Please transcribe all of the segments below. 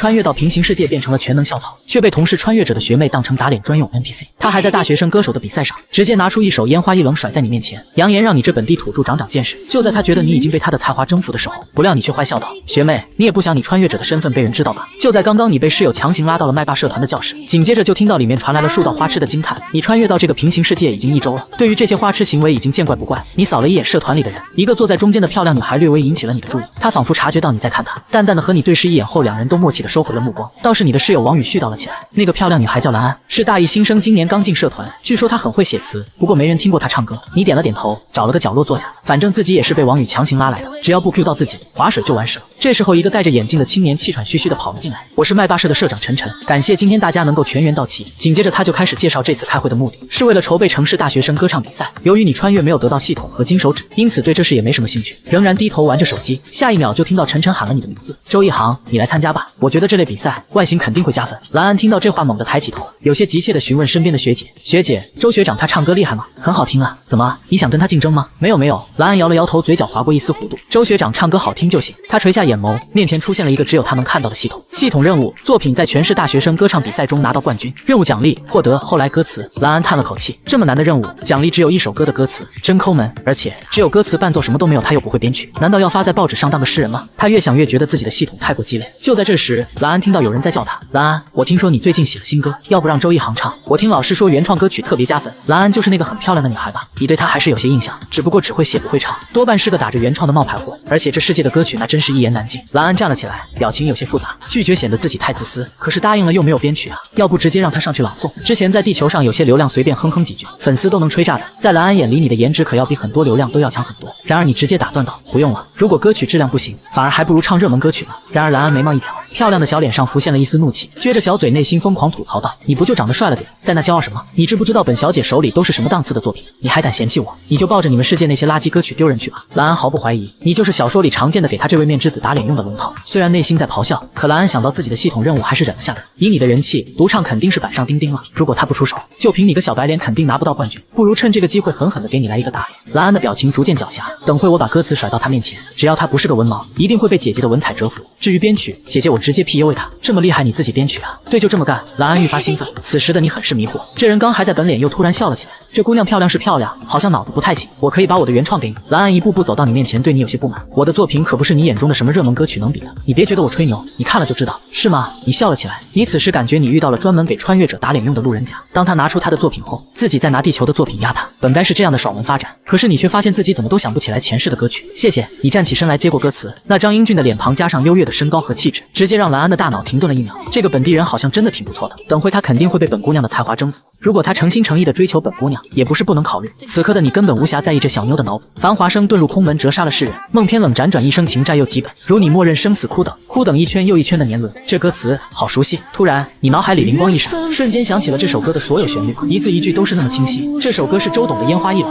穿越到平行世界变成了全能校草，却被同是穿越者的学妹当成打脸专用 NPC。他还在大学生歌手的比赛上直接拿出一首烟花易冷甩在你面前，扬言让你这本地土著长长见识。就在他觉得你已经被他的才华征服的时候，不料你却坏笑道：“学妹，你也不想你穿越者的身份被人知道吧？”就在刚刚，你被室友强行拉到了麦霸社团的教室，紧接着就听到里面传来了数道花痴的惊叹：“你穿越到这个平行世界已经1周了。”对于这些花痴行为已经见怪不怪，你扫了一眼社团里的人，一个坐在中间的漂亮女孩略微引起了你的注意。她仿佛察觉到你在看她，淡淡的和你对视一眼后，两人都默契的收回了目光。倒是你的室友王宇絮叨了起来，那个漂亮女孩叫兰安，是大一新生，今年刚进社团，据说她很会写词，不过没人听过她唱歌。你点了点头，找了个角落坐下，反正自己也是被王宇强行拉来的，只要不 Q 到自己，划水就完事了。这时候，一个戴着眼镜的青年气喘吁吁的跑了进来，我是麦霸社的社长晨晨，感谢今天大家能够全员到齐。紧接着他就开始介绍这次开会的目的，是为了筹备城市大学生歌唱比赛。由于你穿越没有得到系统和金手指，因此对这事也没什么兴趣，仍然低头玩着手机。下一秒就听到晨晨喊了你的名字，周一航，你来参加吧，我觉得这类比赛外形肯定会加分。兰安听到这话猛地抬起头，有些急切地询问身边的学姐：“学姐，周学长他唱歌厉害吗？很好听啊，怎么你想跟他竞争吗？”“没有没有。”兰安摇了摇头，嘴角划过一丝弧度。“周学长唱歌好听就行。”他垂下眼眸，面前出现了一个只有他能看到的系统。系统任务：作品在全市大学生歌唱比赛中拿到冠军。任务奖励：获得后来歌词。兰安叹了口气，这么难的任务，奖励只有一首歌的歌词，真抠门。而且只有歌词伴奏什么都没有，他又不会编曲，难道要发在报纸上当个诗人吗？他越想越觉得自己的系统太过鸡肋。就在这时，兰安听到有人在叫他：“兰安，我听说你最近写了新歌，要不让周一航唱？我听老师说原创歌曲特别加分。”兰安就是那个很漂亮的女孩吧？你对她还是有些印象，只不过只会写不会唱，多半是个打着原创的冒牌货。而且这世界的歌曲那真是一言难尽。兰安站了起来，表情有些复杂，拒绝显得自己太自私，可是答应了又没有编曲啊，要不直接让他上去朗诵。之前在地球上有些流量随便哼哼几句，粉丝都能吹炸的。在兰安眼里，你的颜值可要比很多流量都要强很多。然而你直接打断道：“不用了，如果歌曲质量不行，反而还不如唱热门歌曲呢。”然而兰安眉毛一挑，漂亮的小脸上浮现了一丝怒气，撅着小嘴，内心疯狂吐槽道：“你不就长得帅了点，在那骄傲什么？你知不知道本小姐手里都是什么档次的作品？你还敢嫌弃我？你就抱着你们世界那些垃圾歌曲丢人去吧！”兰安毫不怀疑，你就是小说里常见的给他这位面之子打脸用的龙套。虽然内心在咆哮，可兰安想到自己的系统任务还是忍了下来。以你的人气，独唱肯定是板上钉钉了。如果他不出手，就凭你个小白脸肯定拿不到冠军。不如趁这个机会狠狠的给你来一个打脸。兰安的表情逐渐狡黠，等会我把歌词甩到他面前，只要他不是个文盲，一定会被姐姐的文采折服。至于编曲，姐姐我直接 PUA 他，这么厉害你自己编曲啊？对，就这么干。兰安愈发兴奋，此时的你很是迷惑，这人刚还在本脸，又突然笑了起来。这姑娘漂亮是漂亮，好像脑子不太行。我可以把我的原创给你。兰安一步步走到你面前，对你有些不满。我的作品可不是你眼中的什么热门歌曲能比的，你别觉得我吹牛，你看了就知道，是吗？你笑了起来。你此时感觉你遇到了专门给穿越者打脸用的路人甲。当他拿出他的作品后，自己再拿地球的作品压他，本该是这样的爽文发展，可是你却发现自己怎么都想不起来前世的歌曲。谢谢。你站起身来接过歌词，那张英俊的脸庞加上优越的身高和气质，直接让兰安的大脑停顿了1秒。这个本地人好像真的挺不错的，等会他肯定会被本姑娘的才华征服。如果他诚心诚意的追求本姑娘，也不是不能考虑。此刻的你根本无暇在意这小妞的脑补。繁华声遁入空门，折杀了世人。梦偏冷辗转一生情债又几本，如你默认生死枯等，枯等一圈又一圈的年轮。这歌词好熟悉，突然你脑海里灵光一闪，瞬间想起了这首歌的所有旋律，一字一句都是那么清晰。这首歌是周董的《烟花易冷》。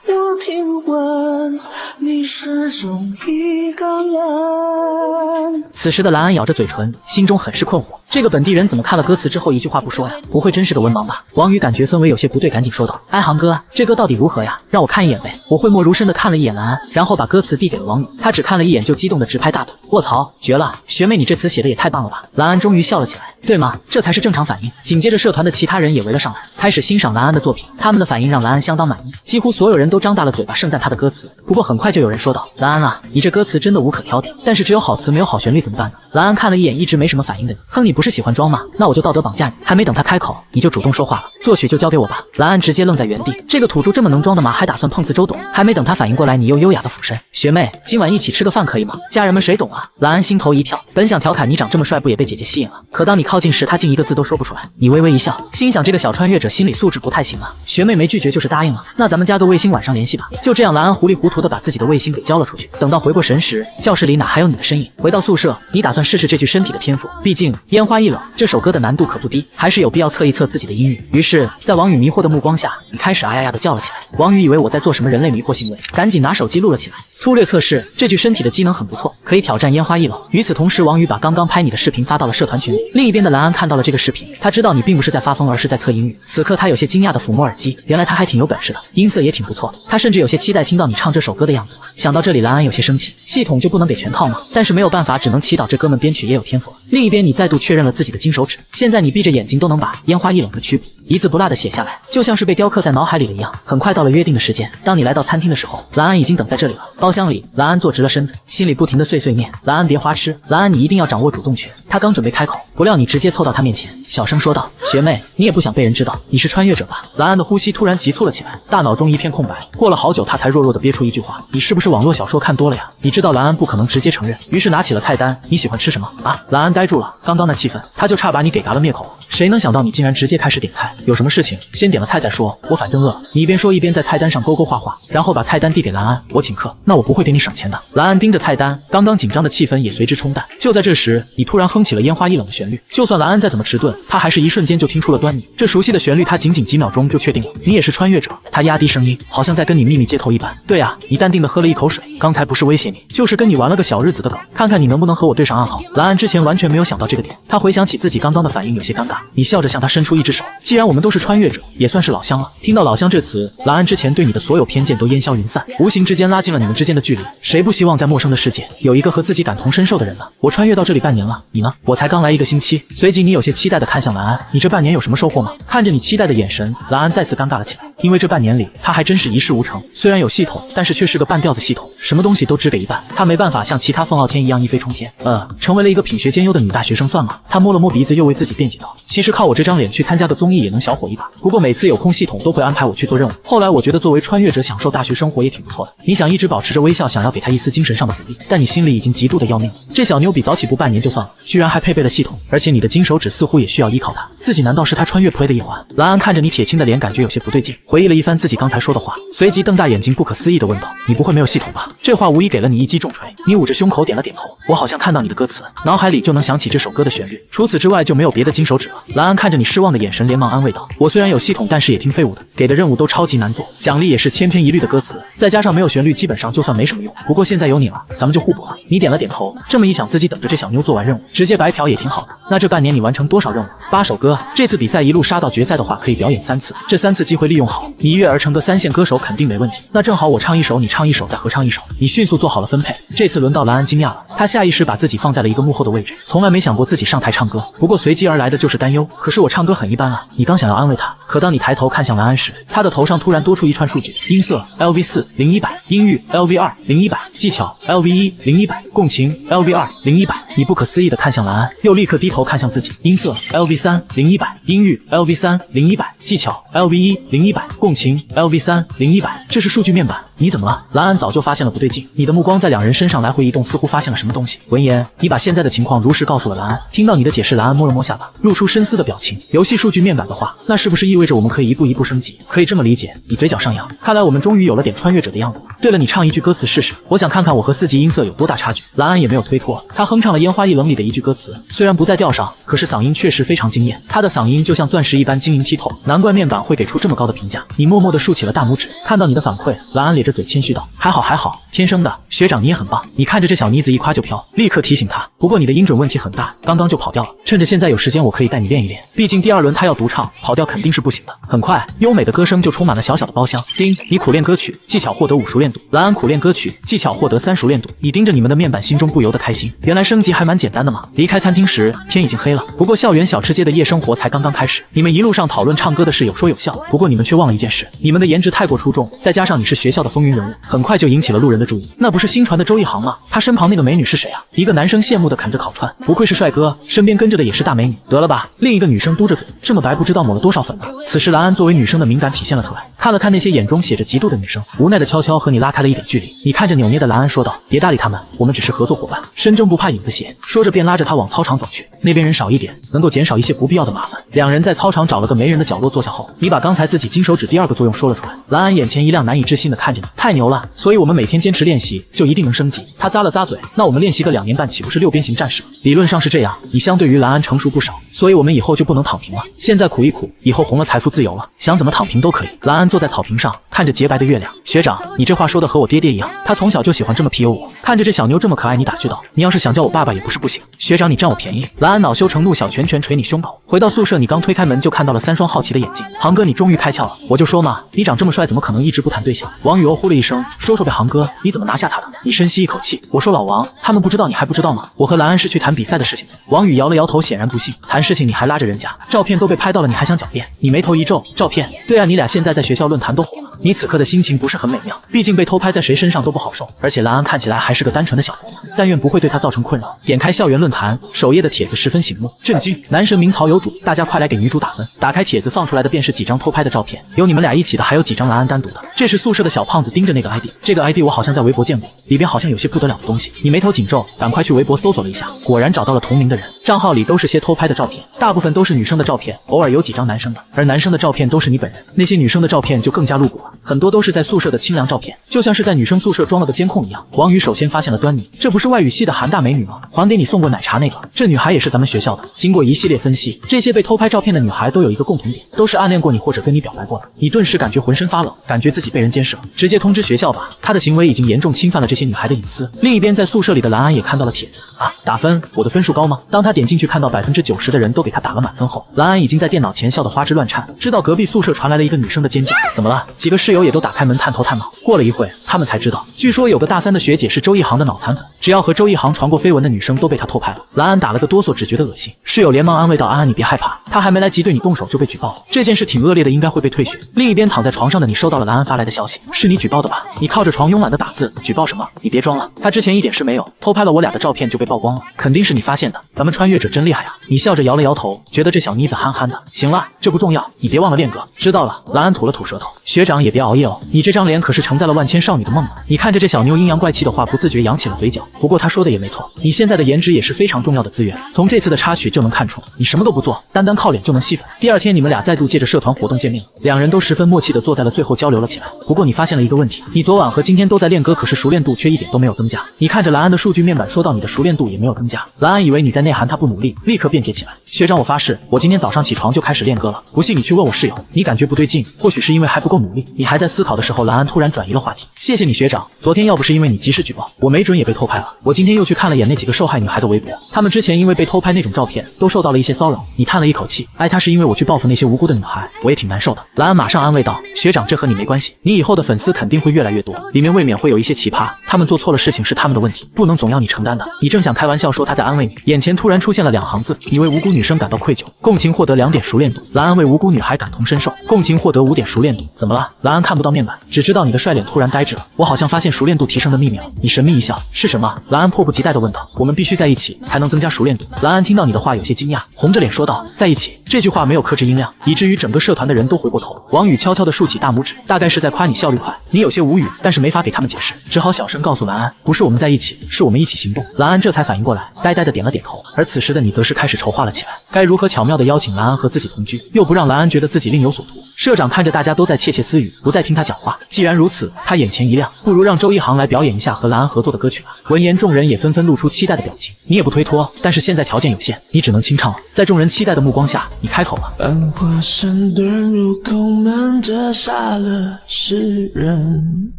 我听闻你始终一个人。此时的兰安咬着嘴唇，心中很是困惑。这个本地人怎么看了歌词之后一句话不说呀？不会真是个文盲吧？王宇感觉氛围有些不对，赶紧说道：“哎，航哥，这歌到底如何呀？让我看一眼呗。”我讳莫如深的看了一眼兰安，然后把歌词递给了王宇。他只看了一眼就激动的直拍大腿：“卧槽，绝了！学妹，你这词写的也太棒了吧！”兰安终于笑了起来，对吗？这才是正常反应。紧接着社团的其他人也围了上来，开始欣赏兰安的作品。他们的反应让兰安相当满意，几乎所有人都张大了嘴巴盛赞他的歌词。不过很快就有人说道：“兰安啊，你这歌词真的无可挑剔，但是只有好词没有好旋律怎么办呢？”兰安看了一眼一直没什么反应的你，哼，你不是喜欢装吗？那我就道德绑架你。还没等他开口，你就主动说话了，作曲就交给我吧。兰安直接愣在原地，这个土著这么能装的吗？还打算碰瓷周董？还没等他反应过来，你又优雅的俯身：“学妹，今晚一起吃个饭可以吗？家人们谁懂啊？”兰安心头一跳，本想调侃你长这么帅不也被姐姐吸引了，可当你靠近时，他竟一个字都说不出来。你微微一笑，心想这个小穿越者心理素质不太行啊。学妹没拒绝就是答应了，那咱们加个微信，晚上联系吧。就这样，兰安糊里糊涂的把自己的卫星给交了出去。等到回过神时，教室里哪还有你的身影？回到宿舍，你打算试试这具身体的天赋，毕竟烟花易冷这首歌的难度可不低，还是有必要测一测自己的音域。于是，在王宇迷惑的目光下，你开始啊呀呀的叫了起来。王宇以为我在做什么人类迷惑行为，赶紧拿手机录了起来。粗略测试，这具身体的机能很不错，可以挑战烟花易冷。与此同时，王宇把刚刚拍你的视频发到了社团群里。另一边的蓝安看到了这个视频，他知道你并不是在发疯，而是在测音域。此刻他有些惊讶地抚摸耳机，原来他还挺有本事的，音色也挺不错。他甚至有些期待听到你唱这首歌的样子。想到这里，蓝安有些生气，系统就不能给全套吗？但是没有办法，只能祈祷这哥们编曲也有天赋。另一边，你再度确认了自己的金手指，现在你闭着眼睛都能把烟花易冷的曲谱一字不落地写下来，就像是被雕刻在脑海里了一样。很快到了约定的时间，当你来到餐厅的时候，蓝安已经等在这里了。包厢里，蓝安坐直了身子，心里不停地碎碎念：蓝安别花痴，蓝安你一定要掌握主动权。他刚准备开口，不料你直接凑到他面前，小声说道：学妹，你也不想被人知道你是穿越者吧？蓝安的呼吸突然急促了起来，大脑中一片空白。过了好久，他才弱弱地憋出一句话：你是不是网络小说看多了呀？你知道蓝安不可能直接承认，于是拿起了菜单：你喜欢吃什么啊？蓝安呆住了，刚刚那气氛，他就差把你给嘎了灭口了。谁能想到你竟然直接开始点菜？有什么事情先点了菜再说，我反正饿了。你一边说一边在菜单上勾勾画画，然后把菜单递给蓝安：我请客，那我不会给你省钱的。蓝安盯着菜单，刚刚紧张的气氛也随之冲淡。就在这时，你突然哼起了烟花易冷的旋律，就算蓝安再怎么迟钝，他还是一瞬间就听出了端倪。这熟悉的旋律，他仅仅几秒钟就确定了，你也是穿越者。他压低声音，好像在跟你秘密接头一般。对啊，你淡定地喝了一口水，刚才不是威胁你，就是跟你玩了个小日子的梗，看看你能不能和我对上暗号。蓝安之前完全没有想到这个点，他回想起自己刚刚的反应有些尴尬。你笑着向他伸出一只手，既然我们都是穿越者，也算是老乡了。听到老乡这词，蓝安之前对你的所有偏见都烟消云散，无形之间拉近了你们之间的距离。谁不希望在陌生的世界有一个和自己感同身受的人呢？我穿越到这里半年了，你呢？我才刚来1个星期。随即你有些期待地看向蓝安，你这半年有什么收获吗？看着你期待的眼神，蓝安再次尴尬了起来，因为这半年里他还真是一事无成。虽然有系统，但是却是个半吊子系统，什么东西都只给一半，他没办法像其他凤傲天一样一飞冲天。成为了一个品学兼优的女大学生算吗？他摸了摸鼻子，又为自己辩解道：其实靠我这张脸去参加个综艺也能小火一把，不过每次有空系统都会安排我去做任务。后来我觉得作为穿越者享受大学生活也挺不错的。你想一直保持着微笑，想要给他一丝精神上的鼓励，但你心里已经极度的要命了。这小妞比早起步半年就算了，居然还配备了系统，而且你的金手指似乎也需要依靠它，自己难道是他穿越 play 的一环？蓝安看着你铁青的脸，感觉有些不对劲，回忆了一番自己刚才说的话，随即瞪大眼睛，不可思议地问道：你不会没有系统吧？这话无疑给了你一击重锤。你捂着胸口点了点头，我好像看到你的歌词，脑海里就能想起这首歌的旋律，除此之外就没有别的金手指了。蓝安看着你失望的眼神，连忙安慰道：我虽然有系统，但是也挺废物的，给的任务都超级难做，奖励也是千篇一律的歌词，再加上没有旋律，基本上就算没什么用。不过现在有你了，咱们就互补了。你点了点头，这么一想，自己等着这小妞做完任务，直接白嫖也挺好的。那这半年你完成多少任务？8首歌，这次比赛一路杀到决赛的话，可以表演3次，这3次机会利用好，你一跃而成的3线歌手肯定没问题。那正好我唱一首，你唱一首，再合唱一首，你迅速做好了分配。这次轮到蓝安惊讶了，他下意识把自己放在了一个幕后的位置，从来没想过自己上台唱歌。不过随即而来的就是担忧，可是我唱歌很一般啊。你刚想要安慰他，可当你抬头看向蓝安时，他的头上突然多出一串数据：音色 LV4 0100，音域 LV2 0100，技巧 LV1 0100，共情 LV2 0100。你不可思议地看向蓝安，又立刻低头看向自己，音色 LV3 0100，音域 LV3 0100，技巧 LV1 0100，共情 LV3 0100。这是数据面板，你怎么了？蓝安早就发现了不对劲，你的目光在2人身上来回移动，似乎发现了什么东西。闻言，你把现在的情况如实告诉了蓝安。听到你的解释，蓝安摸了摸下巴，露出深思的表情。游戏数据面板的话，那是不是意味着我们可以一步一步升级？可以这么理解。你嘴角上扬，看来我们终于有了点穿越者的样子了。对了，你唱一句歌词试试，我想看看我和4级音色有多大差距。蓝安也没有推脱，他哼唱了烟花易冷里的一句歌词，虽然不在调上，可是嗓音确实非常惊艳。他的嗓音就像钻石一般晶莹剔透，难怪面板会给出这么高的评价。你默默地竖起了大拇指。看到你的反馈，蓝安咧着嘴谦虚道：还好还好，天生的，学长你也很棒。你看着这小妮子一夸就飘，立刻提醒他，不过你的音准问题很大，刚刚就跑掉了。趁着现在有时间，我可以带你练一练，毕竟第2轮他要独唱，跑调肯定是不行的。很快，优美的歌声就充满了小小的包厢。叮，你苦练歌曲，技巧获得5熟练度；蓝安苦练歌曲，技巧获得3熟练度。你盯着你们的面板，心中不由得开心。原来升级还蛮简单的嘛。离开餐厅时，天已经黑了，不过校园小吃街的夜生活才刚刚开始。你们一路上讨论唱歌的事有说有笑，不过你们却忘了一件事，你们的颜值太过出众，再加上你是学校的风云人物，很快就引起了路人的注意。那不是新传的周一航吗？他身旁那个美女是谁啊？一个男生羡慕地啃着烤串，不愧是帅哥，身边跟着的也是大美女。得了吧，另一个女生嘟着嘴，这么白不知道抹了多少粉呢。此时蓝安作为女生的敏感体现了出来，看了看那些眼中写着嫉妒的女生，无奈的悄悄和你拉开了一点距离。你看着扭捏的蓝安说道：别搭理他们，我们只是合作伙伴，身正不怕影子斜。说着便拉着他往操场走去，那边人少一点，能够减少一些不必要的麻烦。2人在操场找了个没人的角落坐下后，你把刚才自己金手指第2个作用说了出来。蓝安眼前一亮，难以置信的看着你，太牛了，所以我们每天坚持练习就一定能升级。他咂了咂嘴，那我们练习个2年半岂不是6边形战士吗？理论上是这样，你相对于蓝安成熟不少，所以我们以后就不能躺平了。现在苦一苦，以后红了财富自由了，想怎么躺平都可以。蓝安坐在草坪上，看着洁白的月亮。学长，你这话说的和我爹爹一样，他从小就喜欢这么 PU 我。看着这小妞这么可爱，你打趣道：“你要是想叫我爸爸也不是不行。”学长，你占我便宜！蓝安恼羞成怒，小拳拳捶你胸口。回到宿舍，你刚推开门就看到了3双好奇的眼睛。航哥，你终于开窍了！我就说嘛，你长这么帅，怎么可能一直不谈对象？王宇哦呼了一声，说呗，航哥，你怎么拿下他的？你深吸一口气，我说老王，他们不知道，你还不知道吗？我和蓝安是去谈比赛的事情。王宇摇了摇头，显然不信。谈事情你还拉着人家，照片都被拍到了，你还想狡辩？你眉头一皱，照片？对啊，你俩现在在学校论坛都火了。你此刻的心情不是很美妙，毕竟被偷拍在谁身上都不好受。而且蓝安看起来还是个单纯的小姑娘，但愿不会对她造成困扰。点开校园论坛，首页的帖子十分醒目，震惊！男神名曹有主，大家快来给女主打分。打开帖子放出来的便是几张偷拍的照片，有你们俩一起的，还有几张蓝安单独的。这是宿舍的小胖子盯着那个 ID， 这个 ID 我好像在微博见过，里边好像有些不得了的东西。你眉头紧皱，赶快去微博搜索了一下，果然找到了同名的人。账号里都是些偷拍的照片，大部分都是女生的照片，偶尔有几张男生的，而男生的照片都是你本人。那些女生的照片就更加露骨了，很多都是在宿舍的清凉照片，就像是在女生宿舍装了个监控一样。王宇首先发现了端倪，这不是外语系的韩大美女吗？还给你送过奶茶那个，这女孩也是咱们学校的。经过一系列分析，这些被偷拍照片的女孩都有一个共同点，都是暗恋过你或者跟你表白过的。你顿时感觉浑身发冷，感觉自己被人监视了，直接通知学校吧，他的行为已经严重侵犯了这些女孩的隐私。另一边，在宿舍里的蓝安也看到了帖子啊，打分，我的分数高吗？当他点进去看到90%的人都给他打了满分后，蓝安已经在电脑前笑得花枝乱颤，知道隔壁宿舍传来了一个女生的尖叫。怎么了？几个室友也都打开门探头探脑。过了一会，他们才知道，据说有个大3的学姐是周一航的脑残粉，只要和周一航传过绯闻的女生都被他偷拍了。蓝安打了个哆嗦，只觉得恶心。室友连忙安慰道：“安安，你别害怕，他还没来及对你动手就被举报了，这件事挺恶劣的，应该会被退学。”另一边躺在床上的你收到了蓝安发来的消息，是你举报的吧？你靠着床慵懒的打字，举报什么？你别装了，他之前一点事没有，偷拍了我俩的照片就被曝光了，肯定是你发现的。咱们穿越者真厉害啊！你笑着摇了摇头，觉得这小妮子憨憨的。行了，这不重要，你别忘了练歌。知道了。蓝安吐了吐舌头，学长也别熬夜哦，你这张脸可是承载了万千少女的梦呢。你看着这小妞阴阳怪气的话，不自觉扬起了嘴角。不过他说的也没错，你现在的颜值也是非常重要的资源。从这次的插曲就能看出，你什么都不做，单单靠脸就能吸粉。第二天你们俩再度借着社团活动见面了，两人都十分默契的坐在了最后交流了起来。不过你发现了一个问题，你昨晚和今天都在练歌，可是熟练度却一点都没有增加。你看着蓝安的数据面板说到你的熟练度也没有增加，蓝安以为你在内涵他不努力，立刻辩解起来。学长，我发誓，我今天早上起床就开始练歌了，不信你去问我室友。你感觉不对劲，或许是因为还不够努力。你还在思考的时候，蓝安突然转移了话题。谢谢你学长，昨天要不是因为你及时举报，我没准也被偷拍了。我今天又去看了眼那几个受害女孩的微博，她们之前因为被偷拍那种照片，都受到了一些骚扰。你叹了一口气，他是因为我去报复那些无辜的女孩，我也挺难受的。蓝安马上安慰道，学长，这和你没关系，你以后的粉丝肯定会越来越多，里面未免会有一些奇葩，他们做错了事情是他们的问题，不能总要你承担的。你正想开玩笑说他在安慰你，眼前突然出现了2行字，你为无辜女生感到愧疚，共情获得2点熟练度。蓝安为无辜女孩感同身受，共情获得5点熟练度。怎么了？蓝安看不到面板，只知道你的帅脸突然呆滞了。我好像发现熟练度提升的秘密了。你神秘一笑，是什么？蓝安迫不及待地问道。我们必须在一起才能增加熟练度。蓝安听到你的话有些惊讶，红着脸说道，在一起。这句话没有克制音量，以至于整个社团的人都回过头。王宇悄悄地竖起大拇指，大概是在夸你效率快。你有些无语，但是没法给他们解释，只好小声告诉蓝安，不是我们在一起，是我们一起行动。蓝安这才反应过来，呆呆地点了点头。而此时的你则是开始筹划了起来，该如何巧妙地邀请蓝安和自己同居，又不让蓝安觉得自己另有所图。社长看着大家都在窃窃私语，不再听他讲话。既然如此，他眼前一亮，不如让周一航来表演一下和蓝安合作的歌曲吧。闻言，众人也纷纷露出期待的表情。你也不推脱，但是现在条件有限，你只能清唱了。在众人期待的目光下，你开口了。繁华山遁入口门，折杀了世人。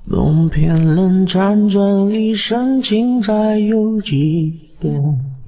梦偏冷辗转，离山情债有几多？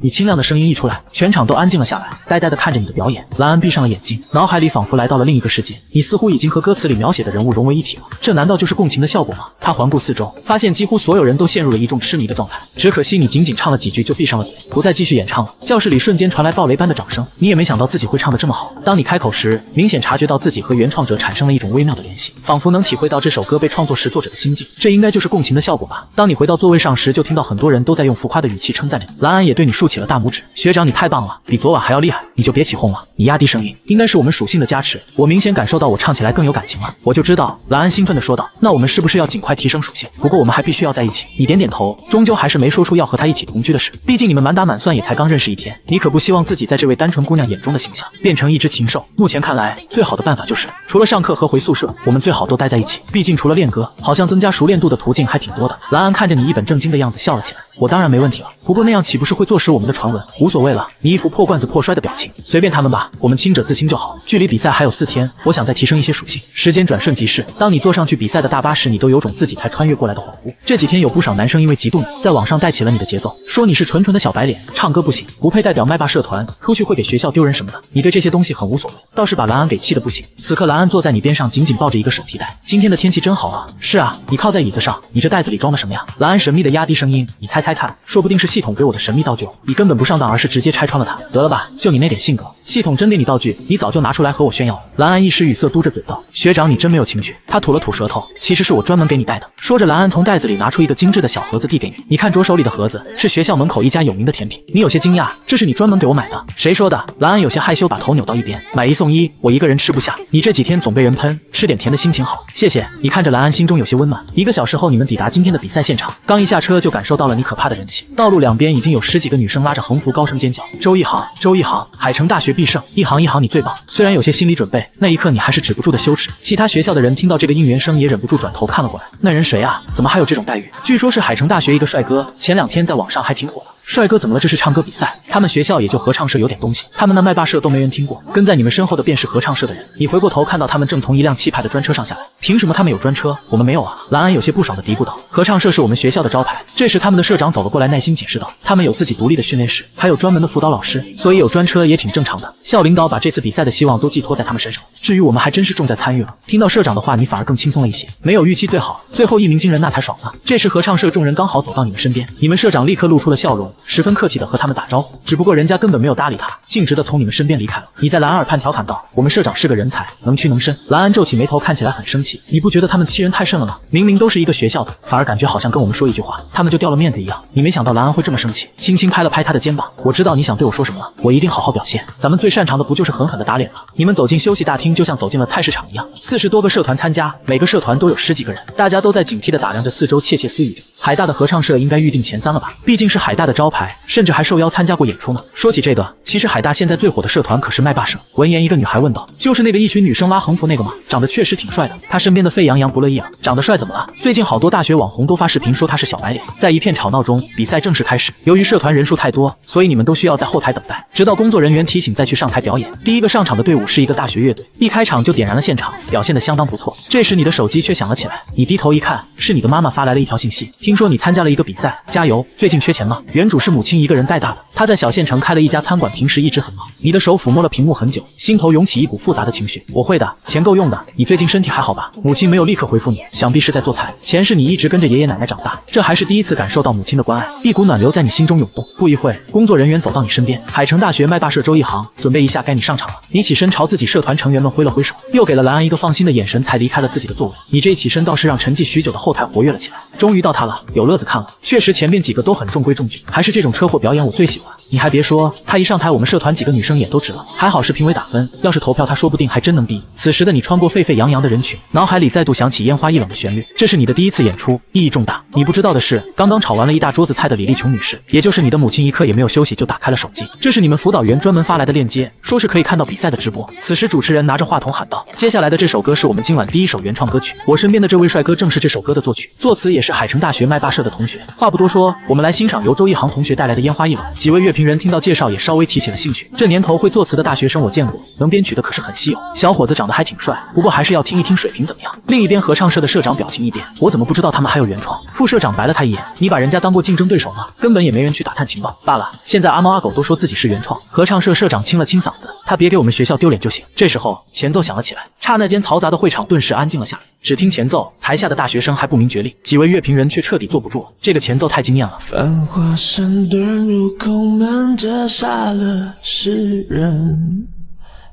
你清亮的声音一出来，全场都安静了下来，呆呆地看着你的表演。蓝安闭上了眼睛，脑海里仿佛来到了另一个世界，你似乎已经和歌词里描写的人物融为一体了。这难道就是共情的效果吗？他环顾四周，发现几乎所有人都陷入了一种痴迷的状态，只可惜你仅仅唱了几句就闭上了嘴，不再继续演唱了。教室里瞬间传来暴雷般的掌声，你也没想到自己会唱得这么好。当你开口时，明显察觉到自己和原创者产生了一种微妙的联系，仿佛能体会到这首歌被创作时作者的心境。这应该就是共情的效果吧。当你回到座位上时，就听到很多人都在用浮夸的语气称赞你。蓝安也对你竖起了大拇指，学长你太棒了，比昨晚还要厉害。你就别起哄了，你压低声音，应该是我们属性的加持，我明显感受到我唱起来更有感情了。我就知道。蓝安兴奋地说道，那我们是不是要尽快提升属性？不过我们还必须要在一起。你点点头，终究还是没说出要和他一起同居的事，毕竟你们满打满算也才刚认识1天，你可不希望自己在这位单纯姑娘眼中的形象变成一只禽兽。目前看来，最好的办法就是除了上课和回宿舍，我们最好都待在一起，毕竟除了练歌，好像增加熟练度的途径还挺多的。蓝安看着你一本正经的样子笑了起来，我当然没问题了，不过那样岂岂不是会坐实我们的传闻？无所谓了，你一副破罐子破摔的表情，随便他们吧，我们清者自清就好。距离比赛还有4天，我想再提升一些属性。时间转瞬即逝，当你坐上去比赛的大巴时，你都有种自己才穿越过来的恍惚。这几天有不少男生因为嫉妒你，在网上带起了你的节奏，说你是纯纯的小白脸，唱歌不行，不配代表麦霸社团，出去会给学校丢人什么的。你对这些东西很无所谓，倒是把蓝安给气得不行。此刻蓝安坐在你边上，紧紧抱着一个手提袋。今天的天气真好啊。是啊，你靠在椅子上，你这袋子里装的什么呀？蓝安神秘的压低声音，你猜猜看，说不定是系统给我的神秘道具。你根本不上当，而是直接拆穿了它。得了吧，就你那点性格，系统真给你道具，你早就拿出来和我炫耀了。蓝安一时语塞，嘟着嘴道：学长你真没有情趣。他吐了吐舌头，其实是我专门给你带的。说着，蓝安从袋子里拿出一个精致的小盒子递给你，你看着手里的盒子是学校门口一家有名的甜品。你有些惊讶，这是你专门给我买的？谁说的？蓝安有些害羞，把头扭到一边。买1送1，我一个人吃不下。你这几天总被人喷，吃点甜的心情好。谢谢。你看着蓝安心中有些温暖。1个小时后，你们抵达今天的比赛现场。刚一下车就感受到了你可怕的人气，道路两边已经有10几个女生拉着横幅高声尖叫：周一航，周一航，海城大学必胜，一航一航你最棒。虽然有些心理准备，那一刻你还是止不住的羞耻。其他学校的人听到这个应援声也忍不住转头看了过来。那人谁啊？怎么还有这种待遇？据说是海城大学一个帅哥，前2天在网上还挺火的。帅哥怎么了？这是唱歌比赛，他们学校也就合唱社有点东西，他们那麦霸社都没人听过。跟在你们身后的便是合唱社的人。你回过头看到他们正从一辆气派的专车上下来。凭什么他们有专车，我们没有啊？蓝安有些不爽的嘀咕道。合唱社是我们学校的招牌。这时他们的社长走了过来，耐心解释道，他们有自己独立的训练室，还有专门的辅导老师，所以有专车也挺正常的。校领导把这次比赛的希望都寄托在他们身上，至于我们还真是重在参与了。听到社长的话，你反而更轻松了一些。没有预期最好，最后一鸣惊人那才爽呢。这时合唱社众人刚好走到你们身边，你们社长立刻露出了笑容，十分客气的和他们打招呼，只不过人家根本没有搭理他，径直的从你们身边离开了。你在蓝安耳畔调侃道，我们社长是个人才，能屈能伸。蓝安皱起眉头，看起来很生气。你不觉得他们欺人太甚了吗？明明都是一个学校的，反而感觉好像跟我们说一句话，他们就掉了面子一样。你没想到蓝安会这么生气，轻轻拍了拍他的肩膀，我知道你想对我说什么了，我一定好好表现。咱们最擅长的不就是狠狠的打脸吗？你们走进休息大厅，就像走进了菜市场一样，40多个社团参加，每个社团都有10几个人，大家都在警惕的打量着四周，窃窃私语着。海大的合唱社应该预定前3了吧？毕竟是海大的招牌，甚至还受邀参加过演出呢。说起这个，其实海大现在最火的社团可是麦霸社。闻言，一个女孩问道：就是那个一群女生拉横幅那个吗？长得确实挺帅的。他身边的沸羊羊不乐意了，长得帅怎么了？最近好多大学网红都发视频说他是小白脸。在一片吵闹中，比赛正式开始。由于社团人数太多，所以你们都需要在后台等待，直到工作人员提醒再去上台表演。第一个上场的队伍是一个大学乐队，一开场就点燃了现场，表现得相当不错。这时你的手机却响了起来，你低头一看，是你的妈妈发来了一条信息，听说你参加了一个比赛，加油，最近缺钱吗？原主是母亲一个人带大的，她在小县城开了一家餐馆，平时一直很忙。你的手抚摸了屏幕很久，心头涌起一股复杂的情绪。我会的，钱够用的。你最近身体还好吧？母亲没有立刻回复你，想必是在做菜。前世你一直跟着爷爷奶奶长大，这还是第一次感受到母亲的关爱，一股暖流在你心中涌动。不一会，工作人员走到你身边，海城大学麦霸社周一航，准备一下该你上场了。你起身朝自己社团成员们挥了挥手，又给了蓝安一个放心的眼神，才离开了自己的座位。你这一起身倒是让沉寂许久的后台活跃了起来，终于到他了，有乐子看了。确实前面几个都很中规中矩，还是这种车祸表演我最喜欢。你还别说，他一上台我们社团几个女生眼都直了，还好是评委打分，要是投票他说不定还真能第一。此时的你穿过沸沸扬扬的人群，脑海里再度响起烟花易冷的旋律。这是你的第一次演出，意义重大。你不知道的是，刚刚炒完了一大桌子菜的李丽琼女士，也就是你的母亲，一刻也没有休息就打开了手机，这是你们辅导员专门发来的链接，说是可以看到比赛的直播。此时主持人拿着话筒喊道，接下来的这首歌是我们今晚第一首原创歌曲，我身边的这位帅哥正是这首歌的作曲，作词也是海城大学麦霸社的同学。话不多说，我们来欣赏由周一航同学带来的烟花易冷。几位乐评人听到介绍也稍微提起了兴趣，这年头会作词的大学生我见过，能编曲的可是很稀有。小伙子长得还挺帅，不过还是要听一听水平怎么样。另一边合唱社的社长表情一变，我怎么不知道他们还有原创？副社长白了他一眼，你把人家当过竞争对手吗？根本也没人去打探情报罢了。现在阿猫阿狗都说自己是原创。合唱社社长清了清嗓子，他别给我们学校丢脸就行。这时候前奏响了起来，刹那间嘈杂的会场顿时安静了下来。只听前奏，台下的大学生还不明觉厉，几位乐评人却彻底坐不住了。这个前奏太惊艳了。繁华声遁入空门，折煞了世人。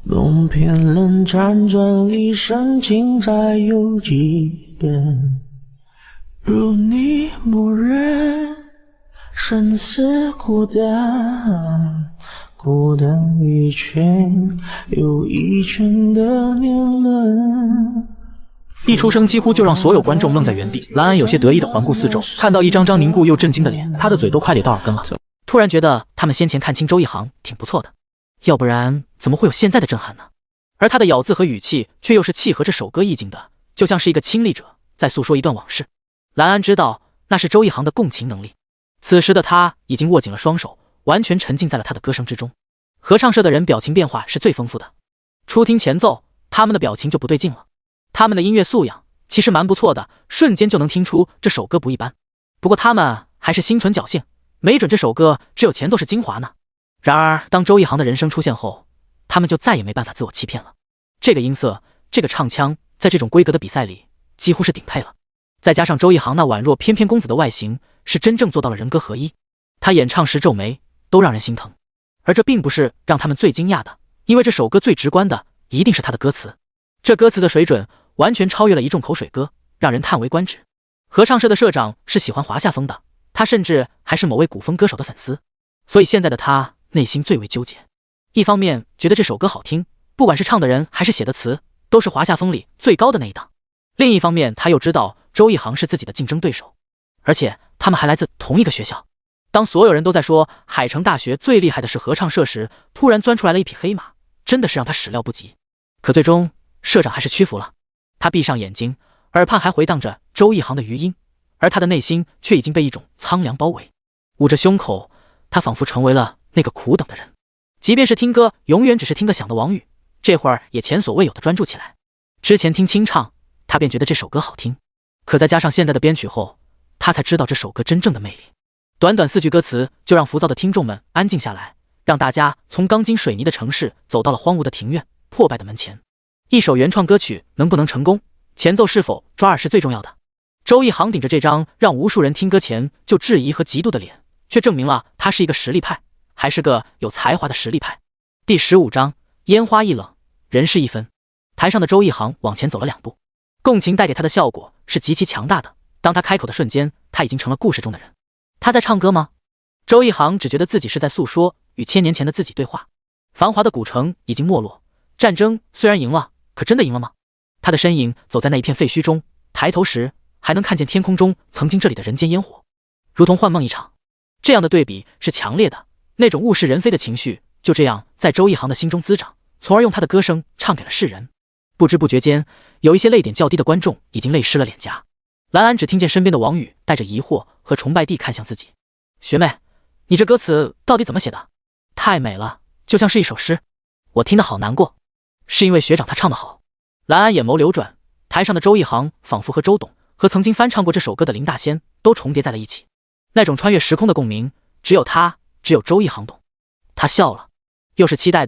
梦偏冷辗转一生，情债有几本？如你默认，生死孤单，孤单一圈又一圈的年轮。一出声几乎就让所有观众愣在原地。蓝安有些得意地环顾四周，看到一张张凝固又震惊的脸，他的嘴都快咧到耳根了。突然觉得他们先前看清周一航挺不错的，要不然怎么会有现在的震撼呢？而他的咬字和语气却又是契合这首歌意境的，就像是一个亲历者在诉说一段往事。蓝安知道那是周一航的共情能力。此时的他已经握紧了双手，完全沉浸在了他的歌声之中。合唱社的人表情变化是最丰富的，初听前奏，他们的表情就不对劲了。他们的音乐素养其实蛮不错的，瞬间就能听出这首歌不一般。不过他们还是心存侥幸，没准这首歌只有前奏是精华呢。然而当周一航的人声出现后，他们就再也没办法自我欺骗了。这个音色，这个唱腔，在这种规格的比赛里几乎是顶配了。再加上周一航那宛若翩翩公子的外形，是真正做到了人歌合一。他演唱时皱眉都让人心疼，而这并不是让他们最惊讶的，因为这首歌最直观的一定是他的歌词。这歌词的水准完全超越了一众口水歌，让人叹为观止。合唱社的社长是喜欢华夏风的，他甚至还是某位古风歌手的粉丝，所以现在的他内心最为纠结。一方面觉得这首歌好听，不管是唱的人还是写的词，都是华夏风里最高的那一档。另一方面他又知道周一航是自己的竞争对手，而且他们还来自同一个学校。当所有人都在说海城大学最厉害的是合唱社时，突然钻出来了一匹黑马，真的是让他始料不及。可最终社长还是屈服了，他闭上眼睛，耳畔还回荡着周一航的余音，而他的内心却已经被一种苍凉包围。捂着胸口，他仿佛成为了那个苦等的人。即便是听歌永远只是听个响的王宇，这会儿也前所未有的专注起来。之前听清唱，他便觉得这首歌好听，可再加上现在的编曲后，他才知道这首歌真正的魅力。短短4句歌词就让浮躁的听众们安静下来，让大家从钢筋水泥的城市走到了荒芜的庭院、破败的门前。一首原创歌曲能不能成功，前奏是否抓耳是最重要的。周一航顶着这张让无数人听歌前就质疑和嫉妒的脸，却证明了他是一个实力派，还是个有才华的实力派。第15章，烟花易冷，人事一分。台上的周一航往前走了2步，共情带给他的效果是极其强大的。当他开口的瞬间，他已经成了故事中的人。他在唱歌吗？周一航只觉得自己是在诉说与1000年前的自己对话。繁华的古城已经没落，战争虽然赢了，可真的赢了吗？他的身影走在那一片废墟中，抬头时还能看见天空中曾经这里的人间烟火，如同幻梦一场。这样的对比是强烈的，那种物是人非的情绪就这样在周一航的心中滋长，从而用他的歌声唱给了世人。不知不觉间，有一些泪点较低的观众已经泪湿了脸颊。兰安只听见身边的王宇带着疑惑和崇拜地看向自己。学妹，你这歌词到底怎么写的？太美了，就像是一首诗。我听得好难过。是因为学长他唱得好。兰安眼眸流转，台上的周一航仿佛和周董和曾经翻唱过这首歌的林大仙都重叠在了一起。那种穿越时空的共鸣，只有周一航懂。他笑了，又是期待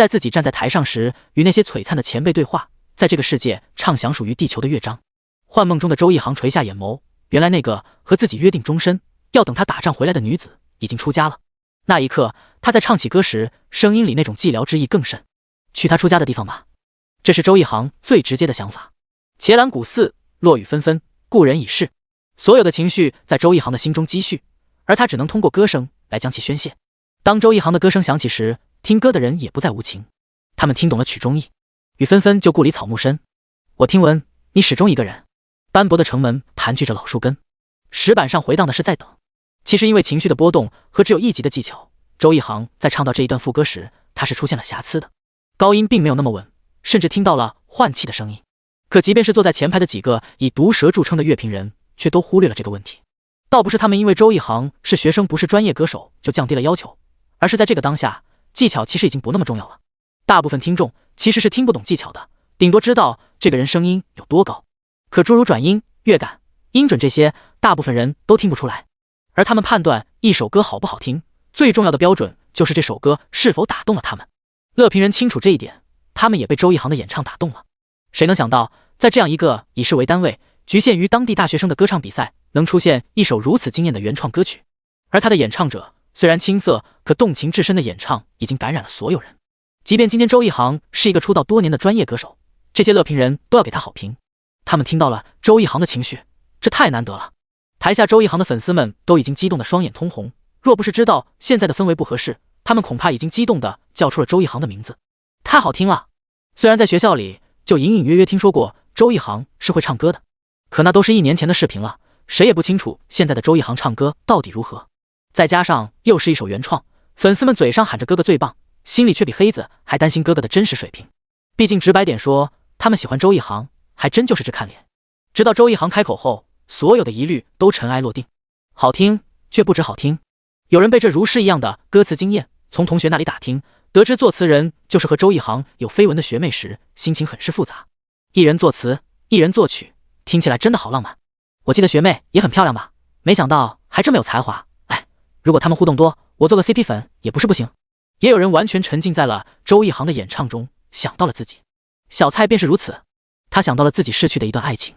自己站在台上时与那些璀璨的前辈对话，在这个世界唱响属于地球的乐章。幻梦中的周一航垂下眼眸，原来那个和自己约定终身，要等他打仗回来的女子已经出家了。那一刻，他在唱起歌时，声音里那种寂寥之意更甚。去他出家的地方吧，这是周一航最直接的想法。伽蓝古寺，落雨纷纷，故人已逝。所有的情绪在周一航的心中积蓄，而他只能通过歌声来将其宣泄。当周一航的歌声响起时，听歌的人也不再无情，他们听懂了曲中意。雨纷纷就故里草木深，我听闻你始终一个人。斑驳的城门盘踞着老树根，石板上回荡的是在等。其实因为情绪的波动和只有1级的技巧，周一航在唱到这一段副歌时，他是出现了瑕疵的。高音并没有那么稳，甚至听到了换气的声音。可即便是坐在前排的几个以毒舌著称的乐评人，却都忽略了这个问题。倒不是他们因为周一航是学生不是专业歌手就降低了要求，而是在这个当下，技巧其实已经不那么重要了。大部分听众其实是听不懂技巧的，顶多知道这个人声音有多高，可诸如转音、乐感、音准这些，大部分人都听不出来。而他们判断一首歌好不好听，最重要的标准就是这首歌是否打动了他们。乐评人清楚这一点，他们也被周一航的演唱打动了。谁能想到，在这样一个以市为单位、局限于当地大学生的歌唱比赛，能出现一首如此惊艳的原创歌曲？而他的演唱者虽然青涩，可动情至深的演唱已经感染了所有人。即便今天周一航是一个出道多年的专业歌手，这些乐评人都要给他好评。他们听到了周一航的情绪，这太难得了。台下周一航的粉丝们都已经激动得双眼通红，若不是知道现在的氛围不合适，他们恐怕已经激动地叫出了周一航的名字。太好听了！虽然在学校里就隐隐约约听说过周一航是会唱歌的，可那都是1年前的视频了，谁也不清楚现在的周一航唱歌到底如何。再加上又是一首原创，粉丝们嘴上喊着哥哥最棒，心里却比黑子还担心哥哥的真实水平。毕竟直白点说，他们喜欢周一航还真就是只看脸。直到周一航开口后，所有的疑虑都尘埃落定。好听却不止好听。有人被这如诗一样的歌词惊艳，从同学那里打听，得知作词人就是和周一航有绯闻的学妹时，心情很是复杂。一人作词，一人作曲，听起来真的好浪漫。我记得学妹也很漂亮吧，没想到还这么有才华。哎，如果他们互动多，我做个 CP 粉也不是不行。也有人完全沉浸在了周一航的演唱中，想到了自己。小蔡便是如此，他想到了自己逝去的一段爱情。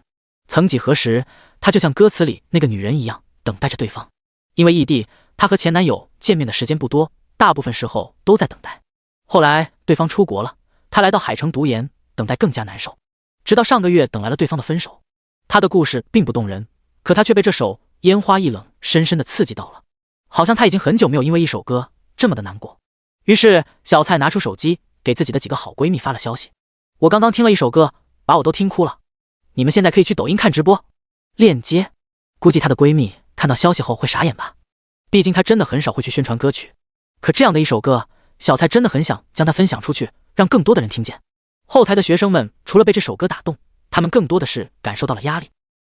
曾几何时，他就像歌词里那个女人一样，等待着对方。因为异地，她和前男友见面的时间不多，大部分时候都在等待。后来对方出国了，她来到海城读研，等待更加难受。直到上个月等来了对方的分手。她的故事并不动人，可她却被这首烟花易冷深深的刺激到了，好像她已经很久没有因为一首歌这么的难过。于是小蔡拿出手机，给自己的几个好闺蜜发了消息：我刚刚听了一首歌，把我都听哭了，你们现在可以去抖音看直播。链接。估计她的闺蜜看到消息后会傻眼吧，毕竟她真的很少会去宣传歌曲。可这样的一首歌，小蔡真的很想将它分享出去，让更多的人听见。后台的学生们除了被这首歌打动，他们更多的是感受到了压力。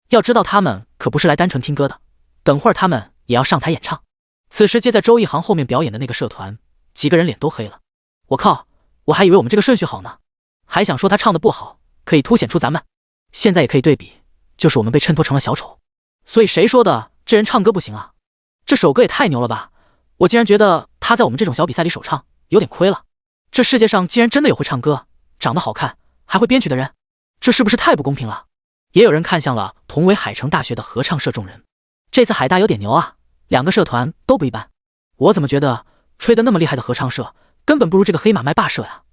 要知道他们可不是来单纯听歌的，等会儿他们也要上台演唱。此时接在周一航后面表演的那个社团，几个人脸都黑了。我靠，我还以为我们这个顺序好呢，还想说他唱的不好，可以凸显出咱们。现在也可以对比，就是我们被衬托成了小丑。所以谁说的这人唱歌不行啊？这首歌也太牛了吧！我竟然觉得他在我们这种小比赛里首唱有点亏了。这世界上竟然真的有会唱歌、长得好看还会编曲的人，这是不是太不公平了？也有人看向了同为海城大学的合唱社众人。这次海大有点牛啊，两个社团都不一般。我怎么觉得吹得那么厉害的合唱社根本不如这个黑马麦霸社呀？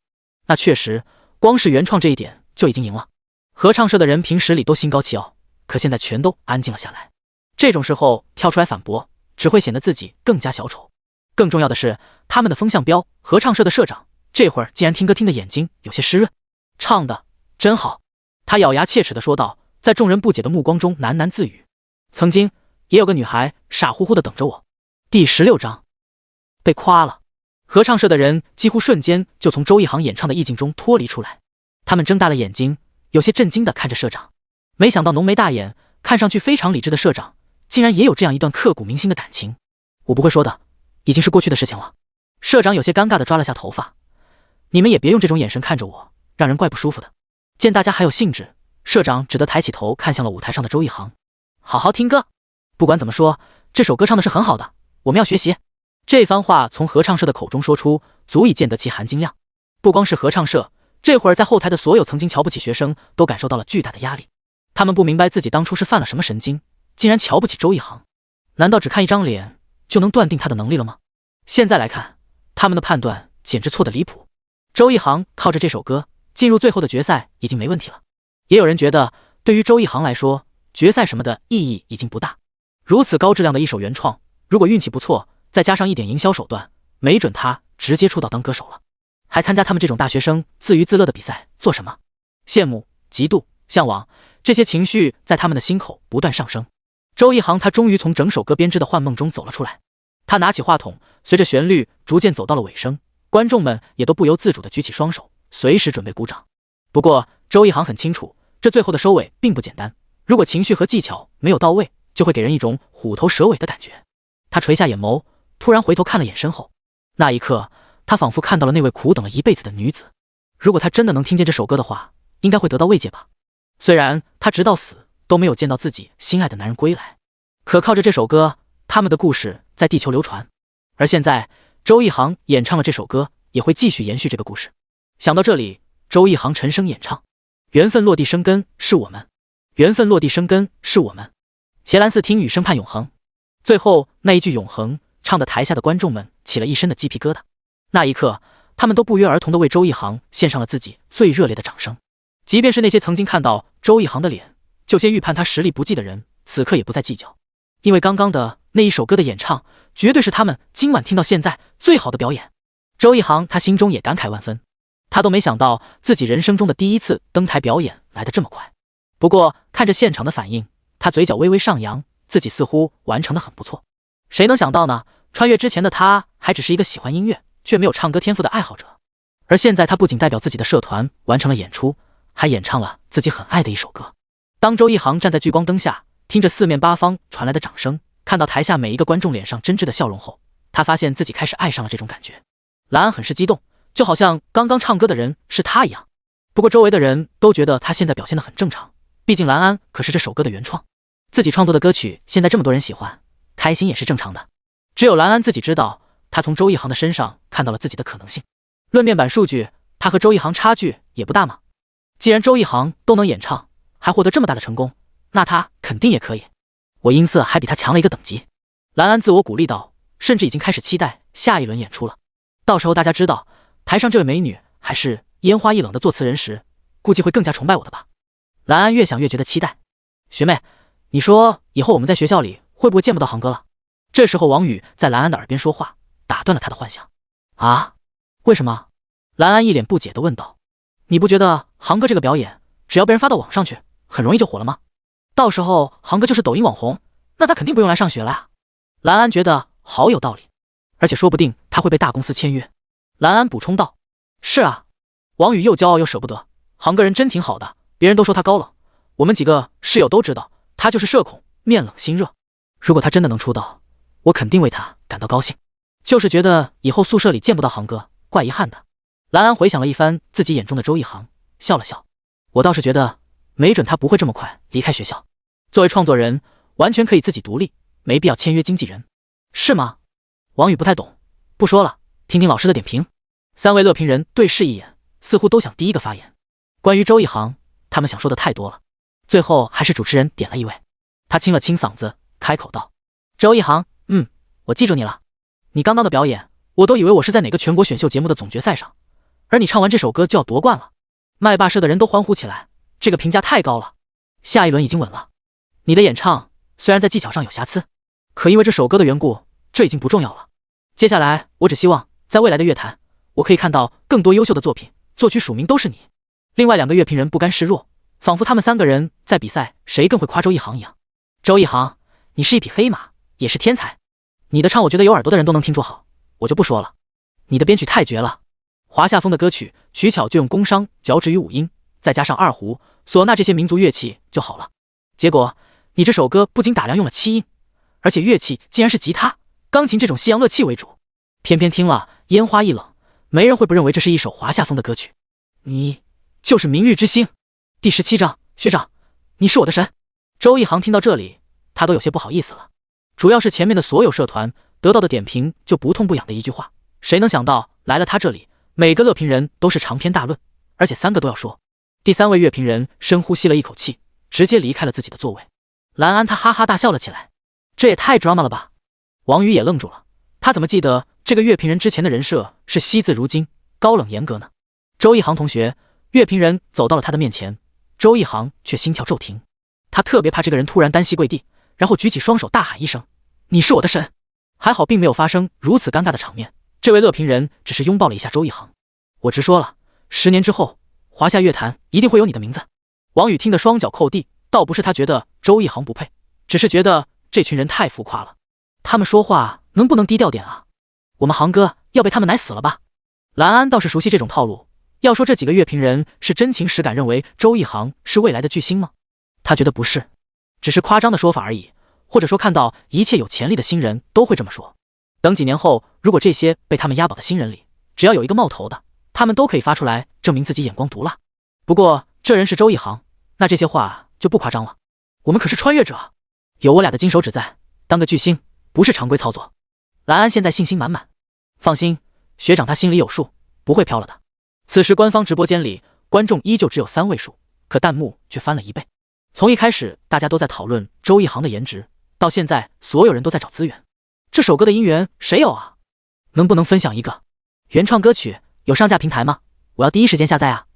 那确实，光是原创这一点就已经赢了。合唱社的人平时里都心高气傲，可现在全都安静了下来。这种时候跳出来反驳，只会显得自己更加小丑。更重要的是，他们的风向标合唱社的社长这会儿竟然听歌听得眼睛有些湿润。唱的真好，他咬牙切齿地说道，在众人不解的目光中喃喃自语。曾经也有个女孩傻乎乎地等着我。第16章被夸了。合唱社的人几乎瞬间就从周一航演唱的意境中脱离出来，他们睁大了眼睛，有些震惊地看着社长。没想到浓眉大眼看上去非常理智的社长竟然也有这样一段刻骨铭心的感情。我不会说的，已经是过去的事情了。社长有些尴尬地抓了下头发。你们也别用这种眼神看着我，让人怪不舒服的。见大家还有兴致，社长只得抬起头看向了舞台上的周一航。好好听歌，不管怎么说，这首歌唱的是很好的，我们要学习。这番话从合唱社的口中说出，足以见得其含金量。不光是合唱社，这会儿在后台的所有曾经瞧不起学生都感受到了巨大的压力。他们不明白自己当初是犯了什么神经，竟然瞧不起周一航。难道只看一张脸就能断定他的能力了吗？现在来看，他们的判断简直错得离谱。周一航靠着这首歌进入最后的决赛已经没问题了。也有人觉得，对于周一航来说，决赛什么的意义已经不大。如此高质量的一首原创，如果运气不错，再加上一点营销手段，没准他直接出道当歌手了。还参加他们这种大学生自娱自乐的比赛做什么？羡慕、嫉妒、向往，这些情绪在他们的心口不断上升。周一航他终于从整首歌编织的幻梦中走了出来。他拿起话筒，随着旋律逐渐走到了尾声，观众们也都不由自主地举起双手，随时准备鼓掌。不过周一航很清楚，这最后的收尾并不简单，如果情绪和技巧没有到位，就会给人一种虎头蛇尾的感觉。他垂下眼眸，突然回头看了眼身后，那一刻他仿佛看到了那位苦等了一辈子的女子。如果他真的能听见这首歌的话，应该会得到慰藉吧。虽然他直到死都没有见到自己心爱的男人归来，可靠着这首歌，他们的故事在地球流传。而现在周一航演唱了这首歌，也会继续延续这个故事。想到这里，周一航沉声演唱：缘分落地生根是我们，缘分落地生根是我们，伽蓝似听雨声盼永恒。最后那一句永恒唱得台下的观众们起了一身的鸡皮疙瘩。那一刻，他们都不约而同地为周一航献上了自己最热烈的掌声。即便是那些曾经看到周一航的脸就先预判他实力不济的人，此刻也不再计较，因为刚刚的那一首歌的演唱绝对是他们今晚听到现在最好的表演。周一航他心中也感慨万分，他都没想到自己人生中的第一次登台表演来得这么快。不过看着现场的反应，他嘴角微微上扬，自己似乎完成得很不错。谁能想到呢？穿越之前的他还只是一个喜欢音乐却没有唱歌天赋的爱好者，而现在他不仅代表自己的社团完成了演出，还演唱了自己很爱的一首歌。当周一航站在聚光灯下，听着四面八方传来的掌声，看到台下每一个观众脸上真挚的笑容后，他发现自己开始爱上了这种感觉。蓝安很是激动，就好像刚刚唱歌的人是他一样。不过周围的人都觉得他现在表现得很正常，毕竟蓝安可是这首歌的原创，自己创作的歌曲现在这么多人喜欢，开心也是正常的。只有蓝安自己知道，他从周一航的身上看到了自己的可能性。论面板数据，他和周一航差距也不大嘛。既然周一航都能演唱，还获得这么大的成功，那他肯定也可以。我音色还比他强了一个等级。蓝安自我鼓励道，甚至已经开始期待下一轮演出了。到时候大家知道台上这位美女还是烟花易冷的作词人时，估计会更加崇拜我的吧。蓝安越想越觉得期待。学妹，你说以后我们在学校里会不会见不到航哥了？这时候王宇在蓝安的耳边说话，打断了他的幻想。啊？为什么？蓝安一脸不解地问道。你不觉得航哥这个表演只要被人发到网上去，很容易就火了吗？到时候航哥就是抖音网红，那他肯定不用来上学了啊。蓝安觉得好有道理，而且说不定他会被大公司签约。蓝安补充道。是啊。王宇又骄傲又舍不得，航哥人真挺好的，别人都说他高冷，我们几个室友都知道他就是社恐，面冷心热。如果他真的能出道，我肯定为他感到高兴。就是觉得以后宿舍里见不到航哥，怪遗憾的。蓝安回想了一番自己眼中的周一航，笑了笑。我倒是觉得没准他不会这么快离开学校，作为创作人完全可以自己独立，没必要签约经纪人。是吗？王宇不太懂，不说了，听听老师的点评。三位乐评人对视一眼，似乎都想第一个发言。关于周一航，他们想说的太多了，最后还是主持人点了一位。他清了清嗓子，开口道：周一航，我记住你了。你刚刚的表演，我都以为我是在哪个全国选秀节目的总决赛上，而你唱完这首歌就要夺冠了。麦霸社的人都欢呼起来，这个评价太高了。下一轮已经稳了。你的演唱虽然在技巧上有瑕疵，可因为这首歌的缘故，这已经不重要了。接下来我只希望在未来的乐坛，我可以看到更多优秀的作品，作曲署名都是你。另外两个乐评人不甘示弱，仿佛他们三个人在比赛谁更会夸周一航一样。周一航，你是一匹黑马，也是天才。你的唱我觉得有耳朵的人都能听出好，我就不说了。你的编曲太绝了，华夏风的歌曲取巧就用宫商角徵羽五音，再加上二胡、唢呐这些民族乐器就好了。结果你这首歌不仅打量用了7音，而且乐器竟然是吉他、钢琴这种西洋乐器为主，偏偏听了烟花易冷，没人会不认为这是一首华夏风的歌曲。你就是明日之星。第17章，学长，你是我的神。周一航听到这里，他都有些不好意思了。主要是前面的所有社团得到的点评就不痛不痒的一句话，谁能想到来了他这里，每个乐评人都是长篇大论，而且3个都要说。第3位乐评人深呼吸了一口气，直接离开了自己的座位。蓝安他哈哈大笑了起来，这也太 drama 了吧。王宇也愣住了，他怎么记得这个乐评人之前的人设是惜字如金、高冷严格呢？周一航同学，乐评人走到了他的面前，周一航却心跳骤停，他特别怕这个人突然单膝跪地，然后举起双手大喊一声：你是我的神！还好并没有发生如此尴尬的场面，这位乐评人只是拥抱了一下周一航。我直说了，10年之后，华夏乐坛一定会有你的名字。王宇听得双脚扣地，倒不是他觉得周一航不配，只是觉得这群人太浮夸了，他们说话能不能低调点啊？我们航哥要被他们奶死了吧？蓝安倒是熟悉这种套路，要说这几个乐评人是真情实感认为周一航是未来的巨星吗？他觉得不是，只是夸张的说法而已，或者说看到一切有潜力的新人都会这么说。等几年后，如果这些被他们押宝的新人里，只要有一个冒头的，他们都可以发出来证明自己眼光毒辣。不过这人是周一航，那这些话就不夸张了。我们可是穿越者，有我俩的金手指在，当个巨星不是常规操作。蓝安现在信心满满，放心，学长他心里有数，不会飘了的。此时官方直播间里，观众依旧只有3位数，可弹幕却翻了1倍。从一开始大家都在讨论周一航的颜值，到现在所有人都在找资源。这首歌的音源谁有啊？能不能分享一个？原创歌曲有上架平台吗？我要第一时间下载啊！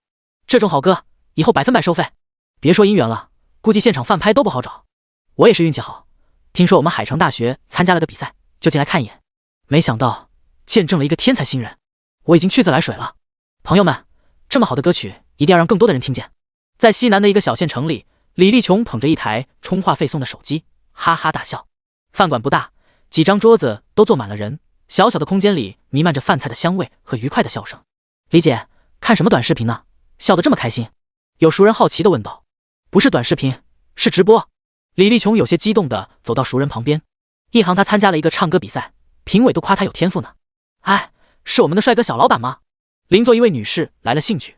这种好歌以后100%收费。别说音源了，估计现场翻拍都不好找。我也是运气好，听说我们海城大学参加了个比赛，就进来看一眼，没想到见证了一个天才新人，我已经去自来水了。朋友们，这么好的歌曲一定要让更多的人听见。在西南的一个小县城里，李立琼捧着一台充话费送的手机，哈哈大笑。饭馆不大，几张桌子都坐满了人，小小的空间里弥漫着饭菜的香味和愉快的笑声。李姐，看什么短视频呢？笑得这么开心？有熟人好奇地问道。不是短视频，是直播。李立琼有些激动地走到熟人旁边，一航他参加了一个唱歌比赛，评委都夸他有天赋呢。哎，是我们的帅哥小老板吗？邻座一位女士来了兴趣，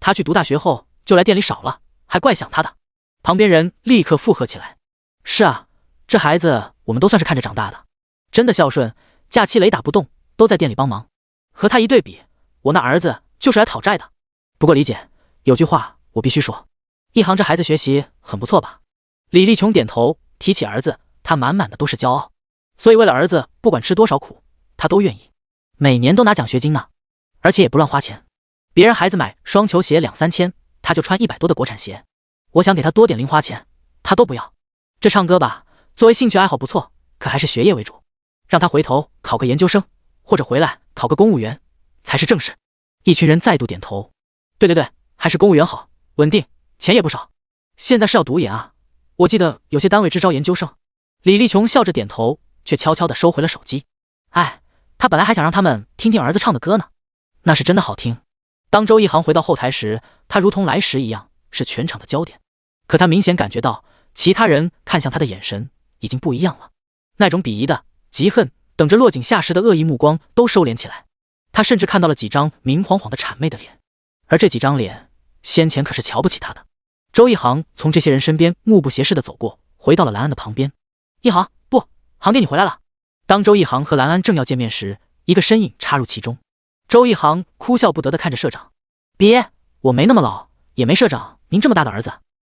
他去读大学后就来店里少了，还怪想他的。旁边人立刻附和起来。是啊，这孩子我们都算是看着长大的，真的孝顺，假期雷打不动，都在店里帮忙。和他一对比，我那儿子就是来讨债的。不过李姐，有句话我必须说，一航这孩子学习很不错吧？李立琼点头，提起儿子，他满满的都是骄傲。所以为了儿子，不管吃多少苦，他都愿意。每年都拿奖学金呢，而且也不乱花钱。别人孩子买双球鞋2、3千，他就穿100多的国产鞋。我想给他多点零花钱，他都不要。这唱歌吧，作为兴趣爱好不错，可还是学业为主。让他回头考个研究生，或者回来考个公务员，才是正事。一群人再度点头。对，还是公务员好，稳定，钱也不少。现在是要读研啊，我记得有些单位只招研究生。李立琼笑着点头，却悄悄地收回了手机。哎，他本来还想让他们听听儿子唱的歌呢，那是真的好听。当周一航回到后台时，他如同来时一样，是全场的焦点。可他明显感觉到，其他人看向他的眼神已经不一样了，那种鄙夷的、嫉恨、等着落井下石的恶意目光都收敛起来。他甚至看到了几张明晃晃的谄媚的脸，而这几张脸先前可是瞧不起他的。周一航从这些人身边目不斜视地走过，回到了蓝安的旁边。一航，不，航爹你回来了。当周一航和蓝安正要见面时，一个身影插入其中。周一航哭笑不得地看着社长，别，我没那么老，也没社长您这么大的儿子。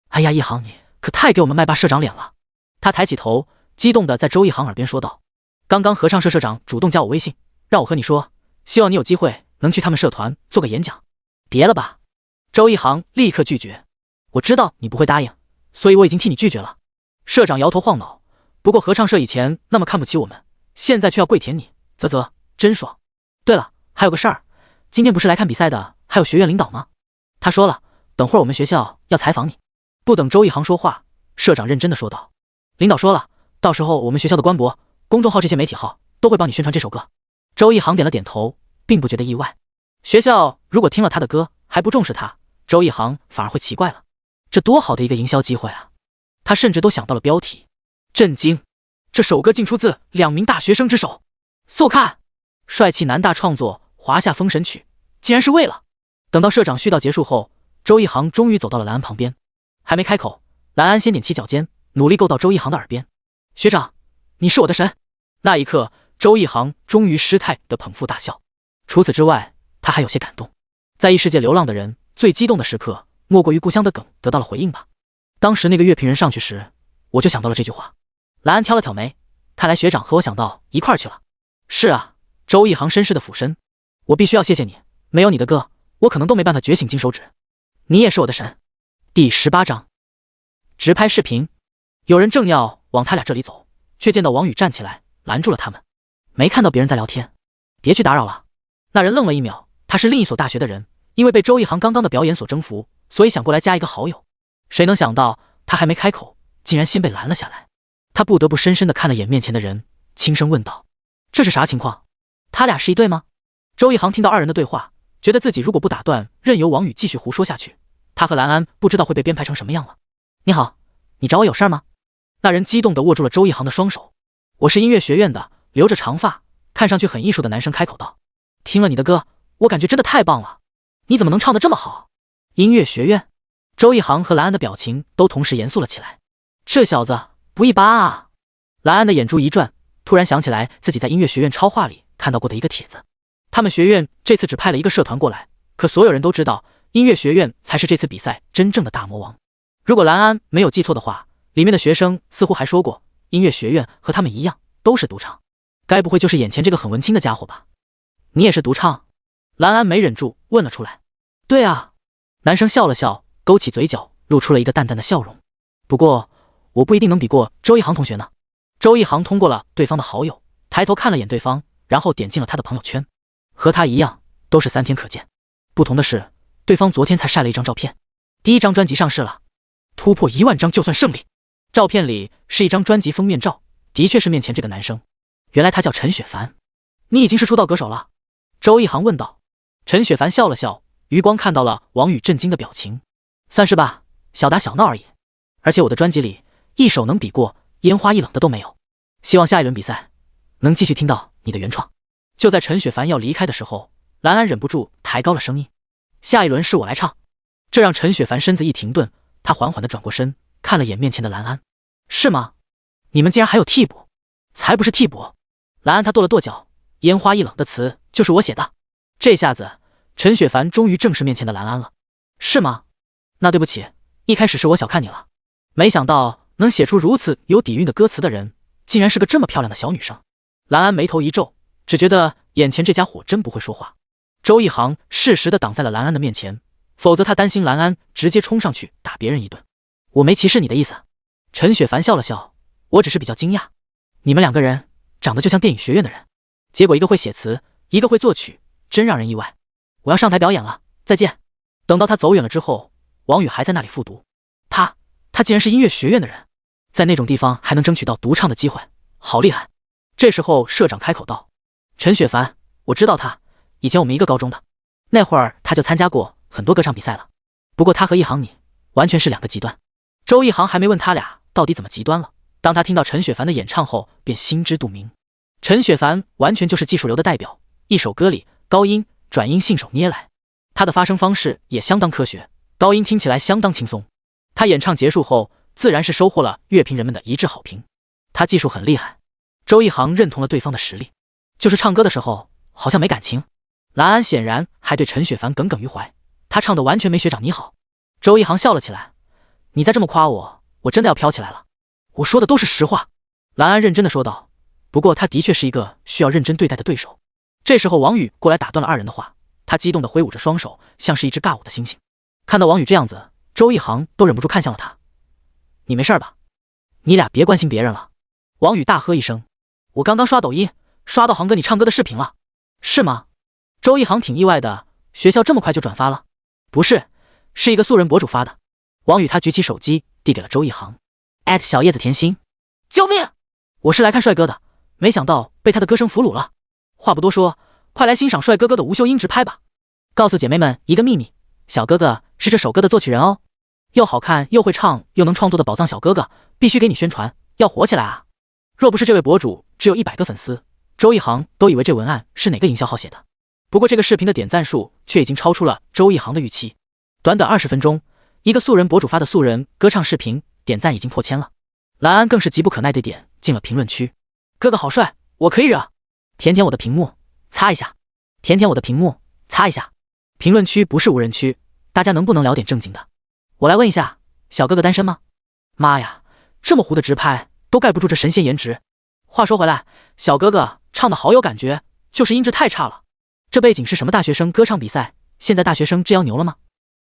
哎呀，一航你可太给我们麦霸社长脸了。他抬起头，激动地在周一航耳边说道，刚刚合唱社社长主动加我微信，让我和你说，希望你有机会能去他们社团做个演讲。别了吧。周一航立刻拒绝，我知道你不会答应，所以我已经替你拒绝了。社长摇头晃脑，不过合唱社以前那么看不起我们，现在却要跪舔你，啧，真爽。对了，还有个事儿，今天不是来看比赛的还有学院领导吗？他说了，等会儿我们学校要采访你。不等周一航说话，社长认真的说道，领导说了，到时候我们学校的官博、公众号这些媒体号都会帮你宣传这首歌。周一航点了点头，并不觉得意外。学校如果听了他的歌还不重视他，周一航反而会奇怪了。这多好的一个营销机会啊！他甚至都想到了标题，震惊，这首歌竟出自2名大学生之手。速看，帅气男大创作华夏封神曲，竟然是为了。等到社长絮叨结束后，周一航终于走到了蓝安旁边，还没开口，蓝安先踮起脚尖，努力够到周一航的耳边，学长，你是我的神。那一刻，周一航终于失态的捧腹大笑。除此之外，他还有些感动。在异世界流浪的人，最激动的时刻莫过于故乡的梗得到了回应吧。当时那个乐评人上去时，我就想到了这句话。蓝安挑了挑眉，看来学长和我想到一块儿去了。是啊，周一航绅士的俯身，我必须要谢谢你，没有你的歌，我可能都没办法觉醒金手指。你也是我的神。第18章直拍视频。有人正要往他俩这里走，却见到王宇站起来拦住了他们。没看到别人在聊天，别去打扰了。那人愣了一秒，他是另一所大学的人，因为被周一航刚刚的表演所征服，所以想过来加一个好友。谁能想到他还没开口，竟然先被拦了下来。他不得不深深地看了眼面前的人，轻声问道，这是啥情况？他俩是一对吗？周一航听到二人的对话，觉得自己如果不打断，任由王宇继续胡说下去，他和蓝安不知道会被编排成什么样了。你好，你找我有事吗？那人激动地握住了周一航的双手。我是音乐学院的，留着长发，看上去很艺术的男生开口道，听了你的歌，我感觉真的太棒了，你怎么能唱得这么好？音乐学院？周一航和蓝安的表情都同时严肃了起来。这小子不一般啊！蓝安的眼珠一转，突然想起来自己在音乐学院超话里看到过的一个帖子。他们学院这次只派了一个社团过来，可所有人都知道音乐学院才是这次比赛真正的大魔王。如果蓝安没有记错的话，里面的学生似乎还说过，音乐学院和他们一样都是独唱，该不会就是眼前这个很文青的家伙吧？你也是独唱？蓝安没忍住问了出来。对啊，男生笑了笑，勾起嘴角，露出了一个淡淡的笑容。不过我不一定能比过周一航同学呢。周一航通过了对方的好友，抬头看了眼对方，然后点进了他的朋友圈。和他一样，都是3天可见。不同的是，对方昨天才晒了一张照片，第1张专辑上市了，突破1万张就算胜利。照片里是一张专辑封面照，的确是面前这个男生。原来他叫陈雪凡。你已经是出道歌手了？周一航问道。陈雪凡笑了笑，余光看到了王宇震惊的表情。算是吧，小打小闹而已。而且我的专辑里，一首能比过烟花易冷的都没有。希望下一轮比赛能继续听到你的原创。就在陈雪凡要离开的时候，兰安忍不住抬高了声音：下一轮是我来唱。这让陈雪凡身子一停顿，他缓缓地转过身，看了眼面前的兰安。是吗？你们竟然还有替补？才不是替补！兰安他跺了跺脚，烟花易冷的词就是我写的。这下子陈雪凡终于正视面前的兰安了。是吗？那对不起，一开始是我小看你了，没想到能写出如此有底蕴的歌词的人，竟然是个这么漂亮的小女生。兰安眉头一皱，只觉得眼前这家伙真不会说话。周一航适时地挡在了兰安的面前，否则他担心兰安直接冲上去打别人一顿。我没歧视你的意思。陈雪凡笑了笑，我只是比较惊讶，你们两个人长得就像电影学院的人，结果一个会写词，一个会作曲，真让人意外。我要上台表演了，再见。等到他走远了之后，王宇还在那里复读。他竟然是音乐学院的人，在那种地方还能争取到独唱的机会，好厉害。这时候社长开口道：陈雪凡，我知道他，以前我们一个高中的，那会儿他就参加过很多歌唱比赛了。不过他和一航你完全是两个极端。周一航还没问他俩到底怎么极端了，当他听到陈雪凡的演唱后便心知肚明。陈雪凡完全就是技术流的代表，一首歌里高音转音信手捏来，他的发声方式也相当科学，高音听起来相当轻松。他演唱结束后自然是收获了乐评人们的一致好评，他技术很厉害。周一航认同了对方的实力，就是唱歌的时候好像没感情。兰安显然还对陈雪凡耿耿于怀，他唱的完全没学长你好。周一航笑了起来，你再这么夸我，我真的要飘起来了。我说的都是实话。兰安认真的说道，不过他的确是一个需要认真对待的对手。这时候王宇过来打断了二人的话，他激动地挥舞着双手，像是一只尬舞的猩猩。看到王宇这样子，周一航都忍不住看向了他。你没事吧？你俩别关心别人了。王宇大喝一声，我刚刚刷抖音，刷到航哥你唱歌的视频了。是吗？周一航挺意外的，学校这么快就转发了？不是，是一个素人博主发的。王宇他举起手机递给了周一航，小叶子甜心。救命！我是来看帅哥的，没想到被他的歌声俘虏了。话不多说，快来欣赏帅哥哥的无袖音直拍吧。告诉姐妹们一个秘密，小哥哥是这首歌的作曲人哦。又好看又会唱又能创作的宝藏小哥哥，必须给你宣传，要火起来啊！若不是这位博主只有100个粉丝，周一航都以为这文案是哪个营销号写的。不过这个视频的点赞数却已经超出了周一航的预期，短短20分钟，一个素人博主发的素人歌唱视频点赞已经破1000了。兰安更是急不可耐地点进了评论区，哥哥好帅，我可以惹！舔舔我的屏幕，擦一下；舔舔我的屏幕，擦一下。评论区不是无人区，大家能不能聊点正经的？我来问一下，小哥哥单身吗？妈呀，这么糊的直拍都盖不住这神仙颜值。话说回来，小哥哥唱的好有感觉，就是音质太差了。这背景是什么大学生歌唱比赛？现在大学生这样牛了吗？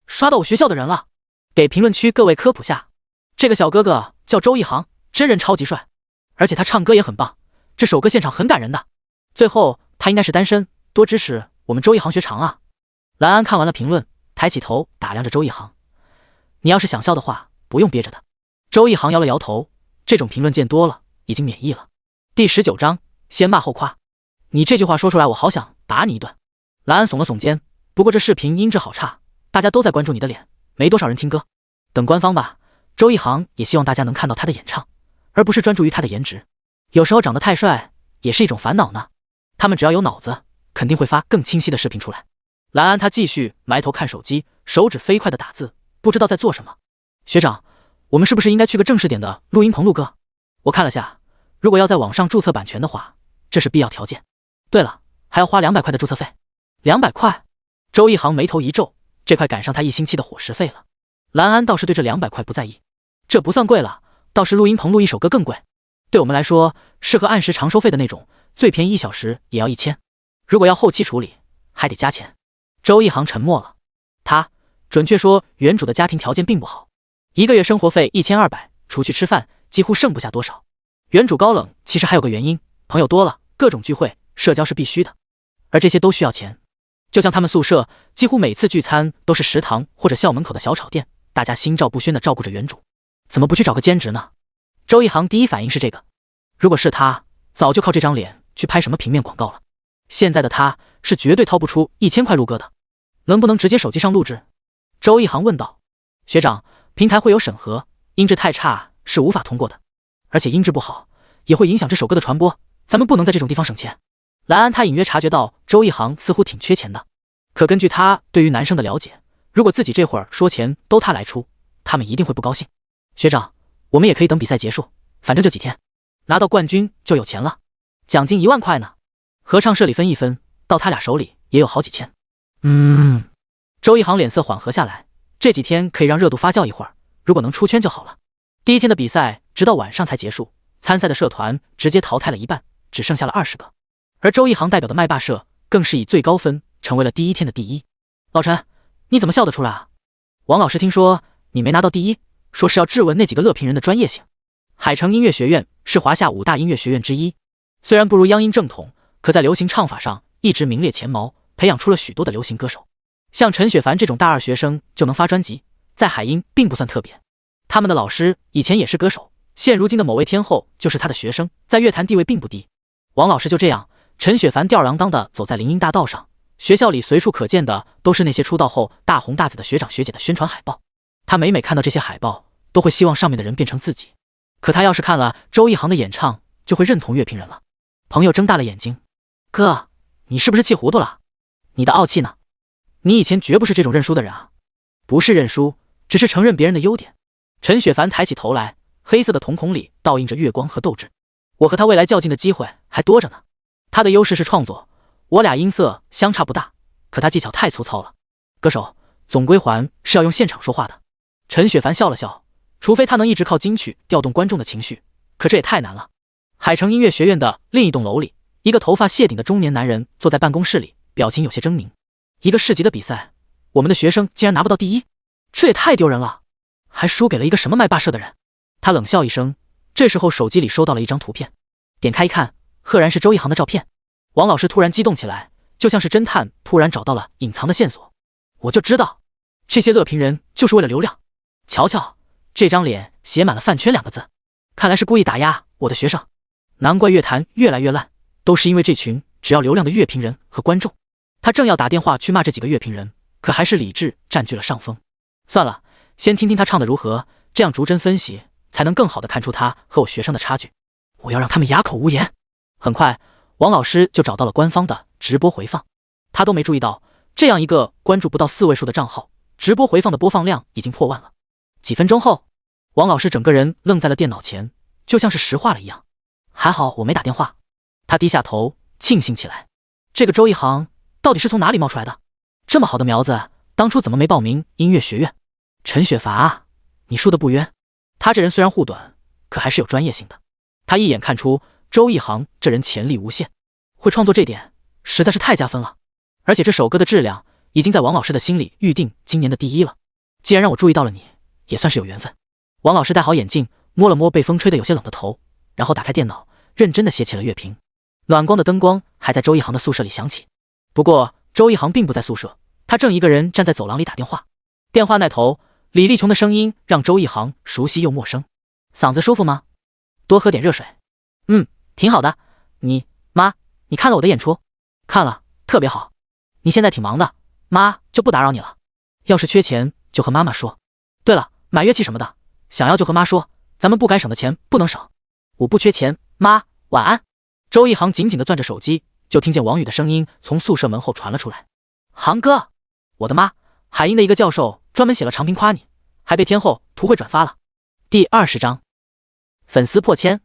刷到我学校的人了。给评论区各位科普下，这个小哥哥叫周一航，真人超级帅，而且他唱歌也很棒，这首歌现场很感人的。最后他应该是单身，多支持我们周一航学长啊。兰安看完了评论，抬起头打量着周一航，你要是想笑的话不用憋着的。周一航摇了摇头，这种评论见多了，已经免疫了。第19章，先骂后夸。你这句话说出来，我好想打你一顿。兰安耸了耸肩，不过这视频音质好差，大家都在关注你的脸，没多少人听歌。等官方吧。周一航也希望大家能看到他的演唱，而不是专注于他的颜值。有时候长得太帅也是一种烦恼呢。他们只要有脑子，肯定会发更清晰的视频出来。兰安他继续埋头看手机，手指飞快的打字，不知道在做什么。学长，我们是不是应该去个正式点的录音棚录歌？我看了下，如果要在网上注册版权的话，这是必要条件。对了，还要花200块的注册费。200块？周一航眉头一皱，这快赶上他1星期的伙食费了。兰安倒是对这200块不在意，这不算贵了，倒是录音棚录一首歌更贵。对我们来说，适合按时长收费的那种，最便宜1小时也要1000，如果要后期处理，还得加钱。周一航沉默了，准确说，原主的家庭条件并不好，1个月生活费1200，除去吃饭，几乎剩不下多少。原主高冷，其实还有个原因，朋友多了，各种聚会，社交是必须的，而这些都需要钱。就像他们宿舍，几乎每次聚餐都是食堂或者校门口的小炒店，大家心照不宣地照顾着原主，怎么不去找个兼职呢？周一航第一反应是这个，如果是他，早就靠这张脸去拍什么平面广告了。现在的他是绝对掏不出1000块录歌的，能不能直接手机上录制？周一航问道。学长，平台会有审核，音质太差是无法通过的，而且音质不好，也会影响这首歌的传播，咱们不能在这种地方省钱。兰安他隐约察觉到周一航似乎挺缺钱的，可根据他对于男生的了解，如果自己这会儿说钱都他来出，他们一定会不高兴。学长，我们也可以等比赛结束，反正就几天，拿到冠军就有钱了，奖金1万块呢，合唱社里分一分，到他俩手里也有好几千。周一航脸色缓和下来，这几天可以让热度发酵一会儿，如果能出圈就好了。第一天的比赛直到晚上才结束，参赛的社团直接淘汰了一半，只剩下了20个，而周一航代表的麦霸社更是以最高分成为了第一天的第一。老陈，你怎么笑得出来啊？王老师听说你没拿到第一，说是要质问那几个乐评人的专业性。海城音乐学院是华夏5大音乐学院之一，虽然不如央音正统，可在流行唱法上一直名列前茅，培养出了许多的流行歌手。像陈雪凡这种大二学生就能发专辑，在海音并不算特别。他们的老师以前也是歌手，现如今的某位天后就是他的学生，在乐坛地位并不低。王老师就这样，陈雪凡吊儿郎当的走在林荫大道上，学校里随处可见的都是那些出道后大红大紫的学长学姐的宣传海报。他每每看到这些海报，都会希望上面的人变成自己。可他要是看了周一航的演唱，就会认同乐评人了。朋友睁大了眼睛，哥，你是不是气糊涂了？你的傲气呢？你以前绝不是这种认输的人啊。不是认输，只是承认别人的优点。陈雪凡抬起头来，黑色的瞳孔里倒映着月光和斗志。我和他未来较劲的机会还多着呢。他的优势是创作，我俩音色相差不大，可他技巧太粗糙了。歌手总归还是要用现场说话的。陈雪凡笑了笑，除非他能一直靠金曲调动观众的情绪，可这也太难了。海城音乐学院的另一栋楼里，一个头发谢顶的中年男人坐在办公室里，表情有些狰狞。一个市级的比赛，我们的学生竟然拿不到第一，这也太丢人了，还输给了一个什么麦霸社的人。他冷笑一声，这时候手机里收到了一张图片，点开一看，赫然是周一航的照片。王老师突然激动起来，就像是侦探突然找到了隐藏的线索。我就知道，这些乐评人就是为了流量。瞧瞧，这张脸写满了饭圈2个字，看来是故意打压我的学生。难怪乐坛越来越烂，都是因为这群只要流量的乐评人和观众。他正要打电话去骂这几个乐评人，可还是理智占据了上风。算了，先听听他唱的如何，这样逐帧分析，才能更好的看出他和我学生的差距。我要让他们哑口无言。很快，王老师就找到了官方的直播回放，他都没注意到，这样一个关注不到4位数的账号，直播回放的播放量已经破万了。几分钟后，王老师整个人愣在了电脑前，就像是石化了一样。还好我没打电话。他低下头庆幸起来，这个周一航到底是从哪里冒出来的？这么好的苗子，当初怎么没报名音乐学院？陈雪凡啊，你输得不冤。他这人虽然护短，可还是有专业性的。他一眼看出周一航这人潜力无限，会创作这点实在是太加分了。而且这首歌的质量已经在王老师的心里预定今年的第一了。既然让我注意到了你，也算是有缘分。王老师戴好眼镜，摸了摸被风吹得有些冷的头，然后打开电脑，认真地写起了乐评。暖光的灯光还在周一航的宿舍里响起。不过周一航并不在宿舍，他正一个人站在走廊里打电话。电话那头，李立琼的声音让周一航熟悉又陌生。嗓子舒服吗？多喝点热水。挺好的。妈，你看了我的演出？看了，特别好。你现在挺忙的，妈就不打扰你了。要是缺钱就和妈妈说。对了，买乐器什么的，想要就和妈说，咱们不该省的钱不能省。我不缺钱，妈，晚安。周一航紧紧地攥着手机，就听见王宇的声音从宿舍门后传了出来。航哥，我的妈，海音的一个教授专门写了长评夸你，还被天后图会转发了。第20章，粉丝破千，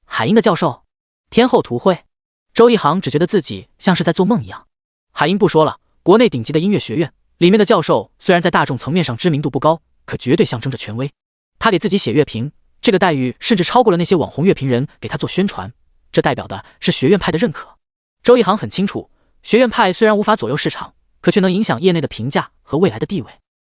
海音的教授，天后图会。周一航只觉得自己像是在做梦一样。海音不说了，国内顶级的音乐学院里面的教授，虽然在大众层面上知名度不高，可绝对象征着权威。他给自己写乐评，这个待遇甚至超过了那些网红乐评人给他做宣传，这代表的是学院派的认可。周一航很清楚，学院派虽然无法左右市场，可却能影响业内的评价和未来的地位。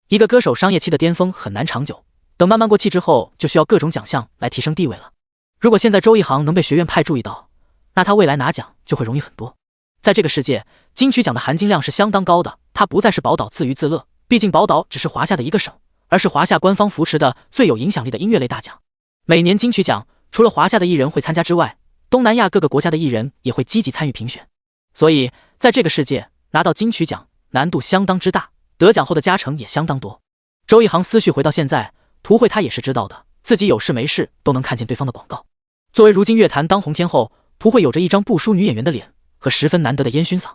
一个歌手商业期的巅峰很难长久，等慢慢过气之后，就需要各种奖项来提升地位了。如果现在周一航能被学院派注意到，那他未来拿奖就会容易很多。在这个世界，金曲奖的含金量是相当高的，它不再是宝岛自娱自乐，毕竟宝岛只是华夏的一个省，而是华夏官方扶持的最有影响力的音乐类大奖。每年金曲奖除了华夏的艺人会参加之外，东南亚各个国家的艺人也会积极参与评选。所以在这个世界，拿到金曲奖难度相当之大，得奖后的加成也相当多。周一航思绪回到现在，图会他也是知道的，自己有事没事都能看见对方的广告。作为如今乐坛当红天后，涂慧有着一张不输女演员的脸和十分难得的烟熏嗓。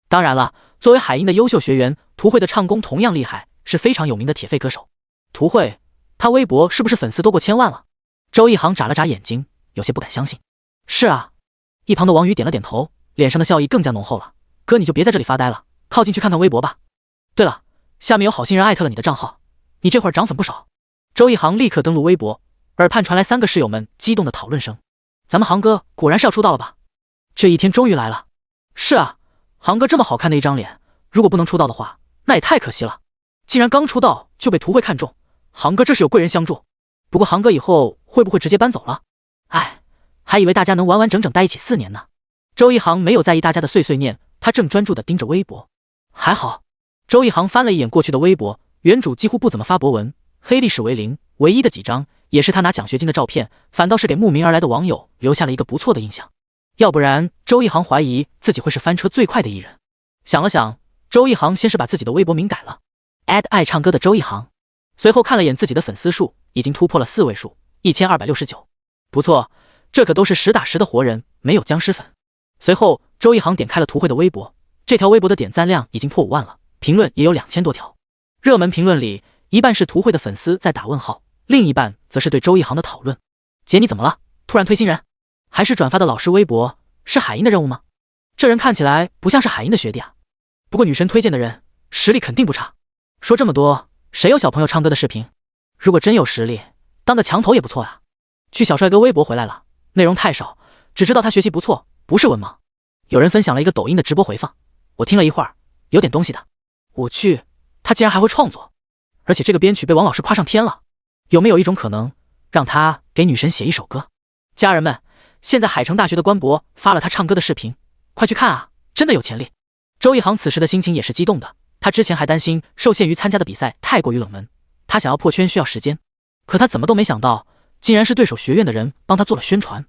当然了，作为海音的优秀学员，涂慧的唱功同样厉害，是非常有名的铁肺歌手。涂慧，她微博是不是粉丝都过1000万了？周一航眨了眨眼睛，有些不敢相信。是啊。一旁的王宇点了点头，脸上的笑意更加浓厚了。哥，你就别在这里发呆了，靠近去看看微博吧。对了，下面有好心人艾特了你的账号，你这会儿涨粉不少。周一航立刻登录微博，耳畔传来3个室友们激动的讨论声。咱们航哥果然是要出道了吧？这一天终于来了。是啊，航哥这么好看的一张脸，如果不能出道的话，那也太可惜了。竟然刚出道就被涂慧看中，航哥这是有贵人相助。不过航哥以后会不会直接搬走了？哎，还以为大家能完完整整待一起4年呢。周一航没有在意大家的碎碎念，他正专注地盯着微博。还好，周一航翻了一眼过去的微博，原主几乎不怎么发博文，黑历史为零，唯一的几张也是他拿奖学金的照片，反倒是给慕名而来的网友留下了一个不错的印象。要不然周一航怀疑自己会是翻车最快的艺人。想了想，周一航先是把自己的微博名改了 爱唱歌的周一航，随后看了眼自己的粉丝数，已经突破了4位数，1269。不错，这可都是实打实的活人，没有僵尸粉。随后周一航点开了涂慧的微博，这条微博的点赞量已经破5万了，评论也有2000多条。热门评论里，一半是涂慧的粉丝在打问号，另一半则是对周一航的讨论。姐你怎么了？突然推新人？还是转发的老师微博？是海音的任务吗？这人看起来不像是海音的学弟啊。不过女神推荐的人实力肯定不差。说这么多，谁有小朋友唱歌的视频？如果真有实力，当个墙头也不错啊。去小帅哥微博回来了，内容太少，只知道他学习不错，不是文盲。有人分享了一个抖音的直播回放，我听了一会儿，有点东西的。我去，他竟然还会创作，而且这个编曲被王老师夸上天了。有没有一种可能，让他给女神写一首歌？家人们，现在海城大学的官博发了他唱歌的视频，快去看啊，真的有潜力。周一航此时的心情也是激动的，他之前还担心受限于参加的比赛太过于冷门，他想要破圈需要时间，可他怎么都没想到，竟然是对手学院的人帮他做了宣传。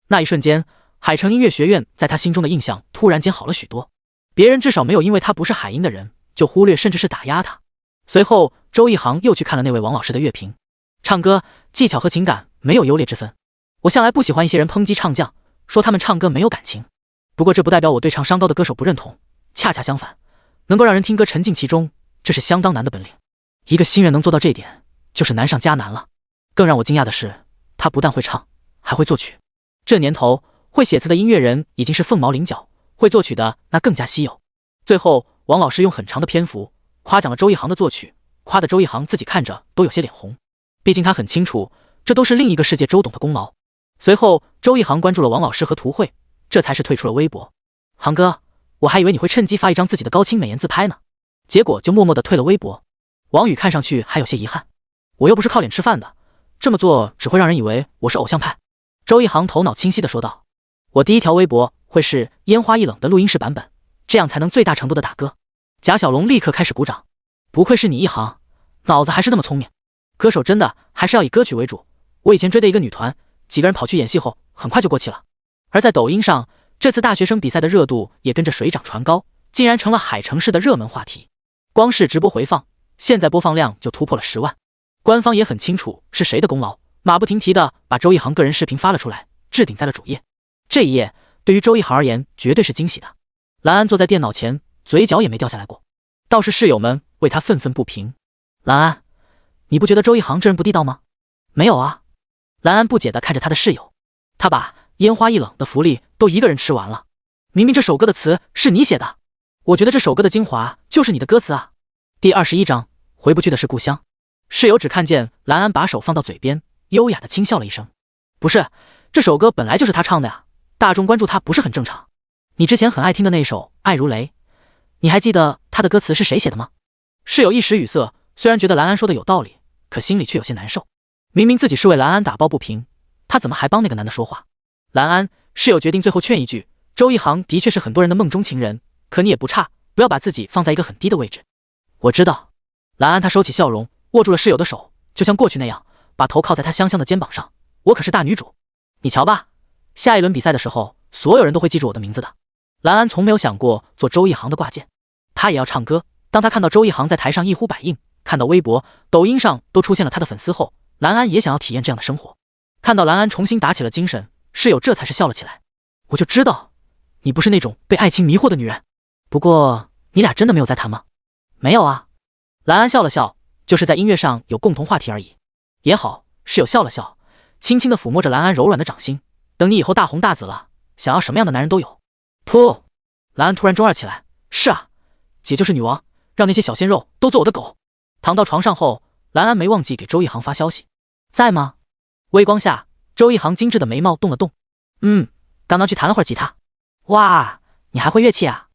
那一瞬间，海城音乐学院在他心中的印象突然间好了许多，别人至少没有因为他不是海音的人就忽略甚至是打压他。随后周一航又去看了那位王老师的乐评，唱歌技巧和情感没有优劣之分，我向来不喜欢一些人抨击唱将，说他们唱歌没有感情，不过这不代表我对唱商高的歌手不认同，恰恰相反，能够让人听歌沉浸其中，这是相当难的本领。一个新人能做到这一点，就是难上加难了。更让我惊讶的是，他不但会唱，还会作曲。这年头会写词的音乐人已经是凤毛麟角，会作曲的那更加稀有。最后王老师用很长的篇幅夸奖了周一航的作曲，夸得周一航自己看着都有些脸红，毕竟他很清楚这都是另一个世界周董的功劳。随后周一航关注了王老师和涂慧，这才是退出了微博。航哥，我还以为你会趁机发一张自己的高清美颜自拍呢，结果就默默地退了微博。王宇看上去还有些遗憾，我又不是靠脸吃饭的，这么做只会让人以为我是偶像派。周一航头脑清晰地说道，我第一条微博会是烟花易冷的录音室版本，这样才能最大程度的打歌。贾小龙立刻开始鼓掌，不愧是你一航，脑子还是那么聪明。歌手真的还是要以歌曲为主，我以前追的一个女团，几个人跑去演戏后很快就过气了。而在抖音上，这次大学生比赛的热度也跟着水涨船高，竟然成了海城市的热门话题。光是直播回放，现在播放量就突破了10万。官方也很清楚是谁的功劳，马不停蹄的把周一航个人视频发了出来，置顶在了主页。这一页对于周一航而言绝对是惊喜的。兰安坐在电脑前，嘴角也没掉下来过，倒是室友们为他愤愤不平。兰安，你不觉得周一航这人不地道吗？没有啊。兰安不解地看着他的室友，他把烟花易冷的福利都一个人吃完了，明明这首歌的词是你写的，我觉得这首歌的精华就是你的歌词啊。第21章，回不去的是故乡。室友只看见兰安把手放到嘴边，优雅地轻笑了一声。不是，这首歌本来就是他唱的呀，大众关注他不是很正常。你之前很爱听的那首爱如雷，你还记得他的歌词是谁写的吗？室友一时语塞，虽然觉得兰安说的有道理，可心里却有些难受。明明自己是为兰安打抱不平，他怎么还帮那个男的说话？兰安，室友决定最后劝一句，周一航的确是很多人的梦中情人，可你也不差，不要把自己放在一个很低的位置。我知道。兰安他收起笑容，握住了室友的手，就像过去那样，把头靠在他香香的肩膀上。我可是大女主，你瞧吧，下一轮比赛的时候，所有人都会记住我的名字的。兰安从没有想过做周一航的挂件，他也要唱歌。当他看到周一航在台上一呼百应，看到微博、抖音上都出现了他的粉丝后，兰安也想要体验这样的生活。看到兰安重新打起了精神，室友这才是笑了起来。我就知道，你不是那种被爱情迷惑的女人。不过，你俩真的没有在谈吗？没有啊。兰安笑了笑，就是在音乐上有共同话题而已。也好，室友笑了笑，轻轻地抚摸着兰安柔软的掌心。等你以后大红大紫了，想要什么样的男人都有。噗！兰安突然中二起来。是啊，姐就是女王，让那些小鲜肉都做我的狗。躺到床上后，兰安没忘记给周一航发消息。在吗？微光下，周一航精致的眉毛动了动。刚刚去弹了会儿吉他。哇，你还会乐器啊？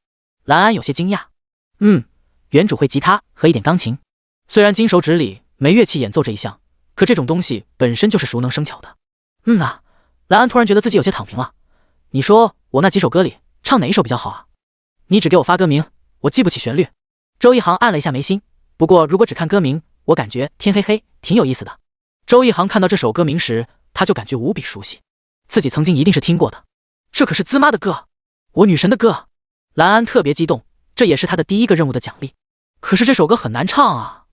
兰安有些惊讶。原主会吉他和一点钢琴。虽然金手指里没乐器演奏这一项，可这种东西本身就是熟能生巧的。兰安突然觉得自己有些躺平了。你说我那几首歌里唱哪一首比较好啊？你只给我发歌名，我记不起旋律。周一航按了一下眉心。不过如果只看歌名，我感觉天黑黑挺有意思的。周一航看到这首歌名时，他就感觉无比熟悉，自己曾经一定是听过的。这可是滋妈的歌，我女神的歌。兰安特别激动，这也是他的第一个任务的奖励。可是这首歌很难唱啊。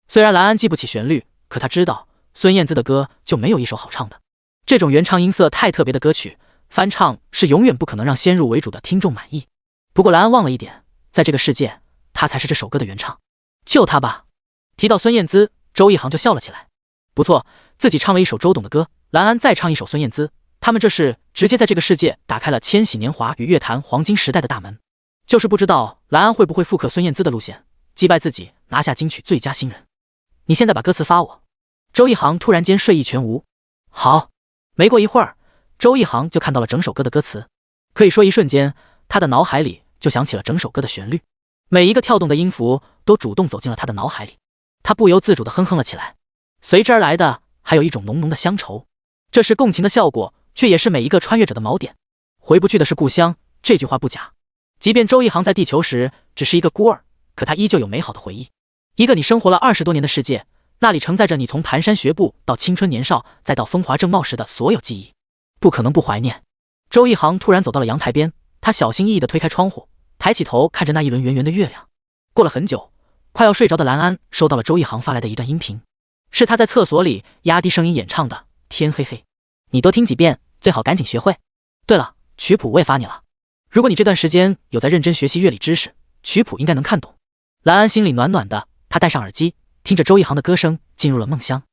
虽然兰安记不起旋律，可他知道孙燕姿的歌就没有一首好唱的。这种原唱音色太特别的歌曲，翻唱是永远不可能让先入为主的听众满意。不过兰安忘了一点，在这个世界，他才是这首歌的原唱。就他吧。提到孙燕姿，周一航就笑了起来。不错，自己唱了一首周董的歌，兰安再唱一首孙燕姿，他们这是直接在这个世界打开了千禧年华与乐坛黄金时代的大门。就是不知道兰安会不会复刻孙燕姿的路线，击败自己拿下金曲最佳新人。你现在把歌词发我。周一航突然间睡意全无。好。没过一会儿，周一航就看到了整首歌的歌词。可以说一瞬间，他的脑海里就响起了整首歌的旋律，每一个跳动的音符都主动走进了他的脑海里。他不由自主地哼哼了起来，随之而来的还有一种浓浓的乡愁。这是共情的效果，却也是每一个穿越者的锚点。回不去的是故乡，这句话不假。即便周一航在地球时只是一个孤儿，可他依旧有美好的回忆。一个你生活了20多年的世界，那里承载着你从蹒跚学步到青春年少，再到风华正茂时的所有记忆，不可能不怀念。周一航突然走到了阳台边，他小心翼翼地推开窗户，抬起头看着那一轮圆圆的月亮。过了很久，快要睡着的兰安收到了周一航发来的一段音频，是他在厕所里压低声音演唱的《天黑黑》。你多听几遍，最好赶紧学会。对了，曲谱我也发你了，如果你这段时间有在认真学习乐理知识，曲谱应该能看懂。兰安心里暖暖的，他戴上耳机，听着周一航的歌声，进入了梦乡。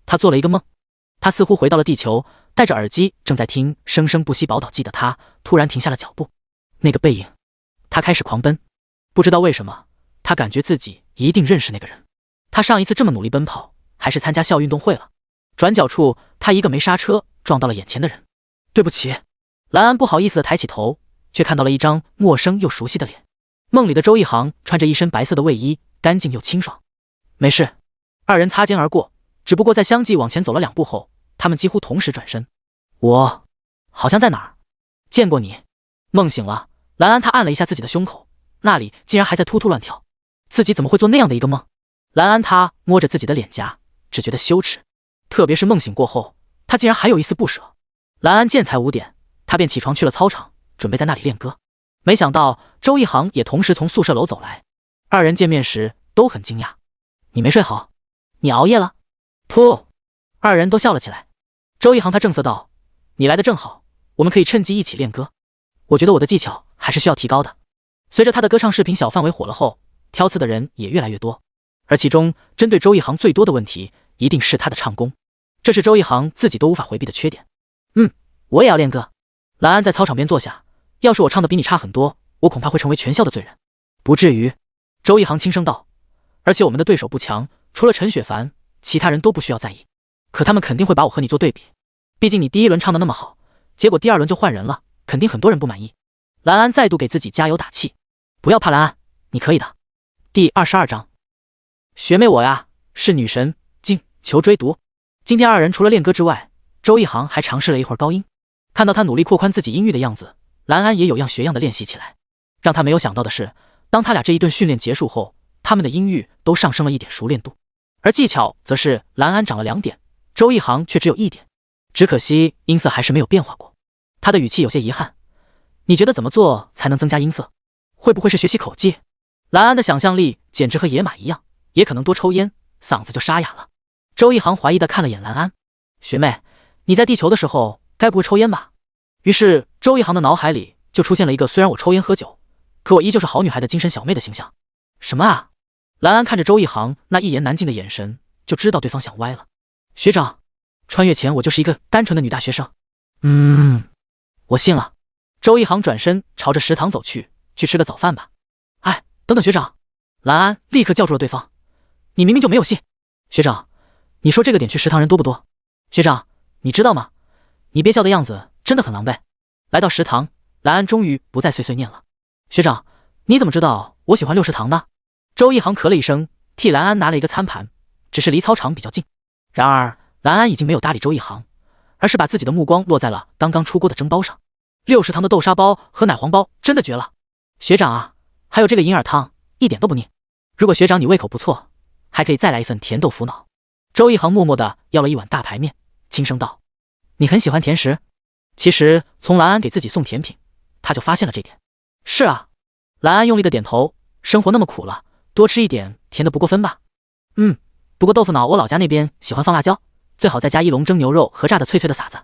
他做了一个梦，他似乎回到了地球，戴着耳机正在听《生生不息宝岛记》的他突然停下了脚步。那个背影，他开始狂奔。不知道为什么，他感觉自己一定认识那个人。他上一次这么努力奔跑，还是参加校运动会了。转角处，他一个没刹车撞到了眼前的人。对不起。兰安不好意思地抬起头，却看到了一张陌生又熟悉的脸。梦里的周一航穿着一身白色的卫衣，干净又清爽。没事。二人擦肩而过，只不过在相继往前走了2步后，他们几乎同时转身。我好像在哪儿见过你。梦醒了，兰安他按了一下自己的胸口，那里竟然还在突突乱跳。自己怎么会做那样的一个梦？兰安他摸着自己的脸颊，只觉得羞耻，特别是梦醒过后，他竟然还有一丝不舍。兰安见才5点，他便起床去了操场，准备在那里练歌。没想到周一航也同时从宿舍楼走来，二人见面时都很惊讶。你没睡好？你熬夜了？噗！二人都笑了起来。周一航他正色道：你来的正好，我们可以趁机一起练歌。我觉得我的技巧还是需要提高的。随着他的歌唱视频小范围火了后，挑刺的人也越来越多，而其中针对周一航最多的问题一定是他的唱功，这是周一航自己都无法回避的缺点。我也要练歌。兰安在操场边坐下，要是我唱的比你差很多，我恐怕会成为全校的罪人。不至于。周一航轻声道，而且我们的对手不强，除了陈雪凡，其他人都不需要在意。可他们肯定会把我和你做对比，毕竟你第1轮唱的那么好，结果第2轮就换人了，肯定很多人不满意。兰安再度给自己加油打气。不要怕兰安，你可以的。第22章，学妹我呀，是女神，敬求追读。今天二人除了练歌之外，周一航还尝试了一会儿高音。看到他努力扩宽自己音域的样子，兰安也有样学样的练习起来。让他没有想到的是，当他俩这一顿训练结束后，他们的音域都上升了1点熟练度，而技巧则是兰安涨了2点，周一航却只有1点。只可惜音色还是没有变化过。他的语气有些遗憾。你觉得怎么做才能增加音色？会不会是学习口技？兰安的想象力简直和野马一样，也可能多抽烟，嗓子就沙哑了。周一航怀疑地看了眼兰安，学妹，你在地球的时候该不会抽烟吧？于是周一航的脑海里就出现了一个虽然我抽烟喝酒，可我依旧是好女孩的精神小妹的形象。什么啊？兰安看着周一航那一言难尽的眼神，就知道对方想歪了。学长，穿越前我就是一个单纯的女大学生。我信了。周一航转身朝着食堂走去，去吃个早饭吧。哎，等等学长！兰安立刻叫住了对方。你明明就没有信。学长，你说这个点去食堂人多不多？学长，你知道吗？你憋笑的样子真的很狼狈。来到食堂，兰安终于不再碎碎念了。学长，你怎么知道我喜欢六食堂的？周一航咳了一声，替兰安拿了一个餐盘，只是离操场比较近。然而兰安已经没有搭理周一航，而是把自己的目光落在了刚刚出锅的蒸包上。六食堂的豆沙包和奶黄包真的绝了。学长啊，还有这个银耳汤，一点都不腻。如果学长你胃口不错，还可以再来一份甜豆腐脑。周一航默默地要了一碗大排面，轻声道：你很喜欢甜食？其实从兰安给自己送甜品，他就发现了这点。是啊。兰安用力的点头，生活那么苦了，多吃一点甜的不过分吧？不过豆腐脑我老家那边喜欢放辣椒，最好再加一笼蒸牛肉和炸的脆脆的撒子。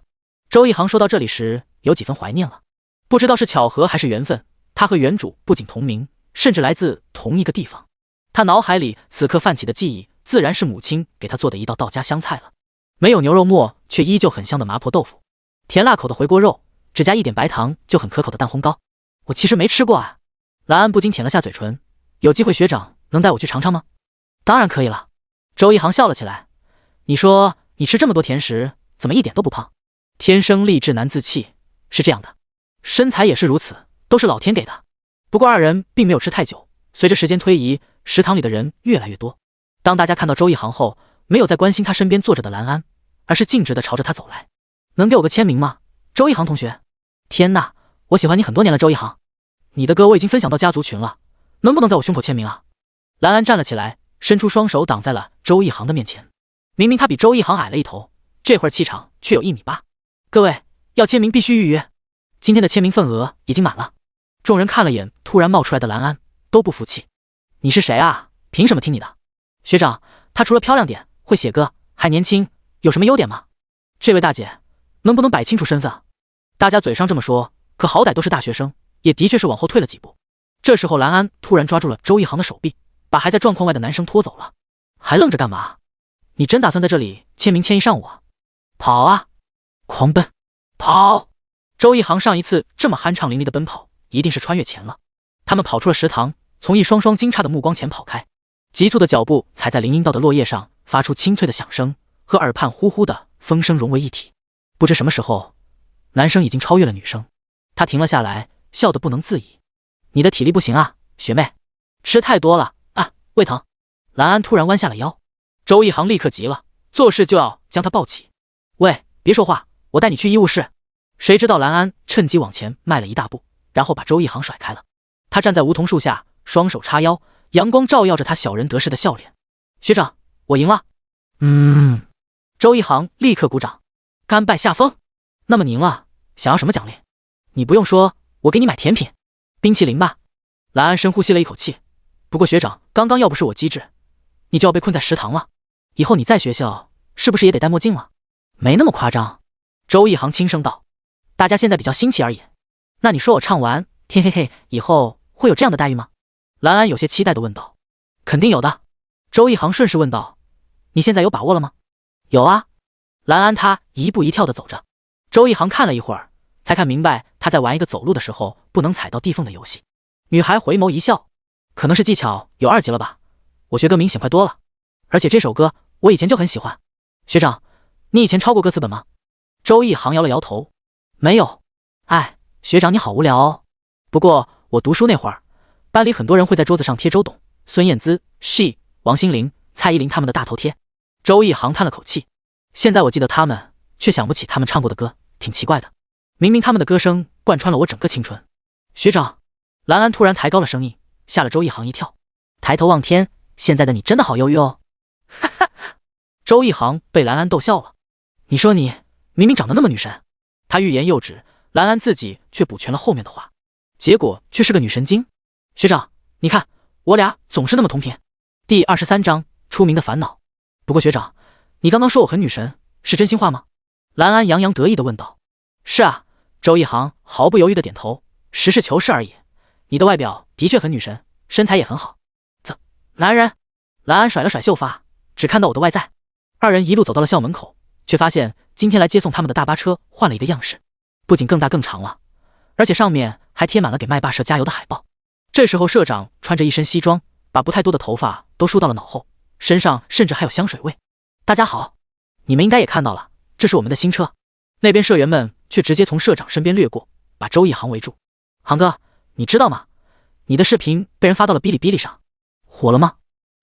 周一航说到这里时有几分怀念了，不知道是巧合还是缘分，他和原主不仅同名，甚至来自同一个地方。他脑海里此刻泛起的记忆自然是母亲给他做的一道道家香菜了，没有牛肉末却依旧很香的麻婆豆腐，甜辣口的回锅肉，只加一点白糖就很可口的蛋烘糕。我其实没吃过啊。兰安不禁舔了下嘴唇，有机会学长能带我去尝尝吗？当然可以了。周一航笑了起来，你说你吃这么多甜食，怎么一点都不胖？天生丽质难自弃，是这样的，身材也是如此，都是老天给的。不过二人并没有吃太久，随着时间推移，食堂里的人越来越多。当大家看到周一航后，没有再关心他身边坐着的兰安，而是径直地朝着他走来。能给我个签名吗，周一航同学？天哪，我喜欢你很多年了，周一航。你的歌我已经分享到家族群了，能不能在我胸口签名啊？兰安站了起来，伸出双手挡在了周一航的面前。明明他比周一航矮了一头，这会儿气场却有1.8米。各位，要签名必须预约，今天的签名份额已经满了。众人看了眼突然冒出来的兰安，都不服气。你是谁啊？凭什么听你的？学长，她除了漂亮点，会写歌，还年轻，有什么优点吗？这位大姐，能不能摆清楚身份啊？大家嘴上这么说，可好歹都是大学生，也的确是往后退了几步。这时候兰安突然抓住了周一航的手臂，把还在状况外的男生拖走了。还愣着干嘛？你真打算在这里签名签一上午啊？跑啊！狂奔！跑！周一航上一次这么酣畅淋漓的奔跑，一定是穿越前了。他们跑出了食堂，从一双双惊诧的目光前跑开，急促的脚步踩在林荫道的落叶上，发出清脆的响声，和耳畔呼呼的风声融为一体。不知什么时候，男生已经超越了女生。他停了下来，笑得不能自已。你的体力不行啊，学妹，吃太多了啊，胃疼。兰安突然弯下了腰，周一航立刻急了，做事就要将他抱起。喂，别说话，我带你去医务室。谁知道兰安趁机往前迈了一大步，然后把周一航甩开了。他站在梧桐树下，双手叉腰，阳光照耀着他小人得势的笑脸。学长，我赢了。周一航立刻鼓掌，甘拜下风。那么你赢了，想要什么奖励？你不用说，我给你买甜品，冰淇淋吧。兰安深呼吸了一口气。不过学长，刚刚要不是我机智，你就要被困在食堂了。以后你在学校是不是也得戴墨镜了？没那么夸张。周一航轻声道，大家现在比较新奇而已。那你说我唱完天黑黑以后会有这样的待遇吗？兰安有些期待地问道。肯定有的。周一航顺势问道，你现在有把握了吗？有啊。兰安他一步一跳地走着。周一航看了一会儿，才看明白他在玩一个走路的时候不能踩到地缝的游戏。女孩回眸一笑，可能是技巧有2级了吧，我学歌明显快多了，而且这首歌我以前就很喜欢。学长，你以前抄过歌词本吗？周一航摇了摇头，没有。哎，学长你好无聊哦。不过我读书那会儿，班里很多人会在桌子上贴周董、孙燕姿、She、王心凌、蔡依林他们的大头贴。周一航叹了口气，现在我记得他们，却想不起他们唱过的歌，挺奇怪的。明明他们的歌声贯穿了我整个青春。学长，兰安突然抬高了声音，吓了周一航一跳。抬头望天，现在的你真的好忧郁哦。哈哈，周一航被兰安逗笑了。你说你明明长得那么女神。他欲言又止，兰安自己却补全了后面的话，结果却是个女神经。学长，你看我俩总是那么同频。第23章出名的烦恼。不过学长，你刚刚说我很女神，是真心话吗？兰安洋洋得意地问道。是啊，周一航毫不犹豫的点头，实事求是而已。你的外表的确很女神，身材也很好。男人，蓝安甩了甩秀发，只看到我的外在。二人一路走到了校门口，却发现今天来接送他们的大巴车换了一个样式，不仅更大更长了，而且上面还贴满了给麦霸社加油的海报。这时候社长穿着一身西装，把不太多的头发都梳到了脑后，身上甚至还有香水味。大家好，你们应该也看到了，这是我们的新车。那边社员们却直接从社长身边掠过，把周一航围住。航哥，你知道吗？你的视频被人发到了哔哩哔哩上，火了吗？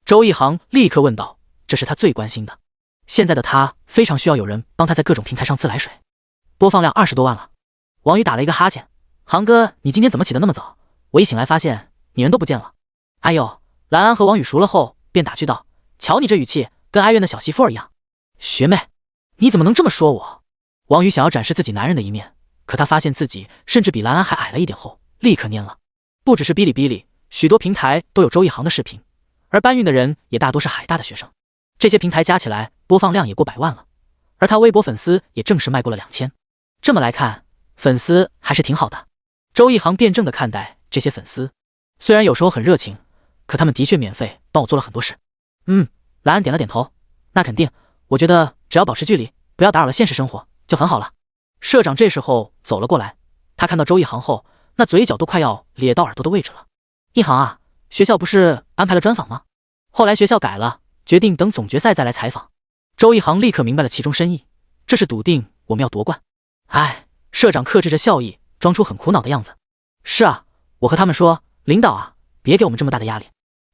周一航立刻问道，这是他最关心的。现在的他非常需要有人帮他在各种平台上自来水。播放量20多万了。王宇打了一个哈欠，航哥，你今天怎么起得那么早？我一醒来发现你人都不见了。哎呦，蓝安和王宇熟了后便打趣道，瞧你这语气，跟哀怨的小媳妇儿一样。学妹，你怎么能这么说我？王宇想要展示自己男人的一面，可他发现自己甚至比蓝安还矮了一点后，立刻蔫了。不只是哔哩哔哩，许多平台都有周一航的视频，而搬运的人也大多是海大的学生。这些平台加起来播放量也过100万了，而他微博粉丝也正式迈过了2000。这么来看，粉丝还是挺好的。周一航辩证地看待这些粉丝，虽然有时候很热情，可他们的确免费帮我做了很多事。蓝安点了点头，那肯定，我觉得只要保持距离，不要打扰了现实生活，就很好了。社长这时候走了过来，他看到周一航后，那嘴角都快要咧到耳朵的位置了。一航啊，学校不是安排了专访吗？后来学校改了，决定等总决赛再来采访。周一航立刻明白了其中深意，这是笃定我们要夺冠。哎，社长克制着笑意，装出很苦恼的样子。是啊，我和他们说，领导啊，别给我们这么大的压力。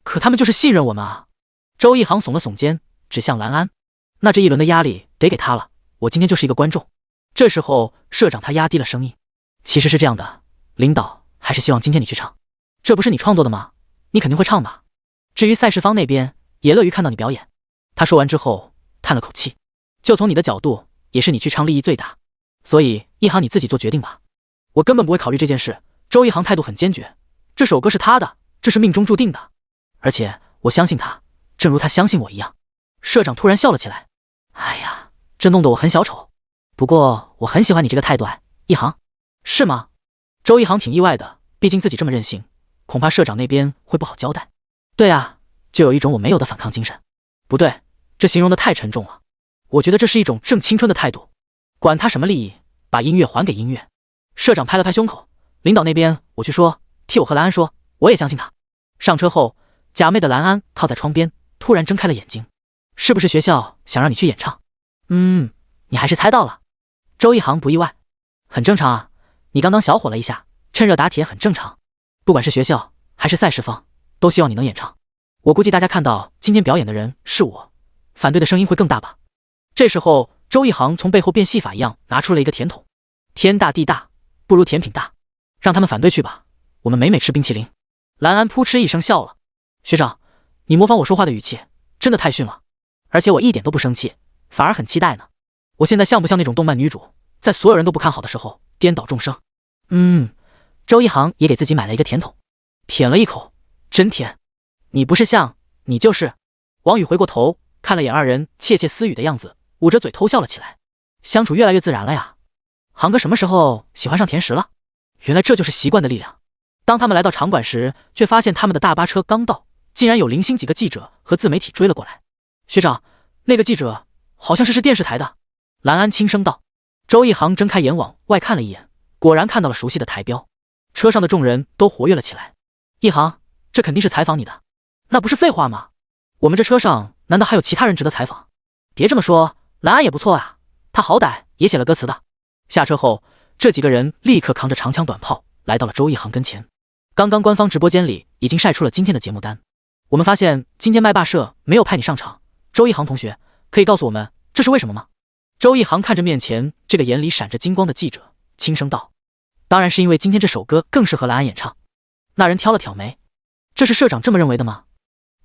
可他们就是信任我们啊。周一航耸了耸肩，指向蓝安。那这一轮的压力得给他了，我今天就是一个观众。这时候社长他压低了声音，其实是这样的，领导还是希望今天你去唱，这不是你创作的吗？你肯定会唱吧。至于赛事方那边也乐于看到你表演。他说完之后叹了口气，就从你的角度，也是你去唱利益最大，所以一航你自己做决定吧。我根本不会考虑这件事。周一航态度很坚决，这首歌是他的，这是命中注定的，而且我相信他，正如他相信我一样。社长突然笑了起来，哎呀，这弄得我很小丑。不过我很喜欢你这个态度，一航。是吗？周一航挺意外的，毕竟自己这么任性，恐怕社长那边会不好交代。对啊，就有一种我没有的反抗精神。不对，这形容的太沉重了。我觉得这是一种正青春的态度。管他什么利益，把音乐还给音乐。社长拍了拍胸口，领导那边我去说，替我和蓝安说，我也相信他。上车后，假寐的蓝安靠在窗边，突然睁开了眼睛。是不是学校想让你去演唱？你还是猜到了。周一航不意外，很正常啊，你刚刚小火了一下，趁热打铁很正常。不管是学校还是赛事方，都希望你能演唱。我估计大家看到今天表演的人是我，反对的声音会更大吧。这时候周一航从背后变戏法一样拿出了一个甜筒。天大地大，不如甜品大，让他们反对去吧，我们美美吃冰淇淋。蓝安扑哧一声笑了，学长，你模仿我说话的语气真的太逊了，而且我一点都不生气，反而很期待呢。我现在像不像那种动漫女主，在所有人都不看好的时候颠倒众生？周一航也给自己买了一个甜筒，舔了一口，真甜。你不是像，你就是。王宇回过头看了眼二人窃窃私语的样子，捂着嘴偷笑了起来。相处越来越自然了呀。航哥什么时候喜欢上甜食了？原来这就是习惯的力量。当他们来到场馆时，却发现他们的大巴车刚到，竟然有零星几个记者和自媒体追了过来。学长，那个记者好像是电视台的。蓝安轻声道。周一航睁开眼往外看了一眼，果然看到了熟悉的台标。车上的众人都活跃了起来。一航，这肯定是采访你的。那不是废话吗？我们这车上难道还有其他人值得采访？别这么说，蓝安也不错啊，他好歹也写了歌词的。下车后，这几个人立刻扛着长枪短炮来到了周一航跟前。刚刚官方直播间里已经晒出了今天的节目单，我们发现今天麦霸社没有派你上场，周一航同学，可以告诉我们这是为什么吗？周一航看着面前这个眼里闪着金光的记者，轻声道，当然是因为今天这首歌更适合蓝安演唱。那人挑了挑眉，这是社长这么认为的吗？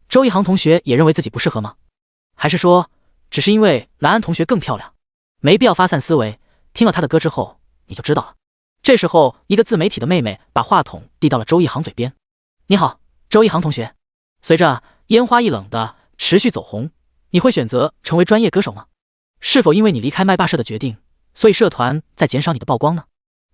周一航同学也认为自己不适合吗？还是说只是因为蓝安同学更漂亮？没必要发散思维，听了他的歌之后你就知道了。这时候一个自媒体的妹妹把话筒递到了周一航嘴边。你好，周一航同学，随着烟花易冷的持续走红，你会选择成为专业歌手吗？是否因为你离开麦霸社的决定，所以社团在减少你的曝光呢？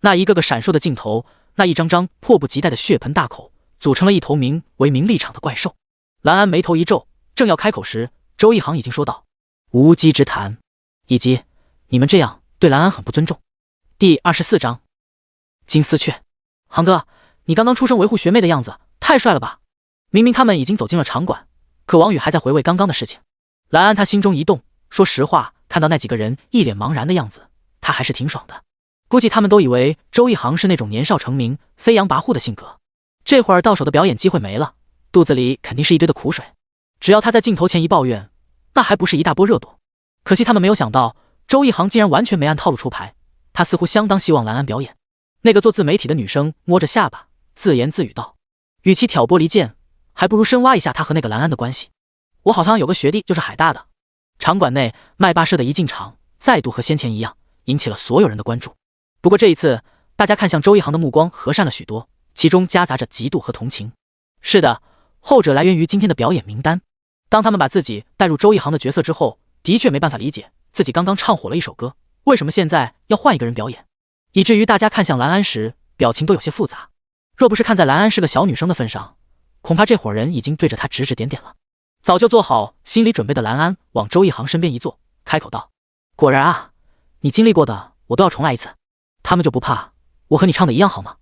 那一个个闪烁的镜头，那一张张迫不及待的血盆大口，组成了一头名为名利场的怪兽。蓝安眉头一皱，正要开口时，周一航已经说道：“无稽之谈，以及你们这样对蓝安很不尊重。”第24章，金丝雀。航哥，你刚刚出声维护学妹的样子太帅了吧！明明他们已经走进了场馆，可王宇还在回味刚刚的事情。蓝安他心中一动，说实话，看到那几个人一脸茫然的样子，他还是挺爽的。估计他们都以为周一航是那种年少成名、飞扬跋扈的性格，这会儿到手的表演机会没了，肚子里肯定是一堆的苦水。只要他在镜头前一抱怨，那还不是一大波热度？可惜他们没有想到，周一航竟然完全没按套路出牌。他似乎相当希望蓝安表演。那个做自媒体的女生摸着下巴，自言自语道：“与其挑拨离间，还不如深挖一下他和那个蓝安的关系。我好像有个学弟就是海大的。”场馆内，麦霸社的一进场，再度和先前一样，引起了所有人的关注。不过这一次，大家看向周一航的目光和善了许多，其中夹杂着嫉妒和同情。是的，后者来源于今天的表演名单。当他们把自己带入周一航的角色之后，的确没办法理解自己刚刚唱火了一首歌，为什么现在要换一个人表演，以至于大家看向蓝安时，表情都有些复杂。若不是看在蓝安是个小女生的份上，恐怕这伙人已经对着她指指点点了。早就做好心理准备的蓝安往周一航身边一坐，开口道：“果然啊，你经历过的我都要重来一次。他们就不怕我和你唱的一样好吗？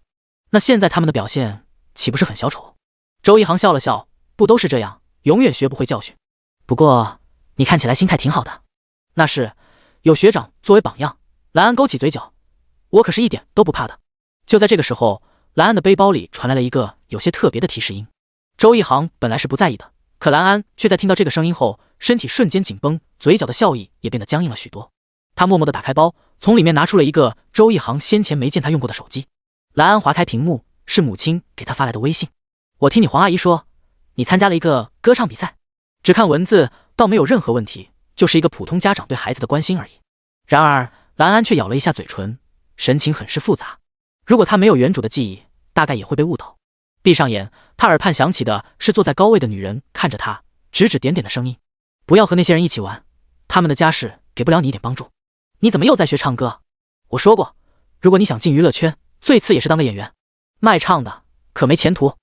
那现在他们的表现岂不是很小丑？”周一航笑了笑，不都是这样，永远学不会教训。不过你看起来心态挺好的。那是，有学长作为榜样。蓝安勾起嘴角，我可是一点都不怕的。就在这个时候，蓝安的背包里传来了一个有些特别的提示音。周一航本来是不在意的，可蓝安却在听到这个声音后，身体瞬间紧绷，嘴角的笑意也变得僵硬了许多。他默默地打开包，从里面拿出了一个周一航先前没见他用过的手机。蓝安划开屏幕，是母亲给他发来的微信：“我听你黄阿姨说，你参加了一个歌唱比赛。”只看文字倒没有任何问题，就是一个普通家长对孩子的关心而已。然而蓝安却咬了一下嘴唇，神情很是复杂。如果他没有原主的记忆，大概也会被误导。闭上眼，他耳畔响起的是坐在高位的女人看着他指指点点的声音：“不要和那些人一起玩，他们的家世给不了你一点帮助。你怎么又在学唱歌？我说过，如果你想进娱乐圈，最次也是当个演员，卖唱的可没前途。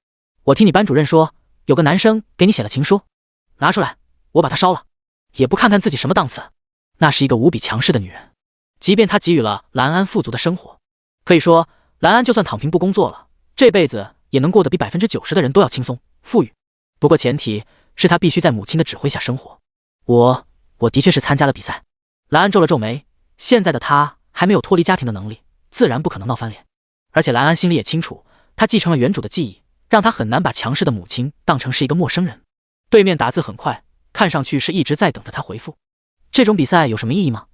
我听你班主任说，有个男生给你写了情书，拿出来，我把它烧了，也不看看自己什么档次。”那是一个无比强势的女人，即便她给予了蓝安富足的生活，可以说蓝安就算躺平不工作了，这辈子也能过得比90%的人都要轻松富裕。不过前提是他必须在母亲的指挥下生活。我的确是参加了比赛。蓝安皱了皱眉，现在的他还没有脱离家庭的能力，自然不可能闹翻脸。而且蓝安心里也清楚，他继承了原主的记忆，让他很难把强势的母亲当成是一个陌生人。对面打字很快，看上去是一直在等着他回复。这种比赛有什么意义吗？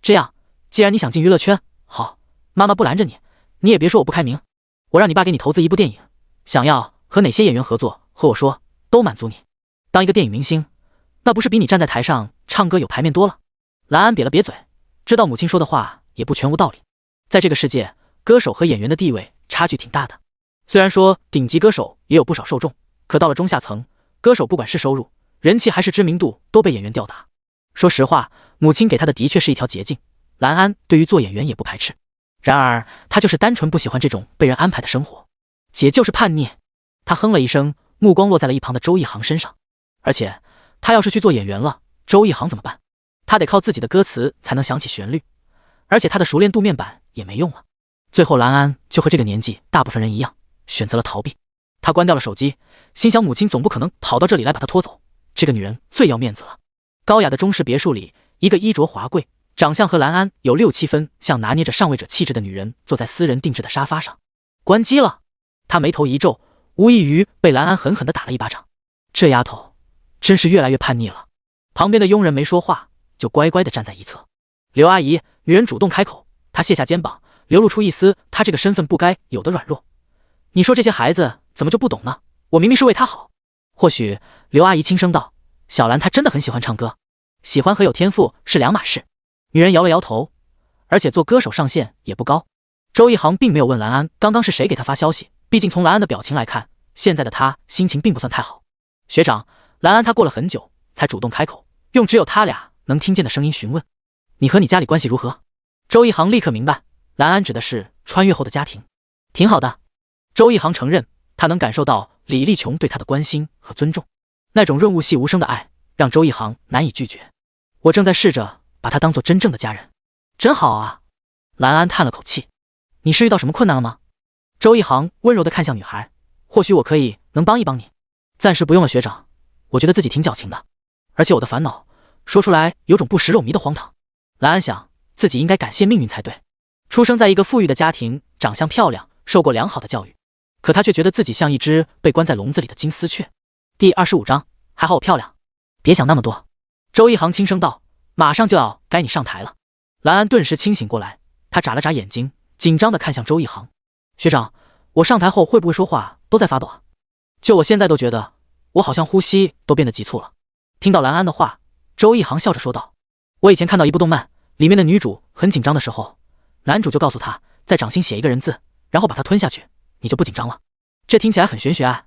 这样，既然你想进娱乐圈，好，妈妈不拦着你，你也别说我不开明。我让你爸给你投资一部电影，想要和哪些演员合作，和我说，都满足你。当一个电影明星，那不是比你站在台上唱歌有排面多了？蓝安瘪了瘪嘴，知道母亲说的话也不全无道理。在这个世界，歌手和演员的地位差距挺大的。虽然说顶级歌手也有不少受众，可到了中下层，歌手不管是收入、人气还是知名度，都被演员吊打。说实话，母亲给他的的确是一条捷径，蓝安对于做演员也不排斥。然而他就是单纯不喜欢这种被人安排的生活，姐就是叛逆。他哼了一声，目光落在了一旁的周一航身上。而且他要是去做演员了，周一航怎么办？他得靠自己的歌词才能想起旋律，而且他的熟练度面板也没用了。最后蓝安就和这个年纪大部分人一样，选择了逃避。他关掉了手机，心想母亲总不可能跑到这里来把他拖走，这个女人最要面子了。高雅的中式别墅里，一个衣着华贵、长相和蓝安有6、7分像拿捏着上位者气质的女人坐在私人定制的沙发上。关机了。他眉头一皱，无异于被蓝安狠狠地打了一巴掌。这丫头真是越来越叛逆了。旁边的佣人没说话，就乖乖地站在一侧。刘阿姨，女人主动开口，她卸下肩膀，流露出一丝她这个身份不该有的软弱。你说这些孩子怎么就不懂呢？我明明是为她好。或许刘阿姨轻声道，小兰她真的很喜欢唱歌，喜欢和有天赋是两码事。女人摇了摇头，而且做歌手上限也不高。周一航并没有问蓝安刚刚是谁给他发消息，毕竟从蓝安的表情来看，现在的他心情并不算太好。学长，蓝安他过了很久才主动开口，用只有他俩能听见的声音询问，你和你家里关系如何？周一航立刻明白，蓝安指的是穿越后的家庭，挺好的。周一航承认，他能感受到李立琼对他的关心和尊重，那种润物细无声的爱，让周一航难以拒绝。我正在试着把他当做真正的家人，真好啊。蓝安叹了口气，你是遇到什么困难了吗？周一航温柔地看向女孩，或许我能帮一帮你。暂时不用了，学长，我觉得自己挺矫情的，而且我的烦恼说出来有种不食肉糜的荒唐。蓝安想，自己应该感谢命运才对，出生在一个富裕的家庭，长相漂亮，受过良好的教育，可他却觉得自己像一只被关在笼子里的金丝雀。第25章，还好我漂亮。别想那么多，周一航轻声道，马上就要该你上台了。蓝安顿时清醒过来，他眨了眨眼睛，紧张地看向周一航，学长，我上台后会不会说话都在发抖啊？就我现在都觉得我好像呼吸都变得急促了。听到蓝安的话，周一航笑着说道，我以前看到一部动漫，里面的女主很紧张的时候，男主就告诉她在掌心写一个人字，然后把它吞下去，你就不紧张了。这听起来很玄学啊。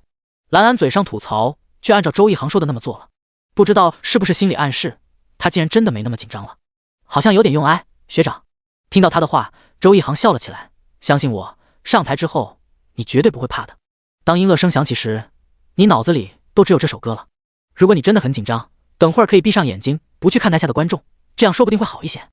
蓝安嘴上吐槽，却按照周一航说的那么做了，不知道是不是心理暗示，他竟然真的没那么紧张了，好像有点用哎，学长。听到他的话，周一航笑了起来，相信我，上台之后你绝对不会怕的。当音乐声响起时，你脑子里都只有这首歌了。如果你真的很紧张，等会儿可以闭上眼睛，不去看台下的观众，这样说不定会好一些。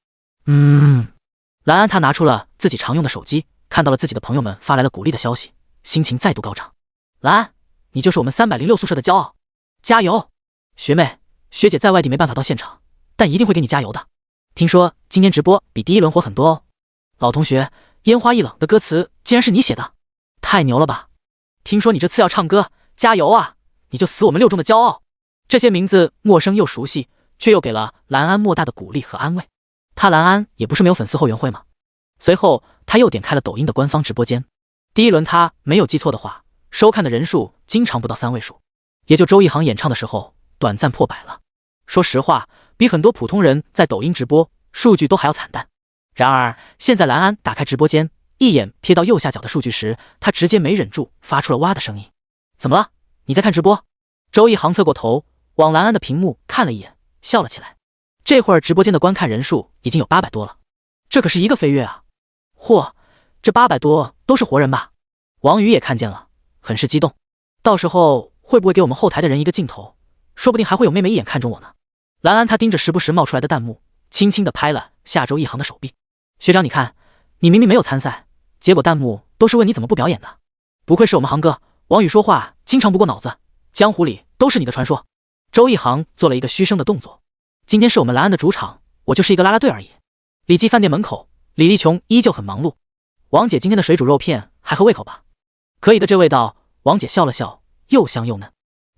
蓝安他拿出了自己常用的手机，看到了自己的朋友们发来了鼓励的消息，心情再度高涨。蓝安，你就是我们306宿舍的骄傲，加油！学妹，学姐在外地没办法到现场，但一定会给你加油的。听说今天直播比第一轮火很多哦。老同学，烟花易冷的歌词竟然是你写的，太牛了吧！听说你这次要唱歌，加油啊！你就死我们6中的骄傲。这些名字陌生又熟悉，却又给了蓝安莫大的鼓励和安慰。他蓝安也不是没有粉丝后援会吗？随后他又点开了抖音的官方直播间，第一轮他没有记错的话，收看的人数经常不到3位数，也就周一航演唱的时候短暂破100了。说实话，比很多普通人在抖音直播数据都还要惨淡。然而现在蓝安打开直播间，一眼瞥到右下角的数据时，他直接没忍住发出了哇的声音。怎么了？你在看直播？周一航侧过头往蓝安的屏幕看了一眼，笑了起来。这会儿直播间的观看人数已经有800多了，这可是一个飞跃啊！嚯，这800多都是活人吧？王宇也看见了，很是激动。到时候会不会给我们后台的人一个镜头？说不定还会有妹妹一眼看中我呢。蓝安他盯着时不时冒出来的弹幕，轻轻地拍了下周一航的手臂。学长你看，你明明没有参赛，结果弹幕都是问你怎么不表演的。不愧是我们航哥，王宇说话经常不过脑子，江湖里都是你的传说。周一航做了一个嘘声的动作。今天是我们蓝安的主场，我就是一个啦啦队而已。李记饭店门口，李立琼依旧很忙碌。王姐今天的水煮肉片还合胃口吧？可以的，这味道。王姐笑了笑，又香又嫩。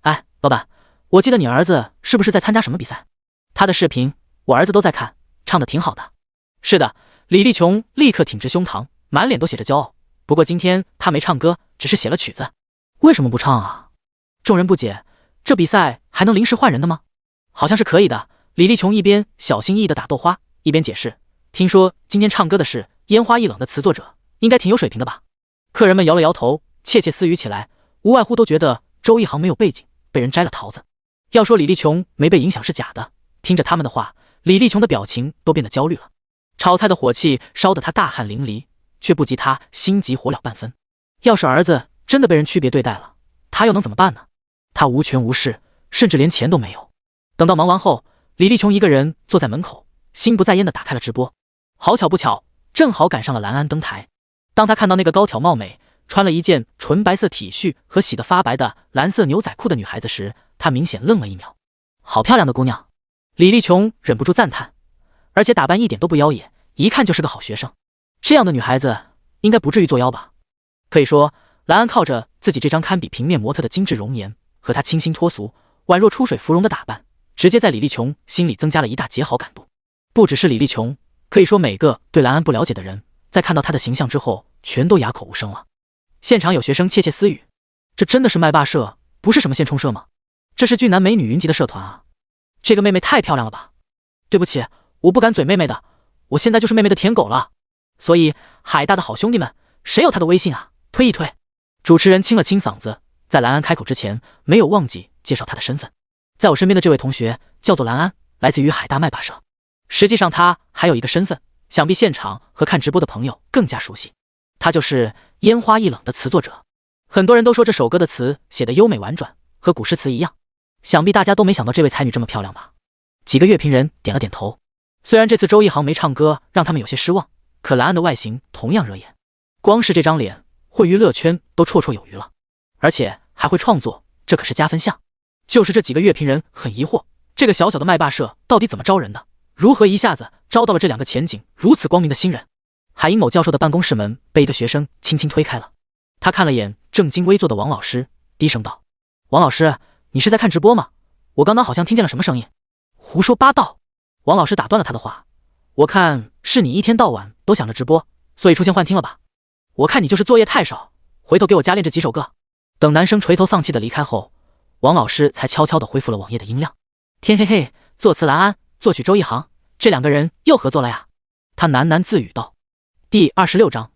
哎，老板，我记得你儿子是不是在参加什么比赛？他的视频我儿子都在看，唱得挺好的。是的，李立琼立刻挺直胸膛，满脸都写着骄傲。不过今天他没唱歌，只是写了曲子。为什么不唱啊？众人不解，这比赛还能临时换人的吗？好像是可以的。李立琼一边小心翼翼地打豆花，一边解释，听说今天唱歌的是烟花易冷的词作者，应该挺有水平的吧。客人们摇了摇头，窃窃私语起来，无外乎都觉得周一航没有背景，被人摘了桃子。要说李立琼没被影响是假的，听着他们的话，李立琼的表情都变得焦虑了。炒菜的火气烧得他大汗淋漓，却不及他心急火燎半分。要是儿子真的被人区别对待了，他又能怎么办呢？他无权无势，甚至连钱都没有。等到忙完后，李立琼一个人坐在门口，心不在焉地打开了直播。好巧不巧，正好赶上了蓝安登台。当他看到那个高挑貌美，穿了一件纯白色 T 恤和洗得发白的蓝色牛仔裤的女孩子时，他明显愣了一秒。好漂亮的姑娘！李立琼忍不住赞叹，而且打扮一点都不妖冶，一看就是个好学生。这样的女孩子应该不至于作妖吧？可以说，蓝安靠着自己这张堪比平面模特的精致容颜，和她清新脱俗、宛若出水芙蓉的打扮，直接在李立琼心里增加了一大截好感度。不只是李立琼，可以说每个对蓝安不了解的人，在看到她的形象之后，全都哑口无声了。现场有学生窃窃私语，这真的是麦霸社，不是什么现充社吗？这是俊男美女云集的社团啊！这个妹妹太漂亮了吧！对不起，我不敢嘴妹妹的，我现在就是妹妹的舔狗了。所以海大的好兄弟们，谁有她的微信啊？推一推。主持人清了清嗓子，在蓝安开口之前，没有忘记介绍他的身份。在我身边的这位同学叫做蓝安，来自于海大麦霸社。实际上他还有一个身份，想必现场和看直播的朋友更加熟悉。他就是烟花易冷的词作者。很多人都说这首歌的词写得优美婉转，和古诗词一样。想必大家都没想到这位才女这么漂亮吧？几个乐评人点了点头。虽然这次周一航没唱歌，让他们有些失望，可蓝安的外形同样惹眼。光是这张脸，混娱乐圈都绰绰有余了，而且还会创作，这可是加分项。就是这几个乐评人很疑惑，这个小小的麦霸社到底怎么招人的？如何一下子招到了这两个前景如此光明的新人？海英某教授的办公室门被一个学生轻轻推开了，他看了眼正襟危坐的王老师，低声道：“王老师，你是在看直播吗？我刚刚好像听见了什么声音。”胡说八道！王老师打断了他的话，我看是你一天到晚都想着直播，所以出现幻听了吧？我看你就是作业太少，回头给我加练这几首歌。等男生垂头丧气的离开后，王老师才悄悄地恢复了网页的音量。天嘿嘿，作词蓝安，作曲周一航，这两个人又合作了呀。他喃喃自语道。第26章，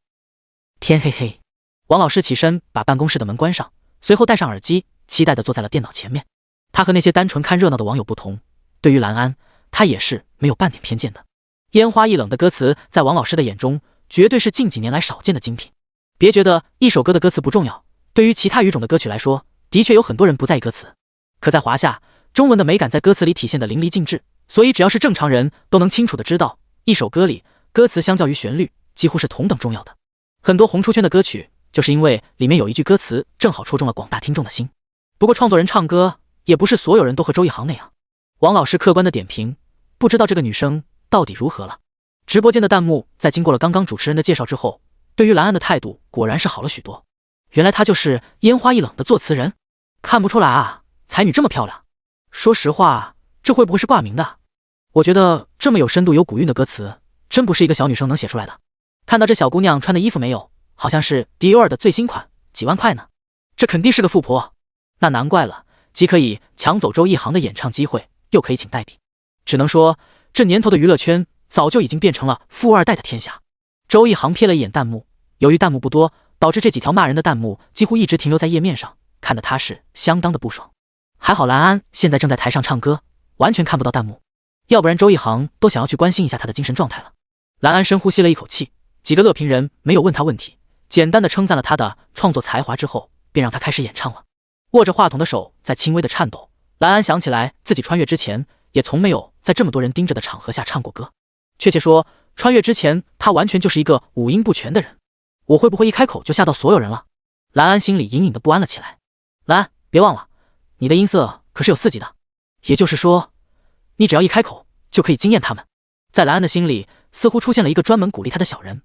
天嘿嘿。王老师起身把办公室的门关上，随后戴上耳机，期待地坐在了电脑前面。他和那些单纯看热闹的网友不同，对于蓝安，他也是没有半点偏见的。烟花易冷的歌词在王老师的眼中绝对是近几年来少见的精品。别觉得一首歌的歌词不重要，对于其他语种的歌曲来说，的确有很多人不在意歌词，可在华夏，中文的美感在歌词里体现得淋漓尽致，所以只要是正常人都能清楚地知道，一首歌里歌词相较于旋律几乎是同等重要的。很多红出圈的歌曲就是因为里面有一句歌词正好戳中了广大听众的心。不过创作人唱歌也不是所有人都和周一航那样。王老师客观的点评，不知道这个女生到底如何了。直播间的弹幕在经过了刚刚主持人的介绍之后，对于蓝安的态度果然是好了许多。原来她就是烟花易冷的作词人，看不出来啊，才女这么漂亮。说实话，这会不会是挂名的？我觉得这么有深度有古韵的歌词，真不是一个小女生能写出来的。看到这小姑娘穿的衣服没有？好像是迪奥尔的最新款，几万块呢。这肯定是个富婆，那难怪了，既可以抢走周一航的演唱机会，又可以请代笔。只能说，这年头的娱乐圈早就已经变成了富二代的天下。周一航瞥了一眼弹幕，由于弹幕不多，导致这几条骂人的弹幕几乎一直停留在页面上，看得他是相当的不爽。还好蓝安现在正在台上唱歌，完全看不到弹幕，要不然周一航都想要去关心一下他的精神状态了。蓝安深呼吸了一口气，几个乐评人没有问他问题，简单的称赞了他的创作才华之后，便让他开始演唱了。握着话筒的手在轻微的颤抖，蓝安想起来自己穿越之前也从没有在这么多人盯着的场合下唱过歌。确切说，穿越之前他完全就是一个五音不全的人。我会不会一开口就吓到所有人了？蓝安心里隐隐的不安了起来。蓝安，别忘了，你的音色可是有4级的，也就是说，你只要一开口就可以惊艳他们。在蓝安的心里，似乎出现了一个专门鼓励他的小人。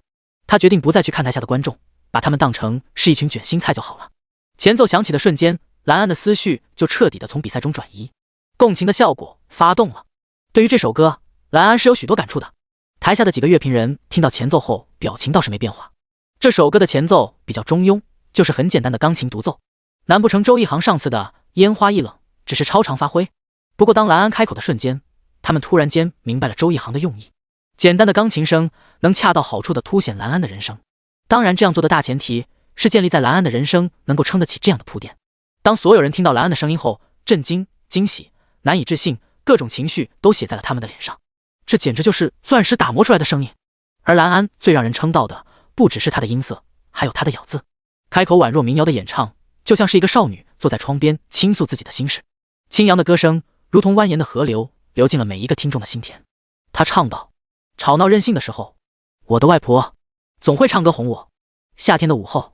他决定不再去看台下的观众，把他们当成是一群卷心菜就好了。前奏响起的瞬间，蓝安的思绪就彻底的从比赛中转移，共情的效果发动了。对于这首歌，蓝安是有许多感触的。台下的几个乐评人听到前奏后，表情倒是没变化。这首歌的前奏比较中庸，就是很简单的钢琴独奏。难不成周一航上次的烟花易冷只是超常发挥？不过当蓝安开口的瞬间，他们突然间明白了周一航的用意。简单的钢琴声能恰到好处地凸显蓝安的人生，当然这样做的大前提是建立在蓝安的人生能够撑得起这样的铺垫。当所有人听到蓝安的声音后，震惊、惊喜、难以置信，各种情绪都写在了他们的脸上。这简直就是钻石打磨出来的声音。而蓝安最让人称道的不只是他的音色，还有他的咬字。开口宛若民谣的演唱，就像是一个少女坐在窗边倾诉自己的心事。清扬的歌声如同蜿蜒的河流，流进了每一个听众的心田。他唱道：吵闹任性的时候，我的外婆总会唱歌哄我；夏天的午后，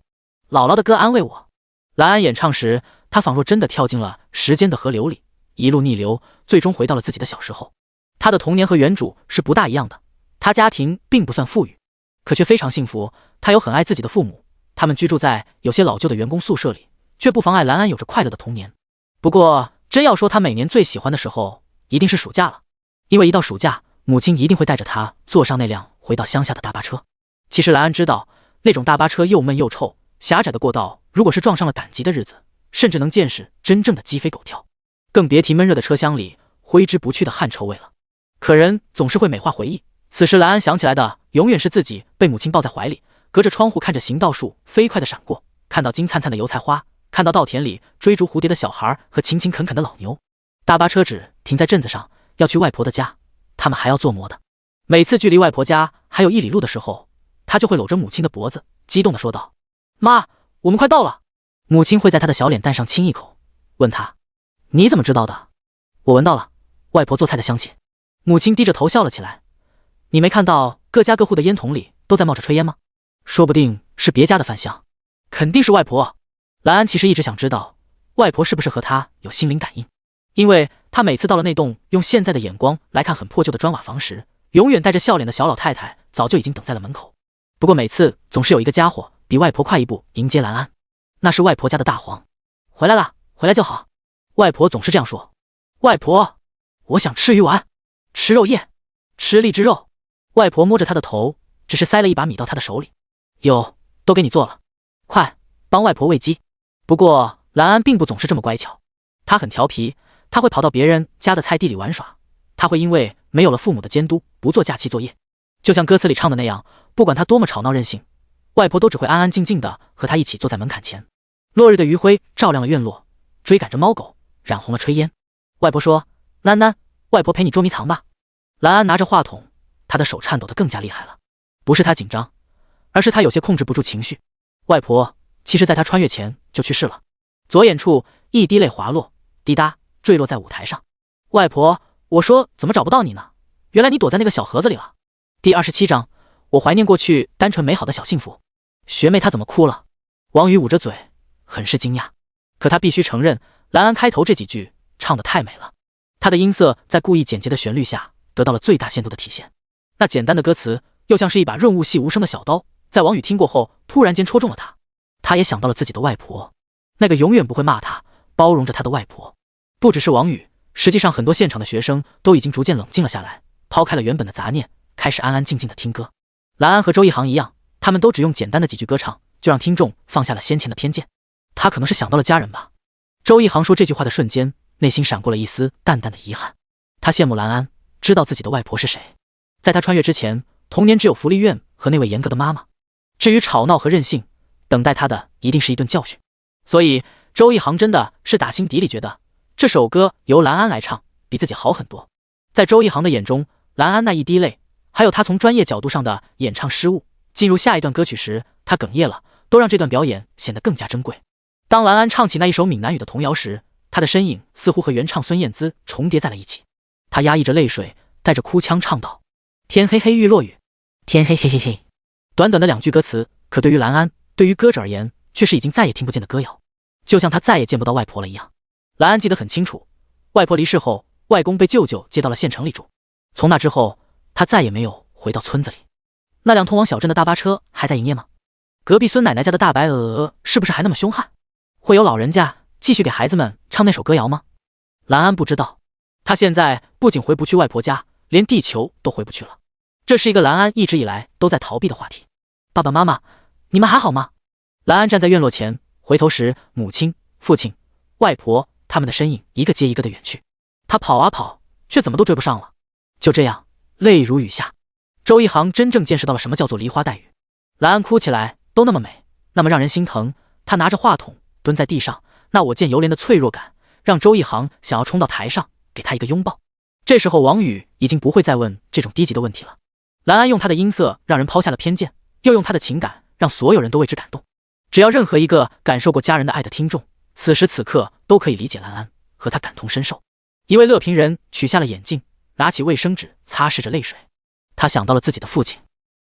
姥姥的歌安慰我。蓝安演唱时，他仿若真的跳进了时间的河流里，一路逆流，最终回到了自己的小时候。他的童年和原主是不大一样的，他家庭并不算富裕，可却非常幸福。他有很爱自己的父母，他们居住在有些老旧的员工宿舍里，却不妨碍蓝安有着快乐的童年。不过真要说他每年最喜欢的时候，一定是暑假了，因为一到暑假，母亲一定会带着他坐上那辆回到乡下的大巴车。其实蓝安知道，那种大巴车又闷又臭，狭窄的过道如果是撞上了赶集的日子，甚至能见识真正的鸡飞狗跳，更别提闷热的车厢里挥之不去的汗臭味了。可人总是会美化回忆，此时蓝安想起来的永远是自己被母亲抱在怀里，隔着窗户看着行道树飞快地闪过，看到金灿灿的油菜花，看到稻田里追逐蝴蝶的小孩和勤勤恳恳的老牛。大巴车只停在镇子上，要去外婆的家，他们还要坐摩的。每次距离外婆家还有1里路的时候，他就会搂着母亲的脖子，激动地说道：“妈，我们快到了！”母亲会在她的小脸蛋上亲一口，问她：“你怎么知道的？”“我闻到了，外婆做菜的香气。”母亲低着头笑了起来：“你没看到各家各户的烟筒里都在冒着炊烟吗？说不定是别家的饭香，肯定是外婆。”兰安其实一直想知道外婆是不是和她有心灵感应，因为她每次到了那栋用现在的眼光来看很破旧的砖瓦房时，永远带着笑脸的小老太太早就已经等在了门口。不过每次总是有一个家伙比外婆快一步迎接兰安，那是外婆家的大黄。“回来了，回来就好。”外婆总是这样说。“外婆，我想吃鱼丸，吃肉燕，吃荔枝肉。”外婆摸着她的头，只是塞了一把米到她的手里。“有，都给你做了，快帮外婆喂鸡。”不过兰安并不总是这么乖巧，她很调皮，她会跑到别人家的菜地里玩耍，她会因为没有了父母的监督不做假期作业，就像歌词里唱的那样，不管她多么吵闹任性，外婆都只会安安静静的和她一起坐在门槛前。落日的余晖照亮了院落，追赶着猫狗，染红了炊烟。外婆说：“囡囡，外婆陪你捉迷藏吧。”兰安拿着话筒，她的手颤抖得更加厉害了，不是她紧张，而是她有些控制不住情绪。外婆其实在她穿越前就去世了。左眼处一滴泪滑落，滴答坠落在舞台上。“外婆，我说怎么找不到你呢？原来你躲在那个小盒子里了。”第27章，我怀念过去单纯美好的小幸福。学妹她怎么哭了？王宇捂着嘴，很是惊讶。可他必须承认，兰安开头这几句唱得太美了，她的音色在故意简洁的旋律下得到了最大限度的体现。那简单的歌词又像是一把润物细无声的小刀，在王宇听过后突然间戳中了他。他也想到了自己的外婆，那个永远不会骂他、包容着他的外婆。不只是王宇，实际上很多现场的学生都已经逐渐冷静了下来，抛开了原本的杂念，开始安安静静的听歌。兰安和周一航一样，他们都只用简单的几句歌唱，就让听众放下了先前的偏见。他可能是想到了家人吧。周一航说这句话的瞬间，内心闪过了一丝淡淡的遗憾。他羡慕兰安知道自己的外婆是谁，在他穿越之前，童年只有福利院和那位严格的妈妈。至于吵闹和任性，等待他的一定是一顿教训。所以周一航真的是打心底里觉得这首歌由兰安来唱比自己好很多。在周一航的眼中，兰安那一滴泪，还有他从专业角度上的演唱失误，进入下一段歌曲时他哽咽了，都让这段表演显得更加珍贵。当兰安唱起那一首闽南语的童谣时，他的身影似乎和原唱孙燕姿重叠在了一起。他压抑着泪水，带着哭腔唱道：“天黑黑欲落雨，天黑黑黑黑。”短短的2句歌词，可对于兰安，对于歌者而言，却是已经再也听不见的歌谣，就像他再也见不到外婆了一样。兰安记得很清楚，外婆离世后，外公被舅舅接到了县城里住，从那之后，他再也没有回到村子里。那辆通往小镇的大巴车还在营业吗？隔壁孙奶奶家的大白鹅是不是还那么凶悍？会有老人家继续给孩子们唱那首歌谣吗？兰安不知道，他现在不仅回不去外婆家，连地球都回不去了。这是一个兰安一直以来都在逃避的话题。爸爸妈妈，你们还好吗？兰安站在院落前，回头时，母亲、父亲、外婆他们的身影一个接一个的远去。他跑啊跑，却怎么都追不上了。就这样，泪如雨下。周一航真正见识到了什么叫做梨花带雨。兰安哭起来都那么美，那么让人心疼。他拿着话筒蹲在地上，那我见犹怜的脆弱感让周一航想要冲到台上给他一个拥抱。这时候王宇已经不会再问这种低级的问题了。兰安用他的音色让人抛下了偏见，又用他的情感让所有人都为之感动。只要任何一个感受过家人的爱的听众，此时此刻都可以理解兰安，和他感同身受。一位乐评人取下了眼镜，拿起卫生纸擦拭着泪水。他想到了自己的父亲，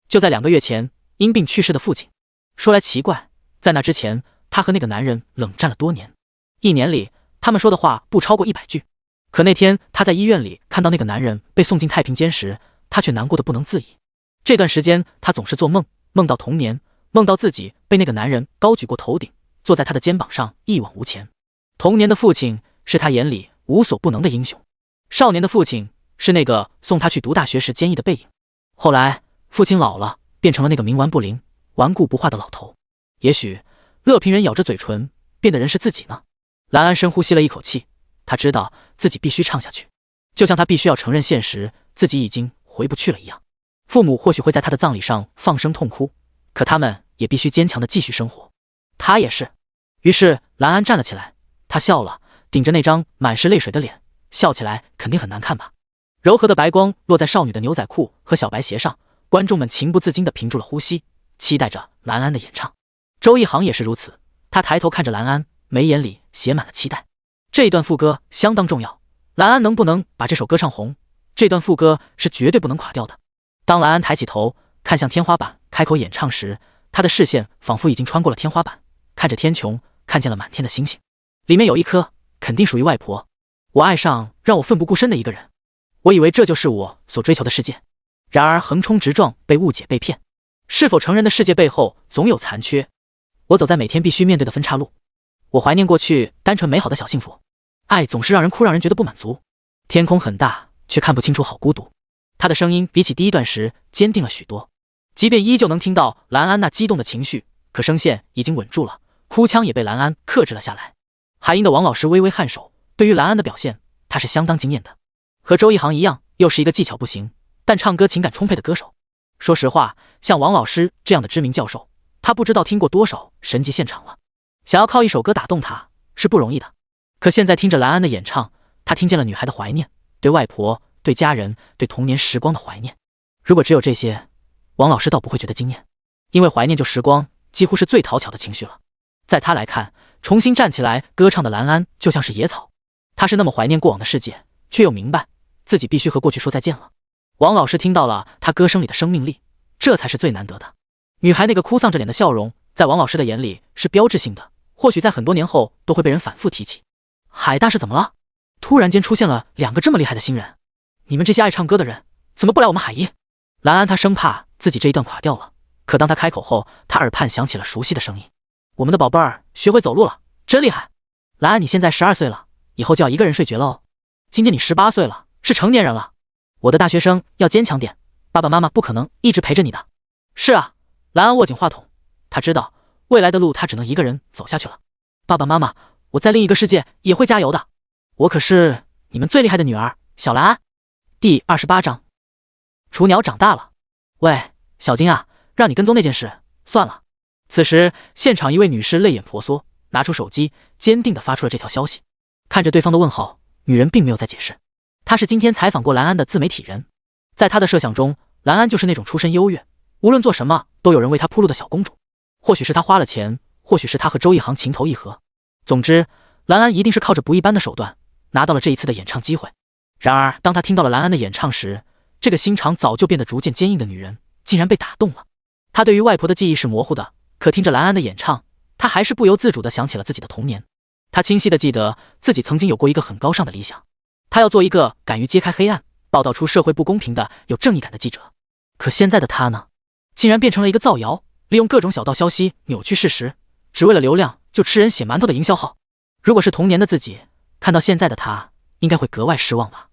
就在2个月前因病去世的父亲。说来奇怪，在那之前，他和那个男人冷战了多年，1年里他们说的话不超过100句。可那天他在医院里看到那个男人被送进太平间时，他却难过的不能自已。这段时间他总是做梦，梦到童年，梦到自己被那个男人高举过头顶，坐在他的肩膀上一往无前。童年的父亲是他眼里无所不能的英雄，少年的父亲是那个送他去读大学时坚毅的背影。后来父亲老了，变成了那个冥顽不灵、顽固不化的老头。也许乐评人咬着嘴唇，变的人是自己呢。兰安深呼吸了一口气，他知道自己必须唱下去，就像他必须要承认现实，自己已经回不去了一样。父母或许会在他的葬礼上放声痛哭，可他们也必须坚强地继续生活。他也是。于是兰安站了起来，他笑了，顶着那张满是泪水的脸，笑起来肯定很难看吧。柔和的白光落在少女的牛仔裤和小白鞋上，观众们情不自禁地屏住了呼吸，期待着蓝安的演唱。周一航也是如此，他抬头看着蓝安，眉眼里写满了期待。这一段副歌相当重要，蓝安能不能把这首歌唱红，这段副歌是绝对不能垮掉的。当蓝安抬起头看向天花板开口演唱时，他的视线仿佛已经穿过了天花板，看着天穹，看见了满天的星星，里面有一颗肯定属于外婆。我爱上让我奋不顾身的一个人，我以为这就是我所追求的世界，然而横冲直撞，被误解被骗。是否成人的世界背后总有残缺，我走在每天必须面对的分岔路。我怀念过去单纯美好的小幸福，爱总是让人哭，让人觉得不满足。天空很大，却看不清楚，好孤独。他的声音比起第一段时坚定了许多，即便依旧能听到蓝安那激动的情绪，可声线已经稳住了，哭腔也被蓝安克制了下来。海音的王老师微微颔首，对于蓝安的表现，他是相当惊艳的。和周一航一样，又是一个技巧不行，但唱歌情感充沛的歌手。说实话，像王老师这样的知名教授，他不知道听过多少神级现场了。想要靠一首歌打动他是不容易的。可现在听着蓝安的演唱，他听见了女孩的怀念，对外婆、对家人、对童年时光的怀念。如果只有这些，王老师倒不会觉得惊艳，因为怀念旧时光几乎是最讨巧的情绪了。在他来看，重新站起来歌唱的蓝安就像是野草，他是那么怀念过往的世界，却又明白自己必须和过去说再见了。王老师听到了他歌声里的生命力，这才是最难得的。女孩那个哭丧着脸的笑容，在王老师的眼里是标志性的，或许在很多年后都会被人反复提起。海大是怎么了？突然间出现了2个这么厉害的新人，你们这些爱唱歌的人怎么不来我们海一？蓝安他生怕自己这一段垮掉了，可当他开口后，他耳畔响起了熟悉的声音：我们的宝贝儿学会走路了，真厉害！蓝安，你现在12岁了，以后就要一个人睡觉了哦。今天你18岁了，是成年人了。我的大学生要坚强点，爸爸妈妈不可能一直陪着你的。是啊，蓝安握紧话筒，他知道未来的路他只能一个人走下去了。爸爸妈妈，我在另一个世界也会加油的，我可是你们最厉害的女儿小蓝安。第28章，雏鸟长大了。喂，小金啊，让你跟踪那件事算了。此时现场一位女士泪眼婆娑，拿出手机坚定地发出了这条消息。看着对方的问号，女人并没有再解释，她是今天采访过蓝安的自媒体人。在她的设想中，蓝安就是那种出身优越，无论做什么都有人为她铺路的小公主。或许是她花了钱，或许是她和周一航情投意合，总之蓝安一定是靠着不一般的手段拿到了这一次的演唱机会。然而当她听到了蓝安的演唱时，这个心肠早就变得逐渐坚硬的女人竟然被打动了。她对于外婆的记忆是模糊的，可听着蓝安的演唱，她还是不由自主地想起了自己的童年。她清晰地记得自己曾经有过一个很高尚的理想，她要做一个敢于揭开黑暗，报道出社会不公平的有正义感的记者。可现在的她呢，竟然变成了一个造谣，利用各种小道消息扭曲事实，只为了流量就吃人血馒头的营销号。如果是童年的自己看到现在的她，应该会格外失望吧。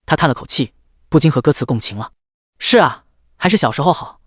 她叹了口气，不禁和歌词共情了。是啊，还是小时候好，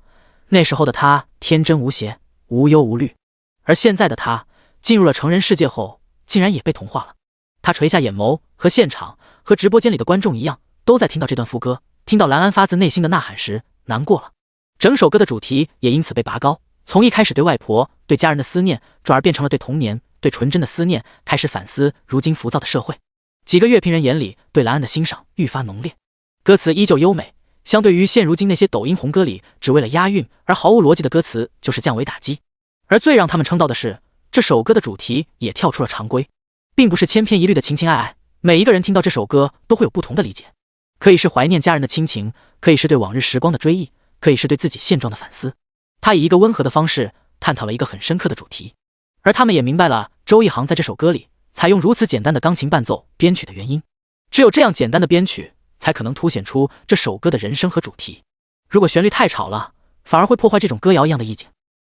那时候的她天真无邪，无忧无虑，而现在的她进入了成人世界后，竟然也被同化了。她垂下眼眸，和现场和直播间里的观众一样，都在听到这段副歌，听到蓝安发自内心的呐喊时难过了。整首歌的主题也因此被拔高，从一开始对外婆、对家人的思念，转而变成了对童年、对纯真的思念，开始反思如今浮躁的社会。几个乐评人眼里对蓝安的欣赏愈发浓烈，歌词依旧优美，相对于现如今那些抖音红歌里只为了押韵而毫无逻辑的歌词，就是降维打击。而最让他们称道的是，这首歌的主题也跳出了常规，并不是千篇一律的情情爱爱，每一个人听到这首歌都会有不同的理解，可以是怀念家人的亲情，可以是对往日时光的追忆，可以是对自己现状的反思。他以一个温和的方式探讨了一个很深刻的主题，而他们也明白了周一航在这首歌里采用如此简单的钢琴伴奏编曲的原因。只有这样简单的编曲，才可能凸显出这首歌的人声和主题。如果旋律太吵了，反而会破坏这种歌谣一样的意境。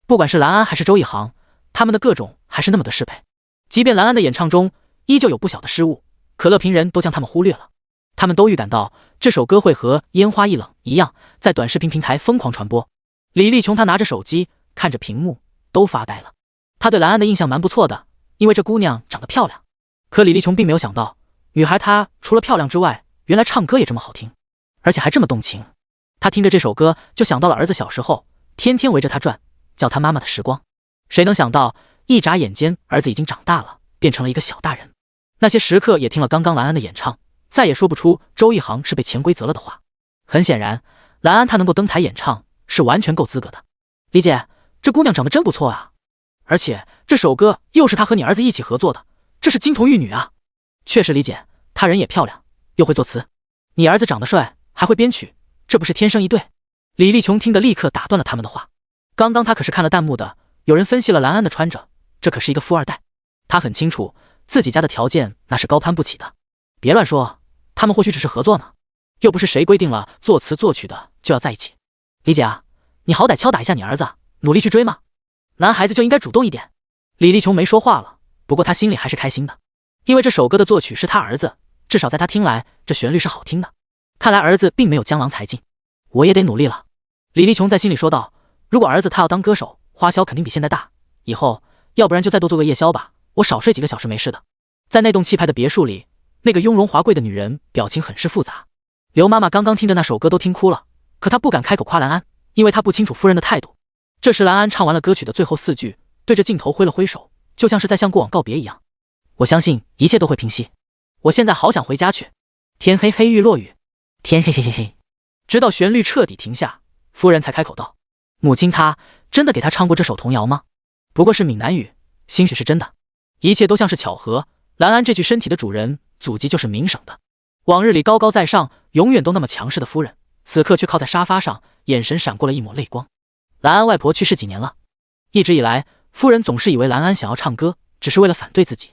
不管是蓝安还是周一航，他们的各种还是那么的适配。即便蓝安的演唱中依旧有不小的失误，可乐评人都将他们忽略了。他们都预感到这首歌会和烟花易冷一样，在短视频平台疯狂传播。李立琼他拿着手机看着屏幕都发呆了。他对蓝安的印象蛮不错的，因为这姑娘长得漂亮。可李立琼并没有想到，女孩她除了漂亮之外，原来唱歌也这么好听，而且还这么动情。他听着这首歌就想到了儿子小时候天天围着他转，叫他妈妈的时光。谁能想到一眨眼间儿子已经长大了，变成了一个小大人。那些时刻也听了刚刚蓝安的演唱，再也说不出周一航是被潜规则了的话。很显然，蓝安他能够登台演唱是完全够资格的。李姐，这姑娘长得真不错啊，而且这首歌又是她和你儿子一起合作的，这是金童玉女啊。确实，李姐，她人也漂亮，又会作词，你儿子长得帅，还会编曲，这不是天生一对。李立琼听得立刻打断了他们的话。刚刚他可是看了弹幕的，有人分析了蓝安的穿着，这可是一个富二代，他很清楚自己家的条件那是高攀不起的。别乱说，他们或许只是合作呢，又不是谁规定了作词作曲的就要在一起。李姐啊，你好歹敲打一下你儿子，努力去追嘛，男孩子就应该主动一点。李立琼没说话了，不过他心里还是开心的，因为这首歌的作曲是他儿子，至少在他听来这旋律是好听的。看来儿子并没有江郎才尽，我也得努力了。李立琼在心里说道，如果儿子他要当歌手，花销肯定比现在大，以后要不然就再多做个夜宵吧，我少睡几个小时没事的。在那栋气派的别墅里，那个雍容华贵的女人表情很是复杂。刘妈妈刚刚听着那首歌都听哭了，可她不敢开口夸兰安，因为她不清楚夫人的态度。这时兰安唱完了歌曲的最后4句，对着镜头挥了挥手，就像是在向过往告别一样。我相信一切都会平息，我现在好想回家去。天黑黑欲落雨，天黑黑黑黑。直到旋律彻底停下，夫人才开口道，母亲她真的给她唱过这首童谣吗？不过是闽南语，兴许是真的。一切都像是巧合，兰安这具身体的主人祖籍就是闽省的。往日里高高在上，永远都那么强势的夫人，此刻却靠在沙发上，眼神闪过了一抹泪光。兰安外婆去世几年了，一直以来夫人总是以为兰安想要唱歌只是为了反对自己。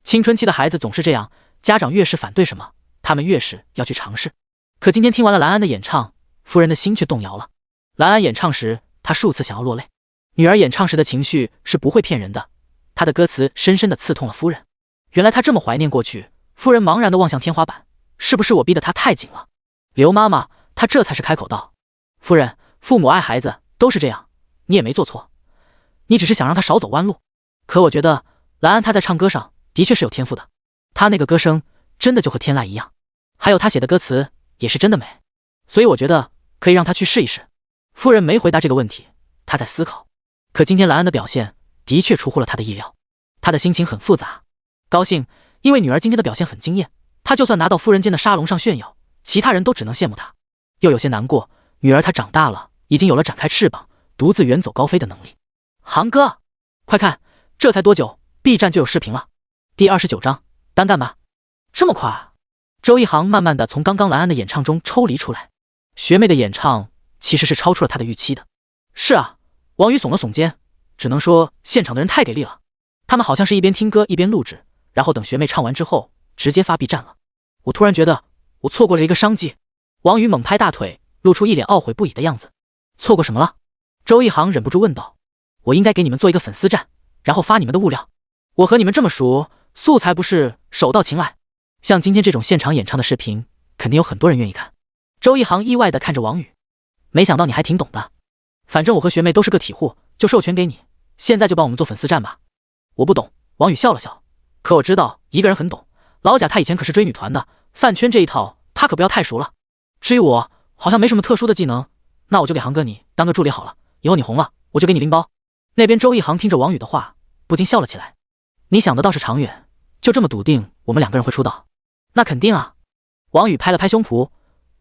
青春期的孩子总是这样，家长越是反对什么，他们越是要去尝试。可今天听完了兰安的演唱，夫人的心却动摇了。兰安演唱时，她数次想要落泪。女儿演唱时的情绪是不会骗人的，她的歌词深深地刺痛了夫人。原来她这么怀念过去。夫人茫然地望向天花板，是不是我逼得她太紧了？刘妈妈，她这才是开口道，夫人，父母爱孩子都是这样，你也没做错，你只是想让她少走弯路。可我觉得兰安她在唱歌上的确是有天赋的，她那个歌声真的就和天籁一样，还有她写的歌词也是真的美，所以我觉得可以让她去试一试。夫人没回答这个问题，她在思考。可今天兰安的表现的确出乎了她的意料，她的心情很复杂，高兴，因为女儿今天的表现很惊艳，她就算拿到夫人间的沙龙上炫耀，其他人都只能羡慕她。又有些难过，女儿她长大了，已经有了展开翅膀，独自远走高飞的能力。航哥，快看，这才多久 ，B 站就有视频了。第29章，单干吧。这么快啊？周一航慢慢的从刚刚兰安的演唱中抽离出来，学妹的演唱其实是超出了他的预期的。是啊，王宇耸了耸肩，只能说现场的人太给力了，他们好像是一边听歌一边录制，然后等学妹唱完之后直接发 B 站了。我突然觉得我错过了一个商机。王宇猛拍大腿，露出一脸懊悔不已的样子。错过什么了？周一航忍不住问道。我应该给你们做一个粉丝站，然后发你们的物料。我和你们这么熟，素材不是手到擒来，像今天这种现场演唱的视频肯定有很多人愿意看。周一航意外地看着王宇，没想到你还挺懂的。反正我和学妹都是个体户，就授权给你，现在就帮我们做粉丝站吧。我不懂。王宇笑了笑，可我知道一个人很懂。老贾他以前可是追女团的，饭圈这一套他可不要太熟了。至于我，好像没什么特殊的技能，那我就给航哥你当个助理好了，以后你红了我就给你拎包。那边周一航听着王宇的话，不禁笑了起来。你想的倒是长远，就这么笃定我们2个人会出道？那肯定啊。王宇拍了拍胸脯，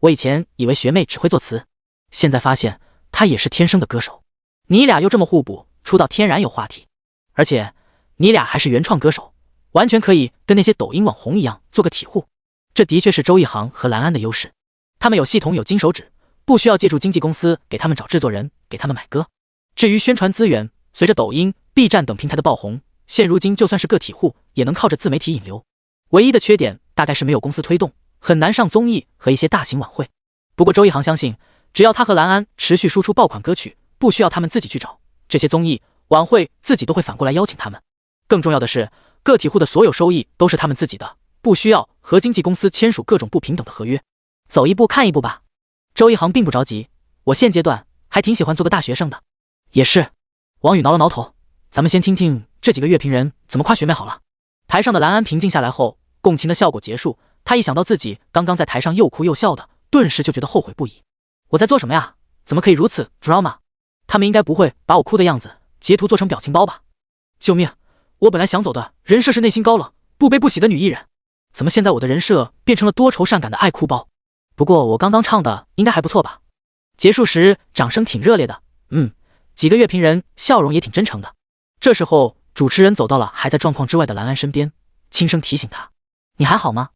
我以前以为学妹只会作词，现在发现她也是天生的歌手。你俩又这么互补，出道天然有话题。而且你俩还是原创歌手，完全可以跟那些抖音网红一样做个体户。这的确是周一航和兰安的优势，他们有系统有金手指，不需要借助经纪公司给他们找制作人，给他们买歌。至于宣传资源，随着抖音、B 站等平台的爆红，现如今就算是个体户也能靠着自媒体引流。唯一的缺点大概是没有公司推动，很难上综艺和一些大型晚会。不过周一航相信，只要他和兰安持续输出爆款歌曲，不需要他们自己去找，这些综艺晚会自己都会反过来邀请他们。更重要的是，个体户的所有收益都是他们自己的，不需要和经纪公司签署各种不平等的合约。走一步看一步吧。周一航并不着急，我现阶段还挺喜欢做个大学生的。也是。王宇挠了挠头，咱们先听听这几个乐评人怎么夸学妹好了。台上的兰安平静下来后，共情的效果结束，他一想到自己刚刚在台上又哭又笑的，顿时就觉得后悔不已。我在做什么呀？怎么可以如此 drama？ 他们应该不会把我哭的样子截图做成表情包吧？救命！我本来想走的人设是内心高冷、不悲不喜的女艺人，怎么现在我的人设变成了多愁善感的爱哭包？不过我刚刚唱的应该还不错吧？结束时掌声挺热烈的，几个乐评人笑容也挺真诚的。这时候，主持人走到了还在状况之外的蓝安身边，轻声提醒他：“你还好吗？”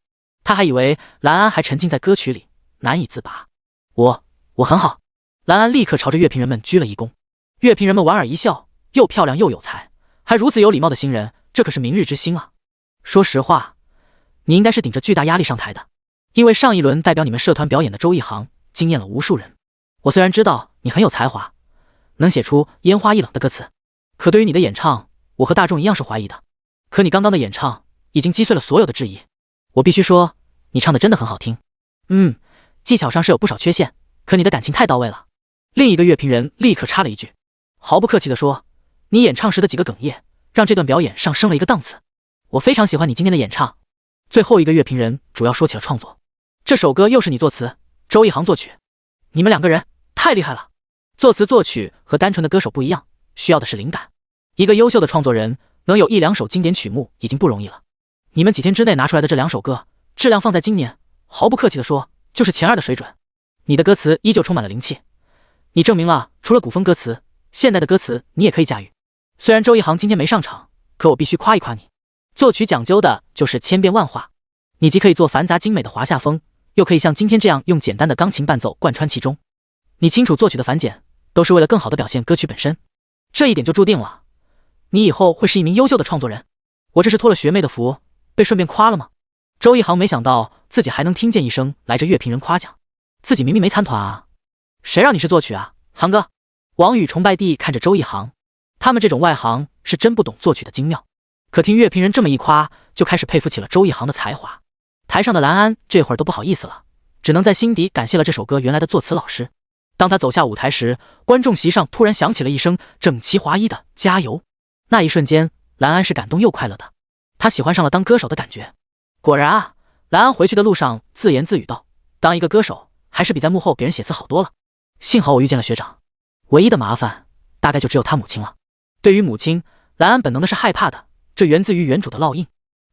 他还以为蓝安还沉浸在歌曲里，难以自拔。我很好。蓝安立刻朝着乐评人们鞠了一躬。乐评人们莞尔一笑，又漂亮又有才，还如此有礼貌的新人，这可是明日之星啊。说实话，你应该是顶着巨大压力上台的，因为上一轮代表你们社团表演的周一航惊艳了无数人。我虽然知道你很有才华，能写出烟花易冷的歌词，可对于你的演唱，我和大众一样是怀疑的。可你刚刚的演唱已经击碎了所有的质疑，我必须说，你唱的真的很好听。技巧上是有不少缺陷，可你的感情太到位了。另一个乐评人立刻插了一句，毫不客气地说，你演唱时的几个哽咽，让这段表演上升了一个档次。我非常喜欢你今天的演唱。最后一个乐评人主要说起了创作，这首歌又是你作词，周一航作曲，你们两个人太厉害了。作词作曲和单纯的歌手不一样，需要的是灵感。一个优秀的创作人能有1-2首经典曲目已经不容易了，你们几天之内拿出来的这2首歌，质量放在今年，毫不客气地说，就是前2的水准。你的歌词依旧充满了灵气，你证明了除了古风歌词，现代的歌词你也可以驾驭。虽然周一航今天没上场，可我必须夸一夸你。作曲讲究的就是千变万化，你既可以做繁杂精美的华夏风，又可以像今天这样用简单的钢琴伴奏贯穿其中。你清楚作曲的繁简都是为了更好地表现歌曲本身，这一点就注定了你以后会是一名优秀的创作人。我这是托了学妹的福，被顺便夸了吗？周一航没想到自己还能听见一声来着乐评人夸奖，自己明明没参团啊，谁让你是作曲啊，航哥。王宇崇拜地看着周一航，他们这种外行是真不懂作曲的精妙，可听乐评人这么一夸，就开始佩服起了周一航的才华。台上的蓝安这会儿都不好意思了，只能在心底感谢了这首歌原来的作词老师。当他走下舞台时，观众席上突然响起了一声整齐划一的加油。那一瞬间，蓝安是感动又快乐的，他喜欢上了当歌手的感觉。果然啊，蓝安回去的路上自言自语道，当一个歌手还是比在幕后给人写词好多了。幸好我遇见了学长，唯一的麻烦大概就只有他母亲了。对于母亲，蓝安本能的是害怕的，这源自于原主的烙印。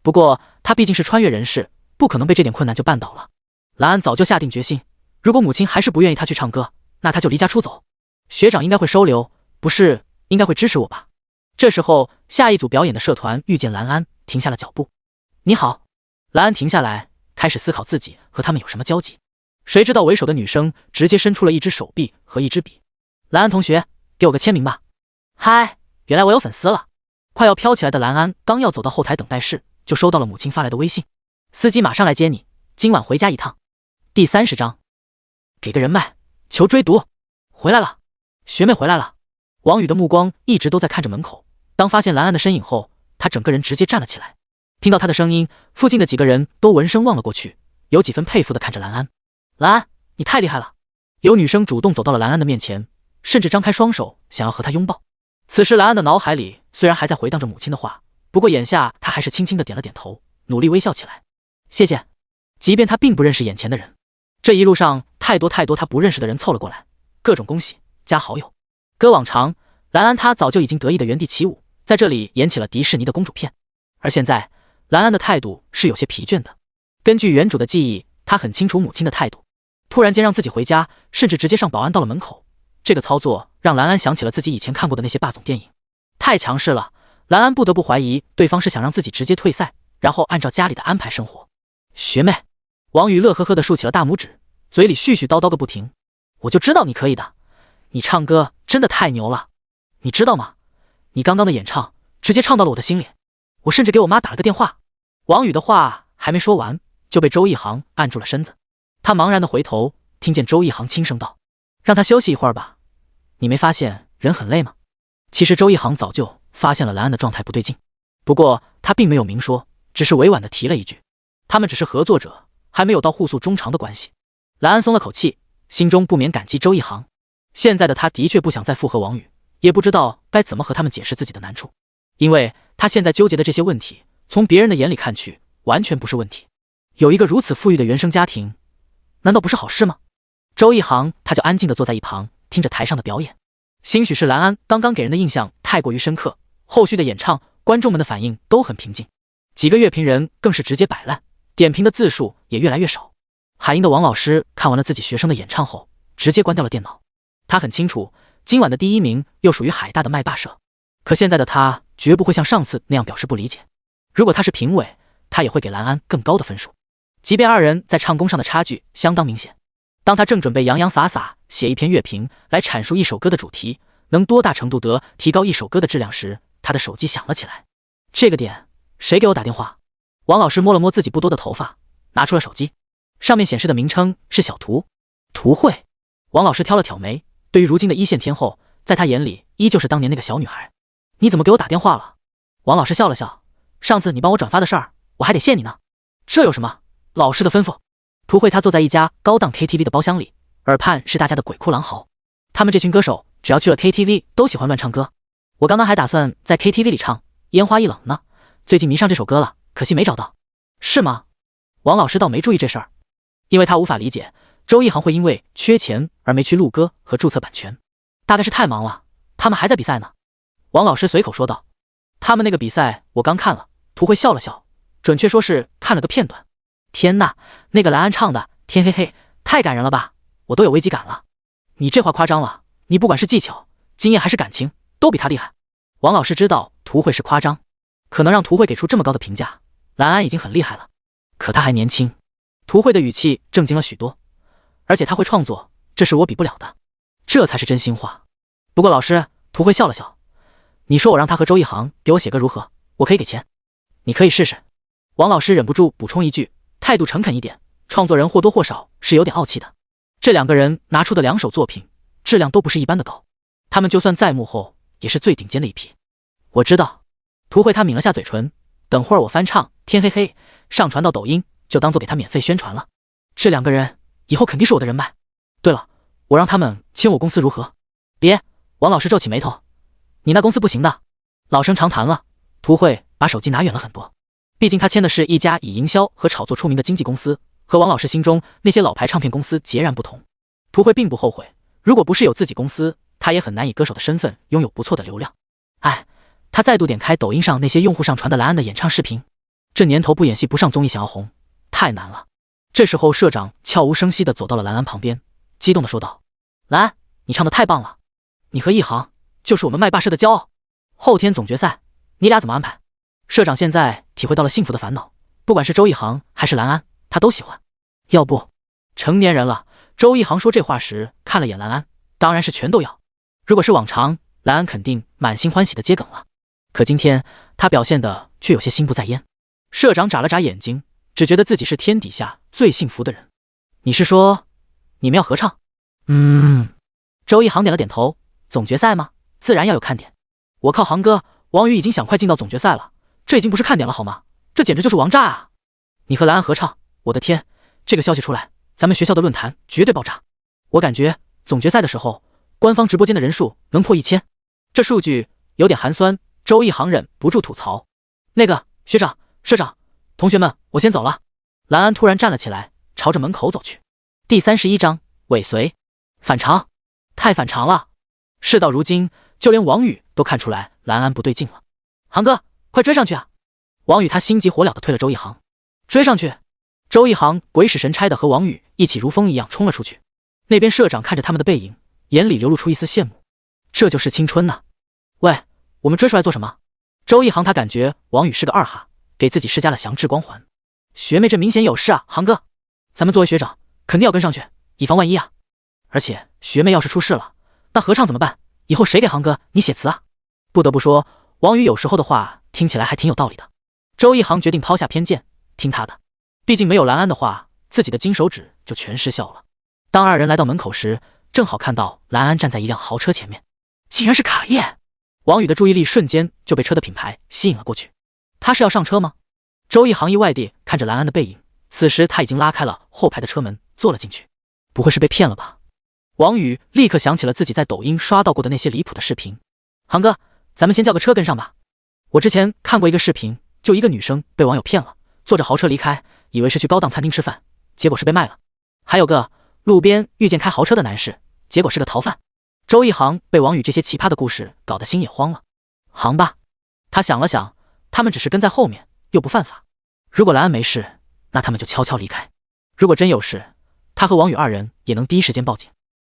不过他毕竟是穿越人士，不可能被这点困难就绊倒了。蓝安早就下定决心，如果母亲还是不愿意他去唱歌，那他就离家出走。学长应该会收留，不是应该会支持我吧。这时候下一组表演的社团遇见蓝安，停下了脚步。你好。蓝安停下来，开始思考自己和他们有什么交集。谁知道为首的女生直接伸出了一只手臂和一支笔。蓝安同学，给我个签名吧。嗨，原来我有粉丝了。快要飘起来的蓝安刚要走到后台等待室，就收到了母亲发来的微信，司机马上来接你，今晚回家一趟。第30章，给个人脉，求追读。回来了，学妹回来了。王宇的目光一直都在看着门口，当发现蓝安的身影后，他整个人直接站了起来。听到他的声音，附近的几个人都闻声望了过去，有几分佩服地看着蓝安。蓝安，你太厉害了。有女生主动走到了蓝安的面前，甚至张开双手想要和他拥抱。此时蓝安的脑海里虽然还在回荡着母亲的话，不过眼下他还是轻轻地点了点头，努力微笑起来。谢谢。即便他并不认识眼前的人，这一路上太多他不认识的人凑了过来，各种恭喜加好友。搁往常，蓝安他早就已经得意的原地起舞，在这里演起了迪士尼的公主片。而现在蓝安的态度是有些疲倦的。根据原主的记忆，他很清楚母亲的态度，突然间让自己回家，甚至直接上保安到了门口，这个操作让蓝安想起了自己以前看过的那些霸总电影，太强势了。蓝安不得不怀疑对方是想让自己直接退赛，然后按照家里的安排生活。学妹，王宇乐呵呵地竖起了大拇指，嘴里絮絮叨叨个不停。我就知道你可以的，你唱歌真的太牛了。你知道吗？你刚刚的演唱直接唱到了我的心里，我甚至给我妈打了个电话。王宇的话还没说完，就被周一航按住了身子。他茫然地回头，听见周一航轻声道：让他休息一会儿吧，你没发现人很累吗？其实周一航早就发现了蓝安的状态不对劲，不过他并没有明说，只是委婉地提了一句，他们只是合作者，还没有到互诉衷肠的关系。蓝安松了口气，心中不免感激周一航。现在的他的确不想再附和王宇，也不知道该怎么和他们解释自己的难处，因为他现在纠结的这些问题，从别人的眼里看去完全不是问题。有一个如此富裕的原生家庭，难道不是好事吗？周一航他就安静地坐在一旁，听着台上的表演。兴许是蓝安刚刚给人的印象太过于深刻，后续的演唱观众们的反应都很平静，几个乐评人更是直接摆烂，点评的字数也越来越少。海英的王老师看完了自己学生的演唱后，直接关掉了电脑。他很清楚今晚的第1名又属于海大的麦霸社。可现在的他绝不会像上次那样表示不理解。如果他是评委，他也会给蓝安更高的分数，即便二人在唱功上的差距相当明显。当他正准备洋洋洒洒写一篇乐评来阐述一首歌的主题能多大程度地提高一首歌的质量时，他的手机响了起来。这个点，谁给我打电话？王老师摸了摸自己不多的头发，拿出了手机，上面显示的名称是小图，图慧。王老师挑了挑眉，对于如今的一线天后，在他眼里依旧是当年那个小女孩。你怎么给我打电话了？王老师笑了笑，上次你帮我转发的事儿，我还得谢你呢。这有什么？老师的吩咐。图慧她坐在一家高档 KTV 的包厢里，耳畔是大家的鬼哭狼嚎。他们这群歌手只要去了 KTV 都喜欢乱唱歌。我刚刚还打算在 KTV 里唱烟花易冷呢，最近迷上这首歌了，可惜没找到。是吗？王老师倒没注意这事儿，因为他无法理解周一航会因为缺钱而没去录歌和注册版权，大概是太忙了，他们还在比赛呢。王老师随口说道。他们那个比赛我刚看了。图慧笑了笑，准确说是看了个片段。天呐，那个蓝安唱的天黑黑太感人了吧，我都有危机感了。你这话夸张了，你不管是技巧、经验还是感情都比他厉害。王老师知道图慧是夸张，可能让图慧给出这么高的评价，蓝安已经很厉害了，可他还年轻。图慧的语气正经了许多，而且他会创作，这是我比不了的，这才是真心话。不过老师，图慧笑了笑，你说我让他和周一航给我写歌如何？我可以给钱。你可以试试。王老师忍不住补充一句，态度诚恳一点，创作人或多或少是有点傲气的。这2个人拿出的2首作品质量都不是一般的高，他们就算在幕后也是最顶尖的一批。我知道。图慧他抿了下嘴唇，等会儿我翻唱天黑黑上传到抖音，就当做给他免费宣传了。这2个人以后肯定是我的人脉。对了，我让他们签我公司如何？别。王老师皱起眉头，你那公司不行的。老生常谈了。图慧把手机拿远了很多，毕竟他签的是一家以营销和炒作出名的经纪公司，和王老师心中那些老牌唱片公司截然不同。图慧并不后悔，如果不是有自己公司，他也很难以歌手的身份拥有不错的流量。哎，他再度点开抖音上那些用户上传的蓝安的演唱视频，这年头不演戏不上综艺想要红太难了。这时候社长悄无声息地走到了蓝安旁边，激动地说道：蓝安，你唱得太棒了，你和一航就是我们麦霸社的骄傲，后天总决赛你俩怎么安排？社长现在体会到了幸福的烦恼，不管是周一航还是蓝安，他都喜欢。要不，成年人了，周一航说这话时看了眼蓝安，当然是全都要。如果是往常，蓝安肯定满心欢喜的接梗了，可今天他表现的却有些心不在焉。社长眨了眨眼睛，只觉得自己是天底下最幸福的人。你是说你们要合唱？周一航点了点头。总决赛吗？自然要有看点。我靠，航哥，王宇已经想快进到总决赛了，这已经不是看点了好吗？这简直就是王炸啊！你和蓝安合唱，我的天，这个消息出来，咱们学校的论坛绝对爆炸。我感觉总决赛的时候，官方直播间的人数能破1000，这数据有点寒酸。周一航忍不住吐槽：那个学长、社长，同学们，我先走了。蓝安突然站了起来，朝着门口走去。第31章尾随，反常，太反常了。事到如今，就连王宇都看出来蓝安不对劲了。航哥，快追上去啊！王宇他心急火燎地推了周一航，追上去。周一航鬼使神差的和王宇一起如风一样冲了出去。那边社长看着他们的背影，眼里流露出一丝羡慕。这就是青春呐！喂，我们追出来做什么？周一航他感觉王宇是个二哈，给自己施加了降智光环。学妹这明显有事啊，航哥，咱们作为学长肯定要跟上去，以防万一啊。而且学妹要是出事了，那合唱怎么办？以后谁给航哥你写词啊？不得不说，王宇有时候的话听起来还挺有道理的。周一航决定抛下偏见，听他的。毕竟没有蓝安的话，自己的金手指就全失效了。当二人来到门口时，正好看到蓝安站在一辆豪车前面，竟然是卡宴。王宇的注意力瞬间就被车的品牌吸引了过去。他是要上车吗？周一航意外地看着蓝安的背影，此时他已经拉开了后排的车门坐了进去。不会是被骗了吧？王宇立刻想起了自己在抖音刷到过的那些离谱的视频。航哥，咱们先叫个车跟上吧。我之前看过一个视频，就一个女生被网友骗了，坐着豪车离开，以为是去高档餐厅吃饭，结果是被卖了。还有个路边遇见开豪车的男士，结果是个逃犯。周一航被王宇这些奇葩的故事搞得心也慌了。航吧，他想了想，他们只是跟在后面，又不犯法。如果蓝安没事，那他们就悄悄离开。如果真有事，他和王宇二人也能第一时间报警。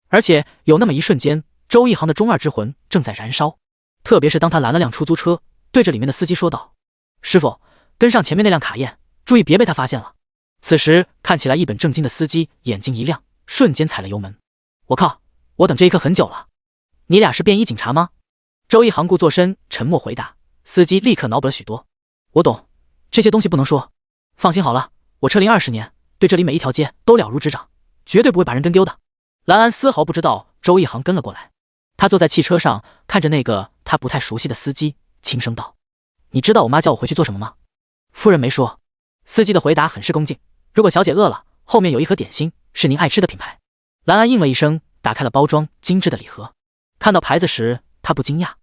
而且有那么一瞬间，周一航的中二之魂正在燃烧，特别是当他拦了辆出租车，对着里面的司机说道：“师傅，跟上前面那辆卡宴，注意别被他发现了。”此时看起来一本正经的司机眼睛一亮，瞬间踩了油门。我靠，我等这一刻很久了。你俩是便衣警察吗？周一航故作深沉默回答。司机立刻脑补了许多。我懂，这些东西不能说。放心好了，我车龄20年，对这里每一条街都了如指掌，绝对不会把人跟丢的。兰安丝毫不知道周一航跟了过来，他坐在汽车上，看着那个他不太熟悉的司机，轻声道：“你知道我妈叫我回去做什么吗？”夫人没说。司机的回答很是恭敬：“如果小姐饿了，后面有一盒点心，是您爱吃的品牌。”兰安应了一声，打开了包装精致的礼盒。看到牌子时，他不惊讶，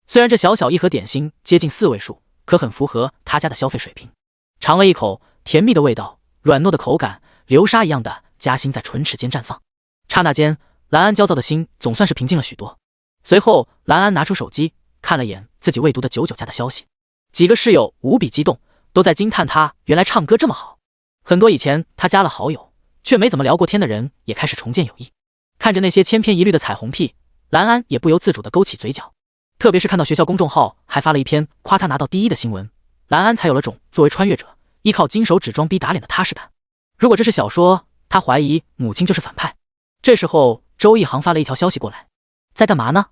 虽然这小小一盒点心接近4位数，可很符合他家的消费水平。尝了一口，甜蜜的味道，软糯的口感，流沙一样的夹心在唇齿间绽放。刹那间，兰安焦躁的心总算是平静了许多。随后，兰安拿出手机，看了眼自己未读的99加的消息，几个室友无比激动，都在惊叹他原来唱歌这么好。很多以前他加了好友却没怎么聊过天的人也开始重建友谊。看着那些千篇一律的彩虹屁，兰安也不由自主地勾起嘴角。特别是看到学校公众号还发了一篇夸他拿到第1的新闻，兰安才有了种作为穿越者依靠金手指装逼打脸的踏实感。如果这是小说，他怀疑母亲就是反派。这时候周一航发了一条消息过来：“在干嘛呢？”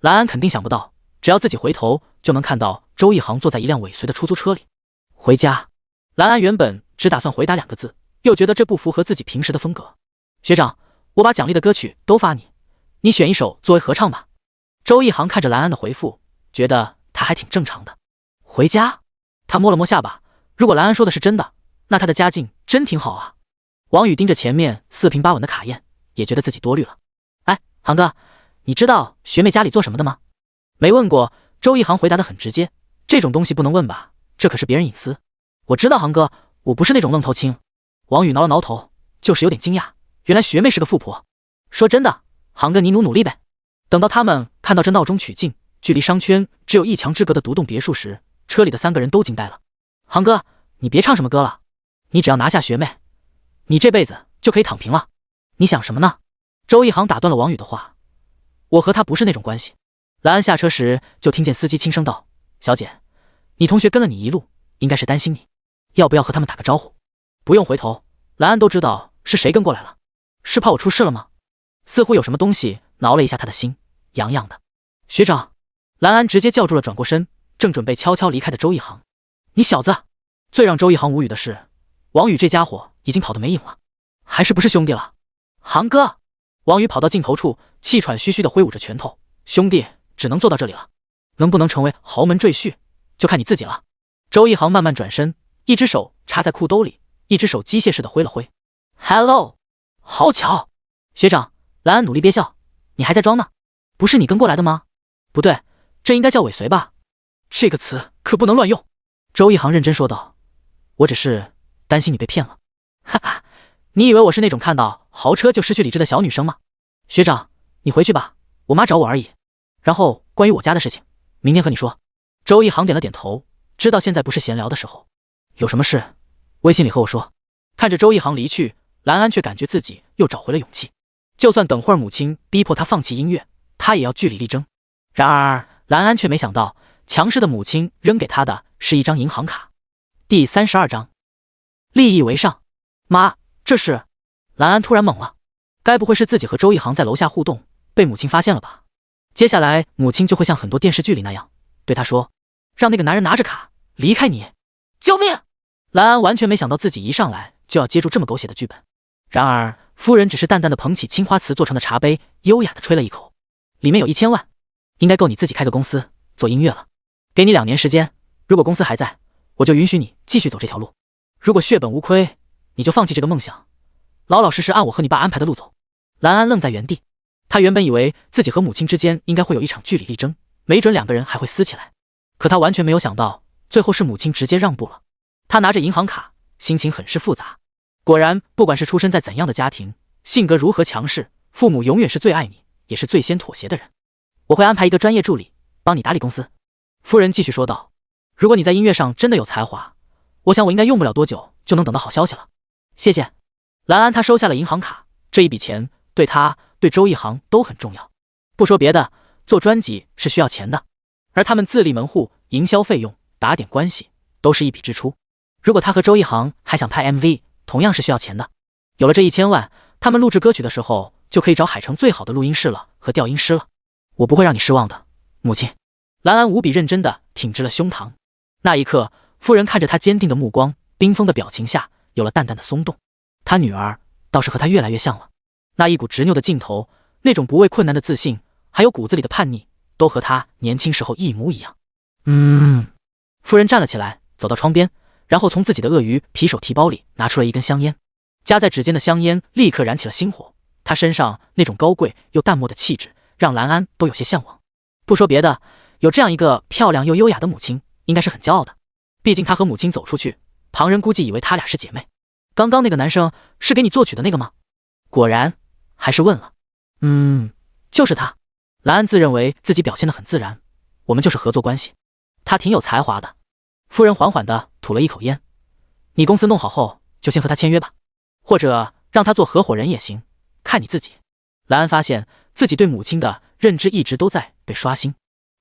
兰安肯定想不到，只要自己回头就能看到周一航坐在一辆尾随的出租车里。回家。兰安原本只打算回答2个字，又觉得这不符合自己平时的风格。学长，我把奖励的歌曲都发你，你选一首作为合唱吧。周一航看着兰安的回复，觉得他还挺正常的。回家？他摸了摸下巴，如果兰安说的是真的，那他的家境真挺好啊。王宇盯着前面4平8稳的卡宴，也觉得自己多虑了。哎，航哥，你知道学妹家里做什么的吗？没问过，周一航回答的很直接，这种东西不能问吧，这可是别人隐私。我知道航哥，我不是那种愣头青。王宇挠了挠头，就是有点惊讶，原来学妹是个富婆。说真的，航哥你努力呗。等到他们看到这闹中取静，距离商圈只有1墙之隔的独栋别墅时，车里的3个人都惊呆了。航哥，你别唱什么歌了，你只要拿下学妹，你这辈子就可以躺平了。你想什么呢？周一航打断了王宇的话，我和他不是那种关系。兰安下车时就听见司机轻声道：“小姐，你同学跟了你一路，应该是担心你，要不要和他们打个招呼？”不用回头，兰安都知道是谁跟过来了。是怕我出事了吗？似乎有什么东西挠了一下他的心，痒痒的。学长，兰安直接叫住了转过身正准备悄悄离开的周一航。你小子！最让周一航无语的是，王宇这家伙已经跑得没影了，还是不是兄弟了？航哥！王宇跑到镜头处，气喘吁吁地挥舞着拳头。兄弟，只能做到这里了，能不能成为豪门赘婿，就看你自己了。周一航慢慢转身，一只手插在裤兜里，一只手机械式地挥了挥。Hello， 好巧。学长，兰安努力憋笑，你还在装呢？不是你跟过来的吗？不对，这应该叫尾随吧？这个词可不能乱用。周一航认真说道，我只是担心你被骗了。哈哈，你以为我是那种看到豪车就失去理智的小女生吗？学长，你回去吧，我妈找我而已。然后关于我家的事情，明天和你说。周一航点了点头，知道现在不是闲聊的时候，有什么事微信里和我说。看着周一航离去，兰安却感觉自己又找回了勇气。就算等会儿母亲逼迫他放弃音乐，他也要据理力争。然而兰安却没想到，强势的母亲扔给他的是一张银行卡。第32章，利益为上。妈，这是……兰安突然懵了，该不会是自己和周一航在楼下互动被母亲发现了吧？接下来母亲就会像很多电视剧里那样对他说，让那个男人拿着卡离开你。救命！兰安完全没想到自己一上来就要接住这么狗血的剧本。然而夫人只是淡淡的捧起青花瓷做成的茶杯，优雅的吹了一口，里面有1000万，应该够你自己开个公司做音乐了。给你2年时间，如果公司还在，我就允许你继续走这条路。如果血本无亏，你就放弃这个梦想，老老实实按我和你爸安排的路走。兰安愣在原地，他原本以为自己和母亲之间应该会有一场据理力争，没准2个人还会撕起来，可他完全没有想到，最后是母亲直接让步了。他拿着银行卡，心情很是复杂。果然，不管是出身在怎样的家庭，性格如何强势，父母永远是最爱你，也是最先妥协的人。我会安排一个专业助理帮你打理公司。夫人继续说道，如果你在音乐上真的有才华，我想我应该用不了多久就能等到好消息了。谢谢。兰安他收下了银行卡，这一笔钱对他对周一航都很重要。不说别的，做专辑是需要钱的，而他们自立门户，营销费用、打点关系都是一笔支出。如果他和周一航还想拍 MV， 同样是需要钱的。有了这1000万，他们录制歌曲的时候就可以找海城最好的录音室了和调音师了。我不会让你失望的，母亲。兰安无比认真地挺直了胸膛。那一刻，夫人看着他坚定的目光，冰封的表情下有了淡淡的松动。他女儿倒是和他越来越像了，那一股执拗的劲头，那种不畏困难的自信，还有骨子里的叛逆，都和他年轻时候一模一样。夫人站了起来，走到窗边，然后从自己的鳄鱼皮手提包里拿出了一根香烟，夹在指尖的香烟立刻燃起了星火。他身上那种高贵又淡漠的气质，让兰安都有些向往。不说别的，有这样一个漂亮又优雅的母亲，应该是很骄傲的。毕竟他和母亲走出去，旁人估计以为他俩是姐妹。刚刚那个男生是给你作曲的那个吗？果然还是问了。就是他。兰安自认为自己表现得很自然，我们就是合作关系。他挺有才华的。夫人缓缓地吐了一口烟。你公司弄好后，就先和他签约吧，或者让他做合伙人也行，看你自己。兰安发现自己对母亲的认知一直都在被刷新，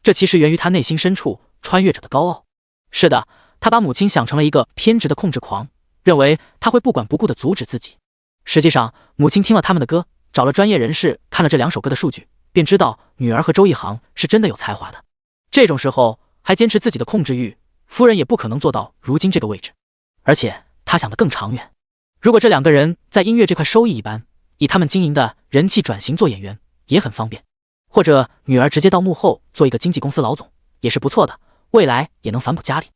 这其实源于他内心深处穿越者的高傲。是的，他把母亲想成了一个偏执的控制狂，认为他会不管不顾地阻止自己。实际上，母亲听了他们的歌，找了专业人士看了这2首歌的数据，便知道女儿和周一航是真的有才华的。这种时候还坚持自己的控制欲，夫人也不可能做到如今这个位置。而且他想得更长远，如果这2个人在音乐这块收益一般，以他们经营的人气转型做演员也很方便，或者女儿直接到幕后做一个经纪公司老总也是不错的，未来也能反哺家里。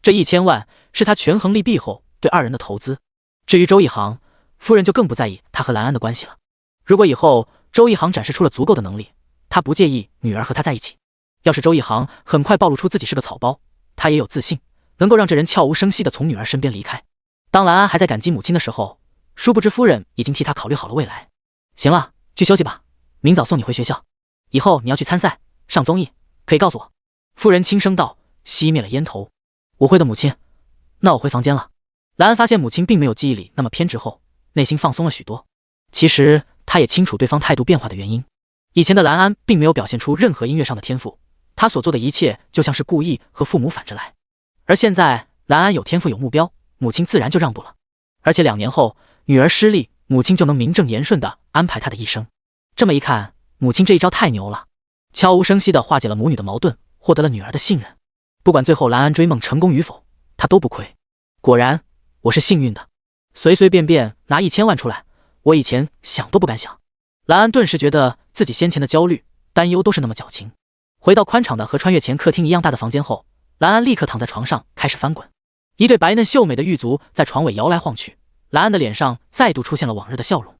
这1000万是他权衡利弊后对2人的投资。至于周一航，夫人就更不在意他和兰安的关系了。如果以后周一航展示出了足够的能力，他不介意女儿和他在一起。要是周一航很快暴露出自己是个草包，他也有自信能够让这人悄无声息地从女儿身边离开。当兰安还在感激母亲的时候，殊不知夫人已经替他考虑好了未来。行了，去休息吧，明早送你回学校。以后你要去参赛上综艺，可以告诉我。夫人轻声道，熄灭了烟头。我会的，母亲。那我回房间了。兰安发现母亲并没有记忆里那么偏执后，内心放松了许多。其实他也清楚对方态度变化的原因。以前的兰安并没有表现出任何音乐上的天赋，他所做的一切就像是故意和父母反着来。而现在兰安有天赋有目标，母亲自然就让步了。而且2年后女儿失利，母亲就能名正言顺地安排她的一生。这么一看，母亲这一招太牛了，悄无声息地化解了母女的矛盾，获得了女儿的信任。不管最后兰安追梦成功与否，她都不亏。果然我是幸运的，随随便便拿1000万出来，我以前想都不敢想。兰安顿时觉得自己先前的焦虑担忧都是那么矫情。回到宽敞的和穿越前客厅一样大的房间后，兰安立刻躺在床上开始翻滚。一对白嫩秀美的玉足在床尾摇来晃去，兰安的脸上再度出现了往日的笑容。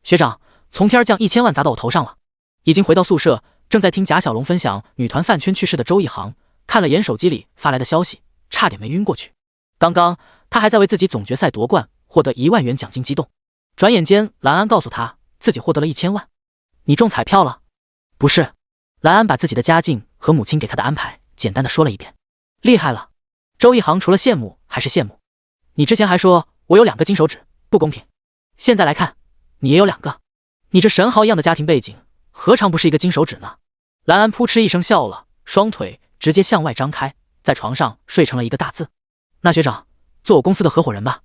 学长，从天降1000万砸到我头上了。已经回到宿舍，正在听贾小龙分享女团饭圈趣事的周一航看了眼手机里发来的消息，差点没晕过去。刚刚他还在为自己总决赛夺冠获得1万元奖金激动，转眼间兰安告诉他自己获得了1000万。你中彩票了？不是。兰安把自己的家境和母亲给他的安排简单的说了一遍。厉害了。周一航除了羡慕还是羡慕。你之前还说我有2个金手指不公平，现在来看你也有2个。你这神豪一样的家庭背景何尝不是一个金手指呢？兰安扑哧一声笑了，双腿直接向外张开，在床上睡成了一个大字。那学长，做我公司的合伙人吧，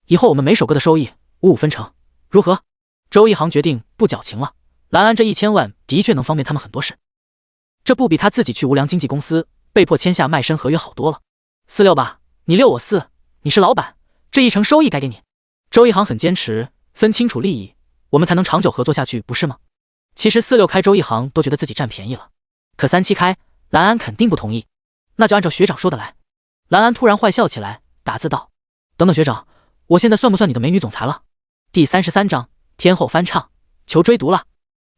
以后我们每首歌的收益55分成，如何？周一航决定不矫情了，兰安这1000万的确能方便他们很多事，这不比他自己去无良经纪公司被迫签下卖身合约好多了。46吧，你6我4，你是老板，这1成收益该给你。周一航很坚持，分清楚利益，我们才能长久合作下去，不是吗？其实46开周一航都觉得自己占便宜了，可37开，兰安肯定不同意。那就按照学长说的来。兰安突然坏笑起来，打字道：等等学长，我现在算不算你的美女总裁了？第33章天后翻唱，求追读了。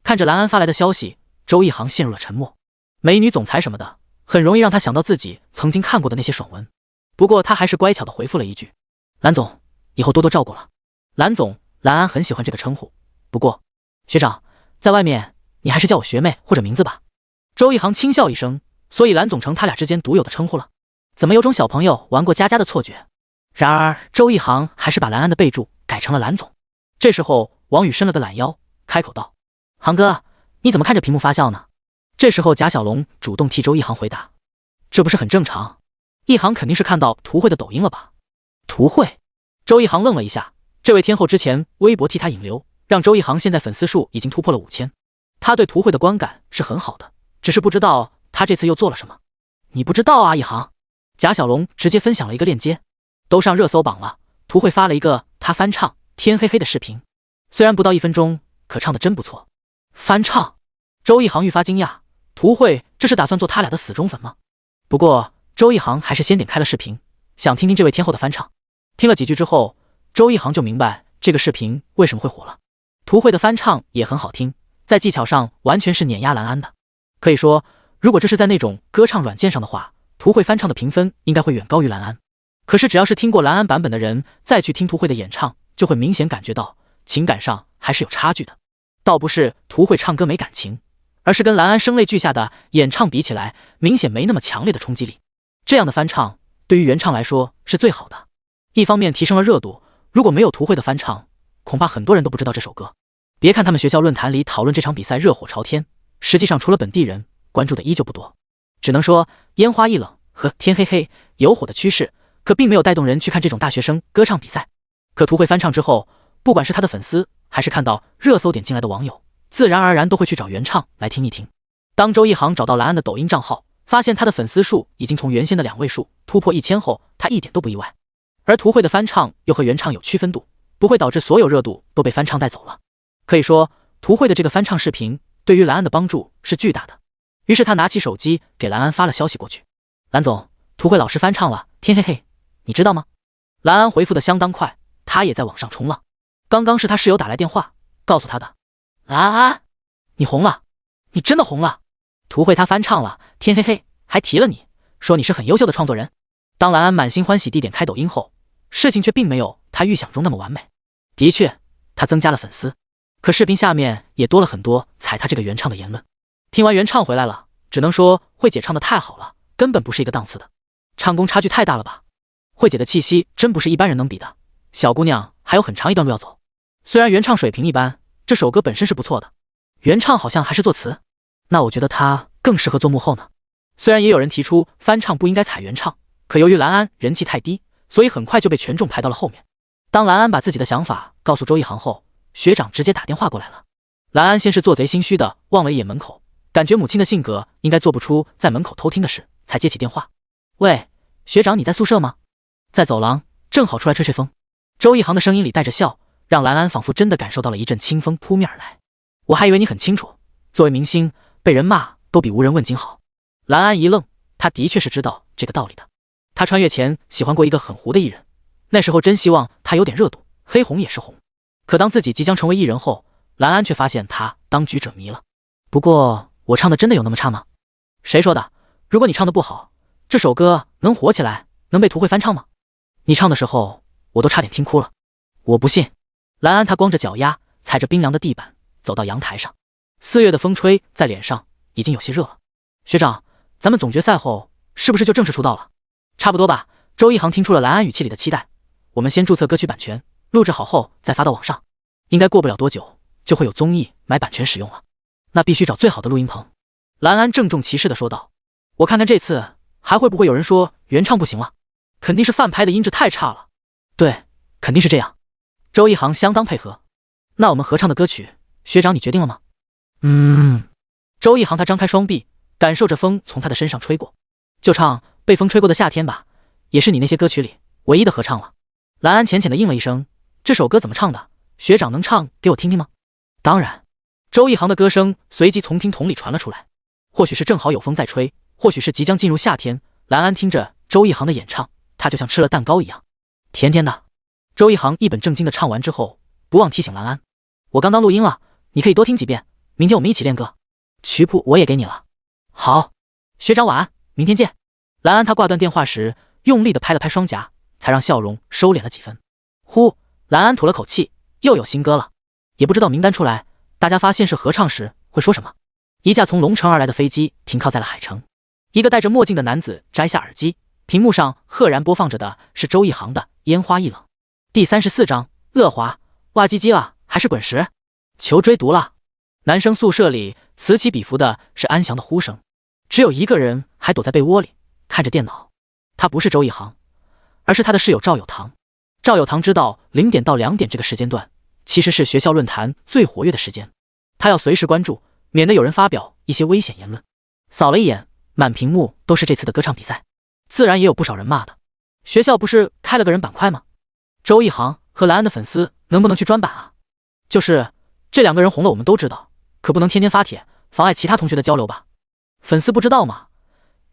看着兰安发来的消息，周一航陷入了沉默。美女总裁什么的，很容易让他想到自己曾经看过的那些爽文。不过他还是乖巧地回复了一句：兰总，以后多多照顾了。兰总，兰安很喜欢这个称呼。不过学长，在外面你还是叫我学妹或者名字吧。周一航轻笑一声，所以兰总成他俩之间独有的称呼了。怎么有种小朋友玩过家家的错觉？然而周一航还是把兰安的备注改成了兰总。这时候王宇伸了个懒腰，开口道：航哥，你怎么看着屏幕发笑呢？这时候贾小龙主动替周一航回答，这不是很正常？一航肯定是看到涂慧的抖音了吧？涂慧？周一航愣了一下，这位天后之前微博替他引流，让周一航现在粉丝数已经突破了5000，他对涂慧的观感是很好的，只是不知道他这次又做了什么。你不知道啊，一航？贾小龙直接分享了一个链接，都上热搜榜了。涂慧发了一个他翻唱《天黑黑》的视频，虽然不到1分钟，可唱的真不错。翻唱？周一航愈发惊讶，涂慧这是打算做他俩的死忠粉吗？不过周一航还是先点开了视频，想听听这位天后的翻唱。听了几句之后，周一航就明白这个视频为什么会火了。涂慧的翻唱也很好听，在技巧上完全是碾压蓝安的。可以说，如果这是在那种歌唱软件上的话，涂慧翻唱的评分应该会远高于蓝安。可是只要是听过蓝安版本的人再去听涂慧的演唱，就会明显感觉到情感上还是有差距的。倒不是涂慧唱歌没感情，而是跟蓝安声泪俱下的演唱比起来，明显没那么强烈的冲击力。这样的翻唱对于原唱来说是最好的，一方面提升了热度，如果没有涂慧的翻唱，恐怕很多人都不知道这首歌。别看他们学校论坛里讨论这场比赛热火朝天，实际上除了本地人，关注的依旧不多。只能说烟花易冷和天黑黑有火的趋势，可并没有带动人去看这种大学生歌唱比赛。可涂慧翻唱之后，不管是他的粉丝还是看到热搜点进来的网友，自然而然都会去找原唱来听一听。当周一航找到蓝安的抖音账号，发现他的粉丝数已经从原先的2位数突破1000后，他一点都不意外。而涂慧的翻唱又和原唱有区分度，不会导致所有热度都被翻唱带走了。可以说涂慧的这个翻唱视频对于蓝安的帮助是巨大的。于是他拿起手机给蓝安发了消息过去，蓝总，涂慧老师翻唱了天黑黑，你知道吗？蓝安回复的相当快，他也在网上冲浪。刚刚是他室友打来电话告诉他的。蓝安，你红了，你真的红了，涂慧他翻唱了天黑黑，还提了你，说你是很优秀的创作人。当蓝安满心欢喜地点开抖音后，事情却并没有他预想中那么完美。的确，他增加了粉丝，可视频下面也多了很多踩他这个原唱的言论。听完原唱回来了，只能说慧姐唱的太好了，根本不是一个档次的，唱功差距太大了吧。慧姐的气息真不是一般人能比的，小姑娘还有很长一段路要走。虽然原唱水平一般，这首歌本身是不错的，原唱好像还是作词，那我觉得她更适合做幕后呢。虽然也有人提出翻唱不应该踩原唱，可由于蓝安人气太低，所以很快就被权重排到了后面。当蓝安把自己的想法告诉周一航后，学长直接打电话过来了。蓝安先是做贼心虚的望了一眼门口，感觉母亲的性格应该做不出在门口偷听的事，才接起电话。喂，学长，你在宿舍吗？在走廊，正好出来吹吹风。周一航的声音里带着笑，让蓝安仿佛真的感受到了一阵清风扑面而来。我还以为你很清楚，作为明星，被人骂都比无人问津好。蓝安一愣，他的确是知道这个道理的。他穿越前喜欢过一个很糊的艺人，那时候真希望他有点热度，黑红也是红。可当自己即将成为艺人后，蓝安却发现他当局者迷了。不过我唱的真的有那么差吗？谁说的？如果你唱的不好，这首歌能火起来，能被涂慧翻唱吗？你唱的时候我都差点听哭了。我不信。蓝安他光着脚丫，踩着冰凉的地板走到阳台上，4月的风吹在脸上，已经有些热了。学长，咱们总决赛后是不是就正式出道了？差不多吧。周一航听出了蓝安语气里的期待。我们先注册歌曲版权，录制好后再发到网上，应该过不了多久就会有综艺买版权使用了。那必须找最好的录音棚。蓝安郑重其事地说道。我看看这次还会不会有人说原唱不行了，肯定是翻拍的音质太差了。对，肯定是这样。周一航相当配合。那我们合唱的歌曲，学长你决定了吗？周一航他张开双臂，感受着风从他的身上吹过，就唱《被风吹过的夏天》吧，也是你那些歌曲里唯一的合唱了。蓝安浅浅的应了一声，这首歌怎么唱的？学长能唱给我听听吗？当然。周一航的歌声随即从听筒里传了出来，或许是正好有风在吹，或许是即将进入夏天。蓝安听着周一航的演唱，他就像吃了蛋糕一样，甜甜的。周一航一本正经的唱完之后，不忘提醒蓝安，我刚刚录音了，你可以多听几遍，明天我们一起练歌，曲谱我也给你了。好，学长晚安，明天见。蓝安他挂断电话时用力的拍了拍双颊，才让笑容收敛了几分。呼，蓝安吐了口气，又有新歌了。也不知道名单出来，大家发现是合唱时会说什么。一架从龙城而来的飞机停靠在了海城，一个戴着墨镜的男子摘下耳机，屏幕上赫然播放着的是周一航的《烟花易冷》。第34章，乐华，哇唧唧了还是滚石？求追读了。男生宿舍里此起彼伏的是安详的呼声，只有一个人还躲在被窝里看着电脑。他不是周一航，而是他的室友赵有堂。赵有堂知道0点到2点这个时间段其实是学校论坛最活跃的时间，他要随时关注，免得有人发表一些危险言论。扫了一眼，满屏幕都是这次的歌唱比赛，自然也有不少人骂的。学校不是开了个人板块吗？周一航和蓝安的粉丝能不能去专版啊？就是这2个人红了我们都知道，可不能天天发帖，妨碍其他同学的交流吧？粉丝不知道吗？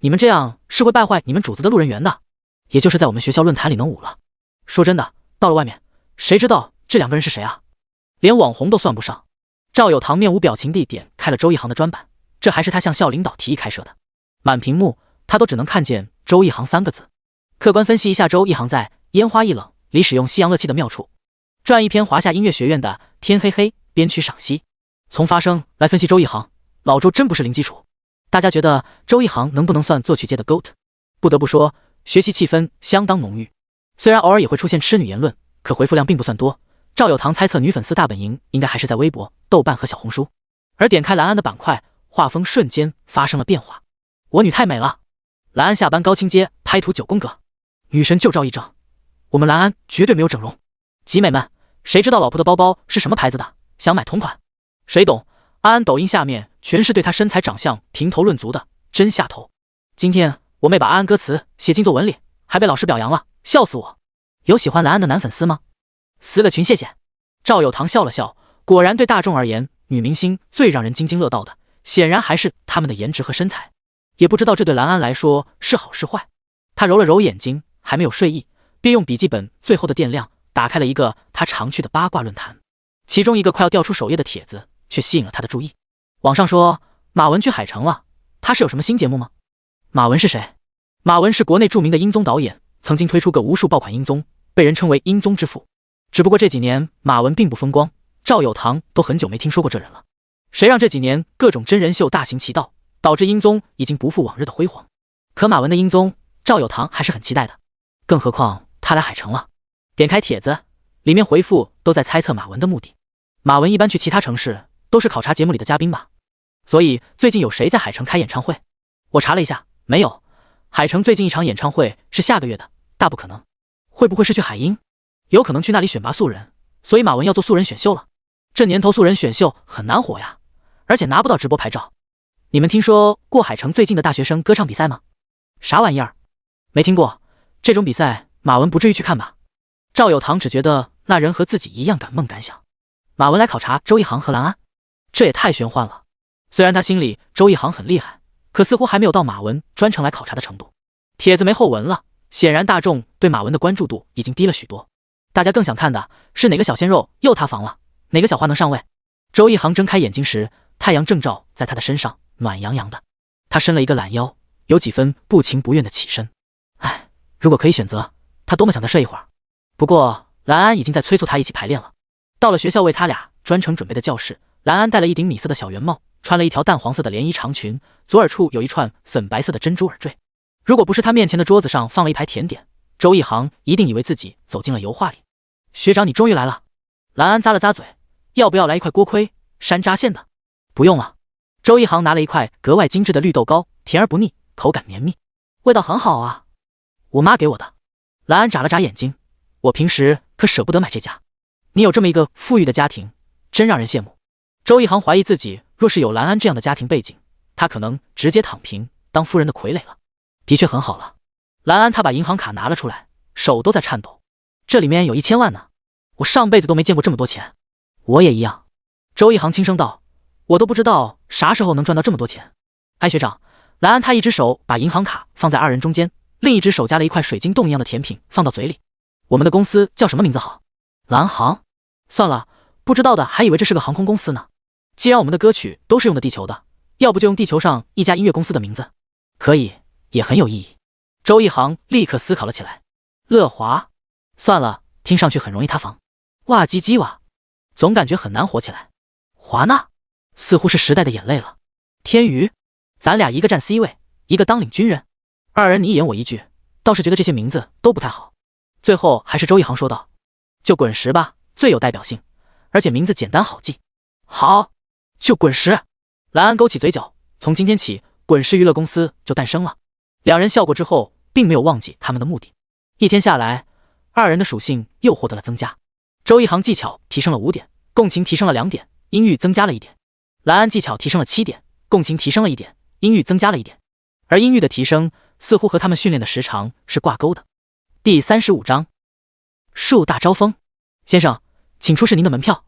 你们这样是会败坏你们主子的路人缘的，也就是在我们学校论坛里能舞了。说真的，到了外面，谁知道这2个人是谁啊？连网红都算不上。赵有堂面无表情地点开了周一航的专版，这还是他向校领导提议开设的。满屏幕他都只能看见周一航3个字。客观分析一下周一航在烟花易冷里使用西洋乐器的妙处，撰一篇华夏音乐学院的天黑黑编曲赏析。从发声来分析周一航，老周真不是零基础。大家觉得周一航能不能算作曲界的 GOAT？ 不得不说，学习气氛相当浓郁。虽然偶尔也会出现痴女言论，可回复量并不算多。赵有堂猜测女粉丝大本营应该还是在微博、豆瓣和小红书。而点开蓝安的板块，画风瞬间发生了变化。我女太美了，蓝安下班高清街拍图9宫格，女神就照一张，我们蓝安绝对没有整容。集美们，谁知道老婆的包包是什么牌子的？想买同款？谁懂？安安抖音下面全是对她身材长相评头论足的，真下头。今天我妹把安安歌词写进作文里，还被老师表扬了，笑死我。有喜欢蓝安的男粉丝吗？撕个群谢谢。赵有堂笑了笑，果然对大众而言，女明星最让人津津乐道的显然还是她们的颜值和身材。也不知道这对蓝安来说是好是坏。他揉了揉眼睛，还没有睡意，便用笔记本最后的电量打开了一个他常去的八卦论坛。其中一个快要调出首页的帖子却吸引了他的注意。网上说马文去海城了，他是有什么新节目吗？马文是谁？马文是国内著名的音综导演，曾经推出过无数爆款音综，被人称为音综之父。只不过这几年马文并不风光，赵有堂都很久没听说过这人了。谁让这几年各种真人秀大行其道，导致音综已经不复往日的辉煌。可马文的音综，赵有堂还是很期待的，更何况他来海城了。点开帖子，里面回复都在猜测马文的目的。马文一般去其他城市都是考察节目里的嘉宾吧，所以最近有谁在海城开演唱会？我查了一下，没有。海城最近一场演唱会是下个月的，大不可能。会不会是去海音？有可能去那里选拔素人，所以马文要做素人选秀了。这年头素人选秀很难火呀，而且拿不到直播牌照。你们听说过海城最近的大学生歌唱比赛吗？啥玩意儿？没听过。这种比赛马文不至于去看吧？赵有堂只觉得那人和自己一样敢梦敢想。马文来考察周一航和蓝安，这也太玄幻了。虽然他心里周一航很厉害，可似乎还没有到马文专程来考察的程度。帖子没后文了，显然大众对马文的关注度已经低了许多。大家更想看的是哪个小鲜肉又塌房了，哪个小花能上位。周一航睁开眼睛时，太阳正照在他的身上，暖洋洋的。他伸了一个懒腰，有几分不情不愿的起身。唉，如果可以选择，他多么想再睡一会儿。不过蓝安已经在催促他一起排练了。到了学校为他俩专程准备的教室，蓝安戴了一顶米色的小圆帽，穿了一条淡黄色的连衣长裙，左耳处有一串粉白色的珍珠耳坠。如果不是他面前的桌子上放了一排甜点，周一航一定以为自己走进了油画里。学长，你终于来了。蓝安咂了咂嘴，要不要来一块锅盔山楂馅的？不用了。周一航拿了一块格外精致的绿豆糕，甜而不腻，口感绵密，味道很好啊。我妈给我的。蓝安眨了眨眼睛，我平时可舍不得买这家。你有这么一个富裕的家庭，真让人羡慕。周一航怀疑自己若是有蓝安这样的家庭背景，他可能直接躺平当夫人的傀儡了。的确很好了。蓝安他把银行卡拿了出来，手都在颤抖。这里面有1000万呢，我上辈子都没见过这么多钱。我也一样。周一航轻声道，我都不知道啥时候能赚到这么多钱。哎，学长。蓝安他一只手把银行卡放在二人中间，另一只手夹了一块水晶冻一样的甜品放到嘴里。我们的公司叫什么名字好？蓝航？算了，不知道的还以为这是个航空公司呢。既然我们的歌曲都是用的地球的，要不就用地球上一家音乐公司的名字。可以，也很有意义。周一航立刻思考了起来。乐华？算了，听上去很容易塌房。哇唧唧哇，总感觉很难火起来。华纳？似乎是时代的眼泪了。天娱？咱俩一个站 C 位，一个当领军人，二人你一言我一句，倒是觉得这些名字都不太好。最后还是周一航说道，就滚石吧，最有代表性，而且名字简单好记。好。就滚石！蓝安勾起嘴角，从今天起，滚石娱乐公司就诞生了。两人笑过之后，并没有忘记他们的目的。一天下来，二人的属性又获得了增加。周一航技巧提升了5点，共情提升了2点，音域增加了1点。蓝安技巧提升了7点，共情提升了1点，音域增加了1点。而音域的提升似乎和他们训练的时长是挂钩的。第35章，树大招风。先生，请出示您的门票。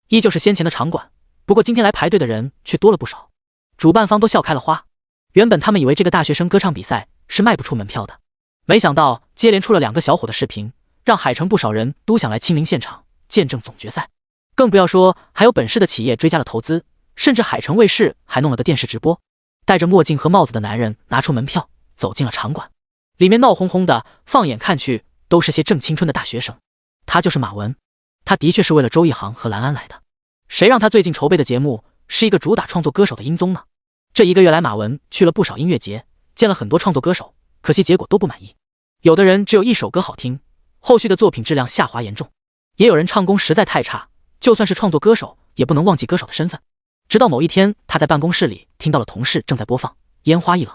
依旧是先前的场馆，不过今天来排队的人却多了不少。主办方都笑开了花。原本他们以为这个大学生歌唱比赛是卖不出门票的，没想到接连出了2个小伙的视频，让海城不少人都想来亲临现场见证总决赛。更不要说还有本市的企业追加了投资，甚至海城卫视还弄了个电视直播。戴着墨镜和帽子的男人拿出门票走进了场馆，里面闹哄哄的，放眼看去都是些正青春的大学生。他就是马文，他的确是为了周一航和蓝安来的。谁让他最近筹备的节目是一个主打创作歌手的音综呢？这1个月来，马文去了不少音乐节，见了很多创作歌手，可惜结果都不满意。有的人只有1首歌好听，后续的作品质量下滑严重；也有人唱功实在太差，就算是创作歌手也不能忘记歌手的身份。直到某一天，他在办公室里听到了同事正在播放《烟花易冷》，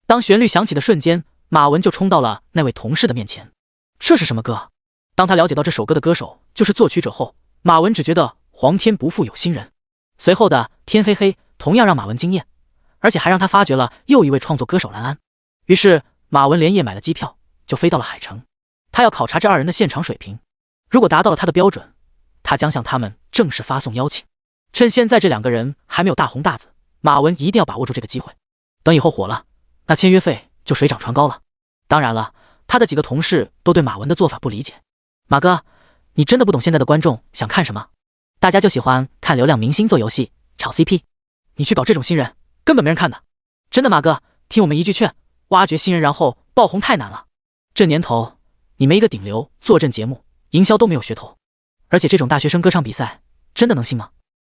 当旋律响起的瞬间，马文就冲到了那位同事的面前。这是什么歌？当他了解到这首歌的歌手就是作曲者后，马文只觉得皇天不负有心人。随后的天黑黑同样让马文惊艳，而且还让他发掘了又一位创作歌手蓝安。于是马文连夜买了机票，就飞到了海城。他要考察这2人的现场水平，如果达到了他的标准，他将向他们正式发送邀请。趁现在这2个人还没有大红大紫，马文一定要把握住这个机会。等以后火了，那签约费就水涨船高了。当然了，他的几个同事都对马文的做法不理解。马哥，你真的不懂现在的观众想看什么？大家就喜欢看流量明星做游戏炒 CP， 你去搞这种新人根本没人看的。真的马哥，听我们一句劝，挖掘新人然后爆红太难了。这年头你没一个顶流坐镇节目，营销都没有噱头。而且这种大学生歌唱比赛真的能信吗？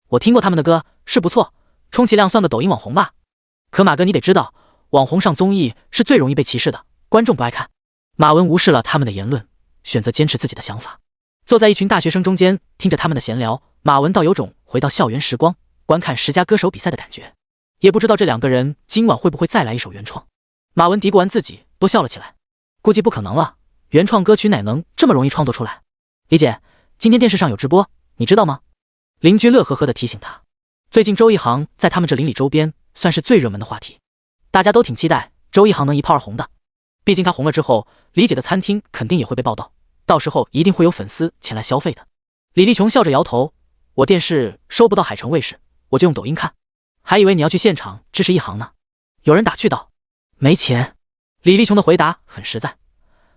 我听过他们的歌是不错，充其量算个抖音网红吧。可马哥你得知道，网红上综艺是最容易被歧视的，观众不爱看。马文无视了他们的言论，选择坚持自己的想法。坐在一群大学生中间，听着他们的闲聊，马文倒有种回到校园时光，观看10佳歌手比赛的感觉。也不知道这2个人今晚会不会再来一首原创。马文嘀咕完自己都笑了起来，估计不可能了，原创歌曲哪能这么容易创作出来？李姐，今天电视上有直播，你知道吗？邻居乐呵呵地提醒他。最近周一航在他们这邻里周边算是最热门的话题，大家都挺期待周一航能一炮而红的。毕竟他红了之后，李姐的餐厅肯定也会被报道，到时候一定会有粉丝前来消费的。李立琼笑着摇头，我电视收不到海城卫视，我就用抖音看，还以为你要去现场支持一航呢。有人打趣道，没钱。李立琼的回答很实在，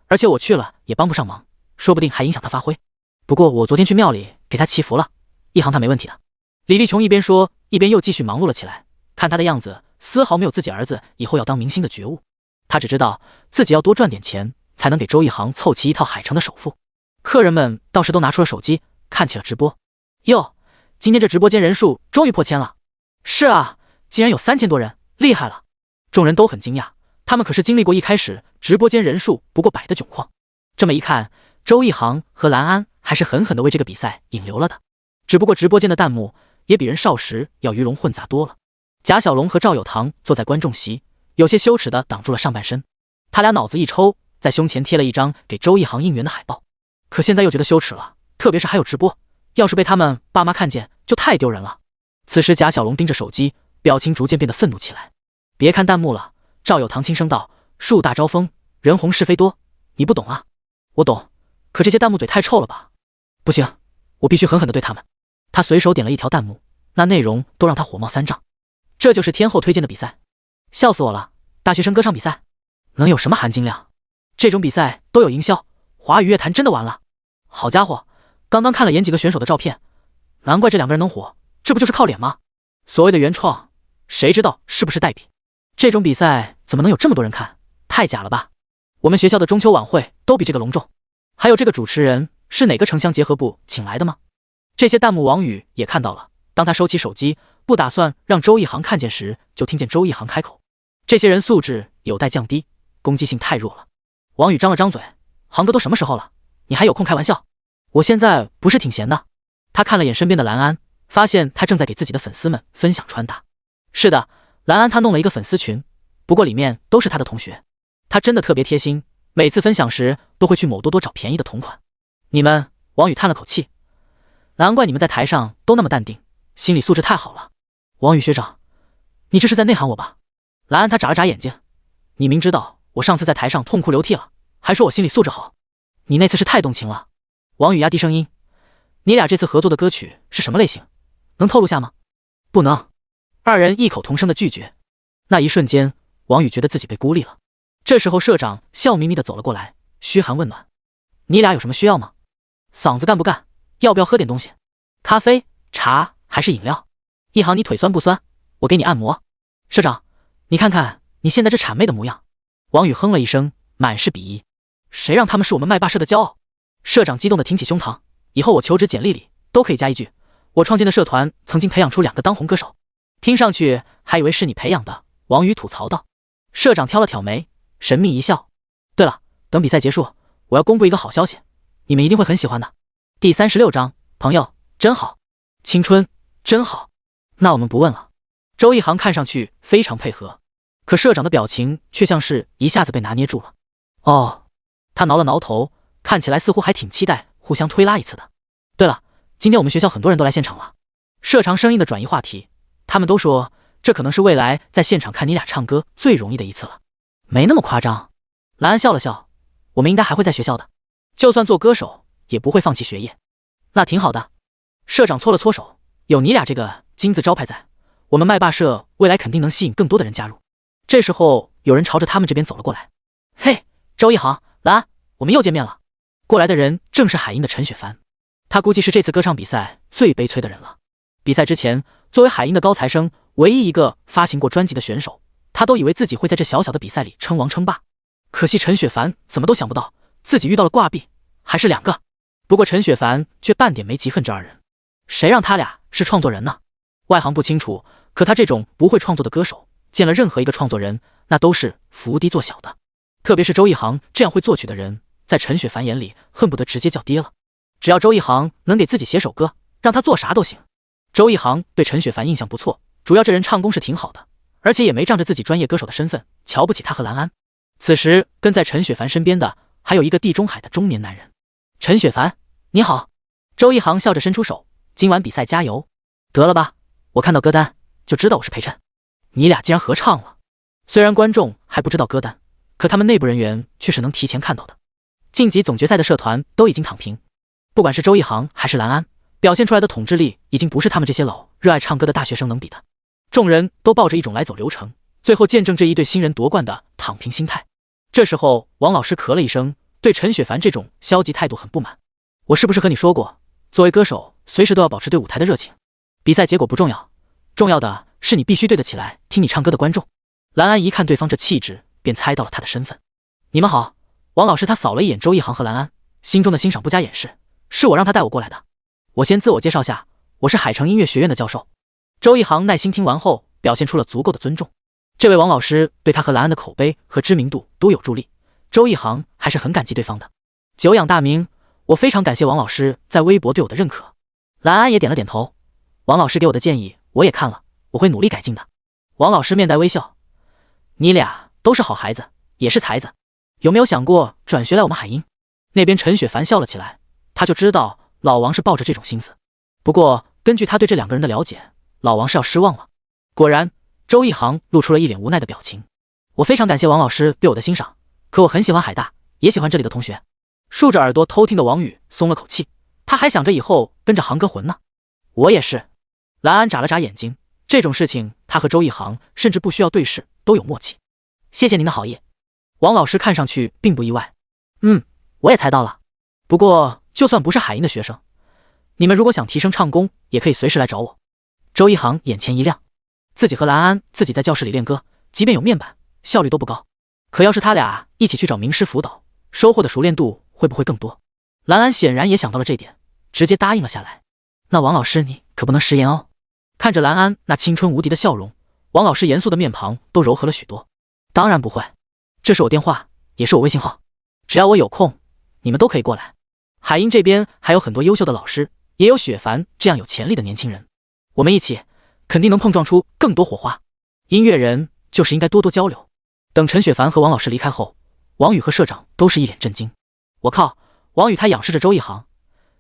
而且我去了也帮不上忙，说不定还影响他发挥。不过我昨天去庙里给他祈福了，一航他没问题的。李立琼一边说，一边又继续忙碌了起来，看他的样子丝毫没有自己儿子以后要当明星的觉悟。他只知道自己要多赚点钱，才能给周一航凑齐一套海城的首付。客人们倒是都拿出了手机看起了直播。哟，今天这直播间人数终于破1000了。是啊，竟然有3000多人，厉害了。众人都很惊讶，他们可是经历过一开始直播间人数不过100的窘况。这么一看，周一航和蓝安还是狠狠地为这个比赛引流了的。只不过直播间的弹幕也比任少时要鱼龙混杂多了。贾小龙和赵有堂坐在观众席，有些羞耻地挡住了上半身。他俩脑子一抽，在胸前贴了一张给周一航应援的海报。可现在又觉得羞耻了，特别是还有直播，要是被他们爸妈看见就太丢人了。此时贾小龙盯着手机，表情逐渐变得愤怒起来。别看弹幕了，赵有堂轻声道，树大招风，人红是非多，你不懂啊。我懂，可这些弹幕嘴太臭了吧。不行，我必须狠狠地对他们。他随手点了一条弹幕，那内容都让他火冒3丈。这就是天后推荐的比赛，笑死我了！大学生歌唱比赛能有什么含金量？这种比赛都有营销，华语乐坛真的完了。好家伙，刚刚看了演几个选手的照片，难怪这2个人能火，这不就是靠脸吗？所谓的原创，谁知道是不是代笔？这种比赛怎么能有这么多人看？太假了吧！我们学校的中秋晚会都比这个隆重。还有这个主持人是哪个城乡结合部请来的吗？这些弹幕王宇也看到了，当他收起手机，不打算让周一航看见时，就听见周一航开口：这些人素质有待降低，攻击性太弱了。王宇张了张嘴，航哥都什么时候了，你还有空开玩笑？我现在不是挺闲的。他看了眼身边的蓝安，发现他正在给自己的粉丝们分享穿搭。是的，兰安他弄了一个粉丝群，不过里面都是他的同学。他真的特别贴心，每次分享时都会去某多多找便宜的同款。你们，王宇叹了口气，难怪你们在台上都那么淡定，心理素质太好了。王宇学长，你这是在内涵我吧？兰安他眨了眨眼睛，你明知道我上次在台上痛哭流涕了，还说我心理素质好，你那次是太动情了。王宇压低声音，你俩这次合作的歌曲是什么类型？能透露下吗？不能。二人异口同声的拒绝。那一瞬间，王宇觉得自己被孤立了。这时候社长笑眯眯的走了过来，嘘寒问暖，你俩有什么需要吗？嗓子干不干？要不要喝点东西？咖啡、茶还是饮料？一航，你腿酸不酸？我给你按摩。社长，你看看你现在这谄媚的模样。王宇哼了一声，满是鄙夷。谁让他们是我们麦霸社的骄傲？社长激动的挺起胸膛，以后我求职简历里都可以加一句，我创建的社团曾经培养出2个当红歌手。听上去还以为是你培养的，王宇吐槽道。社长挑了挑眉，神秘一笑。对了，等比赛结束，我要公布一个好消息，你们一定会很喜欢的。第36章，朋友真好，青春真好。那我们不问了。周一航看上去非常配合，可社长的表情却像是一下子被拿捏住了。哦，他挠了挠头，看起来似乎还挺期待互相推拉一次的。对了，今天我们学校很多人都来现场了。社长生硬的转移话题，他们都说这可能是未来在现场看你俩唱歌最容易的一次了。没那么夸张。兰安笑了笑，我们应该还会在学校的，就算做歌手也不会放弃学业。那挺好的。社长搓了搓手，有你俩这个金字招牌在，我们麦霸社未来肯定能吸引更多的人加入。这时候有人朝着他们这边走了过来。嘿，周一航、兰安，我们又见面了。过来的人正是海音的陈雪凡，他估计是这次歌唱比赛最悲催的人了。比赛之前，作为海音的高材生，唯一一个发行过专辑的选手，他都以为自己会在这小小的比赛里称王称霸。可惜陈雪凡怎么都想不到，自己遇到了挂壁，还是2个。不过陈雪凡却半点没嫉恨这2人，谁让他俩是创作人呢？外行不清楚，可他这种不会创作的歌手，见了任何一个创作人，那都是伏低做小的。特别是周一航这样会作曲的人，在陈雪凡眼里恨不得直接叫爹了。只要周一航能给自己写首歌，让他做啥都行。周一航对陈雪凡印象不错，主要这人唱功是挺好的，而且也没仗着自己专业歌手的身份瞧不起他和兰安。此时跟在陈雪凡身边的还有一个地中海的中年男人。陈雪凡，你好。周一航笑着伸出手，今晚比赛加油。得了吧，我看到歌单就知道我是陪衬。你俩竟然合唱了。虽然观众还不知道歌单，可他们内部人员却是能提前看到的。晋级总决赛的社团都已经躺平，不管是周一航还是兰安，表现出来的统治力已经不是他们这些老热爱唱歌的大学生能比的。众人都抱着一种来走流程，最后见证这一对新人夺冠的躺平心态。这时候王老师咳了一声，对陈雪凡这种消极态度很不满。我是不是和你说过，作为歌手随时都要保持对舞台的热情，比赛结果不重要，重要的是你必须对得起来听你唱歌的观众。兰安一看对方这气质，便猜到了他的身份。你们好。王老师他扫了一眼周一航和兰安，心中的欣赏不加掩饰，是我让他带我过来的。我先自我介绍下，我是海城音乐学院的教授。周一航耐心听完后，表现出了足够的尊重。这位王老师对他和兰安的口碑和知名度都有助力，周一航还是很感激对方的。久仰大名，我非常感谢王老师在微博对我的认可。兰安也点了点头，王老师给我的建议我也看了，我会努力改进的。王老师面带微笑，你俩都是好孩子，也是才子，有没有想过转学来我们海音？那边陈雪凡笑了起来，他就知道老王是抱着这种心思。不过根据他对这2个人的了解，老王是要失望了。果然，周一航露出了一脸无奈的表情。我非常感谢王老师对我的欣赏，可我很喜欢海大，也喜欢这里的同学。竖着耳朵偷听的王宇松了口气，他还想着以后跟着航哥混呢。我也是。兰安眨了眨眼睛，这种事情他和周一航甚至不需要对视，都有默契。谢谢您的好意。王老师看上去并不意外。我也猜到了。不过就算不是海音的学生，你们如果想提升唱功，也可以随时来找我。周一航眼前一亮，自己和兰安自己在教室里练歌，即便有面板，效率都不高。可要是他俩一起去找名师辅导，收获的熟练度会不会更多？兰安显然也想到了这点，直接答应了下来。那王老师你可不能食言哦。看着兰安那青春无敌的笑容，王老师严肃的面庞都柔和了许多。当然不会，这是我电话，也是我微信号，只要我有空，你们都可以过来。海音这边还有很多优秀的老师，也有雪凡这样有潜力的年轻人，我们一起肯定能碰撞出更多火花。音乐人就是应该多多交流。等陈雪凡和王老师离开后，王宇和社长都是一脸震惊。我靠，王宇他仰视着周一航，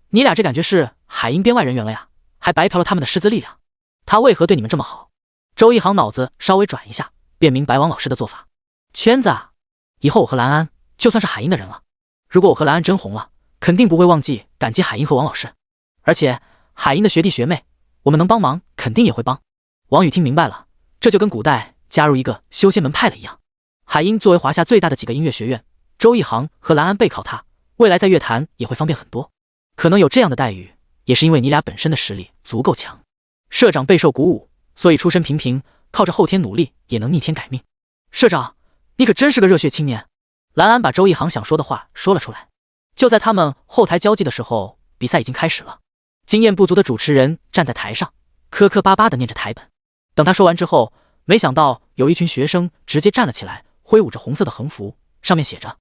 你俩这感觉是海鹰编外人员了呀，还白嫖了他们的师资力量，他为何对你们这么好？周一航脑子稍微转一下，便明白王老师的做法。圈子啊，以后我和兰安就算是海鹰的人了。如果我和兰安真红了，肯定不会忘记感激海鹰和王老师。而且海鹰的学弟学妹，我们能帮忙肯定也会帮。王宇听明白了，这就跟古代加入一个修仙门派了一样。海鹰作为华夏最大的几个音乐学院，周一航和兰安背靠他，未来在乐坛也会方便很多。可能有这样的待遇，也是因为你俩本身的实力足够强。社长备受鼓舞，所以出身平平，靠着后天努力也能逆天改命。社长，你可真是个热血青年。兰安把周一航想说的话说了出来。就在他们后台交际的时候，比赛已经开始了。经验不足的主持人站在台上，磕磕巴巴地念着台本。等他说完之后，没想到有一群学生直接站了起来，挥舞着红色的横幅，上面写着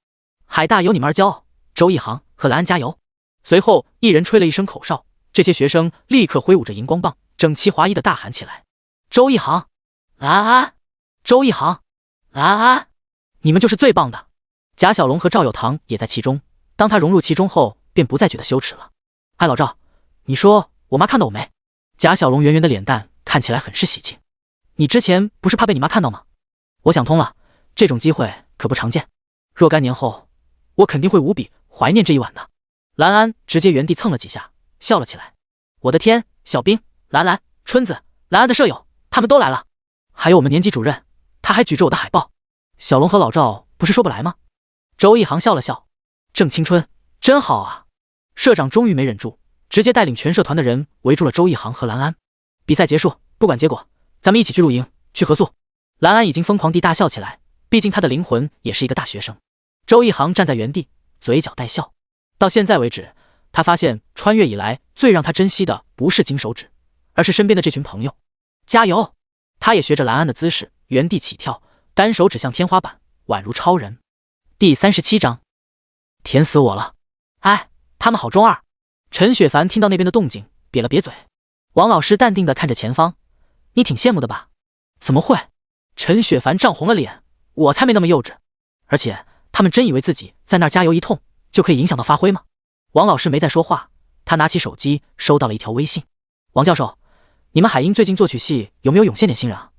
海大有你们而骄傲，周一航和兰安加油。随后一人吹了一声口哨，这些学生立刻挥舞着荧光棒，整齐划一地大喊起来，周一航，兰安，周一航，兰安，你们就是最棒的。贾小龙和赵有堂也在其中，当他融入其中后，便不再觉得羞耻了。哎，老赵，你说我妈看到我没？贾小龙圆圆的脸蛋看起来很是喜庆。你之前不是怕被你妈看到吗？我想通了，这种机会可不常见。若干年后，我肯定会无比怀念这一晚的。兰安直接原地蹭了几下，笑了起来。我的天，小兵、兰兰、春子、兰安的舍友，他们都来了。还有我们年级主任，他还举着我的海报。小龙和老赵不是说不来吗？周一航笑了笑，正青春，真好啊。社长终于没忍住，直接带领全社团的人围住了周一航和兰安。比赛结束，不管结果，咱们一起去露营，去合宿。兰安已经疯狂地大笑起来，毕竟他的灵魂也是一个大学生。周一航站在原地，嘴角带笑。到现在为止，他发现穿越以来最让他珍惜的不是金手指，而是身边的这群朋友。加油！他也学着兰安的姿势，原地起跳，单手指向天花板，宛如超人。第37章，甜死我了！哎，他们好中二。陈雪凡听到那边的动静，瘪了瘪嘴。王老师淡定地看着前方，你挺羡慕的吧？怎么会？陈雪凡涨红了脸，我才没那么幼稚。而且他们真以为自己在那儿加油一通就可以影响到发挥吗？王老师没再说话，他拿起手机收到了一条微信。王教授，你们海鹰最近作曲系有没有涌现点新人啊？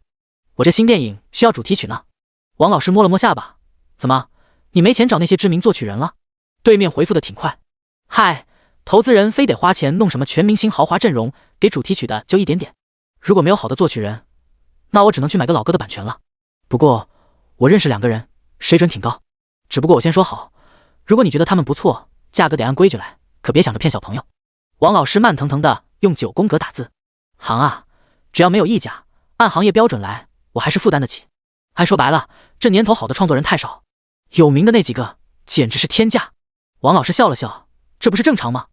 我这新电影需要主题曲呢。王老师摸了摸下巴，怎么，你没钱找那些知名作曲人了？对面回复的挺快，嗨，投资人非得花钱弄什么全明星豪华阵容，给主题曲的就一点点。如果没有好的作曲人，那我只能去买个老歌的版权了。不过我认识2个人，水准挺高。只不过我先说好，如果你觉得他们不错，价格得按规矩来，可别想着骗小朋友。王老师慢腾腾的用9宫格打字，行啊，只要没有溢价，按行业标准来，我还是负担得起。还说白了，这年头好的创作人太少，有名的那几个简直是天价。王老师笑了笑，这不是正常吗？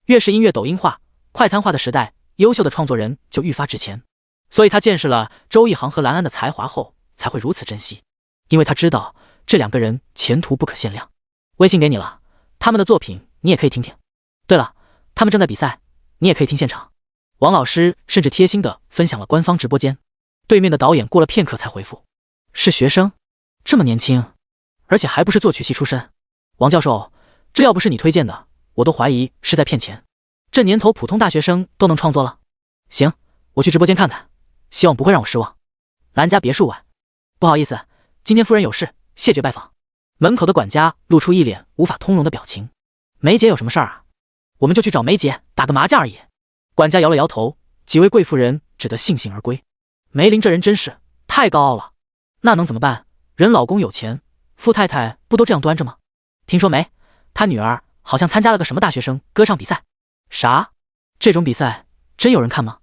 越是音乐抖音化、快餐化的时代，优秀的创作人就愈发值钱。所以他见识了周一航和兰安的才华后，才会如此珍惜，因为他知道这2个人前途不可限量。微信给你了，他们的作品你也可以听听。对了，他们正在比赛，你也可以听现场。王老师甚至贴心的分享了官方直播间。对面的导演过了片刻才回复，是学生，这么年轻，而且还不是作曲系出身。王教授，这要不是你推荐的，我都怀疑是在骗钱。这年头普通大学生都能创作了。行，我去直播间看看，希望不会让我失望。兰家别墅外，不好意思，今天夫人有事，谢绝拜访。门口的管家露出一脸无法通融的表情。梅姐有什么事儿啊？我们就去找梅姐打个麻将而已。管家摇了摇头，几位贵妇人只得悻悻而归。梅林这人真是太高傲了，那能怎么办？人老公有钱，富太太不都这样端着吗？听说没，她女儿好像参加了个什么大学生歌唱比赛。啥？这种比赛真有人看吗？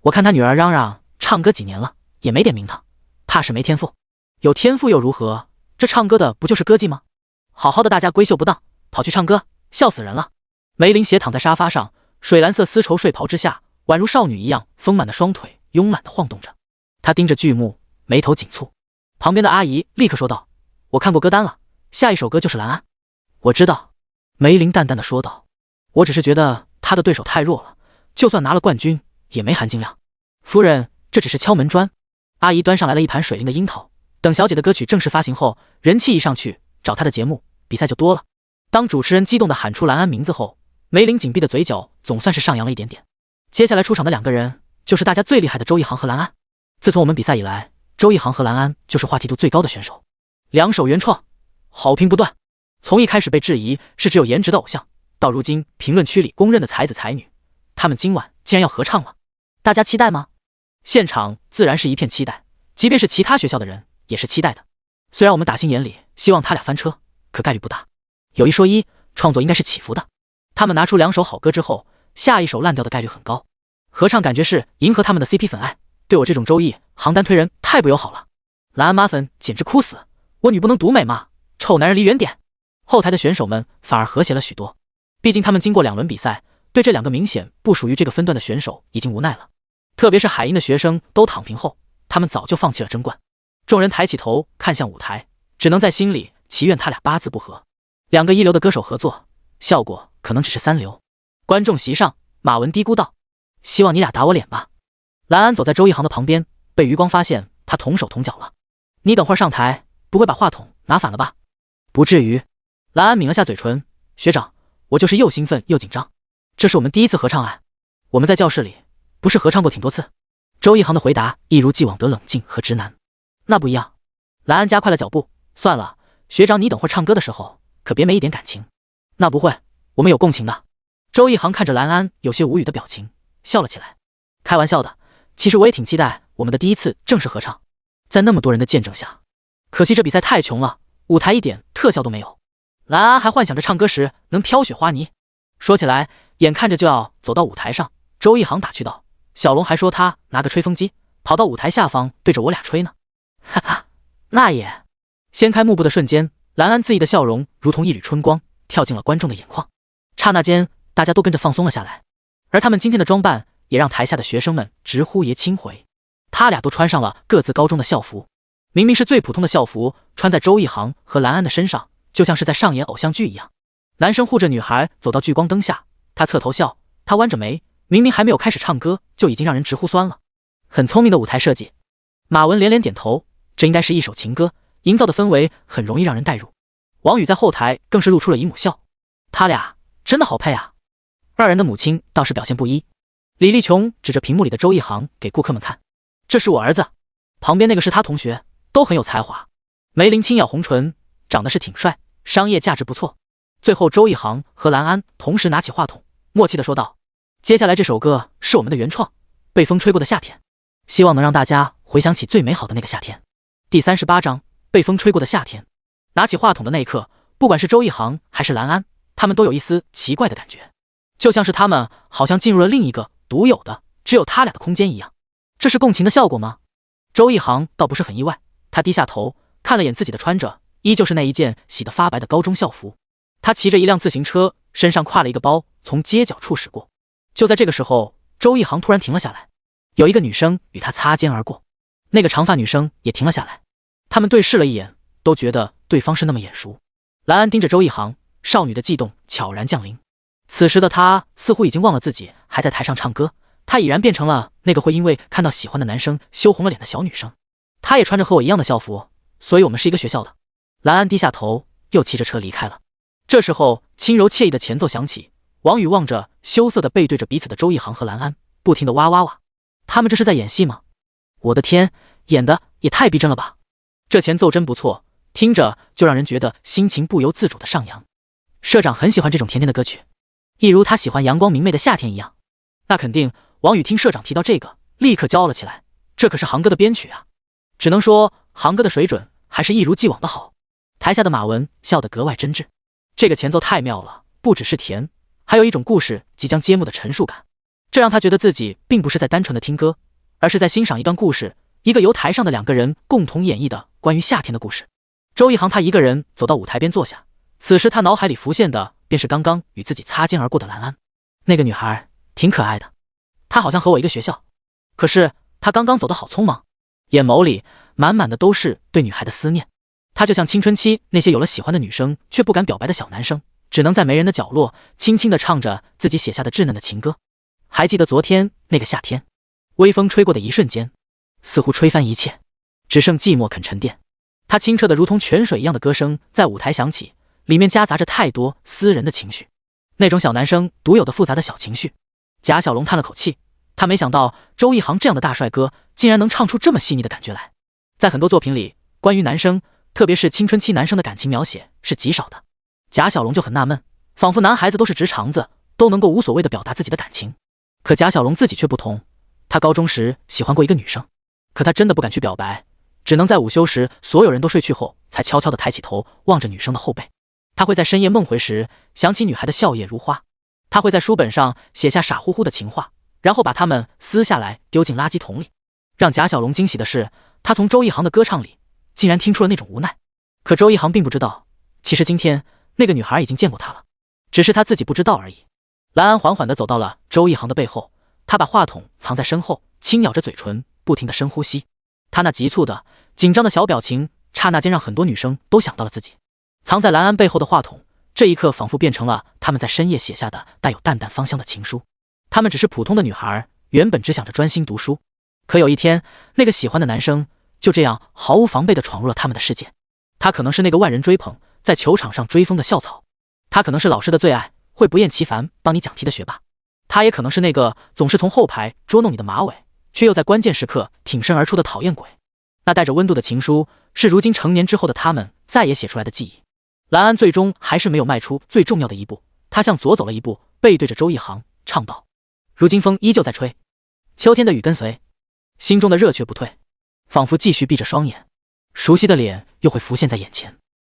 我看她女儿嚷嚷唱歌几年了，也没点名堂，怕是没天赋。有天赋又如何？这唱歌的不就是歌妓吗？好好的大家闺秀不当，跑去唱歌，笑死人了。梅林斜躺在沙发上，水蓝色丝绸睡袍之下，宛如少女一样丰满的双腿慵懒地晃动着。她盯着剧目，眉头紧蹙。旁边的阿姨立刻说道，我看过歌单了，下一首歌就是兰安。我知道，梅林淡淡的说道，我只是觉得她的对手太弱了，就算拿了冠军也没含金量。夫人，这只是敲门砖。阿姨端上来了一盘水灵的樱桃。等小姐的歌曲正式发行后，人气一上去，找她的节目比赛就多了。当主持人激动地喊出蓝安名字后，梅林紧闭的嘴角总算是上扬了一点点。接下来出场的两个人就是大家最厉害的周一航和蓝安。自从我们比赛以来，周一航和蓝安就是话题度最高的选手，两首原创，好评不断。从一开始被质疑是只有颜值的偶像，到如今评论区里公认的才子才女，他们今晚竟然要合唱了，大家期待吗？现场自然是一片期待，即便是其他学校的人也是期待的。虽然我们打心眼里希望他俩翻车，可概率不大。有一说一，创作应该是起伏的。他们拿出两首好歌之后，下一首烂掉的概率很高。合唱感觉是迎合他们的 CP 粉爱，对我这种周一航单推人太不友好了。蓝安妈粉简直哭死，我女不能独美吗？臭男人离远点。后台的选手们反而和谐了许多，毕竟他们经过2轮比赛，对这两个明显不属于这个分段的选手已经无奈了。特别是海音的学生都躺平后，他们早就放弃了争冠。众人抬起头看向舞台，只能在心里祈愿他俩八字不合。两个一流的歌手合作，效果可能只是3流。观众席上，马文嘀咕道：“希望你俩打我脸吧。”蓝安走在周一航的旁边，被余光发现他同手同脚了。你等会儿上台，不会把话筒拿反了吧？不至于。蓝安抿了下嘴唇，学长，我就是又兴奋又紧张，这是我们第一次合唱哎。我们在教室里不是合唱过挺多次。周一航的回答一如既往的冷静和直男。那不一样。蓝安加快了脚步，算了，学长你等会儿唱歌的时候可别没一点感情。那不会，我们有共情的。周一航看着蓝安有些无语的表情，笑了起来。开玩笑的，其实我也挺期待我们的第一次正式合唱，在那么多人的见证下。可惜这比赛太穷了，舞台一点特效都没有。蓝安还幻想着唱歌时能飘雪花泥。说起来，眼看着就要走到舞台上，周一航打趣道：“小龙还说他拿个吹风机跑到舞台下方对着我俩吹呢。”哈哈，那也。掀开幕布的瞬间，蓝安恣意的笑容如同一缕春光，跳进了观众的眼眶。刹那间，大家都跟着放松了下来。而他们今天的装扮也让台下的学生们直呼爷青回。他俩都穿上了各自高中的校服，明明是最普通的校服，穿在周一航和蓝安的身上，就像是在上演偶像剧一样。男生护着女孩走到聚光灯下，他侧头笑，他弯着眉，明明还没有开始唱歌，就已经让人直呼酸了。很聪明的舞台设计。马文连连点头，这应该是一首情歌，营造的氛围很容易让人带入。王宇在后台更是露出了姨母笑，他俩真的好配啊。二人的母亲倒是表现不一。李立琼指着屏幕里的周一航给顾客们看，这是我儿子，旁边那个是他同学，都很有才华。梅林轻咬红唇，长得是挺帅，商业价值不错。最后周一航和蓝安同时拿起话筒，默契地说道：“接下来这首歌是我们的原创，被风吹过的夏天，希望能让大家回想起最美好的那个夏天。”第38章，被风吹过的夏天。拿起话筒的那一刻，不管是周一航还是蓝安，他们都有一丝奇怪的感觉，就像是他们好像进入了另一个独有的只有他俩的空间一样。这是共情的效果吗？周一航倒不是很意外，他低下头看了眼自己的穿着，依旧是那一件洗得发白的高中校服。他骑着一辆自行车，身上挎了一个包，从街角处驶过。就在这个时候，周一航突然停了下来，有一个女生与他擦肩而过，那个长发女生也停了下来。他们对视了一眼，都觉得对方是那么眼熟。蓝安盯着周一航，少女的悸动悄然降临。此时的她似乎已经忘了自己还在台上唱歌，她已然变成了那个会因为看到喜欢的男生羞红了脸的小女生。她也穿着和我一样的校服，所以我们是一个学校的。蓝安低下头，又骑着车离开了。这时候轻柔惬意的前奏响起，王宇望着羞涩的背对着彼此的周一航和蓝安，不停的哇哇哇。他们这是在演戏吗？我的天，演的也太逼真了吧。这前奏真不错，听着就让人觉得心情不由自主的上扬。社长很喜欢这种甜甜的歌曲，一如他喜欢阳光明媚的夏天一样。那肯定，王宇听社长提到这个，立刻骄傲了起来。这可是航哥的编曲啊，只能说航哥的水准还是一如既往的好。台下的马文笑得格外真挚。这个前奏太妙了，不只是甜，还有一种故事即将揭幕的陈述感。这让他觉得自己并不是在单纯的听歌，而是在欣赏一段故事，一个由台上的2个人共同演绎的关于夏天的故事。周一航他一个人走到舞台边坐下，此时他脑海里浮现的便是刚刚与自己擦肩而过的蓝安。那个女孩挺可爱的，她好像和我一个学校，可是她刚刚走得好匆忙，眼眸里满满的都是对女孩的思念。她就像青春期那些有了喜欢的女生却不敢表白的小男生，只能在没人的角落轻轻地唱着自己写下的稚嫩的情歌。还记得昨天那个夏天，微风吹过的一瞬间，似乎吹翻一切，只剩寂寞肯沉淀。他清澈的如同泉水一样的歌声在舞台响起，里面夹杂着太多私人的情绪，那种小男生独有的复杂的小情绪。贾小龙叹了口气，他没想到周一航这样的大帅哥竟然能唱出这么细腻的感觉来。在很多作品里，关于男生，特别是青春期男生的感情描写是极少的。贾小龙就很纳闷，仿佛男孩子都是直肠子，都能够无所谓的表达自己的感情。可贾小龙自己却不同，他高中时喜欢过一个女生，可他真的不敢去表白，只能在午休时所有人都睡去后，才悄悄地抬起头望着女生的后背。他会在深夜梦回时想起女孩的笑靥如花，他会在书本上写下傻乎乎的情话，然后把它们撕下来丢进垃圾桶里。让贾小龙惊喜的是，他从周一航的歌唱里竟然听出了那种无奈。可周一航并不知道，其实今天那个女孩已经见过他了，只是他自己不知道而已。兰安缓缓地走到了周一航的背后，他把话筒藏在身后，轻咬着嘴唇，不停地深呼吸。他那急促的紧张的小表情刹那间让很多女生都想到了自己。藏在兰安背后的话筒，这一刻仿佛变成了他们在深夜写下的带有淡淡芳香的情书。她们只是普通的女孩，原本只想着专心读书，可有一天，那个喜欢的男生就这样毫无防备地闯入了他们的世界。他可能是那个万人追捧，在球场上追风的校草，他可能是老师的最爱，会不厌其烦帮你讲题的学霸，他也可能是那个总是从后排捉弄你的马尾，却又在关键时刻挺身而出的讨厌鬼。那带着温度的情书，是如今成年之后的他们再也写出来的记忆。兰安最终还是没有迈出最重要的一步，他向左走了一步，背对着周一航唱道：如今风依旧在吹，秋天的雨跟随，心中的热却不退，仿佛继续闭着双眼，熟悉的脸又会浮现在眼前。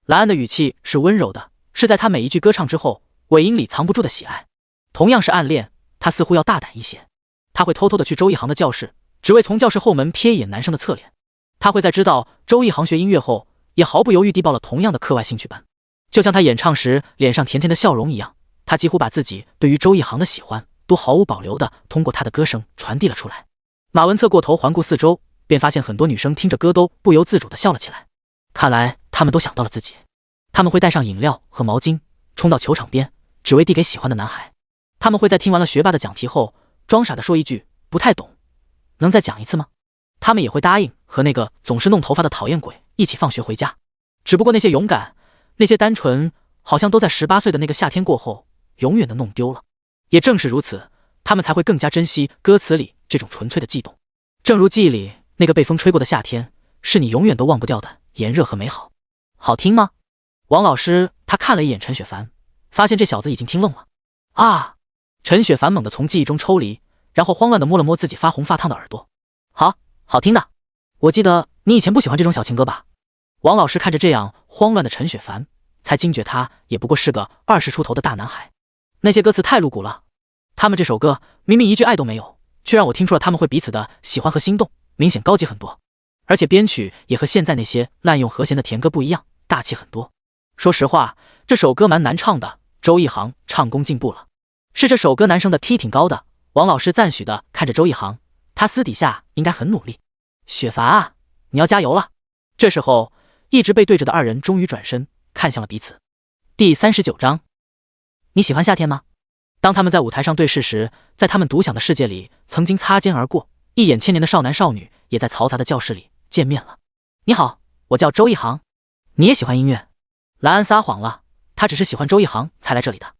兰安的语气是温柔的，是在他每一句歌唱之后尾音里藏不住的喜爱。同样是暗恋，他似乎要大胆一些，他会偷偷的去周一航的教室，只为从教室后门瞥一眼男生的侧脸。他会在知道周一航学音乐后，也毫不犹豫地报了同样的课外兴趣班，就像他演唱时脸上甜甜的笑容一样，他几乎把自己对于周一航的喜欢都毫无保留地通过他的歌声传递了出来。马文侧过头环顾四周，便发现很多女生听着歌都不由自主地笑了起来。看来他们都想到了自己，他们会带上饮料和毛巾，冲到球场边，只为递给喜欢的男孩。他们会在听完了学霸的讲题后，装傻地说一句不太懂，能再讲一次吗？他们也会答应和那个总是弄头发的讨厌鬼一起放学回家。只不过那些勇敢，那些单纯，好像都在18岁的那个夏天过后永远的弄丢了。也正是如此，他们才会更加珍惜歌词里这种纯粹的悸动。正如记忆里那个被风吹过的夏天，是你永远都忘不掉的炎热和美好。好听吗？王老师他看了一眼陈雪凡，发现这小子已经听愣了。啊！陈雪凡猛地从记忆中抽离，然后慌乱地摸了摸自己发红发烫的耳朵。好听的，我记得你以前不喜欢这种小情歌吧？王老师看着这样慌乱的陈雪凡，才惊觉他也不过是个20出头的大男孩。那些歌词太露骨了，他们这首歌明明一句爱都没有，却让我听出了他们会彼此的喜欢和心动，明显高级很多。而且编曲也和现在那些滥用和弦的甜歌不一样，大气很多。说实话，这首歌蛮难唱的，周一航唱功进步了。是这首歌男生的 key 挺高的，王老师赞许的看着周一航，他私底下应该很努力。雪凡啊，你要加油了。这时候，一直背对着的二人终于转身看向了彼此。第39章，你喜欢夏天吗？当他们在舞台上对视时，在他们独享的世界里曾经擦肩而过，一眼千年的少男少女也在嘈杂的教室里见面了。你好，我叫周一航。你也喜欢音乐？兰安撒谎了，他只是喜欢周一航才来这里的。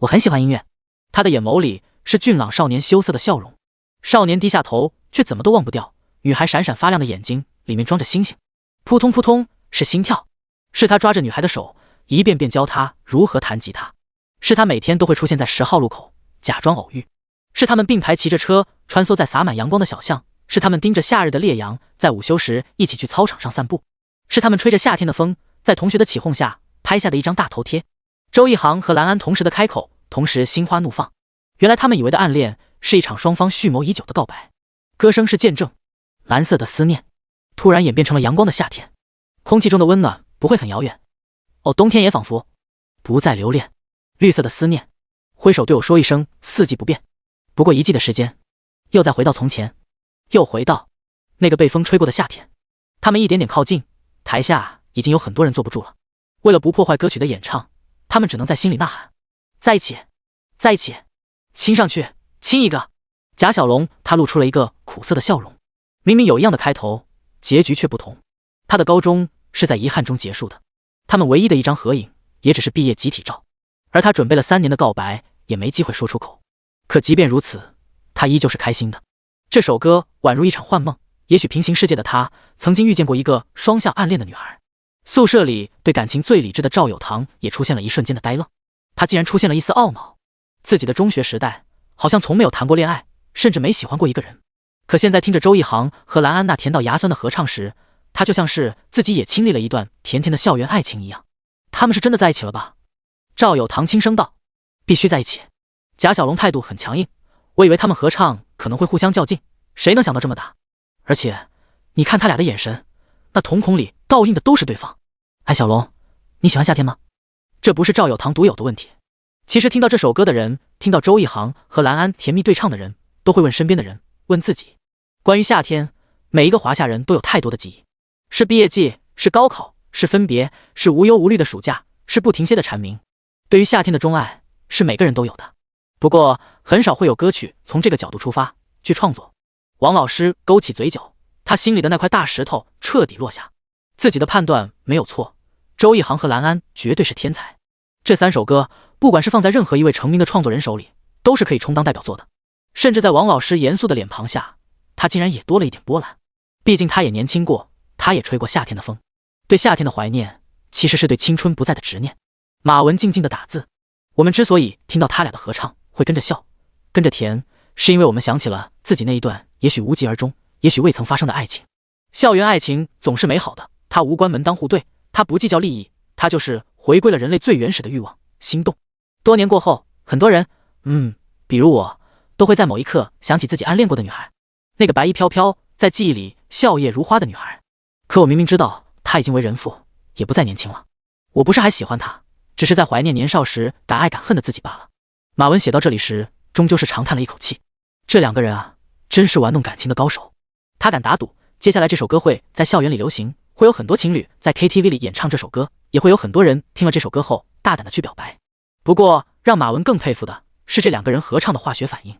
我很喜欢音乐。他的眼眸里是俊朗少年羞涩的笑容。少年低下头，却怎么都忘不掉女孩闪闪发亮的眼睛里面装着星星。扑通扑通，是心跳。是他抓着女孩的手，一遍遍教她如何弹吉他。是他每天都会出现在10号路口，假装偶遇。是他们并排骑着车穿梭在洒满阳光的小巷。是他们盯着夏日的烈阳，在午休时一起去操场上散步。是他们吹着夏天的风，在同学的起哄下拍下的一张大头贴。周一航和兰安同时的开口，同时心花怒放。原来他们以为的暗恋，是一场双方蓄谋已久的告白。歌声是见证，蓝色的思念突然演变成了阳光的夏天，空气中的温暖不会很遥远。冬天也仿佛不再留恋。绿色的思念挥手对我说一声四季不变。不过一季的时间，又再回到从前，又回到那个被风吹过的夏天。他们一点点靠近，台下已经有很多人坐不住了。为了不破坏歌曲的演唱，他们只能在心里呐喊：在一起，在一起，亲上去，亲一个，贾小龙他露出了一个苦涩的笑容，明明有一样的开头，结局却不同。他的高中是在遗憾中结束的，他们唯一的一张合影也只是毕业集体照，而他准备了3年的告白也没机会说出口。可即便如此，他依旧是开心的。这首歌宛如一场幻梦，也许平行世界的他曾经遇见过一个双向暗恋的女孩。宿舍里对感情最理智的赵有堂也出现了一瞬间的呆愣，他竟然出现了一丝懊恼，自己的中学时代好像从没有谈过恋爱，甚至没喜欢过一个人。可现在听着周一航和蓝安那甜到牙酸的合唱时，他就像是自己也经历了一段甜甜的校园爱情一样。他们是真的在一起了吧？赵有堂轻声道：必须在一起。贾小龙态度很强硬，我以为他们合唱可能会互相较劲，谁能想到这么大？而且你看他俩的眼神，那瞳孔里倒映的都是对方。哎，小龙，你喜欢夏天吗？这不是赵有堂独有的问题。其实听到这首歌的人，听到周一航和蓝安甜蜜对唱的人，都会问身边的人，问自己。关于夏天，每一个华夏人都有太多的记忆，是毕业季，是高考，是分别，是无忧无虑的暑假，是不停歇的蝉鸣。对于夏天的钟爱，是每个人都有的。不过很少会有歌曲从这个角度出发去创作。王老师勾起嘴角，他心里的那块大石头彻底落下。自己的判断没有错，周一航和蓝安绝对是天才。这3首歌，不管是放在任何一位成名的创作人手里，都是可以充当代表作的。甚至在王老师严肃的脸庞下，他竟然也多了一点波澜。毕竟他也年轻过，他也吹过夏天的风。对夏天的怀念，其实是对青春不再的执念。马文静静的打字，我们之所以听到他俩的合唱会跟着笑，跟着甜，是因为我们想起了自己那一段也许无疾而终，也许未曾发生的爱情。校园爱情总是美好的，它无关门当户对，它不计较利益，它就是回归了人类最原始的欲望——心动。多年过后，很多人，比如我，都会在某一刻想起自己暗恋过的女孩，那个白衣飘飘，在记忆里笑靥如花的女孩。可我明明知道她已经为人父，也不再年轻了。我不是还喜欢她，只是在怀念年少时敢爱敢恨的自己罢了。马文写到这里时，终究是长叹了一口气。这2个人啊，真是玩弄感情的高手。他敢打赌，接下来这首歌会在校园里流行，会有很多情侣在 KTV 里演唱这首歌，也会有很多人听了这首歌后大胆的去表白。不过让马文更佩服的是这2个人合唱的化学反应，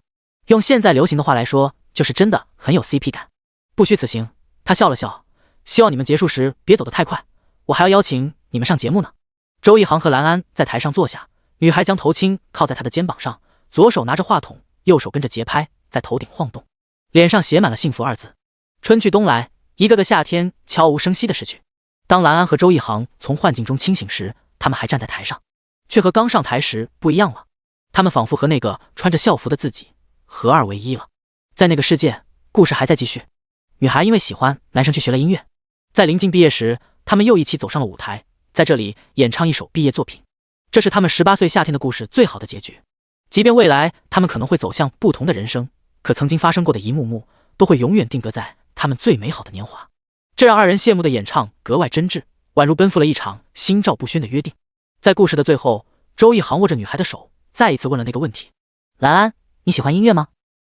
用现在流行的话来说，就是真的很有 CP 感。不虚此行，他笑了笑，希望你们结束时别走得太快，我还要邀请你们上节目呢。周一航和蓝安在台上坐下，女孩将头轻靠在他的肩膀上，左手拿着话筒，右手跟着节拍在头顶晃动，脸上写满了幸福2字。春去冬来，一个个夏天悄无声息的逝去。当蓝安和周一航从幻境中清醒时，他们还站在台上，却和刚上台时不一样了。他们仿佛和那个穿着校服的自己合二为一了。在那个世界，故事还在继续。女孩因为喜欢男生去学了音乐，在临近毕业时，他们又一起走上了舞台，在这里演唱一首毕业作品。这是他们18岁夏天的故事最好的结局。即便未来他们可能会走向不同的人生，可曾经发生过的一幕幕都会永远定格在他们最美好的年华。这让2人谢幕的演唱格外真挚，宛如奔赴了一场心照不宣的约定。在故事的最后，周一航握着女孩的手，再一次问了那个问题：蓝安，你喜欢音乐吗？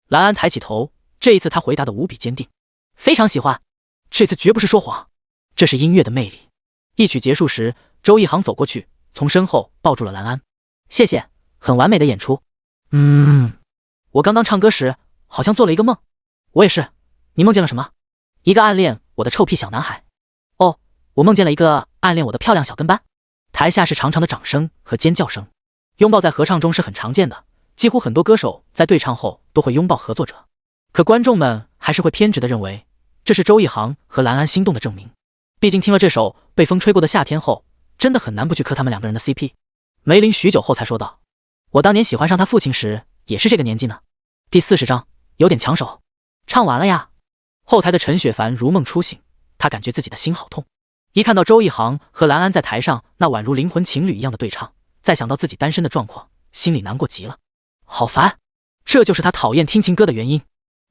蓝安抬起头，这一次他回答的无比坚定：非常喜欢。这次绝不是说谎，这是音乐的魅力。一曲结束时，周一航走过去，从身后抱住了蓝安。谢谢，很完美的演出。我刚刚唱歌时好像做了一个梦。我也是。你梦见了什么？一个暗恋我的臭屁小男孩。哦，我梦见了一个暗恋我的漂亮小跟班。台下是长长的掌声和尖叫声。拥抱在合唱中是很常见的，几乎很多歌手在对唱后都会拥抱合作者。可观众们还是会偏执地认为，这是周一航和蓝安心动的证明。毕竟听了这首被风吹过的夏天后，真的很难不去磕他们2个人的 CP。梅林许久后才说道：我当年喜欢上他父亲时也是这个年纪呢。第40章有点抢手。唱完了呀。后台的陈雪凡如梦初醒，他感觉自己的心好痛。一看到周一航和蓝安在台上那宛如灵魂情侣一样的对唱，再想到自己单身的状况，心里难过极了。好烦，这就是他讨厌听情歌的原因。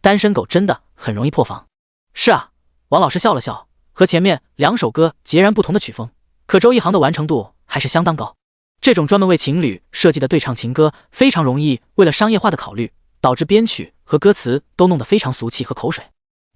单身狗真的很容易破防。是啊，王老师笑了笑，和前面2首歌截然不同的曲风，可周一航的完成度还是相当高。这种专门为情侣设计的对唱情歌，非常容易为了商业化的考虑，导致编曲和歌词都弄得非常俗气和口水。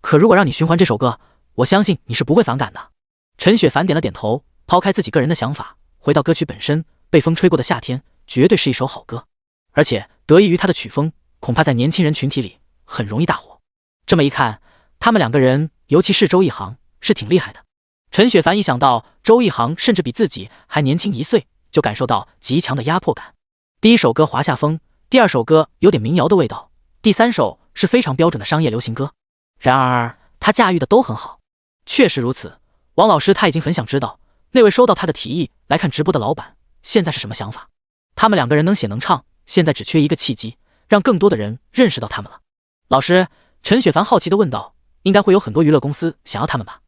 可如果让你循环这首歌，我相信你是不会反感的。陈雪凡点了点头，抛开自己个人的想法，回到歌曲本身，被风吹过的夏天绝对是一首好歌。而且得益于它的曲风，恐怕在年轻人群体里很容易大火。这么一看，他们两个人，尤其是周一航，是挺厉害的。陈雪凡一想到周一航甚至比自己还年轻1岁，就感受到极强的压迫感。第一首歌华夏风，第二首歌有点民谣的味道，第三首是非常标准的商业流行歌。然而他驾驭的都很好。确实如此，王老师他已经很想知道那位收到他的提议来看直播的老板现在是什么想法。他们两个人能写能唱，现在只缺一个契机，让更多的人认识到他们了。老师，陈雪凡好奇地问道，应该会有很多娱乐公司想要他们吧？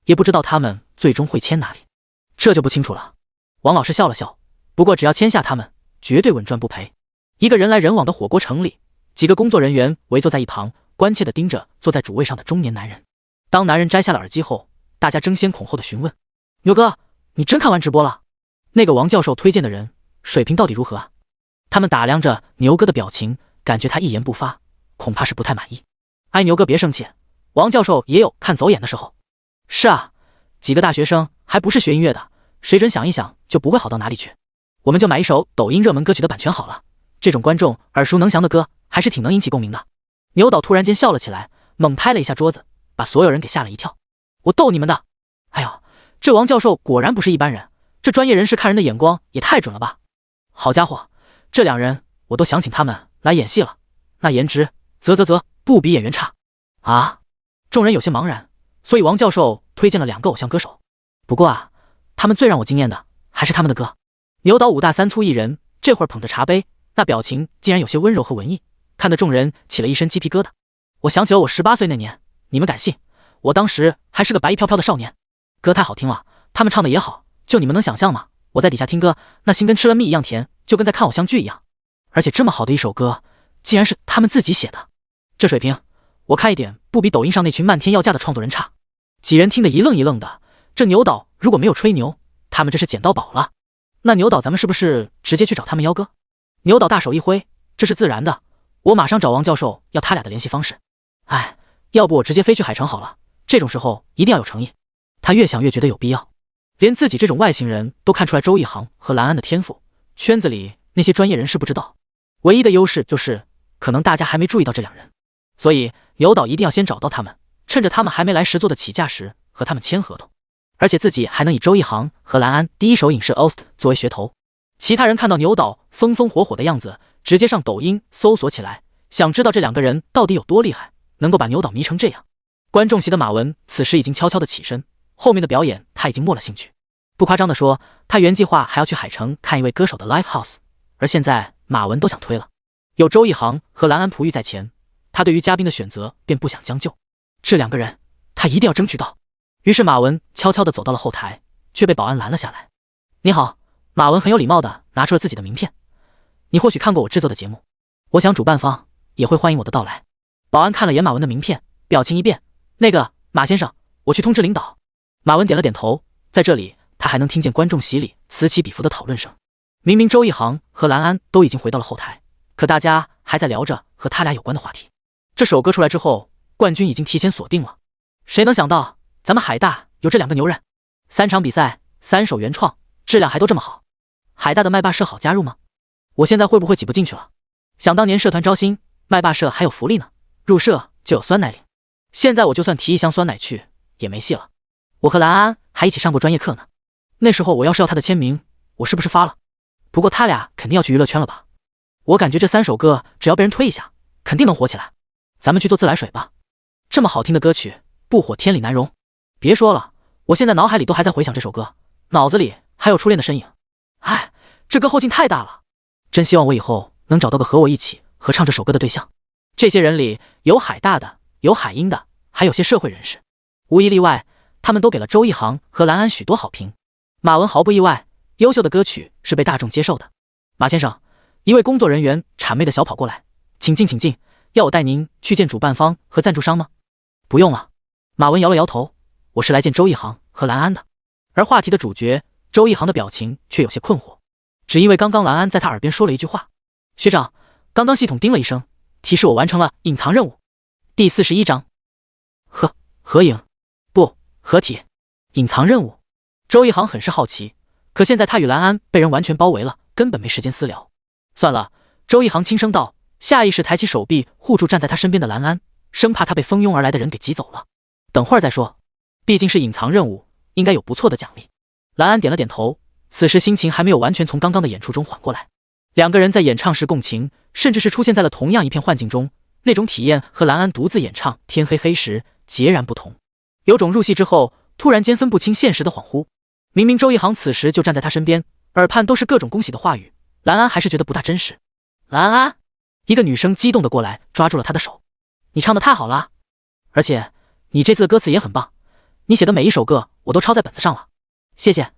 也不知道他们最终会签哪里，这就不清楚了。王老师笑了笑，不过只要签下他们，绝对稳赚不赔。一个人来人往的火锅城里，几个工作人员围坐在一旁，关切地盯着坐在主位上的中年男人。当男人摘下了耳机后，大家争先恐后地询问，牛哥，你真看完直播了？那个王教授推荐的人水平到底如何啊？他们打量着牛哥的表情，感觉他一言不发，恐怕是不太满意。哎，牛哥别生气，王教授也有看走眼的时候。是啊，几个大学生还不是学音乐的，水准想一想就不会好到哪里去。我们就买一首抖音热门歌曲的版权好了，这种观众耳熟能详的歌还是挺能引起共鸣的。牛导突然间笑了起来，猛拍了一下桌子，把所有人给吓了一跳。我逗你们的。哎呦，这王教授果然不是一般人，这专业人士看人的眼光也太准了吧。好家伙，这两人我都想请他们来演戏了，那颜值不比演员差啊。众人有些茫然，所以王教授推荐了2个偶像歌手。不过啊，他们最让我惊艳的还是他们的歌。牛导5大3粗一人，这会儿捧着茶杯，那表情竟然有些温柔和文艺，看得众人起了一身鸡皮疙瘩。我想起了我18岁那年，你们敢信？我当时还是个白衣飘飘的少年。歌太好听了，他们唱的也好，就你们能想象吗？我在底下听歌，那心跟吃了蜜一样甜，就跟在看偶像剧一样。而且这么好的一首歌，竟然是他们自己写的，这水平，我看一点不比抖音上那群漫天要价的创作人差。几人听得一愣一愣的，这牛导如果没有吹牛，他们这是捡到宝了。那牛导咱们是不是直接去找他们邀歌？牛导大手一挥，这是自然的，我马上找王教授要他俩的联系方式。哎，要不我直接飞去海城好了，这种时候一定要有诚意。他越想越觉得有必要，连自己这种外星人都看出来周一航和蓝安的天赋，圈子里那些专业人士不知道，唯一的优势就是可能大家还没注意到这两人，所以牛导一定要先找到他们，趁着他们还没来实做的起价时和他们签合同，而且自己还能以周一航和蓝安第一手影视 OST 作为噱头。其他人看到牛导风风火火的样子，直接上抖音搜索起来，想知道这两个人到底有多厉害，能够把牛导迷成这样。观众席的马文此时已经悄悄地起身，后面的表演他已经没了兴趣。不夸张地说，他原计划还要去海城看一位歌手的 live house， 而现在马文都想推了。有周一航和蓝安璞玉在前，他对于嘉宾的选择便不想将就，这两个人他一定要争取到。于是马文悄悄地走到了后台，却被保安拦了下来。你好。马文很有礼貌地拿出了自己的名片，你或许看过我制作的节目，我想主办方也会欢迎我的到来。保安看了眼马文的名片，表情一变，那个马先生，我去通知领导。马文点了点头，在这里他还能听见观众席里此起彼伏的讨论声。明明周一航和蓝安都已经回到了后台，可大家还在聊着和他俩有关的话题。这首歌出来之后，冠军已经提前锁定了。谁能想到咱们海大有这两个牛人，3场比赛3首原创，质量还都这么好。海大的麦霸社好加入吗？我现在会不会挤不进去了？想当年社团招新，麦霸社还有福利呢，入社就有酸奶领。现在我就算提一箱酸奶去也没戏了。我和蓝安还一起上过专业课呢，那时候我要是要他的签名，我是不是发了？不过他俩肯定要去娱乐圈了吧？我感觉这3首歌只要被人推一下，肯定能火起来。咱们去做自来水吧，这么好听的歌曲，不火天理难容。别说了，我现在脑海里都还在回想这首歌，脑子里还有初恋的身影。哎，这歌后劲太大了，真希望我以后能找到个和我一起合唱这首歌的对象。这些人里有海大的，有海英的，还有些社会人士，无一例外，他们都给了周一航和蓝安许多好评。马文毫不意外，优秀的歌曲是被大众接受的。马先生，一位工作人员谄媚的小跑过来，请进请进，要我带您去见主办方和赞助商吗？不用了。马文摇了摇头，我是来见周一航和蓝安的。而话题的主角周一航的表情却有些困惑，只因为刚刚蓝安在他耳边说了一句话：学长，刚刚系统叮了一声，提示我完成了隐藏任务。第41章合影不合体隐藏任务。周一航很是好奇，可现在他与蓝安被人完全包围了，根本没时间私聊。算了，周一航轻声道，下意识抬起手臂护住站在他身边的兰安，生怕他被蜂拥而来的人给挤走了。等会儿再说，毕竟是隐藏任务，应该有不错的奖励。兰安点了点头，此时心情还没有完全从刚刚的演出中缓过来。两个人在演唱时共情，甚至是出现在了同样一片幻境中，那种体验和兰安独自演唱《天黑黑》时截然不同，有种入戏之后突然间分不清现实的恍惚。明明周一航此时就站在他身边，耳畔都是各种恭喜的话语，兰安还是觉得不大真实。兰安，一个女生激动的过来抓住了他的手，你唱的太好了，而且你这次的歌词也很棒，你写的每一首歌我都抄在本子上了，谢谢。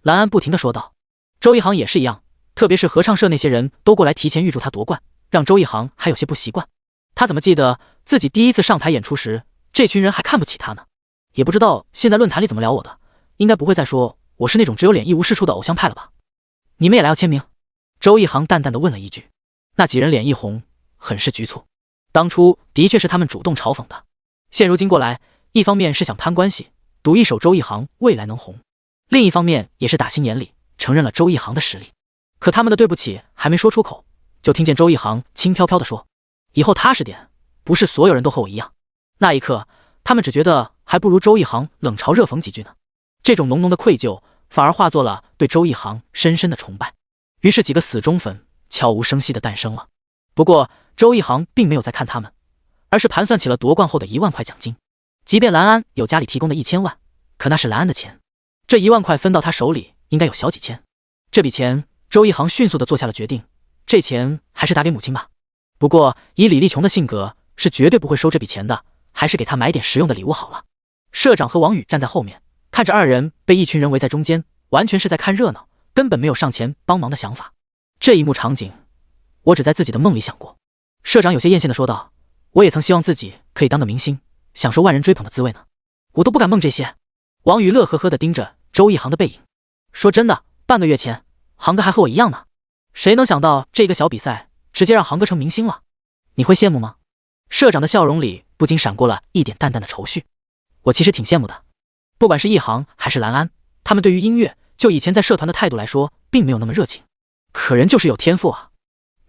兰安不停的说道。周一航也是一样，特别是合唱社那些人都过来提前预祝他夺冠，让周一航还有些不习惯。他怎么记得自己第一次上台演出时，这群人还看不起他呢？也不知道现在论坛里怎么聊我的，应该不会再说我是那种只有脸一无是处的偶像派了吧？你们也来要签名？周一航淡淡的问了一句。那几人脸一红，很是局促。当初的确是他们主动嘲讽的，现如今过来，一方面是想攀关系，赌一手周一航未来能红，另一方面也是打心眼里承认了周一航的实力。可他们的对不起还没说出口，就听见周一航轻飘飘地说，以后踏实点，不是所有人都和我一样。那一刻他们只觉得还不如周一航冷嘲热讽几句呢，这种浓浓的愧疚反而化作了对周一航深深的崇拜。于是几个死忠粉悄无声息地诞生了。不过周一航并没有再看他们，而是盘算起了夺冠后的1万块奖金。即便兰安有家里提供的1000万，可那是兰安的钱，这1万块分到他手里应该有小几千。这笔钱周一航迅速地做下了决定，这钱还是打给母亲吧。不过以李立琼的性格是绝对不会收这笔钱的，还是给他买点实用的礼物好了。社长和王宇站在后面，看着二人被一群人围在中间，完全是在看热闹，根本没有上前帮忙的想法。这一幕场景我只在自己的梦里想过。社长有些艳羡地说道，我也曾希望自己可以当个明星，享受万人追捧的滋味呢，我都不敢梦这些。王宇乐呵呵地盯着周一航的背影，说真的，半个月前航哥还和我一样呢，谁能想到这个小比赛直接让航哥成明星了，你会羡慕吗？社长的笑容里不禁闪过了一点淡淡的愁绪。我其实挺羡慕的，不管是一航还是兰安，他们对于音乐就以前在社团的态度来说并没有那么热情，可人就是有天赋啊。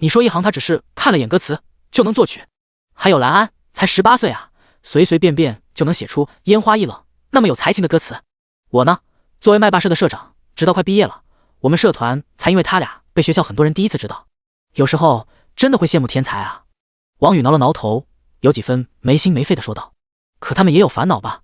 你说一航他只是看了眼歌词就能作曲，还有兰安才18岁啊，随随便便就能写出烟花易冷那么有才情的歌词。我呢，作为麦霸社的社长，直到快毕业了，我们社团才因为他俩被学校很多人第一次知道，有时候真的会羡慕天才啊。王宇挠了挠头，有几分没心没肺地说道，可他们也有烦恼吧？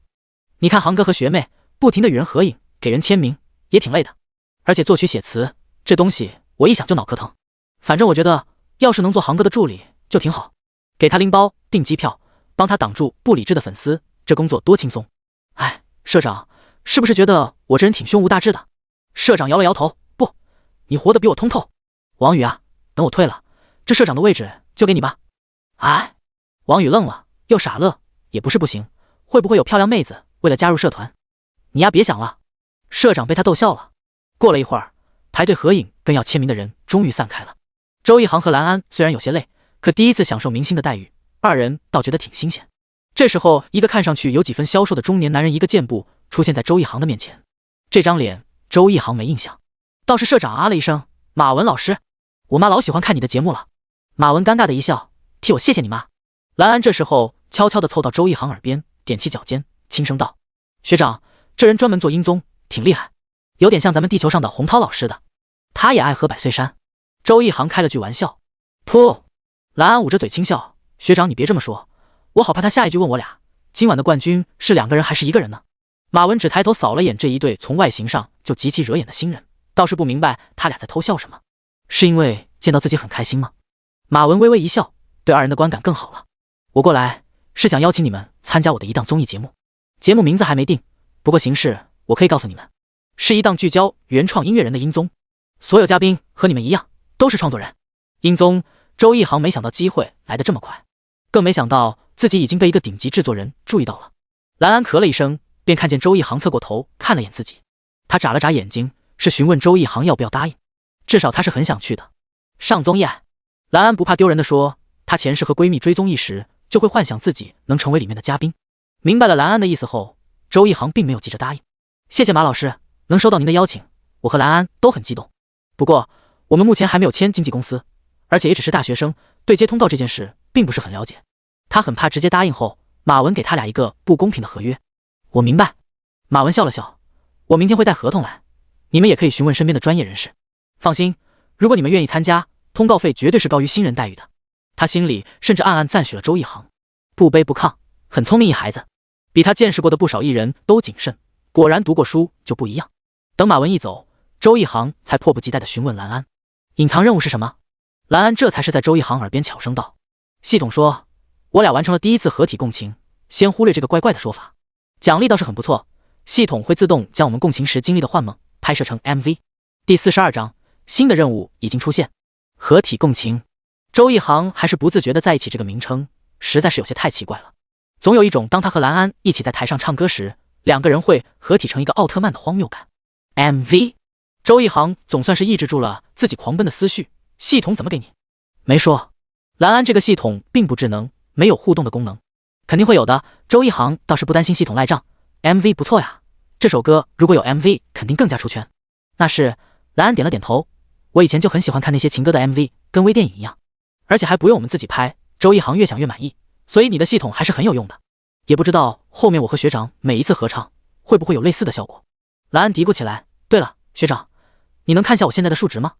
你看航哥和学妹不停地与人合影给人签名也挺累的，而且作曲写词这东西我一想就脑壳疼。反正我觉得要是能做航哥的助理就挺好，给他拎包订机票，帮他挡住不理智的粉丝，这工作多轻松。哎，社长是不是觉得我这人挺胸无大志的？社长摇了摇头，不，你活得比我通透。王宇啊，等我退了，这社长的位置就给你吧。哎，王宇愣了又傻了，也不是不行，会不会有漂亮妹子为了加入社团？你呀别想了。社长被他逗笑了。过了一会儿，排队合影跟要签名的人终于散开了。周一航和兰安虽然有些累，可第一次享受明星的待遇，二人倒觉得挺新鲜。这时候一个看上去有几分消瘦的中年男人一个箭步出现在周一航的面前，这张脸周一航没印象，倒是社长啊了一声，马文老师，我妈老喜欢看你的节目了。马文尴尬的一笑，替我谢谢你妈。兰安这时候悄悄地凑到周一航耳边，踮起脚尖轻声道，学长，这人专门做音综，挺厉害，有点像咱们地球上的洪涛老师的，他也爱喝百岁山。周一航开了句玩笑。噗！兰安捂着嘴轻笑，学长你别这么说，我好怕他下一句问我俩今晚的冠军是2个人还是1个人呢。马文只抬头扫了眼这一对从外形上就极其惹眼的新人，倒是不明白他俩在偷笑什么，是因为见到自己很开心吗？马文微微一笑，对二人的观感更好了。我过来是想邀请你们参加我的一档综艺节目，节目名字还没定，不过形式我可以告诉你们，是一档聚焦原创音乐人的音综，所有嘉宾和你们一样都是创作人。音综，周一航没想到机会来得这么快，更没想到自己已经被一个顶级制作人注意到了。兰安咳了一声，便看见周一航侧过头看了眼自己，他眨了眨眼睛，是询问周一航要不要答应，至少他是很想去的。上综艺，兰安不怕丢人的说，她前世和闺蜜追综艺时就会幻想自己能成为里面的嘉宾。明白了兰安的意思后，周一航并没有急着答应。谢谢马老师，能收到您的邀请，我和兰安都很激动。不过我们目前还没有签经纪公司，而且也只是大学生，对接通告这件事并不是很了解，他很怕直接答应后马文给他俩一个不公平的合约。我明白。马文笑了笑，我明天会带合同来，你们也可以询问身边的专业人士。放心，如果你们愿意参加，通告费绝对是高于新人待遇的。他心里甚至暗暗赞许了周一航，不卑不亢，很聪明一孩子，比他见识过的不少艺人都谨慎，果然读过书就不一样。等马文一走，周一航才迫不及待地询问蓝安，隐藏任务是什么？蓝安这才是在周一航耳边悄声道，系统说我俩完成了第一次合体共情，先忽略这个怪怪的说法，奖励倒是很不错，系统会自动将我们共情时经历的幻梦拍摄成 MV。 第42章新的任务已经出现，合体共情。周一航还是不自觉地在一起，这个名称实在是有些太奇怪了，总有一种当他和蓝安一起在台上唱歌时，两个人会合体成一个奥特曼的荒谬感。 MV。 周一航总算是抑制住了自己狂奔的思绪，系统怎么给你？没说。蓝安这个系统并不智能，没有互动的功能，肯定会有的，周一航倒是不担心系统赖账。 MV 不错呀，这首歌如果有 MV 肯定更加出圈。那是。蓝安点了点头，我以前就很喜欢看那些情歌的 MV， 跟微电影一样，而且还不用我们自己拍。周一航越想越满意，所以你的系统还是很有用的，也不知道后面我和学长每一次合唱会不会有类似的效果。蓝安嘀咕起来，对了，学长，你能看一下我现在的数值吗？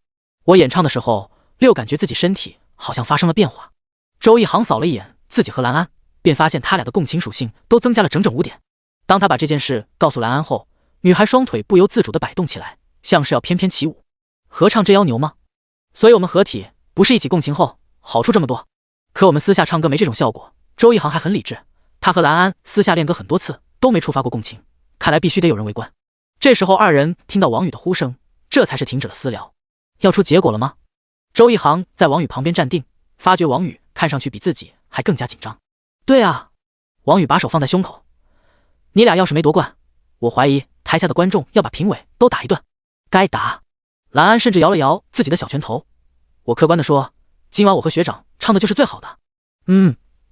我演唱的时候六感觉自己身体好像发生了变化。周一航扫了一眼自己和蓝安，便发现他俩的共情属性都增加了整整5点。当他把这件事告诉蓝安后，女孩双腿不由自主地摆动起来，像是要翩翩起舞。合唱这妖牛吗？所以我们合体不是一起共情后好处这么多，可我们私下唱歌没这种效果。周一航还很理智，他和蓝安私下练歌很多次都没触发过共情，看来必须得有人围观。这时候二人听到王宇的呼声，这才是停止了私聊。要出结果了吗？周一航在王宇旁边站定，发觉王宇看上去比自己还更加紧张。对啊，王宇把手放在胸口，你俩要是没夺冠，我怀疑台下的观众要把评委都打一顿。该打。蓝安甚至摇了摇自己的小拳头，我客观地说，今晚我和学长唱的就是最好的。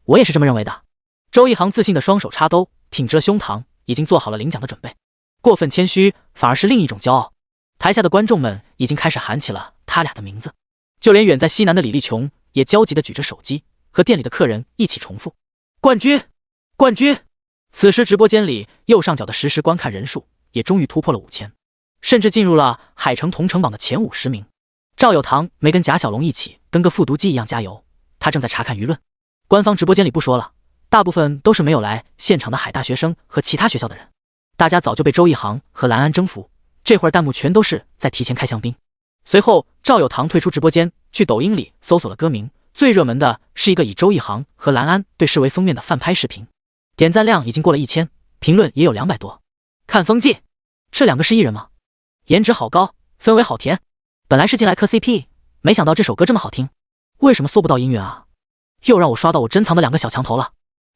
我也是这么认为的。周一航自信的双手插兜，挺直了胸膛，已经做好了领奖的准备。过分谦虚反而是另一种骄傲。台下的观众们已经开始喊起了他俩的名字，就连远在西南的李立琼也焦急地举着手机，和店里的客人一起重复，冠军，冠军。此时直播间里右上角的实时观看人数也终于突破了5000，甚至进入了海城同城榜的前50名。赵有堂没跟贾小龙一起跟个复读机一样加油，他正在查看舆论。官方直播间里不说了，大部分都是没有来现场的海大学生和其他学校的人，大家早就被周一航和蓝安征服，这会儿弹幕全都是在提前开香槟。随后赵有堂退出直播间，去抖音里搜索了歌名，最热门的是一个以周一航和蓝安对视为封面的饭拍视频，点赞量已经过了1000，评论也有200多。看风纪，这两个是艺人吗？颜值好高，氛围好甜，本来是进来磕 CP， 没想到这首歌这么好听，为什么搜不到音乐啊？又让我刷到我珍藏的2个小墙头了。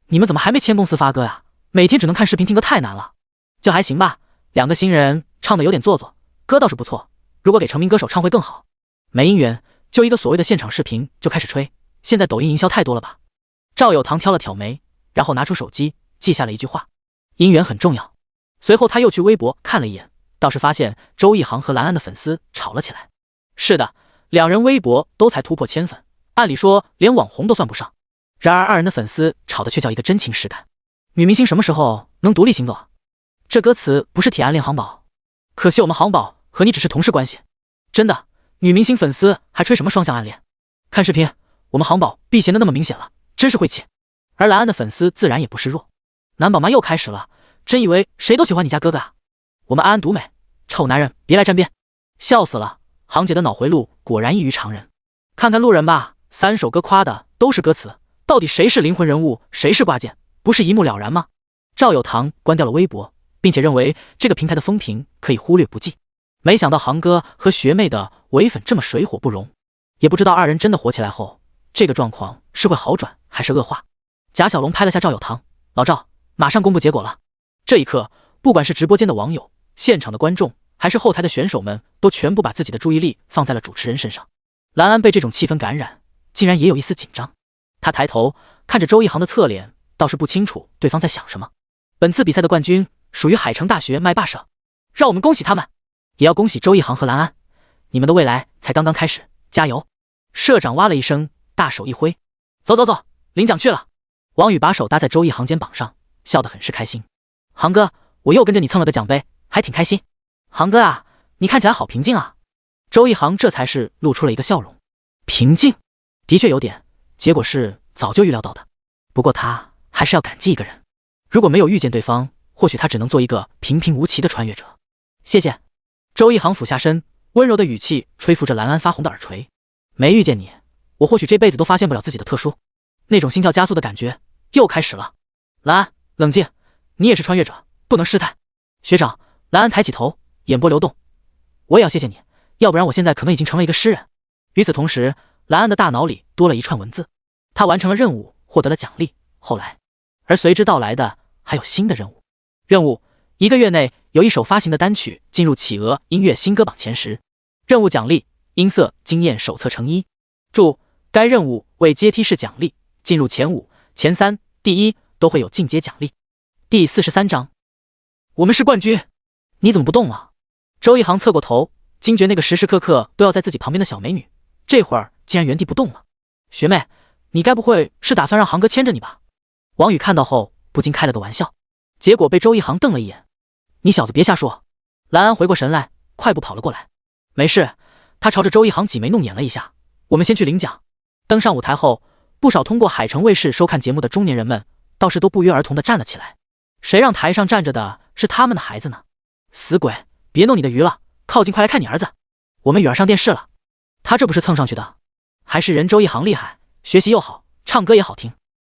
你们怎么还没签公司发歌呀？每天只能看视频听歌太难了。就还行吧，2个新人唱的有点做作，歌倒是不错，如果给成名歌手唱会更好。没音源，就一个所谓的现场视频就开始吹，现在抖音营销太多了吧？赵有堂挑了挑眉，然后拿出手机记下了一句话，音源很重要。随后他又去微博看了一眼，倒是发现周一航和蓝安的粉丝吵了起来。是的，2人微博都才突破1000粉，按理说连网红都算不上，然而2人的粉丝吵的却叫一个真情实感。女明星什么时候能独立行走？这歌词不是铁暗恋航宝，可惜我们航宝和你只是同事关系。真的，女明星粉丝还吹什么双向暗恋？看视频，我们航宝避嫌的那么明显了，真是晦气。而蓝安的粉丝自然也不示弱，男宝妈又开始了，真以为谁都喜欢你家哥哥啊？我们安安独美，臭男人别来沾边，笑死了。航姐的脑回路果然异于常人。看看路人吧，3首歌夸的都是歌词，到底谁是灵魂人物，谁是挂件，不是一目了然吗？赵有堂关掉了微博，并且认为这个平台的风评可以忽略不计。没想到航哥和学妹的唯粉这么水火不容，也不知道2人真的火起来后，这个状况是会好转还是恶化。贾小龙拍了下赵有堂，老赵，马上公布结果了。这一刻，不管是直播间的网友、现场的观众，还是后台的选手们，都全部把自己的注意力放在了主持人身上。蓝安被这种气氛感染，竟然也有一丝紧张。他抬头看着周一航的侧脸，倒是不清楚对方在想什么。本次比赛的冠军属于海城大学麦霸社，让我们恭喜他们，也要恭喜周一航和蓝安，你们的未来才刚刚开始，加油！社长哇了一声，大手一挥，走走走，领奖去了。王宇把手搭在周一航肩膀上，笑得很是开心。航哥，我又跟着你蹭了个奖杯，还挺开心。航哥啊，你看起来好平静啊。周一航这才是露出了一个笑容。平静，的确有点，结果是早就预料到的。不过他还是要感激一个人，如果没有遇见对方，或许他只能做一个平平无奇的穿越者。谢谢。周一航俯下身，温柔的语气吹拂着蓝安发红的耳垂。没遇见你，我或许这辈子都发现不了自己的特殊。那种心跳加速的感觉又开始了。蓝安，冷静，你也是穿越者，不能失态。学长，蓝安抬起头，眼波流动。我也要谢谢你，要不然我现在可能已经成了一个诗人。与此同时，蓝安的大脑里多了一串文字，他完成了任务，获得了奖励。后来，而随之到来的还有新的任务。任务：1个月内有一首发行的单曲进入企鹅音乐新歌榜前10。任务奖励：音色经验手册乘1。注：该任务为阶梯式奖励，进入前5、前3、第1都会有进阶奖励。第43章，我们是冠军。你怎么不动了？周一航侧过头，惊觉那个时时刻刻都要在自己旁边的小美女，这会儿竟然原地不动了。学妹，你该不会是打算让航哥牵着你吧？王宇看到后不禁开了个玩笑，结果被周一航瞪了一眼。你小子别瞎说。蓝安回过神来，快步跑了过来。没事，他朝着周一航挤眉弄眼了一下。我们先去领奖。登上舞台后，不少通过海城卫视收看节目的中年人们倒是都不约而同地站了起来。谁让台上站着的是他们的孩子呢？死鬼，别弄你的鱼了，靠近快来看你儿子。我们雨儿上电视了。他这不是蹭上去的？还是人周一航厉害，学习又好，唱歌也好听。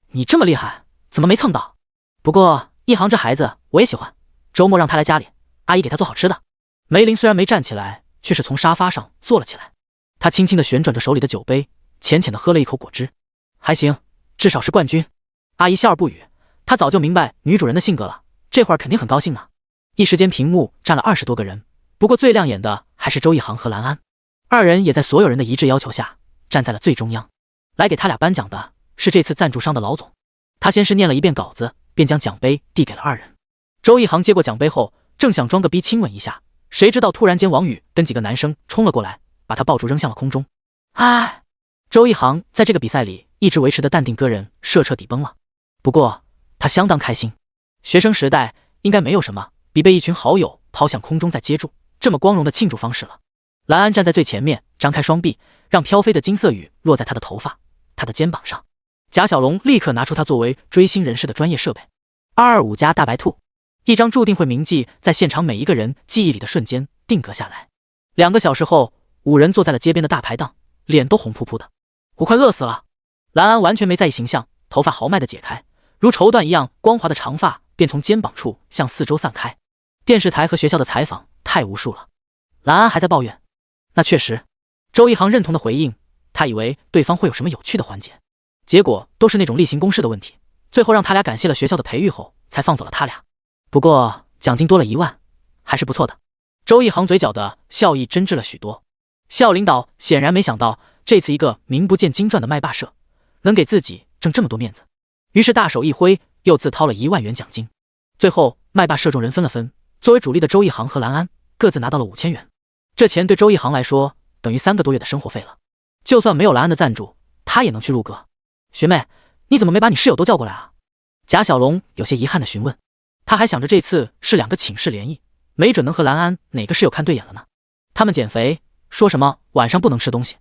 你这么厉害，怎么没蹭到？不过一航这孩子我也喜欢，周末让他来家里，阿姨给他做好吃的。梅林虽然没站起来，却是从沙发上坐了起来。他轻轻地旋转着手里的酒杯，浅浅地喝了一口果汁。还行，至少是冠军。阿姨笑而不语，她早就明白女主人的性格了，这会儿肯定很高兴呢。一时间屏幕站了20多个人，不过最亮眼的还是周一航和蓝安，二人也在所有人的一致要求下站在了最中央。来给他俩颁奖的是这次赞助商的老总，他先是念了一遍稿子，便将奖杯递给了二人。周一航接过奖杯后，正想装个逼亲吻一下，谁知道突然间王宇跟几个男生冲了过来，把他抱住扔向了空中。唉，周一航在这个比赛里一直维持的淡定歌人社彻底崩了。不过他相当开心，学生时代应该没有什么比被一群好友抛向空中再接住这么光荣的庆祝方式了。蓝安站在最前面，张开双臂，让飘飞的金色雨落在他的头发、他的肩膀上。贾小龙立刻拿出他作为追星人士的专业设备225加大白兔，一张注定会铭记在现场每一个人记忆里的瞬间定格下来。2个小时后，5人坐在了街边的大排档，脸都红扑扑的。我快饿死了。蓝安完全没在意形象，头发豪迈的解开，如绸缎一样光滑的长发便从肩膀处向四周散开。电视台和学校的采访太无数了。蓝安还在抱怨。那确实，周一航认同的回应，他以为对方会有什么有趣的环节，结果都是那种例行公事的问题。最后让他俩感谢了学校的培育后，才放走了他俩。不过奖金多了1万，还是不错的。周一航嘴角的笑意真挚了许多。校领导显然没想到这次一个名不见经传的麦霸社能给自己挣这么多面子，于是大手一挥，又自掏了1万元奖金。最后麦霸社众人分了分，作为主力的周一航和蓝安各自拿到了5000元。这钱对周一航来说等于3个多月的生活费了，就算没有蓝安的赞助，他也能去录歌。学妹，你怎么没把你室友都叫过来啊？贾小龙有些遗憾地询问。他还想着这次是2个寝室联谊，没准能和蓝安哪个室友看对眼了呢。他们减肥，说什么晚上不能吃东西。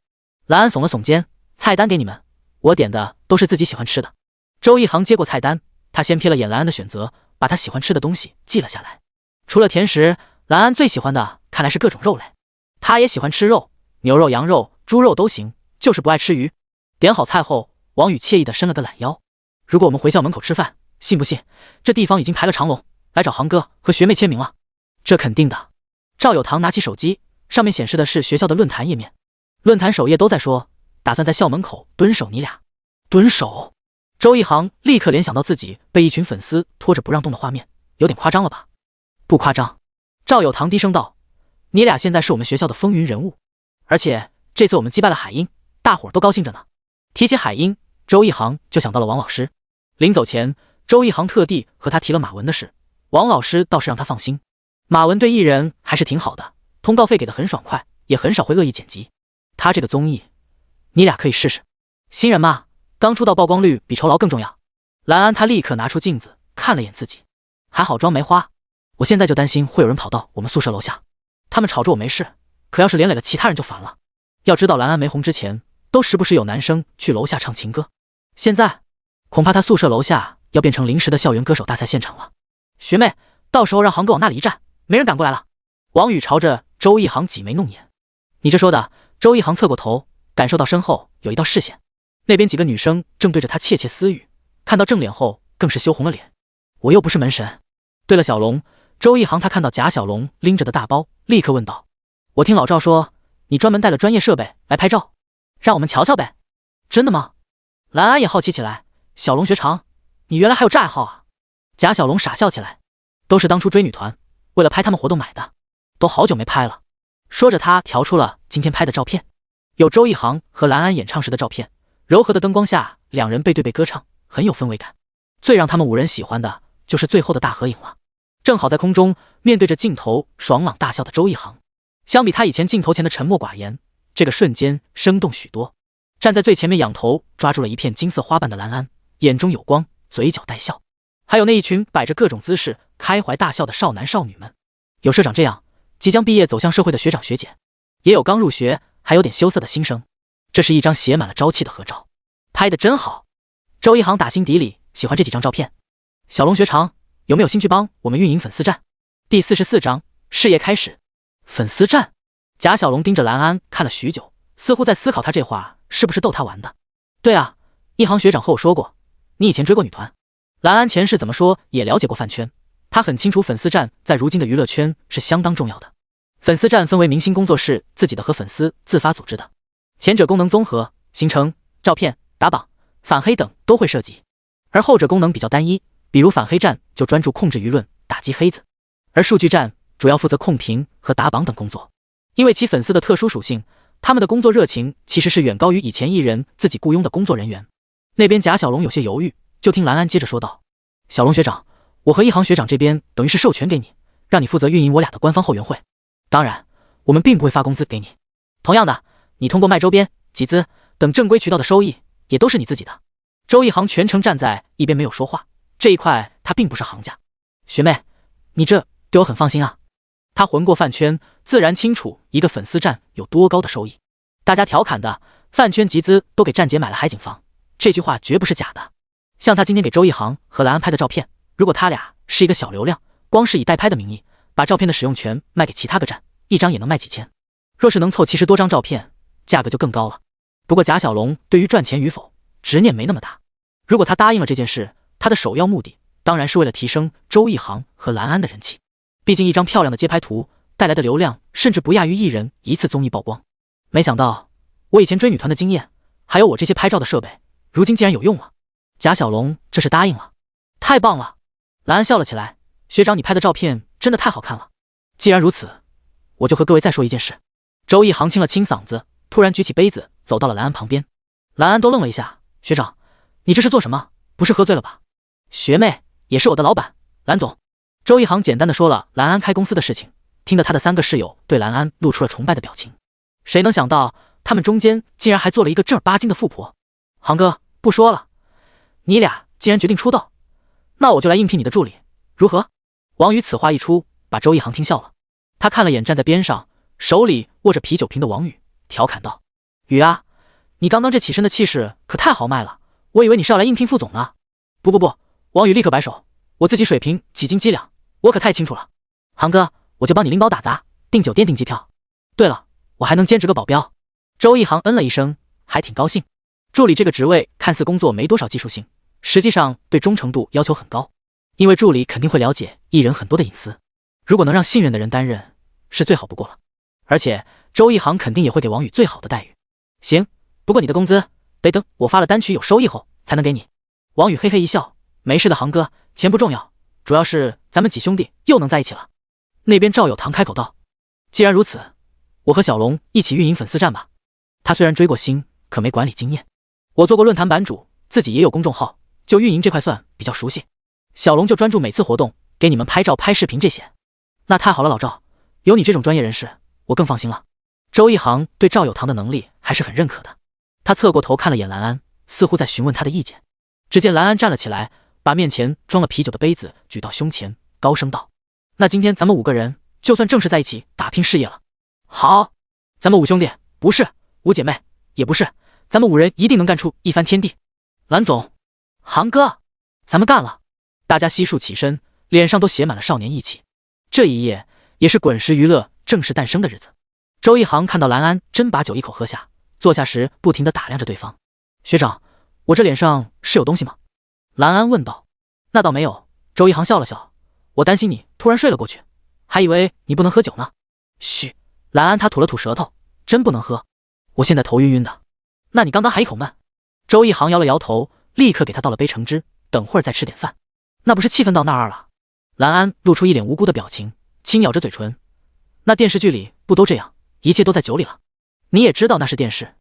蓝安耸了耸肩，菜单给你们，我点的都是自己喜欢吃的。周一航接过菜单，他先瞥了眼蓝安的选择，把他喜欢吃的东西记了下来。除了甜食，蓝安最喜欢的看来是各种肉类。他也喜欢吃肉，牛肉、羊肉、猪肉都行，就是不爱吃鱼。点好菜后，王宇惬意地伸了个懒腰。如果我们回校门口吃饭，信不信这地方已经排了长龙来找航哥和学妹签名了？这肯定的。赵有堂拿起手机，上面显示的是学校的论坛页面，论坛首页都在说打算在校门口蹲守你俩。蹲守？周一航立刻联想到自己被一群粉丝拖着不让动的画面，有点夸张了吧？不夸张。赵有堂低声道，你俩现在是我们学校的风云人物，而且这次我们击败了海鹰，大伙儿都高兴着呢。提起海鹰，周一航就想到了王老师。临走前，周一航特地和他提了马文的事，王老师倒是让他放心。马文对艺人还是挺好的，通告费给的很爽快，也很少会恶意剪辑。他这个综艺，你俩可以试试。新人嘛，刚出道曝光率比酬劳更重要。兰安他立刻拿出镜子看了眼自己，还好妆没花。我现在就担心会有人跑到我们宿舍楼下，他们吵着我没事，可要是连累了其他人就烦了。要知道兰安没红之前，都时不时有男生去楼下唱情歌，现在恐怕他宿舍楼下要变成临时的校园歌手大赛现场了。学妹，到时候让航哥往那里一站，没人敢过来了。王宇朝着周一航挤眉弄眼。你这说的，周一航侧过头，感受到身后有一道视线，那边几个女生正对着他窃窃私语，看到正脸后更是羞红了脸。我又不是门神。对了，小龙，周一航他看到贾小龙拎着的大包，立刻问道：我听老赵说你专门带了专业设备来拍照，让我们瞧瞧呗。真的吗？兰安也好奇起来。小龙学长，你原来还有这爱好啊？贾小龙傻笑起来，都是当初追女团为了拍他们活动买的，都好久没拍了。说着他调出了今天拍的照片，有周一航和兰安演唱时的照片，柔和的灯光下两人背对背歌唱，很有氛围感。最让他们五人喜欢的就是最后的大合影了，正好在空中面对着镜头爽朗大笑的周一航，相比他以前镜头前的沉默寡言，这个瞬间生动许多。站在最前面仰头抓住了一片金色花瓣的兰安，眼中有光，嘴角带笑，还有那一群摆着各种姿势开怀大笑的少男少女们，有社长这样即将毕业走向社会的学长学姐，也有刚入学还有点羞涩的新生。这是一张写满了朝气的合照，拍得真好。周一航打心底里喜欢这几张照片。小龙学长，有没有兴趣帮我们运营粉丝站？第44章事业开始。粉丝站？贾小龙盯着兰安看了许久，似乎在思考他这话是不是逗他玩的。对啊，一航学长和我说过，你以前追过女团。兰安前世怎么说也了解过饭圈，他很清楚粉丝站在如今的娱乐圈是相当重要的。粉丝站分为明星工作室自己的和粉丝自发组织的，前者功能综合，行程、照片、打榜、反黑等都会涉及，而后者功能比较单一，比如反黑站就专注控制舆论，打击黑子，而数据站主要负责控评和打榜等工作。因为其粉丝的特殊属性，他们的工作热情其实是远高于以前艺人自己雇佣的工作人员。那边贾小龙有些犹豫，就听兰安接着说道：小龙学长，我和一航学长这边等于是授权给你，让你负责运营我俩的官方后援会，当然我们并不会发工资给你。同样的，你通过卖周边、集资等正规渠道的收益也都是你自己的。周一航全程站在一边没有说话，这一块他并不是行家。学妹，你这对我很放心啊。他混过饭圈，自然清楚一个粉丝站有多高的收益。大家调侃的饭圈集资都给站姐买了海景房，这句话绝不是假的。像他今天给周一航和兰安拍的照片，如果他俩是一个小流量，光是以代拍的名义把照片的使用权卖给其他个站，一张也能卖几千。若是能凑70多张照片，价格就更高了。不过贾小龙对于赚钱与否执念没那么大，如果他答应了这件事，他的首要目的当然是为了提升周一航和兰安的人气。毕竟一张漂亮的街拍图带来的流量甚至不亚于艺人一次综艺曝光。没想到我以前追女团的经验，还有我这些拍照的设备，如今竟然有用了。贾小龙这是答应了，太棒了。兰安笑了起来，学长你拍的照片真的太好看了。既然如此，我就和各位再说一件事。周一航清了清嗓子，突然举起杯子走到了兰安旁边。兰安都愣了一下，学长你这是做什么？不是喝醉了吧？学妹也是我的老板，兰总。周一航简单的说了兰安开公司的事情，听得他的3个室友对兰安露出了崇拜的表情。谁能想到他们中间竟然还做了一个正儿八经的富婆。航哥不说了，你俩既然决定出道，那我就来应聘你的助理，如何？王宇此话一出，把周一航听笑了。他看了眼站在边上手里握着啤酒瓶的王宇，调侃道：宇啊，你刚刚这起身的气势可太豪迈了，我以为你是要来应聘副总呢。不，王宇立刻摆手，我自己水平几斤几两我可太清楚了。航哥，我就帮你拎包打杂，订酒店订机票。对了，我还能兼职个保镖。周一航嗯了一声，还挺高兴。助理这个职位看似工作没多少技术性，实际上对忠诚度要求很高，因为助理肯定会了解艺人很多的隐私，如果能让信任的人担任是最好不过了。而且周一航肯定也会给王宇最好的待遇。行，不过你的工资得等我发了单曲有收益后才能给你。王宇嘿嘿一笑，没事的航哥，钱不重要，主要是咱们几兄弟又能在一起了。那边赵有堂开口道：既然如此，我和小龙一起运营粉丝站吧。他虽然追过星，可没管理经验，我做过论坛版主，自己也有公众号，就运营这块算比较熟悉。小龙就专注每次活动给你们拍照拍视频这些。那太好了，老赵，有你这种专业人士我更放心了。周一航对赵有堂的能力还是很认可的。他侧过头看了眼兰安，似乎在询问他的意见。只见兰安站了起来，把面前装了啤酒的杯子举到胸前，高声道：“那今天咱们5个人就算正式在一起打拼事业了。”“好，咱们5兄弟不是，5姐妹也不是，咱们5人一定能干出一番天地。”“兰总，航哥，咱们干了！”大家悉数起身，脸上都写满了少年意气。这一夜也是滚石娱乐正式诞生的日子。周一航看到兰安真把酒一口喝下，坐下时不停地打量着对方。“学长，我这脸上是有东西吗？”兰安问道。“那倒没有。”周一航笑了笑，“我担心你突然睡了过去，还以为你不能喝酒呢。”“嘘。”兰安他吐了吐舌头，“真不能喝，我现在头晕晕的。”“那你刚刚还一口闷。”周一航摇了摇头，立刻给他倒了杯橙汁，等会儿再吃点饭。“那不是气氛到那儿了？”兰安露出一脸无辜的表情，轻咬着嘴唇。“那电视剧里不都这样，一切都在酒里了。你也知道那是电视。”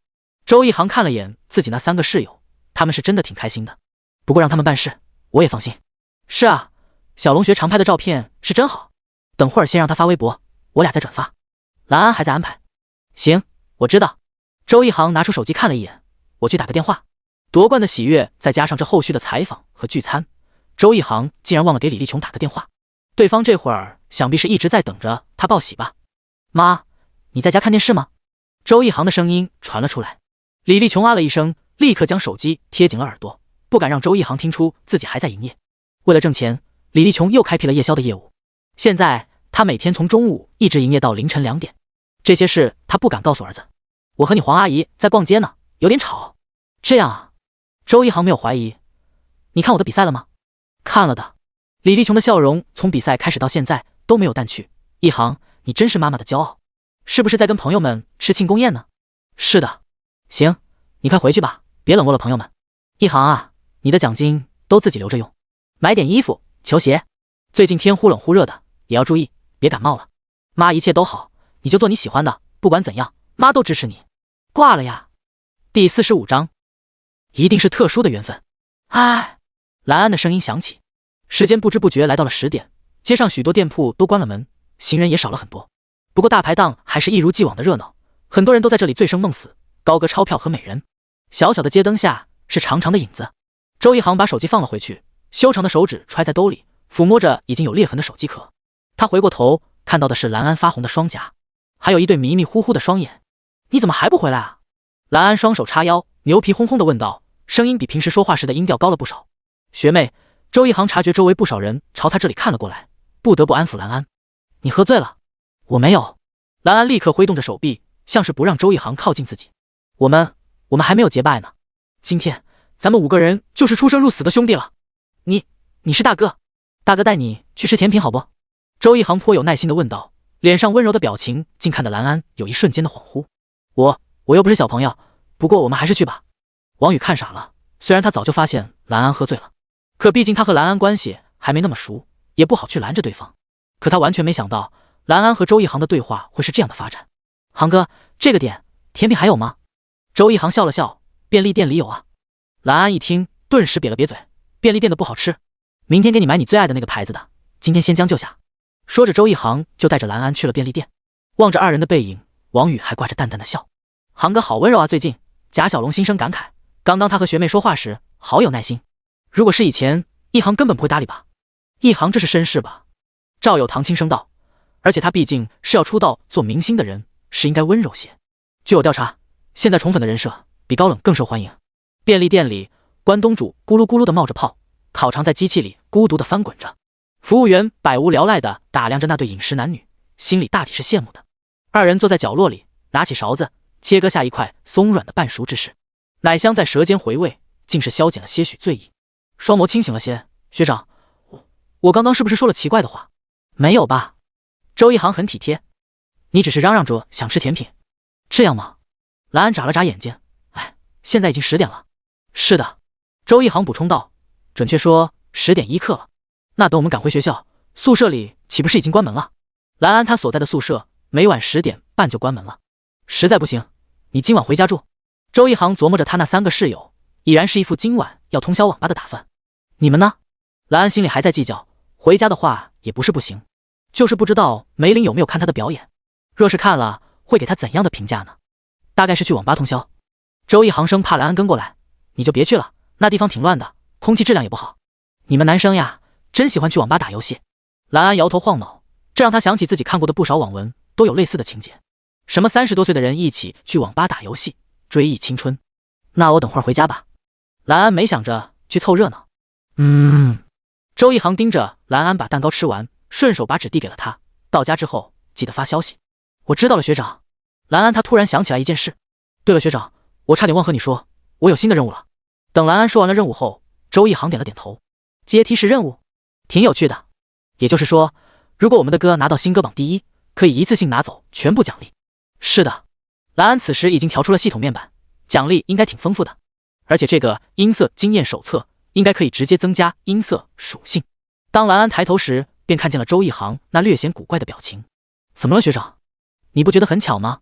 周一航看了眼自己那3个室友，他们是真的挺开心的。不过让他们办事，我也放心。“是啊，小龙学长拍的照片是真好，等会儿先让他发微博，我俩再转发。”兰安还在安排。“行，我知道。”周一航拿出手机看了一眼，“我去打个电话。”夺冠的喜悦再加上这后续的采访和聚餐，周一航竟然忘了给李立琼打个电话。对方这会儿想必是一直在等着他报喜吧。“妈，你在家看电视吗？”周一航的声音传了出来。李立琼啊了一声，立刻将手机贴紧了耳朵，不敢让周一航听出自己还在营业。为了挣钱，李立琼又开辟了夜宵的业务。现在他每天从中午一直营业到凌晨2点。这些事他不敢告诉儿子。“我和你黄阿姨在逛街呢，有点吵。”“这样啊。”周一航没有怀疑。“你看我的比赛了吗？”“看了的。”李立琼的笑容从比赛开始到现在都没有淡去。“一航，你真是妈妈的骄傲，是不是在跟朋友们吃庆功宴呢？”“是的。”“行，你快回去吧，别冷落了朋友们。一航啊，你的奖金都自己留着用，买点衣服、球鞋，最近天忽冷忽热的，也要注意，别感冒了。妈一切都好，你就做你喜欢的，不管怎样，妈都支持你。”挂了呀。第45章，一定是特殊的缘分。哎，兰安的声音响起。时间不知不觉来到了10点，街上许多店铺都关了门，行人也少了很多。不过大排档还是一如既往的热闹，很多人都在这里醉生梦死，高歌钞票和美人。小小的街灯下是长长的影子。周一航把手机放了回去，修长的手指揣在兜里，抚摸着已经有裂痕的手机壳。他回过头看到的是兰安发红的双颊，还有一对迷迷糊糊的双眼。“你怎么还不回来啊？”兰安双手叉腰，牛皮哄哄地问道，声音比平时说话时的音调高了不少。“学妹。”周一航察觉周围不少人朝他这里看了过来，不得不安抚兰安。“你喝醉了。”“我没有。”兰安立刻挥动着手臂，像是不让周一航靠近自己。我们还没有结拜呢，今天咱们5个人就是出生入死的兄弟了。你是大哥，大哥带你去吃甜品好不？”周一航颇有耐心地问道，脸上温柔的表情竟看得兰安有一瞬间的恍惚。我又不是小朋友，不过我们还是去吧。”王宇看傻了，虽然他早就发现兰安喝醉了，可毕竟他和兰安关系还没那么熟，也不好去拦着对方。可他完全没想到兰安和周一航的对话会是这样的发展。“航哥，这个点甜品还有吗？”周一航笑了笑，“便利店里有啊。”兰安一听顿时瘪了瘪嘴，“便利店的不好吃，明天给你买你最爱的那个牌子的，今天先将就下。”说着周一航就带着兰安去了便利店。望着2人的背影，王宇还挂着淡淡的笑。“航哥好温柔啊，最近。”贾小龙心生感慨，刚刚他和学妹说话时好有耐心，如果是以前，一航根本不会搭理吧。“一航这是绅士吧？”赵有堂轻声道，“而且他毕竟是要出道做明星的人，是应该温柔些。据我调查，现在宠粉的人设比高冷更受欢迎。”便利店里，关东煮咕噜咕噜的冒着泡，烤肠在机器里孤独的翻滚着。服务员百无聊赖地打量着那对饮食男女，心里大体是羡慕的。2人坐在角落里，拿起勺子切割下一块松软的半熟芝士，奶香在舌尖回味，竟是消减了些许醉意。双眸清醒了些，“学长，我刚刚是不是说了奇怪的话？”“没有吧。”周一航很体贴，“你只是嚷嚷着想吃甜品，这样吗？”兰安眨了眨眼睛，“哎，现在已经10点了。”“是的。”周一航补充道，“准确说10点1刻了。那等我们赶回学校，宿舍里岂不是已经关门了？”兰安他所在的宿舍每晚10点半就关门了，实在不行，你今晚回家住。周一航琢磨着他那3个室友，已然是一副今晚要通宵网吧的打算。“你们呢？”兰安心里还在计较，回家的话也不是不行，就是不知道梅林有没有看他的表演，若是看了，会给他怎样的评价呢？大概是去网吧通宵。周一航生怕兰安跟过来，你就别去了，那地方挺乱的，空气质量也不好。你们男生呀，真喜欢去网吧打游戏。兰安摇头晃脑，这让他想起自己看过的不少网文，都有类似的情节。什么30多岁的人一起去网吧打游戏，追忆青春。那我等会儿回家吧。兰安没想着去凑热闹。周一航盯着兰安把蛋糕吃完，顺手把纸递给了他。到家之后记得发消息。我知道了，学长。兰安他突然想起来一件事。对了，学长，我差点忘和你说，我有新的任务了。等兰安说完了任务后，周一航点了点头。阶梯式任务，挺有趣的。也就是说，如果我们的歌拿到新歌榜第一，可以一次性拿走全部奖励。是的，兰安此时已经调出了系统面板，奖励应该挺丰富的。而且这个音色经验手册应该可以直接增加音色属性。当兰安抬头时，便看见了周一航那略显古怪的表情。怎么了，学长？你不觉得很巧吗？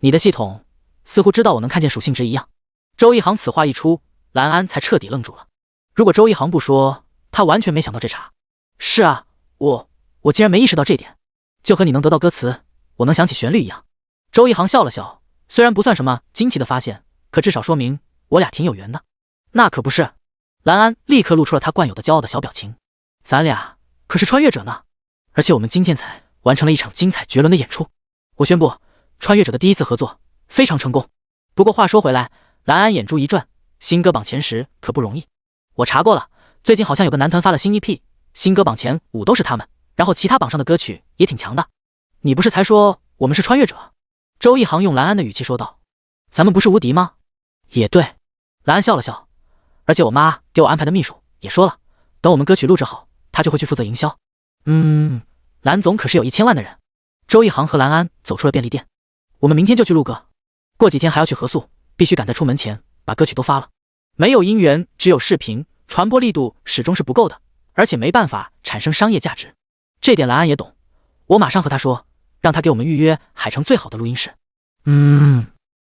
你的系统似乎知道我能看见属性值一样。周一航此话一出，兰安才彻底愣住了。如果周一航不说，他完全没想到这茬。是啊，我竟然没意识到这点，就和你能得到歌词，我能想起旋律一样。周一航笑了笑，虽然不算什么惊奇的发现，可至少说明我俩挺有缘的。那可不是。兰安立刻露出了他惯有的骄傲的小表情。咱俩可是穿越者呢，而且我们今天才完成了一场精彩绝伦的演出。我宣布，穿越者的第一次合作非常成功。不过话说回来，兰安眼珠一转，新歌榜前10可不容易。我查过了，最近好像有个男团发了新 EP， 新歌榜前5都是他们，然后其他榜上的歌曲也挺强的。你不是才说我们是穿越者？周一航用兰安的语气说道。咱们不是无敌吗？也对。兰安笑了笑，而且我妈给我安排的秘书也说了，等我们歌曲录制好，他就会去负责营销。兰总可是有1000万的人。周一航和兰安走出了便利店。我们明天就去录歌，过几天还要去合宿，必须赶在出门前把歌曲都发了。没有音源，只有视频，传播力度始终是不够的，而且没办法产生商业价值。这点兰安也懂，我马上和他说，让他给我们预约海城最好的录音室。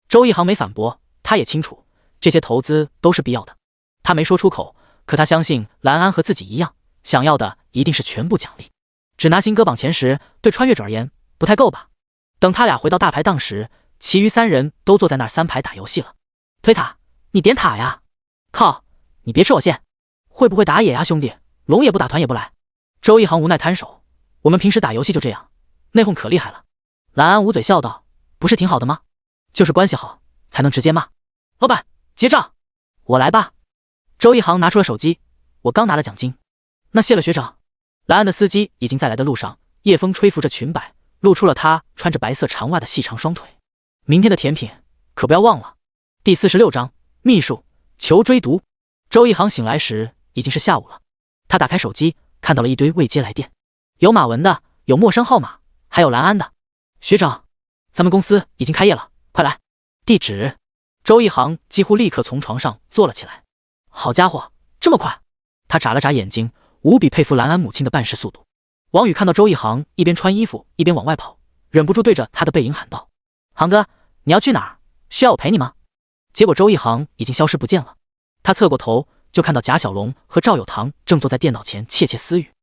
周一航没反驳，他也清楚这些投资都是必要的。他没说出口，可他相信兰安和自己一样，想要的一定是全部奖励。只拿新歌榜前10，对穿越者而言不太够吧？等他俩回到大排档时，其余3人都坐在那儿3排打游戏了。推塔，你点塔呀？靠，你别吃我线，会不会打野呀，兄弟？龙也不打，团也不来。周一航无奈摊手，我们平时打游戏就这样，内讧可厉害了。兰安捂嘴笑道，不是挺好的吗？就是关系好才能直接骂。老板，结账。我来吧。周一航拿出了手机，我刚拿了奖金。那谢了学长。兰安的司机已经在来的路上，夜风吹拂着裙摆，露出了他穿着白色长袜的细长双腿。明天的甜品可不要忘了。第46章秘书求追读。周一航醒来时已经是下午了，他打开手机，看到了一堆未接来电，有马文的，有陌生号码，还有兰安的。学长，咱们公司已经开业了，快来。地址。周一航几乎立刻从床上坐了起来。好家伙，这么快！他眨了眨眼睛，无比佩服兰安母亲的办事速度。王宇看到周一航一边穿衣服一边往外跑，忍不住对着他的背影喊道：航哥，你要去哪儿？需要我陪你吗？结果周一航已经消失不见了。他侧过头就看到贾小龙和赵有堂正坐在电脑前窃窃私语。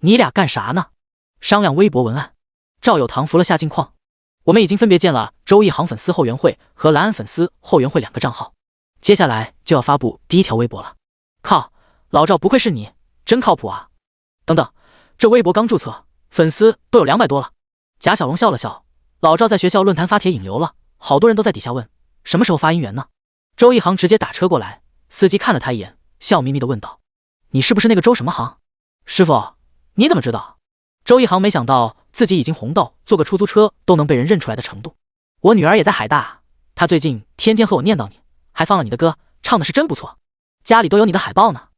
你俩干啥呢？商量微博文案。赵有堂扶了下镜框。我们已经分别建了周一航粉丝后援会和兰安粉丝后援会2个账号，接下来就要发布第1条微博了。靠，老赵不愧是你，真靠谱啊。等等，这微博刚注册，粉丝都有200多了。贾小龙笑了笑，老赵在学校论坛发帖引流了，好多人都在底下问什么时候发音源呢。周一航直接打车过来，司机看了他一眼，笑眯眯地问道：你是不是那个周什么航？师傅，你怎么知道？周一航没想到自己已经红到坐个出租车都能被人认出来的程度。我女儿也在海大，她最近天天和我念叨你，还放了你的歌，唱的是真不错，家里都有你的海报呢。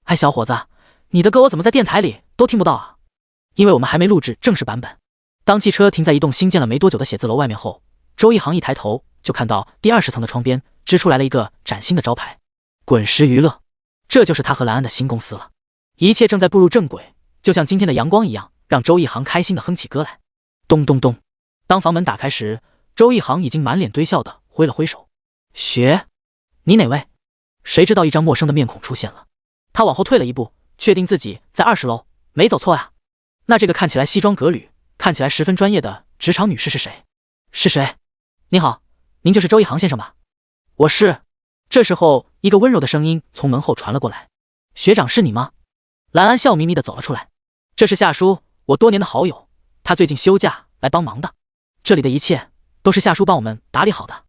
哎，小伙子，你的歌我怎么在电台里都听不到啊？因为我们还没录制正式版本。当汽车停在一栋新建了没多久的写字楼外面后，周一航一抬头就看到第20层的窗边支出来了一个崭新的招牌：滚石娱乐。这就是他和兰安的新公司了。一切正在步入正轨，就像今天的阳光一样，让周一航开心地哼起歌来。咚咚咚，当房门打开时，周一航已经满脸堆笑地挥了挥手：学，你哪位？谁知道一张陌生的面孔出现了。他往后退了一步，确定自己在20楼，没走错呀。那这个看起来西装革履，看起来十分专业的职场女士是谁？是谁？你好，您就是周一航先生吧？我是。这时候，一个温柔的声音从门后传了过来：“学长，是你吗？”兰安笑眯眯地走了出来：“这是夏叔，我多年的好友，他最近休假来帮忙的。这里的一切都是夏叔帮我们打理好的。”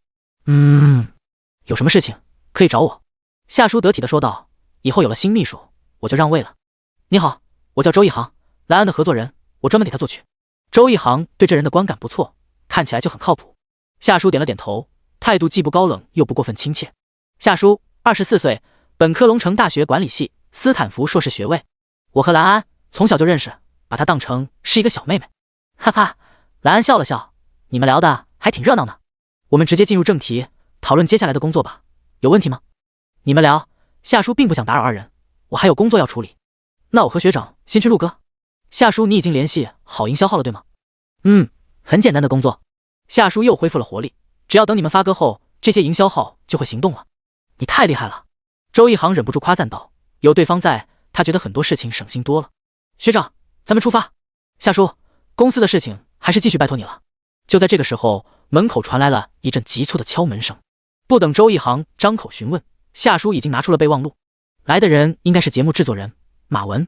有什么事情可以找我。夏叔得体地说道：“以后有了新秘书，我就让位了。”你好，我叫周一航，兰安的合作人，我专门给他做去。周一航对这人的观感不错，看起来就很靠谱。夏叔点了点头，态度既不高冷又不过分亲切。夏叔，24岁，本科龙城大学管理系，斯坦福硕士学位。我和兰安从小就认识，把她当成是一个小妹妹。哈哈，兰安笑了笑，你们聊的还挺热闹呢。我们直接进入正题，讨论接下来的工作吧。有问题吗？你们聊。夏叔并不想打扰二人，我还有工作要处理。那我和学长先去录歌。夏叔，你已经联系好营销号了对吗？很简单的工作。夏叔又恢复了活力，只要等你们发歌后，这些营销号就会行动了。你太厉害了。周一航忍不住夸赞道，有对方在，他觉得很多事情省心多了。学长，咱们出发。夏叔，公司的事情还是继续拜托你了。就在这个时候，门口传来了一阵急促的敲门声。不等周一航张口询问，夏叔已经拿出了备忘录。来的人应该是节目制作人马文。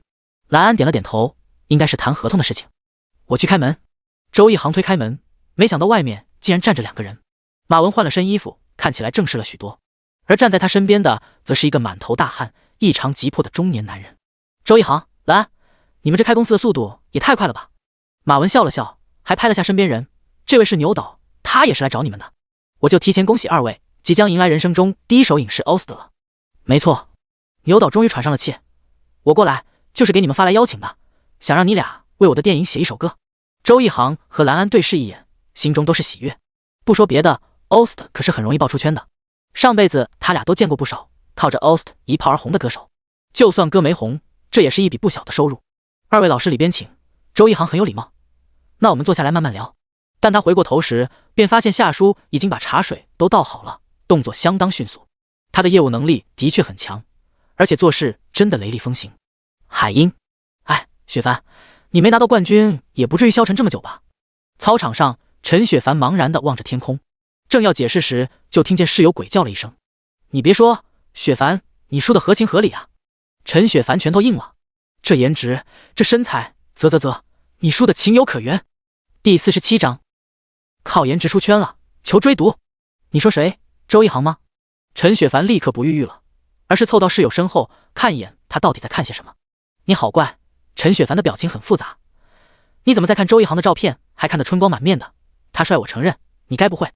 兰安点了点头，应该是谈合同的事情。我去开门。周一航推开门，没想到外面竟然站着2个人。马文换了身衣服，看起来正式了许多，而站在他身边的则是一个满头大汗、异常急迫的中年男人。周一航，兰安，你们这开公司的速度也太快了吧。马文笑了笑，还拍了下身边人，这位是牛导，他也是来找你们的。我就提前恭喜2位，即将迎来人生中第一首影视 OST 了。没错，牛导终于喘上了气，我过来就是给你们发来邀请的，想让你俩为我的电影写一首歌。周一航和兰安对视一眼，心中都是喜悦。不说别的， OST 可是很容易爆出圈的，上辈子他俩都见过不少靠着 OST 一炮而红的歌手，就算歌没红，这也是一笔不小的收入。2位老师里边请。周一航很有礼貌，那我们坐下来慢慢聊。但他回过头时，便发现夏叔已经把茶水都倒好了，动作相当迅速。他的业务能力的确很强，而且做事真的雷厉风行。海英，雪凡，你没拿到冠军也不至于消沉这么久吧？操场上，陈雪凡茫然地望着天空，正要解释时，就听见室友鬼叫了一声：“你别说，雪凡，你输得合情合理啊！”陈雪凡拳头硬了，这颜值，这身材，啧，你输得情有可原。第47章，靠颜值出圈了，求追读。你说谁？周一航吗？陈雪凡立刻不郁了，而是凑到室友身后，看一眼他到底在看些什么。你好怪。陈雪凡的表情很复杂。你怎么在看周一航的照片，还看得春光满面的？他帅我承认，你该不会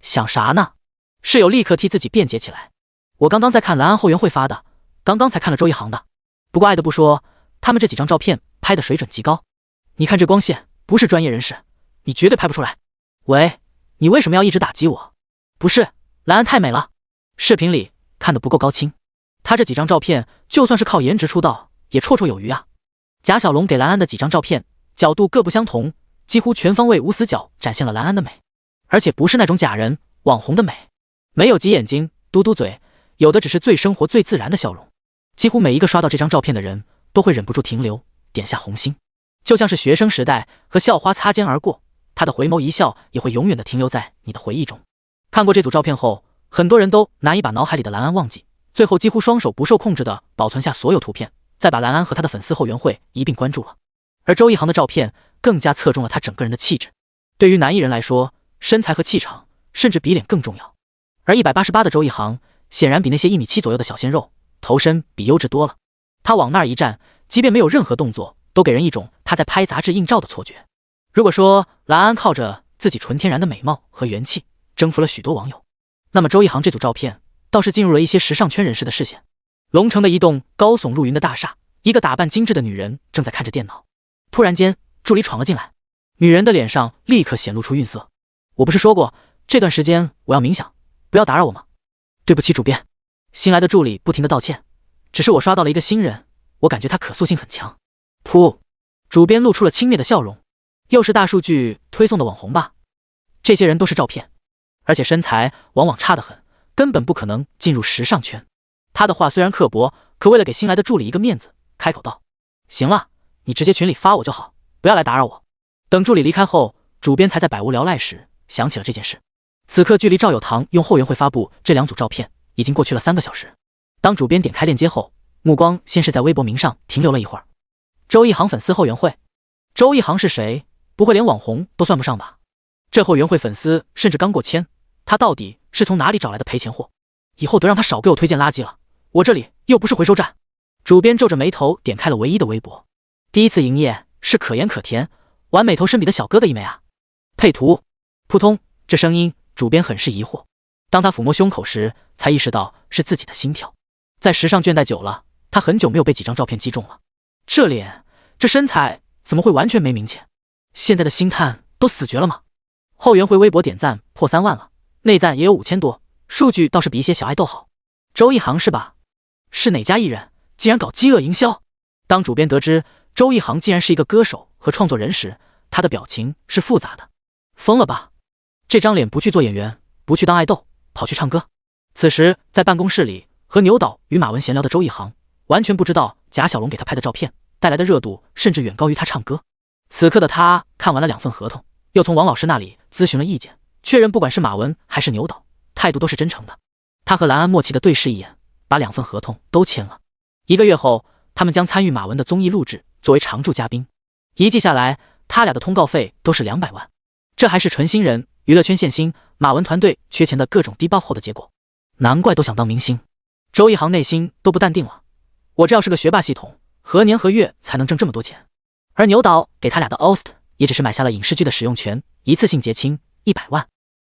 想啥呢？室友立刻替自己辩解起来。我刚刚在看兰安后援会发的，刚刚才看了周一航的。不过爱的不说，他们这几张照片拍的水准极高。你看这光线，不是专业人士，你绝对拍不出来。喂，你为什么要一直打击我？不是，兰安太美了，视频里看得不够高清。他这几张照片，就算是靠颜值出道，也绰绰有余啊。贾小龙给兰安的几张照片，角度各不相同，几乎全方位无死角展现了兰安的美，而且不是那种假人网红的美，没有挤眼睛、嘟嘟嘴，有的只是最生活、最自然的笑容。几乎每一个刷到这张照片的人，都会忍不住停留，点下红心，就像是学生时代和校花擦肩而过，他的回眸一笑也会永远的停留在你的回忆中。看过这组照片后，很多人都难以把脑海里的兰安忘记，最后几乎双手不受控制的保存下所有图片，再把兰安和他的粉丝后援会一并关注了。而周一航的照片更加侧重了他整个人的气质。对于男艺人来说，身材和气场甚至比脸更重要。而188的周一航显然比那些1.7米左右的小鲜肉头身比优质多了。他往那儿一站，即便没有任何动作，都给人一种他在拍杂志硬照的错觉。如果说兰安靠着自己纯天然的美貌和元气征服了许多网友，那么周一航这组照片倒是进入了一些时尚圈人士的视线。龙城的一栋高耸入云的大厦，一个打扮精致的女人正在看着电脑。突然间，助理闯了进来，女人的脸上立刻显露出愠色。我不是说过这段时间我要冥想，不要打扰我吗？对不起主编。新来的助理不停地道歉，只是我刷到了一个新人，我感觉他可塑性很强。噗，主编露出了轻蔑的笑容。又是大数据推送的网红吧？这些人都是照片，而且身材往往差得很，根本不可能进入时尚圈。他的话虽然刻薄，可为了给新来的助理一个面子，开口道：“行了，你直接群里发我就好，不要来打扰我。”等助理离开后，主编才在百无聊赖时想起了这件事。此刻距离赵有堂用后援会发布这2组照片已经过去了3个小时。当主编点开链接后，目光先是在微博名上停留了一会儿。周一航粉丝后援会，周一航是谁？不会连网红都算不上吧？这后援会粉丝甚至刚过千，他到底是从哪里找来的赔钱货？以后得让他少给我推荐垃圾了，我这里又不是回收站。主编皱着眉头点开了唯一的微博，第一次营业是可盐可甜，完美投身笔的小哥哥一枚啊！配图，扑通，这声音主编很是疑惑。当他抚摸胸口时，才意识到是自己的心跳。在时尚倦怠久了，他很久没有被几张照片击中了。这脸，这身材，怎么会完全没名气？现在的星探都死绝了吗？后援会微博点赞破3万了，内赞也有5000多，数据倒是比一些小爱豆好。周一航是吧？是哪家艺人？竟然搞饥饿营销？当主编得知周一航竟然是一个歌手和创作人时，他的表情是复杂的。疯了吧？这张脸不去做演员，不去当爱豆，跑去唱歌。此时在办公室里和牛导与马文闲聊的周一航，完全不知道贾小龙给他拍的照片带来的热度甚至远高于他唱歌。此刻的他看完了2份合同，又从王老师那里咨询了意见，确认不管是马文还是牛导，态度都是真诚的。他和蓝安默契的对视一眼，把2份合同都签了。1个月后，他们将参与马文的综艺录制，作为常驻嘉宾。一季下来，他俩的通告费都是200万。这还是纯新人，娱乐圈限薪，马文团队缺钱的各种低爆后的结果。难怪都想当明星。周一航内心都不淡定了，我这要是个学霸系统，何年何月才能挣这么多钱？而牛导给他俩的 OST 也只是买下了影视剧的使用权，一次性结清100万。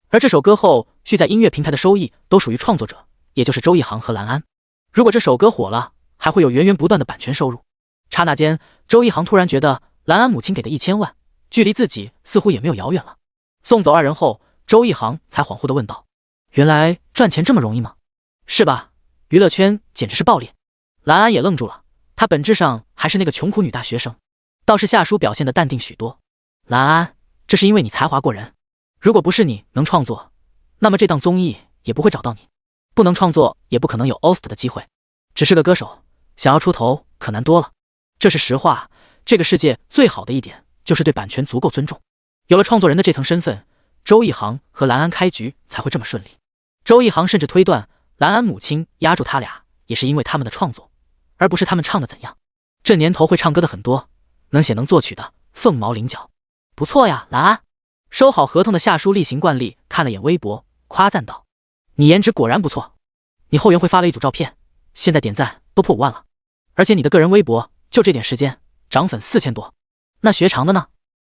而这首歌后续在音乐平台的收益都属于创作者，也就是周一航和蓝安。如果这首歌火了，还会有源源不断的版权收入。刹那间，周一航突然觉得蓝安母亲给的1000万，距离自己似乎也没有遥远了。送走2人后，周一航才恍惚地问道：“原来赚钱这么容易吗？是吧？娱乐圈简直是暴利。”蓝安也愣住了，她本质上还是那个穷苦女大学生，倒是夏叔表现得淡定许多。蓝安，这是因为你才华过人，如果不是你能创作，那么这档综艺也不会找到你。不能创作，也不可能有 OST 的机会。只是个歌手，想要出头可难多了。这是实话，这个世界最好的一点就是对版权足够尊重。有了创作人的这层身份，周一航和蓝安开局才会这么顺利。周一航甚至推断，蓝安母亲压住他俩也是因为他们的创作，而不是他们唱的怎样。这年头会唱歌的很多，能写能作曲的凤毛麟角。不错呀，蓝安。收好合同的夏叔例行惯例看了眼微博，夸赞道：“你颜值果然不错。你后援会发了1组照片，现在点赞都破5万了，而且你的个人微博就这点时间涨粉4000多。那学长的呢？”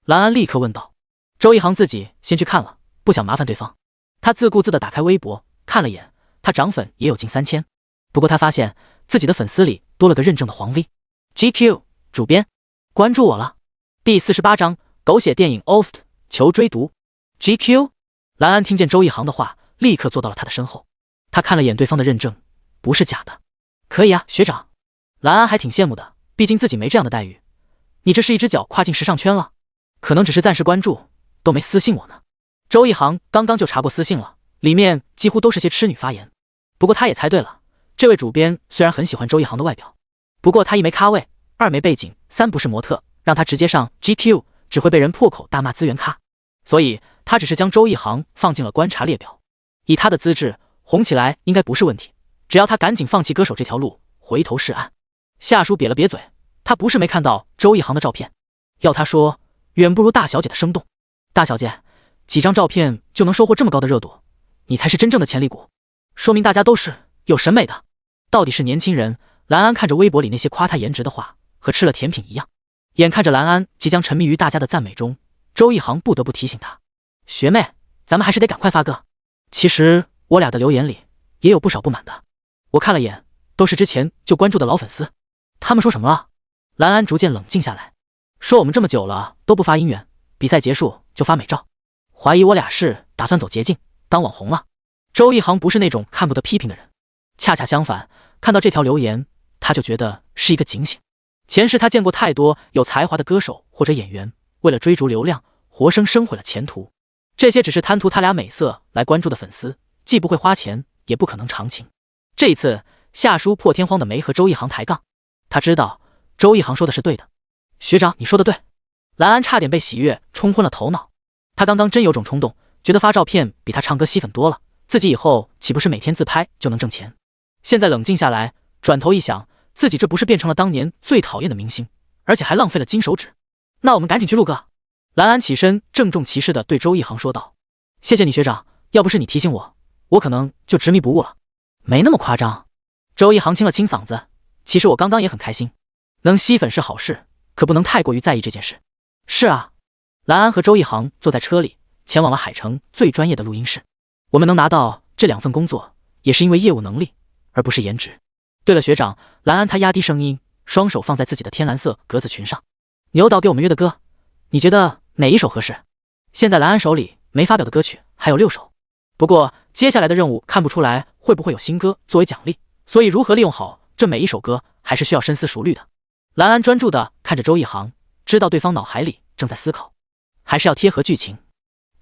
蓝安立刻问道。周一航自己先去看了，不想麻烦对方。他自顾自地打开微博看了眼，他涨粉也有近3000。不过他发现自己的粉丝里多了个认证的黄 V。GQ 主编关注我了。第48章狗血电影 OST 求追读。GQ 蓝安听见周一航的话，立刻坐到了他的身后。他看了眼对方的认证，不是假的。可以啊，学长。蓝安还挺羡慕的，毕竟自己没这样的待遇。你这是一只脚跨进时尚圈了？可能只是暂时关注，都没私信我呢。周一航刚刚就查过私信了，里面几乎都是些痴女发言。不过他也猜对了，这位主编虽然很喜欢周一航的外表，不过他1没咖位，2没背景，3不是模特，让他直接上 GQ 只会被人破口大骂资源咖。所以他只是将周一航放进了观察列表。以他的资质，红起来应该不是问题，只要他赶紧放弃歌手这条路，回头是岸。夏叔瘪了瘪嘴，他不是没看到周一航的照片，要他说远不如大小姐的生动。大小姐，几张照片就能收获这么高的热度，你才是真正的潜力股，说明大家都是有审美的。到底是年轻人。蓝安看着微博里那些夸他颜值的话，和吃了甜品一样。眼看着蓝安即将沉迷于大家的赞美中，周一航不得不提醒他：学妹，咱们还是得赶快发歌。其实我俩的留言里也有不少不满的，我看了眼，都是之前就关注的老粉丝。他们说什么了？蓝安逐渐冷静下来，说我们这么久了都不发音源，比赛结束就发美照，怀疑我俩是打算走捷径当网红了。周一航不是那种看不得批评的人，恰恰相反，看到这条留言他就觉得是一个警醒。前世他见过太多有才华的歌手或者演员，为了追逐流量，活生生毁了前途。这些只是贪图他俩美色来关注的粉丝，既不会花钱，也不可能长情。这一次，夏叔破天荒的没和周一航抬杠，他知道周一航说的是对的。学长，你说的对。蓝安差点被喜悦冲昏了头脑，他刚刚真有种冲动，觉得发照片比他唱歌吸粉多了，自己以后岂不是每天自拍就能挣钱？现在冷静下来，转头一想，自己这不是变成了当年最讨厌的明星，而且还浪费了金手指。那我们赶紧去录个。蓝安起身郑重其事地对周一航说道：“谢谢你学长，要不是你提醒我，我可能就执迷不悟了。”没那么夸张。周一航清了清嗓子，其实我刚刚也很开心，能吸粉是好事，可不能太过于在意这件事。是啊。蓝安和周一航坐在车里，前往了海城最专业的录音室。我们能拿到这2份工作，也是因为业务能力，而不是颜值。对了学长，蓝安他压低声音，双手放在自己的天蓝色格子裙上。牛导给我们约的歌，你觉得哪一首合适？现在蓝安手里没发表的歌曲还有6首，不过接下来的任务看不出来会不会有新歌作为奖励，所以如何利用好这每一首歌还是需要深思熟虑的。蓝安专注地看着周一航，知道对方脑海里正在思考，还是要贴合剧情。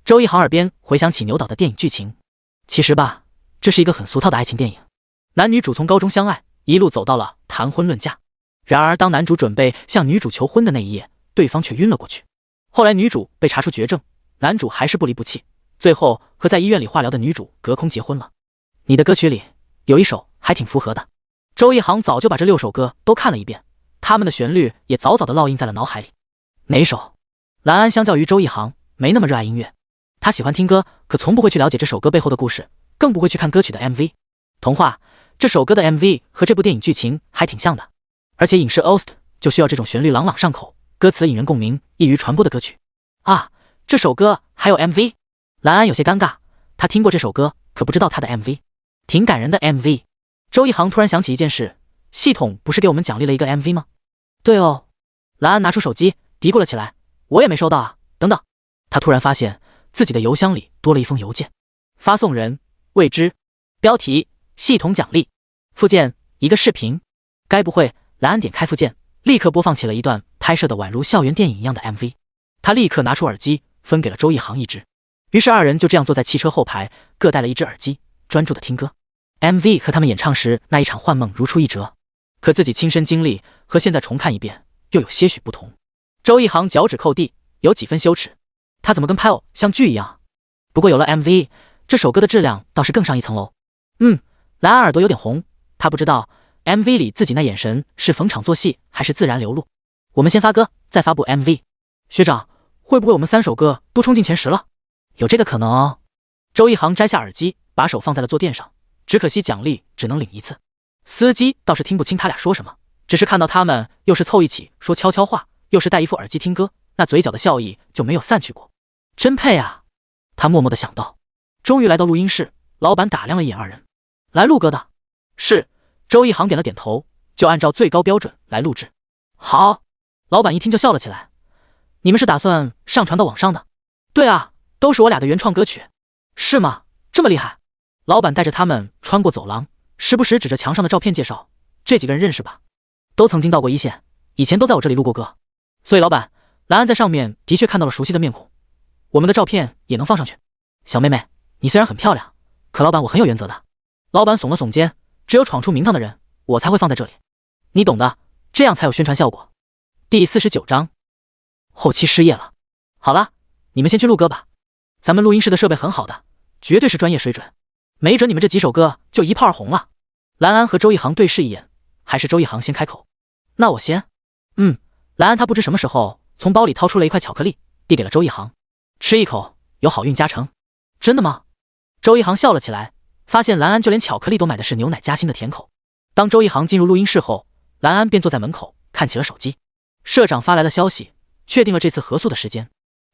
周一航耳边回想起牛导的电影剧情，其实吧，这是一个很俗套的爱情电影，男女主从高中相爱，一路走到了谈婚论嫁。然而当男主准备向女主求婚的那一夜，对方却晕了过去。后来女主被查出绝症，男主还是不离不弃，最后和在医院里化疗的女主隔空结婚了。你的歌曲里有一首还挺符合的。周一航早就把这6首歌都看了一遍，他们的旋律也早早的烙印在了脑海里。哪一首？蓝安相较于周一航没那么热爱音乐，他喜欢听歌，可从不会去了解这首歌背后的故事，更不会去看歌曲的 MV。童话这首歌的 MV 和这部电影剧情还挺像的，而且影视 OST 就需要这种旋律朗朗上口，歌词引人共鸣，易于传播的歌曲啊。这首歌还有 MV？ 蓝安有些尴尬，他听过这首歌，可不知道他的 MV， 挺感人的 MV。 周一航突然想起一件事，系统不是给我们奖励了一个 MV 吗？对哦。蓝安拿出手机嘀咕了起来，我也没收到啊，等等。他突然发现自己的邮箱里多了一封邮件，发送人未知，标题系统奖励，附件一个视频。该不会？蓝安点开附件，立刻播放起了一段拍摄的宛如校园电影一样的 MV。 他立刻拿出耳机分给了周一航一只，于是2人就这样坐在汽车后排，各带了一只耳机，专注的听歌。 MV 和他们演唱时那一场幻梦如出一辙，可自己亲身经历和现在重看一遍又有些许不同。周一航脚趾抠地，有几分羞耻，他怎么跟拍偶像剧一样？不过有了 MV， 这首歌的质量倒是更上一层楼。蓝安耳朵有点红，他不知道 MV 里自己那眼神是逢场作戏还是自然流露。我们先发歌，再发布 MV。 学长，会不会我们3首歌都冲进前10了？有这个可能哦。周一航摘下耳机，把手放在了坐垫上，只可惜奖励只能领1次。司机倒是听不清他俩说什么，只是看到他们又是凑一起说悄悄话，又是戴一副耳机听歌，那嘴角的笑意就没有散去过。真配啊，他默默地想到。终于来到录音室，老板打量了一眼2人。来录歌的？是。周一航点了点头，就按照最高标准来录制。好。老板一听就笑了起来，你们是打算上传到网上的？对啊，都是我俩的原创歌曲。是吗？这么厉害？老板带着他们穿过走廊，时不时指着墙上的照片介绍，这几个人认识吧？都曾经到过一线，以前都在我这里录过歌。所以老板，蓝安在上面的确看到了熟悉的面孔，我们的照片也能放上去。小妹妹，你虽然很漂亮，可老板我很有原则的。老板耸了耸肩，只有闯出名堂的人我才会放在这里，你懂的，这样才有宣传效果。第49章后期失业了。好了，你们先去录歌吧，咱们录音室的设备很好的，绝对是专业水准，没准你们这几首歌就一炮而红了。蓝安和周一航对视一眼，还是周一航先开口。那我先。蓝安他不知什么时候从包里掏出了一块巧克力，递给了周一航，吃一口，有好运加成。真的吗？周一航笑了起来，发现蓝安就连巧克力都买的是牛奶夹心的甜口。当周一航进入录音室后，蓝安便坐在门口看起了手机。社长发来了消息，确定了这次合宿的时间，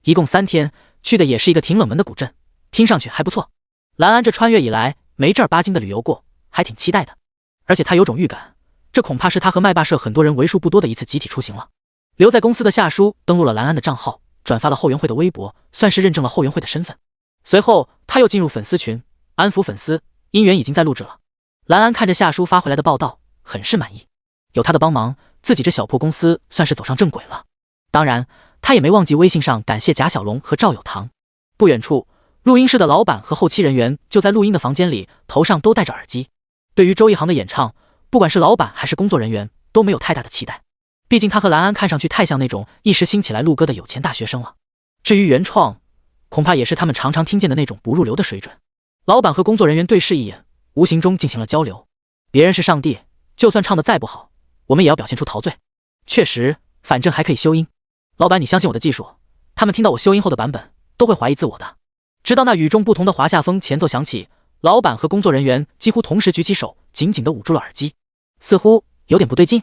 一共3天，去的也是一个挺冷门的古镇，听上去还不错。蓝安这穿越以来没正儿八经的旅游过，还挺期待的。而且他有种预感，这恐怕是他和麦霸社很多人为数不多的一次集体出行了。留在公司的夏叔登录了蓝安的账号，转发了后援会的微博，算是认证了后援会的身份。随后他又进入粉丝群，安抚粉丝，音源已经在录制了。蓝安看着夏叔发回来的报道，很是满意，有他的帮忙，自己这小破公司算是走上正轨了。当然他也没忘记微信上感谢贾小龙和赵有堂。不远处，录音室的老板和后期人员就在录音的房间里，头上都戴着耳机。对于周一航的演唱，不管是老板还是工作人员都没有太大的期待，毕竟他和蓝安看上去太像那种一时兴起来录歌的有钱大学生了。至于原创，恐怕也是他们常常听见的那种不入流的水准。老板和工作人员对视一眼，无形中进行了交流。别人是上帝，就算唱得再不好，我们也要表现出陶醉。确实，反正还可以修音。老板，你相信我的技术，他们听到我修音后的版本，都会怀疑自我的。直到那与众不同的华夏风前奏响起，老板和工作人员几乎同时举起手，紧紧地捂住了耳机，似乎有点不对劲。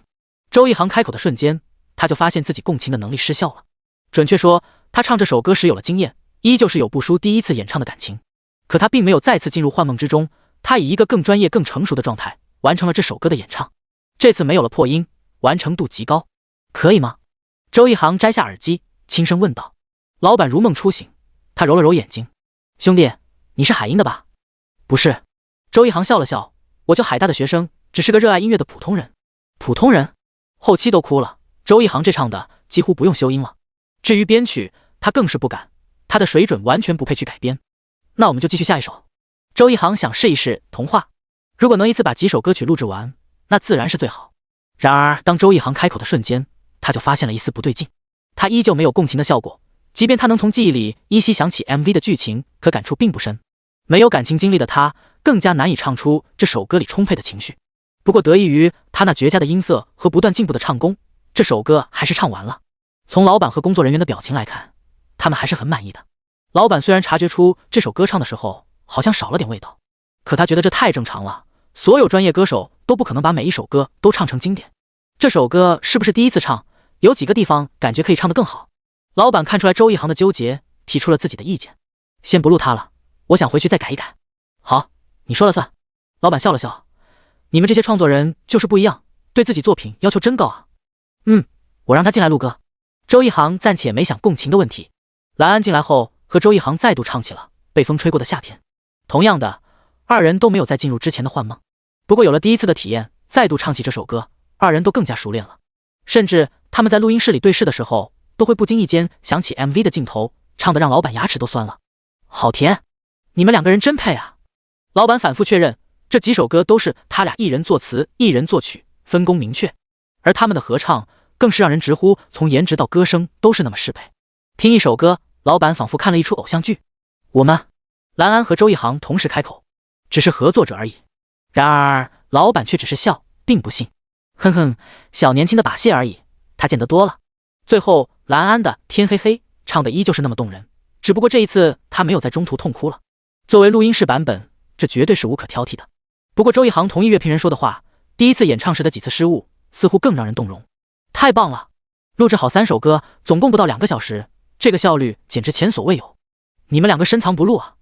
周一航开口的瞬间，他就发现自己共情的能力失效了。准确说，他唱这首歌时有了经验，依旧是有不输第一次演唱的感情。可他并没有再次进入幻梦之中，他以一个更专业、更成熟的状态完成了这首歌的演唱。这次没有了破音，完成度极高。可以吗？周一航摘下耳机，轻声问道。老板如梦初醒，他揉了揉眼睛。兄弟，你是海音的吧？不是。周一航笑了笑，我就海大的学生，只是个热爱音乐的普通人。普通人？后期都哭了，周一航这唱的几乎不用修音了。至于编曲，他更是不敢，他的水准完全不配去改编。那我们就继续下一首。周一航想试一试童话，如果能一次把几首歌曲录制完，那自然是最好。然而当周一航开口的瞬间，他就发现了一丝不对劲。他依旧没有共情的效果，即便他能从记忆里依稀想起 MV 的剧情，可感触并不深。没有感情经历的他，更加难以唱出这首歌里充沛的情绪。不过得益于他那绝佳的音色和不断进步的唱功，这首歌还是唱完了。从老板和工作人员的表情来看，他们还是很满意的。老板虽然察觉出这首歌唱的时候好像少了点味道，可他觉得这太正常了，所有专业歌手都不可能把每一首歌都唱成经典。这首歌是不是第一次唱？有几个地方感觉可以唱得更好。老板看出来周一航的纠结，提出了自己的意见。先不录它了，我想回去再改一改。好，你说了算。老板笑了笑，你们这些创作人就是不一样，对自己作品要求真高啊。我让他进来录歌。周一航暂且没想共情的问题。蓝安进来后和周一航再度唱起了被风吹过的夏天。同样的，二人都没有再进入之前的幻梦。不过有了第一次的体验，再度唱起这首歌，二人都更加熟练了。甚至他们在录音室里对视的时候，都会不经意间想起 MV 的镜头，唱得让老板牙齿都酸了。好甜，你们两个人真配啊。老板反复确认，这几首歌都是他俩一人作词一人作曲，分工明确。而他们的合唱更是让人直呼从颜值到歌声都是那么适配。听一首歌，老板仿佛看了一出偶像剧。我们，蓝安和周一航同时开口，只是合作者而已。然而老板却只是笑，并不信。哼哼，小年轻的把戏而已，他见得多了。最后蓝安的天黑黑唱的依旧是那么动人，只不过这一次他没有在中途痛哭了。作为录音室版本，这绝对是无可挑剔的。不过周一航同意乐评人说的话，第一次演唱时的几次失误似乎更让人动容。太棒了，录制好3首歌总共不到2个小时，这个效率简直前所未有。你们两个深藏不露啊。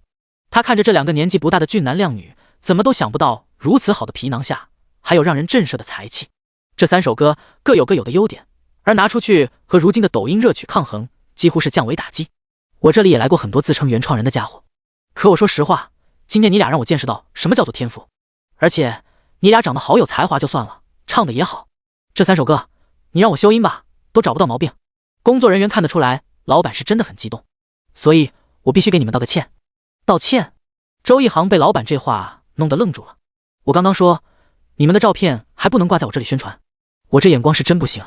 他看着这2个年纪不大的俊男靓女，怎么都想不到如此好的皮囊下还有让人震慑的才气。这3首歌各有各有的优点，而拿出去和如今的抖音热曲抗衡，几乎是降维打击。我这里也来过很多自称原创人的家伙，可我说实话，今天你俩让我见识到什么叫做天赋。而且你俩长得好有才华就算了，唱的也好。这3首歌你让我修音吧，都找不到毛病。工作人员看得出来，老板是真的很激动，所以我必须给你们道个歉。道歉？周一航被老板这话弄得愣住了。我刚刚说你们的照片还不能挂在我这里宣传，我这眼光是真不行，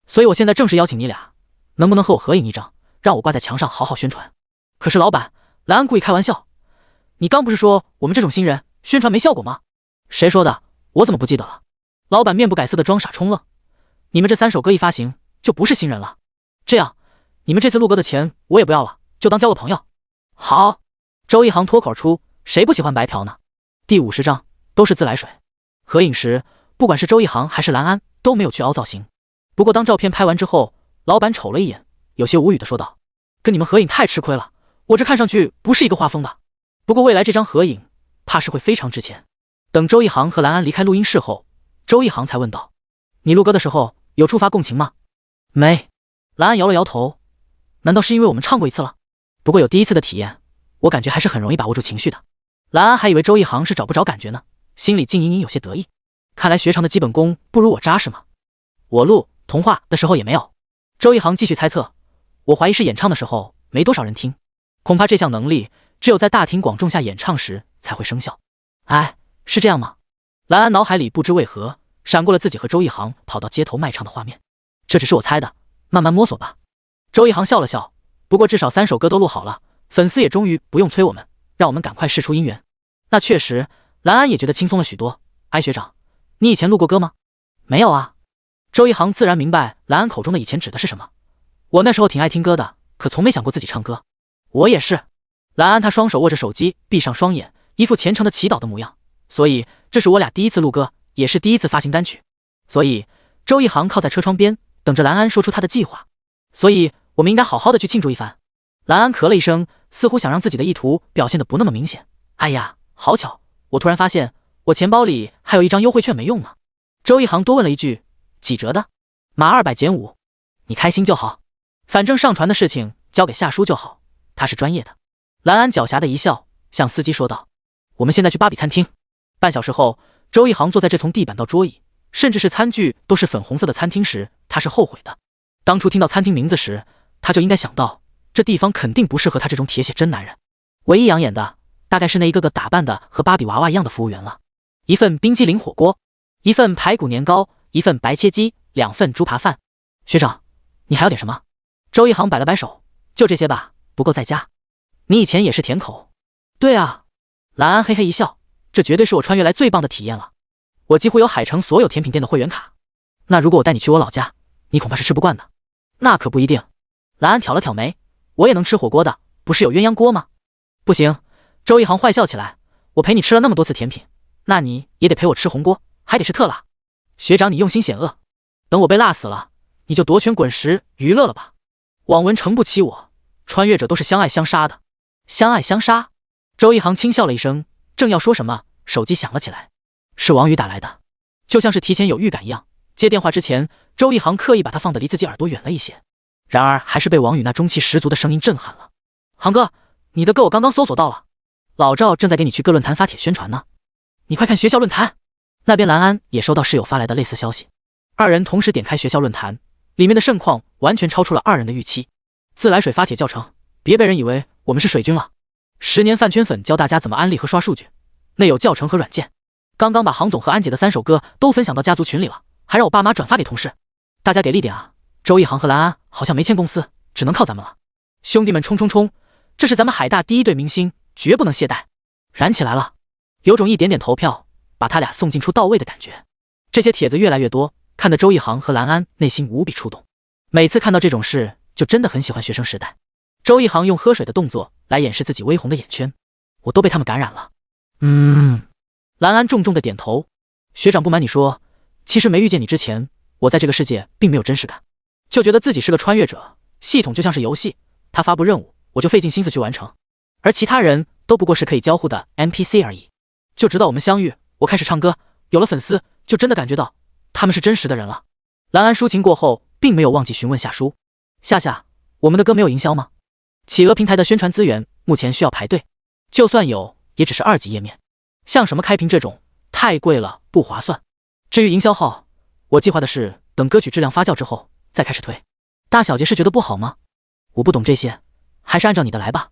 所以我现在正式邀请你俩，能不能和我合影一张，让我挂在墙上好好宣传。可是老板，蓝安故意开玩笑，你刚不是说我们这种新人宣传没效果吗？谁说的？我怎么不记得了？老板面不改色的装傻充愣。你们这3首歌一发行就不是新人了，这样你们这次录歌的钱我也不要了，就当交个朋友。好。周一航脱口出，谁不喜欢白嫖呢？第50张都是自来水。合影时不管是周一航还是蓝安都没有去凹造型。不过当照片拍完之后，老板瞅了一眼，有些无语的说道，跟你们合影太吃亏了，我这看上去不是一个画风的。不过未来这张合影怕是会非常值钱。等周一航和蓝安离开录音室后，周一航才问道，你录歌的时候有触发共情吗？没。蓝安摇了摇头，难道是因为我们唱过一次了？不过有第一次的体验，我感觉还是很容易把握住情绪的。蓝安还以为周一航是找不着感觉呢，心里竟隐隐有些得意，看来学长的基本功不如我扎实嘛。我录童话的时候也没有。周一航继续猜测，我怀疑是演唱的时候没多少人听，恐怕这项能力只有在大庭广众下演唱时才会生效。哎，是这样吗？蓝安脑海里不知为何闪过了自己和周一航跑到街头卖唱的画面。这只是我猜的，慢慢摸索吧。周一航笑了笑，不过至少3首歌都录好了，粉丝也终于不用催我们，让我们赶快释出姻缘。那确实，兰安也觉得轻松了许多。哎，学长，你以前录过歌吗？没有啊。周一航自然明白兰安口中的以前指的是什么。我那时候挺爱听歌的，可从没想过自己唱歌。我也是。兰安他双手握着手机，闭上双眼，一副虔诚的祈祷的模样。所以这是我俩第一次录歌，也是第一次发行单曲。所以周一航靠在车窗边，等着兰安说出他的计划。所以我们应该好好的去庆祝一番。兰安咳了一声，似乎想让自己的意图表现得不那么明显。哎呀，好巧，我突然发现我钱包里还有一张优惠券没用呢。周一航多问了一句，几折的？码200减5。你开心就好，反正上传的事情交给夏叔就好，他是专业的。兰安狡黠的一笑，向司机说道，我们现在去芭比餐厅。半小时后，周一航坐在这从地板到桌椅，甚至是餐具都是粉红色的餐厅时，他是后悔的。当初听到餐厅名字时，他就应该想到这地方肯定不适合他这种铁血真男人。唯一养眼的大概是那一个个打扮的和芭比娃娃一样的服务员了。一份冰激凌火锅，一份排骨年糕，一份白切鸡，2份猪扒饭。学长，你还要点什么？周一航摆了摆手，就这些吧，不够再加。你以前也是甜口。对啊。兰安嘿嘿一笑，这绝对是我穿越来最棒的体验了。我几乎有海城所有甜品店的会员卡。那如果我带你去我老家，你恐怕是吃不惯的。那可不一定。兰安挑了挑眉，我也能吃火锅的，不是有鸳鸯锅吗？不行。周一航坏笑起来，我陪你吃了那么多次甜品，那你也得陪我吃红锅，还得是特辣。学长你用心险恶，等我被辣死了，你就夺权滚石娱乐了吧。网文诚不欺我，穿越者都是相爱相杀的。相爱相杀？周一航轻笑了一声，正要说什么，手机响了起来，是王宇打来的，就像是提前有预感一样。接电话之前，周一航刻意把它放得离自己耳朵远了一些，然而还是被王宇那中气十足的声音震撼了。航哥，你的歌我刚刚搜索到了，老赵正在给你去各论坛发帖宣传呢，你快看学校论坛。那边兰安也收到室友发来的类似消息，二人同时点开学校论坛，里面的盛况完全超出了二人的预期。自来水发帖教程，别被人以为我们是水军了。10年饭圈粉教大家怎么安利和刷数据，内有教程和软件。刚刚把航总和安姐的3首歌都分享到家族群里了，还让我爸妈转发给同事。大家给力点啊！周一航和兰安好像没签公司，只能靠咱们了。兄弟们冲冲冲！这是咱们海大第一队明星，绝不能懈怠。燃起来了，有种一点点投票把他俩送进出到位的感觉。这些帖子越来越多，看得周一航和兰安内心无比触动。每次看到这种事，就真的很喜欢学生时代。周一航用喝水的动作来掩饰自己微红的眼圈，我都被他们感染了。兰安重重的点头。学长不瞒你说，其实没遇见你之前，我在这个世界并没有真实感，就觉得自己是个穿越者，系统就像是游戏，他发布任务，我就费尽心思去完成，而其他人都不过是可以交互的 NPC 而已。就直到我们相遇，我开始唱歌，有了粉丝，就真的感觉到他们是真实的人了。兰安抒情过后，并没有忘记询问夏叔，夏，我们的歌没有营销吗？企鹅平台的宣传资源目前需要排队，就算有，也只是2级页面，像什么开屏这种太贵了，不划算。至于营销号，我计划的是等歌曲质量发酵之后再开始推。大小姐是觉得不好吗？我不懂这些，还是按照你的来吧。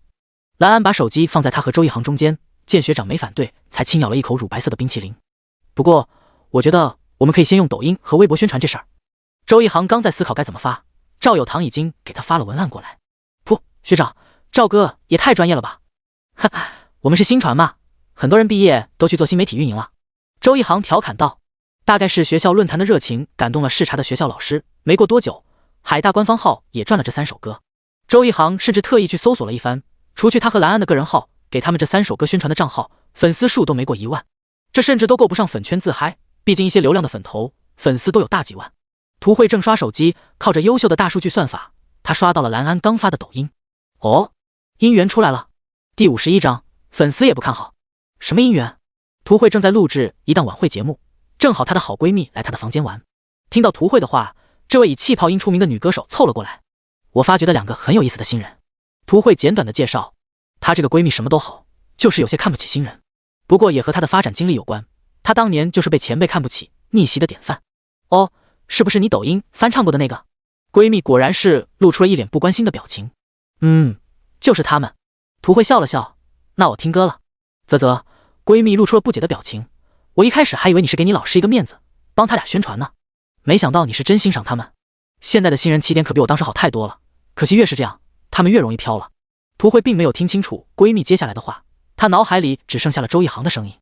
兰安把手机放在他和周一航中间，见学长没反对，才轻咬了一口乳白色的冰淇淋。不过我觉得我们可以先用抖音和微博宣传这事儿。周一航刚在思考该怎么发，赵有堂已经给他发了文案过来。噗，学长，赵哥也太专业了吧。哈哈，我们是新传嘛，很多人毕业都去做新媒体运营了。周一航调侃道。大概是学校论坛的热情感动了视察的学校老师，没过多久，海大官方号也赚了这3首歌。周一航甚至特意去搜索了一番，除去他和兰安的个人号，给他们这3首歌宣传的账号，粉丝数都没过1万，这甚至都够不上粉圈自嗨，毕竟一些流量的粉头粉丝都有大几万。涂慧正刷手机，靠着优秀的大数据算法，他刷到了兰安刚发的抖音。哦，姻缘出来了。第51章，粉丝也不看好。什么姻缘？涂慧正在录制一档晚会节目，正好她的好闺蜜来她的房间玩，听到涂慧的话，这位以气泡音出名的女歌手凑了过来。我发掘了2个很有意思的新人。涂慧简短的介绍，她这个闺蜜什么都好，就是有些看不起新人，不过也和她的发展经历有关，她当年就是被前辈看不起逆袭的典范。哦，是不是你抖音翻唱过的那个？闺蜜果然是露出了一脸不关心的表情。就是他们。涂慧笑了笑，那我听歌了。啧，闺蜜露出了不解的表情，我一开始还以为你是给你老师一个面子，帮他俩宣传呢，没想到你是真欣赏他们。现在的新人起点可比我当时好太多了，可惜越是这样，他们越容易飘了。涂慧并没有听清楚闺蜜接下来的话，她脑海里只剩下了周一航的声音。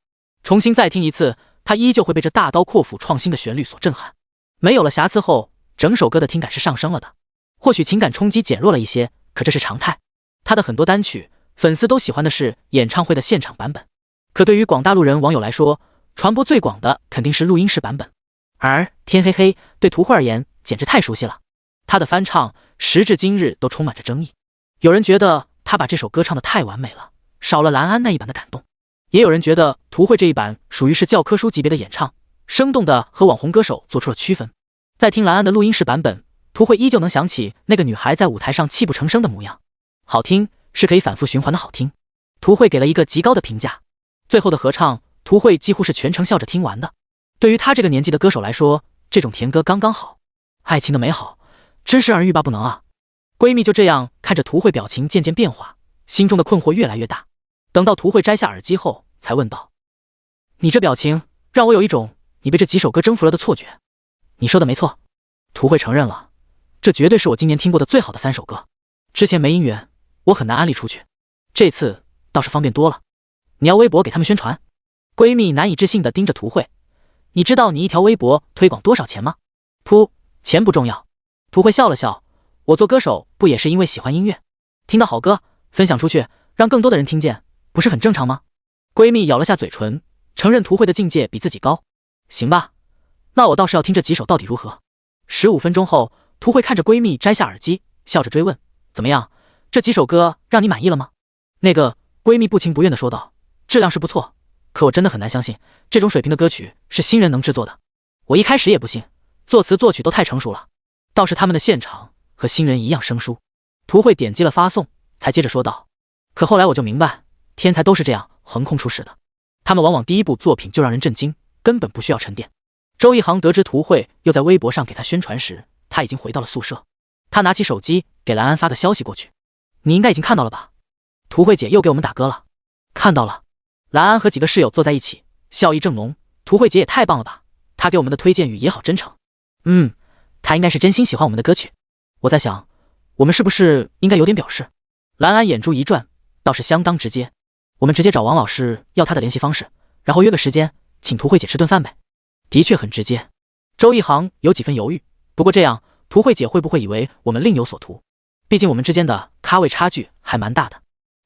重新再听一次，她依旧会被这大刀阔斧创新的旋律所震撼。没有了瑕疵后，整首歌的听感是上升了的。或许情感冲击减弱了一些，可这是常态。她的很多单曲，粉丝都喜欢的是演唱会的现场版本，可对于广大路人网友来说，传播最广的肯定是录音室版本。而天黑黑对涂慧而言简直太熟悉了，她的翻唱时至今日都充满着争议。有人觉得她把这首歌唱得太完美了，少了蓝安那一版的感动；也有人觉得涂慧这一版属于是教科书级别的演唱，生动的和网红歌手做出了区分。在听蓝安的录音室版本，涂慧依旧能想起那个女孩在舞台上泣不成声的模样。好听是可以反复循环的好听，涂慧给了一个极高的评价。最后的合唱，涂慧几乎是全程笑着听完的。对于她这个年纪的歌手来说，这种甜歌刚刚好。爱情的美好真是让人欲罢不能啊。闺蜜就这样看着涂慧表情渐渐变化，心中的困惑越来越大。等到涂慧摘下耳机后，才问道：你这表情让我有一种你被这几首歌征服了的错觉。你说的没错，涂慧承认了，这绝对是我今年听过的最好的3首歌。之前没音源，我很难安利出去，这次倒是方便多了。你要微博给他们宣传？闺蜜难以置信地盯着涂慧，你知道你一条微博推广多少钱吗？噗，钱不重要。涂慧笑了笑，我做歌手不也是因为喜欢音乐，听到好歌分享出去，让更多的人听见，不是很正常吗？闺蜜咬了下嘴唇，承认涂慧的境界比自己高。行吧，那我倒是要听这几首到底如何。15分钟后，涂慧看着闺蜜摘下耳机，笑着追问：怎么样，这几首歌让你满意了吗？那个闺蜜不情不愿地说道：质量是不错，可我真的很难相信这种水平的歌曲是新人能制作的。我一开始也不信，作词作曲都太成熟了，倒是他们的现场和新人一样生疏。涂慧点击了发送，才接着说道：可后来我就明白，天才都是这样横空出世的，他们往往第一部作品就让人震惊，根本不需要沉淀。周一航得知涂慧又在微博上给他宣传时，他已经回到了宿舍。他拿起手机给蓝安发个消息过去：你应该已经看到了吧？涂慧姐又给我们打歌了。看到了。蓝安和几个室友坐在一起，笑意正浓。涂慧姐也太棒了吧，她给我们的推荐语也好真诚。她应该是真心喜欢我们的歌曲。我在想，我们是不是应该有点表示？蓝安眼珠一转，倒是相当直接。我们直接找王老师要他的联系方式，然后约个时间，请涂慧姐吃顿饭呗。的确很直接。周一航有几分犹豫，不过这样涂慧姐会不会以为我们另有所图？毕竟我们之间的咖位差距还蛮大的。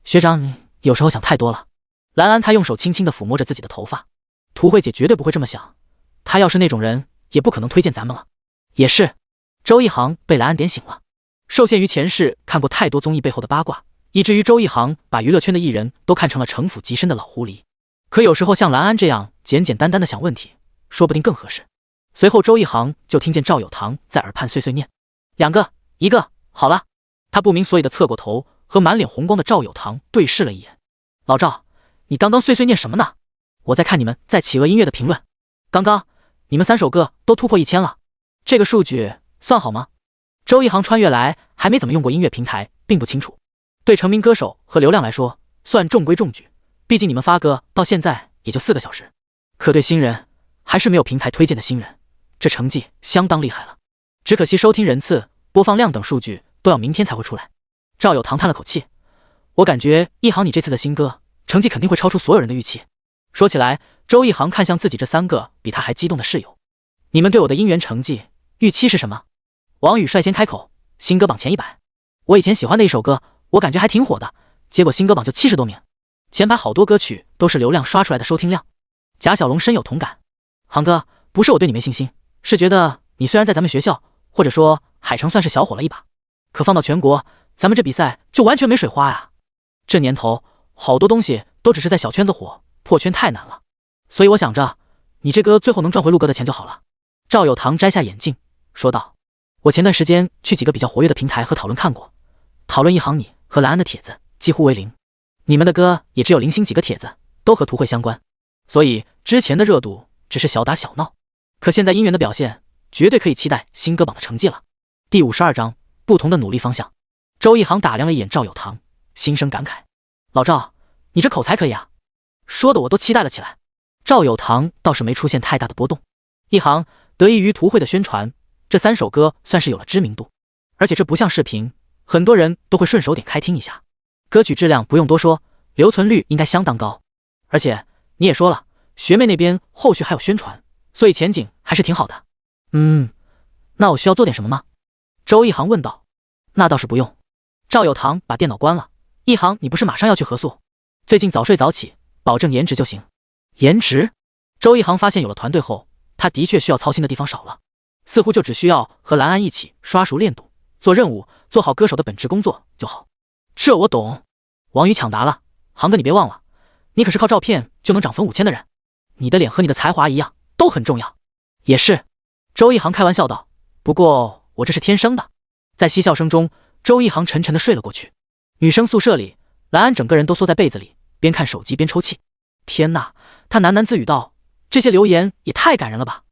学长，你有时候想太多了。蓝安她用手轻轻地抚摸着自己的头发。涂慧姐绝对不会这么想，她要是那种人，也不可能推荐咱们了。也是。周一航被蓝安点醒了。受限于前世看过太多综艺背后的八卦，以至于周一航把娱乐圈的艺人都看成了城府极深的老狐狸。可有时候像蓝安这样简简单单的想问题，说不定更合适。随后周一航就听见赵有堂在耳畔碎碎念：2个，1个，好了。他不明所以的侧过头，和满脸红光的赵有堂对视了一眼。老赵，你刚刚碎碎念什么呢？我在看你们在企鹅音乐的评论，刚刚你们3首歌都突破1000了，这个数据算好吗？周一航穿越来还没怎么用过音乐平台，并不清楚。对成名歌手和流量来说，算中规中矩，毕竟你们发歌到现在也就4个小时。可对新人，还是没有平台推荐的新人，这成绩相当厉害了。只可惜收听人次、播放量等数据都要明天才会出来。赵有堂叹了口气，我感觉一航你这次的新歌成绩肯定会超出所有人的预期。说起来，周一航看向自己这3个比他还激动的室友，你们对我的音源成绩预期是什么？王宇率先开口，新歌榜前100。我以前喜欢的一首歌，我感觉还挺火的，结果新歌榜就70多名，前排好多歌曲都是流量刷出来的收听量。贾小龙深有同感，航哥，不是我对你没信心，是觉得你虽然在咱们学校或者说海城算是小火了一把，可放到全国，咱们这比赛就完全没水花呀。这年头好多东西都只是在小圈子火，破圈太难了，所以我想着你这歌最后能赚回录歌的钱就好了。赵有堂摘下眼镜说道，我前段时间去几个比较活跃的平台和讨论看过，讨论一航你和蓝安的帖子几乎为零，你们的歌也只有零星几个帖子都和涂慧相关，所以之前的热度只是小打小闹，可现在音源的表现绝对可以期待新歌榜的成绩了。第52章，不同的努力方向。周一航打量了一眼赵有堂，心生感慨，老赵，你这口才可以啊，说的我都期待了起来。赵有堂倒是没出现太大的波动，一航得益于涂慧的宣传，这3首歌算是有了知名度，而且这不像视频，很多人都会顺手点开听一下。歌曲质量不用多说，留存率应该相当高。而且你也说了，学妹那边后续还有宣传，所以前景还是挺好的。那我需要做点什么吗？周一航问道。那倒是不用。赵有堂把电脑关了。一航，你不是马上要去合宿？最近早睡早起，保证颜值就行。颜值？周一航发现有了团队后，他的确需要操心的地方少了，似乎就只需要和蓝安一起刷熟练度，做任务，做好歌手的本职工作就好。这我懂。王宇抢答了。航哥，你别忘了，你可是靠照片就能涨粉5000的人，你的脸和你的才华一样，都很重要。也是。周一航开玩笑道。不过我这是天生的。在嬉笑声中，周一航沉沉地睡了过去。女生宿舍里，蓝安整个人都缩在被子里，边看手机边抽泣。天哪，他喃喃自语道，这些留言也太感人了吧。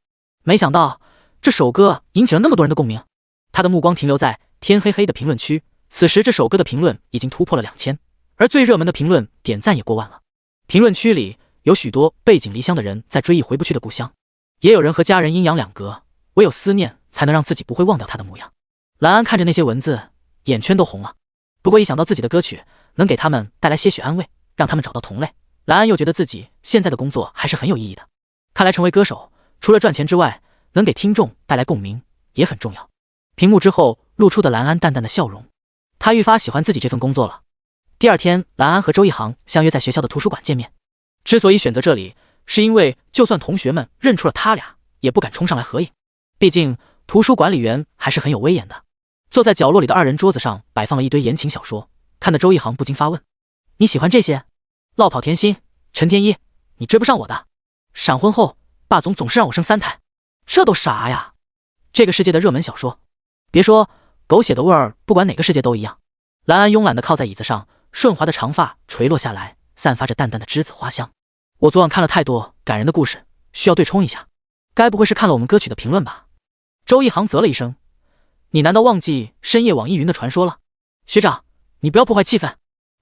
没想到这首歌引起了那么多人的共鸣。他的目光停留在天黑黑的评论区，此时这首歌的评论已经突破了2000，而最热门的评论点赞也过万了。评论区里有许多背井离乡的人在追忆回不去的故乡，也有人和家人阴阳两隔，唯有思念才能让自己不会忘掉他的模样。蓝安看着那些文字，眼圈都红了。不过一想到自己的歌曲能给他们带来些许安慰，让他们找到同类，蓝安又觉得自己现在的工作还是很有意义的。看来成为歌手，除了赚钱之外，能给听众带来共鸣也很重要。屏幕之后露出的蓝安淡淡的笑容，他愈发喜欢自己这份工作了。第二天，蓝安和周一航相约在学校的图书馆见面。之所以选择这里，是因为就算同学们认出了他俩，也不敢冲上来合影，毕竟图书管理员还是很有威严的。坐在角落里的二人桌子上摆放了一堆言情小说，看得周一航不禁发问：你喜欢这些？落跑甜心、陈天一，你追不上我的。闪婚后，霸总是让我生3胎，这都啥呀？这个世界的热门小说，别说狗血的味儿，不管哪个世界都一样。蓝安慵懒地靠在椅子上，顺滑的长发垂落下来，散发着淡淡的栀子花香。我昨晚看了太多感人的故事，需要对冲一下。该不会是看了我们歌曲的评论吧？周一航啧了一声。你难道忘记深夜网易云的传说了？学长，你不要破坏气氛。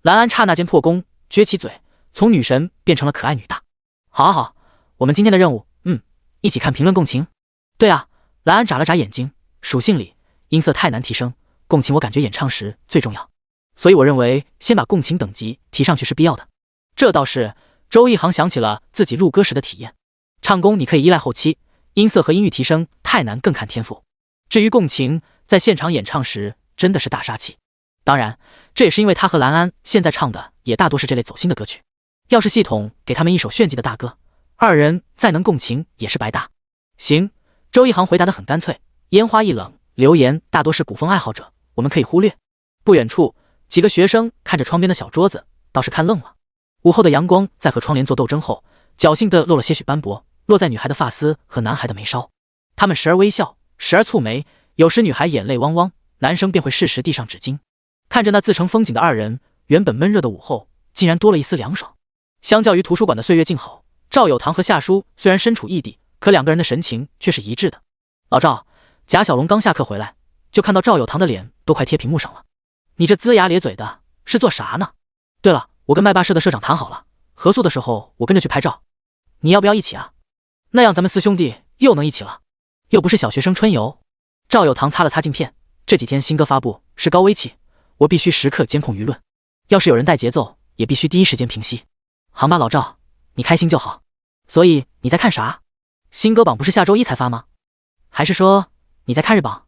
蓝安刹那间破功，撅起嘴，从女神变成了可爱女大。好，我们今天的任务，一起看评论共情。对啊，蓝安眨了眨眼睛，属性里音色太难提升，共情我感觉演唱时最重要，所以我认为先把共情等级提上去是必要的。这倒是，周一航想起了自己录歌时的体验。唱功你可以依赖后期，音色和音域提升太难，更看天赋。至于共情，在现场演唱时真的是大杀器。当然，这也是因为他和蓝安现在唱的也大多是这类走心的歌曲。要是系统给他们一首炫技的大歌，二人再能共情也是白搭。行，周一航回答得很干脆。烟花易冷，留言大多是古风爱好者，我们可以忽略。不远处，几个学生看着窗边的小桌子，倒是看愣了。午后的阳光在和窗帘做斗争后，侥幸地落了些许斑驳，落在女孩的发丝和男孩的眉梢。他们时而微笑，时而蹙眉，有时女孩眼泪汪汪，男生便会适时递上纸巾。看着那自成风景的二人，原本闷热的午后竟然多了一丝凉爽。相较于图书馆的岁月静好，赵有堂和夏书虽然身处异地，可两个人的神情却是一致的。老赵，贾小龙刚下课回来，就看到赵有堂的脸都快贴屏幕上了。你这龇牙咧嘴的是做啥呢？对了，我跟麦霸社的社长谈好了，合宿的时候我跟着去拍照，你要不要一起啊？那样咱们4兄弟又能一起了，又不是小学生春游。赵有堂擦了擦镜片，这几天新歌发布是高危期，我必须时刻监控舆论，要是有人带节奏，也必须第一时间平息。行吧，老赵，你开心就好。所以你在看啥？新歌榜不是下周1才发吗？还是说你在看日榜？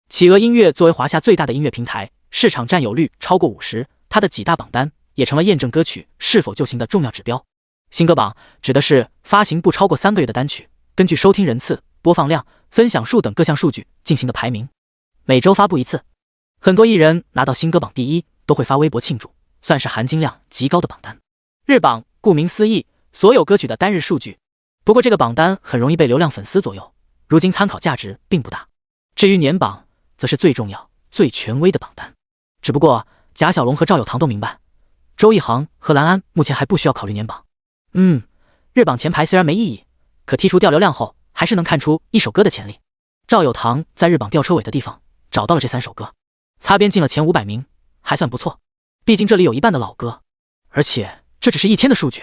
企鹅音乐作为华夏最大的音乐平台，市场占有率超过50%，它的几大榜单也成了验证歌曲是否就行的重要指标。新歌榜指的是发行不超过3个月的单曲，根据收听人次、播放量、分享数等各项数据进行的排名，每周发布一次。很多艺人拿到新歌榜第1都会发微博庆祝，算是含金量极高的榜单。日榜顾名思义，所有歌曲的单日数据。不过这个榜单很容易被流量粉丝左右，如今参考价值并不大。至于年榜，则是最重要、最权威的榜单。只不过贾小龙和赵有堂都明白，周一航和蓝安目前还不需要考虑年榜。日榜前排虽然没意义，可剔除掉流量后，还是能看出一首歌的潜力。赵有堂在日榜吊车尾的地方找到了这3首歌，擦边进了前500名，还算不错。毕竟这里有一半的老歌，而且这只是一天的数据。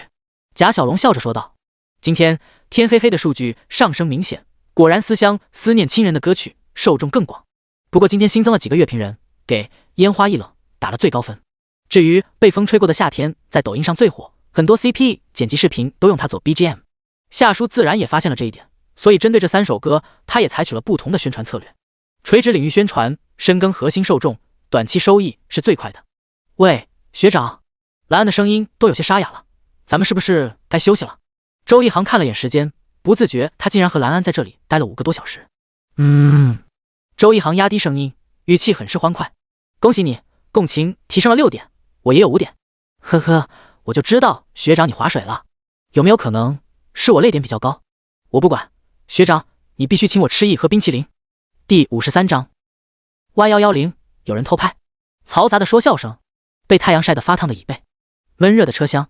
贾小龙笑着说道：今天天黑黑的数据上升明显，果然思乡思念亲人的歌曲受众更广。不过今天新增了几个乐评人，给烟花易冷打了最高分。至于被风吹过的夏天在抖音上最火，很多 CP 剪辑视频都用它做 BGM。夏叔自然也发现了这一点，所以针对这3首歌，他也采取了不同的宣传策略。垂直领域宣传，深耕核心受众，短期收益是最快的。喂，学长，蓝安的声音都有些沙哑了，咱们是不是该休息了？周一航看了眼时间，不自觉他竟然和蓝安在这里待了5个多小时。周一航压低声音，语气很是欢快。恭喜你，共情提升了6点，我也有5点。呵呵，我就知道学长你划水了，有没有可能是我泪点比较高？我不管，学长你必须请我吃一盒冰淇淋。第53章 Y110 有人偷拍，嘈杂的说笑声，被太阳晒得发烫的椅背，闷热的车厢。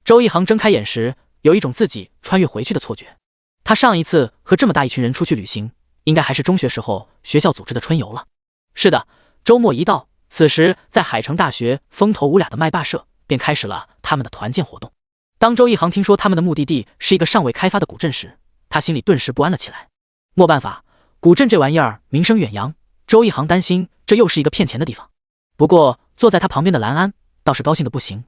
周一航睁开眼时，有一种自己穿越回去的错觉。他上一次和这么大一群人出去旅行，应该还是中学时候学校组织的春游了。是的，周末一到，此时在海城大学风头无俩的麦霸社便开始了他们的团建活动。当周一航听说他们的目的地是一个尚未开发的古镇时，他心里顿时不安了起来。没办法，古镇这玩意儿名声远扬，周一航担心这又是一个骗钱的地方。不过坐在他旁边的蓝安倒是高兴的不行。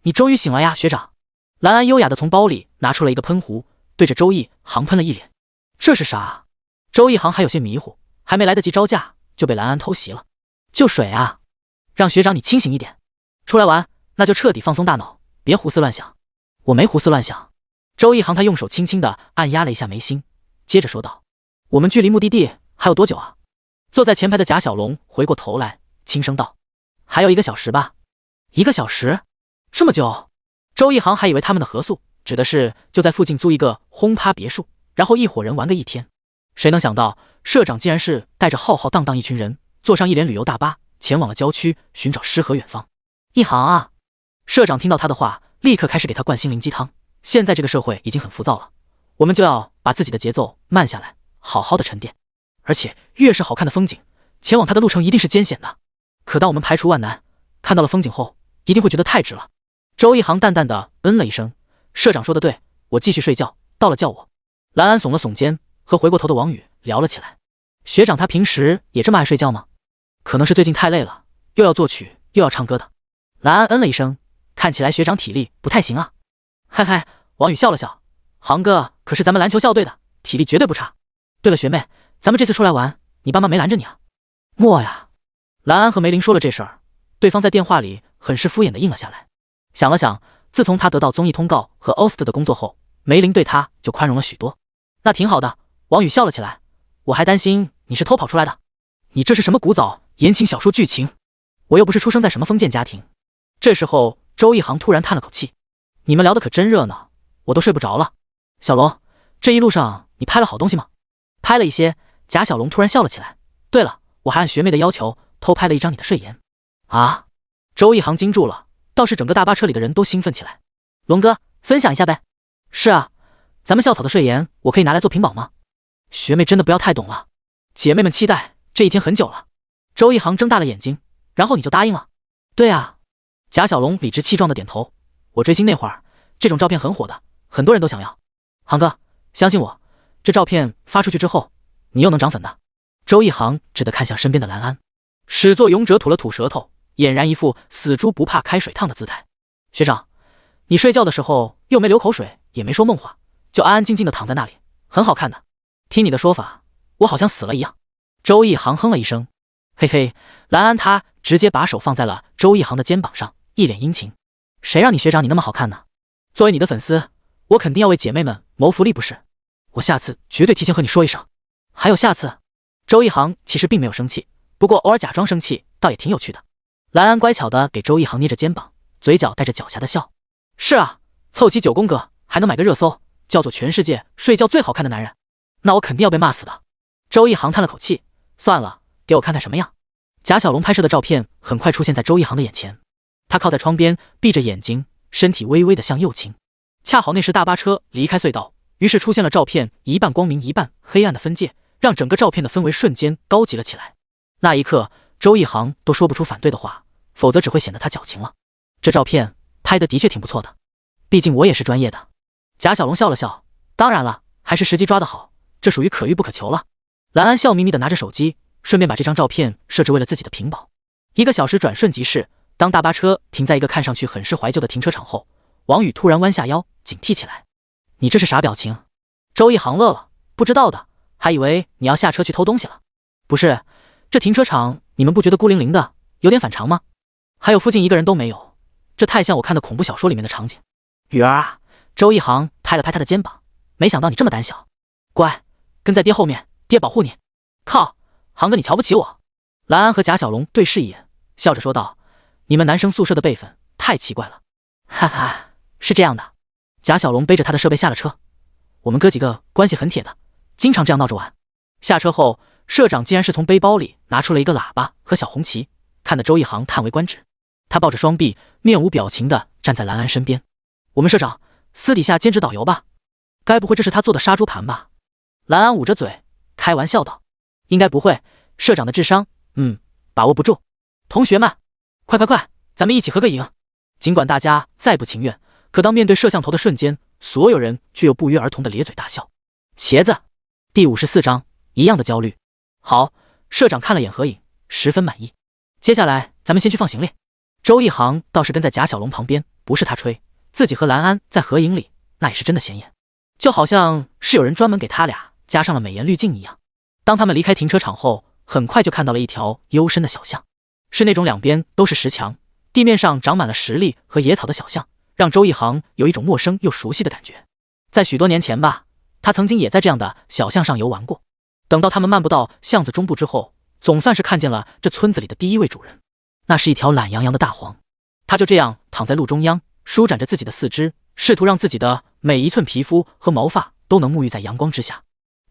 你终于醒了呀，学长。蓝安优雅的从包里拿出了一个喷壶，对着周一航喷了一脸。这是啥？周一航还有些迷糊，还没来得及招架，就被蓝安偷袭了。就水啊，让学长你清醒一点。出来玩，那就彻底放松大脑，别胡思乱想。我没胡思乱想。周一航他用手轻轻地按压了一下眉心，接着说道：我们距离目的地还有多久啊？坐在前排的贾小龙回过头来，轻声道：还有1个小时吧。1个小时？这么久？周一航还以为他们的合宿指的是就在附近租一个轰趴别墅，然后一伙人玩个1天。谁能想到社长竟然是带着浩浩荡荡一群人，坐上一连旅游大巴，前往了郊区寻找诗和远方。一航啊！社长听到他的话，立刻开始给他灌心灵鸡汤。现在这个社会已经很浮躁了，我们就要把自己的节奏慢下来，好好的沉淀。而且越是好看的风景，前往它的路程一定是艰险的。可当我们排除万难，看到了风景后，一定会觉得太值了。周一航淡淡的了一声，社长说的对，我继续睡觉，到了叫我。蓝安耸了耸肩，和回过头的王宇聊了起来。学长他平时也这么爱睡觉吗？可能是最近太累了，又要作曲又要唱歌的。蓝安了一声，看起来学长体力不太行啊。嗨嗨，王宇笑了笑，航哥可是咱们篮球校队的，体力绝对不差。对了学妹，咱们这次出来玩，你爸妈没拦着你啊？莫呀。蓝安和梅林说了这事儿，对方在电话里很是敷衍的应了下来。想了想，自从他得到综艺通告和 OST 的工作后，梅林对他就宽容了许多。那挺好的，王宇笑了起来。我还担心你是偷跑出来的。你这是什么古早言情小说剧情？我又不是出生在什么封建家庭。这时候周一航突然叹了口气，你们聊得可真热闹，我都睡不着了。小龙，这一路上你拍了好东西吗？拍了一些。贾小龙突然笑了起来。对了，我还按学妹的要求偷拍了一张你的睡颜。啊！周一航惊住了，倒是整个大巴车里的人都兴奋起来。龙哥，分享一下呗。是啊，咱们校草的睡颜我可以拿来做屏保吗？学妹真的不要太懂了，姐妹们期待这一天很久了。周一航睁大了眼睛，然后你就答应了？对啊。贾小龙理直气壮的点头。我追星那会儿，这种照片很火的，很多人都想要。航哥，相信我，这照片发出去之后，你又能涨粉的。周一航只得看向身边的蓝安，始作俑者吐了吐舌头，俨然一副死猪不怕开水烫的姿态。学长，你睡觉的时候又没流口水，也没说梦话，就安安静静的躺在那里，很好看的。听你的说法，我好像死了一样。周一航哼了一声，嘿嘿。蓝安他直接把手放在了周一航的肩膀上，一脸殷勤。谁让你学长你那么好看呢？作为你的粉丝，我肯定要为姐妹们谋福利不是？我下次绝对提前和你说一声。还有下次。周一航其实并没有生气，不过偶尔假装生气倒也挺有趣的。蓝安乖巧的给周一航捏着肩膀，嘴角带着狡黠的笑。是啊，凑齐9宫格还能买个热搜，叫做全世界睡觉最好看的男人，那我肯定要被骂死的。周一航叹了口气，算了，给我看看什么样。贾小龙拍摄的照片很快出现在周一航的眼前，他靠在窗边，闭着眼睛，身体微微的向右倾。恰好那时大巴车离开隧道，于是出现了照片一半光明一半黑暗的分界，让整个照片的氛围瞬间高级了起来。那一刻，周一航都说不出反对的话，否则只会显得他矫情了。这照片拍的的确挺不错的，毕竟我也是专业的。贾小龙笑了笑，当然了，还是时机抓得好，这属于可遇不可求了。蓝安笑眯眯的拿着手机，顺便把这张照片设置为了自己的屏保。1个小时转瞬即逝，当大巴车停在一个看上去很是怀旧的停车场后，王宇突然弯下腰，警惕起来。你这是啥表情？周一航乐了，不知道的，还以为你要下车去偷东西了。不是，这停车场你们不觉得孤零零的，有点反常吗？还有附近一个人都没有，这太像我看的恐怖小说里面的场景。雨儿啊，周一航拍了拍他的肩膀，没想到你这么胆小，乖，跟在爹后面，爹保护你。靠，航哥你瞧不起我？兰安和贾小龙对视一眼，笑着说道，你们男生宿舍的辈分太奇怪了。哈哈，是这样的。贾小龙背着他的设备下了车，我们哥几个关系很铁的，经常这样闹着玩。下车后，社长竟然是从背包里拿出了一个喇叭和小红旗，看得周一航叹为观止。他抱着双臂，面无表情地站在兰安身边。我们社长私底下兼职导游吧？该不会这是他做的杀猪盘吧？兰安捂着嘴开玩笑道，应该不会，社长的智商把握不住。同学们，快，咱们一起合个影。尽管大家再不情愿，可当面对摄像头的瞬间，所有人却又不约而同的咧嘴大笑。茄子第54章，一样的焦虑。好，社长看了眼合影，十分满意。接下来咱们先去放行李。周一航倒是跟在贾小龙旁边，不是他吹，自己和兰安在合影里那也是真的显眼，就好像是有人专门给他俩加上了美颜滤镜一样。当他们离开停车场后，很快就看到了一条幽深的小巷，是那种两边都是石墙，地面上长满了石粒和野草的小巷，让周一航有一种陌生又熟悉的感觉。在许多年前吧，他曾经也在这样的小巷上游玩过。等到他们漫步到巷子中部之后，总算是看见了这村子里的第一位主人。那是一条懒洋洋的大黄，他就这样躺在路中央，舒展着自己的四肢，试图让自己的每一寸皮肤和毛发都能沐浴在阳光之下。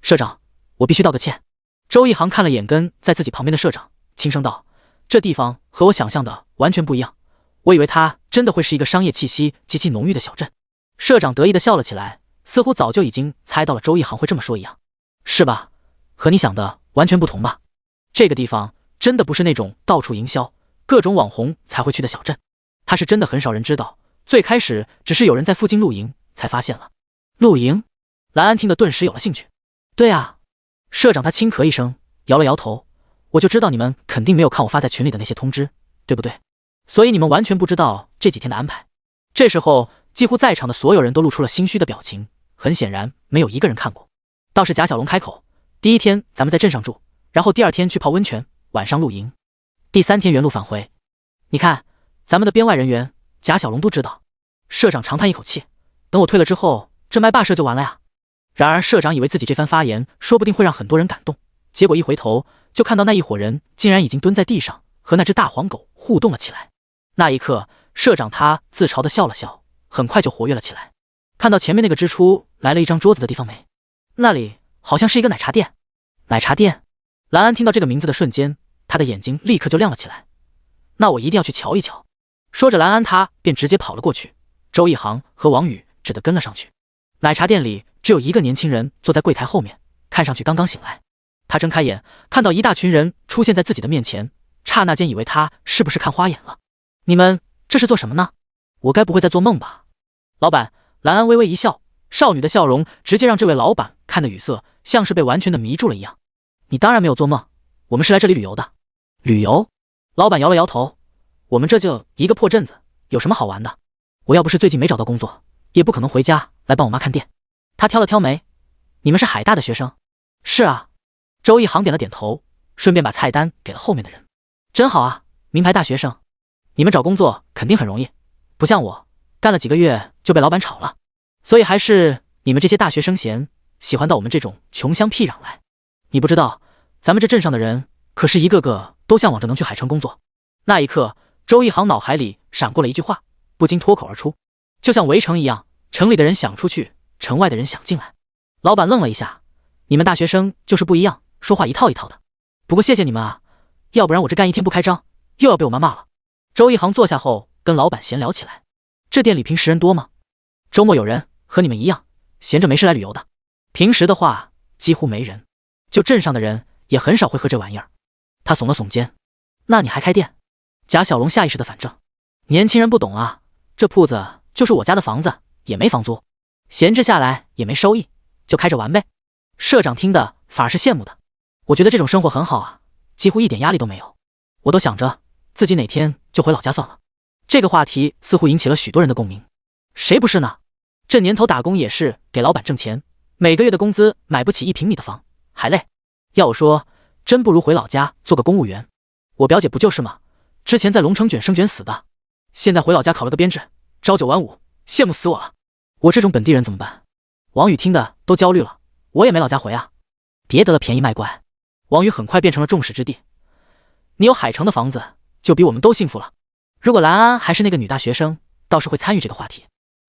社长，我必须道个歉。周一航看了眼跟在自己旁边的社长，轻声道，这地方和我想象的完全不一样，我以为它真的会是一个商业气息极其浓郁的小镇。社长得意地笑了起来，似乎早就已经猜到了周一航会这么说一样。是吧？和你想的完全不同吧？这个地方真的不是那种到处营销各种网红才会去的小镇，它是真的很少人知道，最开始只是有人在附近露营才发现了。露营？兰安听得顿时有了兴趣。对啊，社长他轻咳一声，摇了摇头，我就知道你们肯定没有看我发在群里的那些通知，对不对？所以你们完全不知道这几天的安排。这时候几乎在场的所有人都露出了心虚的表情，很显然没有一个人看过。倒是贾小龙开口，第一天咱们在镇上住，然后第二天去泡温泉，晚上露营，第3天原路返回。你看咱们的编外人员贾小龙都知道。社长长叹一口气，等我退了之后，这麦霸社就完了呀。然而社长以为自己这番发言说不定会让很多人感动，结果一回头就看到那一伙人竟然已经蹲在地上和那只大黄狗互动了起来。那一刻，社长他自嘲地笑了笑，很快就活跃了起来。看到前面那个支出来了一张桌子的地方没？那里好像是一个奶茶店。奶茶店？兰安听到这个名字的瞬间，他的眼睛立刻就亮了起来。那我一定要去瞧一瞧。说着兰安他便直接跑了过去，周一航和王宇只得跟了上去。奶茶店里只有一个年轻人坐在柜台后面，看上去刚刚醒来。他睁开眼，看到一大群人出现在自己的面前，刹那间以为他是不是看花眼了。你们这是做什么呢？我该不会在做梦吧？老板，兰安微微一笑，少女的笑容直接让这位老板看得语塞，像是被完全的迷住了一样。你当然没有做梦，我们是来这里旅游的。旅游？老板摇了摇头，我们这就一个破镇子，有什么好玩的？我要不是最近没找到工作，也不可能回家来帮我妈看店。他挑了挑眉，你们是海大的学生？是啊。周一航点了点头，顺便把菜单给了后面的人。真好啊，名牌大学生。你们找工作肯定很容易，不像我，干了几个月就被老板炒了。所以还是你们这些大学生闲，喜欢到我们这种穷乡僻壤来。你不知道，咱们这镇上的人可是一个个都向往着能去海城工作。那一刻，周一航脑海里闪过了一句话，不禁脱口而出，就像围城一样，城里的人想出去，城外的人想进来。老板愣了一下，你们大学生就是不一样，说话一套一套的。不过谢谢你们啊，要不然我这干一天不开张，又要被我妈骂了。周一航坐下后跟老板闲聊起来，这店里平时人多吗？周末有人，和你们一样，闲着没事来旅游的。平时的话几乎没人，就镇上的人也很少会喝这玩意儿。他耸了耸肩，那你还开店？贾小龙下意识的反正，年轻人不懂啊，这铺子就是我家的房子，也没房租，闲置下来也没收益，就开着玩呗。社长听的反而是羡慕的，我觉得这种生活很好啊，几乎一点压力都没有。我都想着自己哪天就就回老家算了。这个话题似乎引起了许多人的共鸣。谁不是呢？这年头打工也是给老板挣钱，每个月的工资买不起1平米的房，还累。要我说，真不如回老家做个公务员。我表姐不就是吗？之前在龙城卷生卷死的，现在回老家考了个编制，朝9晚5，羡慕死我了。我这种本地人怎么办？王宇听的都焦虑了，我也没老家回啊。别得了便宜卖乖。王宇很快变成了众矢之的。你有海城的房子，就比我们都幸福了。如果兰安还是那个女大学生，倒是会参与这个话题。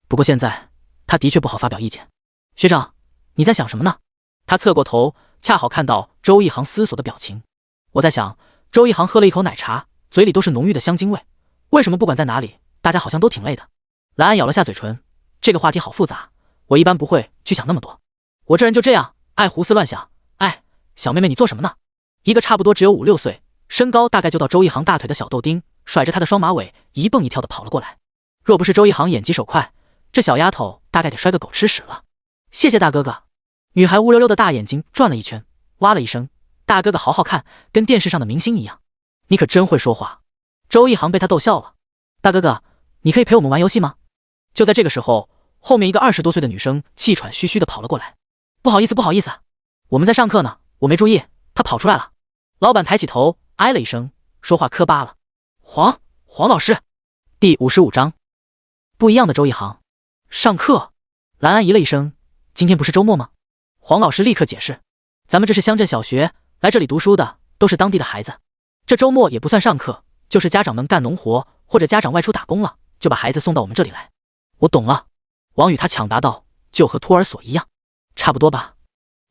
不过现在，她的确不好发表意见。学长，你在想什么呢？他侧过头，恰好看到周一航思索的表情。我在想，周一航喝了一口奶茶，嘴里都是浓郁的香精味，为什么不管在哪里，大家好像都挺累的？兰安咬了下嘴唇，这个话题好复杂，我一般不会去想那么多。我这人就这样，爱胡思乱想。哎，小妹妹你做什么呢？一个差不多只有5、6岁，身高大概就到周一航大腿的小豆丁，甩着他的双马尾，一蹦一跳的跑了过来。若不是周一航眼疾手快，这小丫头大概得摔个狗吃屎了。谢谢大哥哥。女孩乌溜溜的大眼睛转了一圈，哇了一声，大哥哥好好看，跟电视上的明星一样。你可真会说话。周一航被他逗笑了。大哥哥，你可以陪我们玩游戏吗？就在这个时候，后面一个20多岁的女生气喘吁吁的跑了过来。不好意思，我们在上课呢，我没注意，她跑出来了。老板抬起头，哎了一声，说话磕巴了。黄老师。第55章。不一样的周一航。上课。兰安咦了一声，今天不是周末吗？黄老师立刻解释，咱们这是乡镇小学，来这里读书的都是当地的孩子，这周末也不算上课，就是家长们干农活或者家长外出打工了，就把孩子送到我们这里来。我懂了。王宇他抢答道，就和托儿所一样。差不多吧。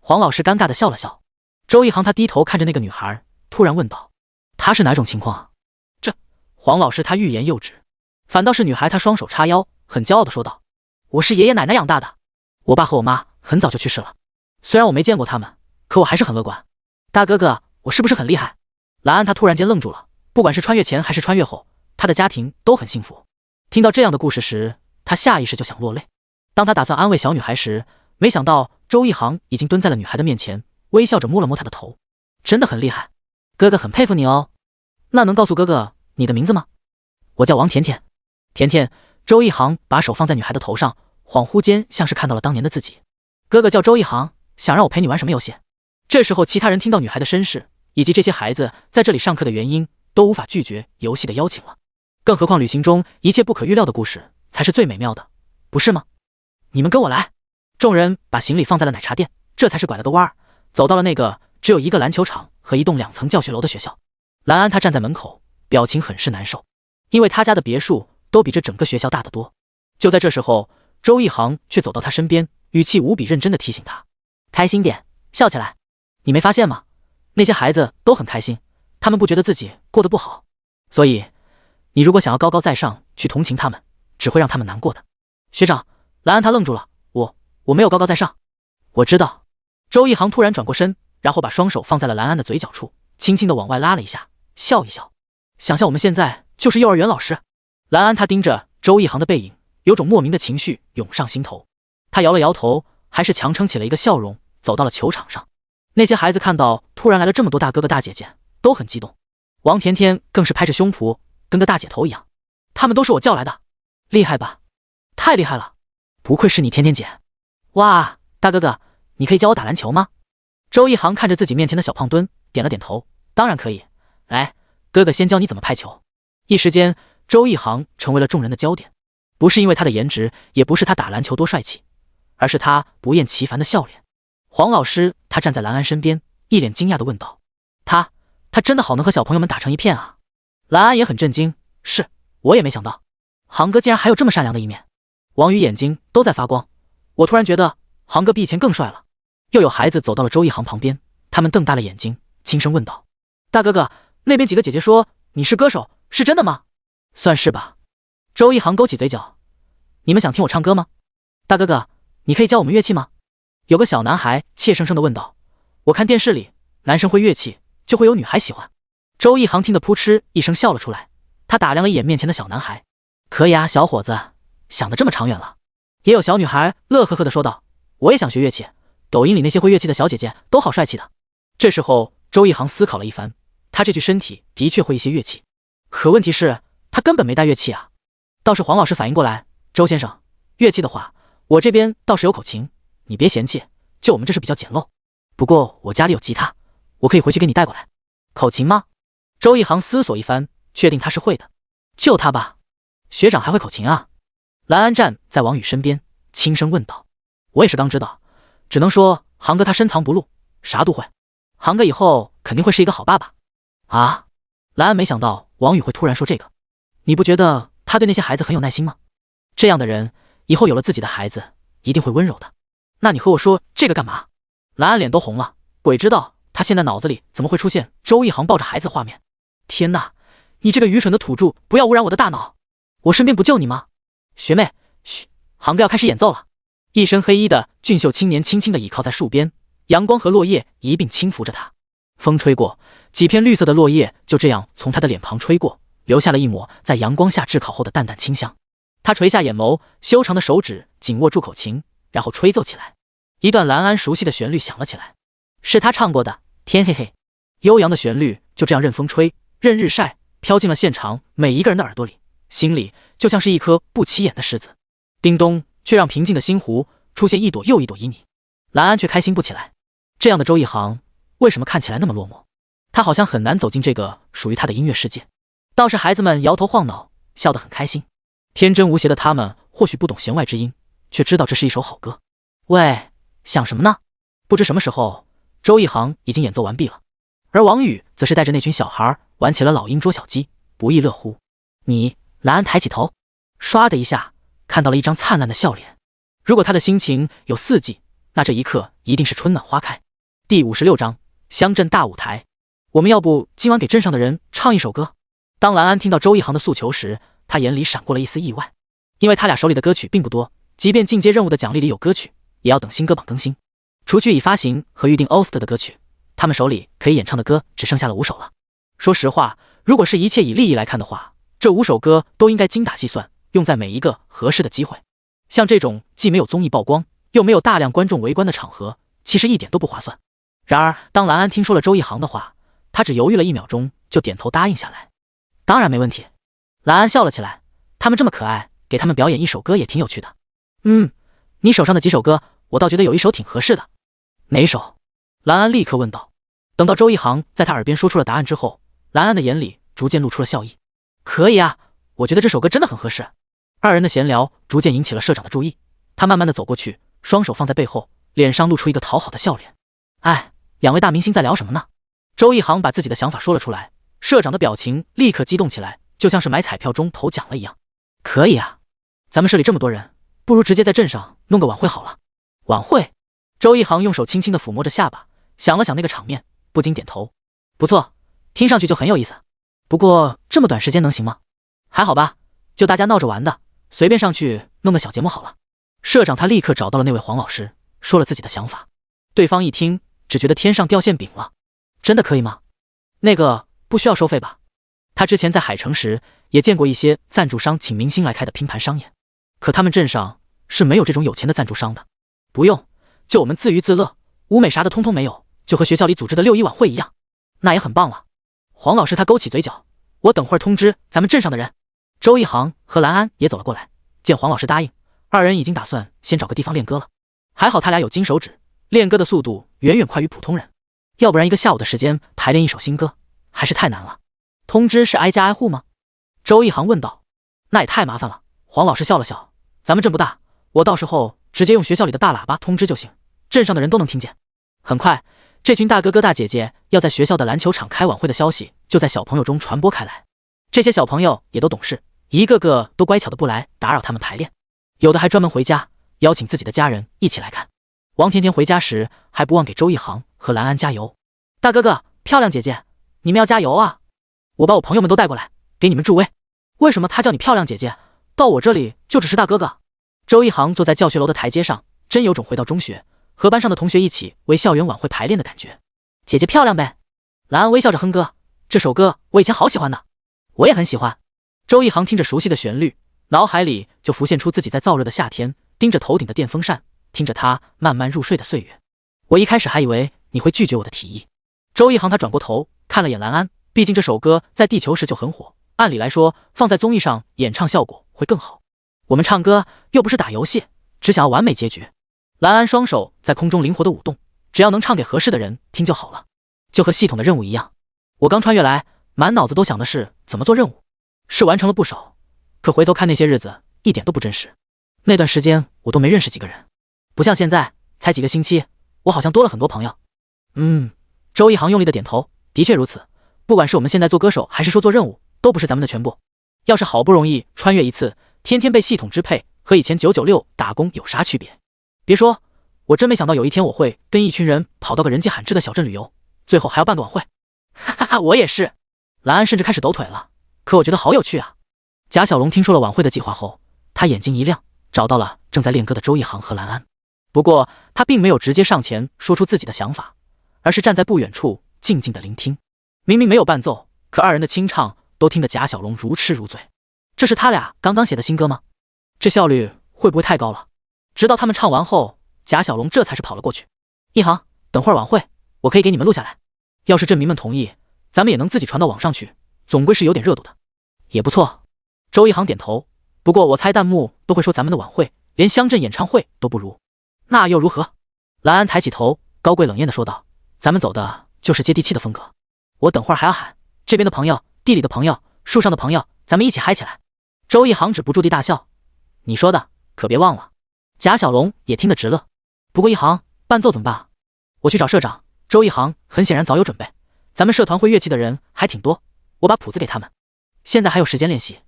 黄老师尴尬的笑了笑。周一航他低头看着那个女孩，突然问道，她是哪种情况啊？这黄老师他欲言又止，反倒是女孩她双手叉腰，很骄傲的说道，我是爷爷奶奶养大的，我爸和我妈很早就去世了，虽然我没见过他们，可我还是很乐观。大哥哥，我是不是很厉害？兰安他突然间愣住了，不管是穿越前还是穿越后，他的家庭都很幸福。听到这样的故事时，他下意识就想落泪。当他打算安慰小女孩时，没想到周一航已经蹲在了女孩的面前，微笑着摸了摸她的头。真的很厉害，哥哥很佩服你哦。那能告诉哥哥你的名字吗？我叫王甜甜。甜甜。周一航把手放在女孩的头上，恍惚间像是看到了当年的自己。哥哥叫周一航，想让我陪你玩什么游戏？这时候其他人听到女孩的身世以及这些孩子在这里上课的原因，都无法拒绝游戏的邀请了。更何况旅行中一切不可预料的故事才是最美妙的，不是吗？你们跟我来。众人把行李放在了奶茶店，这才是拐了个弯儿，走到了那个只有一个篮球场和一栋2层教学楼的学校。兰安他站在门口，表情很是难受，因为他家的别墅都比这整个学校大得多。就在这时候，周一航却走到他身边，语气无比认真地提醒他，开心点，笑起来。你没发现吗？那些孩子都很开心，他们不觉得自己过得不好，所以你如果想要高高在上去同情他们，只会让他们难过的。学长。兰安他愣住了，我没有高高在上。我知道。周一航突然转过身，然后把双手放在了兰安的嘴角处，轻轻地往外拉了一下，笑一笑。想象我们现在就是幼儿园老师。兰安他盯着周一航的背影，有种莫名的情绪涌上心头。他摇了摇头，还是强撑起了一个笑容，走到了球场上。那些孩子看到突然来了这么多大哥哥大姐姐，都很激动。王甜甜更是拍着胸脯，跟个大姐头一样。他们都是我叫来的。厉害吧？太厉害了，不愧是你甜甜姐。哇，大哥哥，你可以教我打篮球吗？周一航看着自己面前的小胖墩，点了点头，当然可以。来，哥哥先教你怎么拍球。一时间，周一航成为了众人的焦点，不是因为他的颜值，也不是他打篮球多帅气，而是他不厌其烦的笑脸。黄老师他站在兰安身边，一脸惊讶地问道，他真的好能和小朋友们打成一片啊。兰安也很震惊，是，我也没想到航哥竟然还有这么善良的一面。王宇眼睛都在发光，我突然觉得航哥比以前更帅了。又有孩子走到了周一航旁边，他们瞪大了眼睛，轻声问道，大哥哥，那边几个姐姐说你是歌手，是真的吗？算是吧。周一航勾起嘴角，你们想听我唱歌吗？大哥哥，你可以教我们乐器吗？有个小男孩怯生生地问道，我看电视里男生会乐器就会有女孩喜欢。周一航听得扑哧一声笑了出来，他打量了一眼面前的小男孩，可以啊，小伙子，想得这么长远了。也有小女孩乐呵呵地说道，我也想学乐器，抖音里那些会乐器的小姐姐都好帅气的。这时候周一航思考了一番，他这具身体的确会一些乐器，可问题是他根本没带乐器啊。倒是黄老师反应过来，周先生，乐器的话，我这边倒是有口琴，你别嫌弃，就我们这是比较简陋。不过我家里有吉他，我可以回去给你带过来。口琴吗？周一航思索一番，确定他是会的。就他吧，学长还会口琴啊？蓝安站在王宇身边，轻声问道。我也是刚知道，只能说航哥他深藏不露，啥都会。航哥以后肯定会是一个好爸爸。啊？蓝安没想到王宇会突然说这个。你不觉得他对那些孩子很有耐心吗？这样的人以后有了自己的孩子，一定会温柔的。那你和我说这个干嘛？蓝安脸都红了，鬼知道他现在脑子里怎么会出现周一航抱着孩子的画面。天哪，你这个愚蠢的土著，不要污染我的大脑！我身边不就你吗？学妹，嘘，航哥要开始演奏了。一身黑衣的俊秀青年轻轻地倚靠在树边，阳光和落叶一并轻拂着他。风吹过，几片绿色的落叶就这样从他的脸庞吹过，留下了一抹在阳光下炙烤后的淡淡清香。他垂下眼眸，修长的手指紧握住口琴，然后吹奏起来。一段蓝安熟悉的旋律响了起来，是他唱过的《天黑黑》。悠扬的旋律就这样任风吹，任日晒，飘进了现场每一个人的耳朵里，心里就像是一颗不起眼的石子。叮咚，却让平静的心湖出现一朵又一朵旖旎。蓝安却开心不起来。这样的周一航为什么看起来那么落寞？他好像很难走进这个属于他的音乐世界。倒是孩子们摇头晃脑，笑得很开心。天真无邪的他们或许不懂弦外之音，却知道这是一首好歌。喂，想什么呢？不知什么时候，周一航已经演奏完毕了，而王宇则是带着那群小孩玩起了老鹰捉小鸡，不亦乐乎。蓝安抬起头，唰的一下看到了一张灿烂的笑脸。如果他的心情有四季，那这一刻一定是春暖花开。第56章乡镇大舞台。我们要不今晚给镇上的人唱一首歌？当蓝安听到周一航的诉求时，他眼里闪过了一丝意外，因为他俩手里的歌曲并不多，即便进阶任务的奖励里有歌曲，也要等新歌榜更新。除去已发行和预定 OST 的歌曲，他们手里可以演唱的歌只剩下了5首了。说实话，如果是一切以利益来看的话，这5首歌都应该精打细算，用在每一个合适的机会。像这种既没有综艺曝光，又没有大量观众围观的场合，其实一点都不划算。然而当蓝安听说了周一航的话，他只犹豫了1秒钟就点头答应下来。当然没问题。蓝安笑了起来，他们这么可爱，给他们表演一首歌也挺有趣的。你手上的几首歌，我倒觉得有一首挺合适的。哪首？蓝安立刻问道。等到周一航在他耳边说出了答案之后，蓝安的眼里逐渐露出了笑意。可以啊，我觉得这首歌真的很合适。二人的闲聊逐渐引起了社长的注意，他慢慢的走过去，双手放在背后，脸上露出一个讨好的笑脸。哎，两位大明星在聊什么呢？周一航把自己的想法说了出来，社长的表情立刻激动起来，就像是买彩票中头奖了一样。可以啊，咱们社里这么多人，不如直接在镇上弄个晚会好了。晚会？周一航用手轻轻地抚摸着下巴，想了想那个场面，不禁点头。不错，听上去就很有意思。不过这么短时间能行吗？还好吧，就大家闹着玩的，随便上去弄个小节目好了。社长他立刻找到了那位黄老师，说了自己的想法。对方一听，只觉得天上掉馅饼了。真的可以吗？那个不需要收费吧？他之前在海城时也见过一些赞助商请明星来开的拼盘商演，可他们镇上是没有这种有钱的赞助商的。不用，就我们自娱自乐，舞美啥的通通没有，就和学校里组织的6·1晚会一样，那也很棒了。黄老师他勾起嘴角，我等会儿通知咱们镇上的人。周一航和蓝安也走了过来，见黄老师答应，二人已经打算先找个地方练歌了。还好他俩有金手指，练歌的速度远远快于普通人，要不然一个下午的时间排练一首新歌还是太难了。通知是挨家挨户吗？周一航问道。那也太麻烦了。黄老师笑了笑，咱们镇不大，我到时候直接用学校里的大喇叭通知就行，镇上的人都能听见。很快，这群大哥哥大姐姐要在学校的篮球场开晚会的消息就在小朋友中传播开来。这些小朋友也都懂事，一个个都乖巧的不来打扰他们排练，有的还专门回家邀请自己的家人一起来看。王甜甜回家时还不忘给周一航和蓝安加油。大哥哥，漂亮姐姐，你们要加油啊！我把我朋友们都带过来，给你们助威。为什么他叫你漂亮姐姐，到我这里就只是大哥哥？周一航坐在教学楼的台阶上，真有种回到中学，和班上的同学一起为校园晚会排练的感觉。姐姐漂亮呗。蓝安微笑着哼歌，这首歌我以前好喜欢的。我也很喜欢。周一航听着熟悉的旋律，脑海里就浮现出自己在燥热的夏天盯着头顶的电风扇，听着他慢慢入睡的岁月。我一开始还以为你会拒绝我的提议。周一航他转过头看了眼蓝安，毕竟这首歌在地球时就很火，按理来说，放在综艺上演唱效果会更好。我们唱歌又不是打游戏，只想要完美结局。蓝安双手在空中灵活的舞动，只要能唱给合适的人听就好了，就和系统的任务一样。我刚穿越来，满脑子都想的是怎么做任务，是完成了不少，可回头看那些日子一点都不真实。那段时间我都没认识几个人，不像现在才几个星期，我好像多了很多朋友。周一航用力的点头，的确如此。不管是我们现在做歌手，还是说做任务，都不是咱们的全部。要是好不容易穿越一次，天天被系统支配，和以前996打工有啥区别？别说，我真没想到有一天我会跟一群人跑到个人迹罕至的小镇旅游，最后还要办个晚会。哈哈哈，我也是。蓝安甚至开始抖腿了，可我觉得好有趣啊。贾小龙听说了晚会的计划后，他眼睛一亮，找到了正在练歌的周一航和蓝安。不过他并没有直接上前说出自己的想法，而是站在不远处静静的聆听。明明没有伴奏，可二人的清唱都听得贾小龙如痴如醉。这是他俩刚刚写的新歌吗？这效率会不会太高了？直到他们唱完后，贾小龙这才是跑了过去。一航，等会儿晚会我可以给你们录下来，要是镇民们同意，咱们也能自己传到网上去，总归是有点热度的。也不错。周一航点头，不过我猜弹幕都会说咱们的晚会连乡镇演唱会都不如。那又如何？蓝安抬起头，高贵冷艳的说道，咱们走的就是接地气的风格。我等会儿还要喊这边的朋友，地里的朋友，树上的朋友，咱们一起嗨起来。周一航止不住地大笑，你说的可别忘了。贾小龙也听得直乐。不过一航，伴奏怎么办啊？我去找社长。周一航很显然早有准备，咱们社团会乐器的人还挺多，我把谱子给他们，现在还有时间练习。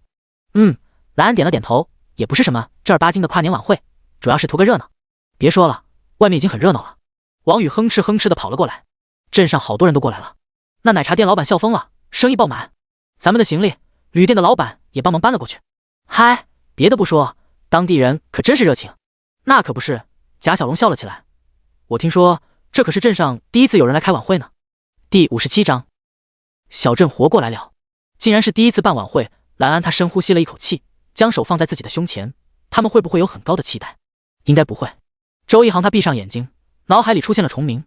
蓝安点了点头，也不是什么正儿八经的跨年晚会，主要是图个热闹。别说了，外面已经很热闹了。王宇哼哧哼哧的跑了过来，镇上好多人都过来了。那奶茶店老板笑疯了，生意爆满，咱们的行李旅店的老板也帮忙搬了过去。嗨，别的不说，当地人可真是热情。那可不是，贾小龙笑了起来。我听说这可是镇上第一次有人来开晚会呢。第57章，小镇活过来了，竟然是第一次办晚会。蓝安他深呼吸了一口气，将手放在自己的胸前。他们会不会有很高的期待？应该不会。周一航他闭上眼睛，脑海里出现了重名。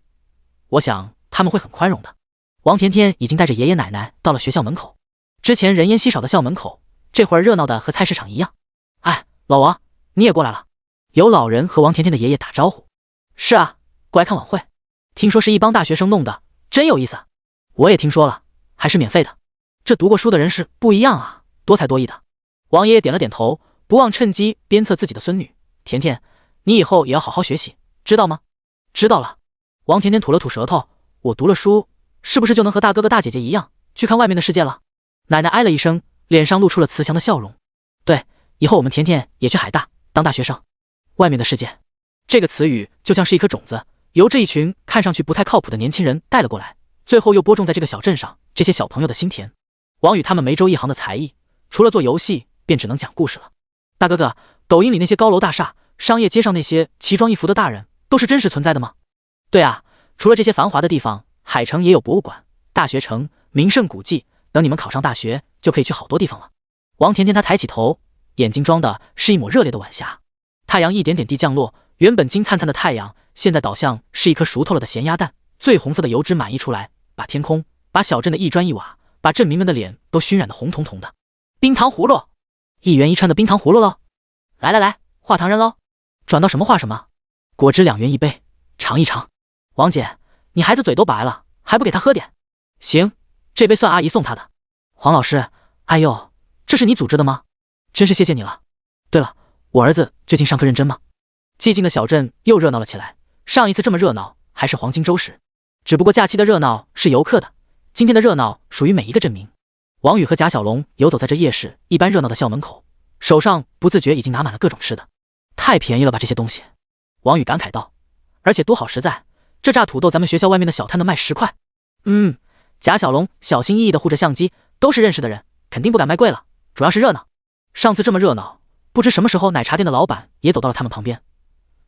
我想他们会很宽容的。王甜甜已经带着爷爷奶奶到了学校门口，之前人烟稀少的校门口，这会儿热闹的和菜市场一样。哎，老王，你也过来了。有老人和王甜甜的爷爷打招呼。是啊，过来看晚会，听说是一帮大学生弄的，真有意思。我也听说了，还是免费的。这读过书的人是不一样啊，多才多艺的。王爷爷点了点头，不忘趁机鞭策自己的孙女。甜甜，你以后也要好好学习，知道吗？知道了。王甜甜吐了吐舌头，我读了书，是不是就能和大哥哥大姐姐一样去看外面的世界了？奶奶哎了一声，脸上露出了慈祥的笑容。对，以后我们甜甜也去海大当大学生。外面的世界，这个词语就像是一颗种子，由这一群看上去不太靠谱的年轻人带了过来，最后又播种在这个小镇上这些小朋友的心田。王宇他们没周一航的才艺，除了做游戏便只能讲故事了。大哥哥，抖音里那些高楼大厦，商业街上那些奇装异服的大人，都是真实存在的吗？对啊，除了这些繁华的地方，海城也有博物馆、大学城、名胜古迹，等你们考上大学就可以去好多地方了。王甜甜她抬起头，眼睛装的是一抹热烈的晚霞。太阳一点点地降落，原本金灿灿的太阳现在倒像是一颗熟透了的咸鸭蛋，最红色的油脂满溢出来，把天空，把小镇的一砖一瓦，把镇民们的脸都熏染得红彤彤的。冰糖葫芦，1元1串的冰糖葫芦喽！来来来，画糖人喽！转到什么画什么，果汁2元1杯，尝一尝。王姐，你孩子嘴都白了，还不给他喝点？行，这杯算阿姨送他的。黄老师，哎呦，这是你组织的吗？真是谢谢你了。对了，我儿子最近上课认真吗？寂静的小镇又热闹了起来，上一次这么热闹还是黄金周时，只不过假期的热闹是游客的，今天的热闹属于每一个镇民。王宇和贾小龙游走在这夜市一般热闹的校门口，手上不自觉已经拿满了各种吃的。太便宜了吧这些东西，王宇感慨道，而且多好实在，这炸土豆咱们学校外面的小摊的卖10块。贾小龙小心翼翼地护着相机，都是认识的人，肯定不敢卖贵了，主要是热闹。上次这么热闹，不知什么时候奶茶店的老板也走到了他们旁边。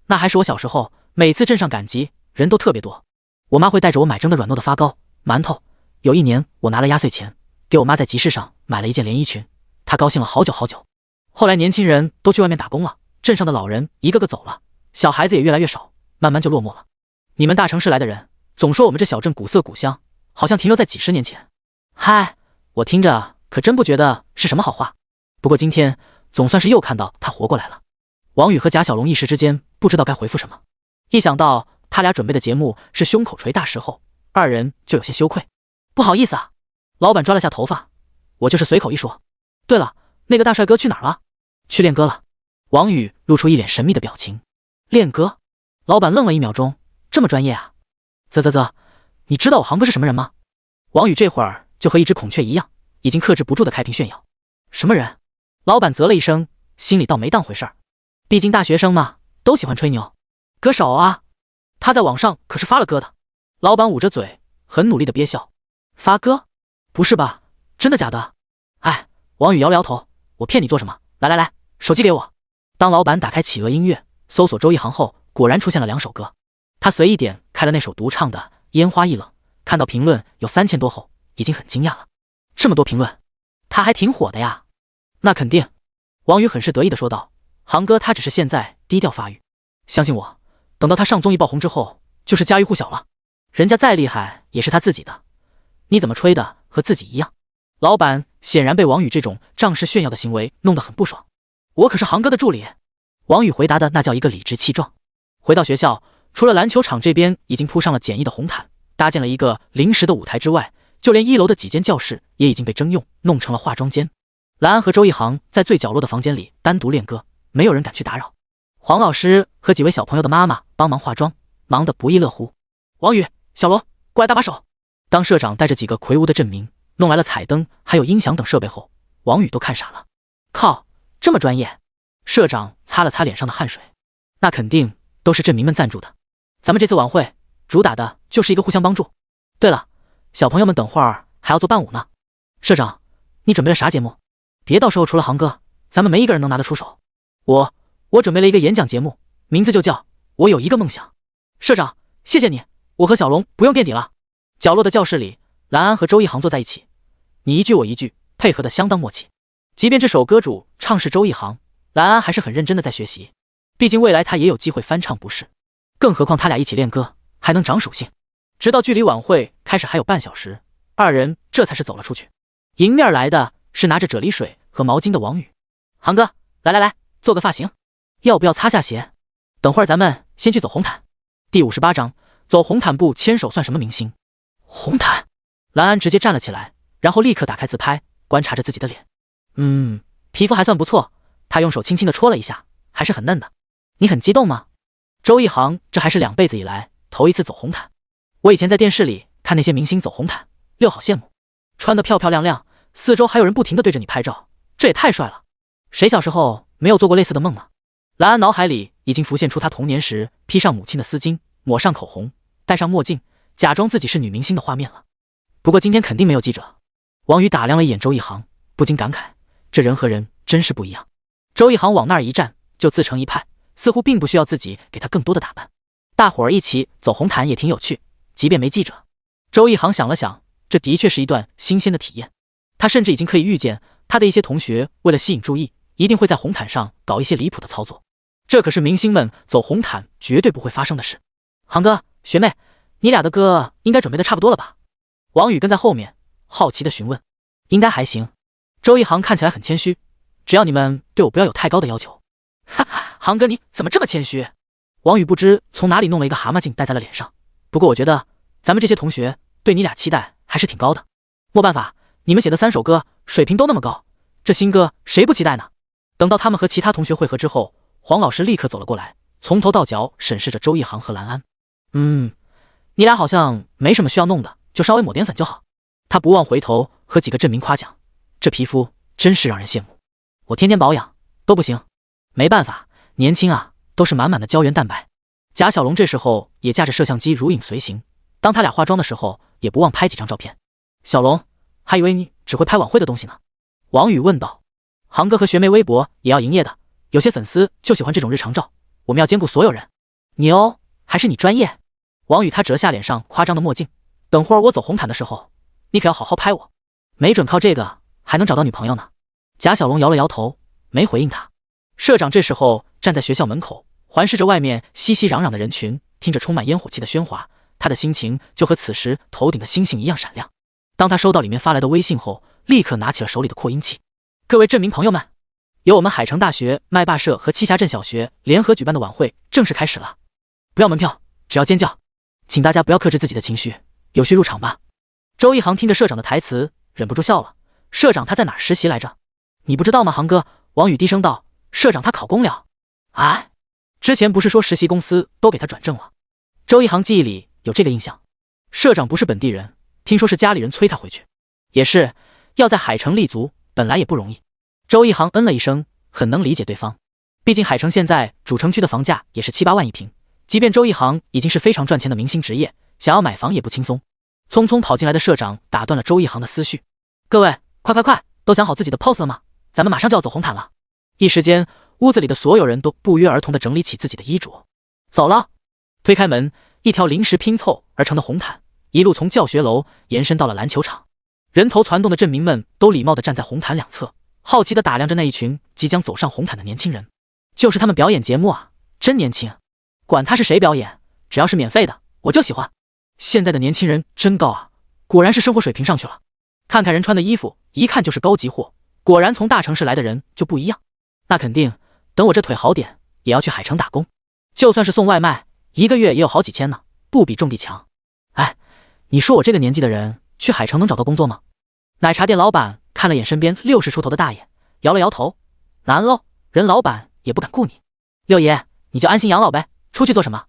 那还是我小时候，每次镇上赶集人都特别多，我妈会带着我买蒸的软糯的发糕、馒头。有一年我拿了压岁钱，给我妈在集市上买了一件连衣裙，她高兴了好久好久。后来年轻人都去外面打工了，镇上的老人一个个走了，小孩子也越来越少，慢慢就落寞了。你们大城市来的人总说我们这小镇古色古香，好像停留在几10年前。嗨，我听着可真不觉得是什么好话。不过今天总算是又看到他活过来了。王宇和贾小龙一时之间不知道该回复什么，一想到他俩准备的节目是胸口捶大石后，二人就有些羞愧。不好意思啊，老板抓了下头发，我就是随口一说。对了，那个大帅哥去哪儿了？去练歌了。王宇露出一脸神秘的表情。练歌？老板愣了1秒钟，这么专业啊？啧，你知道我航哥是什么人吗？王宇这会儿就和一只孔雀一样，已经克制不住的开屏炫耀。什么人？老板啧了一声，心里倒没当回事儿。毕竟大学生嘛，都喜欢吹牛。歌手啊，他在网上可是发了歌的。老板捂着嘴，很努力的憋笑。发歌？不是吧？真的假的？哎，王宇摇了摇头，我骗你做什么？来，手机给我。当老板打开企鹅音乐，搜索周一航后，果然出现了2首歌。他随意点开了那首独唱的《烟花易冷》，看到评论有3000多后，已经很惊讶了。这么多评论，他还挺火的呀。那肯定，王宇很是得意的说道。航哥他只是现在低调发育，相信我，等到他上综艺爆红之后，就是家喻户晓了。人家再厉害也是他自己的，你怎么吹的和自己一样？老板显然被王宇这种仗势炫耀的行为弄得很不爽。我可是航哥的助理。王宇回答的那叫一个理直气壮。回到学校，除了篮球场这边已经铺上了简易的红毯，搭建了一个临时的舞台之外，就连1楼的几间教室也已经被征用，弄成了化妆间。蓝安和周一航在最角落的房间里单独练歌，没有人敢去打扰。黄老师和几位小朋友的妈妈帮忙化妆，忙得不亦乐乎。王宇、小罗，过来搭把手。当社长带着几个魁梧的镇民弄来了彩灯还有音响等设备后，王宇都看傻了。靠，这么专业？社长擦了擦脸上的汗水。那肯定都是镇民们赞助的。咱们这次晚会主打的就是一个互相帮助。对了，小朋友们等会儿还要做伴舞呢。社长，你准备了啥节目？别到时候除了航哥，咱们没一个人能拿得出手。我准备了一个演讲节目，名字就叫我有一个梦想。社长，谢谢你，我和小龙不用垫底了。角落的教室里，蓝安和周一航坐在一起，你一句我一句，配合的相当默契。即便这首歌主唱是周一航，蓝安还是很认真的在学习，毕竟未来他也有机会翻唱不是？更何况他俩一起练歌，还能长属性。直到距离晚会开始还有半小时，二人这才是走了出去。迎面来的是拿着啫喱水和毛巾的王宇。航哥，来，做个发型，要不要擦下鞋？等会儿咱们先去走红毯。第58章，走红毯不牵手算什么明星？红毯？蓝安直接站了起来，然后立刻打开自拍，观察着自己的脸。皮肤还算不错，他用手轻轻地戳了一下，还是很嫩的。你很激动吗？周一航这还是2辈子以来头一次走红毯。我以前在电视里看那些明星走红毯，溜好羡慕，穿得漂漂亮亮，四周还有人不停地对着你拍照，这也太帅了。谁小时候没有做过类似的梦呢？蓝安脑海里已经浮现出他童年时披上母亲的丝巾，抹上口红，戴上墨镜，假装自己是女明星的画面了。不过今天肯定没有记者。王宇打量了一眼周一航，不禁感慨，这人和人真是不一样。周一航往那儿一站就自成一派，似乎并不需要自己给他更多的打扮。大伙儿一起走红毯也挺有趣，即便没记者。周一航想了想，这的确是一段新鲜的体验。他甚至已经可以预见他的一些同学为了吸引注意，一定会在红毯上搞一些离谱的操作。这可是明星们走红毯绝对不会发生的事。航哥，学妹，你俩的歌应该准备的差不多了吧？王宇跟在后面好奇的询问。应该还行。周一航看起来很谦虚，只要你们对我不要有太高的要求。哈哈，航哥你怎么这么谦虚？王宇不知从哪里弄了一个蛤蟆镜戴在了脸上。不过我觉得咱们这些同学对你俩期待还是挺高的。没办法，你们写的3首歌水平都那么高，这新歌谁不期待呢？等到他们和其他同学会合之后，黄老师立刻走了过来，从头到脚审视着周一航和蓝安。你俩好像没什么需要弄的，就稍微抹点粉就好。他不忘回头和几个镇民夸奖，这皮肤真是让人羡慕。我天天保养都不行，没办法，年轻啊，都是满满的胶原蛋白。贾小龙这时候也架着摄像机如影随形，当他俩化妆的时候也不忘拍几张照片。小龙，还以为你只会拍晚会的东西呢。王宇问道。航哥和学妹微博也要营业的，有些粉丝就喜欢这种日常照，我们要兼顾所有人。牛，还是你专业。王宇他折下脸上夸张的墨镜，等会儿我走红毯的时候，你可要好好拍我，没准靠这个还能找到女朋友呢。贾小龙摇了摇头，没回应他。社长这时候站在学校门口，环视着外面熙熙攘攘的人群，听着充满烟火气的喧哗，他的心情就和此时头顶的星星一样闪亮。当他收到里面发来的微信后，立刻拿起了手里的扩音器。各位镇民朋友们，由我们海城大学麦霸社和栖霞镇小学联合举办的晚会正式开始了，不要门票，只要尖叫，请大家不要克制自己的情绪，有序入场吧。周一航听着社长的台词，忍不住笑了。社长他在哪儿实习来着？你不知道吗，航哥？王宇低声道。社长他考公了。哎，之前不是说实习公司都给他转正了？周一航记忆里有这个印象。社长不是本地人，听说是家里人催他回去。也是，要在海城立足，本来也不容易。周一航嗯了一声，很能理解对方。毕竟海城现在主城区的房价也是7、8万一平，即便周一航已经是非常赚钱的明星职业，想要买房也不轻松。匆匆跑进来的社长打断了周一航的思绪。各位，快，都想好自己的 pose 了吗？咱们马上就要走红毯了。一时间，屋子里的所有人都不约而同地整理起自己的衣着。走了。推开门，一条临时拼凑而成的红毯一路从教学楼延伸到了篮球场。人头攒动的镇民们都礼貌地站在红毯两侧，好奇地打量着那一群即将走上红毯的年轻人。就是他们表演节目啊，真年轻。管他是谁表演，只要是免费的，我就喜欢。现在的年轻人真高啊，果然是生活水平上去了。看看人穿的衣服，一看就是高级货，果然从大城市来的人就不一样。那肯定，等我这腿好点，也要去海城打工。就算是送外卖，一个月也有好几千呢，不比种地强。哎，你说我这个年纪的人去海城能找到工作吗？奶茶店老板看了眼身边60出头的大爷，摇了摇头，难喽，人老板也不敢雇你。六爷，你就安心养老呗，出去做什么？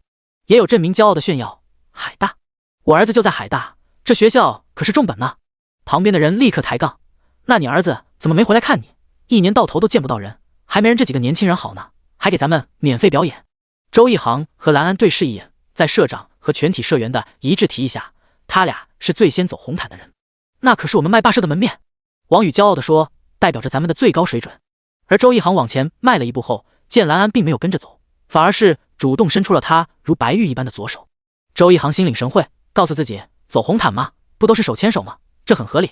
也有镇民骄傲的炫耀，海大，我儿子就在海大，这学校可是重本呢。旁边的人立刻抬杠，那你儿子怎么没回来看你？一年到头都见不到人，还没人这几个年轻人好呢，还给咱们免费表演。周一航和蓝安对视一眼，在社长和全体社员的一致提议下，他俩是最先走红毯的人。那可是我们麦霸社的门面，王宇骄傲地说，代表着咱们的最高水准。而周一航往前迈了一步后，见蓝安并没有跟着走，反而是主动伸出了他如白玉一般的左手。周一航心领神会，告诉自己，走红毯嘛，不都是手牵手吗？这很合理。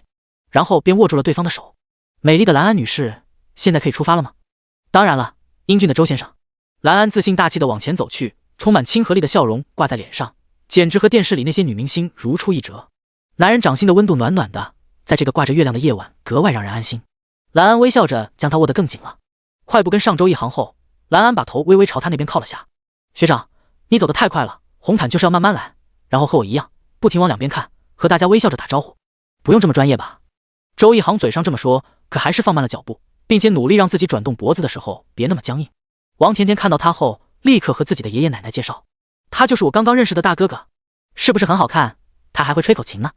然后便握住了对方的手。美丽的蓝安女士，现在可以出发了吗？当然了，英俊的周先生。蓝安自信大气地往前走去，充满亲和力的笑容挂在脸上，简直和电视里那些女明星如出一辙。男人掌心的温度暖暖的，在这个挂着月亮的夜晚格外让人安心。蓝安微笑着将他握得更紧了。快步跟上周一航后，蓝安把头微微朝他那边靠了下。学长，你走得太快了，红毯就是要慢慢来，然后和我一样，不停往两边看，和大家微笑着打招呼。不用这么专业吧？周一航嘴上这么说，可还是放慢了脚步，并且努力让自己转动脖子的时候别那么僵硬。王甜甜看到他后，立刻和自己的爷爷奶奶介绍，他就是我刚刚认识的大哥哥，是不是很好看？他还会吹口琴呢。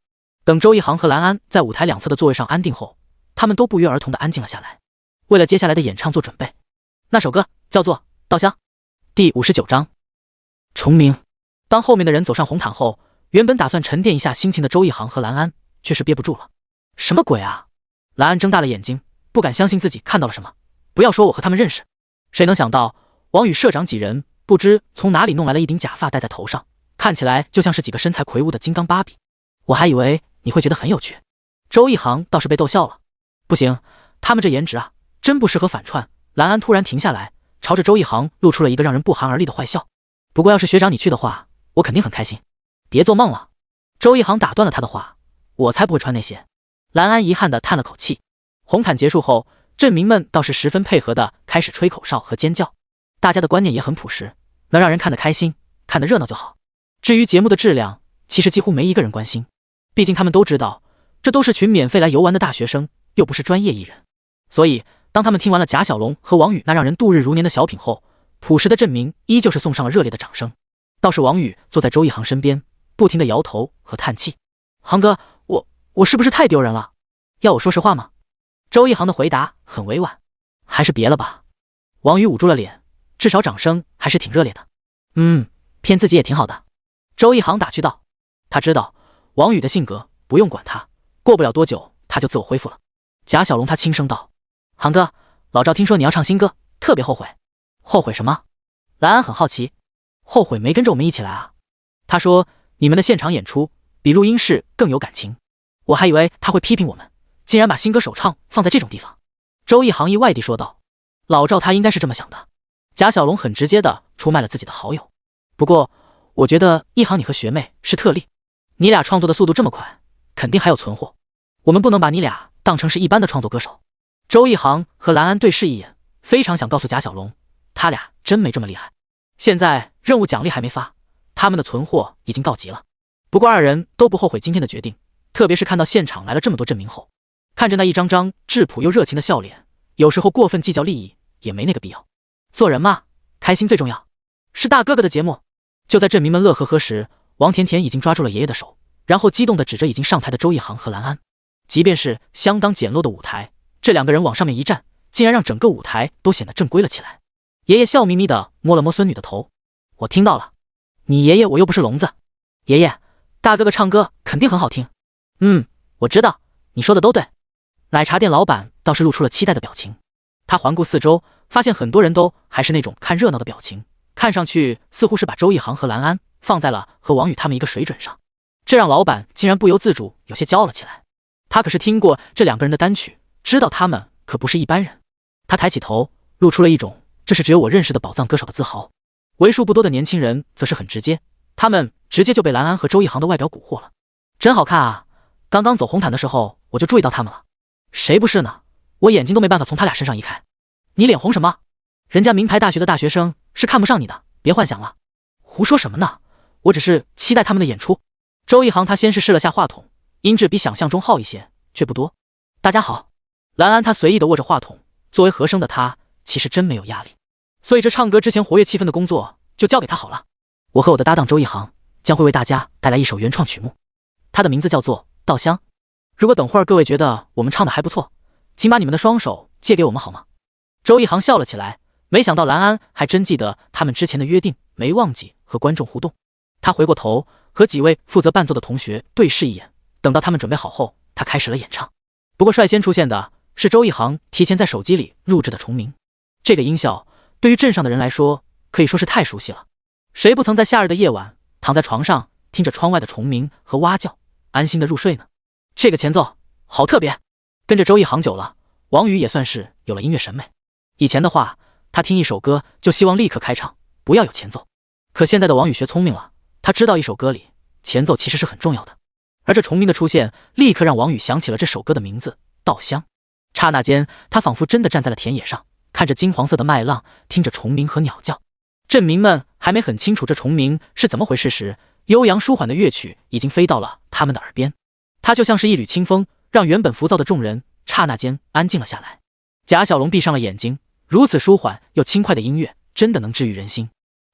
等周一航和蓝安在舞台两侧的座位上安定后，他们都不约而同地安静了下来，为了接下来的演唱做准备。那首歌叫做《稻香》。第59章重名。当后面的人走上红毯后，原本打算沉淀一下心情的周一航和蓝安却是憋不住了。什么鬼啊？蓝安睁大了眼睛，不敢相信自己看到了什么。不要说我和他们认识，谁能想到王宇社长几人不知从哪里弄来了一顶假发戴在头上，看起来就像是几个身材魁梧的金刚芭比。我还以为你会觉得很有趣。周一航倒是被逗笑了。不行，他们这颜值啊，真不适合反串。蓝安突然停下来，朝着周一航露出了一个让人不寒而栗的坏笑。不过要是学长你去的话，我肯定很开心。别做梦了。周一航打断了他的话，我才不会穿那些。蓝安遗憾地叹了口气。红毯结束后，镇民们倒是十分配合地开始吹口哨和尖叫。大家的观念也很朴实，能让人看得开心，看得热闹就好。至于节目的质量，其实几乎没一个人关心。毕竟他们都知道，这都是群免费来游玩的大学生，又不是专业艺人。所以当他们听完了贾小龙和王宇那让人度日如年的小品后，朴实的镇民依旧是送上了热烈的掌声。倒是王宇坐在周一航身边，不停地摇头和叹气。航哥，我是不是太丢人了？要我说实话吗？周一航的回答很委婉，还是别了吧。王宇捂住了脸，至少掌声还是挺热烈的。骗自己也挺好的。周一航打趣道。他知道王宇的性格，不用管他，过不了多久他就自我恢复了。贾小龙他轻声道，航哥，老赵听说你要唱新歌，特别后悔。后悔什么？蓝安很好奇。后悔没跟着我们一起来啊。他说你们的现场演出比录音室更有感情。我还以为他会批评我们，竟然把新歌首唱放在这种地方。周一航意外地说道。老赵他应该是这么想的。贾小龙很直接地出卖了自己的好友。不过我觉得一航你和学妹是特例，你俩创作的速度这么快，肯定还有存货。我们不能把你俩当成是一般的创作歌手。周一航和蓝安对视一眼，非常想告诉贾小龙，他俩真没这么厉害。现在任务奖励还没发，他们的存货已经告急了。不过二人都不后悔今天的决定，特别是看到现场来了这么多镇民后，看着那一张张质朴又热情的笑脸，有时候过分计较利益也没那个必要。做人嘛，开心最重要。是大哥哥的节目。就在镇民们乐呵呵时，王甜甜已经抓住了爷爷的手，然后激动地指着已经上台的周一航和蓝安。即便是相当简陋的舞台，这两个人往上面一站，竟然让整个舞台都显得正规了起来。爷爷笑眯眯地摸了摸孙女的头，我听到了，你爷爷我又不是聋子。爷爷，大哥哥唱歌肯定很好听。我知道，你说的都对。奶茶店老板倒是露出了期待的表情，他环顾四周，发现很多人都还是那种看热闹的表情，看上去似乎是把周一航和蓝安放在了和王宇他们一个水准上，这让老板竟然不由自主有些骄傲了起来。他可是听过这两个人的单曲，知道他们可不是一般人。他抬起头，露出了一种这是只有我认识的宝藏歌手的自豪。为数不多的年轻人则是很直接，他们直接就被蓝安和周一航的外表蛊惑了。真好看啊，刚刚走红毯的时候我就注意到他们了。谁不是呢？我眼睛都没办法从他俩身上移开。你脸红什么？人家名牌大学的大学生是看不上你的，别幻想了。胡说什么呢？我只是期待他们的演出。周一航他先是试了下话筒，音质比想象中好一些，却不多。大家好。蓝安他随意地握着话筒，作为和声的他其实真没有压力，所以这唱歌之前活跃气氛的工作就交给他好了。我和我的搭档周一航将会为大家带来一首原创曲目，它的名字叫做《稻香》。如果等会儿各位觉得我们唱的还不错，请把你们的双手借给我们好吗？周一航笑了起来，没想到蓝安还真记得他们之前的约定，没忘记和观众互动。他回过头和几位负责伴奏的同学对视一眼，等到他们准备好后，他开始了演唱。不过率先出现的是周一航提前在手机里录制的虫鸣，这个音效对于镇上的人来说可以说是太熟悉了。谁不曾在夏日的夜晚躺在床上听着窗外的虫鸣和蛙叫，安心的入睡呢？这个前奏好特别，跟着周一航久了，王宇也算是有了音乐审美。以前的话，他听一首歌就希望立刻开场，不要有前奏。可现在的王宇学聪明了，他知道一首歌里前奏其实是很重要的。而这虫鸣的出现，立刻让王宇想起了这首歌的名字《稻香》。刹那间，他仿佛真的站在了田野上，看着金黄色的麦浪，听着虫鸣和鸟叫。镇民们还没很清楚这虫鸣是怎么回事时，悠扬舒缓的乐曲已经飞到了他们的耳边。它就像是一缕清风，让原本浮躁的众人刹那间安静了下来。贾小龙闭上了眼睛，如此舒缓又轻快的音乐真的能治愈人心。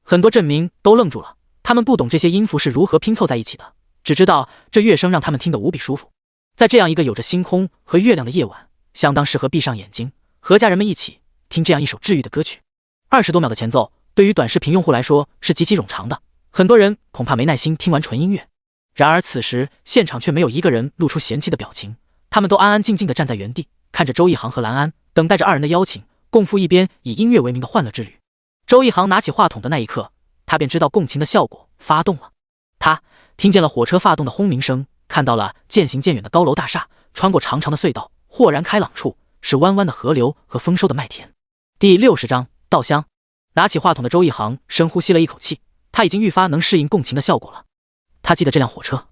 很多镇民都愣住了，他们不懂这些音符是如何拼凑在一起的，只知道这乐声让他们听得无比舒服。在这样一个有着星空和月亮的夜晚，相当适合闭上眼睛，和家人们一起听这样一首治愈的歌曲。20多秒的前奏，对于短视频用户来说是极其冗长的，很多人恐怕没耐心听完纯音乐。然而此时现场却没有一个人露出嫌弃的表情，他们都安安静静地站在原地，看着周一航和蓝安，等待着二人的邀请，共赴一边以音乐为名的欢乐之旅。周一航拿起话筒的那一刻，他便知道共情的效果发动了。他听见了火车发动的轰鸣声，看到了渐行渐远的高楼大厦，穿过长长的隧道，豁然开朗处是弯弯的河流和丰收的麦田。第60章稻香。拿起话筒的周一航深呼吸了一口气，他已经愈发能适应共情的效果了。他记得这辆火车，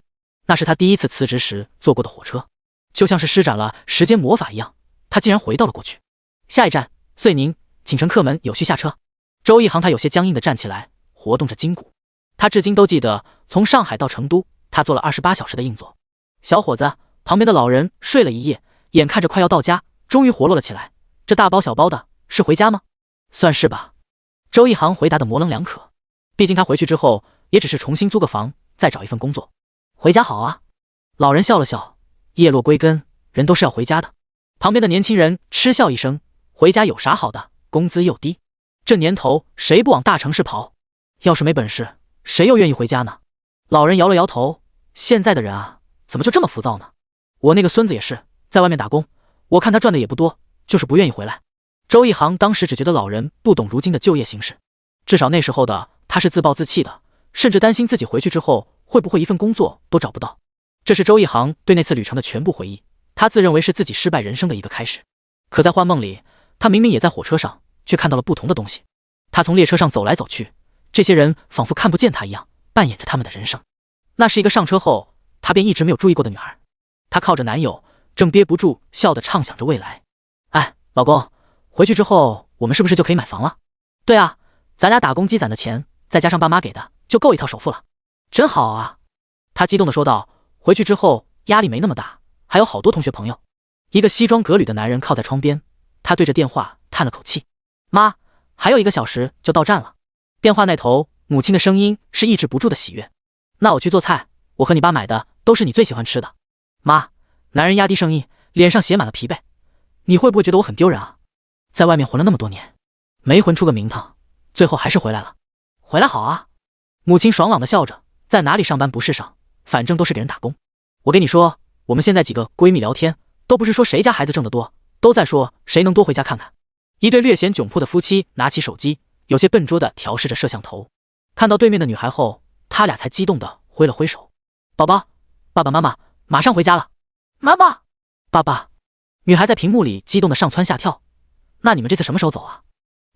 那是他第一次辞职时坐过的火车，就像是施展了时间魔法一样，他竟然回到了过去。下一站遂宁，请乘客们有序下车。周一航他有些僵硬地站起来，活动着筋骨。他至今都记得从上海到成都，他做了28小时的硬座。小伙子，旁边的老人睡了一夜，眼看着快要到家，终于活络了起来。这大包小包的，是回家吗？算是吧。周一航回答的模棱两可，毕竟他回去之后也只是重新租个房，再找一份工作。回家好啊。老人笑了笑，叶落归根，人都是要回家的。旁边的年轻人嗤笑一声，回家有啥好的，工资又低，这年头谁不往大城市跑？要是没本事，谁又愿意回家呢？老人摇了摇头，现在的人啊，怎么就这么浮躁呢？我那个孙子也是在外面打工，我看他赚的也不多，就是不愿意回来。周一航当时只觉得老人不懂如今的就业形势，至少那时候的他是自暴自弃的，甚至担心自己回去之后会不会一份工作都找不到。这是周一航对那次旅程的全部回忆，他自认为是自己失败人生的一个开始。可在幻梦里，他明明也在火车上，却看到了不同的东西。他从列车上走来走去，这些人仿佛看不见他一样，扮演着他们的人生。那是一个上车后他便一直没有注意过的女孩，她靠着男友正憋不住笑得畅想着未来。哎，老公，回去之后我们是不是就可以买房了？对啊，咱俩打工积攒的钱，再加上爸妈给的，就够一套首付了。真好啊！他激动地说道。回去之后压力没那么大，还有好多同学朋友。一个西装革履的男人靠在窗边，他对着电话叹了口气。妈，还有1个小时就到站了。电话那头母亲的声音是抑制不住的喜悦。那我去做菜，我和你爸买的都是你最喜欢吃的。妈，男人压低声音，脸上写满了疲惫。你会不会觉得我很丢人啊？在外面混了那么多年，没混出个名堂，最后还是回来了。回来好啊！母亲爽朗地笑着，在哪里上班不是上，反正都是给人打工。我跟你说，我们现在几个闺蜜聊天，都不是说谁家孩子挣得多，都在说谁能多回家看看。一对略显窘迫的夫妻拿起手机，有些笨拙地调试着摄像头。看到对面的女孩后，他俩才激动地挥了挥手。宝宝，爸爸妈妈马上回家了。妈妈，爸爸。女孩在屏幕里激动地上蹿下跳。那你们这次什么时候走啊？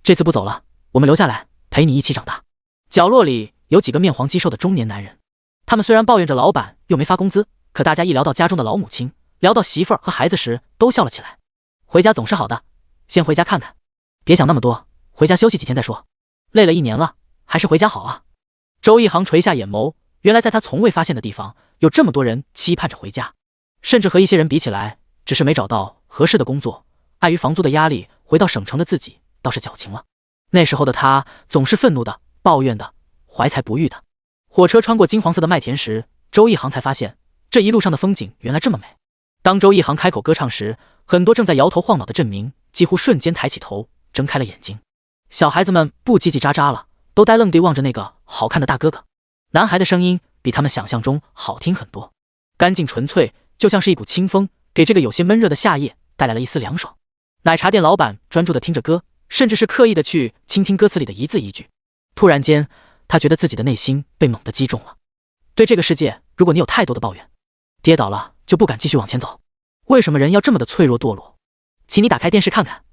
这次不走了，我们留下来陪你一起长大。角落里有几个面黄肌瘦的中年男人，他们虽然抱怨着老板又没发工资，可大家一聊到家中的老母亲，聊到媳妇儿和孩子时，都笑了起来。回家总是好的，先回家看看，别想那么多，回家休息几天再说。累了1年了，还是回家好啊。周一航垂下眼眸，原来在他从未发现的地方，有这么多人期盼着回家，甚至和一些人比起来，只是没找到合适的工作，碍于房租的压力，回到省城的自己倒是矫情了。那时候的他总是愤怒的、抱怨的、怀才不遇的。火车穿过金黄色的麦田时，周一航才发现这一路上的风景原来这么美。当周一航开口歌唱时，很多正在摇头晃脑的镇民几乎瞬间抬起头，睁开了眼睛。小孩子们不叽叽喳喳了，都呆愣地望着那个好看的大哥哥。男孩的声音比他们想象中好听很多，干净纯粹，就像是一股清风，给这个有些闷热的夏夜带来了一丝凉爽。奶茶店老板专注地听着歌，甚至是刻意的去倾听歌词里的一字一句。突然间，他觉得自己的内心被猛地击中了。对这个世界，如果你有太多的抱怨，跌倒了就不敢继续往前走。为什么人要这么的脆弱堕落？请你打开电视看看，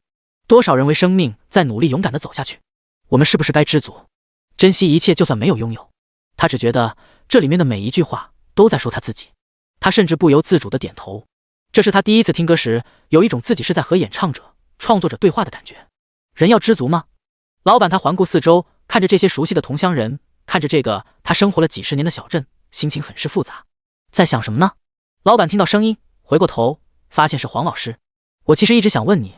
多少人为生命在努力勇敢地走下去。我们是不是该知足，珍惜一切，就算没有拥有？他只觉得这里面的每一句话都在说他自己，他甚至不由自主地点头。这是他第一次听歌时，有一种自己是在和演唱者、创作者对话的感觉。人要知足吗？老板他环顾四周，看着这些熟悉的同乡人，看着这个他生活了几十年的小镇，心情很是复杂。在想什么呢？老板听到声音，回过头，发现是黄老师。我其实一直想问你，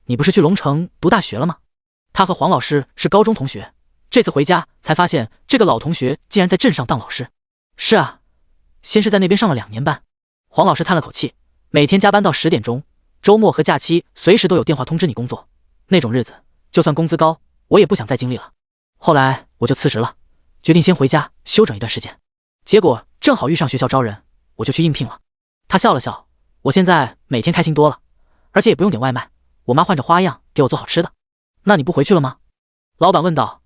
你不是去龙城读大学了吗？他和黄老师是高中同学，这次回家才发现这个老同学竟然在镇上当老师。是啊，先是在那边上了2年班。黄老师叹了口气，每天加班到10点钟，周末和假期随时都有电话通知你工作，那种日子就算工资高，我也不想再经历了。后来我就辞职了，决定先回家休整一段时间。结果正好遇上学校招人，我就去应聘了。他笑了笑，我现在每天开心多了，而且也不用点外卖，我妈换着花样给我做好吃的。那你不回去了吗？老板问道。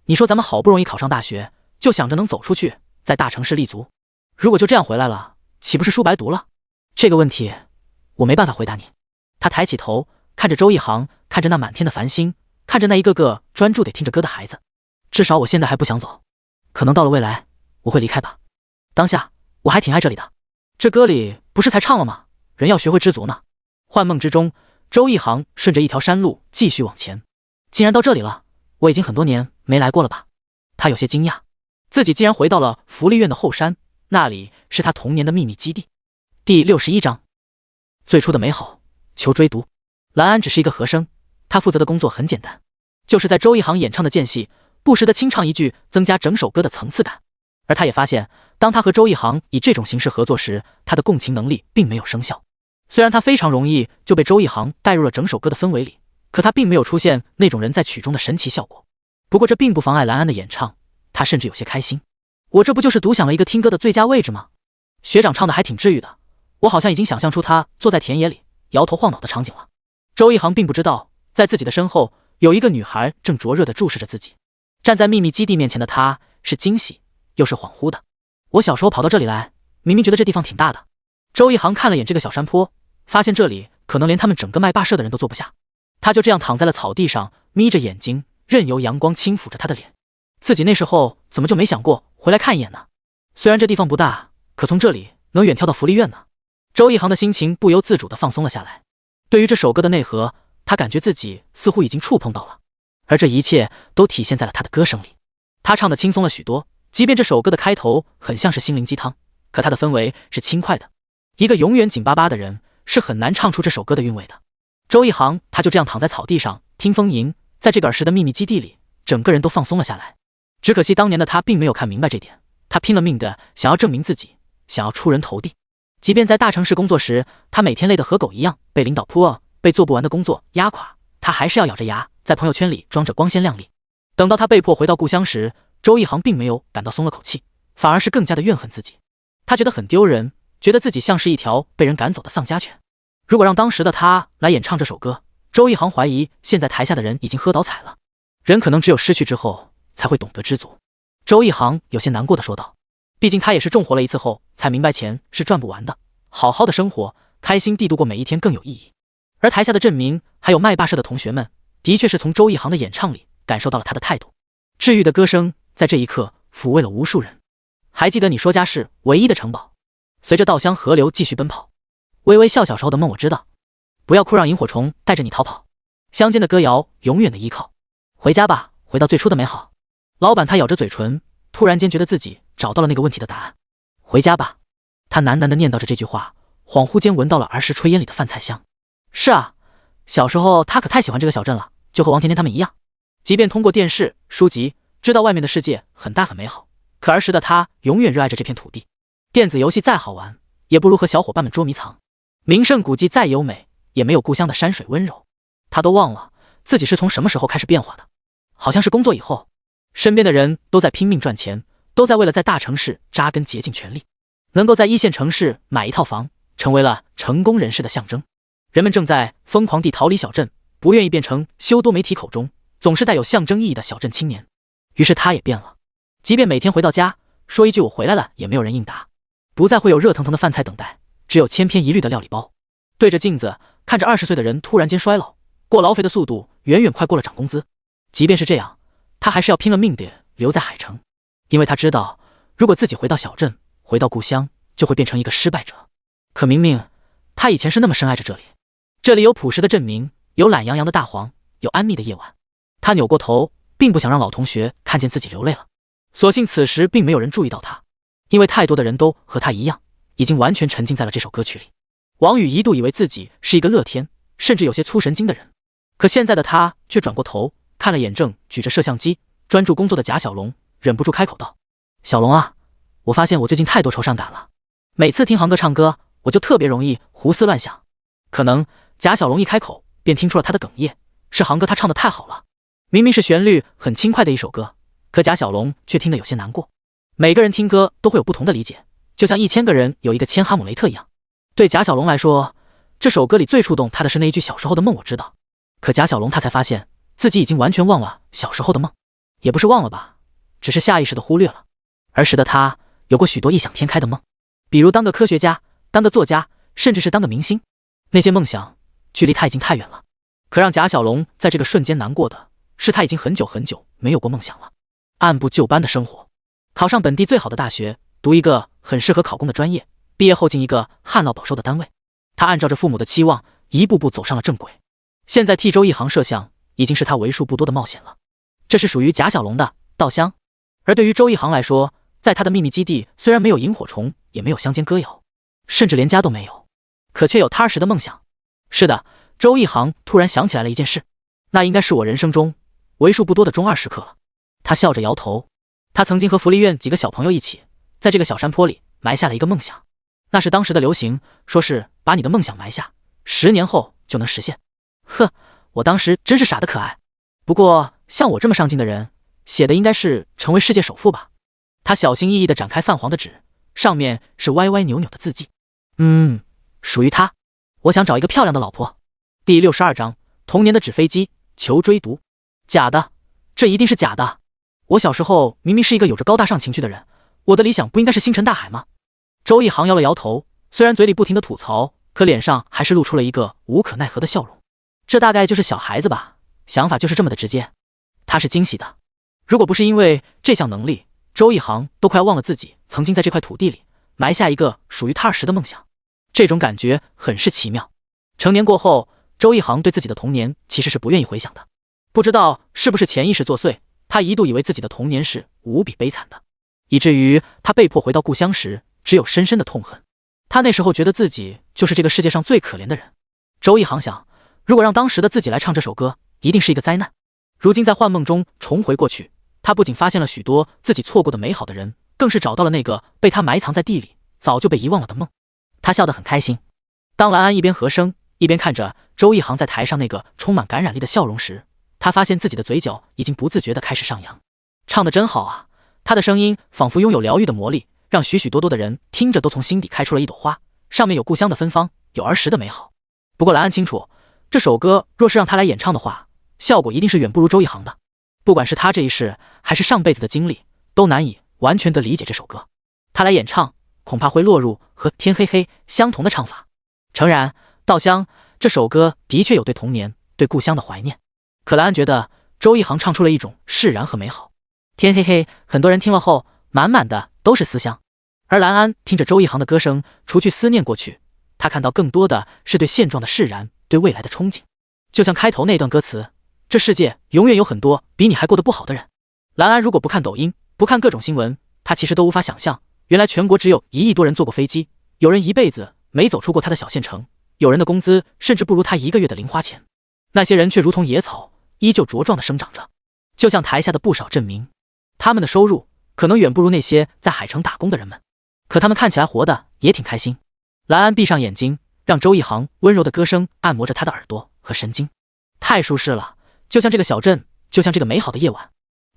你说咱们好不容易考上大学，就想着能走出去，在大城市立足，如果就这样回来了，岂不是书白读了？这个问题我没办法回答你。他抬起头，看着周一航，看着那满天的繁星，看着那一个个专注地听着歌的孩子。至少我现在还不想走，可能到了未来我会离开吧。当下我还挺爱这里的。这歌里不是才唱了吗？人要学会知足呢。幻梦之中，周一航顺着一条山路继续往前。竟然到这里了，我已经很多年没来过了吧？他有些惊讶，自己竟然回到了福利院的后山，那里是他童年的秘密基地。第61章，最初的美好，求追读。蓝安只是一个和声，他负责的工作很简单，就是在周一航演唱的间隙，不时地清唱一句，增加整首歌的层次感。而他也发现，当他和周一航以这种形式合作时，他的共情能力并没有生效。虽然他非常容易就被周一航带入了整首歌的氛围里，可他并没有出现那种人在曲中的神奇效果。不过这并不妨碍蓝安的演唱，他甚至有些开心。我这不就是独享了一个听歌的最佳位置吗？学长唱的还挺治愈的，我好像已经想象出他坐在田野里摇头晃脑的场景了。周一航并不知道，在自己的身后有一个女孩正灼热地注视着自己。站在秘密基地面前的他是惊喜又是恍惚的。我小时候跑到这里来，明明觉得这地方挺大的。周一航看了眼这个小山坡，发现这里可能连他们整个麦霸社的人都坐不下。他就这样躺在了草地上，眯着眼睛，任由阳光轻抚着他的脸。自己那时候怎么就没想过回来看一眼呢？虽然这地方不大，可从这里能远眺到福利院呢。周一航的心情不由自主地放松了下来。对于这首歌的内核，他感觉自己似乎已经触碰到了，而这一切都体现在了他的歌声里。他唱得轻松了许多，即便这首歌的开头很像是心灵鸡汤，可它的氛围是轻快的。一个永远紧巴巴的人是很难唱出这首歌的韵味的。周一航他就这样躺在草地上听风吟，在这个儿时的秘密基地里，整个人都放松了下来。只可惜当年的他并没有看明白这点，他拼了命的想要证明自己，想要出人头地。即便在大城市工作时，他每天累得和狗一样，被领导push，被做不完的工作压垮，他还是要咬着牙在朋友圈里装着光鲜亮丽。等到他被迫回到故乡时，周一航并没有感到松了口气，反而是更加的怨恨自己。他觉得很丢人，觉得自己像是一条被人赶走的丧家犬。如果让当时的他来演唱这首歌，周一航怀疑现在台下的人已经喝倒彩了。人可能只有失去之后才会懂得知足。周一航有些难过的说道，毕竟他也是重活了一次后才明白钱是赚不完的，好好的生活，开心地度过每一天更有意义。而台下的镇民还有麦霸社的同学们，的确是从周一航的演唱里感受到了他的态度。治愈的歌声在这一刻抚慰了无数人。还记得你说家是唯一的城堡，随着稻香河流继续奔跑，微微笑小时候的梦我知道，不要哭让萤火虫带着你逃跑，乡间的歌谣永远的依靠，回家吧，回到最初的美好。老板他咬着嘴唇，突然间觉得自己找到了那个问题的答案。回家吧，他喃喃地念叨着这句话，恍惚间闻到了儿时炊烟里的饭菜香。是啊，小时候他可太喜欢这个小镇了，就和王甜甜他们一样，即便通过电视书籍知道外面的世界很大很美好，可儿时的他永远热爱着这片土地。电子游戏再好玩，也不如和小伙伴们捉迷藏。名胜古迹再优美，也没有故乡的山水温柔。他都忘了自己是从什么时候开始变化的，好像是工作以后，身边的人都在拼命赚钱，都在为了在大城市扎根竭尽全力，能够在一线城市买一套房，成为了成功人士的象征。人们正在疯狂地逃离小镇，不愿意变成修多媒体口中总是带有象征意义的小镇青年。于是他也变了，即便每天回到家说一句我回来了，也没有人应答，不再会有热腾腾的饭菜等待，只有千篇一律的料理包。对着镜子看着20岁的人突然间衰老，过劳肥的速度远远快过了涨工资。即便是这样，他还是要拼了命地留在海城，因为他知道如果自己回到小镇，回到故乡，就会变成一个失败者。可明明他以前是那么深爱着这里，这里有朴实的镇民，有懒洋洋的大黄，有安谧的夜晚。他扭过头，并不想让老同学看见自己流泪了。所幸此时并没有人注意到他，因为太多的人都和他一样，已经完全沉浸在了这首歌曲里。王宇一度以为自己是一个乐天，甚至有些粗神经的人，可现在的他却转过头看了眼正举着摄像机专注工作的贾小龙，忍不住开口道：小龙啊，我发现我最近太多愁善感了，每次听航哥唱歌，我就特别容易胡思乱想。可能贾小龙一开口便听出了他的哽咽，是航哥他唱得太好了。明明是旋律很轻快的一首歌，可贾小龙却听得有些难过。每个人听歌都会有不同的理解，就像1000个人有一个签哈姆雷特一样。对贾小龙来说，这首歌里最触动他的是那一句小时候的梦我知道。可贾小龙他才发现自己已经完全忘了小时候的梦，也不是忘了吧，只是下意识的忽略了。儿时的他有过许多异想天开的梦，比如当个科学家，当个作家，甚至是当个明星。那些梦想距离他已经太远了。可让贾小龙在这个瞬间难过的是，他已经很久很久没有过梦想了。按部就班的生活，考上本地最好的大学，读一个很适合考公的专业，毕业后进一个旱涝保收的单位。他按照着父母的期望，一步步走上了正轨。现在替周一航摄像，已经是他为数不多的冒险了。这是属于贾小龙的稻香。而对于周一航来说，在他的秘密基地，虽然没有萤火虫，也没有乡间歌谣，甚至连家都没有，可却有他儿时的梦想。是的，周一航突然想起来了一件事，那应该是我人生中为数不多的中2时刻了。他笑着摇头，他曾经和福利院几个小朋友一起，在这个小山坡里埋下了一个梦想。那是当时的流行，说是把你的梦想埋下，10年后就能实现。呵，我当时真是傻得可爱。不过像我这么上进的人，写的应该是成为世界首富吧。他小心翼翼地展开泛黄的纸，上面是歪歪扭扭的字迹。属于他。我想找一个漂亮的老婆。第62章，童年的纸飞机，求追读。假的，这一定是假的。我小时候明明是一个有着高大上情趣的人，我的理想不应该是星辰大海吗？周一航摇了摇头，虽然嘴里不停地吐槽，可脸上还是露出了一个无可奈何的笑容。这大概就是小孩子吧，想法就是这么的直接。他是惊喜的，如果不是因为这项能力，周一航都快要忘了自己曾经在这块土地里埋下一个属于他儿时的梦想。这种感觉很是奇妙。成年过后，周一航对自己的童年其实是不愿意回想的。不知道是不是潜意识作祟，他一度以为自己的童年是无比悲惨的，以至于他被迫回到故乡时，只有深深的痛恨。他那时候觉得自己就是这个世界上最可怜的人。周一航想，如果让当时的自己来唱这首歌，一定是一个灾难。如今在幻梦中重回过去，他不仅发现了许多自己错过的美好的人，更是找到了那个被他埋藏在地里早就被遗忘了的梦。他笑得很开心。当蓝安一边和声一边看着周一航在台上那个充满感染力的笑容时，他发现自己的嘴角已经不自觉地开始上扬。唱得真好啊，他的声音仿佛拥有疗愈的魔力，让许许多多的人听着都从心底开出了一朵花，上面有故乡的芬芳，有儿时的美好。不过蓝安清楚，这首歌若是让他来演唱的话，效果一定是远不如周一航的。不管是他这一世还是上辈子的经历，都难以完全地理解这首歌。他来演唱，恐怕会落入和天黑黑相同的唱法。诚然，稻香这首歌的确有对童年、对故乡的怀念，可蓝安觉得周一航唱出了一种释然和美好。天黑黑，很多人听了后满满的都是思乡，而蓝安听着周一航的歌声，除去思念过去，他看到更多的是对现状的释然，对未来的憧憬。就像开头那段歌词，这世界永远有很多比你还过得不好的人。蓝安如果不看抖音，不看各种新闻，他其实都无法想象，原来全国只有1亿多人坐过飞机，有人一辈子没走出过他的小县城，有人的工资甚至不如他1个月的零花钱，那些人却如同野草，依旧茁壮地生长着。就像台下的不少镇民，他们的收入可能远不如那些在海城打工的人们，可他们看起来活得也挺开心。蓝安闭上眼睛，让周一航温柔的歌声按摩着他的耳朵和神经，太舒适了，就像这个小镇，就像这个美好的夜晚。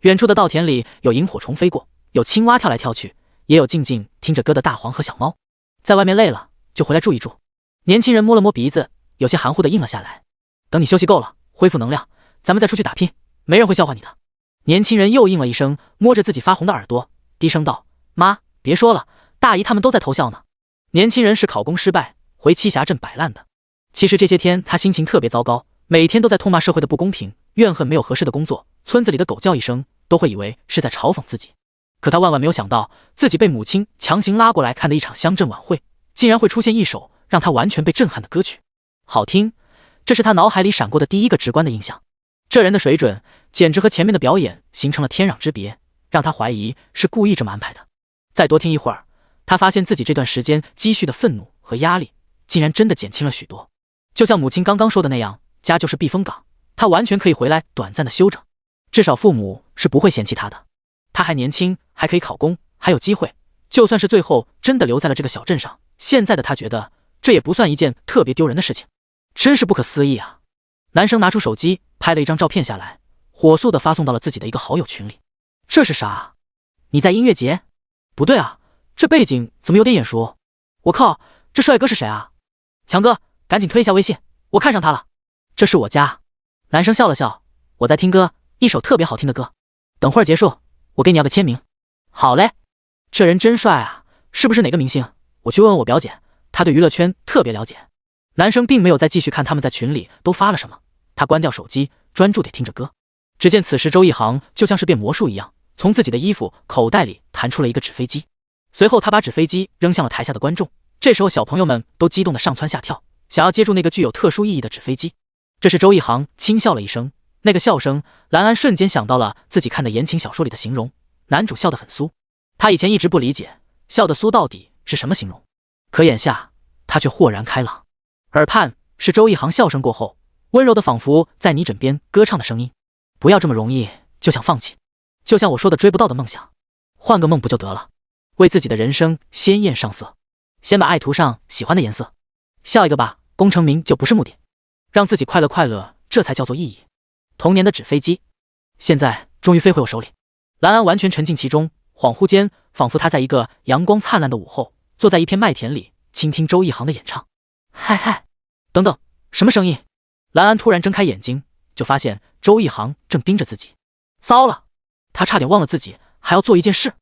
远处的稻田里有萤火虫飞过，有青蛙跳来跳去，也有静静听着歌的大黄和小猫。在外面累了就回来住一住。年轻人摸了摸鼻子，有些含糊的应了下来。等你休息够了，恢复能量，咱们再出去打拼，没人会笑话你的。年轻人又应了一声，摸着自己发红的耳朵，低声道：妈，别说了，大姨他们都在偷笑呢。年轻人是考公失败，回栖霞镇摆烂的。其实这些天他心情特别糟糕，每天都在痛骂社会的不公平，怨恨没有合适的工作，村子里的狗叫一声都会以为是在嘲讽自己。可他万万没有想到，自己被母亲强行拉过来看的一场乡镇晚会，竟然会出现一首让他完全被震撼的歌曲。好听，这是他脑海里闪过的第一个直观的印象。这人的水准简直和前面的表演形成了天壤之别，让他怀疑是故意这么安排的。再多听一会儿，他发现自己这段时间积蓄的愤怒和压力竟然真的减轻了许多。就像母亲刚刚说的那样，家就是避风港，他完全可以回来短暂的休整，至少父母是不会嫌弃他的。他还年轻，还可以考公，还有机会，就算是最后真的留在了这个小镇上，现在的他觉得这也不算一件特别丢人的事情，真是不可思议啊。男生拿出手机拍了一张照片下来，火速的发送到了自己的一个好友群里。这是啥？你在音乐节？不对啊，这背景怎么有点眼熟？我靠，这帅哥是谁啊？强哥，赶紧推一下微信，我看上他了。这是我家。男生笑了笑，我在听歌，一首特别好听的歌，等会儿结束我给你要个签名。好嘞。这人真帅啊，是不是哪个明星？我去问问我表姐，她对娱乐圈特别了解。男生并没有再继续看他们在群里都发了什么，他关掉手机，专注地听着歌。只见此时周一航就像是变魔术一样，从自己的衣服口袋里弹出了一个纸飞机，随后他把纸飞机扔向了台下的观众。这时候小朋友们都激动地上蹿下跳，想要接住那个具有特殊意义的纸飞机。这时周一航轻笑了一声，那个笑声蓝安瞬间想到了自己看的言情小说里的形容，男主笑得很酥。他以前一直不理解笑得酥到底是什么形容，可眼下他却豁然开朗。耳畔是周一航笑声过后温柔的仿佛在你枕边歌唱的声音。不要这么容易就想放弃，就像我说的追不到的梦想，换个梦不就得了。为自己的人生鲜艳上色，先把爱涂上喜欢的颜色，笑一个吧，功成名就不是目的，让自己快乐快乐，这才叫做意义。童年的纸飞机现在终于飞回我手里。蓝安完全沉浸其中，恍惚间仿佛他在一个阳光灿烂的午后，坐在一片麦田里倾听周一航的演唱。嗨嗨，等等，什么声音？蓝安突然睁开眼睛，就发现周一航正盯着自己。糟了，他差点忘了自己还要做一件事。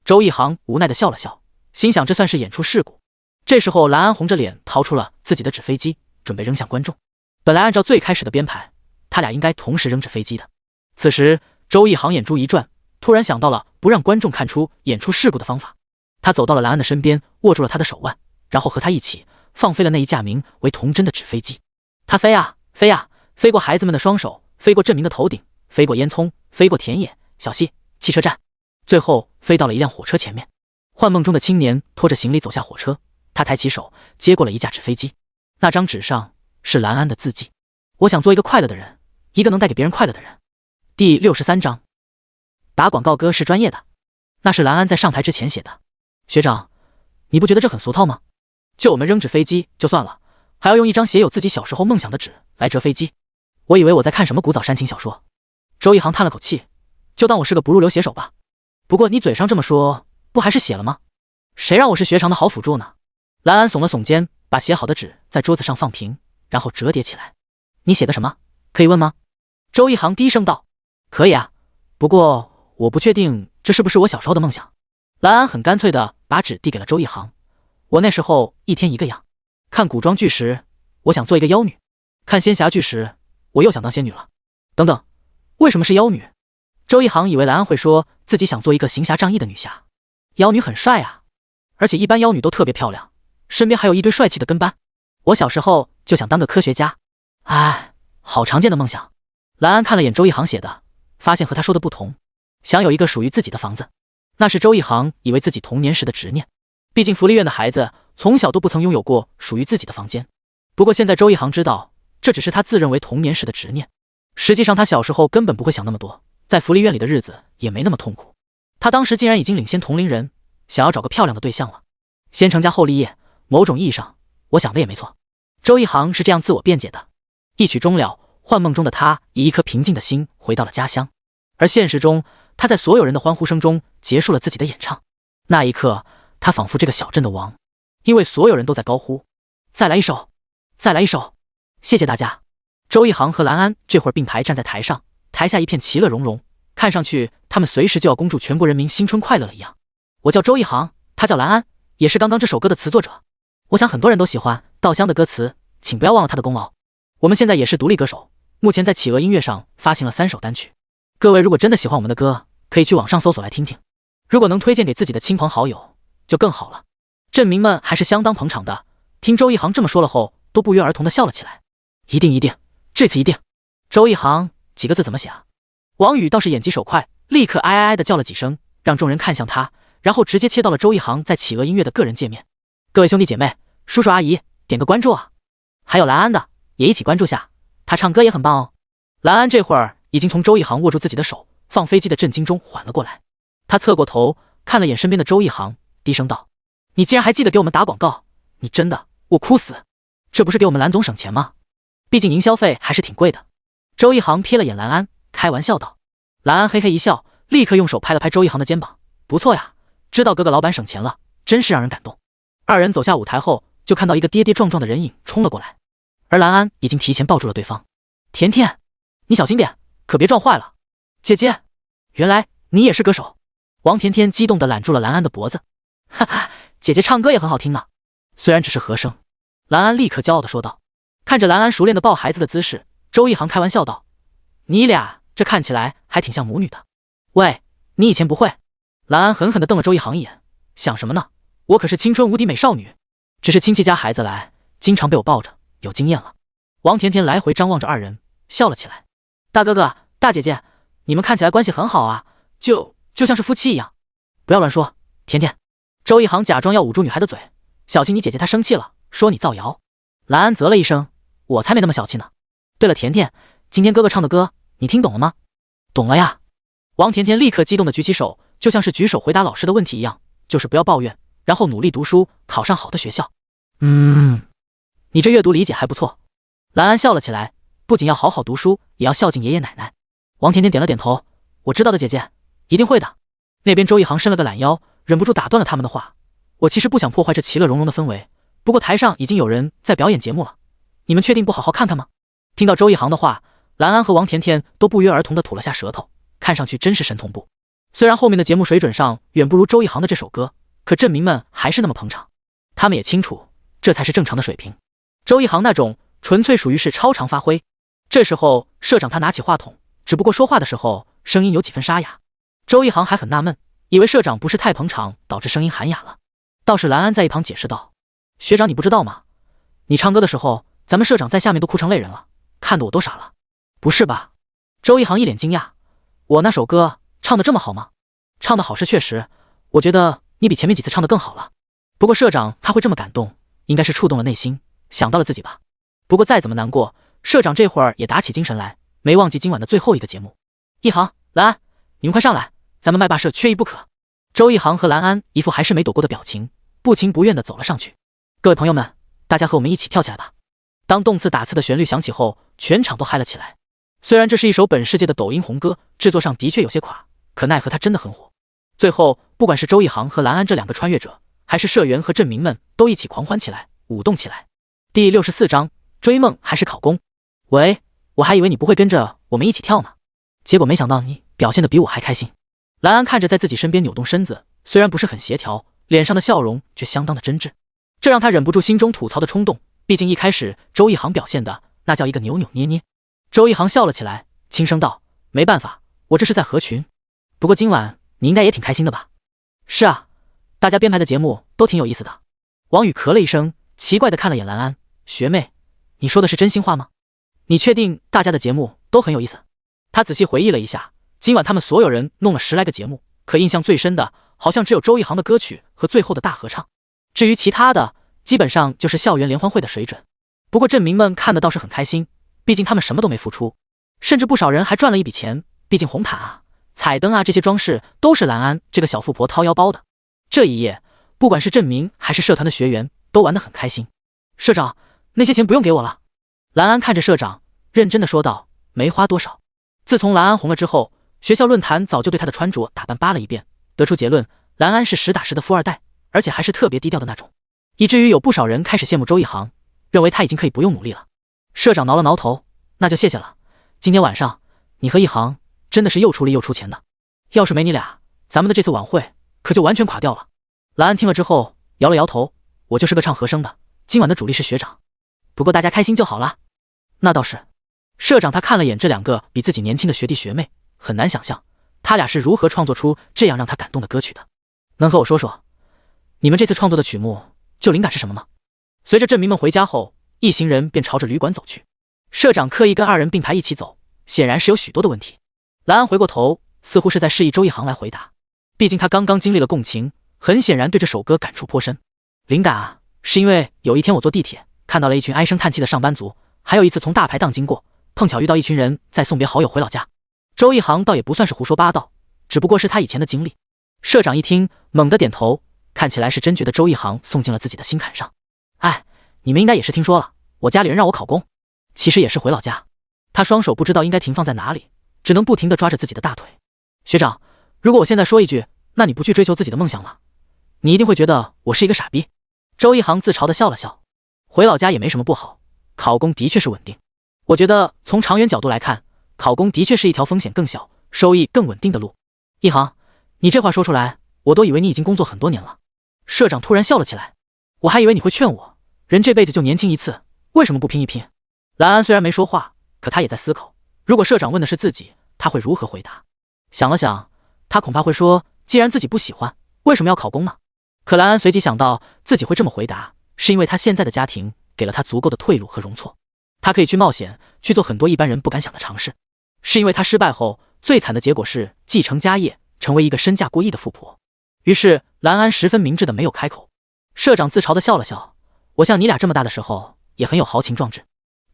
周一航无奈地笑了笑，心想这算是演出事故。这时候蓝安红着脸掏出了自己的纸飞机，准备扔向观众。本来按照最开始的编排，他俩应该同时扔纸飞机的。此时周一航眼珠一转，突然想到了不让观众看出演出事故的方法。他走到了蓝安的身边，握住了他的手腕，然后和他一起放飞了那一架名为童真的纸飞机。它飞啊飞啊，飞过孩子们的双手，飞过振明的头顶，飞过烟囱，飞过田野、小溪、汽车站，最后飞到了一辆火车前面。幻梦中的青年拖着行李走下火车，他抬起手接过了一架纸飞机，那张纸上是蓝安的字迹。我想做一个快乐的人，一个能带给别人快乐的人。第63章，打广告歌是专业的，那是蓝安在上台之前写的。学长，你不觉得这很俗套吗？就我们扔纸飞机就算了，还要用一张写有自己小时候梦想的纸来折飞机。我以为我在看什么古早煽情小说。周一航叹了口气，就当我是个不入流写手吧。不过你嘴上这么说，不还是写了吗？谁让我是学长的好辅助呢？蓝安耸了耸肩，把写好的纸在桌子上放平，然后折叠起来。你写的什么？可以问吗？周一航低声道。可以啊，不过我不确定这是不是我小时候的梦想。蓝安很干脆地把纸递给了周一航。我那时候一天一个样，看古装剧时我想做一个妖女，看仙侠剧时我又想当仙女了。等等，为什么是妖女？周一航以为蓝安会说自己想做一个行侠仗义的女侠。妖女很帅啊，而且一般妖女都特别漂亮，身边还有一堆帅气的跟班。我小时候就想当个科学家。哎，好常见的梦想。蓝安看了眼周一航写的，发现和他说的不同，想有一个属于自己的房子。那是周一航以为自己童年时的执念，毕竟福利院的孩子从小都不曾拥有过属于自己的房间。不过现在周一航知道，这只是他自认为童年时的执念，实际上他小时候根本不会想那么多，在福利院里的日子也没那么痛苦。他当时竟然已经领先同龄人，想要找个漂亮的对象了。先成家后立业，某种意义上我想的也没错。周一航是这样自我辩解的。一曲终了，幻梦中的他以一颗平静的心回到了家乡，而现实中他在所有人的欢呼声中结束了自己的演唱。那一刻，他仿佛这个小镇的王，因为所有人都在高呼再来一首，再来一首，谢谢大家。周一航和蓝安这会儿并排站在台上，台下一片其乐融融，看上去他们随时就要恭祝全国人民新春快乐了一样。我叫周一航，他叫蓝安，也是刚刚这首歌的词作者。我想很多人都喜欢稻香的歌词，请不要忘了他的功劳。我们现在也是独立歌手，目前在企鹅音乐上发行了3首单曲。各位如果真的喜欢我们的歌，可以去网上搜索来听听。如果能推荐给自己的亲朋好友，就更好了。镇民们还是相当捧场的，听周一航这么说了后，都不约而同地笑了起来。一定一定，这次一定。周一航几个字怎么写啊？王宇倒是眼疾手快，立刻哎哎哎地叫了几声，让众人看向他，然后直接切到了周一航在企鹅音乐的个人界面。各位兄弟姐妹、叔叔阿姨，点个关注啊！还有蓝安的也一起关注下，他唱歌也很棒哦。蓝安这会儿已经从周一航握住自己的手放飞机的震惊中缓了过来，他侧过头看了眼身边的周一航，低声道：你竟然还记得给我们打广告，你真的我哭死！这不是给我们蓝总省钱吗？毕竟营销费还是挺贵的。周一航瞥了眼蓝安，开玩笑道。蓝安嘿嘿一笑，立刻用手拍了拍周一航的肩膀，不错呀，知道哥哥老板省钱了，真是让人感动。二人走下舞台后，就看到一个跌跌撞撞的人影冲了过来，而蓝安已经提前抱住了对方。甜甜，你小心点，可别撞坏了。姐姐，原来你也是歌手。王甜甜激动地揽住了蓝安的脖子，哈哈，姐姐唱歌也很好听呢，虽然只是和声。蓝安立刻骄傲地说道。看着蓝安熟练的抱孩子的姿势，周一航开玩笑道：你俩这看起来还挺像母女的。喂，你以前不会？蓝安狠狠地瞪了周一航一眼，想什么呢？我可是青春无敌美少女，只是亲戚家孩子来，经常被我抱着，有经验了。王甜甜来回张望着二人，笑了起来。大哥哥、大姐姐，你们看起来关系很好啊，就像是夫妻一样。不要乱说，甜甜。周一航假装要捂住女孩的嘴，小心你姐姐她生气了，说你造谣。蓝安啧了一声，我才没那么小气呢。对了，甜甜，今天哥哥唱的歌你听懂了吗？懂了呀。王甜甜立刻激动地举起手，就像是举手回答老师的问题一样，就是不要抱怨，然后努力读书，考上好的学校。你这阅读理解还不错。蓝安笑了起来，不仅要好好读书，也要孝敬爷爷奶奶。王甜甜点了点头，我知道的姐姐，一定会的。那边周一航伸了个懒腰，忍不住打断了他们的话。我其实不想破坏这其乐融融的氛围，不过台上已经有人在表演节目了，你们确定不好好看看吗？听到周一航的话，蓝安和王甜甜都不约而同地吐了下舌头，看上去真是神同步。虽然后面的节目水准上远不如周一航的这首歌，可镇民们还是那么捧场。他们也清楚，这才是正常的水平。周一航那种纯粹属于是超常发挥。这时候社长他拿起话筒，只不过说话的时候声音有几分沙哑。周一航还很纳闷，以为社长不是太捧场导致声音喊哑了。倒是蓝安在一旁解释道：学长你不知道吗？你唱歌的时候，咱们社长在下面都哭成泪人了，看得我都傻了。不是吧？周一航一脸惊讶，我那首歌唱得这么好吗？唱得好是确实，我觉得你比前面几次唱得更好了。不过社长他会这么感动，应该是触动了内心，想到了自己吧。不过再怎么难过，社长这会儿也打起精神来，没忘记今晚的最后一个节目。一航、蓝安，你们快上来，咱们麦霸社缺一不可。周一航和蓝安一副还是没躲过的表情，不情不愿地走了上去。各位朋友们，大家和我们一起跳起来吧。当动次打次的旋律响起后，全场都嗨了起来。虽然这是一首本世界的抖音红歌，制作上的确有些垮，可奈何它真的很火。最后不管是周一航和蓝安这两个穿越者，还是社员和镇民们，都一起狂欢起来，舞动起来。第64章，追梦还是考公？喂，我还以为你不会跟着我们一起跳呢，结果没想到你表现得比我还开心。蓝安看着在自己身边扭动身子，虽然不是很协调，脸上的笑容却相当的真挚，这让他忍不住心中吐槽的冲动。毕竟一开始周一航表现的那叫一个扭扭捏捏。周一航笑了起来，轻声道：没办法，我这是在合群。不过今晚你应该也挺开心的吧？是啊，大家编排的节目都挺有意思的。王宇咳了一声，奇怪地看了眼蓝安，学妹，你说的是真心话吗？你确定大家的节目都很有意思？他仔细回忆了一下，今晚他们所有人弄了10来个节目，可印象最深的好像只有周一航的歌曲和最后的大合唱，至于其他的基本上就是校园联欢会的水准。不过镇民们看的倒是很开心，毕竟他们什么都没付出，甚至不少人还赚了一笔钱，毕竟红毯啊、彩灯啊这些装饰都是蓝安这个小富婆掏腰包的。这一夜不管是镇民还是社团的学员都玩得很开心。社长，那些钱不用给我了。蓝安看着社长认真的说道，没花多少。自从蓝安红了之后，学校论坛早就对他的穿着打扮扒了一遍，得出结论，蓝安是实打实的富二代，而且还是特别低调的那种，以至于有不少人开始羡慕周一航，认为他已经可以不用努力了。社长挠了挠头，那就谢谢了。今天晚上你和一航真的是又出力又出钱的，要是没你俩，咱们的这次晚会可就完全垮掉了。蓝安听了之后摇了摇头，我就是个唱和声的，今晚的主力是学长，不过大家开心就好了。那倒是。社长他看了眼这两个比自己年轻的学弟学妹，很难想象他俩是如何创作出这样让他感动的歌曲的。能和我说说你们这次创作的曲目就灵感是什么吗？随着镇民们回家后，一行人便朝着旅馆走去。社长刻意跟二人并排一起走，显然是有许多的问题。蓝安回过头，似乎是在示意周一航来回答，毕竟他刚刚经历了共情，很显然对这首歌感触颇深。灵感啊，是因为有一天我坐地铁看到了一群唉声叹气的上班族，还有一次从大排档经过，碰巧遇到一群人在送别好友回老家。周一航倒也不算是胡说八道，只不过是他以前的经历。社长一听猛地点头，看起来是真觉得周一航送进了自己的心坎上。哎，你们应该也是听说了，我家里人让我考公，其实也是回老家。他双手不知道应该停放在哪里，只能不停地抓着自己的大腿。学长，如果我现在说一句，那你不去追求自己的梦想吗？你一定会觉得我是一个傻逼。周一航自嘲地笑了笑，回老家也没什么不好，考公的确是稳定。我觉得从长远角度来看，考公的确是一条风险更小、收益更稳定的路。一航，你这话说出来，我都以为你已经工作很多年了。社长突然笑了起来，我还以为你会劝我，人这辈子就年轻一次，为什么不拼一拼？蓝安虽然没说话，可他也在思考，如果社长问的是自己，他会如何回答？想了想，他恐怕会说，既然自己不喜欢，为什么要考公呢？可蓝安随即想到自己会这么回答，是因为他现在的家庭给了他足够的退路和容错，他可以去冒险，去做很多一般人不敢想的尝试。是因为他失败后最惨的结果是继承家业，成为一个身价过亿的富婆。于是蓝安十分明智的没有开口。社长自嘲的笑了笑，我像你俩这么大的时候也很有豪情壮志，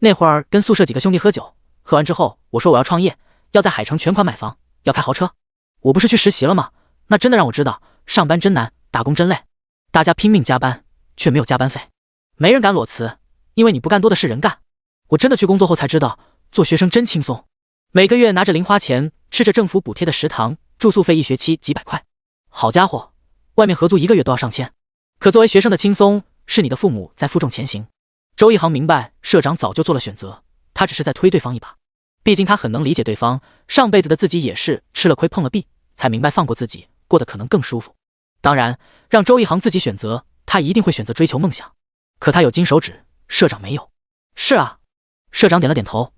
那会儿跟宿舍几个兄弟喝酒，喝完之后我说我要创业，要在海城全款买房，要开豪车。我不是去实习了吗？那真的让我知道上班真难，打工真累。大家拼命加班，却没有加班费，没人敢裸辞，因为你不干多的是人干。我真的去工作后才知道，做学生真轻松，每个月拿着零花钱，吃着政府补贴的食堂，住宿费1学期几百块。好家伙，外面合租1个月都要上千。可作为学生的轻松，是你的父母在负重前行。周一航明白社长早就做了选择，他只是在推对方一把。毕竟他很能理解对方，上辈子的自己也是吃了亏碰了壁，才明白放过自己，过得可能更舒服。当然，让周一航自己选择，他一定会选择追求梦想。可他有金手指，社长没有。是啊，社长点了点头。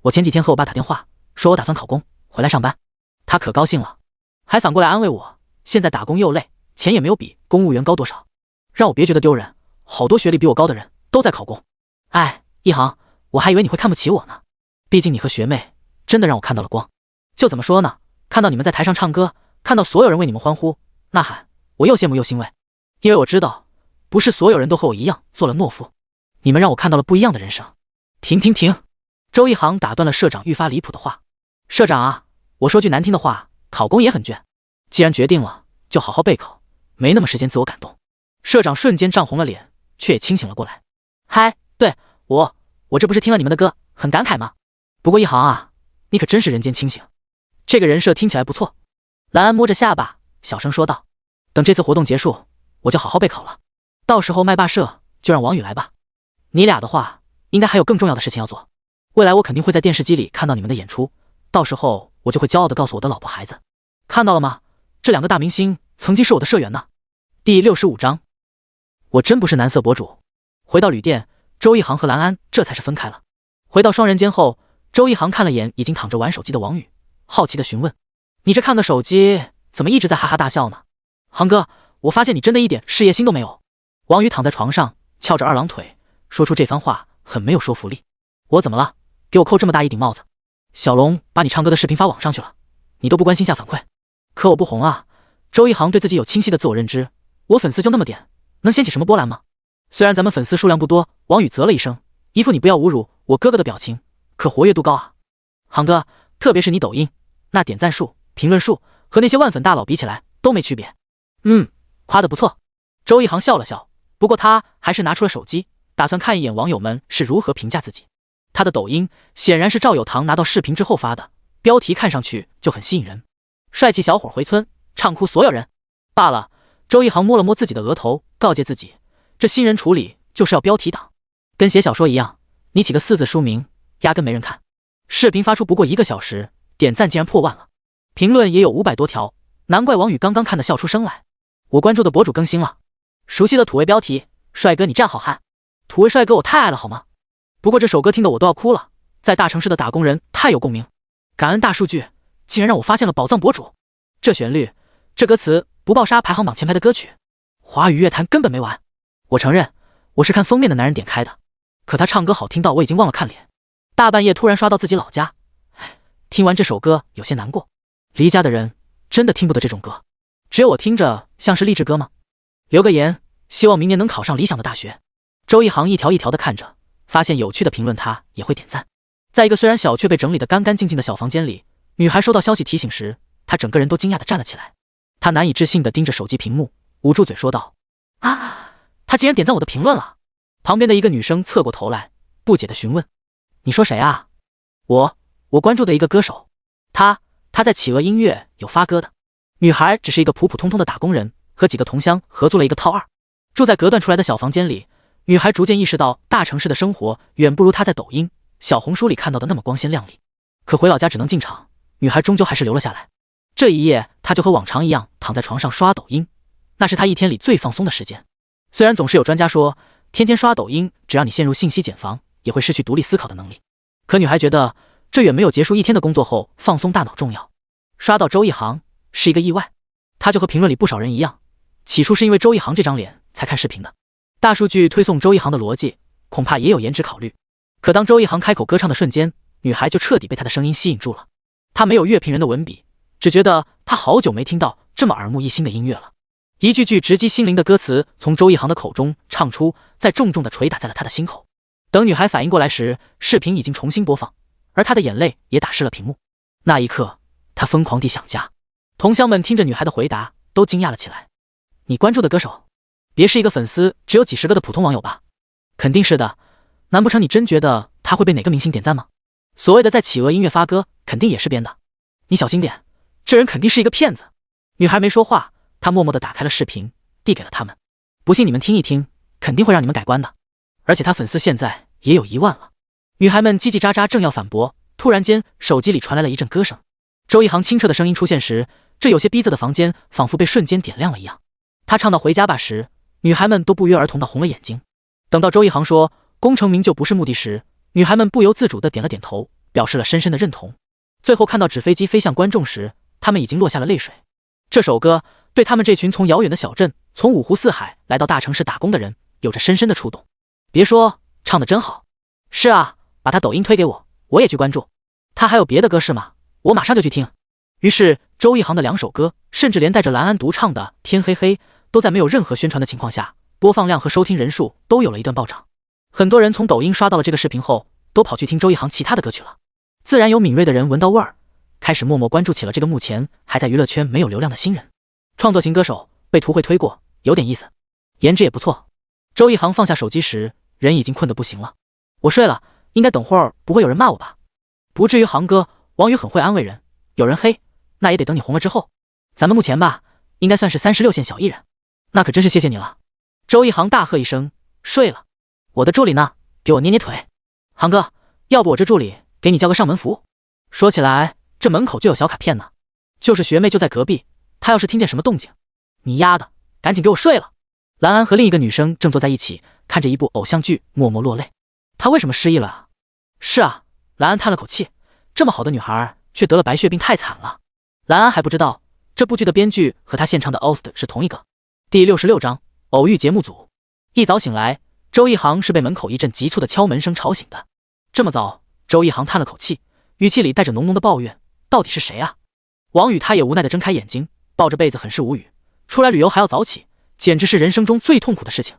我前几天和我爸打电话，说我打算考公，回来上班。他可高兴了，还反过来安慰我，现在打工又累，钱也没有比公务员高多少，让我别觉得丢人。好多学历比我高的人都在考公。哎，一航，我还以为你会看不起我呢，毕竟你和学妹真的让我看到了光。就怎么说呢，看到你们在台上唱歌，看到所有人为你们欢呼呐喊，我又羡慕又欣慰，因为我知道不是所有人都和我一样做了懦夫，你们让我看到了不一样的人生。停！周一航打断了社长愈发离谱的话。社长啊，我说句难听的话，考公也很倦，既然决定了，就好好备考，没那么时间自我感动。社长瞬间涨红了脸，却也清醒了过来。嗨，对，我这不是听了你们的歌，很感慨吗？不过一航啊，你可真是人间清醒，这个人设听起来不错。蓝安摸着下巴，小声说道。等这次活动结束，我就好好备考了，到时候麦霸社就让王宇来吧。你俩的话，应该还有更重要的事情要做。未来我肯定会在电视机里看到你们的演出，到时候我就会骄傲地告诉我的老婆孩子，看到了吗？这两个大明星曾经是我的社员呢。第65章，我真不是男色博主。回到旅店，周一航和蓝安这才是分开了。回到双人间后，周一航看了眼已经躺着玩手机的王宇，好奇地询问：“你这看个手机，怎么一直在哈哈大笑呢？”航哥，我发现你真的一点事业心都没有。王宇躺在床上，翘着二郎腿，说出这番话很没有说服力。我怎么了？给我扣这么大一顶帽子？小龙把你唱歌的视频发网上去了，你都不关心下反馈。可我不红啊。周一航对自己有清晰的自我认知，我粉丝就那么点，能掀起什么波澜吗？虽然咱们粉丝数量不多，王宇啧了一声，一副你不要侮辱我哥哥的表情，可活跃度高啊。航哥，特别是你抖音那点赞数、评论数和那些万粉大佬比起来都没区别。夸得不错。周一航笑了笑，不过他还是拿出了手机，打算看一眼网友们是如何评价自己。他的抖音显然是赵有堂拿到视频之后发的，标题看上去就很吸引人。帅气小伙回村，唱哭所有人。罢了，周一航摸了摸自己的额头，告诫自己，这新人处理就是要标题党，跟写小说一样，你起个4字书名，压根没人看。视频发出不过1个小时，点赞竟然破万了，评论也有500多条，难怪王宇刚刚看得笑出声来。我关注的博主更新了，熟悉的土味标题，帅哥你战好汉，土味帅哥我太爱了好吗？不过这首歌听得我都要哭了，在大城市的打工人太有共鸣，感恩大数据，竟然让我发现了宝藏博主。这旋律，这歌词，不爆杀排行榜前排的歌曲，华语乐坛根本没完。我承认，我是看封面的男人点开的，可他唱歌好听到我已经忘了看脸。大半夜突然刷到自己老家，听完这首歌有些难过。离家的人真的听不得这种歌，只有我听着像是励志歌吗？留个言，希望明年能考上理想的大学。周一航一条一条的看着，发现有趣的评论他也会点赞。在一个虽然小却被整理得干干净净的小房间里，女孩收到消息提醒时，她整个人都惊讶地站了起来。她难以置信地盯着手机屏幕，捂住嘴说道：“啊，他竟然点赞我的评论了！”旁边的一个女生侧过头来，不解地询问：“你说谁啊？”我关注的一个歌手，他在企鹅音乐有发歌的。女孩只是一个普普通通的打工人，和几个同乡合租了一个套2，住在隔断出来的小房间里。女孩逐渐意识到，大城市的生活远不如她在抖音、小红书里看到的那么光鲜亮丽。可回老家只能进场，女孩终究还是留了下来。这一夜，她就和往常一样躺在床上刷抖音，那是她一天里最放松的时间。虽然总是有专家说，天天刷抖音只让你陷入信息茧房，也会失去独立思考的能力，可女孩觉得这远没有结束一天的工作后放松大脑重要。刷到周一航是一个意外，她就和评论里不少人一样，起初是因为周一航这张脸才看视频的。大数据推送周一航的逻辑，恐怕也有颜值考虑。可当周一航开口歌唱的瞬间，女孩就彻底被他的声音吸引住了。她没有乐评人的文笔，只觉得她好久没听到这么耳目一新的音乐了。一句句直击心灵的歌词从周一航的口中唱出，再重重地捶打在了她的心口。等女孩反应过来时，视频已经重新播放，而她的眼泪也打湿了屏幕。那一刻，她疯狂地想家。同乡们听着女孩的回答，都惊讶了起来。你关注的歌手，别是一个粉丝只有几十个的普通网友吧？肯定是的，难不成你真觉得他会被哪个明星点赞吗？所谓的在企鹅音乐发歌，肯定也是编的。你小心点，这人肯定是一个骗子。女孩没说话，她默默地打开了视频，递给了他们。不信你们听一听，肯定会让你们改观的。而且他粉丝现在也有1万了。女孩们叽叽喳喳正要反驳，突然间手机里传来了一阵歌声。周一航清澈的声音出现时，这有些逼仄的房间仿佛被瞬间点亮了一样。他唱到回家吧时，女孩们都不约而同地红了眼睛。等到周一航说功成名就不是目的时，女孩们不由自主地点了点头，表示了深深的认同。最后看到纸飞机飞向观众时，他们已经落下了泪水。这首歌对他们这群从遥远的小镇，从五湖四海来到大城市打工的人，有着深深的触动。别说唱得真好。是啊，把他抖音推给我，我也去关注。他还有别的歌是吗？我马上就去听。于是周一航的2首歌，甚至连带着蓝安独唱的《天黑黑》，都在没有任何宣传的情况下，播放量和收听人数都有了一段暴涨。很多人从抖音刷到了这个视频后，都跑去听周一航其他的歌曲了。自然有敏锐的人闻到味儿，开始默默关注起了这个目前还在娱乐圈没有流量的新人。创作型歌手被图会推过，有点意思，颜值也不错。周一航放下手机时，人已经困得不行了。我睡了，应该等会儿不会有人骂我吧？不至于航哥，王宇很会安慰人，有人黑，那也得等你红了之后。咱们目前吧，应该算是36线小艺人。那可真是谢谢你了。周一航大喝一声，睡了。我的助理呢？给我捏捏腿。航哥，要不我这助理给你叫个上门服务？说起来，这门口就有小卡片呢，就是学妹就在隔壁，她要是听见什么动静，你丫的，赶紧给我睡了。蓝安和另一个女生正坐在一起，看着一部偶像剧，默默落泪。她为什么失忆了啊？是啊，蓝安叹了口气，这么好的女孩却得了白血病，太惨了。蓝安还不知道，这部剧的编剧和她献唱的 OST 是同一个。第66章偶遇节目组。一早醒来，周一航是被门口一阵急促的敲门声吵醒的。这么早，周一航叹了口气，语气里带着浓浓的抱怨，到底是谁啊？王宇他也无奈地睁开眼睛，抱着被子很是无语，出来旅游还要早起，简直是人生中最痛苦的事情。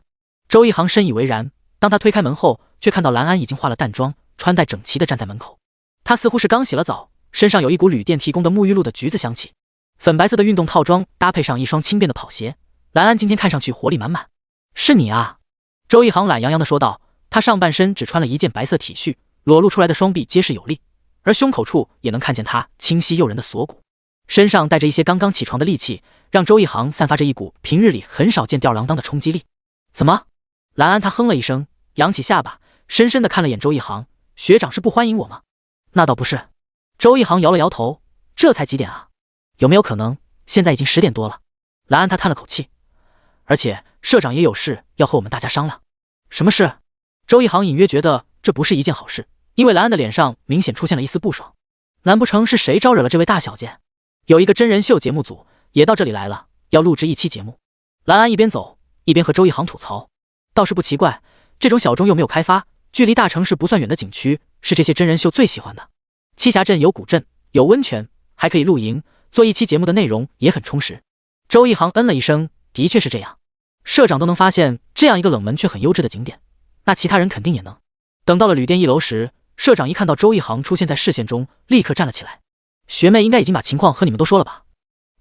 周一航深以为然，当他推开门后，却看到蓝安已经化了淡妆，穿戴整齐地站在门口。他似乎是刚洗了澡，身上有一股旅店提供的沐浴露的橘子香气，粉白色的运动套装搭配上一双轻便的跑鞋，蓝安今天看上去活力满满。是你啊？周一航懒洋洋地说道。他上半身只穿了一件白色 T 恤，裸露出来的双臂结实有力，而胸口处也能看见他清晰诱人的锁骨，身上带着一些刚刚起床的力气，让周一航散发着一股平日里很少见吊儿郎当的冲击力。怎么？蓝安他哼了一声，扬起下巴，深深地看了眼周一航，学长是不欢迎我吗？那倒不是。周一航摇了摇头，这才几点啊？有没有可能现在已经10点多了？蓝安他叹了口气，而且社长也有事要和我们大家商量。什么事？周一航隐约觉得这不是一件好事，因为蓝安的脸上明显出现了一丝不爽。难不成是谁招惹了这位大小姐？有一个真人秀节目组也到这里来了，要录制一期节目。蓝安一边走一边和周一航吐槽，倒是不奇怪，这种小众又没有开发，距离大城市不算远的景区是这些真人秀最喜欢的。栖霞镇有古镇，有温泉，还可以露营，做一期节目的内容也很充实。周一航嗯了一声，的确是这样。社长都能发现这样一个冷门却很优质的景点，那其他人肯定也能。等到了旅店1楼时，社长一看到周一航出现在视线中，立刻站了起来。学妹应该已经把情况和你们都说了吧？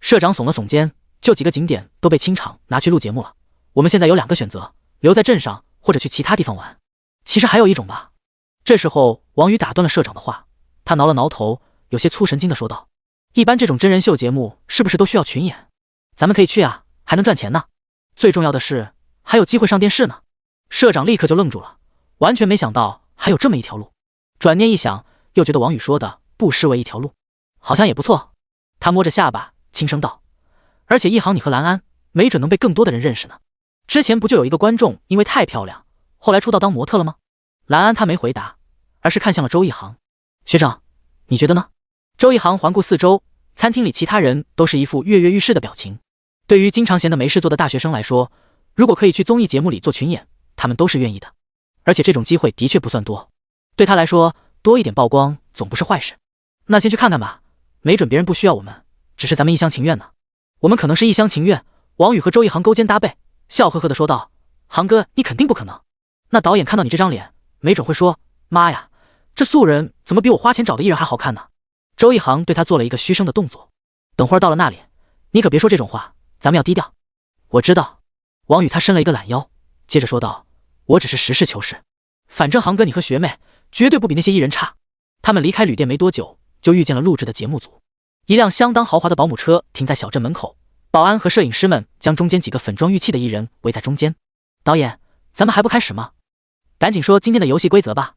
社长耸了耸肩，就几个景点都被清场拿去录节目了，我们现在有2个选择，留在镇上或者去其他地方玩。其实还有一种吧。这时候王宇打断了社长的话，他挠了挠头，有些粗神经地说道，一般这种真人秀节目是不是都需要群演？咱们可以去啊，还能赚钱呢，最重要的是还有机会上电视呢。社长立刻就愣住了，完全没想到还有这么一条路。转念一想，又觉得王宇说的不失为一条路，好像也不错。他摸着下巴轻声道，而且一航你和蓝安没准能被更多的人认识呢。之前不就有一个观众因为太漂亮后来出道当模特了吗？蓝安他没回答，而是看向了周一航。学长，你觉得呢？周一航环顾四周，餐厅里其他人都是一副跃跃欲试的表情。对于经常闲的没事做的大学生来说，如果可以去综艺节目里做群演，他们都是愿意的，而且这种机会的确不算多，对他来说多一点曝光总不是坏事。那先去看看吧，没准别人不需要我们，只是咱们一厢情愿呢。我们可能是一厢情愿。王宇和周一航勾肩搭背，笑呵呵地说道，航哥你肯定不可能，那导演看到你这张脸没准会说，妈呀，这素人怎么比我花钱找的艺人还好看呢？周一航对他做了一个嘘声的动作，等会儿到了那里你可别说这种话，咱们要低调。我知道。王宇他伸了一个懒腰，接着说道，我只是实事求是，反正航哥你和学妹绝对不比那些艺人差。他们离开旅店没多久，就遇见了录制的节目组。一辆相当豪华的保姆车停在小镇门口，保安和摄影师们将中间几个粉妆玉砌的艺人围在中间。导演，咱们还不开始吗？赶紧说今天的游戏规则吧。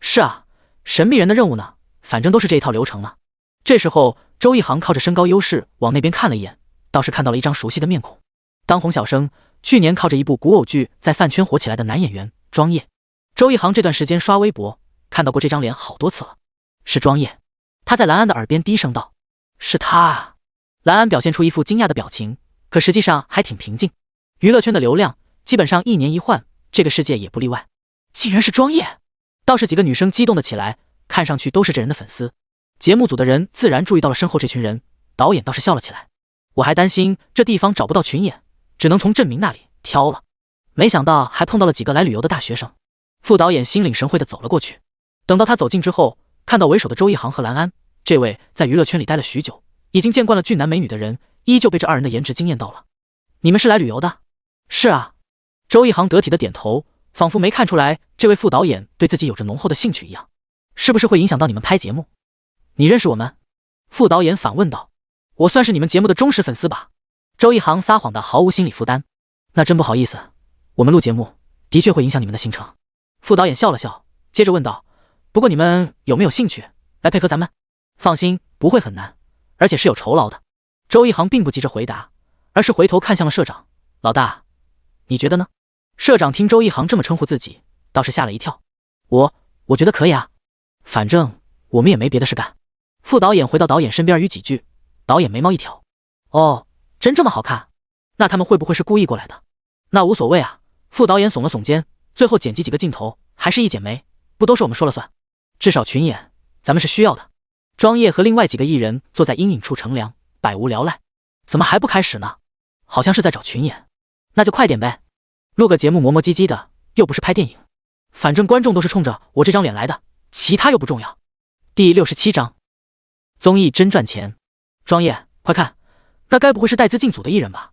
是啊，神秘人的任务呢，反正都是这一套流程了。这时候周一航靠着身高优势往那边看了一眼，倒是看到了一张熟悉的面孔，当红小生，去年靠着一部古偶剧在饭圈火起来的男演员庄烨。周一航这段时间刷微博看到过这张脸好多次了，是庄烨。他在蓝安的耳边低声道，是他啊。蓝安表现出一副惊讶的表情，可实际上还挺平静。娱乐圈的流量基本上1年1换，这个世界也不例外。竟然是庄叶！倒是几个女生激动了起来，看上去都是这人的粉丝。节目组的人自然注意到了身后这群人，导演倒是笑了起来。我还担心这地方找不到群演，只能从郑明那里挑了。没想到还碰到了几个来旅游的大学生。副导演心领神会地走了过去。等到他走近之后，看到为首的周一航和蓝安，这位在娱乐圈里待了许久，已经见惯了俊男美女的人，依旧被这二人的颜值惊艳到了。你们是来旅游的？是啊。周一航得体的点头，仿佛没看出来这位副导演对自己有着浓厚的兴趣一样。是不是会影响到你们拍节目？你认识我们？副导演反问道。我算是你们节目的忠实粉丝吧。周一航撒谎的毫无心理负担。那真不好意思，我们录节目的确会影响你们的行程。副导演笑了笑，接着问道，不过你们有没有兴趣来配合咱们？放心，不会很难，而且是有酬劳的。周一航并不急着回答，而是回头看向了社长。老大，你觉得呢？社长听周一航这么称呼自己，倒是吓了一跳。我觉得可以啊，反正我们也没别的事干。副导演回到导演身边语几句，导演眉毛一挑，哦，真这么好看？那他们会不会是故意过来的？那无所谓啊。副导演耸了耸肩，最后剪辑几个镜头，还是一剪梅，不都是我们说了算？至少群演咱们是需要的。庄叶和另外几个艺人坐在阴影处乘凉，百无聊赖。怎么还不开始呢？好像是在找群演。那就快点呗，录个节目磨磨唧唧的，又不是拍电影。反正观众都是冲着我这张脸来的，其他又不重要。第67章，综艺真赚钱。庄叶，快看，那该不会是带资进组的艺人吧？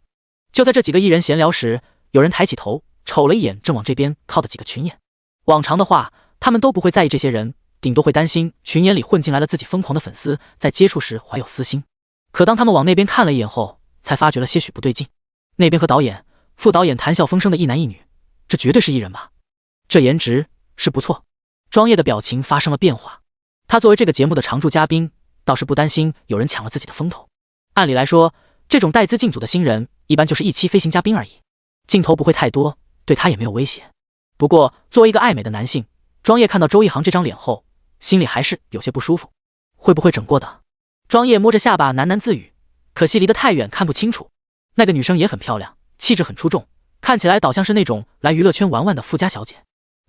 就在这几个艺人闲聊时，有人抬起头瞅了一眼正往这边靠的几个群演。往常的话，他们都不会在意这些人，顶多会担心群演里混进来了自己疯狂的粉丝，在接触时怀有私心。可当他们往那边看了一眼后，才发觉了些许不对劲。那边和导演、副导演谈笑风生的一男一女，这绝对是艺人吧？这颜值是不错。庄叶的表情发生了变化。他作为这个节目的常驻嘉宾，倒是不担心有人抢了自己的风头。按理来说，这种带资进组的新人，一般就是一期飞行嘉宾而已，镜头不会太多，对他也没有威胁。不过，作为一个爱美的男性，庄叶看到周一航这张脸后，心里还是有些不舒服。会不会整过的？庄叶摸着下巴喃喃自语，可惜离得太远看不清楚。那个女生也很漂亮，气质很出众，看起来倒像是那种来娱乐圈玩玩的富家小姐。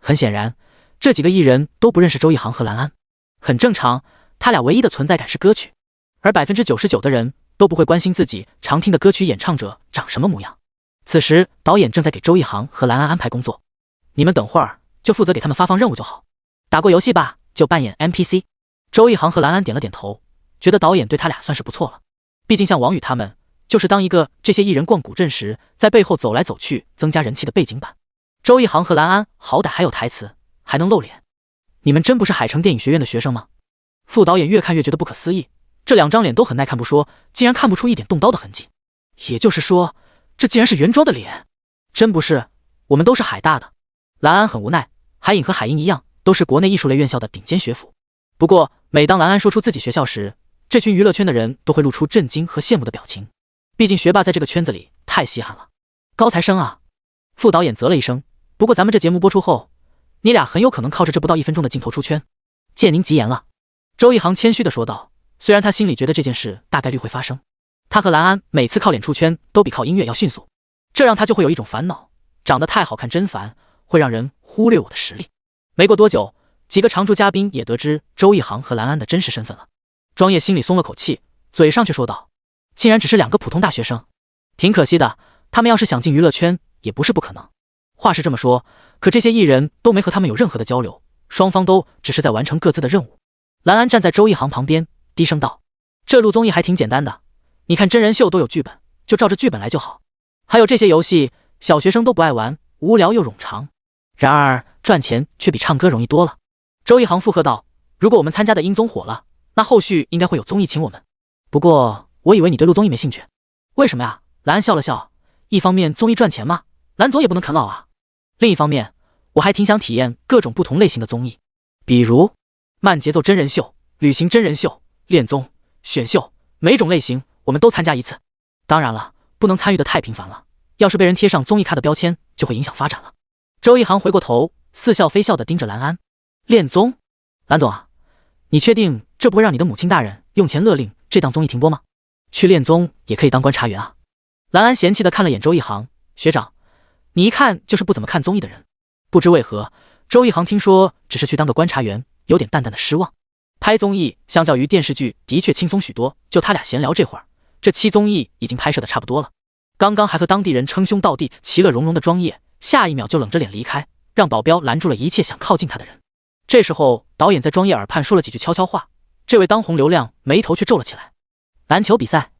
很显然，这几个艺人都不认识周一航和蓝安，很正常，他俩唯一的存在感是歌曲，而99%的人都不会关心自己常听的歌曲演唱者长什么模样。此时，导演正在给周一航和蓝安安排工作，你们等会儿就负责给他们发放任务就好。打过游戏吧，就扮演 NPC。周一航和蓝安点了点头，觉得导演对他俩算是不错了。毕竟像王宇他们，就是当一个这些艺人逛古镇时，在背后走来走去，增加人气的背景板。周一航和蓝安好歹还有台词，还能露脸。你们真不是海城电影学院的学生吗？副导演越看越觉得不可思议，这两张脸都很耐看不说，竟然看不出一点动刀的痕迹。也就是说，这竟然是原装的脸。真不是，我们都是海大的。蓝安很无奈，海影和海英一样，都是国内艺术类院校的顶尖学府。不过，每当蓝安说出自己学校时，这群娱乐圈的人都会露出震惊和羡慕的表情。毕竟学霸在这个圈子里太稀罕了。高材生啊！副导演啧了一声。不过咱们这节目播出后，你俩很有可能靠着这不到1分钟的镜头出圈。借您吉言了。周一航谦虚地说道，虽然他心里觉得这件事大概率会发生。他和蓝安每次靠脸出圈都比靠音乐要迅速，这让他就会有一种烦恼，长得太好看真烦，会让人忽略我的实力。没过多久，几个常驻嘉宾也得知周一航和蓝安的真实身份了。庄叶心里松了口气，嘴上却说道，竟然只是2个普通大学生，挺可惜的，他们要是想进娱乐圈也不是不可能。话是这么说，可这些艺人都没和他们有任何的交流，双方都只是在完成各自的任务。蓝安站在周一航旁边，低声道，这录综艺还挺简单的，你看真人秀都有剧本，就照着剧本来就好。还有这些游戏，小学生都不爱玩，无聊又冗长，然而赚钱却比唱歌容易多了。周一航附和道，如果我们参加的音综火了，那后续应该会有综艺请我们。不过我以为你对录综艺没兴趣。为什么呀？蓝安笑了笑，一方面综艺赚钱嘛，蓝总也不能啃老啊。另一方面，我还挺想体验各种不同类型的综艺，比如慢节奏真人秀、旅行真人秀、恋综、选秀，每种类型我们都参加一次。当然了，不能参与的太频繁了，要是被人贴上综艺咖的标签，就会影响发展了。周一航回过头，似笑非笑地盯着蓝安。恋综？蓝总啊，你确定这不会让你的母亲大人用钱勒令这档综艺停播吗？去恋综也可以当观察员啊。蓝安嫌弃地看了眼周一航，学长，你一看就是不怎么看综艺的人。不知为何，周一航听说只是去当个观察员，有点淡淡的失望。拍综艺相较于电视剧的确轻松许多，就他俩闲聊这会儿，这期综艺已经拍摄的差不多了。刚刚还和当地人称兄道弟、其乐融融的庄叶，下一秒就冷着脸离开，让保镖拦住了一切想靠近他的人。这时候导演在庄叶耳畔说了几句悄悄话，这位当红流量眉头却皱了起来。篮球比赛，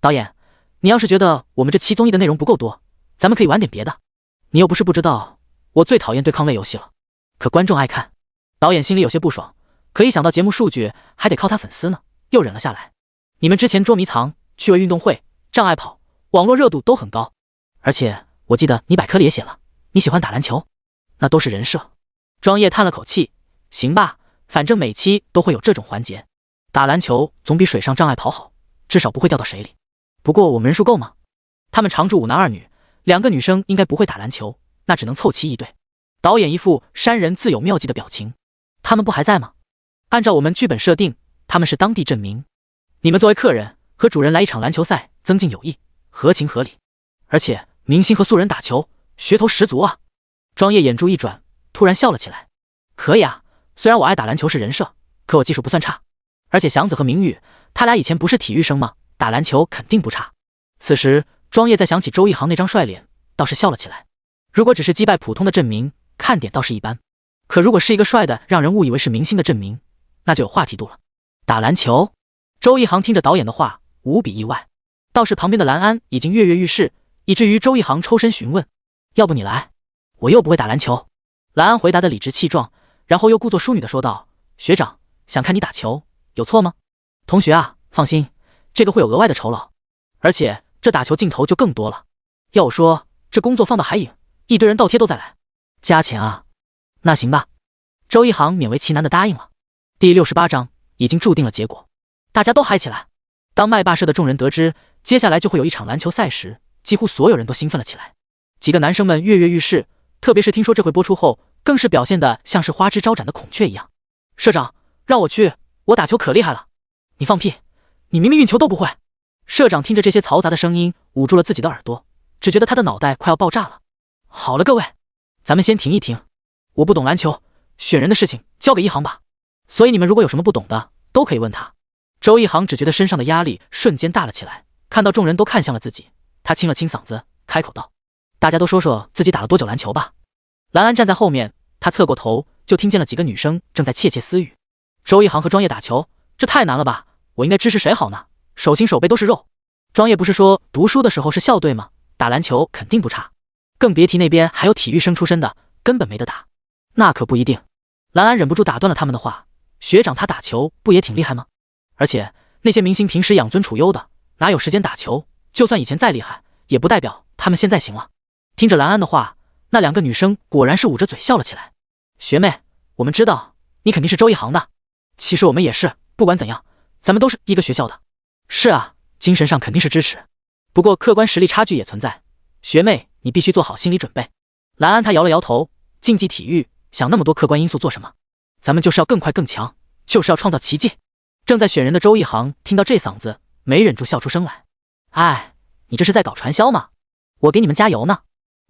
导演，你要是觉得我们这期综艺的内容不够多，咱们可以玩点别的。你又不是不知道，我最讨厌对抗类游戏了，可观众爱看。导演心里有些不爽，可一想到节目数据还得靠他粉丝呢，又忍了下来。你们之前捉迷藏、趣味运动会、障碍跑，网络热度都很高，而且我记得你百科里也写了，你喜欢打篮球，那都是人设。庄叶叹了口气，行吧，反正每期都会有这种环节，打篮球总比水上障碍跑好，至少不会掉到水里。不过我们人数够吗？他们常驻5男2女，2个女生应该不会打篮球，那只能凑齐一队。导演一副山人自有妙计的表情，他们不还在吗？按照我们剧本设定，他们是当地镇民，你们作为客人和主人来一场篮球赛，增进友谊，合情合理。而且明星和素人打球，噱头十足啊！庄叶眼珠一转，突然笑了起来。可以啊，虽然我爱打篮球是人设，可我技术不算差，而且祥子和明宇他俩以前不是体育生吗？打篮球肯定不差。此时庄叶再想起周一航那张帅脸，倒是笑了起来。如果只是击败普通的镇民，看点倒是一般，可如果是一个帅的让人误以为是明星的镇民，那就有话题度了。打篮球？周一航听着导演的话无比意外，倒是旁边的蓝安已经跃跃欲试，以至于周一航抽身询问，要不你来？我又不会打篮球。蓝安回答的理直气壮，然后又故作淑女的说道，学长想看你打球有错吗？同学啊，放心，这个会有额外的酬劳，而且这打球镜头就更多了。要我说，这工作放到海影，一堆人倒贴都再来，加钱啊。那行吧，周一航勉为其难的答应了。第68章已经注定了结果，大家都嗨起来。当麦霸社的众人得知接下来就会有一场篮球赛时，几乎所有人都兴奋了起来。几个男生们跃跃欲试，特别是听说这回播出后，更是表现得像是花枝招展的孔雀一样。社长，让我去，我打球可厉害了。你放屁，你明明运球都不会。社长听着这些嘈杂的声音，捂住了自己的耳朵，只觉得他的脑袋快要爆炸了。好了各位，咱们先停一停，我不懂篮球，选人的事情交给一航吧，所以你们如果有什么不懂的都可以问他。周一航只觉得身上的压力瞬间大了起来，看到众人都看向了自己，他清了清嗓子开口道，大家都说说自己打了多久篮球吧。蓝安站在后面，他侧过头就听见了几个女生正在窃窃私语。周一航和庄叶打球，这太难了吧，我应该支持谁好呢？手心手背都是肉。庄叶不是说读书的时候是校队吗？打篮球肯定不差，更别提那边还有体育生出身的，根本没得打。那可不一定。蓝安忍不住打断了他们的话，学长他打球不也挺厉害吗？而且那些明星平时养尊处优的，哪有时间打球？就算以前再厉害，也不代表他们现在行了。听着蓝安的话，那2个女生果然是捂着嘴笑了起来。学妹，我们知道你肯定是周一航的，其实我们也是，不管怎样，咱们都是一个学校的。是啊，精神上肯定是支持，不过客观实力差距也存在，学妹你必须做好心理准备。蓝安他摇了摇头，竞技体育想那么多客观因素做什么？咱们就是要更快更强，就是要创造奇迹。正在选人的周一航听到这嗓子，没忍住笑出声来。哎，你这是在搞传销吗？我给你们加油呢。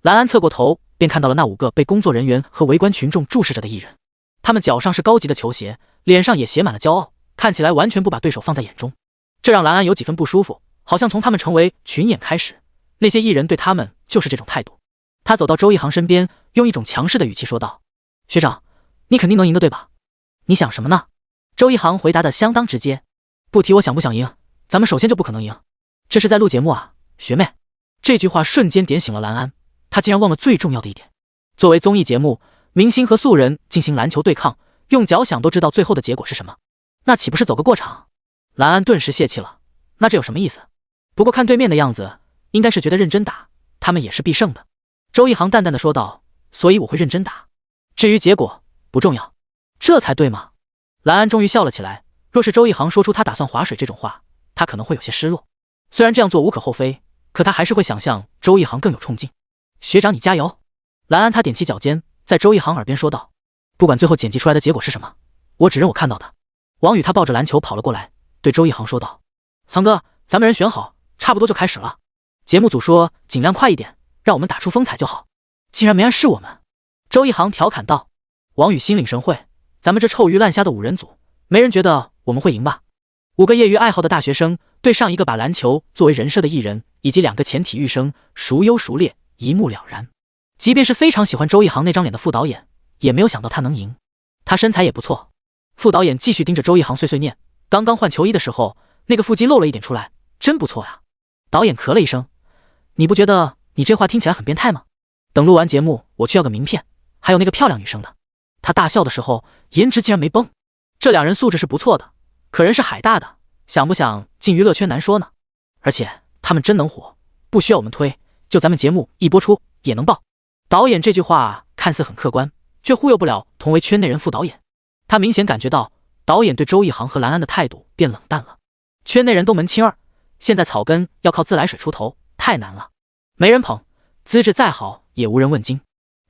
蓝安侧过头，便看到了那5个被工作人员和围观群众注视着的艺人，他们脚上是高级的球鞋，脸上也写满了骄傲，看起来完全不把对手放在眼中。这让蓝安有几分不舒服，好像从他们成为群演开始，那些艺人对他们就是这种态度。他走到周一航身边，用一种强势的语气说道，学长，你肯定能赢的对吧？你想什么呢？周一航回答的相当直接，不提我想不想赢，咱们首先就不可能赢。这是在录节目啊，学妹。这句话瞬间点醒了蓝安，他竟然忘了最重要的一点。作为综艺节目，明星和素人进行篮球对抗，用脚想都知道最后的结果是什么，那岂不是走个过场？蓝安顿时泄气了，那这有什么意思？不过看对面的样子，应该是觉得认真打，他们也是必胜的。周一航淡淡的说道，所以我会认真打，至于结果不重要，这才对嘛。蓝安终于笑了起来，若是周一航说出他打算划水这种话，他可能会有些失落。虽然这样做无可厚非，可他还是会想象周一航更有冲劲。学长你加油。蓝安他踮起脚尖，在周一航耳边说道，不管最后剪辑出来的结果是什么，我只认我看到的。王宇他抱着篮球跑了过来，对周一航说道，苍哥，咱们人选好，差不多就开始了。节目组说尽量快一点，让我们打出风采就好，竟然没暗示我们。周一航调侃道，王宇心领神会，咱们这臭鱼烂虾的5人组，没人觉得我们会赢吧？5个业余爱好的大学生对上一个把篮球作为人设的艺人，以及2个前体育生，孰优孰劣，一目了然。即便是非常喜欢周一航那张脸的副导演，也没有想到他能赢。他身材也不错。副导演继续盯着周一航碎碎念，刚刚换球衣的时候，那个腹肌露了一点出来，真不错呀。导演咳了一声，你不觉得你这话听起来很变态吗？等录完节目，我去要个名片，还有那个漂亮女生的。他大笑的时候，颜值竟然没崩。这2人素质是不错的，可人是海大的，想不想进娱乐圈难说呢。而且他们真能火，不需要我们推，就咱们节目一播出也能爆。导演这句话看似很客观，却忽悠不了同为圈内人副导演。他明显感觉到导演对周一航和蓝安的态度变冷淡了。圈内人都门清儿，现在草根要靠自来水出头，太难了。没人捧，资质再好也无人问津。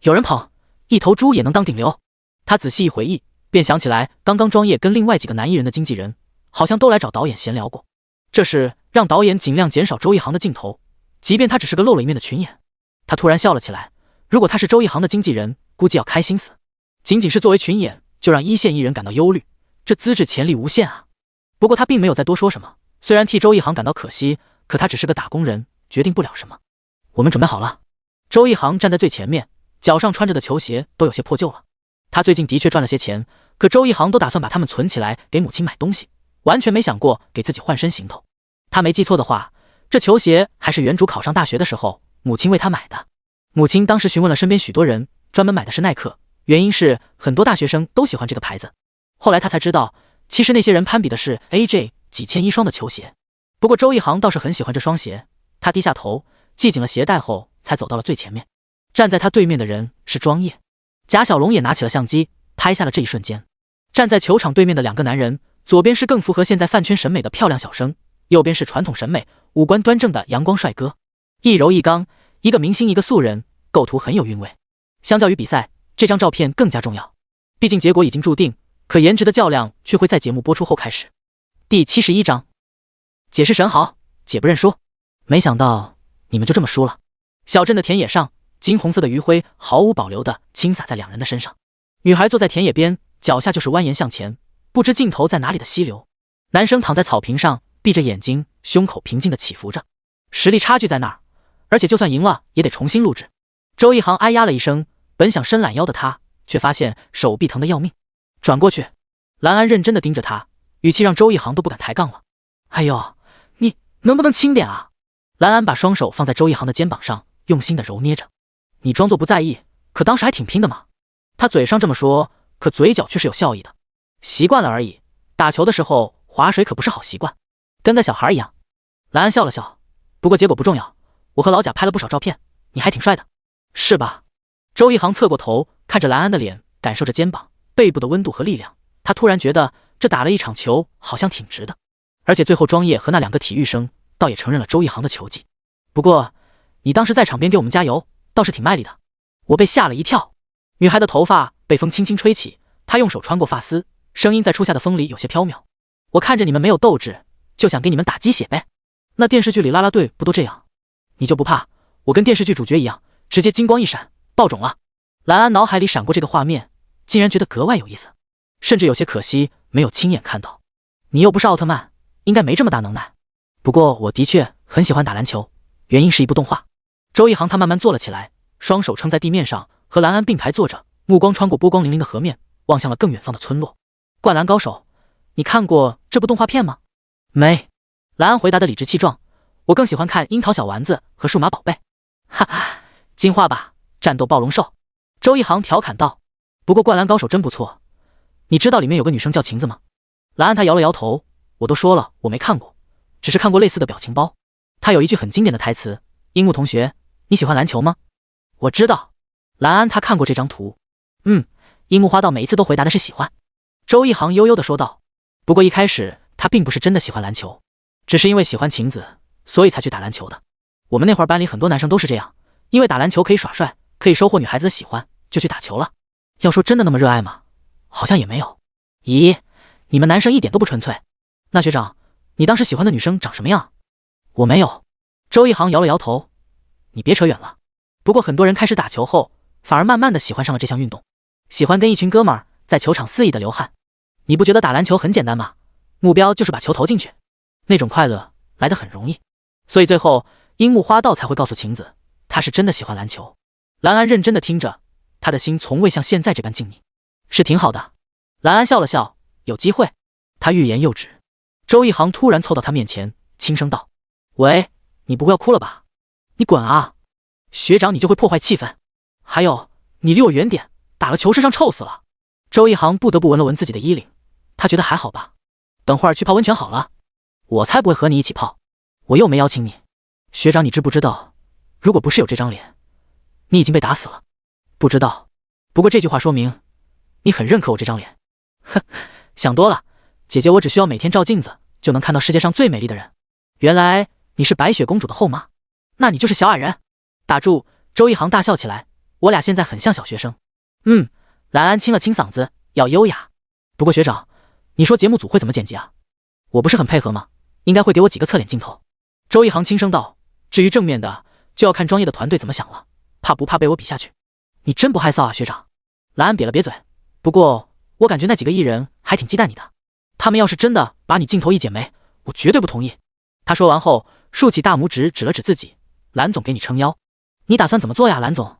有人捧，一头猪也能当顶流。他仔细一回忆，便想起来刚刚庄叶跟另外几个男艺人的经纪人好像都来找导演闲聊过，这是让导演尽量减少周一航的镜头，即便他只是个露了一面的群演。他突然笑了起来，如果他是周一航的经纪人，估计要开心死。仅仅是作为群演就让一线艺人感到忧虑，这资质潜力无限啊。不过他并没有再多说什么，虽然替周一航感到可惜，可他只是个打工人，决定不了什么。我们准备好了。周一航站在最前面，脚上穿着的球鞋都有些破旧了。他最近的确赚了些钱，可周一航都打算把他们存起来给母亲买东西，完全没想过给自己换身行头。他没记错的话，这球鞋还是原主考上大学的时候母亲为他买的。母亲当时询问了身边许多人，专门买的是耐克，原因是很多大学生都喜欢这个牌子。后来他才知道，其实那些人攀比的是 AJ 几千一双的球鞋。不过周一航倒是很喜欢这双鞋，他低下头系紧了鞋带后才走到了最前面。站在他对面的人是庄叶，贾小龙也拿起了相机拍下了这一瞬间。站在球场对面的2个男人，左边是更符合现在饭圈审美的漂亮小生，右边是传统审美五官端正的阳光帅哥，一柔一刚，一个明星一个素人，构图很有韵味。相较于比赛，这张照片更加重要，毕竟结果已经注定，可颜值的较量却会在节目播出后开始。第71章，姐是神豪，姐不认输。没想到你们就这么输了。小镇的田野上，金红色的余晖毫无保留地倾洒在2人的身上。女孩坐在田野边，脚下就是蜿蜒向前，不知尽头在哪里的溪流。男生躺在草坪上，闭着眼睛，胸口平静地起伏着。实力差距在那儿，而且就算赢了也得重新录制。周一航哎呀了一声，本想伸懒腰的他，却发现手臂疼得要命。转过去，蓝安认真地盯着他，语气让周一航都不敢抬杠了。哎呦，你能不能轻点啊？蓝安把双手放在周一航的肩膀上，用心地揉捏着。你装作不在意，可当时还挺拼的嘛。他嘴上这么说，可嘴角却是有笑意的。习惯了而已，打球的时候划水可不是好习惯，跟在小孩一样。蓝安笑了笑，不过结果不重要，我和老贾拍了不少照片，你还挺帅的，是吧？周一航侧过头看着蓝安的脸，感受着肩膀背部的温度和力量，他突然觉得这打了一场球好像挺值的。而且最后庄叶和那2个体育生倒也承认了周一航的球技。不过你当时在场边给我们加油，倒是挺卖力的，我被吓了一跳。女孩的头发被风轻轻吹起，她用手穿过发丝，声音在初夏的风里有些飘渺。我看着你们没有斗志，就想给你们打鸡血呗。那电视剧里啦啦队不都这样？你就不怕我跟电视剧主角一样，直接金光一闪爆种了？蓝安脑海里闪过这个画面，竟然觉得格外有意思，甚至有些可惜没有亲眼看到。你又不是奥特曼，应该没这么大能耐。不过我的确很喜欢打篮球，原因是一部动画。周一航他慢慢坐了起来，双手撑在地面上，和蓝安并排坐着，目光穿过波光粼粼的河面，望向了更远方的村落。灌篮高手，你看过这部动画片吗？没。蓝安回答的理直气壮，我更喜欢看樱桃小丸子和数码宝贝。哈哈，进化吧，战斗暴龙兽。周一航调侃道。不过灌篮高手真不错，你知道里面有个女生叫晴子吗？蓝安他摇了摇头，我都说了我没看过，只是看过类似的表情包。他有一句很经典的台词，樱木同学，你喜欢篮球吗？我知道。蓝安他看过这张图。樱木花道每一次都回答的是喜欢。周一航悠悠地说道。不过一开始他并不是真的喜欢篮球，只是因为喜欢晴子，所以才去打篮球的。我们那会儿班里很多男生都是这样，因为打篮球可以耍帅，可以收获女孩子的喜欢，就去打球了。要说真的那么热爱吗？好像也没有。咦，你们男生一点都不纯粹。那学长，你当时喜欢的女生长什么样？我没有。周一航摇了摇头。你别扯远了。不过很多人开始打球后，反而慢慢的喜欢上了这项运动。喜欢跟一群哥们儿在球场肆意的流汗。你不觉得打篮球很简单吗？目标就是把球投进去，那种快乐来得很容易。所以最后樱木花道才会告诉晴子，他是真的喜欢篮球。蓝安认真的听着，他的心从未像现在这般静谧。是挺好的。蓝安笑了笑，有机会。他欲言又止。周一航突然凑到他面前，轻声道：喂，你不会要哭了吧？你滚啊！学长你就会破坏气氛。还有，你离我远点，打了球身上臭死了。周一航不得不闻了闻自己的衣领，他觉得还好吧。等会儿去泡温泉好了。我才不会和你一起泡，我又没邀请你。学长你知不知道，如果不是有这张脸，你已经被打死了。不知道，不过这句话说明你很认可我这张脸。哼，想多了，姐姐我只需要每天照镜子就能看到世界上最美丽的人。原来你是白雪公主的后妈，那你就是小矮人。打住！周一航大笑起来，我俩现在很像小学生。蓝安清了清嗓子，要优雅。不过学长，你说节目组会怎么剪辑啊？我不是很配合吗？应该会给我几个侧脸镜头。周一航轻声道，至于正面的，就要看专业的团队怎么想了，怕不怕被我比下去？你真不害臊啊，学长。蓝安瘪了瘪嘴，不过我感觉那几个艺人还挺忌惮你的，他们要是真的把你镜头一剪没，我绝对不同意。他说完后，竖起大拇指指了指自己，蓝总给你撑腰，你打算怎么做呀，蓝总？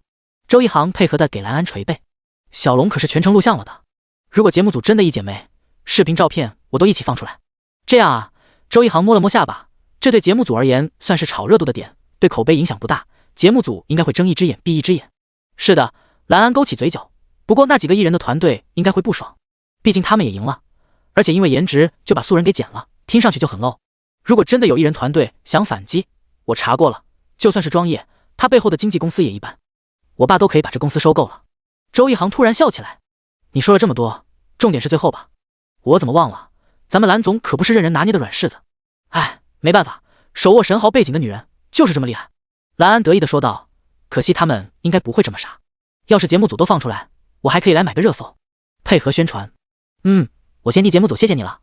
周一航配合的给蓝安捶背。小龙可是全程录像了的，如果节目组真的一剪没，视频照片我都一起放出来。这样啊，周一航摸了摸下巴，这对节目组而言算是炒热度的点，对口碑影响不大，节目组应该会睁一只眼闭一只眼。是的，蓝安勾起嘴角，不过那几个艺人的团队应该会不爽，毕竟他们也赢了，而且因为颜值就把素人给剪了，听上去就很 low。如果真的有艺人团队想反击，我查过了，就算是庄业，他背后的经纪公司也一般，我爸都可以把这公司收购了。周一航突然笑起来，你说了这么多，重点是最后吧？我怎么忘了，咱们蓝总可不是任人拿捏的软柿子。哎，没办法，手握神豪背景的女人就是这么厉害。蓝安得意的说道，可惜他们应该不会这么傻，要是节目组都放出来，我还可以来买个热搜，配合宣传。我先替节目组谢谢你了。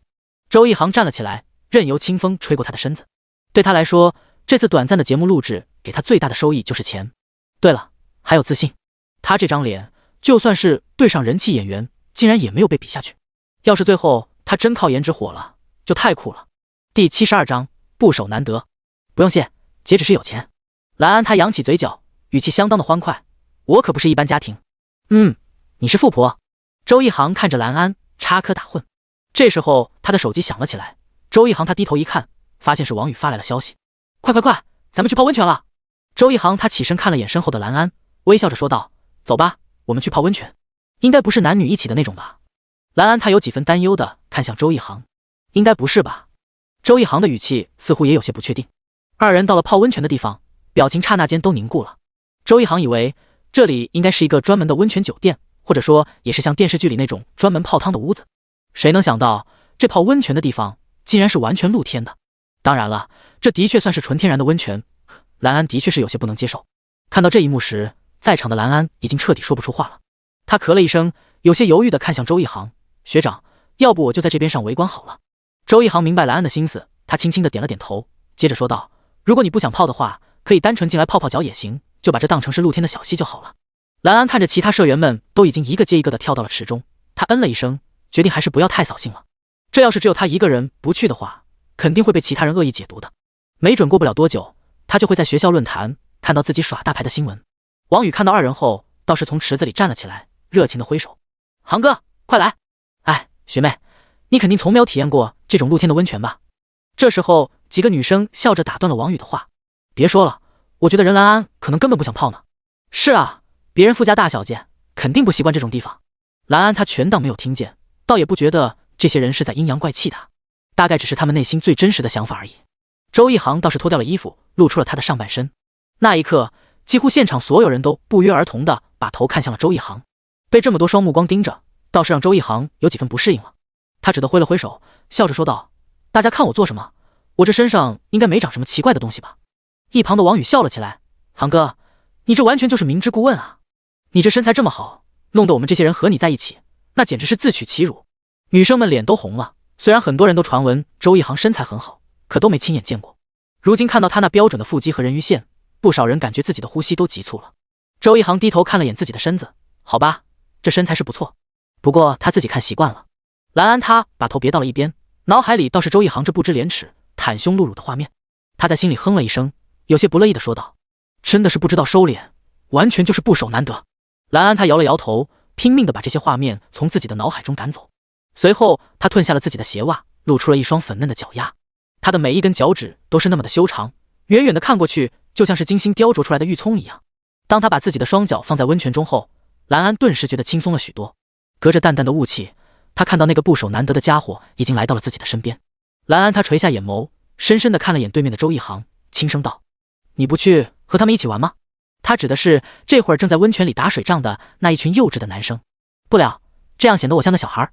周一航站了起来，任由清风吹过他的身子。对他来说，这次短暂的节目录制给他最大的收益就是钱。对了，还有自信。他这张脸就算是对上人气演员，竟然也没有被比下去。要是最后他真靠颜值火了，就太酷了。第72章，不守难得。不用谢，姐只是有钱。蓝安他扬起嘴角，语气相当的欢快。我可不是一般家庭。你是富婆。周一航看着蓝安，插科打诨。这时候他的手机响了起来，周一航他低头一看，发现是王宇发来了消息。快，咱们去泡温泉了。周一航他起身看了眼身后的蓝安，微笑着说道，走吧，我们去泡温泉。应该不是男女一起的那种吧？蓝安他有几分担忧的看向周一航，应该不是吧？周一航的语气似乎也有些不确定。二人到了泡温泉的地方，表情刹那间都凝固了。周一航以为这里应该是一个专门的温泉酒店，或者说也是像电视剧里那种专门泡汤的屋子，谁能想到这泡温泉的地方竟然是完全露天的。当然了，这的确算是纯天然的温泉，蓝安的确是有些不能接受。看到这一幕时，在场的蓝安已经彻底说不出话了。他咳了一声，有些犹豫地看向周一航，学长，要不我就在这边上围观好了。周一航明白蓝安的心思，他轻轻地点了点头，接着说道，如果你不想泡的话，可以单纯进来泡泡脚也行，就把这当成是露天的小溪就好了。蓝安看着其他社员们都已经一个接一个地跳到了池中，他嗯了一声，决定还是不要太扫兴了。这要是只有他一个人不去的话，肯定会被其他人恶意解读的。没准过不了多久，他就会在学校论坛看到自己耍大牌的新闻。王宇看到二人后，倒是从池子里站了起来，热情地挥手，航哥，快来。哎，学妹，你肯定从没有体验过这种露天的温泉吧？这时候几个女生笑着打断了王宇的话，别说了，我觉得任兰安可能根本不想泡呢。是啊，别人富家大小姐肯定不习惯这种地方。兰安她全当没有听见，倒也不觉得这些人是在阴阳怪气他，大概只是他们内心最真实的想法而已。周一航倒是脱掉了衣服，露出了他的上半身。那一刻，几乎现场所有人都不约而同地把头看向了周一航。被这么多双目光盯着，倒是让周一航有几分不适应了。他只得挥了挥手，笑着说道，大家看我做什么？我这身上应该没长什么奇怪的东西吧？一旁的王宇笑了起来，航哥，你这完全就是明知故问啊！你这身材这么好，弄得我们这些人和你在一起，那简直是自取其辱。女生们脸都红了，虽然很多人都传闻周一航身材很好，可都没亲眼见过。如今看到他那标准的腹肌和人鱼线，不少人感觉自己的呼吸都急促了。周一航低头看了眼自己的身子，好吧，这身材是不错，不过他自己看习惯了。兰安他把头别到了一边，脑海里倒是周一航这不知廉耻、袒胸露乳的画面。他在心里哼了一声，有些不乐意地说道：“真的是不知道收敛，完全就是不守难得。”兰安他摇了摇头，拼命地把这些画面从自己的脑海中赶走。随后，他褪下了自己的鞋袜，露出了一双粉嫩的脚丫。他的每一根脚趾都是那么的修长，远远的看过去，就像是精心雕琢出来的玉葱一样。当他把自己的双脚放在温泉中后，兰安顿时觉得轻松了许多。隔着淡淡的雾气，他看到那个不守难得的家伙已经来到了自己的身边。兰安他垂下眼眸，深深地看了眼对面的周一航，轻声道：“你不去和他们一起玩吗？”他指的是这会儿正在温泉里打水仗的那一群幼稚的男生。不了，这样显得我像个小孩。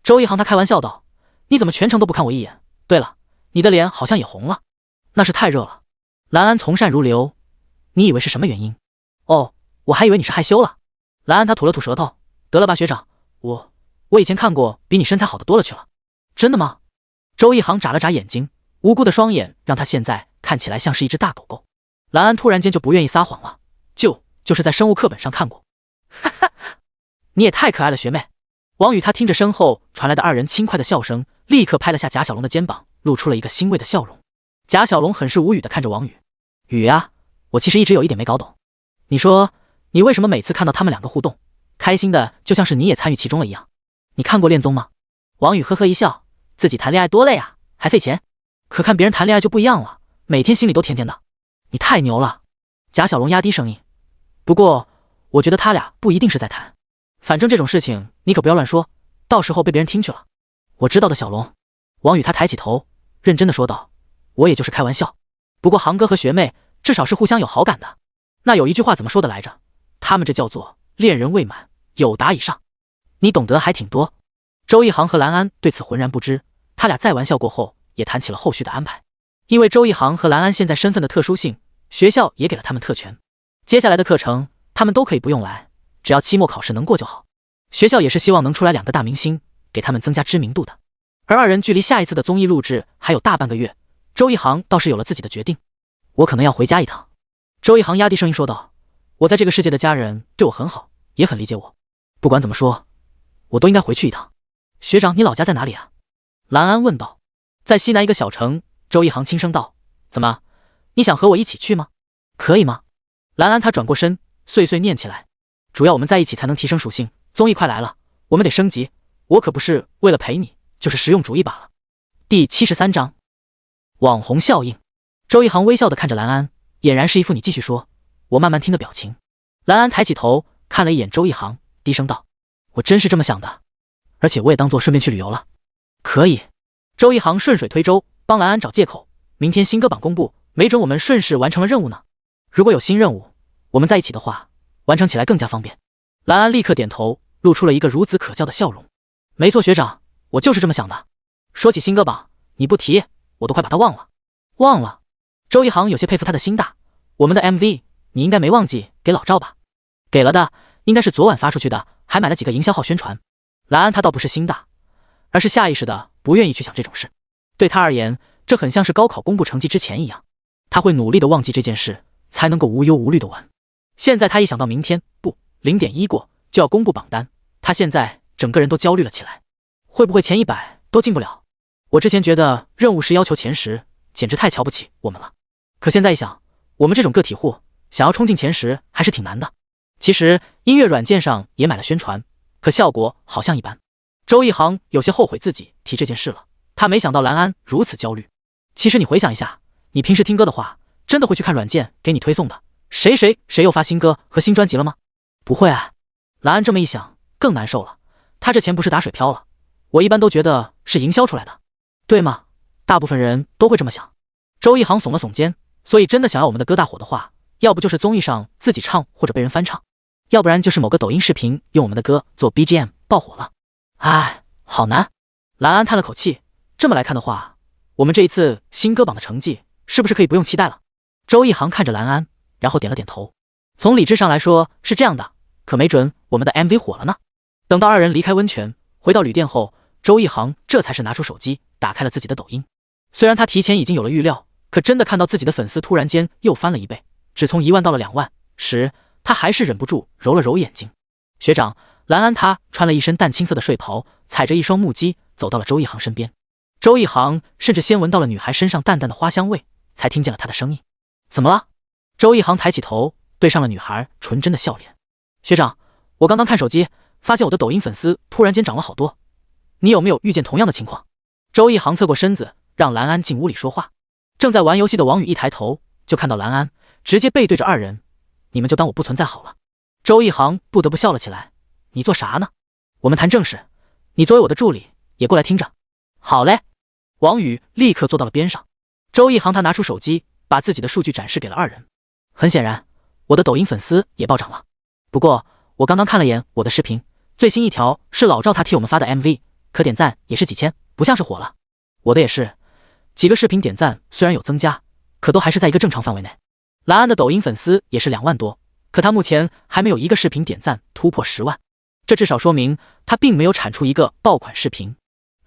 周一航他开玩笑道：“你怎么全程都不看我一眼？对了，你的脸好像也红了，那是太热了。”兰安从善如流：“你以为是什么原因？”“哦，我还以为你是害羞了。”兰安他吐了吐舌头：“得了吧，学长，我以前看过比你身材好的多了去了。”“真的吗？”周一航眨了眨眼睛，无辜的双眼让他现在看起来像是一只大狗狗。兰安突然间就不愿意撒谎了：“就是在生物课本上看过。”“哈哈，你也太可爱了，学妹。”王宇他听着身后传来的二人轻快的笑声，立刻拍了下贾小龙的肩膀，露出了一个欣慰的笑容。贾小龙很是无语的看着王宇：“宇啊，我其实一直有一点没搞懂，你说你为什么每次看到他们两个互动，开心的就像是你也参与其中了一样？你看过恋综吗？”王宇呵呵一笑：“自己谈恋爱多累啊，还费钱，可看别人谈恋爱就不一样了，每天心里都甜甜的。你太牛了。”贾小龙压低声音：“不过我觉得他俩不一定是在谈，反正这种事情你可不要乱说，到时候被别人听去了。”“我知道的，小龙。”王宇他抬起头，认真的说道：“我也就是开玩笑，不过航哥和学妹至少是互相有好感的。那有一句话怎么说的来着？他们这叫做恋人未满，有达以上。你懂得还挺多。”周一航和兰安对此浑然不知，他俩在玩笑过后也谈起了后续的安排。因为周一航和兰安现在身份的特殊性，学校也给了他们特权，接下来的课程他们都可以不用来，只要期末考试能过就好。学校也是希望能出来两个大明星，给他们增加知名度的。而二人距离下一次的综艺录制还有大半个月，周一航倒是有了自己的决定：“我可能要回家一趟。”周一航压低声音说道：“我在这个世界的家人对我很好，也很理解我，不管怎么说，我都应该回去一趟。”“学长，你老家在哪里啊？”兰安问道。“在西南一个小城。”周一航轻声道。“怎么，你想和我一起去吗？可以吗？”兰安他转过身，碎碎念起来：“主要我们在一起才能提升属性，综艺快来了，我们得升级，我可不是为了陪你，就是实用主义罢了。”第73章网红效应。周一航微笑地看着兰安，俨然是一副你继续说，我慢慢听的表情。兰安抬起头看了一眼周一航，低声道：“我真是这么想的，而且我也当作顺便去旅游了。”“可以。”周一航顺水推舟，帮兰安找借口：“明天新歌榜公布，没准我们顺势完成了任务呢。如果有新任务，我们在一起的话，完成起来更加方便。”兰安立刻点头，露出了一个孺子可教的笑容：“没错，学长，我就是这么想的。说起新歌榜，你不提，我都快把它忘了。”“忘了？”周一航有些佩服他的心大。“我们的 MV 你应该没忘记给老赵吧？”“给了的，应该是昨晚发出去的，还买了几个营销号宣传。”兰安他倒不是心大，而是下意识的不愿意去想这种事。对他而言，这很像是高考公布成绩之前一样，他会努力的忘记这件事，才能够无忧无虑的玩。现在他一想到明天不0.1过就要公布榜单，他现在整个人都焦虑了起来。会不会前100都进不了？我之前觉得任务是要求前10，简直太瞧不起我们了。可现在一想，我们这种个体户想要冲进前10还是挺难的。其实音乐软件上也买了宣传，可效果好像一般。周一航有些后悔自己提这件事了，他没想到兰安如此焦虑。其实你回想一下，你平时听歌的话，真的会去看软件给你推送的谁又发新歌和新专辑了吗？不会啊。兰安这么一想更难受了，他这钱不是打水漂了，我一般都觉得是营销出来的，对吗？大部分人都会这么想。周一航耸了耸肩，所以真的想要我们的歌大火的话，要不就是综艺上自己唱或者被人翻唱，要不然就是某个抖音视频用我们的歌做 BGM 爆火了。唉，好难。兰安叹了口气，这么来看的话，我们这一次新歌榜的成绩是不是可以不用期待了？周一航看着兰安，然后点了点头。从理智上来说是这样的，可没准我们的 MV 火了呢。等到二人离开温泉，回到旅店后，周一航这才是拿出手机，打开了自己的抖音。虽然他提前已经有了预料，可真的看到自己的粉丝突然间又翻了1倍，只从1万到了2万时，他还是忍不住揉了揉眼睛。学长，兰安她穿了一身淡青色的睡袍，踩着一双木屐走到了周一航身边。周一航甚至先闻到了女孩身上淡淡的花香味，才听见了她的声音。怎么了？周一航抬起头，对上了女孩纯真的笑脸。学长，我刚刚看手机，发现我的抖音粉丝突然间涨了好多，你有没有遇见同样的情况？周一航侧过身子，让兰安进屋里说话。正在玩游戏的王宇一抬头，就看到兰安，直接背对着二人。你们就当我不存在好了。周一航不得不笑了起来。你做啥呢？我们谈正事，你作为我的助理，也过来听着。好嘞。王宇立刻坐到了边上。周一航他拿出手机，把自己的数据展示给了二人。很显然，我的抖音粉丝也暴涨了。不过我刚刚看了眼我的视频，最新一条是老赵他替我们发的 MV， 可点赞也是几千，不像是火了。我的也是，几个视频点赞虽然有增加，可都还是在一个正常范围内。兰安的抖音粉丝也是2万多，可他目前还没有一个视频点赞突破10万，这至少说明他并没有产出一个爆款视频。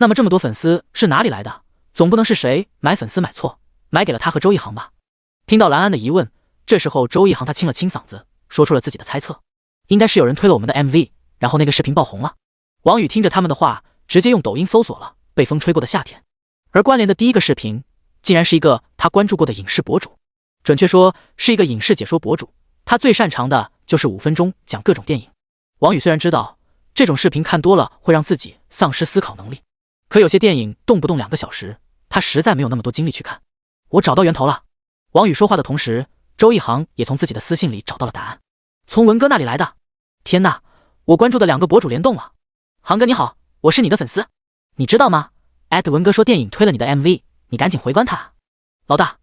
那么这么多粉丝是哪里来的？总不能是谁买粉丝买错，买给了他和周一航吧？听到兰安的疑问，这时候周一航他清了清嗓子，说出了自己的猜测，应该是有人推了我们的 MV， 然后那个视频爆红了。王宇听着他们的话，直接用抖音搜索了被风吹过的夏天，而关联的第一个视频竟然是一个他关注过的影视博主，准确说是一个影视解说博主，他最擅长的就是5分钟讲各种电影。王宇虽然知道这种视频看多了会让自己丧失思考能力，可有些电影动不动2个小时，他实在没有那么多精力去看。我找到源头了。王宇说话的同时，周一航也从自己的私信里找到了答案。从文哥那里来的。天哪，我关注的2个博主联动了。航哥你好，我是你的粉丝，你知道吗？文哥说电影推了你的 MV， 你赶紧回关他啊。老大，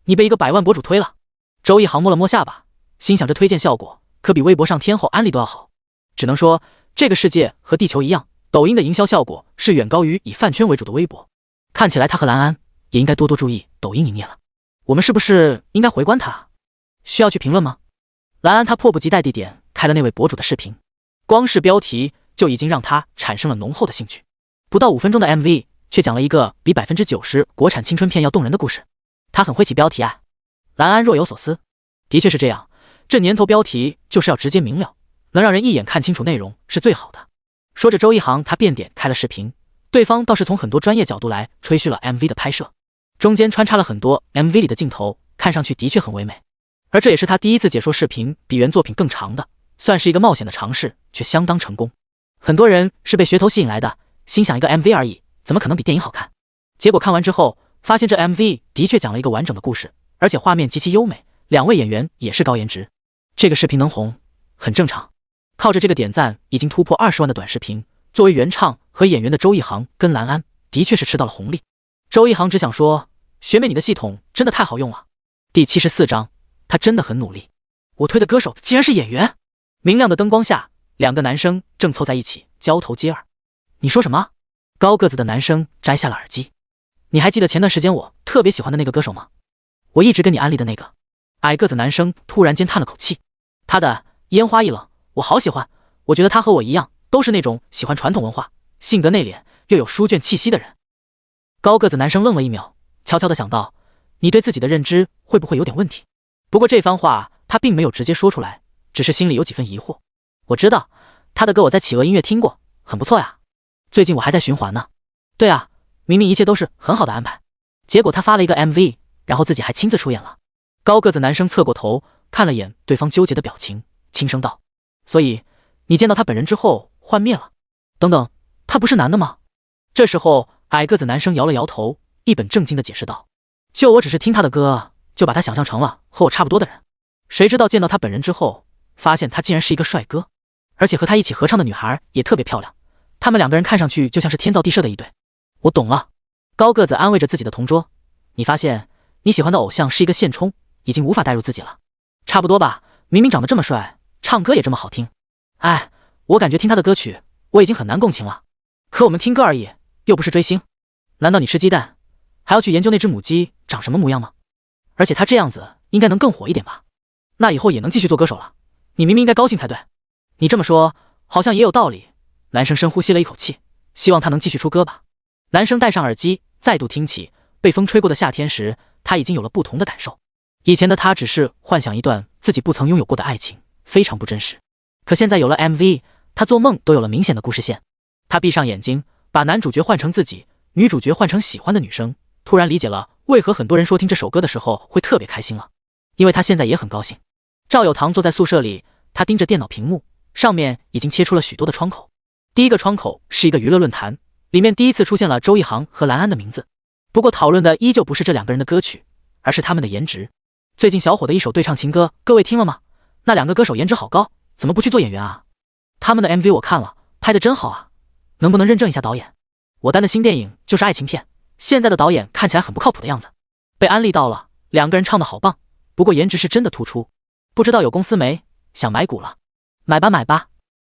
你被一个100万博主推了。周一航摸了摸下巴，心想这推荐效果可比微博上天后安利都要好。只能说这个世界和地球一样，抖音的营销效果是远高于以饭圈为主的微博。看起来他和兰安也应该多多注意抖音营业了。我们是不是应该回关他？需要去评论吗？兰安他迫不及待地点开了那位博主的视频，光是标题就已经让他产生了浓厚的兴趣。不到5分钟的 MV 却讲了一个比 90% 国产青春片要动人的故事。他很会起标题啊。兰安若有所思，的确是这样，这年头标题就是要直接明了，能让人一眼看清楚内容是最好的。说着周一航他便点开了视频，对方倒是从很多专业角度来吹嘘了 MV 的拍摄，中间穿插了很多 MV 里的镜头，看上去的确很唯美。而这也是他第一次解说视频比原作品更长的，算是一个冒险的尝试，却相当成功。很多人是被噱头吸引来的，心想一个 MV 而已，怎么可能比电影好看？结果看完之后，发现这 MV 的确讲了一个完整的故事，而且画面极其优美，2位演员也是高颜值。这个视频能红，很正常。靠着这个点赞已经突破20万的短视频，作为原唱和演员的周一航跟兰安的确是吃到了红利。周一航只想说，学妹你的系统真的太好用了。第74章，他真的很努力。我推的歌手竟然是演员。明亮的灯光下，2个男生正凑在一起交头接耳。你说什么？高个子的男生摘下了耳机。你还记得前段时间我特别喜欢的那个歌手吗？我一直跟你安利的那个。矮个子男生突然间叹了口气，他的烟花易冷我好喜欢，我觉得他和我一样，都是那种喜欢传统文化，性格内敛又有书卷气息的人。高个子男生愣了1秒，悄悄地想到，你对自己的认知会不会有点问题？不过这番话他并没有直接说出来，只是心里有几分疑惑。我知道他的歌我在企鹅音乐听过，很不错呀，最近我还在循环呢。对啊，明明一切都是很好的安排，结果他发了一个 MV， 然后自己还亲自出演了。高个子男生侧过头看了眼对方纠结的表情，轻声道，所以你见到他本人之后幻灭了？等等，他不是男的吗？这时候矮个子男生摇了摇头，一本正经地解释道，就我只是听他的歌，就把他想象成了和我差不多的人，谁知道见到他本人之后，发现他竟然是一个帅哥，而且和他一起合唱的女孩也特别漂亮，他们2个人看上去就像是天造地设的一对。我懂了。高个子安慰着自己的同桌，你发现你喜欢的偶像是一个现充，已经无法代入自己了。差不多吧，明明长得这么帅，唱歌也这么好听。哎，我感觉听他的歌曲我已经很难共情了，可我们听歌而已，又不是追星。难道你吃鸡蛋还要去研究那只母鸡长什么模样吗？而且他这样子应该能更火一点吧？那以后也能继续做歌手了，你明明应该高兴才对。你这么说好像也有道理。男生深呼吸了一口气，希望他能继续出歌吧。男生戴上耳机再度听起被风吹过的夏天时，他已经有了不同的感受。以前的他只是幻想一段自己不曾拥有过的爱情，非常不真实。可现在有了 MV，他做梦都有了明显的故事线。他闭上眼睛，把男主角换成自己，女主角换成喜欢的女生，突然理解了为何很多人说听这首歌的时候会特别开心了，因为他现在也很高兴。赵有堂坐在宿舍里，他盯着电脑屏幕，上面已经切出了许多的窗口。第一个窗口是一个娱乐论坛，里面第一次出现了周一航和蓝安的名字。不过讨论的依旧不是这两个人的歌曲，而是他们的颜值。最近小火的一首对唱情歌，各位听了吗？那两个歌手颜值好高，怎么不去做演员啊？他们的 MV 我看了，拍得真好啊，能不能认证一下导演？我担的新电影就是爱情片，现在的导演看起来很不靠谱的样子。被安利到了，两个人唱得好棒，不过颜值是真的突出。不知道有公司没想买股了？买吧买吧。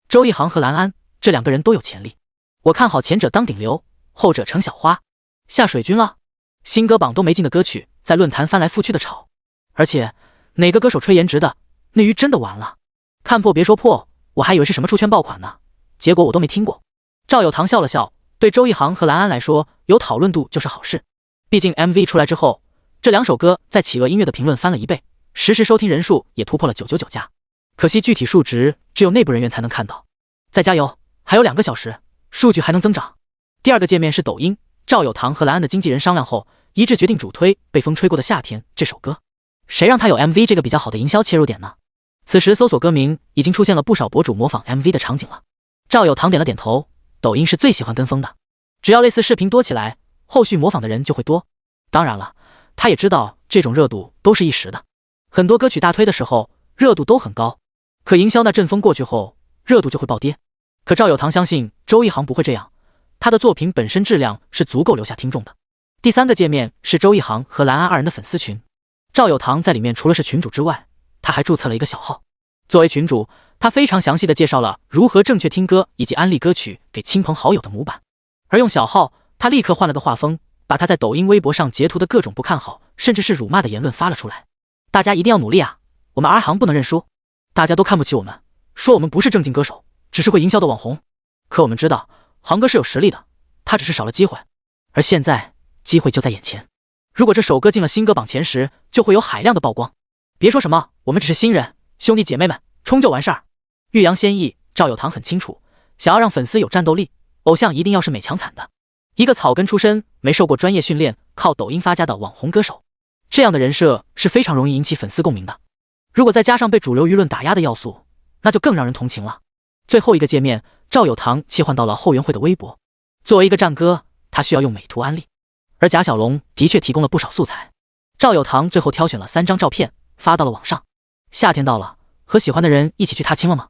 周一航和蓝安这两个人都有潜力，我看好前者当顶流，后者成小花。下水军了，新歌榜都没进的歌曲在论坛翻来覆去的炒，而且哪个歌手吹颜值的，内娱真的完了。看破别说破，我还以为是什么出圈爆款呢，结果我都没听过。赵有堂笑了笑，对周一航和蓝安来说，有讨论度就是好事。毕竟 MV 出来之后，这两首歌在企鹅音乐的评论翻了1倍，实时收听人数也突破了999加。可惜具体数值只有内部人员才能看到。再加油，还有2个小时，数据还能增长。第二个界面是抖音，赵有堂和蓝安的经纪人商量后，一致决定主推《被风吹过的夏天》这首歌。谁让他有 MV 这个比较好的营销切入点呢？此时搜索歌名已经出现了不少博主模仿 MV 的场景了。赵有堂点了点头，抖音是最喜欢跟风的，只要类似视频多起来，后续模仿的人就会多。当然了，他也知道这种热度都是一时的，很多歌曲大推的时候热度都很高，可营销那阵风过去后，热度就会暴跌。可赵有堂相信周一航不会这样，他的作品本身质量是足够留下听众的。第三个界面是周一航和蓝安二人的粉丝群，赵有堂在里面除了是群主之外，他还注册了一个小号。作为群主，他非常详细的介绍了如何正确听歌以及安利歌曲给亲朋好友的模板。而用小号，他立刻换了个画风，把他在抖音微博上截图的各种不看好甚至是辱骂的言论发了出来。大家一定要努力啊，我们二行不能认输。大家都看不起我们，说我们不是正经歌手，只是会营销的网红。可我们知道航哥是有实力的，他只是少了机会，而现在机会就在眼前。如果这首歌进了新歌榜前10，就会有海量的曝光。别说什么我们只是新人，兄弟姐妹们冲就完事儿。欲扬先抑，赵有堂很清楚，想要让粉丝有战斗力，偶像一定要是美强惨的，一个草根出身没受过专业训练，靠抖音发家的网红歌手，这样的人设是非常容易引起粉丝共鸣的。如果再加上被主流舆论打压的要素，那就更让人同情了。最后一个界面，赵有堂切换到了后援会的微博。作为一个战歌，他需要用美图安利，而贾小龙的确提供了不少素材。赵有堂最后挑选了3张照片发到了网上。夏天到了，和喜欢的人一起去踏青了吗？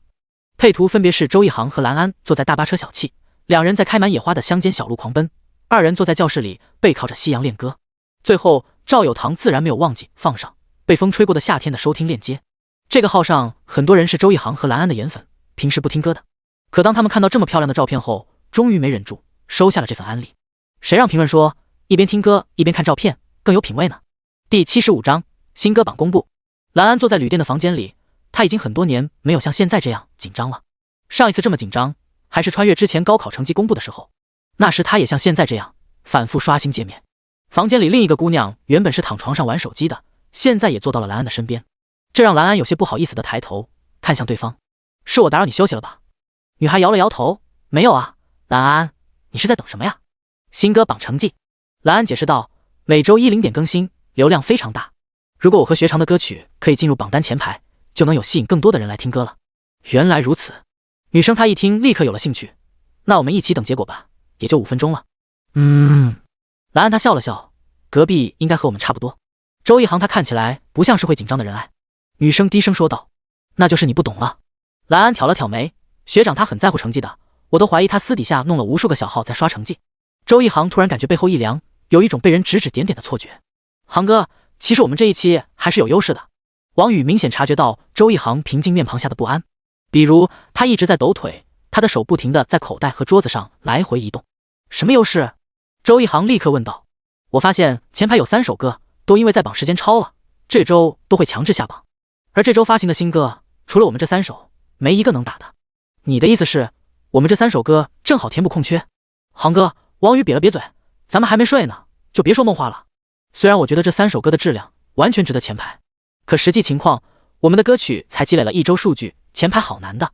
配图分别是周一航和蓝安坐在大巴车小憩，两人在开满野花的乡间小路狂奔，二人坐在教室里背靠着夕阳练歌。最后赵有堂自然没有忘记放上被风吹过的夏天的收听链接。这个号上很多人是周一航和蓝安的颜粉，平时不听歌的，可当他们看到这么漂亮的照片后，终于没忍住收下了这份安利。谁让评论说一边听歌一边看照片更有品味呢？第75章新歌榜公布。蓝安坐在旅店的房间里，他已经很多年没有像现在这样紧张了。上一次这么紧张还是穿越之前高考成绩公布的时候，那时他也像现在这样反复刷新界面。房间里另一个姑娘原本是躺床上玩手机的，现在也坐到了蓝安的身边，这让蓝安有些不好意思的抬头看向对方。是我打扰你休息了吧？女孩摇了摇头，没有啊。蓝安，你是在等什么呀？新歌榜成绩。蓝安解释道，每周1:0更新，流量非常大，如果我和学长的歌曲可以进入榜单前排，就能有吸引更多的人来听歌了。原来如此。女生她一听立刻有了兴趣，那我们一起等结果吧，也就5分钟了。蓝安他笑了笑，隔壁应该和我们差不多。周一航他看起来不像是会紧张的人。女生低声说道，那就是你不懂了。蓝安挑了挑眉，学长他很在乎成绩的，我都怀疑他私底下弄了无数个小号在刷成绩。周一航突然感觉背后一凉，有一种被人指指点点的错觉。航哥，其实我们这一期还是有优势的。王宇明显察觉到周一航平静面庞下的不安，比如他一直在抖腿，他的手不停地在口袋和桌子上来回移动。什么优势？周一航立刻问道。我发现前排有3首歌都因为在榜时间超了，这周都会强制下榜，而这周发行的新歌除了我们这3首没一个能打的。你的意思是我们这3首歌正好填补空缺？航哥，王宇瘪了瘪嘴，咱们还没睡呢，就别说梦话了。虽然我觉得这3首歌的质量完全值得前排，可实际情况我们的歌曲才积累了1周数据，前排好难的。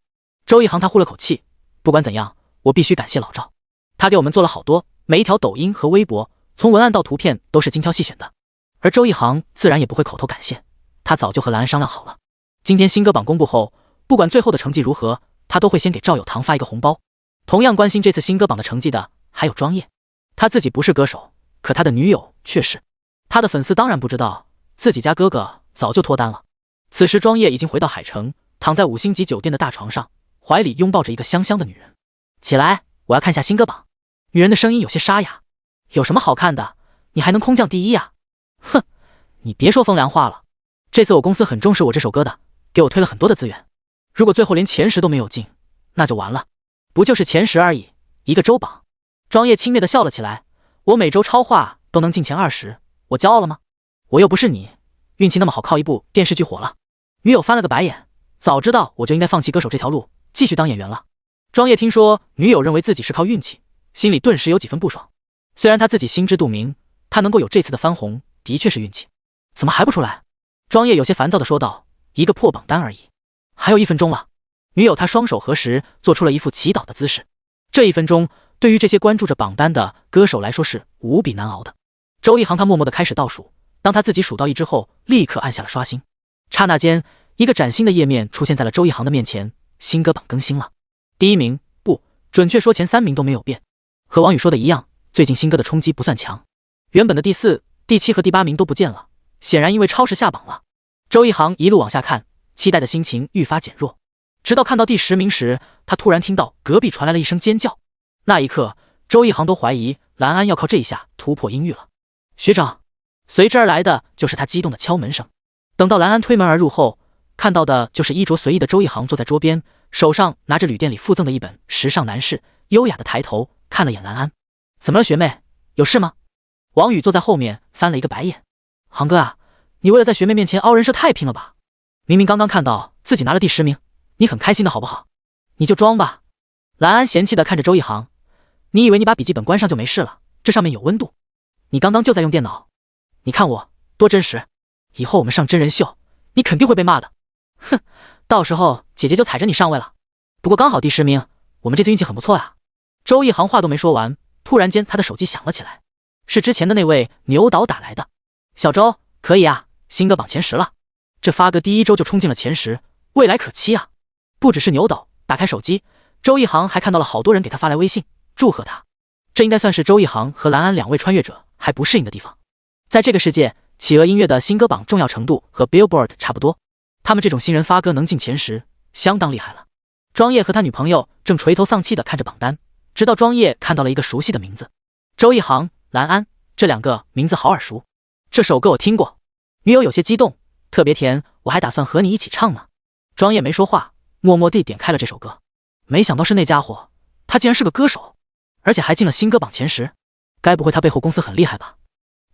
周一航他呼了口气，不管怎样，我必须感谢老赵，他给我们做了好多，每一条抖音和微博，从文案到图片都是精挑细选的。而周一航自然也不会口头感谢，他早就和蓝安商量好了，今天新歌榜公布后，不管最后的成绩如何，他都会先给赵有堂发一个红包。同样关心这次新歌榜的成绩的还有庄叶，他自己不是歌手，可他的女友却是。他的粉丝当然不知道，自己家哥哥早就脱单了。此时庄叶已经回到海城，躺在5星级酒店的大床上，怀里拥抱着一个香香的女人。起来，我要看下新歌榜。女人的声音有些沙哑，有什么好看的？你还能空降第一啊？哼，你别说风凉话了。这次我公司很重视我这首歌的，给我推了很多的资源。如果最后连前10都没有进，那就完了。不就是前10而已，一个周榜。庄叶轻蔑地笑了起来，我每周超话都能进前20，我骄傲了吗？我又不是你，运气那么好靠一部电视剧火了。女友翻了个白眼，早知道我就应该放弃歌手这条路，继续当演员了。庄叶听说女友认为自己是靠运气，心里顿时有几分不爽。虽然他自己心知肚明，他能够有这次的翻红的确是运气，怎么还不出来？庄叶有些烦躁地说道，一个破榜单而已，还有1分钟了。女友她双手合十，做出了一副祈祷的姿势。这1分钟对于这些关注着榜单的歌手来说是无比难熬的。周一航他默默地开始倒数，当他自己数到1之后，立刻按下了刷新。刹那间，一个崭新的页面出现在了周一航的面前，新歌榜更新了。第1名，不，准确说前3名都没有变。和王宇说的一样，最近新歌的冲击不算强。原本的第4、第7和第8名都不见了，显然因为超时下榜了。周一航一路往下看，期待的心情愈发减弱。直到看到第10名时，他突然听到隔壁传来了一声尖叫。那一刻，周一航都怀疑蓝安要靠这一下突破音域了。学长，随之而来的就是他激动的敲门声。等到蓝安推门而入后，看到的就是衣着随意的周一航坐在桌边，手上拿着旅店里附赠的一本《时尚男士》，优雅的抬头看了眼蓝安。怎么了学妹，有事吗？王宇坐在后面翻了一个白眼。航哥啊，你为了在学妹面前凹人设太拼了吧？明明刚刚看到自己拿了第10名，你很开心的好不好？你就装吧。蓝安嫌弃的看着周一航，你以为你把笔记本关上就没事了？这上面有温度。你刚刚就在用电脑，你看我多真实。以后我们上真人秀，你肯定会被骂的。哼，到时候姐姐就踩着你上位了。不过刚好第10名，我们这次运气很不错啊。周一航话都没说完，突然间他的手机响了起来，是之前的那位牛导打来的。小周，可以啊，新歌榜前10了。这发哥第1周就冲进了前10，未来可期啊。不只是牛导，打开手机，周一航还看到了好多人给他发来微信祝贺他。这应该算是周一航和蓝安2位穿越者还不适应的地方。在这个世界，企鹅音乐的新歌榜重要程度和 Billboard 差不多，他们这种新人发歌能进前10，相当厉害了。庄叶和他女朋友正垂头丧气地看着榜单，直到庄叶看到了一个熟悉的名字，周一航、蓝安，这2个名字好耳熟。这首歌我听过。女友有些激动，特别甜，我还打算和你一起唱呢。庄叶没说话，默默地点开了这首歌。没想到是那家伙，他竟然是个歌手，而且还进了新歌榜前10。该不会他背后公司很厉害吧？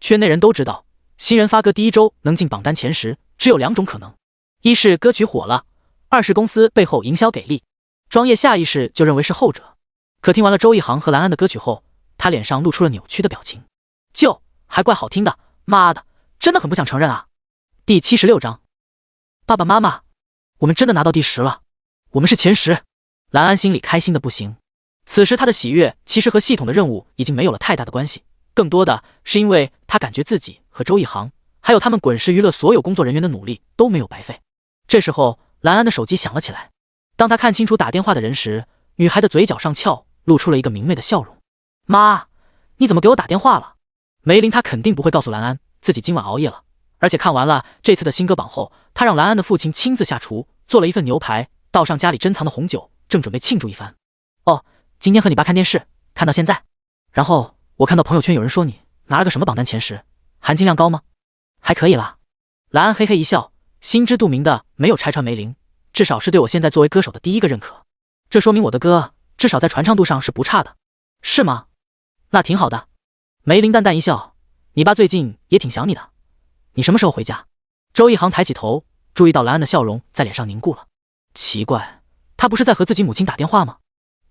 圈内人都知道，新人发歌第1周能进榜单前10，只有2种可能：一是歌曲火了，2是公司背后营销给力。庄叶下意识就认为是后者，可听完了周一航和蓝安的歌曲后，他脸上露出了扭曲的表情。还怪好听的，妈的，真的很不想承认啊。第76章，爸爸妈妈，我们真的拿到第10了，我们是前10。蓝安心里开心的不行。此时他的喜悦其实和系统的任务已经没有了太大的关系，更多的是因为他感觉自己和周一航还有他们滚石娱乐所有工作人员的努力都没有白费。这时候蓝安的手机响了起来，当他看清楚打电话的人时，女孩的嘴角上翘，露出了一个明媚的笑容。妈，你怎么给我打电话了？梅林她肯定不会告诉蓝安自己今晚熬夜了，而且看完了这次的新歌榜后，她让蓝安的父亲亲自下厨做了一份牛排，倒上家里珍藏的红酒，正准备庆祝一番。哦，今天和你爸看电视看到现在，然后我看到朋友圈有人说你拿了个什么榜单前10，含金量高吗？还可以啦。蓝安嘿嘿一笑，心知肚明的没有拆穿梅林，至少是对我现在作为歌手的第1个认可，这说明我的歌至少在传唱度上是不差的。是吗？那挺好的。梅林淡淡一笑，你爸最近也挺想你的，你什么时候回家？周一航抬起头，注意到蓝安的笑容在脸上凝固了。奇怪，他不是在和自己母亲打电话吗？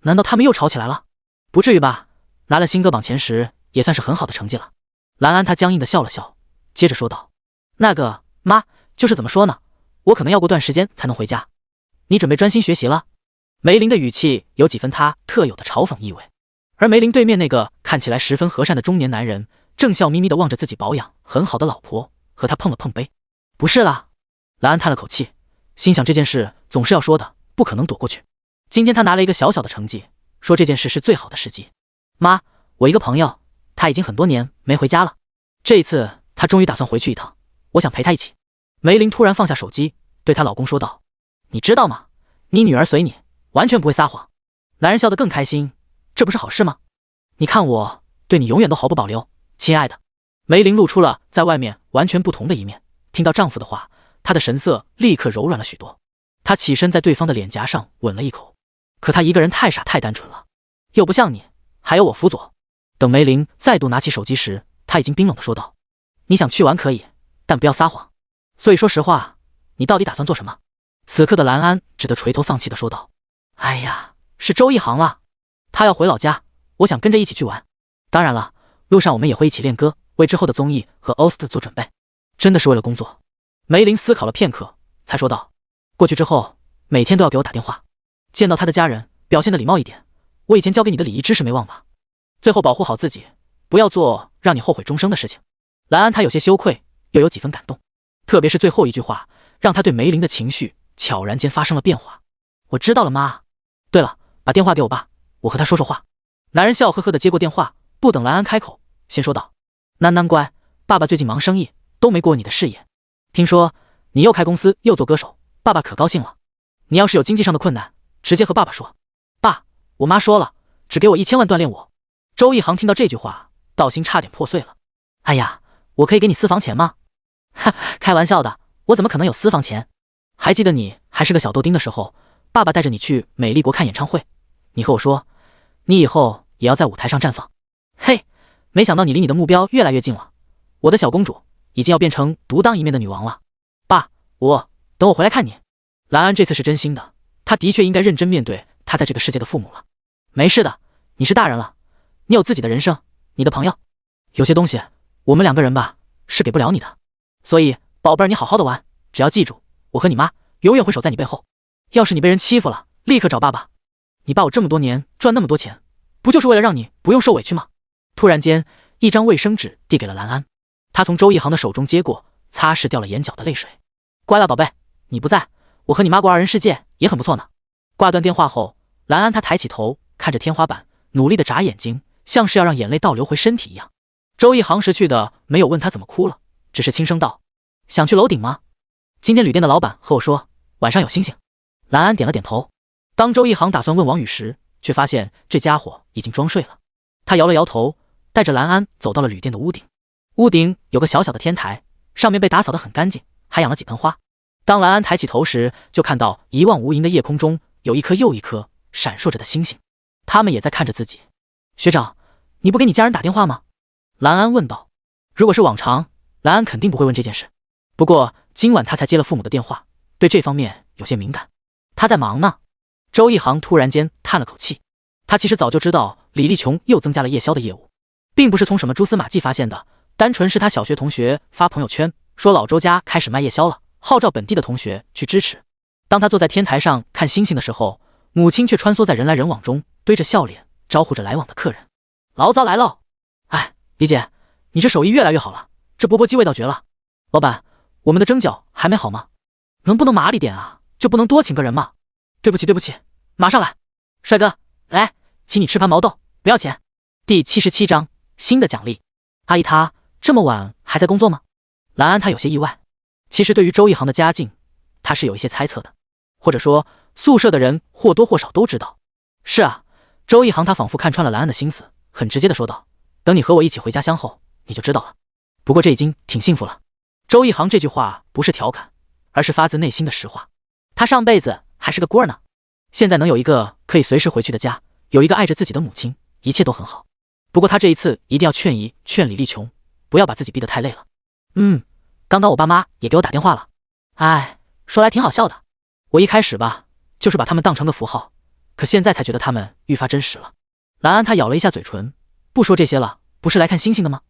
难道他们又吵起来了？不至于吧，拿了新歌榜前10也算是很好的成绩了。蓝安他僵硬的笑了笑，接着说道，那个妈，就是怎么说呢，我可能要过段时间才能回家。你准备专心学习了？梅林的语气有几分他特有的嘲讽意味，而梅林对面那个看起来十分和善的中年男人，正笑眯眯地望着自己保养很好的老婆，和他碰了碰杯。不是啦，兰安叹了口气，心想这件事总是要说的，不可能躲过去。今天他拿了一个小小的成绩，说这件事是最好的时机。妈，我一个朋友，他已经很多年没回家了，这一次他终于打算回去一趟，我想陪他一起。梅林突然放下手机，对她老公说道：你知道吗？你女儿随你，完全不会撒谎。男人笑得更开心，这不是好事吗？你看我对你永远都毫不保留，亲爱的。梅林露出了在外面完全不同的一面，听到丈夫的话，她的神色立刻柔软了许多。她起身在对方的脸颊上吻了一口，可她一个人太傻太单纯了，又不像你，还有我辅佐。等梅林再度拿起手机时，她已经冰冷地说道：你想去玩可以，但不要撒谎。所以说实话，你到底打算做什么？此刻的兰安只得垂头丧气地说道：哎呀，是周一航了，他要回老家，我想跟着一起去玩。当然了，路上我们也会一起练歌，为之后的综艺和 OST 做准备。真的是为了工作。梅林思考了片刻，才说道：过去之后，每天都要给我打电话，见到他的家人，表现得礼貌一点。我以前教给你的礼仪知识没忘吧？最后保护好自己，不要做让你后悔终生的事情。兰安他有些羞愧，又有几分感动，特别是最后一句话，让他对梅林的情绪悄然间发生了变化。我知道了，妈。对了，把电话给我爸，我和他说说话。男人笑呵呵地接过电话，不等兰安开口，先说道：囡囡乖，爸爸最近忙生意，都没过你的事业。听说你又开公司又做歌手，爸爸可高兴了。你要是有经济上的困难，直接和爸爸说。爸，我妈说了，只给我1000万锻炼我。周一航听到这句话，道心差点破碎了。哎呀，我可以给你私房钱吗？哈，开玩笑的，我怎么可能有私房钱？还记得你还是个小豆丁的时候，爸爸带着你去美丽国看演唱会，你和我说，你以后也要在舞台上绽放。嘿，没想到你离你的目标越来越近了，我的小公主已经要变成独当一面的女王了。爸，等我回来看你。兰安这次是真心的，她的确应该认真面对她在这个世界的父母了。没事的，你是大人了，你有自己的人生，你的朋友，有些东西我们2个人吧是给不了你的。所以宝贝儿，你好好的玩，只要记住，我和你妈永远会守在你背后。要是你被人欺负了，立刻找爸爸。你爸我这么多年赚那么多钱，不就是为了让你不用受委屈吗？突然间，一张卫生纸递给了兰安，她从周一航的手中接过，擦拭掉了眼角的泪水。乖了宝贝，你不在，我和你妈过2人世界也很不错呢。挂断电话后，兰安她抬起头看着天花板，努力的眨眼睛，像是要让眼泪倒流回身体一样。周一航识趣的没有问她怎么哭了，只是轻声道：想去楼顶吗？今天旅店的老板和我说晚上有星星。兰安点了点头。当周一航打算问王宇时，却发现这家伙已经装睡了。他摇了摇头，带着兰安走到了旅店的屋顶。屋顶有个小小的天台，上面被打扫得很干净，还养了几盆花。当兰安抬起头时，就看到一望无垠的夜空中有一颗又一颗闪烁着的星星，他们也在看着自己。学长，你不给你家人打电话吗？兰安问道。如果是往常，兰安肯定不会问这件事，不过今晚他才接了父母的电话，对这方面有些敏感。他在忙呢。周一航突然间叹了口气，他其实早就知道李立琼又增加了夜宵的业务，并不是从什么蛛丝马迹发现的，单纯是他小学同学发朋友圈说老周家开始卖夜宵了，号召本地的同学去支持。当他坐在天台上看星星的时候，母亲却穿梭在人来人往中，堆着笑脸招呼着来往的客人。醪糟来喽！哎，李姐，你这手艺越来越好了，这钵钵鸡味道绝了。老板，我们的蒸饺还没好吗？能不能麻利点啊？就不能多请个人吗？对不起，马上来。帅哥，来，请你吃盘毛豆，不要钱。第77章新的奖励。阿姨她这么晚还在工作吗？兰安她有些意外。其实对于周一航的家境，她是有一些猜测的，或者说宿舍的人或多或少都知道。是啊，周一航他仿佛看穿了兰安的心思，很直接的说道：等你和我一起回家乡后，你就知道了。不过这已经挺幸福了。周一航这句话不是调侃，而是发自内心的实话。他上辈子还是个孤儿呢，现在能有一个可以随时回去的家，有一个爱着自己的母亲，一切都很好。不过他这一次一定要劝李立琼，不要把自己逼得太累了。刚刚我爸妈也给我打电话了。哎，说来挺好笑的。我一开始吧，就是把他们当成个符号，可现在才觉得他们愈发真实了。兰安他咬了一下嘴唇，不说这些了，不是来看星星的吗？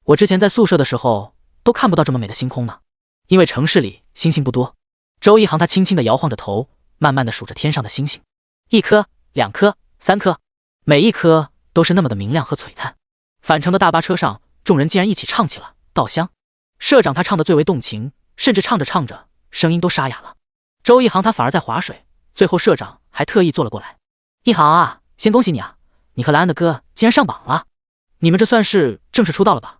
我之前在宿舍的时候都看不到这么美的星空呢，因为城市里星星不多。周一航他轻轻地摇晃着头，慢慢地数着天上的星星。1颗、2颗、3颗，每一颗都是那么的明亮和璀璨。返程的大巴车上，众人竟然一起唱起了《稻香》。社长他唱得最为动情，甚至唱着唱着，声音都沙哑了。周一航他反而在划水，最后社长还特意坐了过来。一航啊，先恭喜你啊，你和兰安的歌竟然上榜了，你们这算是正式出道了吧？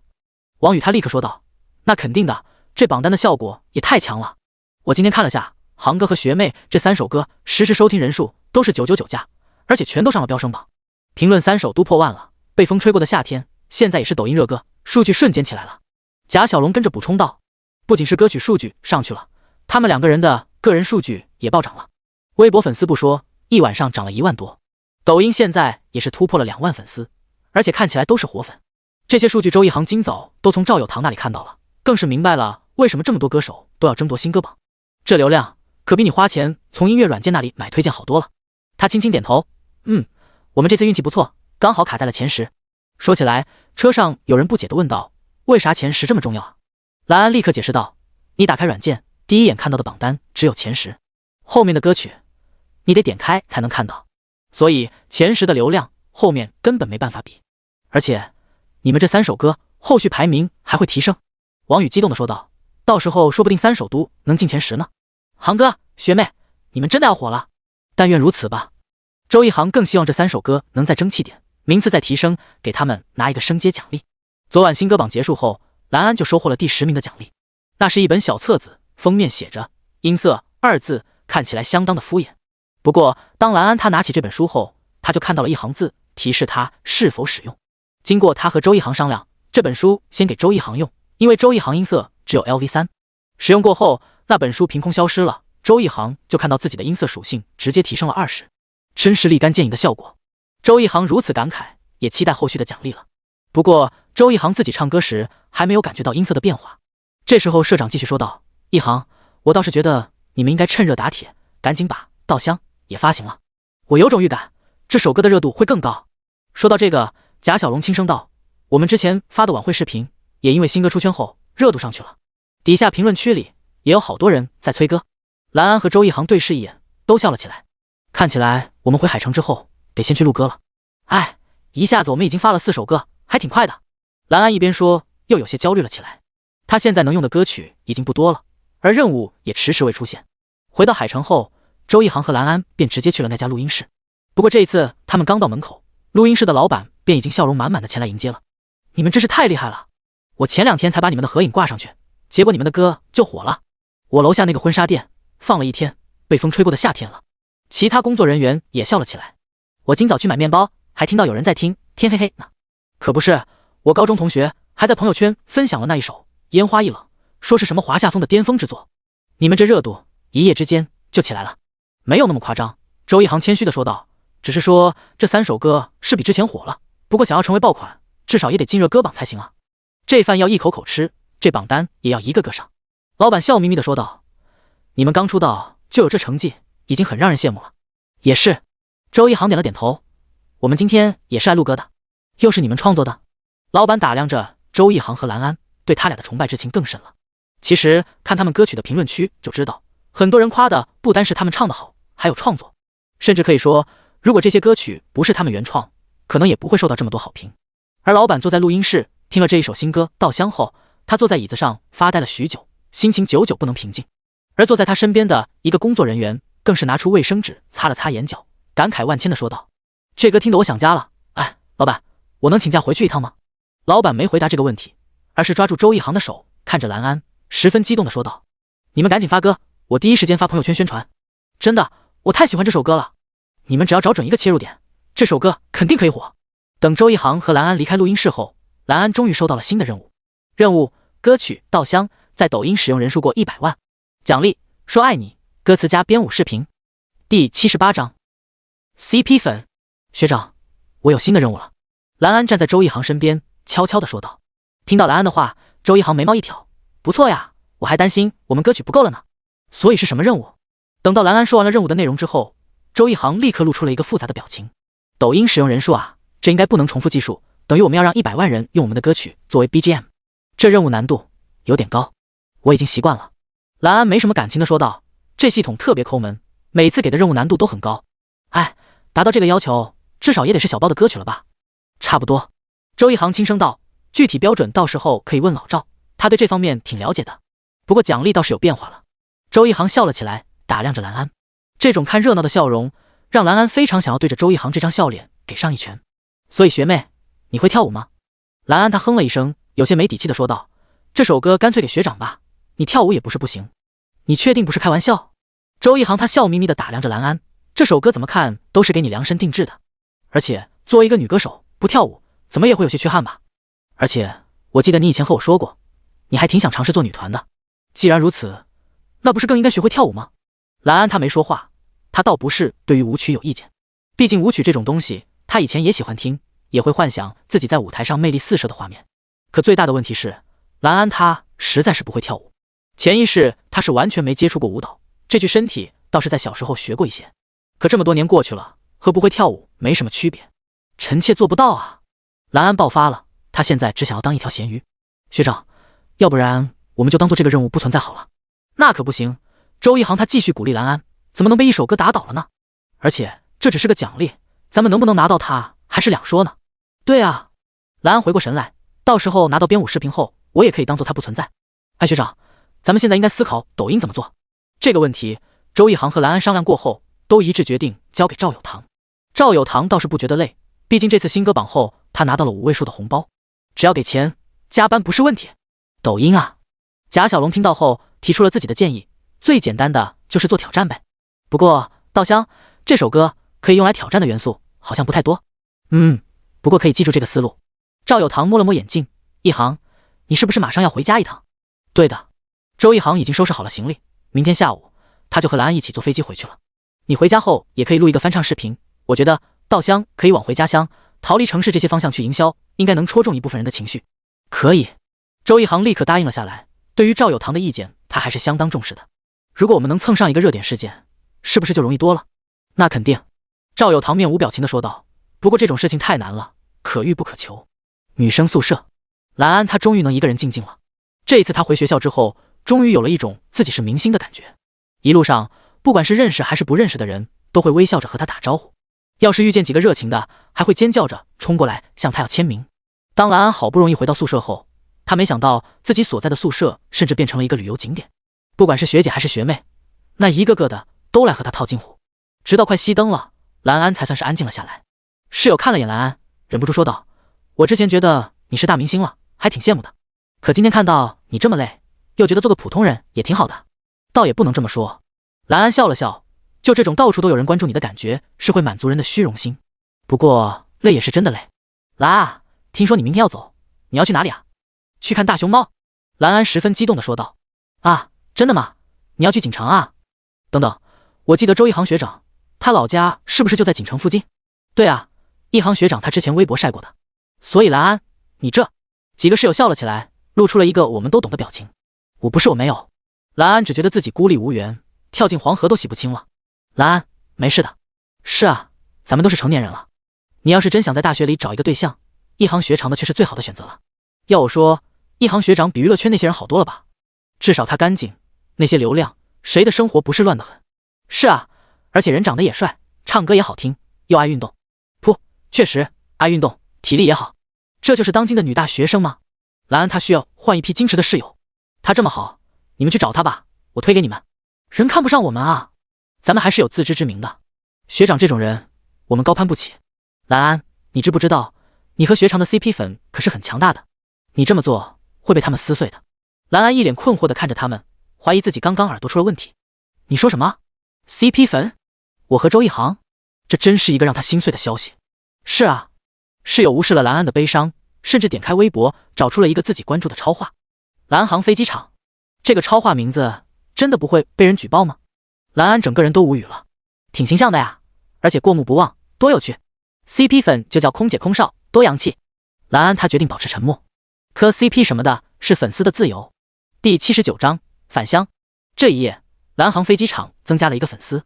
王宇他立刻说道。那肯定的，这榜单的效果也太强了。我今天看了下，航哥和学妹这3首歌实时收听人数都是999加，而且全都上了飙升榜。评论3首都破万了，被风吹过的夏天现在也是抖音热歌，数据瞬间起来了。贾小龙跟着补充道，不仅是歌曲数据上去了，他们2个人的个人数据也暴涨了。微博粉丝不说，一晚上涨了1万多，抖音现在也是突破了2万粉丝，而且看起来都是活粉。这些数据周一航今早都从赵有堂那里看到了，更是明白了为什么这么多歌手都要争夺新歌榜。这流量可比你花钱从音乐软件那里买推荐好多了。他轻轻点头，我们这次运气不错，刚好卡在了前10。说起来，车上有人不解地问道，为啥前10这么重要啊？兰安立刻解释道，你打开软件，第一眼看到的榜单只有前10，后面的歌曲你得点开才能看到，所以前10的流量后面根本没办法比。而且你们这3首歌后续排名还会提升。王宇激动地说道，到时候说不定3首都能进前10呢。航哥、学妹，你们真的要火了，但愿如此吧。周一航更希望这3首歌能再争气点，名次再提升，给他们拿一个升阶奖励。昨晚新歌榜结束后，兰安就收获了第10名的奖励，那是一本小册子，封面写着音色2字，看起来相当的敷衍。不过当兰安他拿起这本书后，他就看到了一行字，提示他是否使用。经过他和周一航商量，这本书先给周一航用，因为周一航音色只有 LV3。使用过后，那本书凭空消失了，周一航就看到自己的音色属性直接提升了20，真是立竿见影的效果。周一航如此感慨，也期待后续的奖励了。不过周一航自己唱歌时还没有感觉到音色的变化。这时候社长继续说道，一航，我倒是觉得你们应该趁热打铁，赶紧把《稻香》也发行了，我有种预感这首歌的热度会更高。说到这个，贾小龙轻声道，我们之前发的晚会视频也因为新歌出圈后热度上去了，底下评论区里也有好多人在催歌。兰安和周一航对视一眼，都笑了起来。看起来我们回海城之后得先去录歌了。哎，一下子我们已经发了4首歌，还挺快的。兰安一边说，又有些焦虑了起来。他现在能用的歌曲已经不多了，而任务也迟迟未出现。回到海城后，周一航和兰安便直接去了那家录音室。不过这一次他们刚到门口，录音室的老板便已经笑容满满的前来迎接了。你们真是太厉害了，我前2天才把你们的合影挂上去，结果你们的歌就火了。我楼下那个婚纱店放了1天，被风吹过的夏天了。其他工作人员也笑了起来。我今早去买面包，还听到有人在听天黑黑呢。可不是，我高中同学还在朋友圈分享了那一首烟花易冷，说是什么华夏风的巅峰之作。你们这热度一夜之间就起来了。没有那么夸张，周一航谦虚地说道，只是说这3首歌是比之前火了，不过想要成为爆款，至少也得进热歌榜才行啊。这饭要一口口吃，这榜单也要一个个上。老板笑眯眯地说道，你们刚出道就有这成绩，已经很让人羡慕了。也是，周一航点了点头，我们今天也是来录歌的。又是你们创作的？老板打量着周一航和兰安，对他俩的崇拜之情更深了。其实看他们歌曲的评论区就知道，很多人夸的不单是他们唱得好，还有创作，甚至可以说，如果这些歌曲不是他们原创，可能也不会受到这么多好评。而老板坐在录音室，听了这一首新歌《稻香》后，他坐在椅子上发呆了许久，心情久久不能平静。而坐在他身边的一个工作人员更是拿出卫生纸擦了擦眼角，感慨万千地说道，这歌听得我想家了。哎，老板，我能请假回去一趟吗？老板没回答这个问题，而是抓住周一航的手，看着兰安，十分激动地说道，你们赶紧发歌，我第一时间发朋友圈宣传。真的，我太喜欢这首歌了，你们只要找准一个切入点，这首歌肯定可以火。等周一航和兰安离开录音室后，兰安终于收到了新的任务。任务：歌曲《稻香》在抖音使用人数过100万，奖励：说爱你，歌词加编舞视频。第78章 CP 粉。学长，我有新的任务了。兰安站在周一航身边，悄悄地说道。听到兰安的话，周一航眉毛一挑，不错呀，我还担心我们歌曲不够了呢。所以是什么任务？等到兰安说完了任务的内容之后，周一航立刻露出了一个复杂的表情。抖音使用人数啊，这应该不能重复计数，等于我们要让100万人用我们的歌曲作为 BGM， 这任务难度有点高，我已经习惯了。兰安没什么感情的说道，这系统特别抠门，每次给的任务难度都很高。哎，达到这个要求，至少也得是小包的歌曲了吧？差不多。周一航轻声道，具体标准到时候可以问老赵，他对这方面挺了解的。不过奖励倒是有变化了。周一航笑了起来，打量着蓝安，这种看热闹的笑容让蓝安非常想要对着周一航这张笑脸给上一拳。所以学妹，你会跳舞吗？蓝安他哼了一声，有些没底气的说道，这首歌干脆给学长吧，你跳舞也不是不行。你确定不是开玩笑？周一航他笑眯眯的打量着蓝安，这首歌怎么看都是给你量身定制的，而且作为一个女歌手不跳舞怎么也会有些缺憾吧。而且我记得你以前和我说过，你还挺想尝试做女团的。既然如此，那不是更应该学会跳舞吗？蓝安他没说话，他倒不是对于舞曲有意见，毕竟舞曲这种东西他以前也喜欢听，也会幻想自己在舞台上魅力四射的画面。可最大的问题是，蓝安他实在是不会跳舞，潜意识他是完全没接触过舞蹈，这具身体倒是在小时候学过一些，可这么多年过去了，和不会跳舞没什么区别。臣妾做不到啊！蓝安爆发了，他现在只想要当一条咸鱼。学长，要不然我们就当做这个任务不存在好了。那可不行，周一航他继续鼓励蓝安，怎么能被一首歌打倒了呢？而且这只是个奖励，咱们能不能拿到它还是两说呢。对啊，蓝安回过神来，到时候拿到编舞视频后，我也可以当做它不存在。哎，学长，咱们现在应该思考抖音怎么做。这个问题，周一航和蓝安商量过后，都一致决定交给赵有堂。赵有堂倒是不觉得累，毕竟这次新歌榜后，他拿到了5位数的红包，只要给钱，加班不是问题。抖音啊！贾小龙听到后提出了自己的建议，最简单的就是做挑战呗。不过稻香这首歌可以用来挑战的元素好像不太多。不过可以记住这个思路。赵有堂摸了摸眼镜，一航，你是不是马上要回家一趟？对的，周一航已经收拾好了行李，明天下午他就和蓝安一起坐飞机回去了。你回家后也可以录一个翻唱视频，我觉得稻香可以往回家乡、逃离城市这些方向去营销，应该能戳中一部分人的情绪。可以，周一航立刻答应了下来。对于赵有堂的意见，他还是相当重视的。如果我们能蹭上一个热点事件，是不是就容易多了？那肯定。赵有堂面无表情地说道。不过这种事情太难了，可遇不可求。女生宿舍，蓝安她终于能一个人静静了。这一次她回学校之后，终于有了一种自己是明星的感觉。一路上，不管是认识还是不认识的人，都会微笑着和她打招呼。要是遇见几个热情的，还会尖叫着冲过来向她要签名。当蓝安好不容易回到宿舍后，他没想到自己所在的宿舍甚至变成了一个旅游景点，不管是学姐还是学妹，那一个个的都来和他套近乎。直到快熄灯了，蓝安才算是安静了下来。室友看了眼蓝安，忍不住说道，我之前觉得你是大明星了，还挺羡慕的，可今天看到你这么累，又觉得做个普通人也挺好的。倒也不能这么说。蓝安笑了笑，就这种到处都有人关注你的感觉，是会满足人的虚荣心。不过累也是真的累。蓝啊，听说你明天要走，你要去哪里啊？去看大熊猫。蓝安十分激动地说道。啊，真的吗？你要去锦城啊？等等，我记得周一航学长，他老家是不是就在锦城附近？对啊，一航学长他之前微博晒过的。所以蓝安，你这……几个室友笑了起来，露出了一个我们都懂的表情。我不是我没有。蓝安只觉得自己孤立无援，跳进黄河都洗不清了。蓝安，没事的。是啊，咱们都是成年人了。你要是真想在大学里找一个对象，一航学长的却是最好的选择了。要我说，一航学长比娱乐圈那些人好多了吧？至少他干净，那些流量，谁的生活不是乱得很？是啊，而且人长得也帅，唱歌也好听，又爱运动。噗，确实爱运动，体力也好。这就是当今的女大学生吗？蓝安他需要换一批矜持的室友。他这么好，你们去找他吧，我推给你们。人看不上我们啊，咱们还是有自知之明的。学长这种人，我们高攀不起。蓝安，你知不知道，你和学长的 CP 粉可是很强大的，你这么做会被他们撕碎的。蓝安一脸困惑地看着他们，怀疑自己刚刚耳朵出了问题。你说什么 ？CP 粉？我和周一航？这真是一个让他心碎的消息。是啊，室友无视了蓝安的悲伤，甚至点开微博找出了一个自己关注的超话。蓝航飞机场，这个超话名字真的不会被人举报吗？蓝安整个人都无语了。挺形象的呀，而且过目不忘，多有趣。CP 粉就叫空姐空少，多洋气。蓝安他决定保持沉默。磕 CP 什么的是粉丝的自由。第79章返乡。这一夜，蓝航飞机场增加了一个粉丝。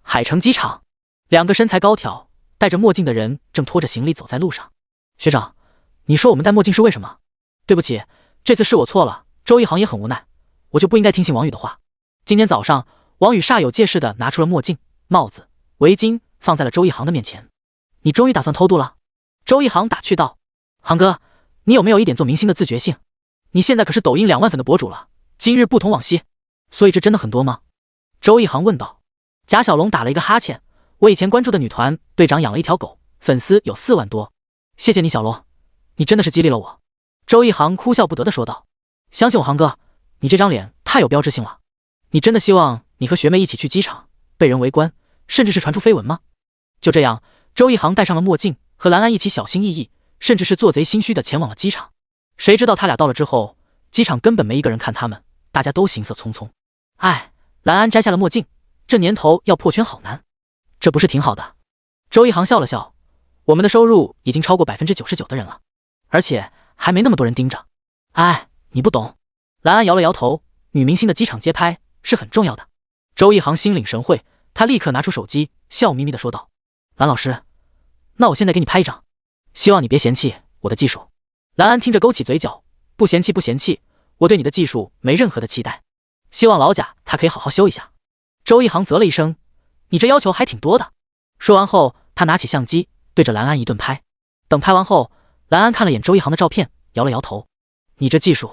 海城机场，两个身材高挑、戴着墨镜的人正拖着行李走在路上。学长，你说我们戴墨镜是为什么？对不起，这次是我错了。周一航也很无奈，我就不应该听信王宇的话。今天早上，王宇煞有介事地拿出了墨镜、帽子、围巾，放在了周一航的面前。你终于打算偷渡了？周一航打趣道。航哥，你有没有一点做明星的自觉性？你现在可是抖音2万粉的博主了，今日不同往昔，所以这真的很多吗？周一航问道。贾小龙打了一个哈欠，我以前关注的女团队长养了一条狗，粉丝有4万多。谢谢你小龙，你真的是激励了我。周一航哭笑不得地说道。相信我航哥，你这张脸太有标志性了。你真的希望你和学妹一起去机场，被人围观，甚至是传出绯闻吗？就这样，周一航戴上了墨镜，和兰安一起小心翼翼，甚至是做贼心虚的前往了机场。谁知道他俩到了之后，机场根本没一个人看他们，大家都行色匆匆。哎，兰安摘下了墨镜，这年头要破圈好难，这不是挺好的？周一航笑了笑，我们的收入已经超过 99% 的人了，而且还没那么多人盯着。哎，你不懂。兰安摇了摇头，女明星的机场街拍是很重要的。周一航心领神会，他立刻拿出手机，笑眯眯地说道：兰老师，那我现在给你拍一张，希望你别嫌弃我的技术。兰安听着勾起嘴角，不嫌弃不嫌弃，我对你的技术没任何的期待，希望老贾他可以好好修一下。周一航啧了一声，你这要求还挺多的。说完后，他拿起相机对着兰安一顿拍。等拍完后，兰安看了眼周一航的照片，摇了摇头，你这技术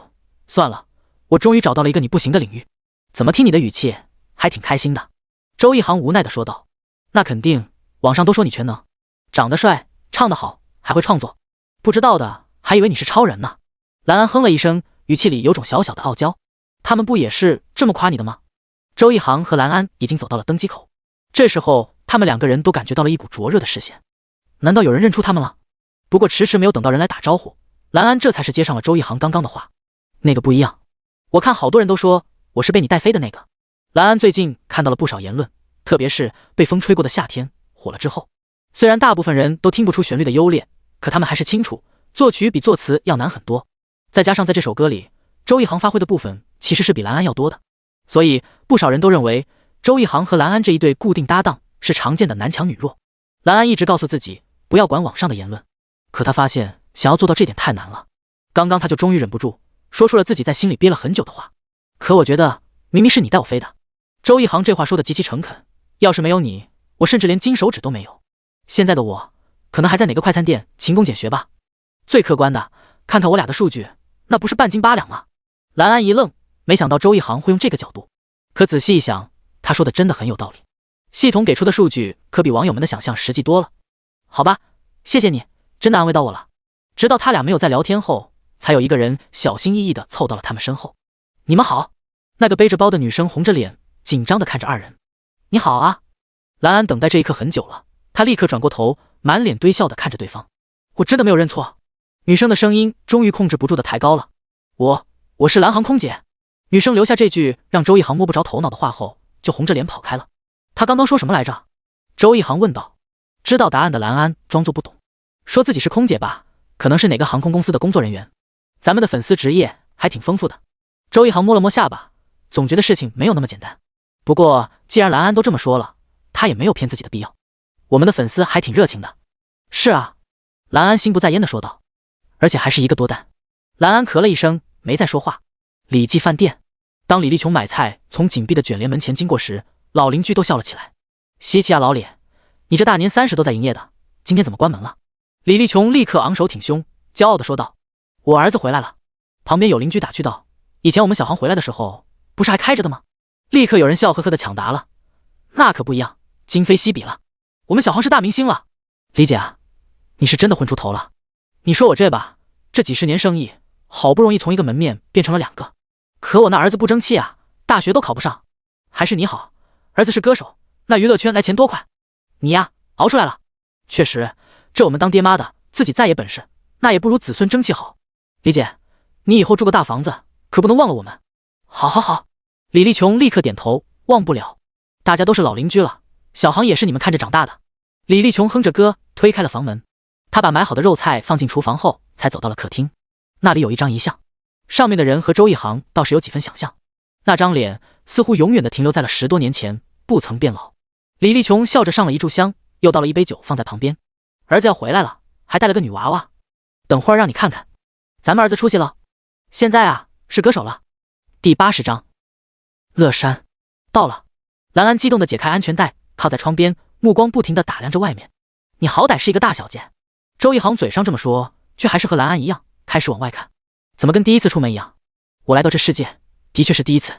算了，我终于找到了一个你不行的领域。怎么听你的语气还挺开心的？周一航无奈地说道。那肯定，网上都说你全能，长得帅，唱得好，还会创作，不知道的还以为你是超人呢。兰安哼了一声，语气里有种小小的傲娇。他们不也是这么夸你的吗？周一航和兰安已经走到了登机口，这时候他们2个人都感觉到了一股灼热的视线，难道有人认出他们了？不过迟迟没有等到人来打招呼，兰安这才是接上了周一航刚刚的话。那个不一样，我看好多人都说我是被你带飞的那个。兰安最近看到了不少言论，特别是被风吹过的夏天火了之后，虽然大部分人都听不出旋律的优劣，可他们还是清楚作曲比作词要难很多，再加上在这首歌里周一航发挥的部分其实是比兰安要多的，所以不少人都认为周一航和兰安这一对固定搭档是常见的男强女弱。兰安一直告诉自己不要管网上的言论，可他发现想要做到这点太难了。刚刚他就终于忍不住说出了自己在心里憋了很久的话，可我觉得明明是你带我飞的。周一航这话说的极其诚恳，要是没有你，我甚至连金手指都没有，现在的我可能还在哪个快餐店勤工俭学吧。最客观的，看看我俩的数据，那不是半斤八两吗？兰安一愣，没想到周一航会用这个角度，可仔细一想，他说的真的很有道理。系统给出的数据可比网友们的想象实际多了。好吧，谢谢你，真的安慰到我了。直到他俩没有再聊天后，才有一个人小心翼翼地凑到了他们身后。你们好。那个背着包的女生红着脸紧张地看着2人。你好啊。兰安等待这一刻很久了，她立刻转过头，满脸堆笑地看着对方。我真的没有认错。女生的声音终于控制不住地抬高了。我是蓝航空姐。女生留下这句让周一航摸不着头脑的话后，就红着脸跑开了。她刚刚说什么来着？周一航问道。知道答案的兰安装作不懂，说自己是空姐吧，可能是哪个航空公司的工作人员。咱们的粉丝职业还挺丰富的。周一航摸了摸下巴，总觉得事情没有那么简单。不过既然兰安都这么说了，他也没有骗自己的必要。我们的粉丝还挺热情的。是啊，兰安心不在焉地说道，而且还是一个多单。兰安咳了一声，没再说话。李记饭店，当李立琼买菜从紧闭的卷帘门前经过时，老邻居都笑了起来。稀奇啊老李，你这大年30都在营业的，今天怎么关门了？李立琼立刻昂首挺胸，骄傲地说道。我儿子回来了。旁边有邻居打趣道，以前我们小航回来的时候不是还开着的吗？立刻有人笑呵呵地抢答了，那可不一样，今非昔比了，我们小航是大明星了。李姐啊，你是真的混出头了。你说我这吧，这几十年生意好不容易从一个门面变成了2个，可我那儿子不争气啊，大学都考不上。还是你好，儿子是歌手，那娱乐圈来钱多快。你呀，熬出来了。确实，这我们当爹妈的自己再有本事，那也不如子孙争气好。李姐，你以后住个大房子，可不能忘了我们。好好好。李立琼立刻点头，忘不了，大家都是老邻居了，小航也是你们看着长大的。李立琼哼着歌推开了房门，他把买好的肉菜放进厨房后，才走到了客厅。那里有一张遗像，上面的人和周一航倒是有几分想象，那张脸似乎永远的停留在了10多年前，不曾变老。李立琼笑着上了一炷香，又倒了一杯酒放在旁边。儿子要回来了，还带了个女娃娃，等会儿让你看看，咱们儿子出息了，现在啊是歌手了。第80章，乐山到了。兰安激动地解开安全带，靠在窗边，目光不停地打量着外面。你好歹是一个大小姐。周一航嘴上这么说，却还是和兰安一样，开始往外看。怎么跟第一次出门一样？我来到这世界，的确是第一次。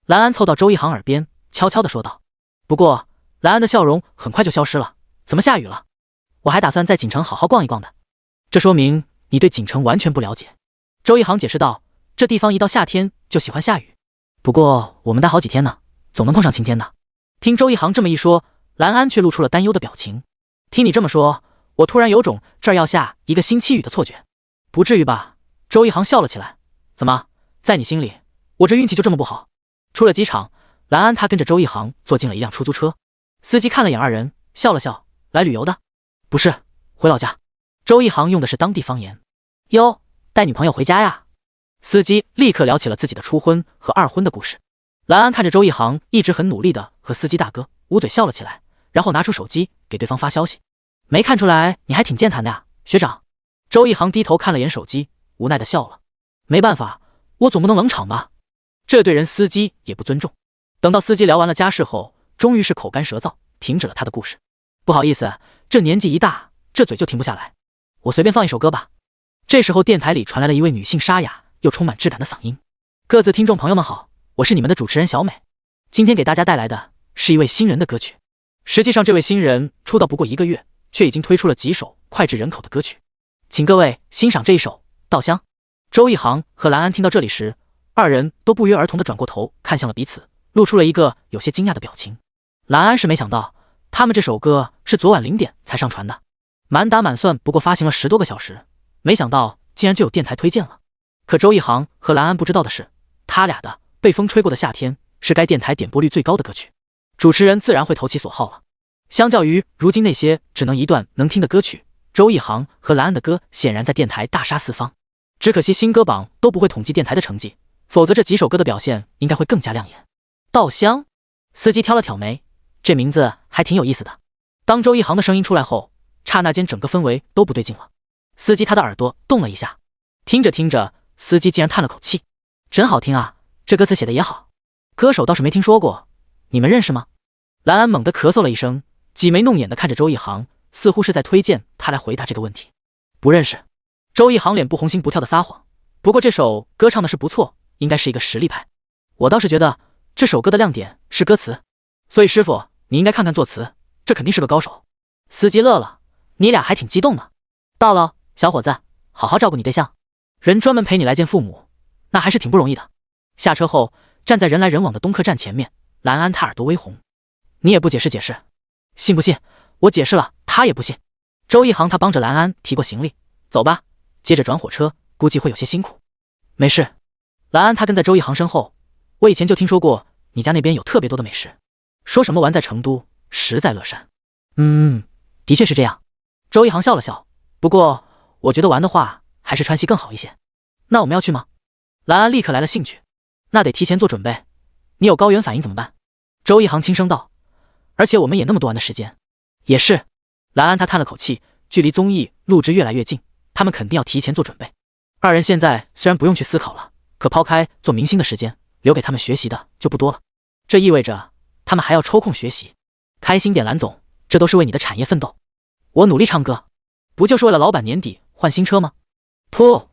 兰安凑到周一航耳边，悄悄地说道。不过，兰安的笑容很快就消失了。怎么下雨了？我还打算在锦城好好逛一逛的。这说明你对锦城完全不了解。周一航解释道，这地方一到夏天就喜欢下雨。不过我们待好几天呢，总能碰上晴天的。听周一航这么一说，兰安却露出了担忧的表情。听你这么说，我突然有种这儿要下1个星期雨的错觉。不至于吧？周一航笑了起来。怎么，在你心里，我这运气就这么不好？出了机场，兰安他跟着周一航坐进了一辆出租车。司机看了眼二人，笑了笑，来旅游的？不是，回老家。周一航用的是当地方言。哟，带女朋友回家呀？司机立刻聊起了自己的初婚和二婚的故事。兰安看着周一航一直很努力的和司机大哥捂嘴笑了起来，然后拿出手机给对方发消息。没看出来你还挺健谈的呀，学长。周一航低头看了眼手机，无奈的笑了。没办法，我总不能冷场吧？这对人司机也不尊重。等到司机聊完了家事后，终于是口干舌燥，停止了他的故事。不好意思，这年纪一大，这嘴就停不下来。我随便放一首歌吧。这时候电台里传来了一位女性沙哑又充满质感的嗓音。各自听众朋友们好，我是你们的主持人小美。今天给大家带来的是一位新人的歌曲。实际上这位新人出道不过1个月，却已经推出了几首脍炙人口的歌曲。请各位欣赏这一首《稻香》。周一航和兰安听到这里时，二人都不约而同地转过头看向了彼此，露出了一个有些惊讶的表情。兰安是没想到，他们这首歌是昨晚0点才上传的，满打满算不过发行了10多个小时，没想到竟然就有电台推荐了。可周一航和兰安不知道的是，他俩的《被风吹过的夏天》是该电台点播率最高的歌曲，主持人自然会投其所好了。相较于如今那些只能一段能听的歌曲，周一航和兰安的歌显然在电台大杀四方。只可惜新歌榜都不会统计电台的成绩，否则这几首歌的表现应该会更加亮眼。稻香，司机挑了挑眉，这名字还挺有意思的。当周一航的声音出来后，刹那间整个氛围都不对劲了。司机他的耳朵动了一下，听着听着，司机竟然叹了口气，真好听啊，这歌词写的也好。歌手倒是没听说过，你们认识吗？兰安猛地咳嗽了一声，挤眉弄眼地看着周一航，似乎是在推荐他来回答这个问题。不认识。周一航脸不红心不跳的撒谎。不过这首歌唱的是不错，应该是一个实力派。我倒是觉得这首歌的亮点是歌词，所以师傅你应该看看作词，这肯定是个高手。司机乐了，你俩还挺激动呢。到了，小伙子，好好照顾你对象，人专门陪你来见父母，那还是挺不容易的。下车后，站在人来人往的东客站前面，兰安他耳朵微红。你也不解释解释？信不信？我解释了，他也不信。周一航他帮着兰安提过行李，走吧，接着转火车，估计会有些辛苦。没事。兰安他跟在周一航身后，我以前就听说过你家那边有特别多的美食，说什么玩在成都，食在乐山。的确是这样。周一航笑了笑，不过我觉得玩的话还是川西更好一些。那我们要去吗？兰安立刻来了兴趣。那得提前做准备，你有高原反应怎么办？周一航轻声道。而且我们也那么多玩的时间。也是。兰安他叹了口气，距离综艺录制越来越近，他们肯定要提前做准备。二人现在虽然不用去思考了，可抛开做明星的时间，留给他们学习的就不多了。这意味着他们还要抽空学习。开心点，兰总，这都是为你的产业奋斗。我努力唱歌，不就是为了老板年底换新车吗？噗！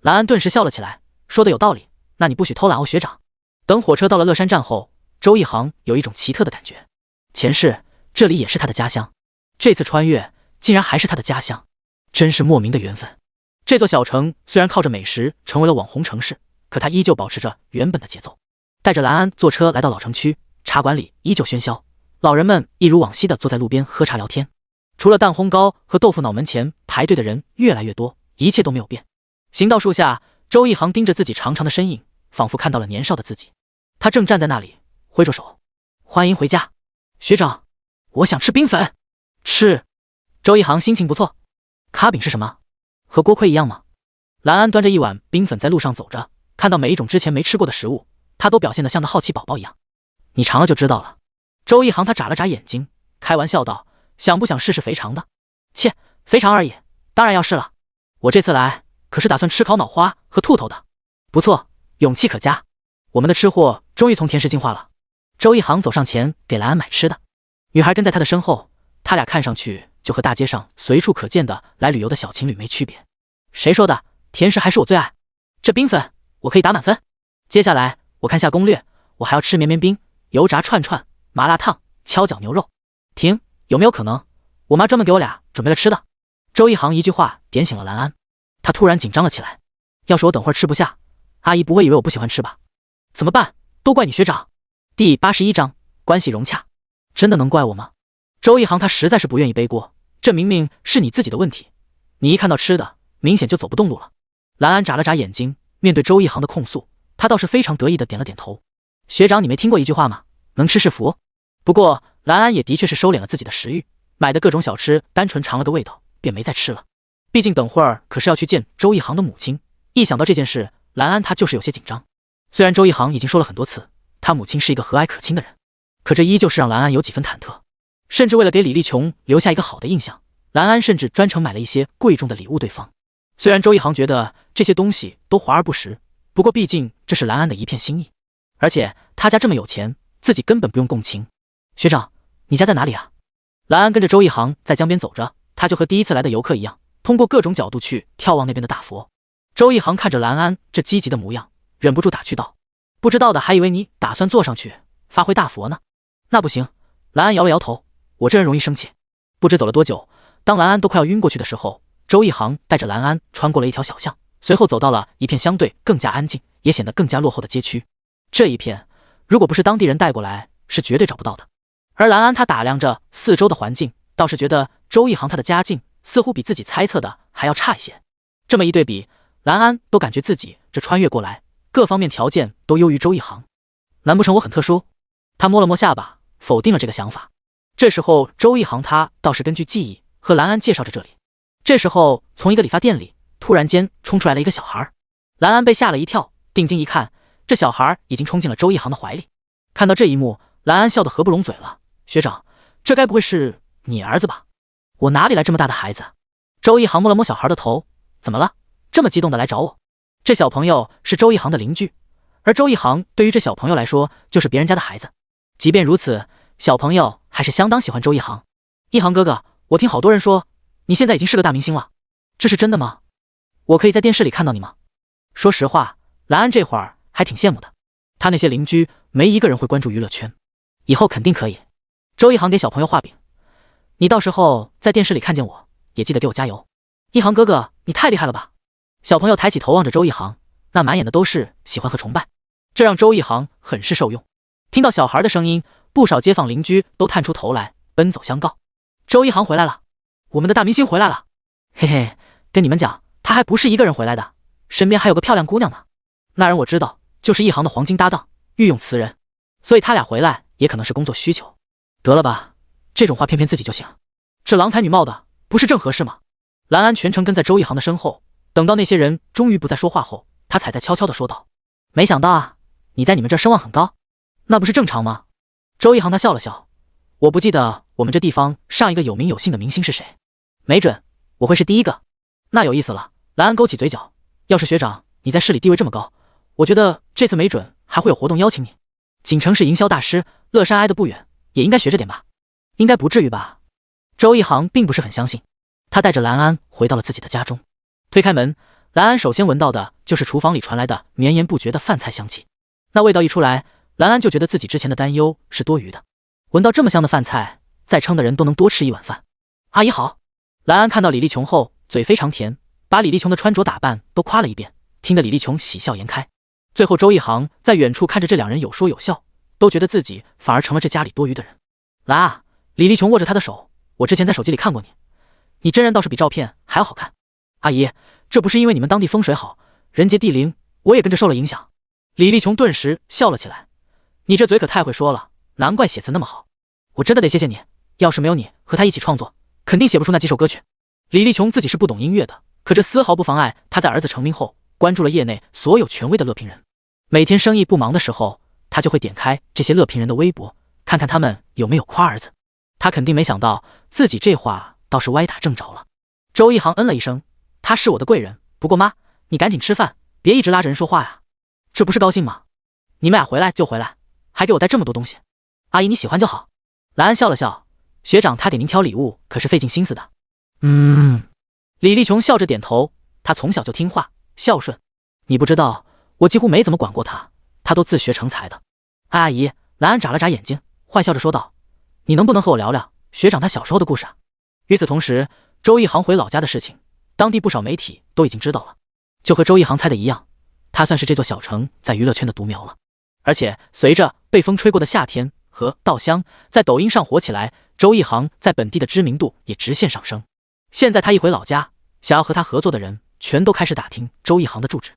兰安顿时笑了起来，说的有道理，那你不许偷懒哦，学长。等火车到了乐山站后，周一航有一种奇特的感觉，前世这里也是他的家乡，这次穿越竟然还是他的家乡，真是莫名的缘分。这座小城虽然靠着美食成为了网红城市，可它依旧保持着原本的节奏。带着兰安坐车来到老城区，茶馆里依旧喧嚣，老人们一如往昔的坐在路边喝茶聊天。除了蛋烘糕和豆腐脑门前排队的人越来越多，一切都没有变。行道树下，周一航盯着自己长长的身影，仿佛看到了年少的自己。他正站在那里挥着手，欢迎回家。学长，我想吃冰粉。吃。周一航心情不错。卡饼是什么？和锅盔一样吗？兰安端着一碗冰粉在路上走着，看到每一种之前没吃过的食物，他都表现得像个好奇宝宝一样。你尝了就知道了。周一航他眨了眨眼睛，开玩笑道，想不想试试肥肠的？切，肥肠而已，当然要试了。我这次来可是打算吃烤脑花和兔头的。不错，勇气可嘉。我们的吃货终于从甜食进化了。周一航走上前给兰安买吃的，女孩跟在他的身后，他俩看上去就和大街上随处可见的来旅游的小情侣没区别。谁说的？甜食还是我最爱。这冰粉我可以打满分。接下来我看下攻略，我还要吃绵绵冰、油炸串串、麻辣烫、跷脚牛肉。停，有没有可能我妈专门给我俩准备了吃的？周一航一句话点醒了兰安，他突然紧张了起来。要是我等会儿吃不下，阿姨不会以为我不喜欢吃吧？怎么办？都怪你学长。第81章关系融洽。真的能怪我吗？周一航他实在是不愿意背锅，这明明是你自己的问题，你一看到吃的明显就走不动路了。兰安眨了眨眼睛，面对周一航的控诉，他倒是非常得意的点了点头。学长，你没听过一句话吗？能吃是福。不过兰安也的确是收敛了自己的食欲，买的各种小吃单纯尝了个味道便没再吃了。毕竟等会儿可是要去见周一航的母亲，一想到这件事，兰安他就是有些紧张。虽然周一航已经说了很多次他母亲是一个和蔼可亲的人，可这依旧是让兰安有几分忐忑。甚至为了给李立琼留下一个好的印象，兰安甚至专程买了一些贵重的礼物对方。虽然周一航觉得这些东西都华而不实，不过毕竟这是兰安的一片心意，而且他家这么有钱，自己根本不用共情。学长，你家在哪里啊？兰安跟着周一航在江边走着，他就和第一次来的游客一样，通过各种角度去眺望那边的大佛。周一航看着兰安这积极的模样，忍不住打趣道：不知道的还以为你打算坐上去发挥大佛呢。那不行。兰安摇了摇头，我这人容易生气。不知走了多久，当兰安都快要晕过去的时候，周一航带着兰安穿过了一条小巷，随后走到了一片相对更加安静也显得更加落后的街区。这一片如果不是当地人带过来，是绝对找不到的。而兰安他打量着四周的环境，倒是觉得周一航他的家境似乎比自己猜测的还要差一些。这么一对比，兰安都感觉自己这穿越过来各方面条件都优于周一航。难不成我很特殊？他摸了摸下巴，否定了这个想法。这时候周一航他倒是根据记忆和兰安介绍着这里。这时候从一个理发店里突然间冲出来了一个小孩，兰安被吓了一跳，定睛一看，这小孩已经冲进了周一航的怀里。看到这一幕，兰安笑得合不拢嘴了。学长，这该不会是你儿子吧？我哪里来这么大的孩子？周一航摸了摸小孩的头，怎么了？这么激动的来找我？这小朋友是周一航的邻居，而周一航对于这小朋友来说就是别人家的孩子。即便如此，小朋友还是相当喜欢周一航。一航哥哥，我听好多人说你现在已经是个大明星了，这是真的吗？我可以在电视里看到你吗？说实话，兰安这会儿还挺羡慕的，他那些邻居没一个人会关注娱乐圈，以后肯定可以。周一航给小朋友画饼，你到时候在电视里看见我也记得给我加油。一航哥哥，你太厉害了吧！小朋友抬起头望着周一航，那满眼的都是喜欢和崇拜，这让周一航很是受用。听到小孩的声音，不少街坊邻居都探出头来奔走相告，周一航回来了，我们的大明星回来了。嘿嘿，跟你们讲，他还不是一个人回来的，身边还有个漂亮姑娘呢。那人我知道，就是一航的黄金搭档御用词人，所以他俩回来也可能是工作需求。得了吧，这种话骗骗自己就行，这郎才女貌的不是正合适吗？兰安全程跟在周一航的身后，等到那些人终于不再说话后，他才在悄悄地说道：没想到啊，你在你们这声望很高，那不是正常吗？周一航他笑了笑，我不记得我们这地方上一个有名有姓的明星是谁，没准我会是第一个。那有意思了。兰安勾起嘴角，要是学长你在市里地位这么高，我觉得这次没准还会有活动邀请你。锦城是营销大师，乐山挨得不远，也应该学着点吧。应该不至于吧？周一航并不是很相信，他带着兰安回到了自己的家中。推开门，兰安首先闻到的就是厨房里传来的绵延不绝的饭菜香气。那味道一出来，兰安就觉得自己之前的担忧是多余的。闻到这么香的饭菜，再撑的人都能多吃一碗饭。阿姨好。兰安看到李立琼后，嘴非常甜，把李立琼的穿着打扮都夸了一遍，听得李立琼喜笑颜开。最后周一航在远处看着这两人有说有笑，都觉得自己反而成了这家里多余的人。兰啊，李立琼握着他的手，我之前在手机里看过你，你真人倒是比照片还要好看。阿姨，这不是因为你们当地风水好，人杰地灵，我也跟着受了影响。李立琼顿时笑了起来，你这嘴可太会说了，难怪写词那么好。我真的得谢谢你，要是没有你和他一起创作，肯定写不出那几首歌曲。李立琼自己是不懂音乐的，可这丝毫不妨碍他在儿子成名后关注了业内所有权威的乐评人。每天生意不忙的时候，他就会点开这些乐评人的微博，看看他们有没有夸儿子。他肯定没想到自己这话倒是歪打正着了。周一航嗯了一声，他是我的贵人，不过妈，你赶紧吃饭，别一直拉着人说话呀，这不是高兴吗？你们俩回来就回来，还给我带这么多东西。阿姨你喜欢就好。兰安笑了笑，学长他给您挑礼物可是费尽心思的。李立琼笑着点头，他从小就听话孝顺，你不知道，我几乎没怎么管过他，他都自学成才的。阿姨，兰安眨了眨眼睛，坏笑着说道：“你能不能和我聊聊学长他小时候的故事啊？”与此同时，周一航回老家的事情，当地不少媒体都已经知道了。就和周一航猜的一样，他算是这座小城在娱乐圈的独苗了。而且随着《被风吹过的夏天》和《稻香》在抖音上火起来，周一航在本地的知名度也直线上升。现在他一回老家，想要和他合作的人全都开始打听周一航的住址。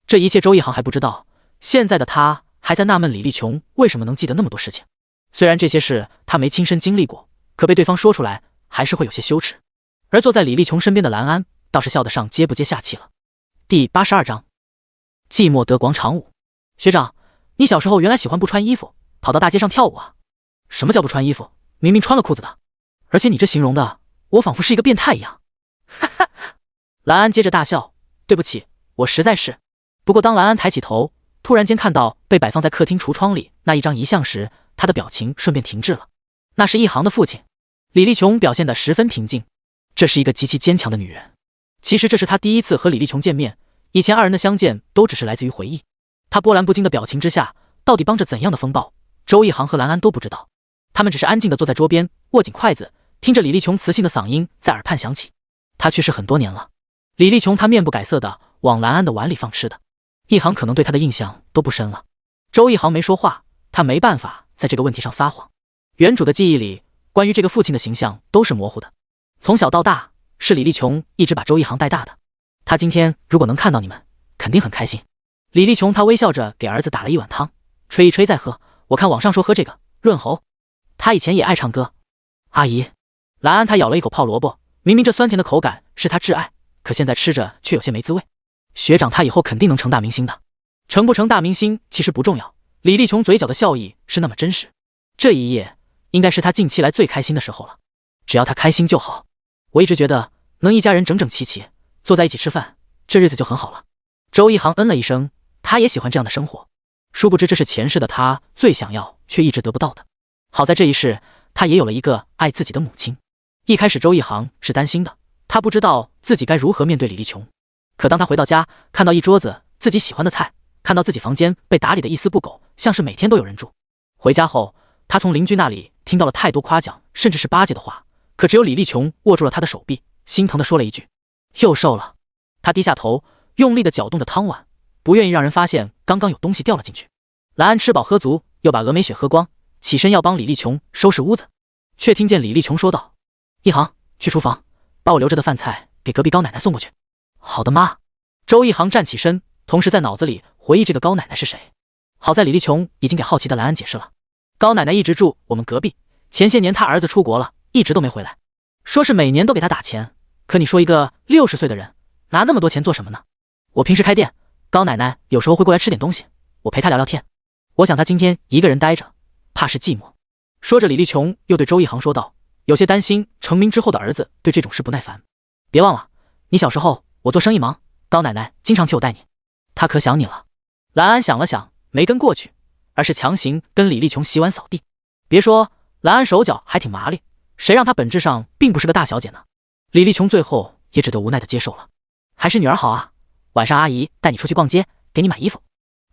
这一切周一航还不知道，现在的他还在纳闷李立琼为什么能记得那么多事情。虽然这些事他没亲身经历过，可被对方说出来还是会有些羞耻。而坐在李立琼身边的兰安倒是笑得上接不接下气了。第82章，寂寞德广场舞。学长，你小时候原来喜欢不穿衣服跑到大街上跳舞啊？什么叫不穿衣服？明明穿了裤子的。而且你这形容的，我仿佛是一个变态一样。哈哈，兰安接着大笑，对不起，我实在是。不过当兰安抬起头，突然间看到被摆放在客厅橱窗里那一张遗像时，他的表情顺便停滞了。那是一航的父亲。李立琼表现得十分平静，这是一个极其坚强的女人。其实这是他第一次和李立琼见面，以前二人的相见都只是来自于回忆。他波澜不惊的表情之下，到底帮着怎样的风暴，周一航和兰安都不知道。他们只是安静地坐在桌边，握紧筷子，听着李立琼磁性的嗓音在耳畔响起。他去世很多年了。李立琼他面不改色地往兰安的碗里放吃的。一航可能对他的印象都不深了。周一航没说话，他没办法在这个问题上撒谎。原主的记忆里，关于这个父亲的形象都是模糊的。从小到大，是李立琼一直把周一航带大的。他今天如果能看到你们，肯定很开心。李立琼他微笑着给儿子打了一碗汤，吹一吹再喝。我看网上说喝这个润喉。他以前也爱唱歌。阿姨，兰安他咬了一口泡萝卜，明明这酸甜的口感是他挚爱，可现在吃着却有些没滋味。学长他以后肯定能成大明星的。成不成大明星其实不重要，李立琼嘴角的笑意是那么真实。这一夜应该是他近期来最开心的时候了。只要他开心就好。我一直觉得能一家人整整齐齐坐在一起吃饭，这日子就很好了。周一航嗯了一声，他也喜欢这样的生活。殊不知这是前世的他最想要却一直得不到的。好在这一世他也有了一个爱自己的母亲。一开始周一航是担心的，他不知道自己该如何面对李立琼。可当他回到家，看到一桌子自己喜欢的菜，看到自己房间被打理得一丝不苟，像是每天都有人住。回家后，他从邻居那里听到了太多夸奖甚至是巴结的话，可只有李立琼握住了他的手臂，心疼地说了一句：又瘦了。他低下头，用力地搅动着汤碗，不愿意让人发现刚刚有东西掉了进去。兰安吃饱喝足，又把峨眉雪喝光，起身要帮李立琼收拾屋子，却听见李立琼说道：一航，去厨房把我留着的饭菜给隔壁高奶奶送过去。好的妈。周一航站起身，同时在脑子里回忆这个高奶奶是谁。好在李立琼已经给好奇的兰安解释了，高奶奶一直住我们隔壁，前些年她儿子出国了，一直都没回来，说是每年都给他打钱。可你说一个60岁的人拿那么多钱做什么呢？我平时开店，高奶奶有时候会过来吃点东西，我陪她聊聊天。我想她今天一个人待着，怕是寂寞。说着，李立琼又对周一航说道，有些担心成名之后的儿子对这种事不耐烦。别忘了，你小时候我做生意忙，高奶奶经常替我带你，她可想你了。兰安想了想，没跟过去，而是强行跟李立琼洗碗扫地。别说，兰安手脚还挺麻利，谁让她本质上并不是个大小姐呢？李立琼最后也只得无奈地接受了。还是女儿好啊，晚上阿姨带你出去逛街，给你买衣服。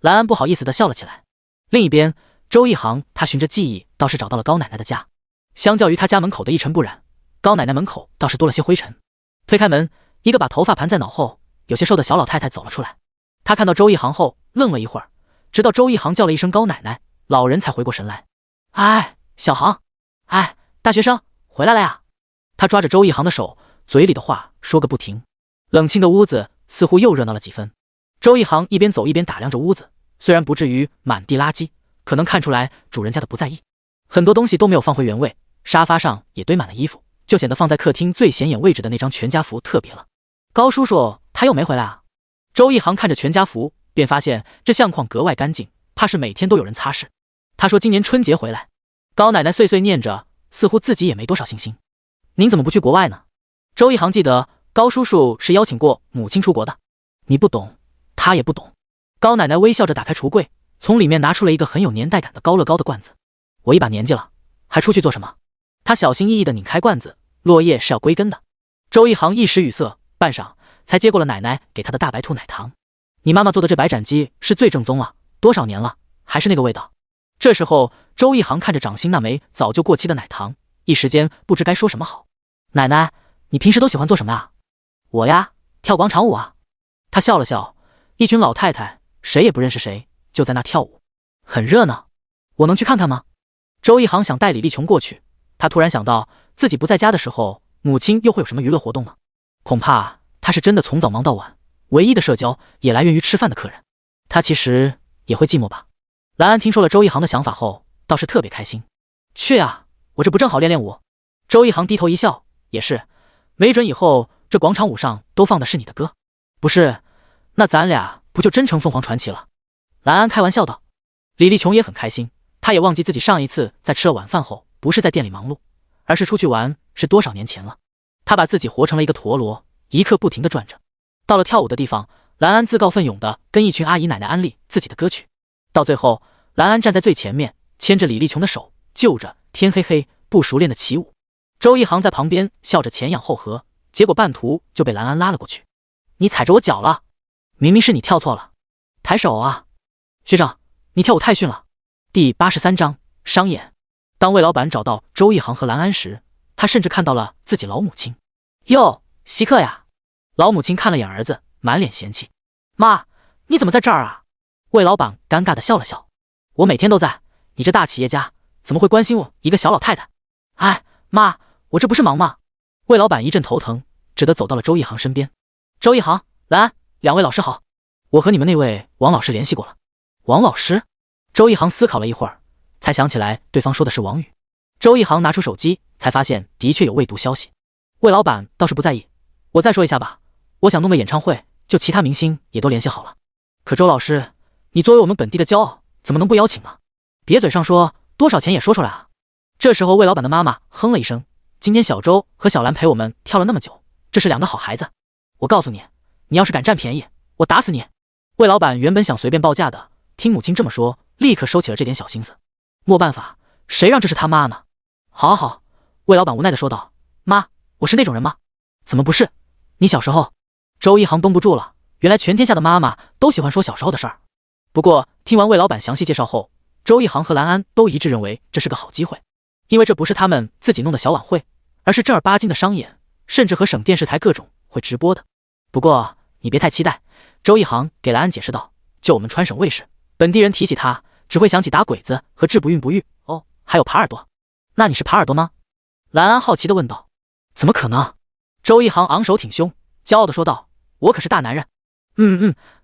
兰安不好意思地笑了起来。另一边，周一航他循着记忆倒是找到了高奶奶的家。相较于他家门口的一尘不染，高奶奶门口倒是多了些灰尘。推开门，一个把头发盘在脑后有些瘦的小老太太走了出来。她看到周一航后愣了一会儿，直到周一航叫了一声高奶奶，老人才回过神来。哎，小航，哎，大学生回来了呀。他抓着周一航的手，嘴里的话说个不停。冷清的屋子似乎又热闹了几分。周一航一边走一边打量着屋子，虽然不至于满地垃圾，可能看出来主人家的不在意。很多东西都没有放回原位，沙发上也堆满了衣服，就显得放在客厅最显眼位置的那张全家福特别了。高叔叔他又没回来啊？周一航看着全家福，便发现这相框格外干净，怕是每天都有人擦拭。他说今年春节回来。高奶奶碎碎念着，似乎自己也没多少信心。您怎么不去国外呢？周一航记得高叔叔是邀请过母亲出国的。你不懂，他也不懂。高奶奶微笑着打开橱柜，从里面拿出了一个很有年代感的高乐高的罐子。我一把年纪了，还出去做什么？他小心翼翼地拧开罐子，落叶是要归根的。周一航一时语塞，半晌才接过了奶奶给他的大白兔奶糖。你妈妈做的这白斩鸡是最正宗了，多少年了，还是那个味道。这时候，周一航看着掌心那枚早就过期的奶糖，一时间不知该说什么好。奶奶，你平时都喜欢做什么啊？我呀，跳广场舞啊。他笑了笑，一群老太太，谁也不认识谁，就在那跳舞，很热闹。我能去看看吗？周一航想带李丽琼过去，他突然想到自己不在家的时候，母亲又会有什么娱乐活动呢？恐怕他是真的从早忙到晚，唯一的社交也来源于吃饭的客人。他其实也会寂寞吧。兰安听说了周一航的想法后，倒是特别开心。去啊，我这不正好练练舞？周一航低头一笑，也是，没准以后这广场舞上都放的是你的歌。不是，那咱俩不就真成凤凰传奇了？兰安开玩笑道。李丽琼也很开心，她也忘记自己上一次在吃了晚饭后不是在店里忙碌，而是出去玩，是多少年前了。她把自己活成了一个陀螺，一刻不停地转着。到了跳舞的地方，兰安自告奋勇地跟一群阿姨奶奶安利自己的歌曲。到最后，兰安站在最前面，牵着李丽琼的手，就着天黑黑不熟练的起舞。周一航在旁边笑着前仰后合，结果半途就被兰安拉了过去。你踩着我脚了，明明是你跳错了，抬手啊！学长，你跳舞太逊了。第83章商演。当魏老板找到周一航和兰安时，他甚至看到了自己老母亲。哟，稀客呀！老母亲看了眼儿子，满脸嫌弃。妈，你怎么在这儿啊？魏老板尴尬地笑了笑。我每天都在，你这大企业家怎么会关心我一个小老太太？哎，妈，我这不是忙吗？魏老板一阵头疼，只得走到了周一航身边。周一航、兰安，两位老师好，我和你们那位王老师联系过了。王老师？周一航思考了一会儿，才想起来对方说的是王宇。周一航拿出手机，才发现的确有未读消息。魏老板倒是不在意，我再说一下吧，我想弄个演唱会，就其他明星也都联系好了。可周老师，你作为我们本地的骄傲，怎么能不邀请呢？别嘴上说，多少钱也说出来啊！这时候魏老板的妈妈哼了一声，今天小周和小兰陪我们跳了那么久，这是两个好孩子。我告诉你，你要是敢占便宜，我打死你！魏老板原本想随便报价的，听母亲这么说，立刻收起了这点小心思。没办法，谁让这是他妈呢？好好，魏老板无奈地说道。妈，我是那种人吗？怎么不是？你小时候……周一航绷不住了，原来全天下的妈妈都喜欢说小时候的事儿。不过听完魏老板详细介绍后，周一航和兰安都一致认为这是个好机会，因为这不是他们自己弄的小晚会，而是正儿八经的商演，甚至和省电视台各种会直播的。不过你别太期待，周一航给兰安解释道，就我们川省卫视，本地人提起他只会想起打鬼子和治不孕不育哦，还有耙耳朵。那你是耙耳朵吗？兰安好奇地问道。怎么可能？周一航昂首挺胸，骄傲地说道，我可是大男人。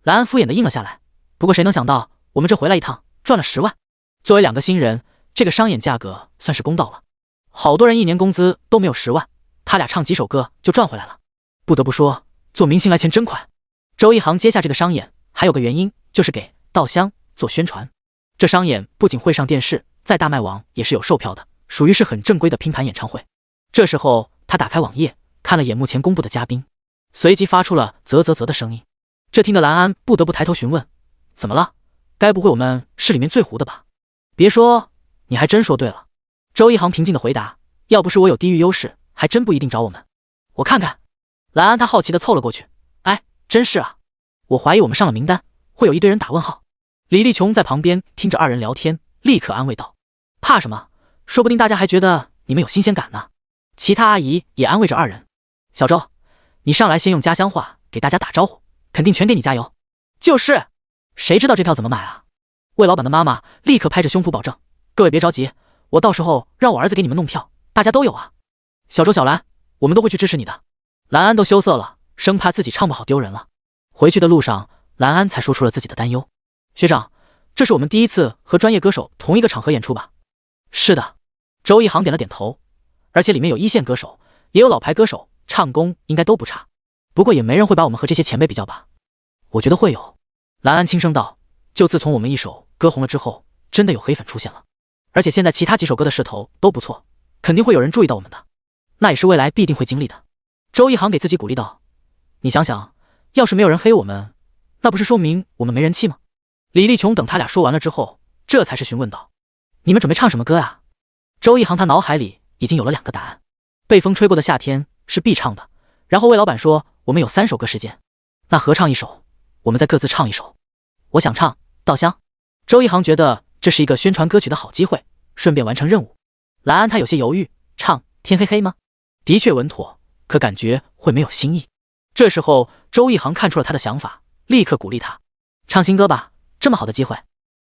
兰安敷衍地应了下来。不过谁能想到我们这回来一趟赚了10万，作为两个新人，这个商演价格算是公道了。好多人一年工资都没有10万，他俩唱几首歌就赚回来了。不得不说，做明星来钱真快。周一航接下这个商演还有个原因，就是给稻香做宣传。这商演不仅会上电视，在大麦网也是有售票的，属于是很正规的拼盘演唱会。这时候他打开网页，看了眼目前公布的嘉宾，随即发出了啧啧啧的声音。这听得兰安不得不抬头询问，怎么了？该不会我们是里面最糊的吧？别说，你还真说对了。周一航平静地回答，要不是我有地域优势，还真不一定找我们。我看看。兰安他好奇地凑了过去，哎，真是啊，我怀疑我们上了名单，会有一堆人打问号。李丽琼在旁边听着二人聊天，立刻安慰道，怕什么？说不定大家还觉得你们有新鲜感呢。其他阿姨也安慰着二人，小周，你上来先用家乡话给大家打招呼，肯定全给你加油。就是，谁知道这票怎么买啊？魏老板的妈妈立刻拍着胸脯保证，各位别着急，我到时候让我儿子给你们弄票，大家都有啊。小周、小兰，我们都会去支持你的。兰安都羞涩了，生怕自己唱不好丢人了。回去的路上，兰安才说出了自己的担忧。学长，这是我们第一次和专业歌手同一个场合演出吧？是的。周一航点了点头，而且里面有一线歌手，也有老牌歌手，唱功应该都不差。不过也没人会把我们和这些前辈比较吧？我觉得会有。兰安轻声道，就自从我们一首歌红了之后，真的有黑粉出现了，而且现在其他几首歌的势头都不错，肯定会有人注意到我们的，那也是未来必定会经历的。周一航给自己鼓励道，你想想，要是没有人黑我们，那不是说明我们没人气吗？李丽琼等他俩说完了之后，这才是询问道，你们准备唱什么歌啊？周一航他脑海里已经有了2个答案。被风吹过的夏天是必唱的，然后魏老板说我们有3首歌时间，那合唱1首，我们再各自唱1首。我想唱《稻香》。周一航觉得这是一个宣传歌曲的好机会，顺便完成任务。蓝安他有些犹豫，唱《天黑黑》吗？的确稳妥，可感觉会没有新意。这时候周一航看出了他的想法，立刻鼓励他唱新歌吧，这么好的机会，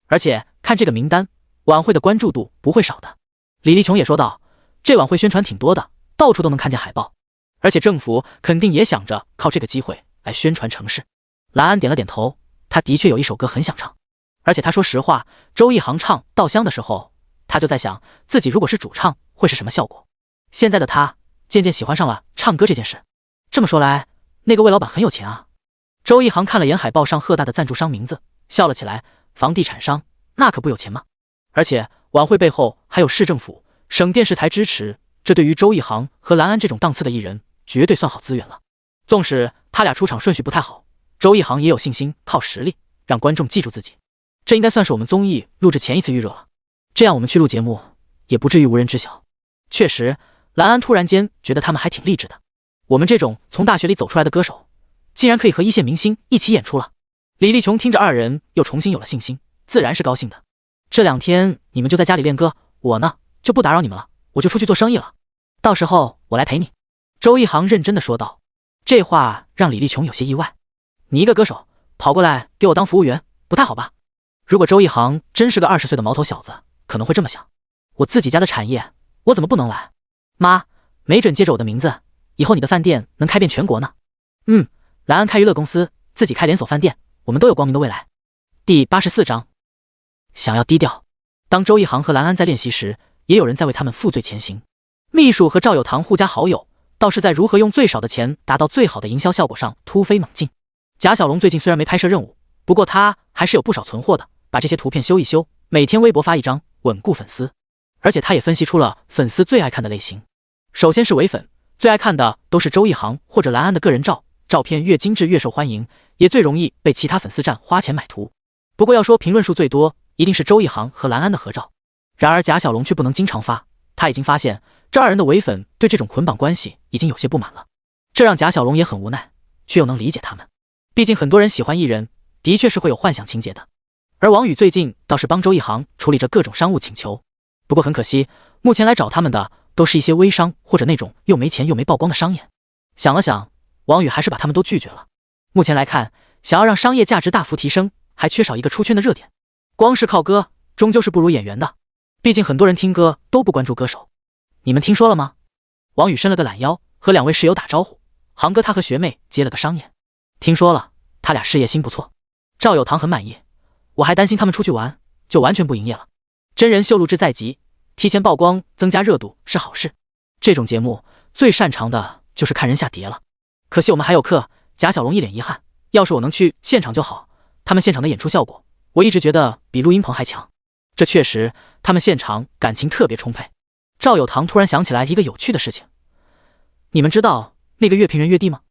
而且看这个名单，晚会的关注度不会少的。李立琼也说道，这晚会宣传挺多的，到处都能看见海报，而且政府肯定也想着靠这个机会来宣传城市。蓝安点了点头，他的确有1首歌很想唱，而且他说实话，周一航唱《稻香》的时候，他就在想自己如果是主唱会是什么效果。现在的他渐渐喜欢上了唱歌这件事。这么说来，那个魏老板很有钱啊。周一航看了眼海报上赫大的赞助商名字，笑了起来，房地产商那可不有钱吗？而且晚会背后还有市政府、省电视台支持，这对于周一航和蓝安这种档次的艺人绝对算好资源了。纵使他俩出场顺序不太好，周一航也有信心靠实力让观众记住自己。这应该算是我们综艺录制前1次预热了，这样我们去录节目也不至于无人知晓。确实，蓝安突然间觉得他们还挺励志的，我们这种从大学里走出来的歌手竟然可以和1线明星一起演出了。李立琼听着2人又重新有了信心，自然是高兴的。这2天你们就在家里练歌，我呢就不打扰你们了，我就出去做生意了，到时候我来陪你。周一航认真的说道。这话让李立琼有些意外，你一个歌手跑过来给我当服务员，不太好吧？如果周一航真是个20岁的毛头小子，可能会这么想，我自己家的产业我怎么不能来？妈，没准借着我的名字，以后你的饭店能开遍全国呢。蓝安开娱乐公司，自己开连锁饭店，我们都有光明的未来。第84章，想要低调。当周一航和蓝安在练习时，也有人在为他们负罪前行。秘书和赵有堂互加好友，倒是在如何用最少的钱达到最好的营销效果上突飞猛进。贾小龙最近虽然没拍摄任务，不过他还是有不少存货的，把这些图片修一修，每天微博发1张，稳固粉丝。而且他也分析出了粉丝最爱看的类型，首先是伪粉，最爱看的都是周一航或者蓝安的个人照，照片越精致越受欢迎，也最容易被其他粉丝站花钱买图。不过要说评论数最多，一定是周一航和蓝安的合照。然而贾小龙却不能经常发，他已经发现这2人的伪粉对这种捆绑关系已经有些不满了，这让贾小龙也很无奈，却又能理解他们。毕竟很多人喜欢艺人，的确是会有幻想情节的。而王宇最近倒是帮周一航处理着各种商务请求，不过很可惜，目前来找他们的都是一些微商或者那种又没钱又没曝光的商业。想了想，王宇还是把他们都拒绝了。目前来看，想要让商业价值大幅提升，还缺少一个出圈的热点。光是靠歌，终究是不如演员的。毕竟很多人听歌都不关注歌手。你们听说了吗？王宇伸了个懒腰，和2位室友打招呼。航哥他和学妹接了个商演。听说了，他俩事业心不错。赵有堂很满意，我还担心他们出去玩就完全不营业了。真人秀录制在即，提前曝光增加热度是好事。这种节目最擅长的就是看人下碟了。可惜我们还有课，贾小龙一脸遗憾，要是我能去现场就好，他们现场的演出效果我一直觉得比录音棚还强。这确实，他们现场感情特别充沛。赵有堂突然想起来一个有趣的事情，你们知道那个乐评人乐蒂吗？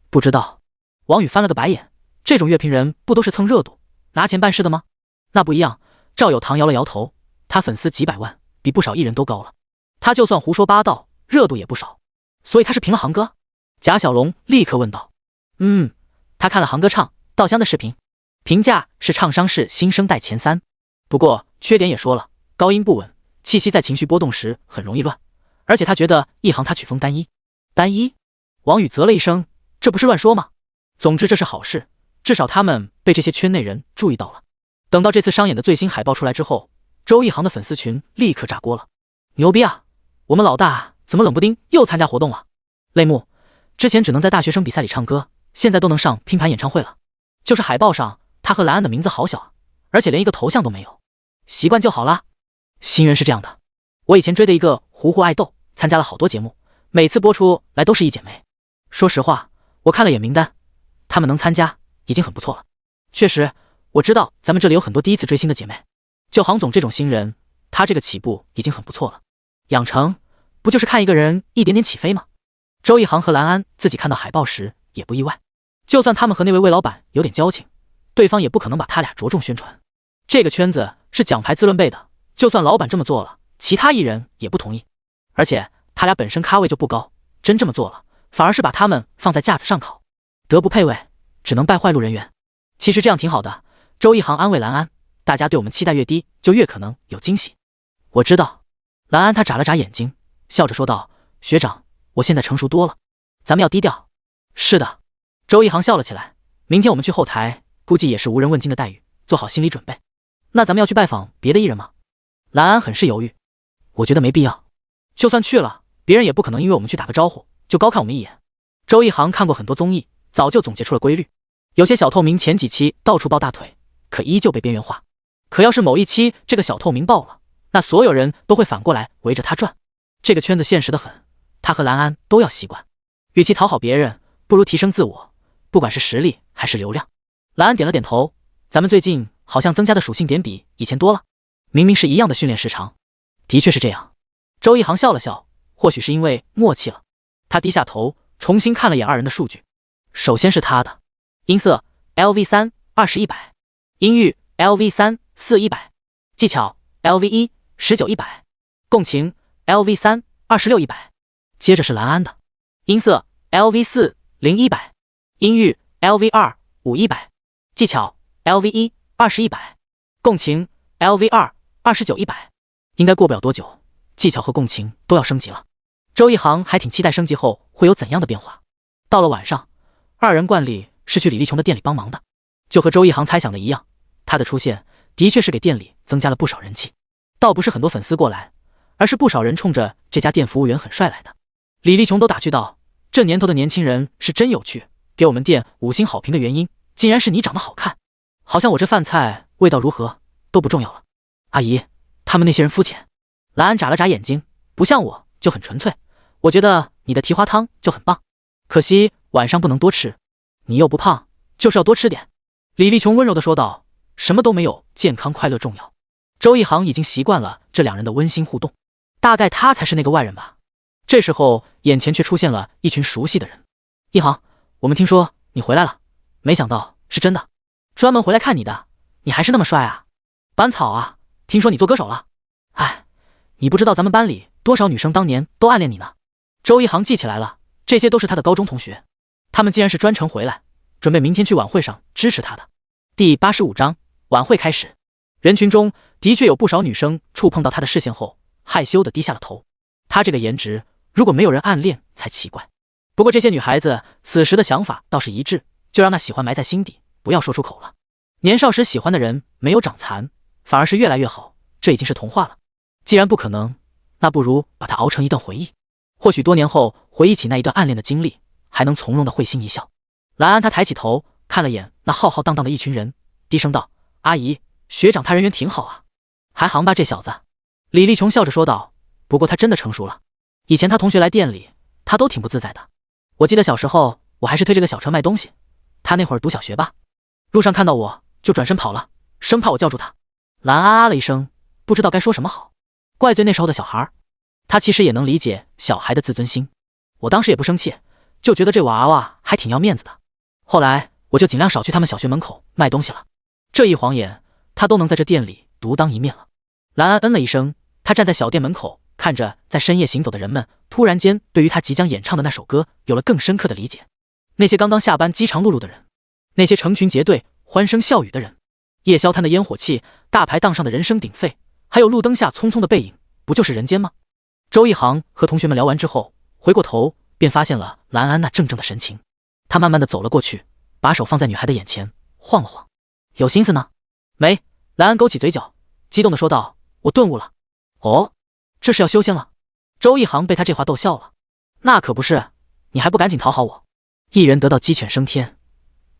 不知道。王宇翻了个白眼，这种乐评人不都是蹭热度拿钱办事的吗？那不一样。赵有堂摇了摇头，他粉丝几百万，比不少艺人都高了，他就算胡说八道热度也不少。所以他是评了航哥？贾小龙立刻问道。他看了航哥唱《稻香》的视频，评价是唱商是新生代前3，不过缺点也说了，高音不稳，气息在情绪波动时很容易乱，而且他觉得一航他曲风单一。单一？王宇啧了一声，这不是乱说吗？总之这是好事，至少他们被这些圈内人注意到了。等到这次商演的最新海报出来之后，周一航的粉丝群立刻炸锅了。牛逼啊，我们老大怎么冷不丁又参加活动了？泪目，之前只能在大学生比赛里唱歌，现在都能上拼盘演唱会了。就是海报上他和蓝安的名字好小啊，而且连一个头像都没有。习惯就好啦。新人是这样的，我以前追的一个糊糊爱豆参加了好多节目，每次播出来都是一姐妹。说实话，我看了眼名单，他们能参加已经很不错了。确实，我知道咱们这里有很多第一次追星的姐妹，就航总这种新人，他这个起步已经很不错了。养成不就是看一个人一点点起飞吗？周一航和蓝安自己看到海报时也不意外，就算他们和那位魏老板有点交情，对方也不可能把他俩着重宣传。这个圈子是奖牌自论辈的，就算老板这么做了，其他艺人也不同意。而且他俩本身咖位就不高，真这么做了，反而是把他们放在架子上烤，德不配位，只能败坏路人缘。其实这样挺好的，周一航安慰蓝安，大家对我们期待越低，就越可能有惊喜。我知道。蓝安他眨了眨眼睛，笑着说道，学长，我现在成熟多了，咱们要低调。是的。周一航笑了起来，明天我们去后台，估计也是无人问津的待遇，做好心理准备。那咱们要去拜访别的艺人吗？蓝安很是犹豫。我觉得没必要，就算去了，别人也不可能因为我们去打个招呼就高看我们一眼。周一航看过很多综艺，早就总结出了规律，有些小透明前几期到处抱大腿，可依旧被边缘化，可要是某一期这个小透明爆了，那所有人都会反过来围着他转。这个圈子现实得很，他和蓝安都要习惯，与其讨好别人，不如提升自我，不管是实力还是流量。蓝安点了点头，咱们最近好像增加的属性点比以前多了，明明是一样的训练时长。的确是这样。周一航笑了笑，或许是因为默契了。他低下头，重新看了眼二人的数据。首先是他的音色 LV3 20-100，音域 LV3 4-100，技巧 LV1 19-100，共情 LV3 26-100。接着是蓝安的音色 LV4 0-100，音域 LV2 5-100，技巧 LV1 20-100，共情 LV2 29-100。应该过不了多久，技巧和共情都要升级了。周一航还挺期待升级后会有怎样的变化。到了晚上，二人惯例是去李立琼的店里帮忙的，就和周一航猜想的一样，他的出现的确是给店里增加了不少人气。倒不是很多粉丝过来，而是不少人冲着这家店服务员很帅来的。李立琼都打趣道，这年头的年轻人是真有趣，给我们店5星好评的原因竟然是你长得好看，好像我这饭菜味道如何都不重要了。阿姨，他们那些人肤浅。蓝安眨了眨眼睛，不像我就很纯粹，我觉得你的蹄花汤就很棒，可惜晚上不能多吃，你又不胖，就是要多吃点。李立琼温柔地说道，什么都没有健康快乐重要。周一航已经习惯了这两人的温馨互动，大概他才是那个外人吧。这时候眼前却出现了一群熟悉的人。一航，我们听说你回来了，没想到是真的，专门回来看你的，你还是那么帅啊。班草啊，听说你做歌手了。哎，你不知道咱们班里多少女生当年都暗恋你呢。周一航记起来了，这些都是他的高中同学，他们竟然是专程回来，准备明天去晚会上支持他的。第85章，晚会开始。人群中的确有不少女生触碰到他的视线后，害羞地低下了头。他这个颜值，如果没有人暗恋才奇怪。不过这些女孩子此时的想法倒是一致，就让那喜欢埋在心底，不要说出口了。年少时喜欢的人没有长残，反而是越来越好，这已经是童话了。既然不可能，那不如把它熬成一段回忆。或许多年后回忆起那一段暗恋的经历，还能从容地会心一笑。蓝安他抬起头看了眼那浩浩荡荡的一群人，低声道，阿姨，学长他人缘挺好啊。还行吧这小子。李立琼笑着说道，不过他真的成熟了，以前他同学来店里他都挺不自在的。我记得小时候我还是推着个小车卖东西，他那会儿读小学吧，路上看到我就转身跑了，生怕我叫住他。蓝安啊了一声，不知道该说什么好，怪罪那时候的小孩。他其实也能理解小孩的自尊心，我当时也不生气，就觉得这娃娃还挺要面子的。后来我就尽量少去他们小学门口卖东西了，这一晃眼他都能在这店里独当一面了。蓝安嗯了一声，他站在小店门口，看着在深夜行走的人们，突然间对于他即将演唱的那首歌有了更深刻的理解。那些刚刚下班饥肠辘辘的人，那些成群结队欢声笑语的人，夜宵摊的烟火气，大排档上的人声鼎沸，还有路灯下匆匆的背影，不就是人间吗？周一航和同学们聊完之后，回过头便发现了蓝安那怔怔的神情。他慢慢的走了过去，把手放在女孩的眼前晃了晃。有心思呢？没。蓝安勾起嘴角，激动的说道，我顿悟了。哦，这是要修仙了？周一航被他这话逗笑了。那可不是，你还不赶紧讨好我？一人得道鸡犬升天，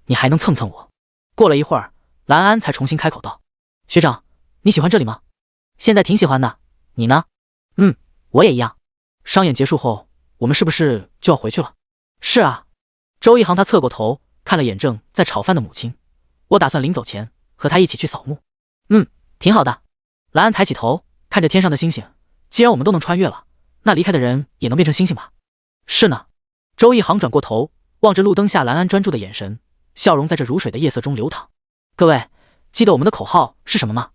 你还能蹭蹭我？过了一会儿，蓝安才重新开口道，学长，你喜欢这里吗？现在挺喜欢的，你呢？我也一样。商演结束后，我们是不是就要回去了？是啊。周一航他侧过头看了眼正在炒饭的母亲，我打算临走前和他一起去扫墓。挺好的。蓝安抬起头看着天上的星星，既然我们都能穿越了，那离开的人也能变成星星吧？是呢。周一航转过头望着路灯下蓝安专注的眼神，笑容在这如水的夜色中流淌。各位，记得我们的口号是什么吗？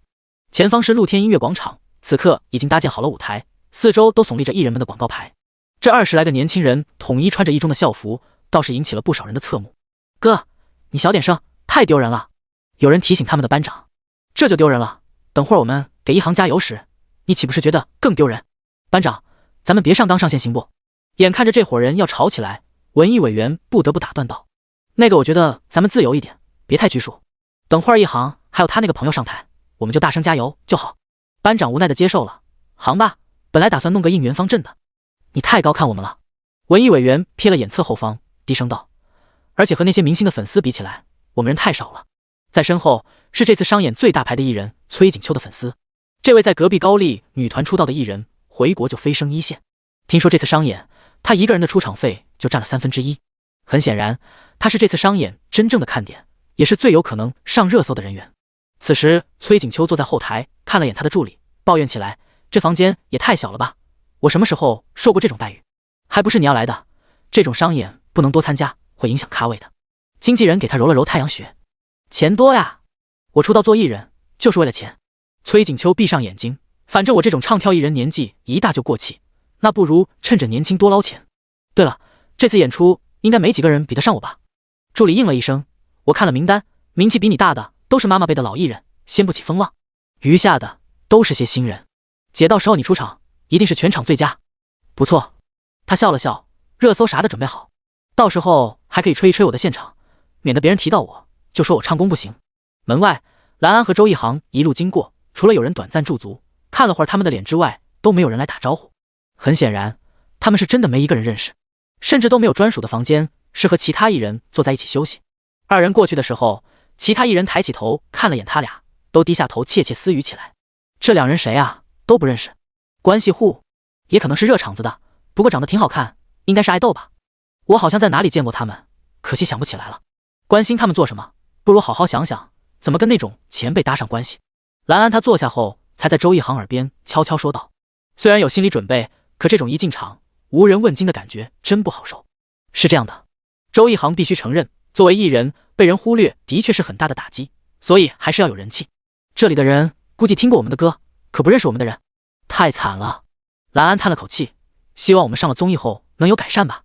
前方是露天音乐广场，此刻已经搭建好了舞台，四周都耸立着艺人们的广告牌。这20来个年轻人统一穿着一中的校服，倒是引起了不少人的侧目。哥，你小点声，太丢人了。有人提醒他们的班长，这就丢人了。等会儿我们给一行加油时，你岂不是觉得更丢人？班长，咱们别上纲上线行不？眼看着这伙人要吵起来，文艺委员不得不打断道：那个我觉得咱们自由一点，别太拘束。等会儿一行还有他那个朋友上台，我们就大声加油就好。班长无奈地接受了，行吧，本来打算弄个应援方阵的。你太高看我们了。文艺委员瞥了眼侧后方，低声道，而且和那些明星的粉丝比起来，我们人太少了。在身后是这次商演最大牌的艺人崔景秋的粉丝，这位在隔壁高丽女团出道的艺人回国就飞升一线。听说这次商演他一个人的出场费就占了1/3，很显然他是这次商演真正的看点，也是最有可能上热搜的人员。此时崔景秋坐在后台看了眼他的助理，抱怨起来，这房间也太小了吧，我什么时候受过这种待遇？还不是你要来的，这种商演不能多参加，会影响咖位的。经纪人给他揉了揉太阳穴，钱多呀，我出道做艺人就是为了钱。崔景秋闭上眼睛，反正我这种唱跳艺人年纪一大就过气，那不如趁着年轻多捞钱。对了，这次演出应该没几个人比得上我吧？助理应了一声，我看了名单，名气比你大的都是妈妈辈的老艺人，掀不起风浪，余下的都是些新人。姐，到时候你出场一定是全场最佳。不错。他笑了笑，热搜啥的准备好，到时候还可以吹一吹我的现场，免得别人提到我就说我唱功不行。门外蓝安和周一航一路经过，除了有人短暂驻足看了会儿他们的脸之外，都没有人来打招呼。很显然他们是真的没一个人认识，甚至都没有专属的房间是和其他艺人坐在一起休息。二人过去的时候，其他艺人抬起头看了眼他俩，都低下头窃窃私语起来。这两人谁啊？都不认识，关系户？也可能是热场子的，不过长得挺好看，应该是爱豆吧。我好像在哪里见过他们，可惜想不起来了。关心他们做什么？不如好好想想怎么跟那种前辈搭上关系。蓝安他坐下后才在周一航耳边悄悄说道，虽然有心理准备，可这种一进场无人问津的感觉真不好受。是这样的，周一航必须承认，作为艺人被人忽略的确是很大的打击，所以还是要有人气。这里的人估计听过我们的歌，可不认识我们的人，太惨了。蓝安叹了口气，希望我们上了综艺后能有改善吧。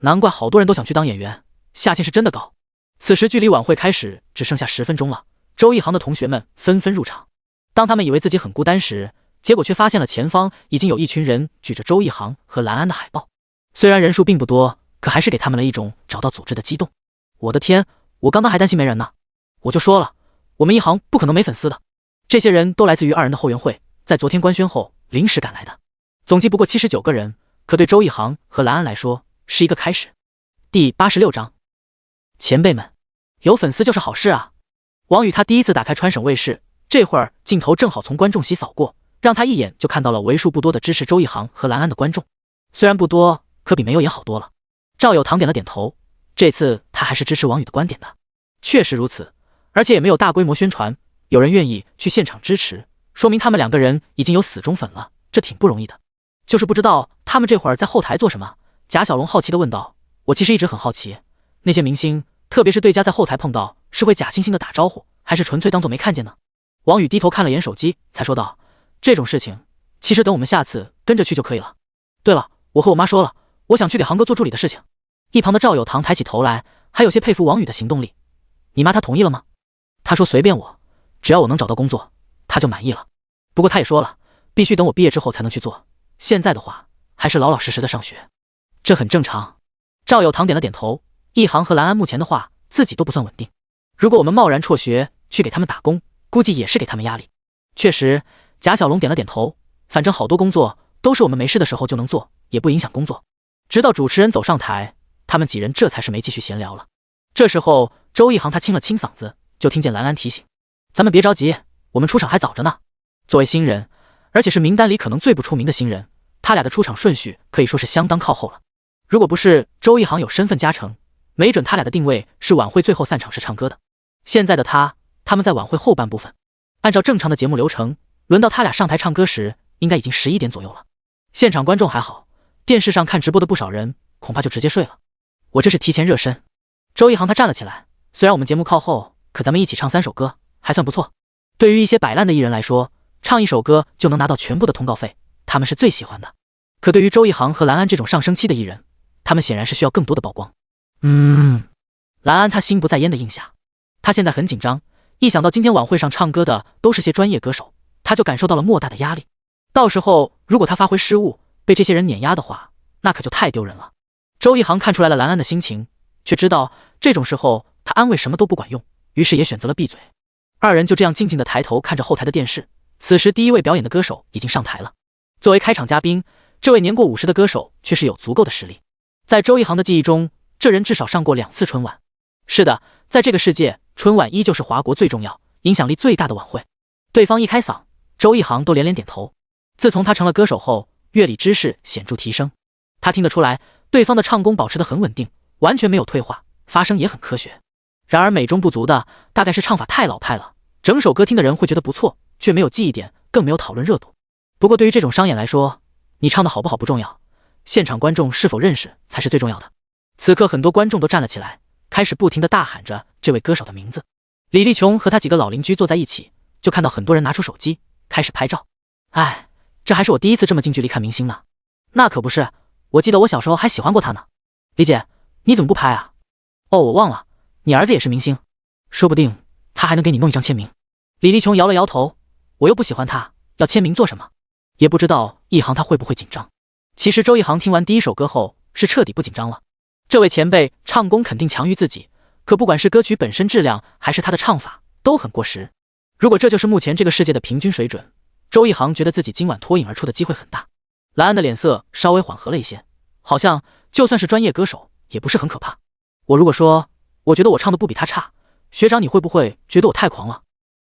难怪好多人都想去当演员，下限是真的高。此时距离晚会开始只剩下10分钟了，周一航的同学们纷纷入场。当他们以为自己很孤单时，结果却发现了前方已经有一群人举着周一航和蓝安的海报。虽然人数并不多，可还是给他们了一种找到组织的激动。我的天，我刚刚还担心没人呢。我就说了，我们一行不可能没粉丝的。这些人都来自于二人的后援会，在昨天官宣后临时赶来的。总计不过79个人，可对周一航和蓝安来说是一个开始。第86章，前辈们，有粉丝就是好事啊。王宇他第一次打开川省卫视，这会儿镜头正好从观众席扫过，让他一眼就看到了为数不多的支持周一航和蓝安的观众。虽然不多，可比没有也好多了。赵有堂点了点头，这次他还是支持王宇的观点的。确实如此，而且也没有大规模宣传，有人愿意去现场支持，说明他们两个人已经有死忠粉了，这挺不容易的。就是不知道他们这会儿在后台做什么。贾小龙好奇地问道，我其实一直很好奇，那些明星，特别是对家在后台碰到，是会假惺惺的打招呼，还是纯粹当作没看见呢？王宇低头看了眼手机，才说道，这种事情其实等我们下次跟着去就可以了。对了，我和我妈说了，我想去给航哥做助理的事情。一旁的赵有堂抬起头来，还有些佩服王宇的行动力。你妈她同意了吗？她说随便我，只要我能找到工作，她就满意了。不过她也说了，必须等我毕业之后才能去做，现在的话还是老老实实的上学。这很正常。赵有堂点了点头，一航和蓝安目前的话自己都不算稳定，如果我们贸然辍学去给他们打工，估计也是给他们压力。确实，贾小龙点了点头，反正好多工作都是我们没事的时候就能做，也不影响工作。直到主持人走上台，他们几人这才是没继续闲聊了。这时候周一航他清了清嗓子，就听见蓝安提醒，咱们别着急，我们出场还早着呢。作为新人，而且是名单里可能最不出名的新人，他俩的出场顺序可以说是相当靠后了。如果不是周一航有身份加成，没准他俩的定位是晚会最后散场时唱歌的。现在的他们在晚会后半部分，按照正常的节目流程，轮到他俩上台唱歌时，应该已经11点左右了。现场观众还好，电视上看直播的不少人恐怕就直接睡了。我这是提前热身。周一航他站了起来，虽然我们节目靠后，可咱们一起唱3首歌，还算不错。对于一些摆烂的艺人来说，唱1首歌就能拿到全部的通告费，他们是最喜欢的。可对于周一航和蓝安这种上升期的艺人，他们显然是需要更多的曝光。蓝安他心不在焉的应下，他现在很紧张，一想到今天晚会上唱歌的都是些专业歌手，他就感受到了莫大的压力。到时候如果他发挥失误，被这些人碾压的话，那可就太丢人了。周一航看出来了蓝安的心情，却知道这种时候他安慰什么都不管用，于是也选择了闭嘴。二人就这样静静地抬头看着后台的电视。此时第一位表演的歌手已经上台了。作为开场嘉宾，这位年过50的歌手却是有足够的实力。在周一航的记忆中，这人至少上过2次春晚。是的，在这个世界，春晚依旧是华国最重要、影响力最大的晚会。对方一开嗓，周一航都连连点头。自从他成了歌手后，乐理知识显著提升。他听得出来，对方的唱功保持得很稳定，完全没有退化，发声也很科学。然而美中不足的，大概是唱法太老派了，整首歌听的人会觉得不错，却没有记忆点，更没有讨论热度。不过对于这种商演来说，你唱的好不好不重要，现场观众是否认识才是最重要的。此刻很多观众都站了起来，开始不停地大喊着这位歌手的名字。李立琼和他几个老邻居坐在一起，就看到很多人拿出手机开始拍照。哎，这还是我第一次这么近距离看明星呢。那可不是，我记得我小时候还喜欢过他呢。李姐，你怎么不拍啊？哦，我忘了，你儿子也是明星，说不定他还能给你弄一张签名。李立琼摇了摇头，我又不喜欢他，要签名做什么？也不知道一航他会不会紧张。其实周一航听完第一首歌后是彻底不紧张了。这位前辈唱功肯定强于自己，可不管是歌曲本身质量还是他的唱法都很过时。如果这就是目前这个世界的平均水准，周一航觉得自己今晚脱颖而出的机会很大。蓝安的脸色稍微缓和了一些，好像就算是专业歌手也不是很可怕。我如果说我觉得我唱的不比他差，学长你会不会觉得我太狂了？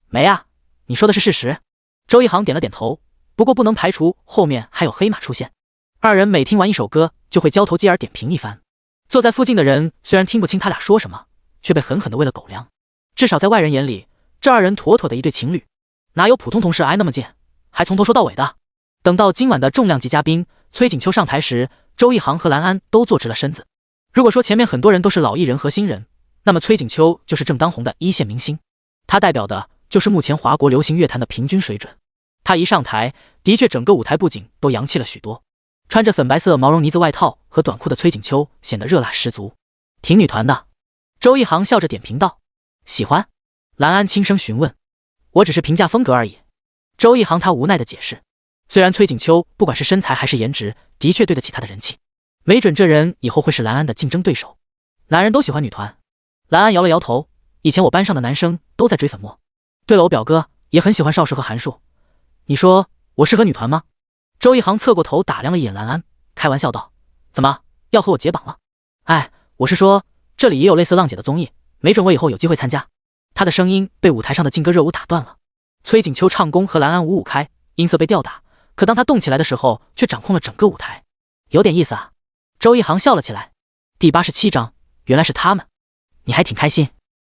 没啊，你说的是事实。周一航点了点头，不过不能排除后面还有黑马出现。二人每听完一首歌就会交头接耳点评一番。坐在附近的人虽然听不清他俩说什么，却被狠狠地喂了狗粮。至少在外人眼里，这二人妥妥的一对情侣，哪有普通同事挨那么贱，还从头说到尾的。等到今晚的重量级嘉宾崔景秋上台时，周一航和蓝安都坐直了身子。如果说前面很多人都是老艺人和新人，那么崔景秋就是正当红的一线明星，他代表的就是目前华国流行乐坛的平均水准。他一上台，的确整个舞台布景都洋气了许多。穿着粉白色毛绒呢子外套和短裤的崔景秋显得热辣十足，挺女团的。周一航笑着点评道。喜欢？蓝安轻声询问。我只是评价风格而已。周一航他无奈的解释。虽然崔景秋不管是身材还是颜值，的确对得起他的人气，没准这人以后会是蓝安的竞争对手。男人都喜欢女团。蓝安摇了摇头，以前我班上的男生都在追粉末。对了，我表哥也很喜欢邵氏和韩束。你说我适合女团吗？周一航侧过头打量了一眼蓝安，开玩笑道：怎么要和我解绑了？哎，我是说这里也有类似浪姐的综艺，没准我以后有机会参加。他的声音被舞台上的劲歌热舞打断了。崔景秋唱功和蓝安五五开，音色被吊打，可当他动起来的时候却掌控了整个舞台，有点意思啊。周一航笑了起来。第87章，原来是他们，你还挺开心。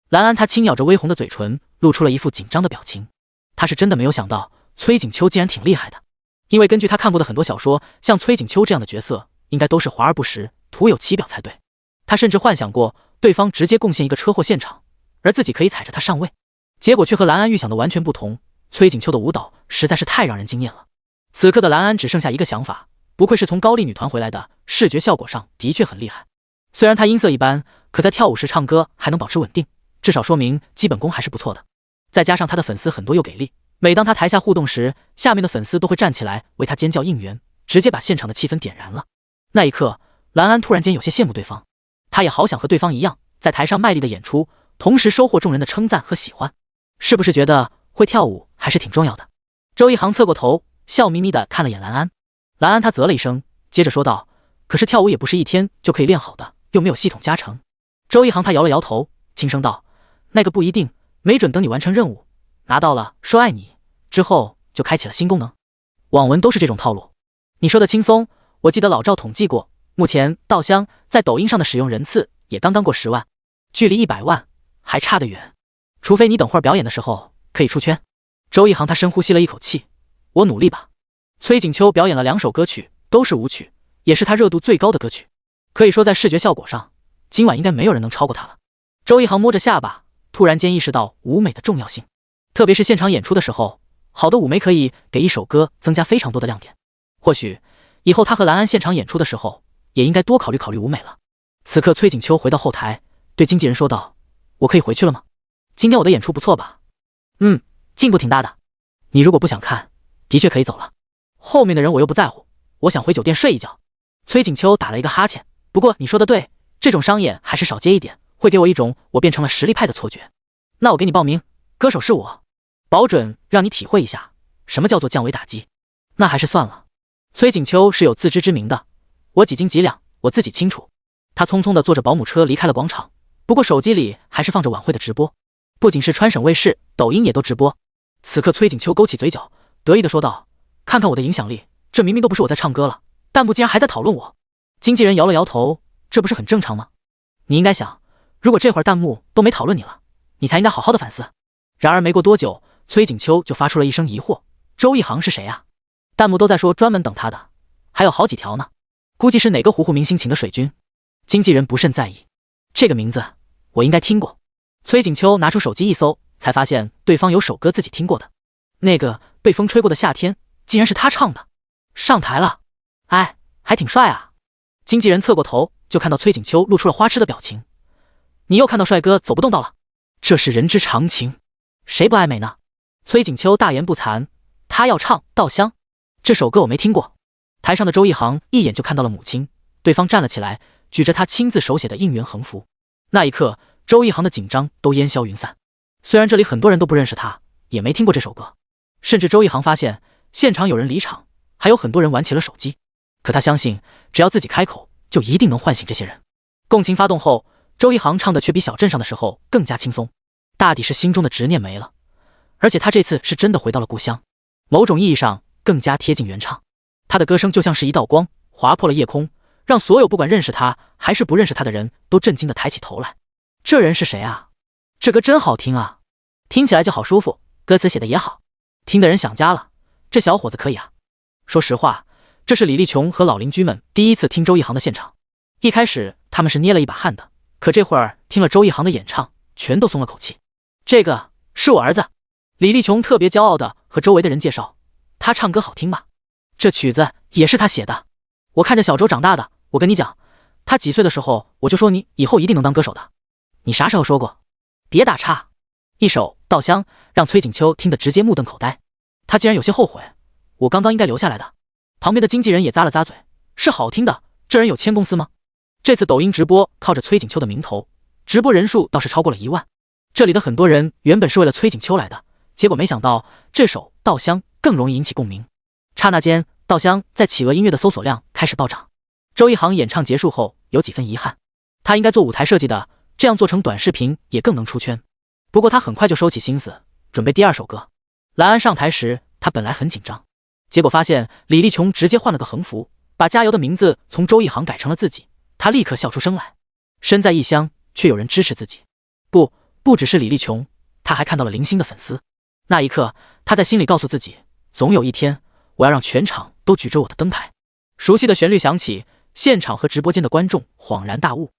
蓝安他轻咬着微红的嘴唇，露出了一副紧张的表情。他是真的没有想到崔景秋竟然挺厉害的，因为根据他看过的很多小说，像崔景秋这样的角色应该都是华而不实，徒有其表才对。他甚至幻想过对方直接贡献一个车祸现场，而自己可以踩着他上位，结果却和蓝安预想的完全不同。崔景秋的舞蹈实在是太让人惊艳了。此刻的蓝安只剩下一个想法，不愧是从高丽女团回来的，视觉效果上的确很厉害。虽然他音色一般，可在跳舞时唱歌还能保持稳定，至少说明基本功还是不错的。再加上他的粉丝很多又给力，每当他台下互动时，下面的粉丝都会站起来为他尖叫应援，直接把现场的气氛点燃了。那一刻，蓝安突然间有些羡慕对方，他也好想和对方一样，在台上卖力的演出，同时收获众人的称赞和喜欢。是不是觉得会跳舞还是挺重要的？周一航侧过头，笑眯眯的看了眼蓝安。蓝安他啧了一声，接着说道：可是跳舞也不是一天就可以练好的，又没有系统加成。周一航他摇了摇头，轻声道：那个不一定，没准等你完成任务，拿到了说爱你之后，就开启了新功能。网文都是这种套路。你说的轻松，我记得老赵统计过，目前稻香在抖音上的使用人次也刚刚过10万，距离100万还差得远。除非你等会儿表演的时候可以出圈。周一航他深呼吸了一口气，我努力吧。崔景秋表演了2首歌曲，都是舞曲，也是他热度最高的歌曲，可以说在视觉效果上，今晚应该没有人能超过他了。周一航摸着下巴，突然间意识到舞美的重要性，特别是现场演出的时候，好的舞美可以给一首歌增加非常多的亮点。或许以后他和蓝安现场演出的时候，也应该多考虑考虑舞美了。此刻崔景秋回到后台，对经纪人说道：“我可以回去了吗？今天我的演出不错吧？”“进步挺大的。你如果不想看，的确可以走了。后面的人我又不在乎，我想回酒店睡一觉。”崔景秋打了一个哈欠。“不过你说的对，这种商演还是少接一点，会给我一种我变成了实力派的错觉。那我给你报名，歌手是我，保准让你体会一下什么叫做降维打击。那还是算了。”崔景秋是有自知之明的，我几斤几两，我自己清楚。他匆匆地坐着保姆车离开了广场，不过手机里还是放着晚会的直播，不仅是川省卫视、抖音也都直播。此刻崔景秋勾起嘴角，得意地说道：“看看我的影响力，这明明都不是我在唱歌了，弹幕竟然还在讨论我。”经纪人摇了摇头，这不是很正常吗？你应该想，如果这会儿弹幕都没讨论你了，你才应该好好的反思。然而没过多久，崔景秋就发出了一声疑惑：“周一航是谁啊？”弹幕都在说专门等他的，还有好几条呢，估计是哪个糊糊明星请的水军。经纪人不甚在意，这个名字我应该听过。崔景秋拿出手机一搜，才发现对方有首歌自己听过的，那个被风吹过的夏天竟然是他唱的。上台了，哎，还挺帅啊。经纪人侧过头就看到崔景秋露出了花痴的表情。你又看到帅哥走不动道了，这是人之常情，谁不爱美呢？崔景秋大言不惭，他要唱《稻香》这首歌我没听过。台上的周一航一眼就看到了母亲，对方站了起来，举着他亲自手写的应援横幅。那一刻，周一航的紧张都烟消云散。虽然这里很多人都不认识他，也没听过这首歌，甚至周一航发现现场有人离场，还有很多人玩起了手机。可他相信，只要自己开口，就一定能唤醒这些人。共情发动后，周一航唱的却比小镇上的时候更加轻松，大抵是心中的执念没了，而且他这次是真的回到了故乡，某种意义上更加贴近原唱。他的歌声就像是一道光，划破了夜空，让所有不管认识他还是不认识他的人都震惊地抬起头来。这人是谁啊？这歌真好听啊，听起来就好舒服，歌词写的也好，听的人想家了。这小伙子可以啊。说实话，这是李立琼和老邻居们第一次听周一航的现场。一开始他们是捏了一把汗的，可这会儿听了周一航的演唱，全都松了口气。这个是我儿子。李立琼特别骄傲地和周围的人介绍，他唱歌好听吧？这曲子也是他写的，我看着小周长大的。我跟你讲，他几岁的时候我就说你以后一定能当歌手的。你啥时候说过？别打岔。一首《稻香》让崔景秋听得直接目瞪口呆，他竟然有些后悔，我刚刚应该留下来的。旁边的经纪人也咂了咂嘴，是好听的，这人有签公司吗？这次抖音直播靠着崔景秋的名头，直播人数倒是超过了1万。这里的很多人原本是为了崔景秋来的，结果没想到这首《稻香》更容易引起共鸣。刹那间，《稻香》在企鹅音乐的搜索量开始暴涨。周一航演唱结束后有几分遗憾，他应该做舞台设计的，这样做成短视频也更能出圈。不过他很快就收起心思，准备第二首歌。蓝安上台时，他本来很紧张，结果发现李立琼直接换了个横幅，把加油的名字从周一航改成了自己，他立刻笑出声来。身在异乡，却有人支持自己。不只是李立琼，他还看到了零星的粉丝。那一刻，他在心里告诉自己，总有一天，我要让全场都举着我的灯牌。熟悉的旋律响起，现场和直播间的观众恍然大悟，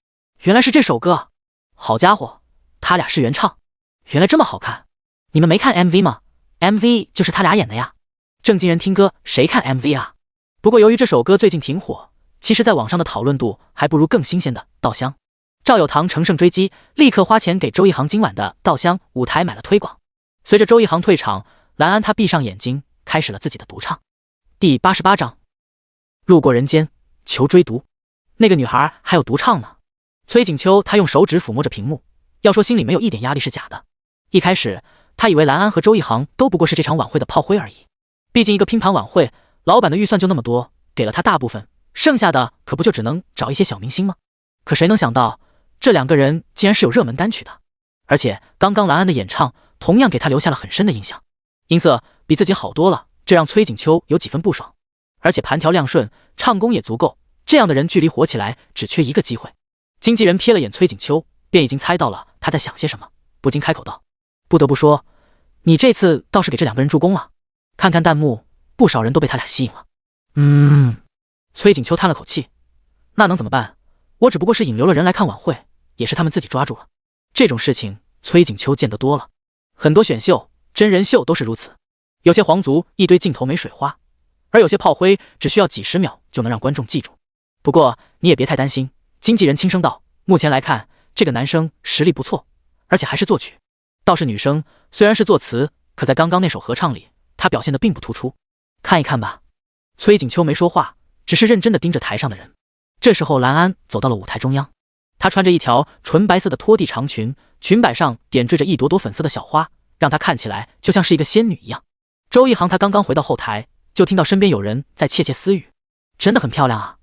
原来是这首歌。好家伙，他俩是原唱，原来这么好看。你们没看 MV 吗？ MV 就是他俩演的呀。正经人听歌，谁看 MV 啊？不过由于这首歌最近挺火，其实在网上的讨论度还不如更新鲜的《稻香》。赵有堂乘胜追击，立刻花钱给周一航今晚的《稻香》舞台买了推广。随着周一航退场，蓝安他闭上眼睛，开始了自己的独唱。第88章，路过人间，求追读。那个女孩还有独唱呢。崔景秋他用手指抚摸着屏幕，要说心里没有一点压力是假的。一开始他以为蓝安和周一航都不过是这场晚会的炮灰而已，毕竟一个拼盘晚会，老板的预算就那么多，给了他大部分，剩下的可不就只能找一些小明星吗？可谁能想到这两个人竟然是有热门单曲的，而且刚刚蓝安的演唱同样给他留下了很深的印象，音色比自己好多了，这让崔景秋有几分不爽。而且盘条亮顺，唱功也足够，这样的人距离火起来只缺一个机会。经纪人瞥了眼崔景秋，便已经猜到了他在想些什么，不禁开口道：不得不说，你这次倒是给这两个人助攻了。看看弹幕，不少人都被他俩吸引了。崔景秋叹了口气，那能怎么办？我只不过是引流了人来看晚会，也是他们自己抓住了。这种事情崔景秋见得多了，很多选秀、真人秀都是如此。有些皇族一堆镜头没水花，而有些炮灰只需要几十秒就能让观众记住。不过你也别太担心，经纪人轻声道，目前来看，这个男生实力不错，而且还是作曲。倒是女生，虽然是作词，可在刚刚那首合唱里，她表现得并不突出。看一看吧。崔景秋没说话，只是认真地盯着台上的人。这时候蓝安走到了舞台中央，她穿着一条纯白色的拖地长裙，裙摆上点缀着一朵朵粉色的小花，让她看起来就像是一个仙女一样。周一航他刚刚回到后台，就听到身边有人在窃窃私语，真的很漂亮啊，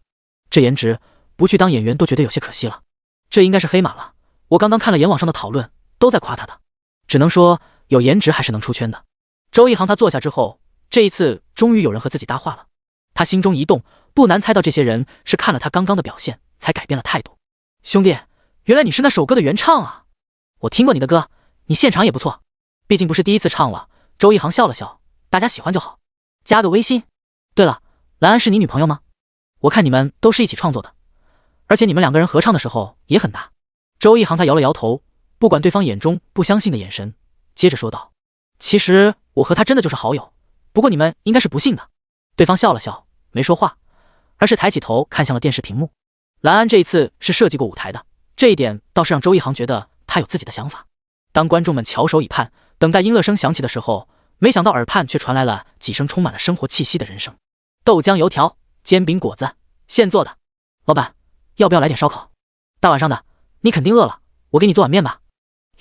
这颜值不去当演员都觉得有些可惜了。这应该是黑马了，我刚刚看了眼网上的讨论，都在夸她的，只能说有颜值还是能出圈的。周一航他坐下之后，这一次终于有人和自己搭话了，他心中一动，不难猜到这些人是看了他刚刚的表现才改变了态度。兄弟，原来你是那首歌的原唱啊，我听过你的歌，你现场也不错，毕竟不是第一次唱了。周一航笑了笑，大家喜欢就好，加个微信。对了，蓝安是你女朋友吗？我看你们都是一起创作的，而且你们两个人合唱的时候也很搭。周一航他摇了摇头，不管对方眼中不相信的眼神，接着说道，其实我和他真的就是好友，不过你们应该是不信的。对方笑了笑，没说话，而是抬起头看向了电视屏幕。蓝安这一次是设计过舞台的，这一点倒是让周一航觉得他有自己的想法。当观众们翘首以盼，等待音乐声响起的时候，没想到耳畔却传来了几声充满了生活气息的人声。豆浆油条、煎饼果子，现做的。老板，要不要来点烧烤？大晚上的，你肯定饿了，我给你做碗面吧。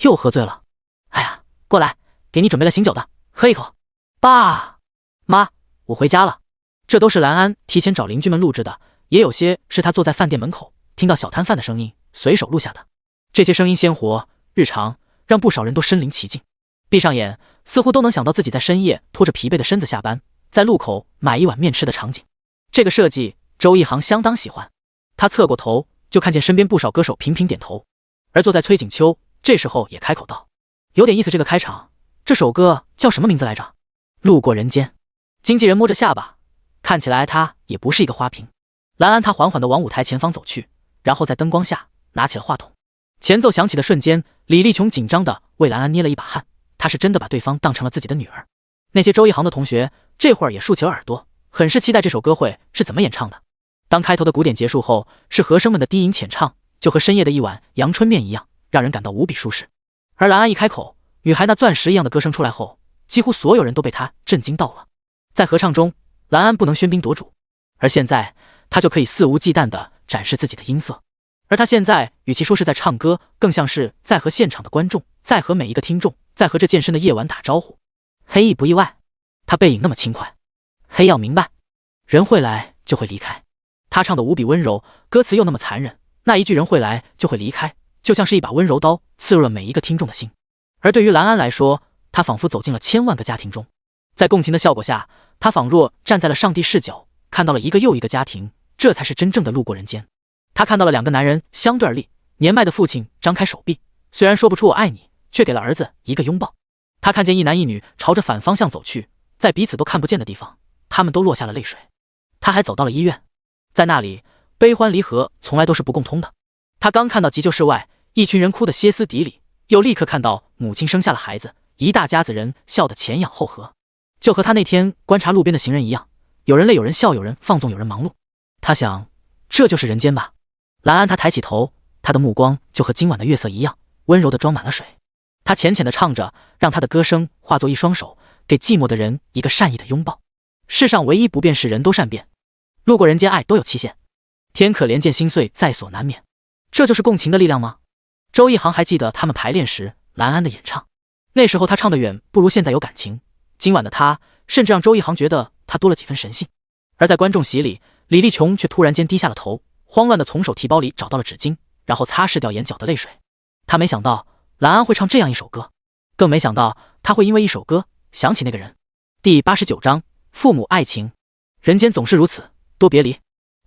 又喝醉了。哎呀，过来，给你准备了醒酒的，喝一口。爸妈，我回家了。这都是蓝安提前找邻居们录制的，也有些是他坐在饭店门口听到小摊贩的声音随手录下的。这些声音鲜活日常，让不少人都身临其境，闭上眼似乎都能想到自己在深夜拖着疲惫的身子下班，在路口买一碗面吃的场景。这个设计周一航相当喜欢，他侧过头就看见身边不少歌手频频点头，而坐在崔景秋这时候也开口道，有点意思，这个开场，这首歌叫什么名字来着？路过人间。经纪人摸着下巴，看起来他也不是一个花瓶。蓝安他缓缓地往舞台前方走去，然后在灯光下拿起了话筒。前奏响起的瞬间，李立琼紧张地为蓝安捏了一把汗，他是真的把对方当成了自己的女儿。那些周一航的同学这会儿也竖起了耳朵，很是期待这首歌会是怎么演唱的。当开头的鼓点结束后，是和声们的低吟浅唱，就和深夜的一碗阳春面一样，让人感到无比舒适。而蓝安一开口，女孩那钻石一样的歌声出来后，几乎所有人都被她震惊到了。在合唱中，蓝安不能喧宾夺主，而现在她就可以肆无忌惮地展示自己的音色。而她现在与其说是在唱歌，更像是在和现场的观众，在和每一个听众，在和这健身的夜晚打招呼。黑意不意外，她背影那么轻快。黑要明白，人会来就会离开。她唱的无比温柔，歌词又那么残忍，那一句人会来就会离开，就像是一把温柔刀刺入了每一个听众的心。而对于蓝安来说，她仿佛走进了千万个家庭中，在共情的效果下，她仿若站在了上帝视角，看到了一个又一个家庭，这才是真正的路过人间。她看到了两个男人相对而立，年迈的父亲张开手臂，虽然说不出我爱你，却给了儿子一个拥抱。她看见一男一女朝着反方向走去，在彼此都看不见的地方，他们都落下了泪水。她还走到了医院，在那里悲欢离合从来都是不共通的。她刚看到急救室外一群人哭得歇斯底里，又立刻看到母亲生下了孩子，一大家子人笑得前仰后合，就和她那天观察路边的行人一样，有人累有人笑，有人放纵有人忙碌。她想，这就是人间吧。蓝安她抬起头，她的目光就和今晚的月色一样温柔地装满了水。她浅浅地唱着，让她的歌声化作一双手，给寂寞的人一个善意的拥抱。世上唯一不变是人都善变，路过人间爱都有期限，天可怜见心碎在所难免。这就是共情的力量吗？周一航还记得他们排练时蓝安的演唱，那时候他唱得远不如现在有感情，今晚的他甚至让周一航觉得他多了几分神性。而在观众席里，李立琼却突然间低下了头，慌乱地从手提包里找到了纸巾，然后擦拭掉眼角的泪水。他没想到蓝安会唱这样一首歌，更没想到他会因为一首歌想起那个人。第89章父母爱情。人间总是如此，多别离。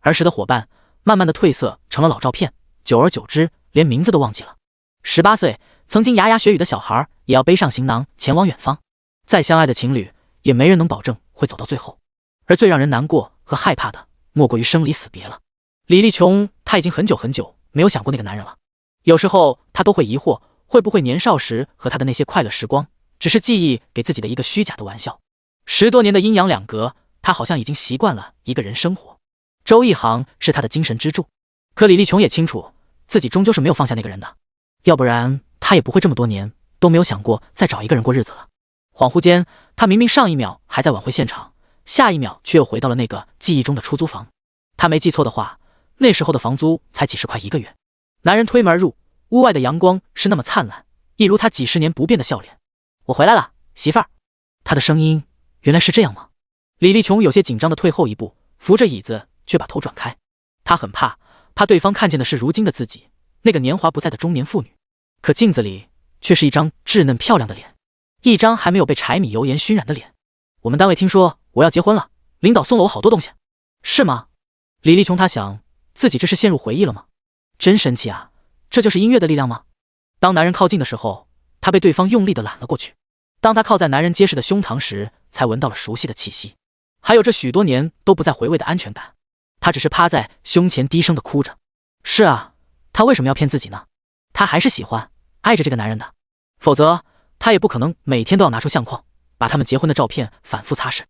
儿时的伙伴慢慢的褪色成了老照片，久而久之连名字都忘记了。18岁曾经牙牙学语的小孩也要背上行囊前往远方。再相爱的情侣也没人能保证会走到最后，而最让人难过和害怕的莫过于生离死别了。李立琼他已经很久很久没有想过那个男人了，有时候他都会疑惑，会不会年少时和他的那些快乐时光只是记忆给自己的一个虚假的玩笑。10多年的阴阳两隔，他好像已经习惯了一个人生活。周一航是他的精神支柱，可李立琼也清楚，自己终究是没有放下那个人的，要不然他也不会这么多年都没有想过再找一个人过日子了。恍惚间，他明明上一秒还在晚会现场，下一秒却又回到了那个记忆中的出租房。他没记错的话，那时候的房租才几十块一个月。男人推门而入，屋外的阳光是那么灿烂，一如他几十年不变的笑脸。我回来了，媳妇儿。他的声音原来是这样吗？李立琼有些紧张地退后一步，扶着椅子却把头转开。他很怕对方看见的是如今的自己，那个年华不在的中年妇女。可镜子里却是一张稚嫩漂亮的脸，一张还没有被柴米油盐熏染的脸。我们单位听说我要结婚了，领导送了我好多东西。是吗？李立琼他想，自己这是陷入回忆了吗？真神奇啊，这就是音乐的力量吗？当男人靠近的时候，他被对方用力地揽了过去。当他靠在男人结实的胸膛时，才闻到了熟悉的气息，还有这许多年都不再回味的安全感。他只是趴在胸前低声地哭着。是啊，他为什么要骗自己呢？他还是喜欢爱着这个男人的，否则他也不可能每天都要拿出相框，把他们结婚的照片反复擦拭。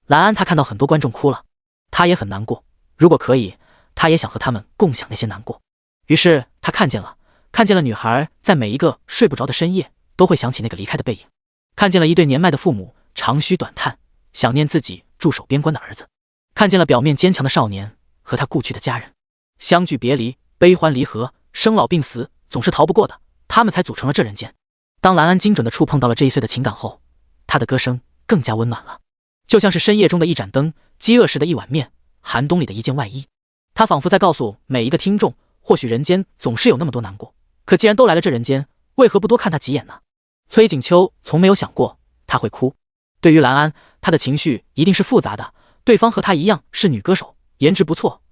兰安他看到很多观众哭了，他也很难过，如果可以，他也想和他们共享那些难过。于是他看见了女孩在每一个睡不着的深夜都会想起那个离开的背影，看见了一对年迈的父母长吁短叹，想念自己驻守边关的儿子，看见了表面坚强的少年和他故去的家人，相聚别离，悲欢离合，生老病死总是逃不过的，他们才组成了这人间。当兰安精准地触碰到了这一岁的情感后，他的歌声更加温暖了，就像是深夜中的一盏灯，饥饿时的一碗面，寒冬里的一件外衣。他仿佛在告诉每一个听众，或许人间总是有那么多难过，可既然都来了这人间，为何不多看他几眼呢？崔景秋从没有想过他会哭。对于兰安，他的情绪一定是复杂的，对方和他一样是女歌手，颜值不错，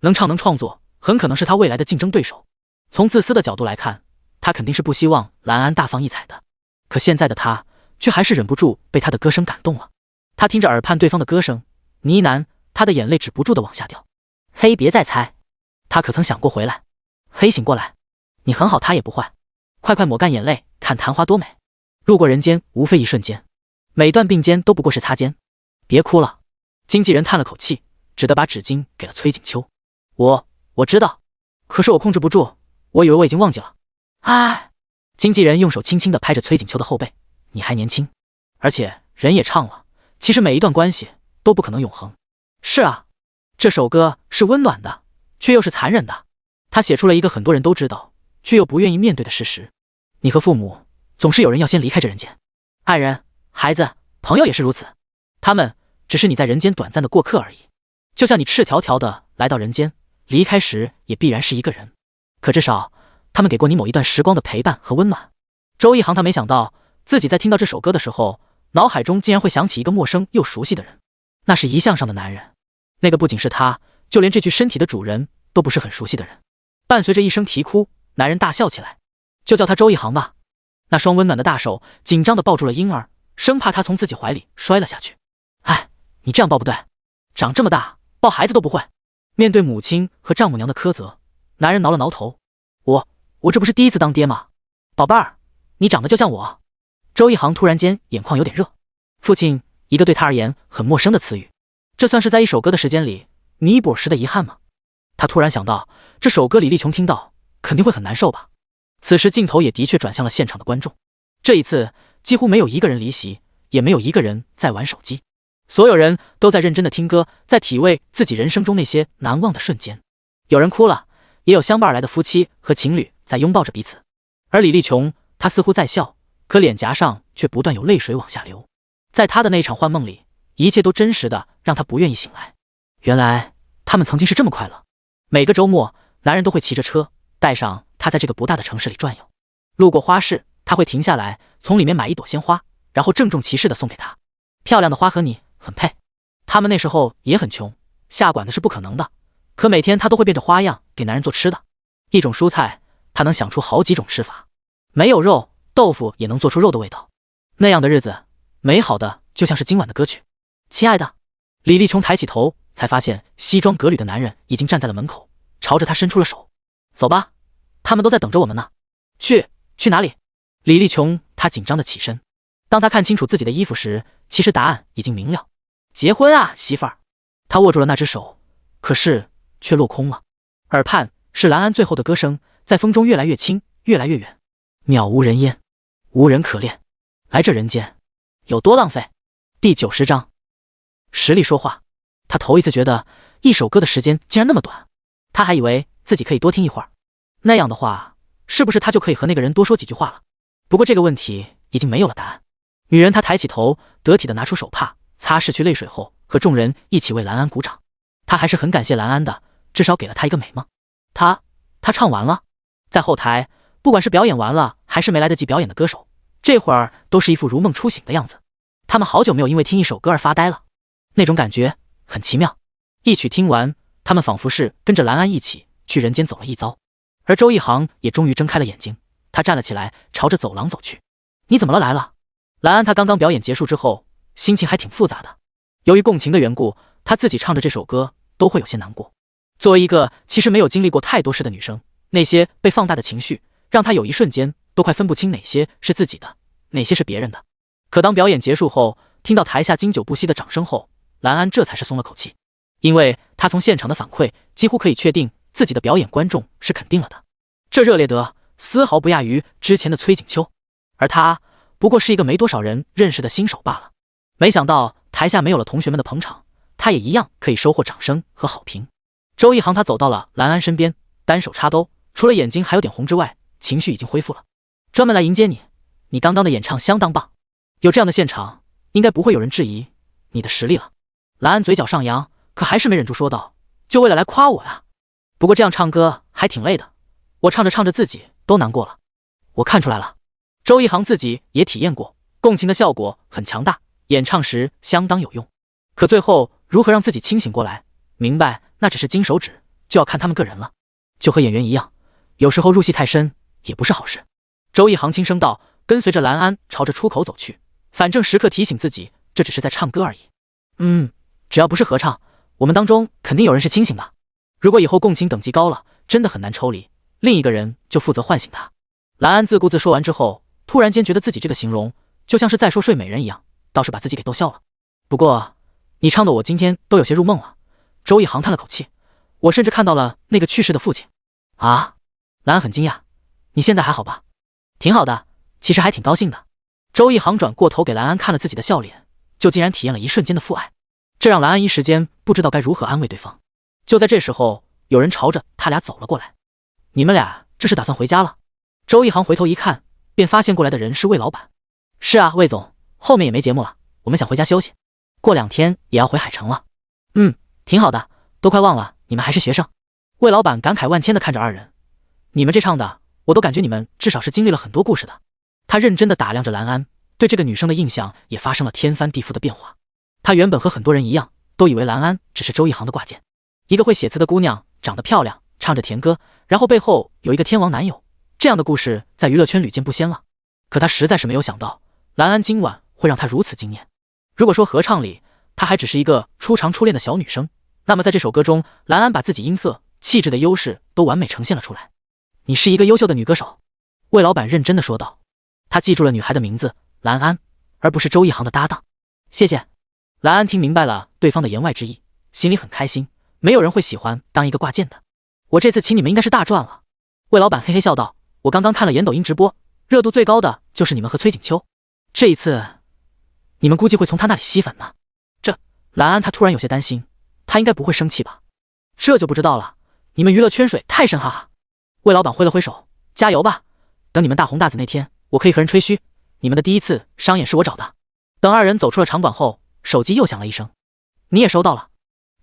能唱能创作，很可能是他未来的竞争对手。从自私的角度来看，他肯定是不希望兰安大放异彩的，可现在的他却还是忍不住被他的歌声感动了。他听着耳畔对方的歌声呢喃，他的眼泪止不住地往下掉。嘿，别再猜，他可曾想过回来？嘿，醒过来，你很好，他也不坏，快快抹干眼泪，看昙花多美。路过人间无非一瞬间，每段并肩都不过是擦肩。别哭了。经纪人叹了口气，只得把纸巾给了崔景秋。我知道，可是我控制不住，我以为我已经忘记了。唉。经纪人用手轻轻地拍着崔景秋的后背，你还年轻，而且人也唱了，其实每一段关系都不可能永恒。是啊，这首歌是温暖的，却又是残忍的。他写出了一个很多人都知道，却又不愿意面对的事实。你和父母，总是有人要先离开这人间，爱人、孩子、朋友也是如此，他们只是你在人间短暂的过客而已。就像你赤条条的来到人间，离开时也必然是一个人，可至少他们给过你某一段时光的陪伴和温暖。周一航他没想到自己在听到这首歌的时候，脑海中竟然会想起一个陌生又熟悉的人，那是遗像上的男人，那个不仅是他，就连这具身体的主人都不是很熟悉的人。伴随着一声啼哭，男人大笑起来，就叫他周一航吧。那双温暖的大手紧张地抱住了婴儿，生怕他从自己怀里摔了下去。哎，你这样抱不对，长这么大抱孩子都不会。面对母亲和丈母娘的苛责，男人挠了挠头，我这不是第一次当爹吗？宝贝儿，你长得就像我。周一航突然间眼眶有点热，父亲一个对他而言很陌生的词语，这算是在一首歌的时间里弥补时的遗憾吗？他突然想到，这首歌李立琼听到肯定会很难受吧。此时镜头也的确转向了现场的观众，这一次几乎没有一个人离席，也没有一个人在玩手机，所有人都在认真的听歌，在体味自己人生中那些难忘的瞬间。有人哭了，也有相伴而来的夫妻和情侣在拥抱着彼此，而李立琼他似乎在笑，可脸颊上却不断有泪水往下流。在他的那场幻梦里，一切都真实的让他不愿意醒来。原来他们曾经是这么快乐。每个周末，男人都会骑着车带上他在这个不大的城市里转悠，路过花市，他会停下来从里面买一朵鲜花，然后郑重其事地送给他。漂亮的花和你很配。他们那时候也很穷，下馆子是不可能的，可每天他都会变着花样给男人做吃的。一种蔬菜他能想出好几种吃法，没有肉，豆腐也能做出肉的味道。那样的日子美好的就像是今晚的歌曲。亲爱的。李立琼抬起头，才发现西装革履的男人已经站在了门口，朝着他伸出了手。走吧，他们都在等着我们呢。去哪里？李立琼他紧张地起身。当他看清楚自己的衣服时，其实答案已经明了。结婚啊，媳妇儿。他握住了那只手，可是却落空了。耳畔是蓝安最后的歌声，在风中越来越轻，越来越远。渺无人烟，无人可恋，来这人间有多浪费。第90章，实力说话。他头一次觉得一首歌的时间竟然那么短，他还以为自己可以多听一会儿，那样的话，是不是他就可以和那个人多说几句话了？不过这个问题已经没有了答案。女人她抬起头，得体的拿出手帕擦拭去泪水后，和众人一起为蓝安鼓掌。她还是很感谢蓝安的，至少给了他一个美梦。他唱完了。在后台，不管是表演完了还是没来得及表演的歌手，这会儿都是一副如梦初醒的样子。他们好久没有因为听一首歌而发呆了，那种感觉很奇妙。一曲听完，他们仿佛是跟着蓝安一起去人间走了一遭。而周一航也终于睁开了眼睛，他站了起来，朝着走廊走去。你怎么了？来了。蓝安他刚刚表演结束之后，心情还挺复杂的。由于共情的缘故，他自己唱着这首歌都会有些难过。作为一个其实没有经历过太多事的女生，那些被放大的情绪让她有一瞬间都快分不清哪些是自己的，哪些是别人的。可当表演结束后，听到台下经久不息的掌声后，蓝安这才是松了口气，因为他从现场的反馈几乎可以确定自己的表演观众是肯定了的。这热烈得丝毫不亚于之前的崔景秋，而他不过是一个没多少人认识的新手罢了。没想到台下没有了同学们的捧场，他也一样可以收获掌声和好评。周一航他走到了蓝安身边，单手插兜，除了眼睛还有点红之外，情绪已经恢复了。专门来迎接你，你刚刚的演唱相当棒，有这样的现场，应该不会有人质疑你的实力了。蓝安嘴角上扬，可还是没忍住说道，就为了来夸我呀？不过这样唱歌还挺累的，我唱着唱着自己都难过了。我看出来了，周一航自己也体验过，共情的效果很强大，演唱时相当有用。可最后如何让自己清醒过来，明白那只是金手指，就要看他们个人了。就和演员一样，有时候入戏太深也不是好事。周一航轻声道，跟随着蓝安朝着出口走去，反正时刻提醒自己，这只是在唱歌而已。只要不是合唱，我们当中肯定有人是清醒的。如果以后共情等级高了，真的很难抽离，另一个人就负责唤醒他。蓝安自顾自说完之后，突然间觉得自己这个形容就像是在说睡美人一样，倒是把自己给逗笑了。不过你唱的我今天都有些入梦了。周一航叹了口气，我甚至看到了那个去世的父亲。啊？蓝安很惊讶，你现在还好吧？挺好的，其实还挺高兴的。周一航转过头给蓝安看了自己的笑脸，就竟然体验了一瞬间的父爱，这让蓝安一时间不知道该如何安慰对方。就在这时候，有人朝着他俩走了过来。你们俩这是打算回家了？周一航回头一看，便发现过来的人是魏老板。是啊，魏总，后面也没节目了，我们想回家休息，过2天也要回海城了。挺好的，都快忘了你们还是学生。魏老板感慨万千地看着二人，你们这唱的，我都感觉你们至少是经历了很多故事的。他认真地打量着蓝安，对这个女生的印象也发生了天翻地覆的变化。他原本和很多人一样，都以为蓝安只是周一航的挂件，一个会写词的姑娘，长得漂亮，唱着甜歌，然后背后有一个天王男友，这样的故事在娱乐圈屡见不鲜了。可他实在是没有想到，蓝安今晚会让他如此惊艳。如果说合唱里她还只是一个初尝初恋的小女生，那么在这首歌中，蓝安把自己音色、气质的优势都完美呈现了出来。你是一个优秀的女歌手，魏老板认真地说道。他记住了女孩的名字蓝安，而不是周一航的搭档。谢谢。蓝安听明白了对方的言外之意，心里很开心，没有人会喜欢当一个挂件的。我这次请你们应该是大赚了。魏老板嘿嘿笑道，我刚刚看了演抖音直播，热度最高的就是你们和崔景秋，这一次你们估计会从他那里吸粉呢。蓝安他突然有些担心，他应该不会生气吧？这就不知道了，你们娱乐圈水太深哈哈。魏老板挥了挥手，加油吧，等你们大红大紫那天，我可以和人吹嘘，你们的第一次商演是我找的。等二人走出了场馆后，手机又响了一声。你也收到了？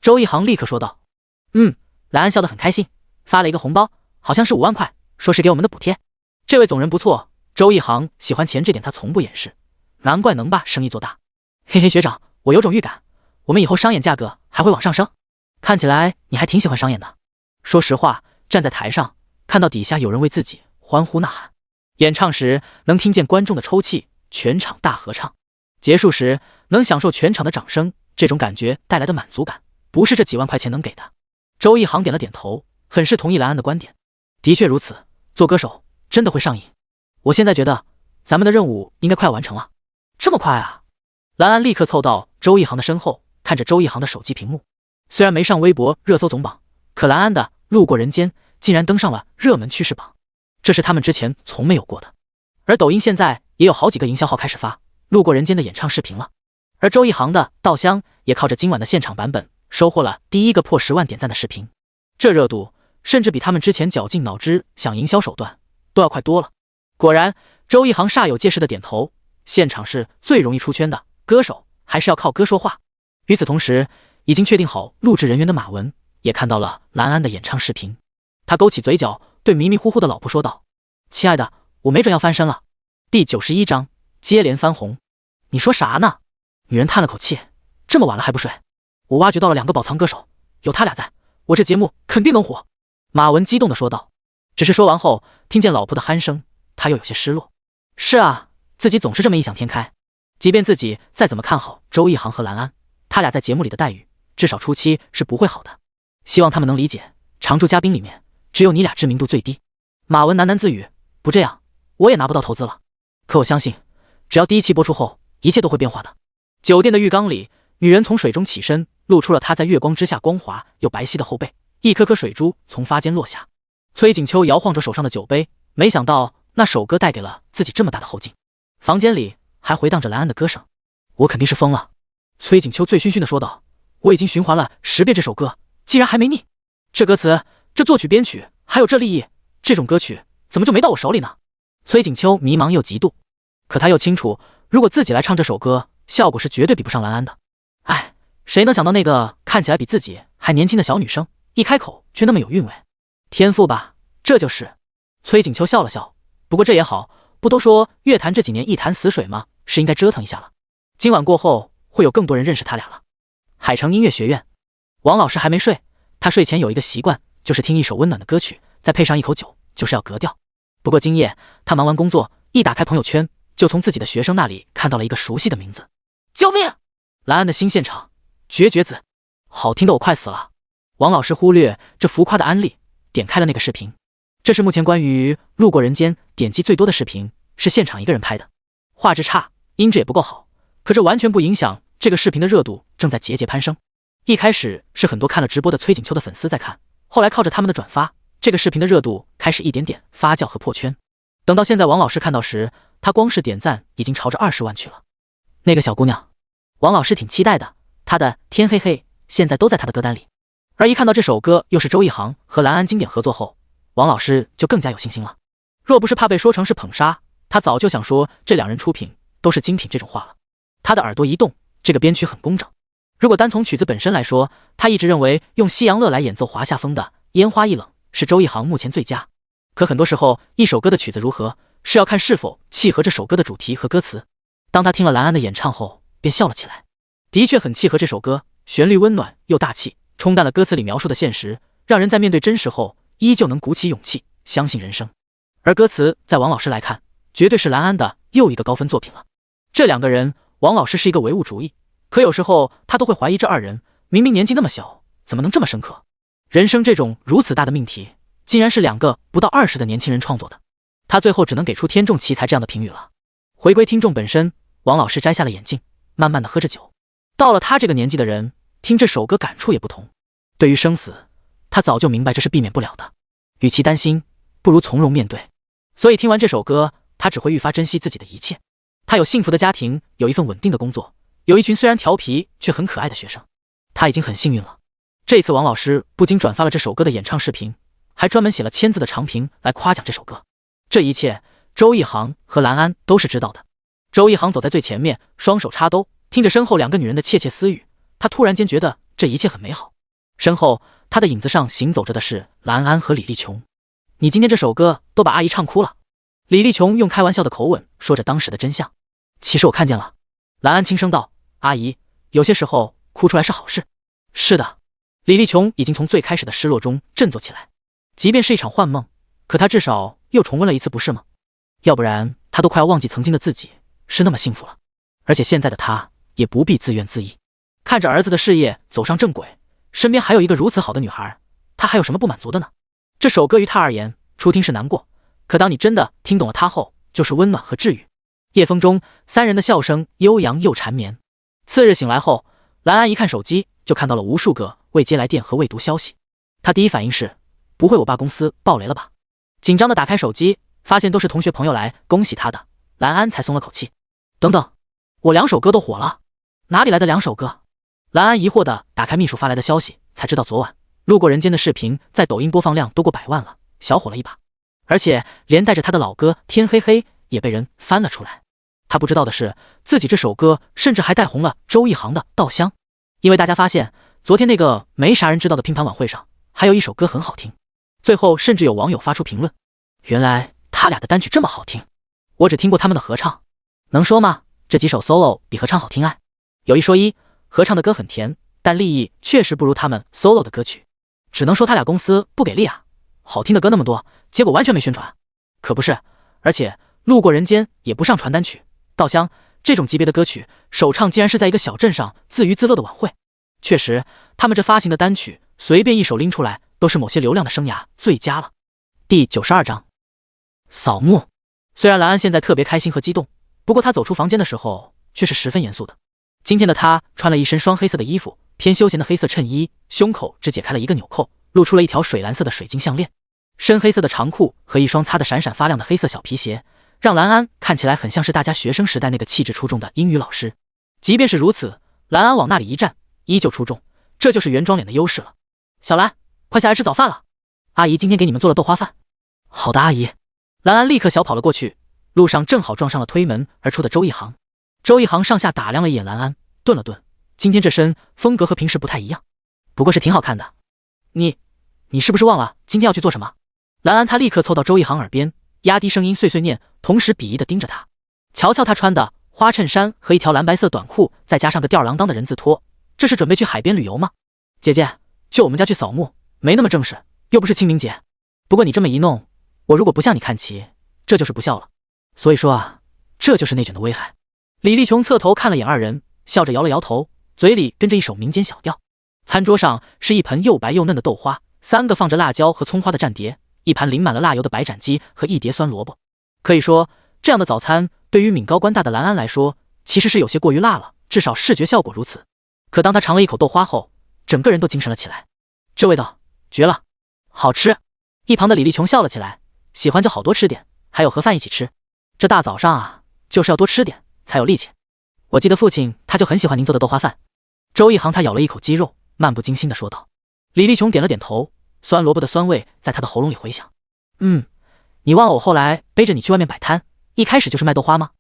周一航立刻说道。蓝安笑得很开心，发了一个红包，好像是5万块，说是给我们的补贴。这位总人不错，周一航喜欢钱这点他从不掩饰，难怪能把生意做大。嘿嘿学长，我有种预感，我们以后商演价格还会往上升，看起来你还挺喜欢商演的。说实话，站在台上看到底下有人为自己欢呼呐喊，演唱时能听见观众的抽泣，全场大合唱，结束时能享受全场的掌声，这种感觉带来的满足感不是这几万块钱能给的。周一航点了点头，很是同意蓝安的观点。的确如此，做歌手真的会上瘾。我现在觉得咱们的任务应该快要完成了。这么快啊？蓝安立刻凑到周一航的身后，看着周一航的手机屏幕。虽然没上微博热搜总榜，可蓝安的《路过人间》竟然登上了热门趋势榜，这是他们之前从没有过的。而抖音现在也有好几个营销号开始发《路过人间》的演唱视频了。而周一航的《稻香》也靠着今晚的现场版本，收获了第一个破10万点赞的视频。这热度甚至比他们之前绞尽脑汁想营销手段都要快多了。果然，周一航煞有介事的点头，现场是最容易出圈的，歌手还是要靠歌说话。与此同时，已经确定好录制人员的马文也看到了蓝安的演唱视频，他勾起嘴角，对迷迷糊糊的老婆说道：“亲爱的，我没准要翻身了。”第91章接连翻红。你说啥呢？女人叹了口气，这么晚了还不睡？我挖掘到了2个宝藏歌手，有他俩在，我这节目肯定能火。马文激动地说道。只是说完后，听见老婆的鼾声，他又有些失落。是啊，自己总是这么异想天开。即便自己再怎么看好周一航和蓝安，他俩在节目里的待遇至少初期是不会好的。希望他们能理解，常驻嘉宾里面只有你俩知名度最低。马文喃喃自语，不这样我也拿不到投资了。可我相信，只要第1期播出后，一切都会变化的。酒店的浴缸里，女人从水中起身，露出了她在月光之下光滑又白皙的后背，一颗颗水珠从发间落下。崔景秋摇晃着手上的酒杯，没想到那首歌带给了自己这么大的后劲。房间里还回荡着蓝安的歌声。我肯定是疯了，崔景秋醉醺醺地说道，我已经循环了10遍这首歌，竟然还没腻。这歌词，这作曲编曲，还有这立意，这种歌曲怎么就没到我手里呢？崔景秋迷茫又嫉妒，可他又清楚，如果自己来唱这首歌，效果是绝对比不上蓝安的。哎，谁能想到那个看起来比自己还年轻的小女生，一开口却那么有韵味。天赋吧，这就是。崔景秋笑了笑，不过这也好，不都说乐坛这几年一潭死水吗？是应该折腾一下了。今晚过后，会有更多人认识他俩了。海城音乐学院，王老师还没睡，他睡前有一个习惯，就是听一首温暖的歌曲，再配上一口酒，就是要格调。不过今夜他忙完工作，一打开朋友圈，就从自己的学生那里看到了一个熟悉的名字。救命！蓝安的新现场，绝绝子，好听的我快死了。王老师忽略这浮夸的安利，点开了那个视频。这是目前关于路过人间点击最多的视频，是现场一个人拍的，画质差，音质也不够好，可这完全不影响这个视频的热度正在节节攀升。一开始是很多看了直播的崔景秋的粉丝在看，后来靠着他们的转发，这个视频的热度开始一点点发酵和破圈。等到现在王老师看到时，他光是点赞已经朝着20万去了。那个小姑娘，王老师挺期待的，她的天黑黑现在都在他的歌单里。而一看到这首歌又是周一航和蓝安经典合作后，王老师就更加有信心了。若不是怕被说成是捧杀，他早就想说这2人出品都是精品这种话了。他的耳朵一动，这个编曲很工整。如果单从曲子本身来说，他一直认为用西洋乐来演奏华夏风的《烟花易冷》是周一航目前最佳。可很多时候，一首歌的曲子如何，是要看是否契合这首歌的主题和歌词。当他听了蓝安的演唱后，便笑了起来。的确很契合这首歌，旋律温暖又大气，冲淡了歌词里描述的现实，让人在面对真实后依旧能鼓起勇气相信人生。而歌词在王老师来看，绝对是蓝安的又一个高分作品了。这2个人，王老师是一个唯物主义，可有时候他都会怀疑这2人明明年纪那么小，怎么能这么深刻？人生这种如此大的命题，竟然是2个不到20的年轻人创作的。他最后只能给出天纵奇才这样的评语了。回归听众本身，王老师摘下了眼镜，慢慢的喝着酒。到了他这个年纪的人，听这首歌感触也不同。对于生死，他早就明白这是避免不了的，与其担心，不如从容面对。所以听完这首歌，他只会愈发珍惜自己的一切。他有幸福的家庭，有一份稳定的工作，有一群虽然调皮却很可爱的学生，他已经很幸运了。这一次王老师不仅转发了这首歌的演唱视频，还专门写了1000字的长评来夸奖这首歌。这一切周一航和蓝安都是知道的。周一航走在最前面，双手插兜，听着身后2个女人的窃窃私语，他突然间觉得这一切很美好。身后他的影子上行走着的是蓝安和李丽琼。你今天这首歌都把阿姨唱哭了。李丽琼用开玩笑的口吻说着当时的真相。其实我看见了。蓝安轻声道，阿姨，有些时候哭出来是好事。是的。李丽琼已经从最开始的失落中振作起来。即便是一场幻梦，可她至少又重温了一次，不是吗？要不然她都快要忘记曾经的自己是那么幸福了。而且现在的她也不必自怨自艾，看着儿子的事业走上正轨，身边还有一个如此好的女孩，她还有什么不满足的呢？这首歌于她而言，初听是难过，可当你真的听懂了它后，就是温暖和治愈。夜风中，3人的笑声悠扬又缠绵。次日醒来后，兰安一看手机，就看到了无数个未接来电和未读消息。他第一反应是，不会我爸公司爆雷了吧？紧张的打开手机，发现都是同学朋友来恭喜他的，兰安才松了口气。等等，我2首歌都火了，哪里来的2首歌？兰安疑惑的打开秘书发来的消息，才知道昨晚路过人间的视频在抖音播放量都过100万了，小火了一把，而且连带着他的老歌天黑黑也被人翻了出来。他不知道的是，自己这首歌甚至还带红了周一航的《稻香》，因为大家发现昨天那个没啥人知道的拼盘晚会上还有一首歌很好听，最后甚至有网友发出评论，原来他俩的单曲这么好听，我只听过他们的合唱，能说吗？这几首 solo 比合唱好听哎。有一说一，合唱的歌很甜，但立意确实不如他们 solo 的歌曲，只能说他俩公司不给力啊，好听的歌那么多，结果完全没宣传。可不是，而且路过人间也不上传单曲，稻香这种级别的歌曲首唱竟然是在一个小镇上自娱自乐的晚会。确实，他们这发行的单曲随便一首拎出来都是某些流量的生涯最佳了。第92章扫墓。虽然兰安现在特别开心和激动，不过他走出房间的时候却是十分严肃的。今天的他穿了一身双黑色的衣服，偏休闲的黑色衬衣，胸口只解开了一个纽扣，露出了一条水蓝色的水晶项链。深黑色的长裤和一双擦得闪闪发亮的黑色小皮鞋，让兰安看起来很像是大家学生时代那个气质出众的英语老师。即便是如此，兰安往那里一站，依旧出众，这就是原装脸的优势了。小兰，快下来吃早饭了，阿姨今天给你们做了豆花饭。好的，阿姨。兰安立刻小跑了过去，路上正好撞上了推门而出的周一航。周一航上下打量了一眼兰安，顿了顿，今天这身风格和平时不太一样，不过是挺好看的。你是不是忘了今天要去做什么？兰安他立刻凑到周一航耳边，压低声音碎碎念，同时鄙夷地盯着他。瞧瞧他穿的花衬衫和一条蓝白色短裤，再加上个吊儿郎当的人字拖，这是准备去海边旅游吗？姐姐，就我们家去扫墓，没那么正式，又不是清明节。不过你这么一弄，我如果不向你看齐，这就是不孝了。所以说啊，这就是内卷的危害。李立琼侧头看了眼二人，笑着摇了摇头，嘴里跟着一首民间小调。餐桌上是一盆又白又嫩的豆花，3个放着辣椒和葱花的蘸碟，一盘淋满了辣油的白斩鸡和一碟酸萝卜。可以说，这样的早餐对于敏高官大的兰安来说，其实是有些过于辣了，至少视觉效果如此。可当他尝了一口豆花后，整个人都精神了起来。这味道绝了，好吃。一旁的李立琼笑了起来，喜欢就好多吃点，还有和饭一起吃。这大早上啊，就是要多吃点才有力气。我记得父亲他就很喜欢您做的豆花饭。周一航他咬了一口鸡肉，漫不经心地说道。李立琼点了点头，酸萝卜的酸味在他的喉咙里回响。你忘了我后来背着你去外面摆摊，一开始就是卖豆花吗？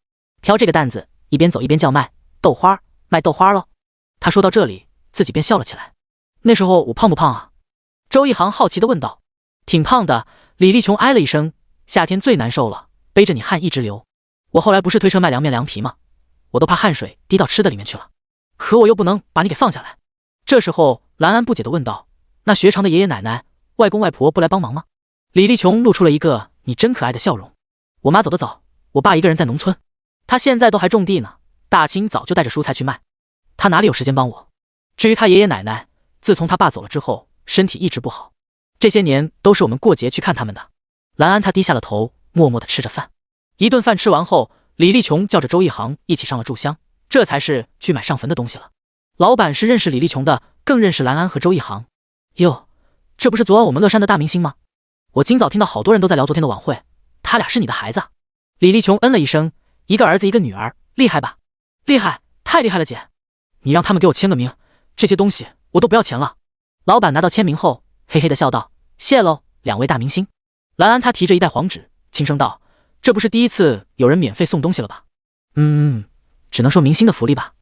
挑这个担子，一边走一边叫卖豆花，卖豆花咯。他说到这里，自己便笑了起来。那时候我胖不胖啊？周一航好奇地问道。挺胖的，李立琼哎了一声，夏天最难受了，背着你汗一直流。我后来不是推车卖凉面凉皮吗？我都怕汗水滴到吃的里面去了，可我又不能把你给放下来。这时候兰安不解地问道，那学长的爷爷奶奶外公外婆不来帮忙吗？李立琼露出了一个你真可爱的笑容。我妈走得早，我爸一个人在农村，他现在都还种地呢，大清早就带着蔬菜去卖，他哪里有时间帮我？至于他爷爷奶奶，自从他爸走了之后，身体一直不好，这些年都是我们过节去看他们的。兰安他低下了头，默默地吃着饭。一顿饭吃完后，李立琼叫着周一航一起上了炷香，这才是去买上坟的东西了。老板是认识李立琼的，更认识兰安和周一航。哟，这不是昨晚我们乐山的大明星吗？我今早听到好多人都在聊昨天的晚会，他俩是你的孩子？李立琼嗯了一声，一个儿子一个女儿，厉害吧？厉害，太厉害了姐，你让他们给我签个名，这些东西我都不要钱了。老板拿到签名后，嘿嘿地笑道，谢喽，2位大明星。兰安他提着一袋黄纸，轻声道，这不是第一次有人免费送东西了吧？只能说明星的福利吧。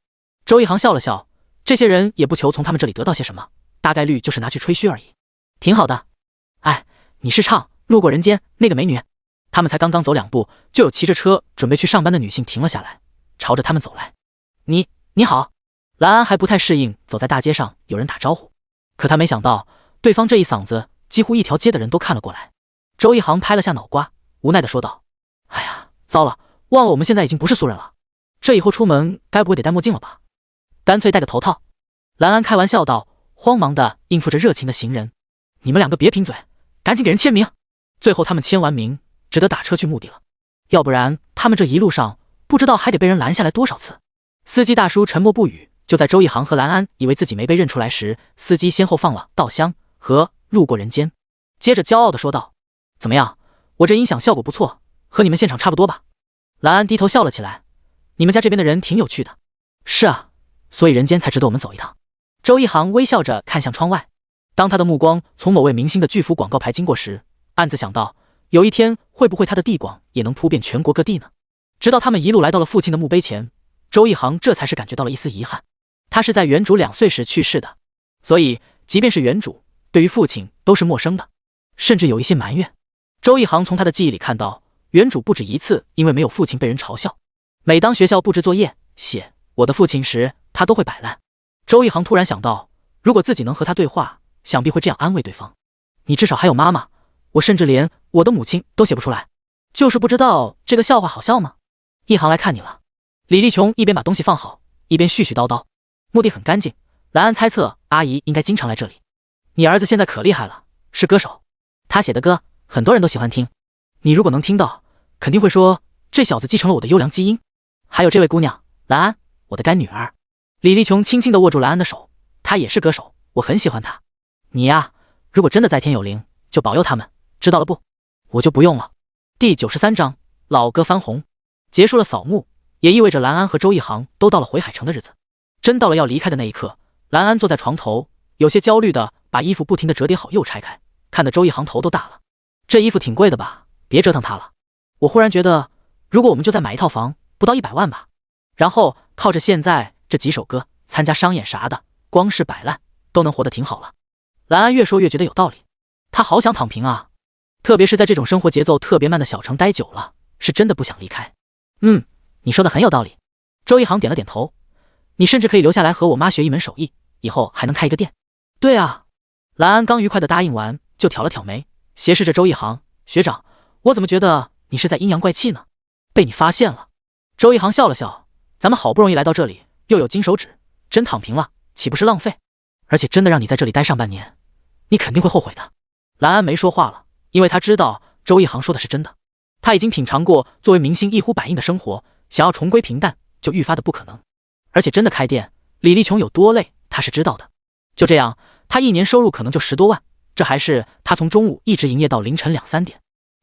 周一航笑了笑，这些人也不求从他们这里得到些什么，大概率就是拿去吹嘘而已，挺好的。哎，你是唱路过人间那个美女？他们才刚刚走2步，就有骑着车准备去上班的女性停了下来，朝着他们走来。你好。兰安还不太适应走在大街上有人打招呼，可他没想到对方这一嗓子，几乎一条街的人都看了过来。周一航拍了下脑瓜，无奈地说道，哎呀，糟了，忘了我们现在已经不是素人了，这以后出门该不会得戴墨镜了吧？干脆戴个头套。兰安开玩笑道，慌忙地应付着热情的行人。你们2个别贫嘴，赶紧给人签名。最后他们签完名，只得打车去墓地了，要不然他们这一路上不知道还得被人拦下来多少次。司机大叔沉默不语，就就在周一航和兰安以为自己没被认出来时，司机先后放了《稻香》和《路过人间》，接着骄傲地说道：“怎么样，我这音响效果不错，和你们现场差不多吧？”兰安低头笑了起来：“你们家这边的人挺有趣的。”“是啊，所以人间才值得我们走一趟。”周一航微笑着看向窗外，当他的目光从某位明星的巨幅广告牌经过时，暗自想到，有一天会不会他的地广也能铺遍全国各地呢？直到他们一路来到了父亲的墓碑前，周一航这才是感觉到了一丝遗憾。他是在原主2岁时去世的，所以即便是原主，对于父亲都是陌生的，甚至有一些埋怨。周一航从他的记忆里看到，原主不止一次因为没有父亲被人嘲笑。每当学校布置作业写我的父亲时，他都会摆烂。周一航突然想到，如果自己能和他对话，想必会这样安慰对方：“你至少还有妈妈，我甚至连我的母亲都写不出来，就是不知道这个笑话好笑吗？”“一航来看你了。”李立琼一边把东西放好，一边絮絮叨叨。墓地很干净，兰安猜测阿姨应该经常来这里。你儿子现在可厉害了，是歌手，他写的歌很多人都喜欢听。你如果能听到，肯定会说这小子继承了我的优良基因。还有这位姑娘，兰安，我的干女儿。李立琼轻轻地握住兰安的手，她也是歌手，我很喜欢她。你呀，如果真的在天有灵，就保佑他们，知道了不？我就不用了。第93章，老歌翻红。结束了扫墓，也意味着兰安和周一航都到了回海城的日子。真到了要离开的那一刻，兰安坐在床头，有些焦虑的把衣服不停地折叠好又拆开，看得周一航头都大了。这衣服挺贵的吧？别折腾它了。我忽然觉得，如果我们就再买一套房，不到100万吧，然后靠着现在这几首歌参加商演啥的，光是摆烂都能活得挺好了。兰安越说越觉得有道理，他好想躺平啊，特别是在这种生活节奏特别慢的小城待久了，是真的不想离开。你说的很有道理。周一航点了点头。你甚至可以留下来和我妈学一门手艺，以后还能开一个店。对啊，兰安刚愉快地答应完，就挑了挑眉，斜视着周一航：“学长，我怎么觉得你是在阴阳怪气呢？被你发现了。”周一航笑了笑：“咱们好不容易来到这里，又有金手指，真躺平了，岂不是浪费？而且真的让你在这里待上半年，你肯定会后悔的。”兰安没说话了，因为他知道周一航说的是真的。他已经品尝过作为明星一呼百应的生活，想要重归平淡，就愈发的不可能。而且真的开店，李立琼有多累，他是知道的。就这样，他一年收入可能就10多万，这还是他从中午一直营业到凌晨2、3点。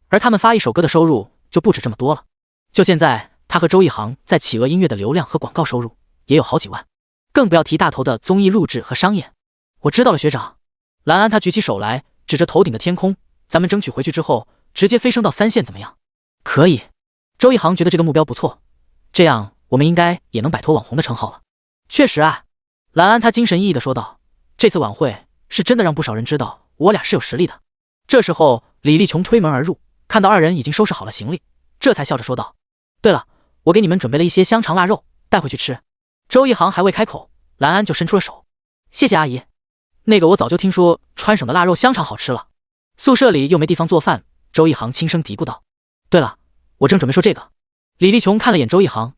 而他们发一首歌的收入就不止这么多了。就现在，他和周一航在企鹅音乐的流量和广告收入也有好几万，更不要提大头的综艺录制和商演。我知道了，学长。兰安他举起手来，指着头顶的天空：“咱们争取回去之后，直接飞升到3线怎么样？”可以。周一航觉得这个目标不错，这样我们应该也能摆脱网红的称号了。确实啊，兰安他精神奕奕地说道。这次晚会是真的让不少人知道我俩是有实力的。这时候，李立琼推门而入，看到二人已经收拾好了行李，这才笑着说道：“对了，我给你们准备了一些香肠腊肉，带回去吃。”周一航还未开口，兰安就伸出了手：“谢谢阿姨。那个我早就听说川省的腊肉香肠好吃了，宿舍里又没地方做饭。”周一航轻声嘀咕道：“对了，我正准备说这个。”李立琼看了眼周一航：“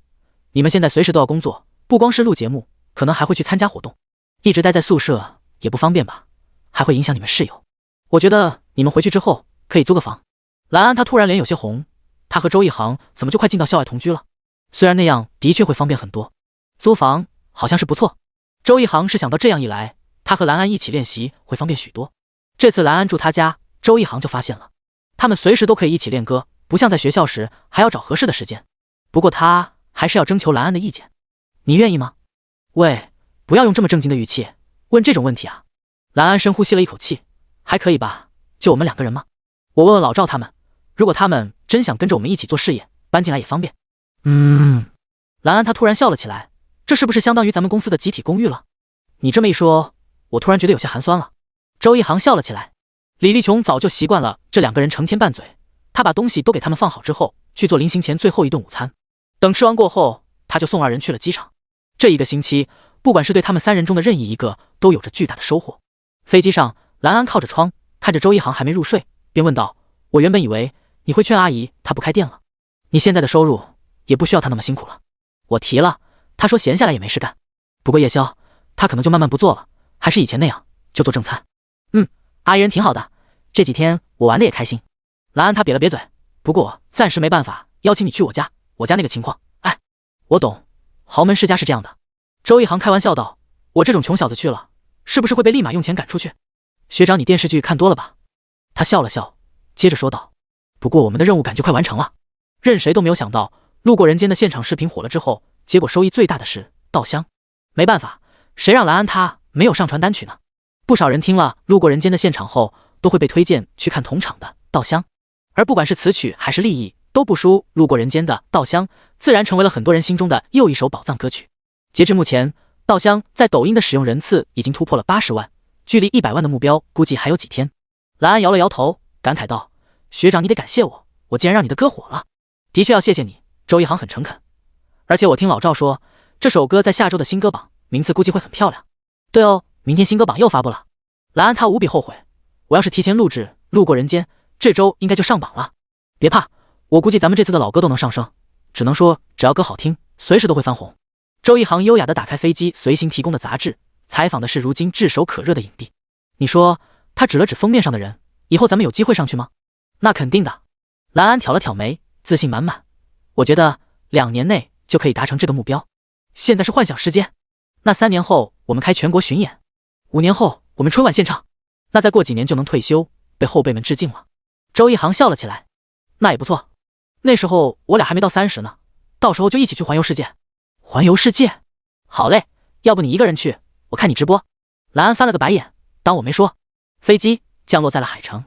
你们现在随时都要工作，不光是录节目，可能还会去参加活动，一直待在宿舍也不方便吧，还会影响你们室友。我觉得你们回去之后可以租个房。”兰安他突然脸有些红，他和周一航怎么就快进到校外同居了？虽然那样的确会方便很多，租房好像是不错。周一航是想到这样一来，他和兰安一起练习会方便许多。这次兰安住他家，周一航就发现了，他们随时都可以一起练歌，不像在学校时还要找合适的时间。不过他还是要征求兰安的意见。你愿意吗？喂，不要用这么正经的语气问这种问题啊。兰安深呼吸了一口气，还可以吧，就我们2个人吗？我问问老赵他们，如果他们真想跟着我们一起做事业，搬进来也方便。兰安他突然笑了起来，这是不是相当于咱们公司的集体公寓了？你这么一说，我突然觉得有些寒酸了。周一航笑了起来。李立琼早就习惯了这2个人成天拌嘴，他把东西都给他们放好之后，去做临行前最后一顿午餐。等吃完过后，他就送2人去了机场。这一个星期，不管是对他们3人中的任意一个，都有着巨大的收获。飞机上，兰安靠着窗，看着周一航还没入睡，便问道：“我原本以为你会劝阿姨她不开店了，你现在的收入也不需要她那么辛苦了。”我提了，她说闲下来也没事干，不过夜宵她可能就慢慢不做了，还是以前那样，就做正餐。阿姨人挺好的，这几天我玩的也开心。兰安她瘪了瘪嘴，不过暂时没办法邀请你去我家，我家那个情况，我懂，豪门世家是这样的。周一航开玩笑道：“我这种穷小子去了，是不是会被立马用钱赶出去？”学长，你电视剧看多了吧？他笑了笑，接着说道：“不过我们的任务感就快完成了。”任谁都没有想到，路过人间的现场视频火了之后，结果收益最大的是稻香。没办法，谁让蓝安他没有上传单曲呢？不少人听了路过人间的现场后，都会被推荐去看同场的稻香，而不管是词曲还是立意，都不输路过人间的稻香，自然成为了很多人心中的又一首宝藏歌曲。截至目前，稻香在抖音的使用人次已经突破了80万，距离100万的目标估计还有几天。蓝安摇了摇头，感慨道：“学长，你得感谢我，我竟然让你的歌火了。”的确要谢谢你，周一航很诚恳。而且我听老赵说，这首歌在下周的新歌榜名次估计会很漂亮。对哦，明天新歌榜又发布了。蓝安他无比后悔，我要是提前录制路过人间，这周应该就上榜了。别怕，我估计咱们这次的老歌都能上升，只能说只要歌好听，随时都会翻红。周一航优雅地打开飞机随行提供的杂志，采访的是如今炙手可热的影帝。你说他指了指封面上的人，以后咱们有机会上去吗？那肯定的。蓝安挑了挑眉，自信满满。我觉得2年内就可以达成这个目标。现在是幻想世界，那3年后我们开全国巡演，5年后我们春晚献唱，那再过几年就能退休，被后辈们致敬了。周一航笑了起来，那也不错。那时候我俩还没到30呢，到时候就一起去环游世界。环游世界？好嘞，要不你一个人去，我看你直播。蓝安翻了个白眼，当我没说。飞机降落在了海城。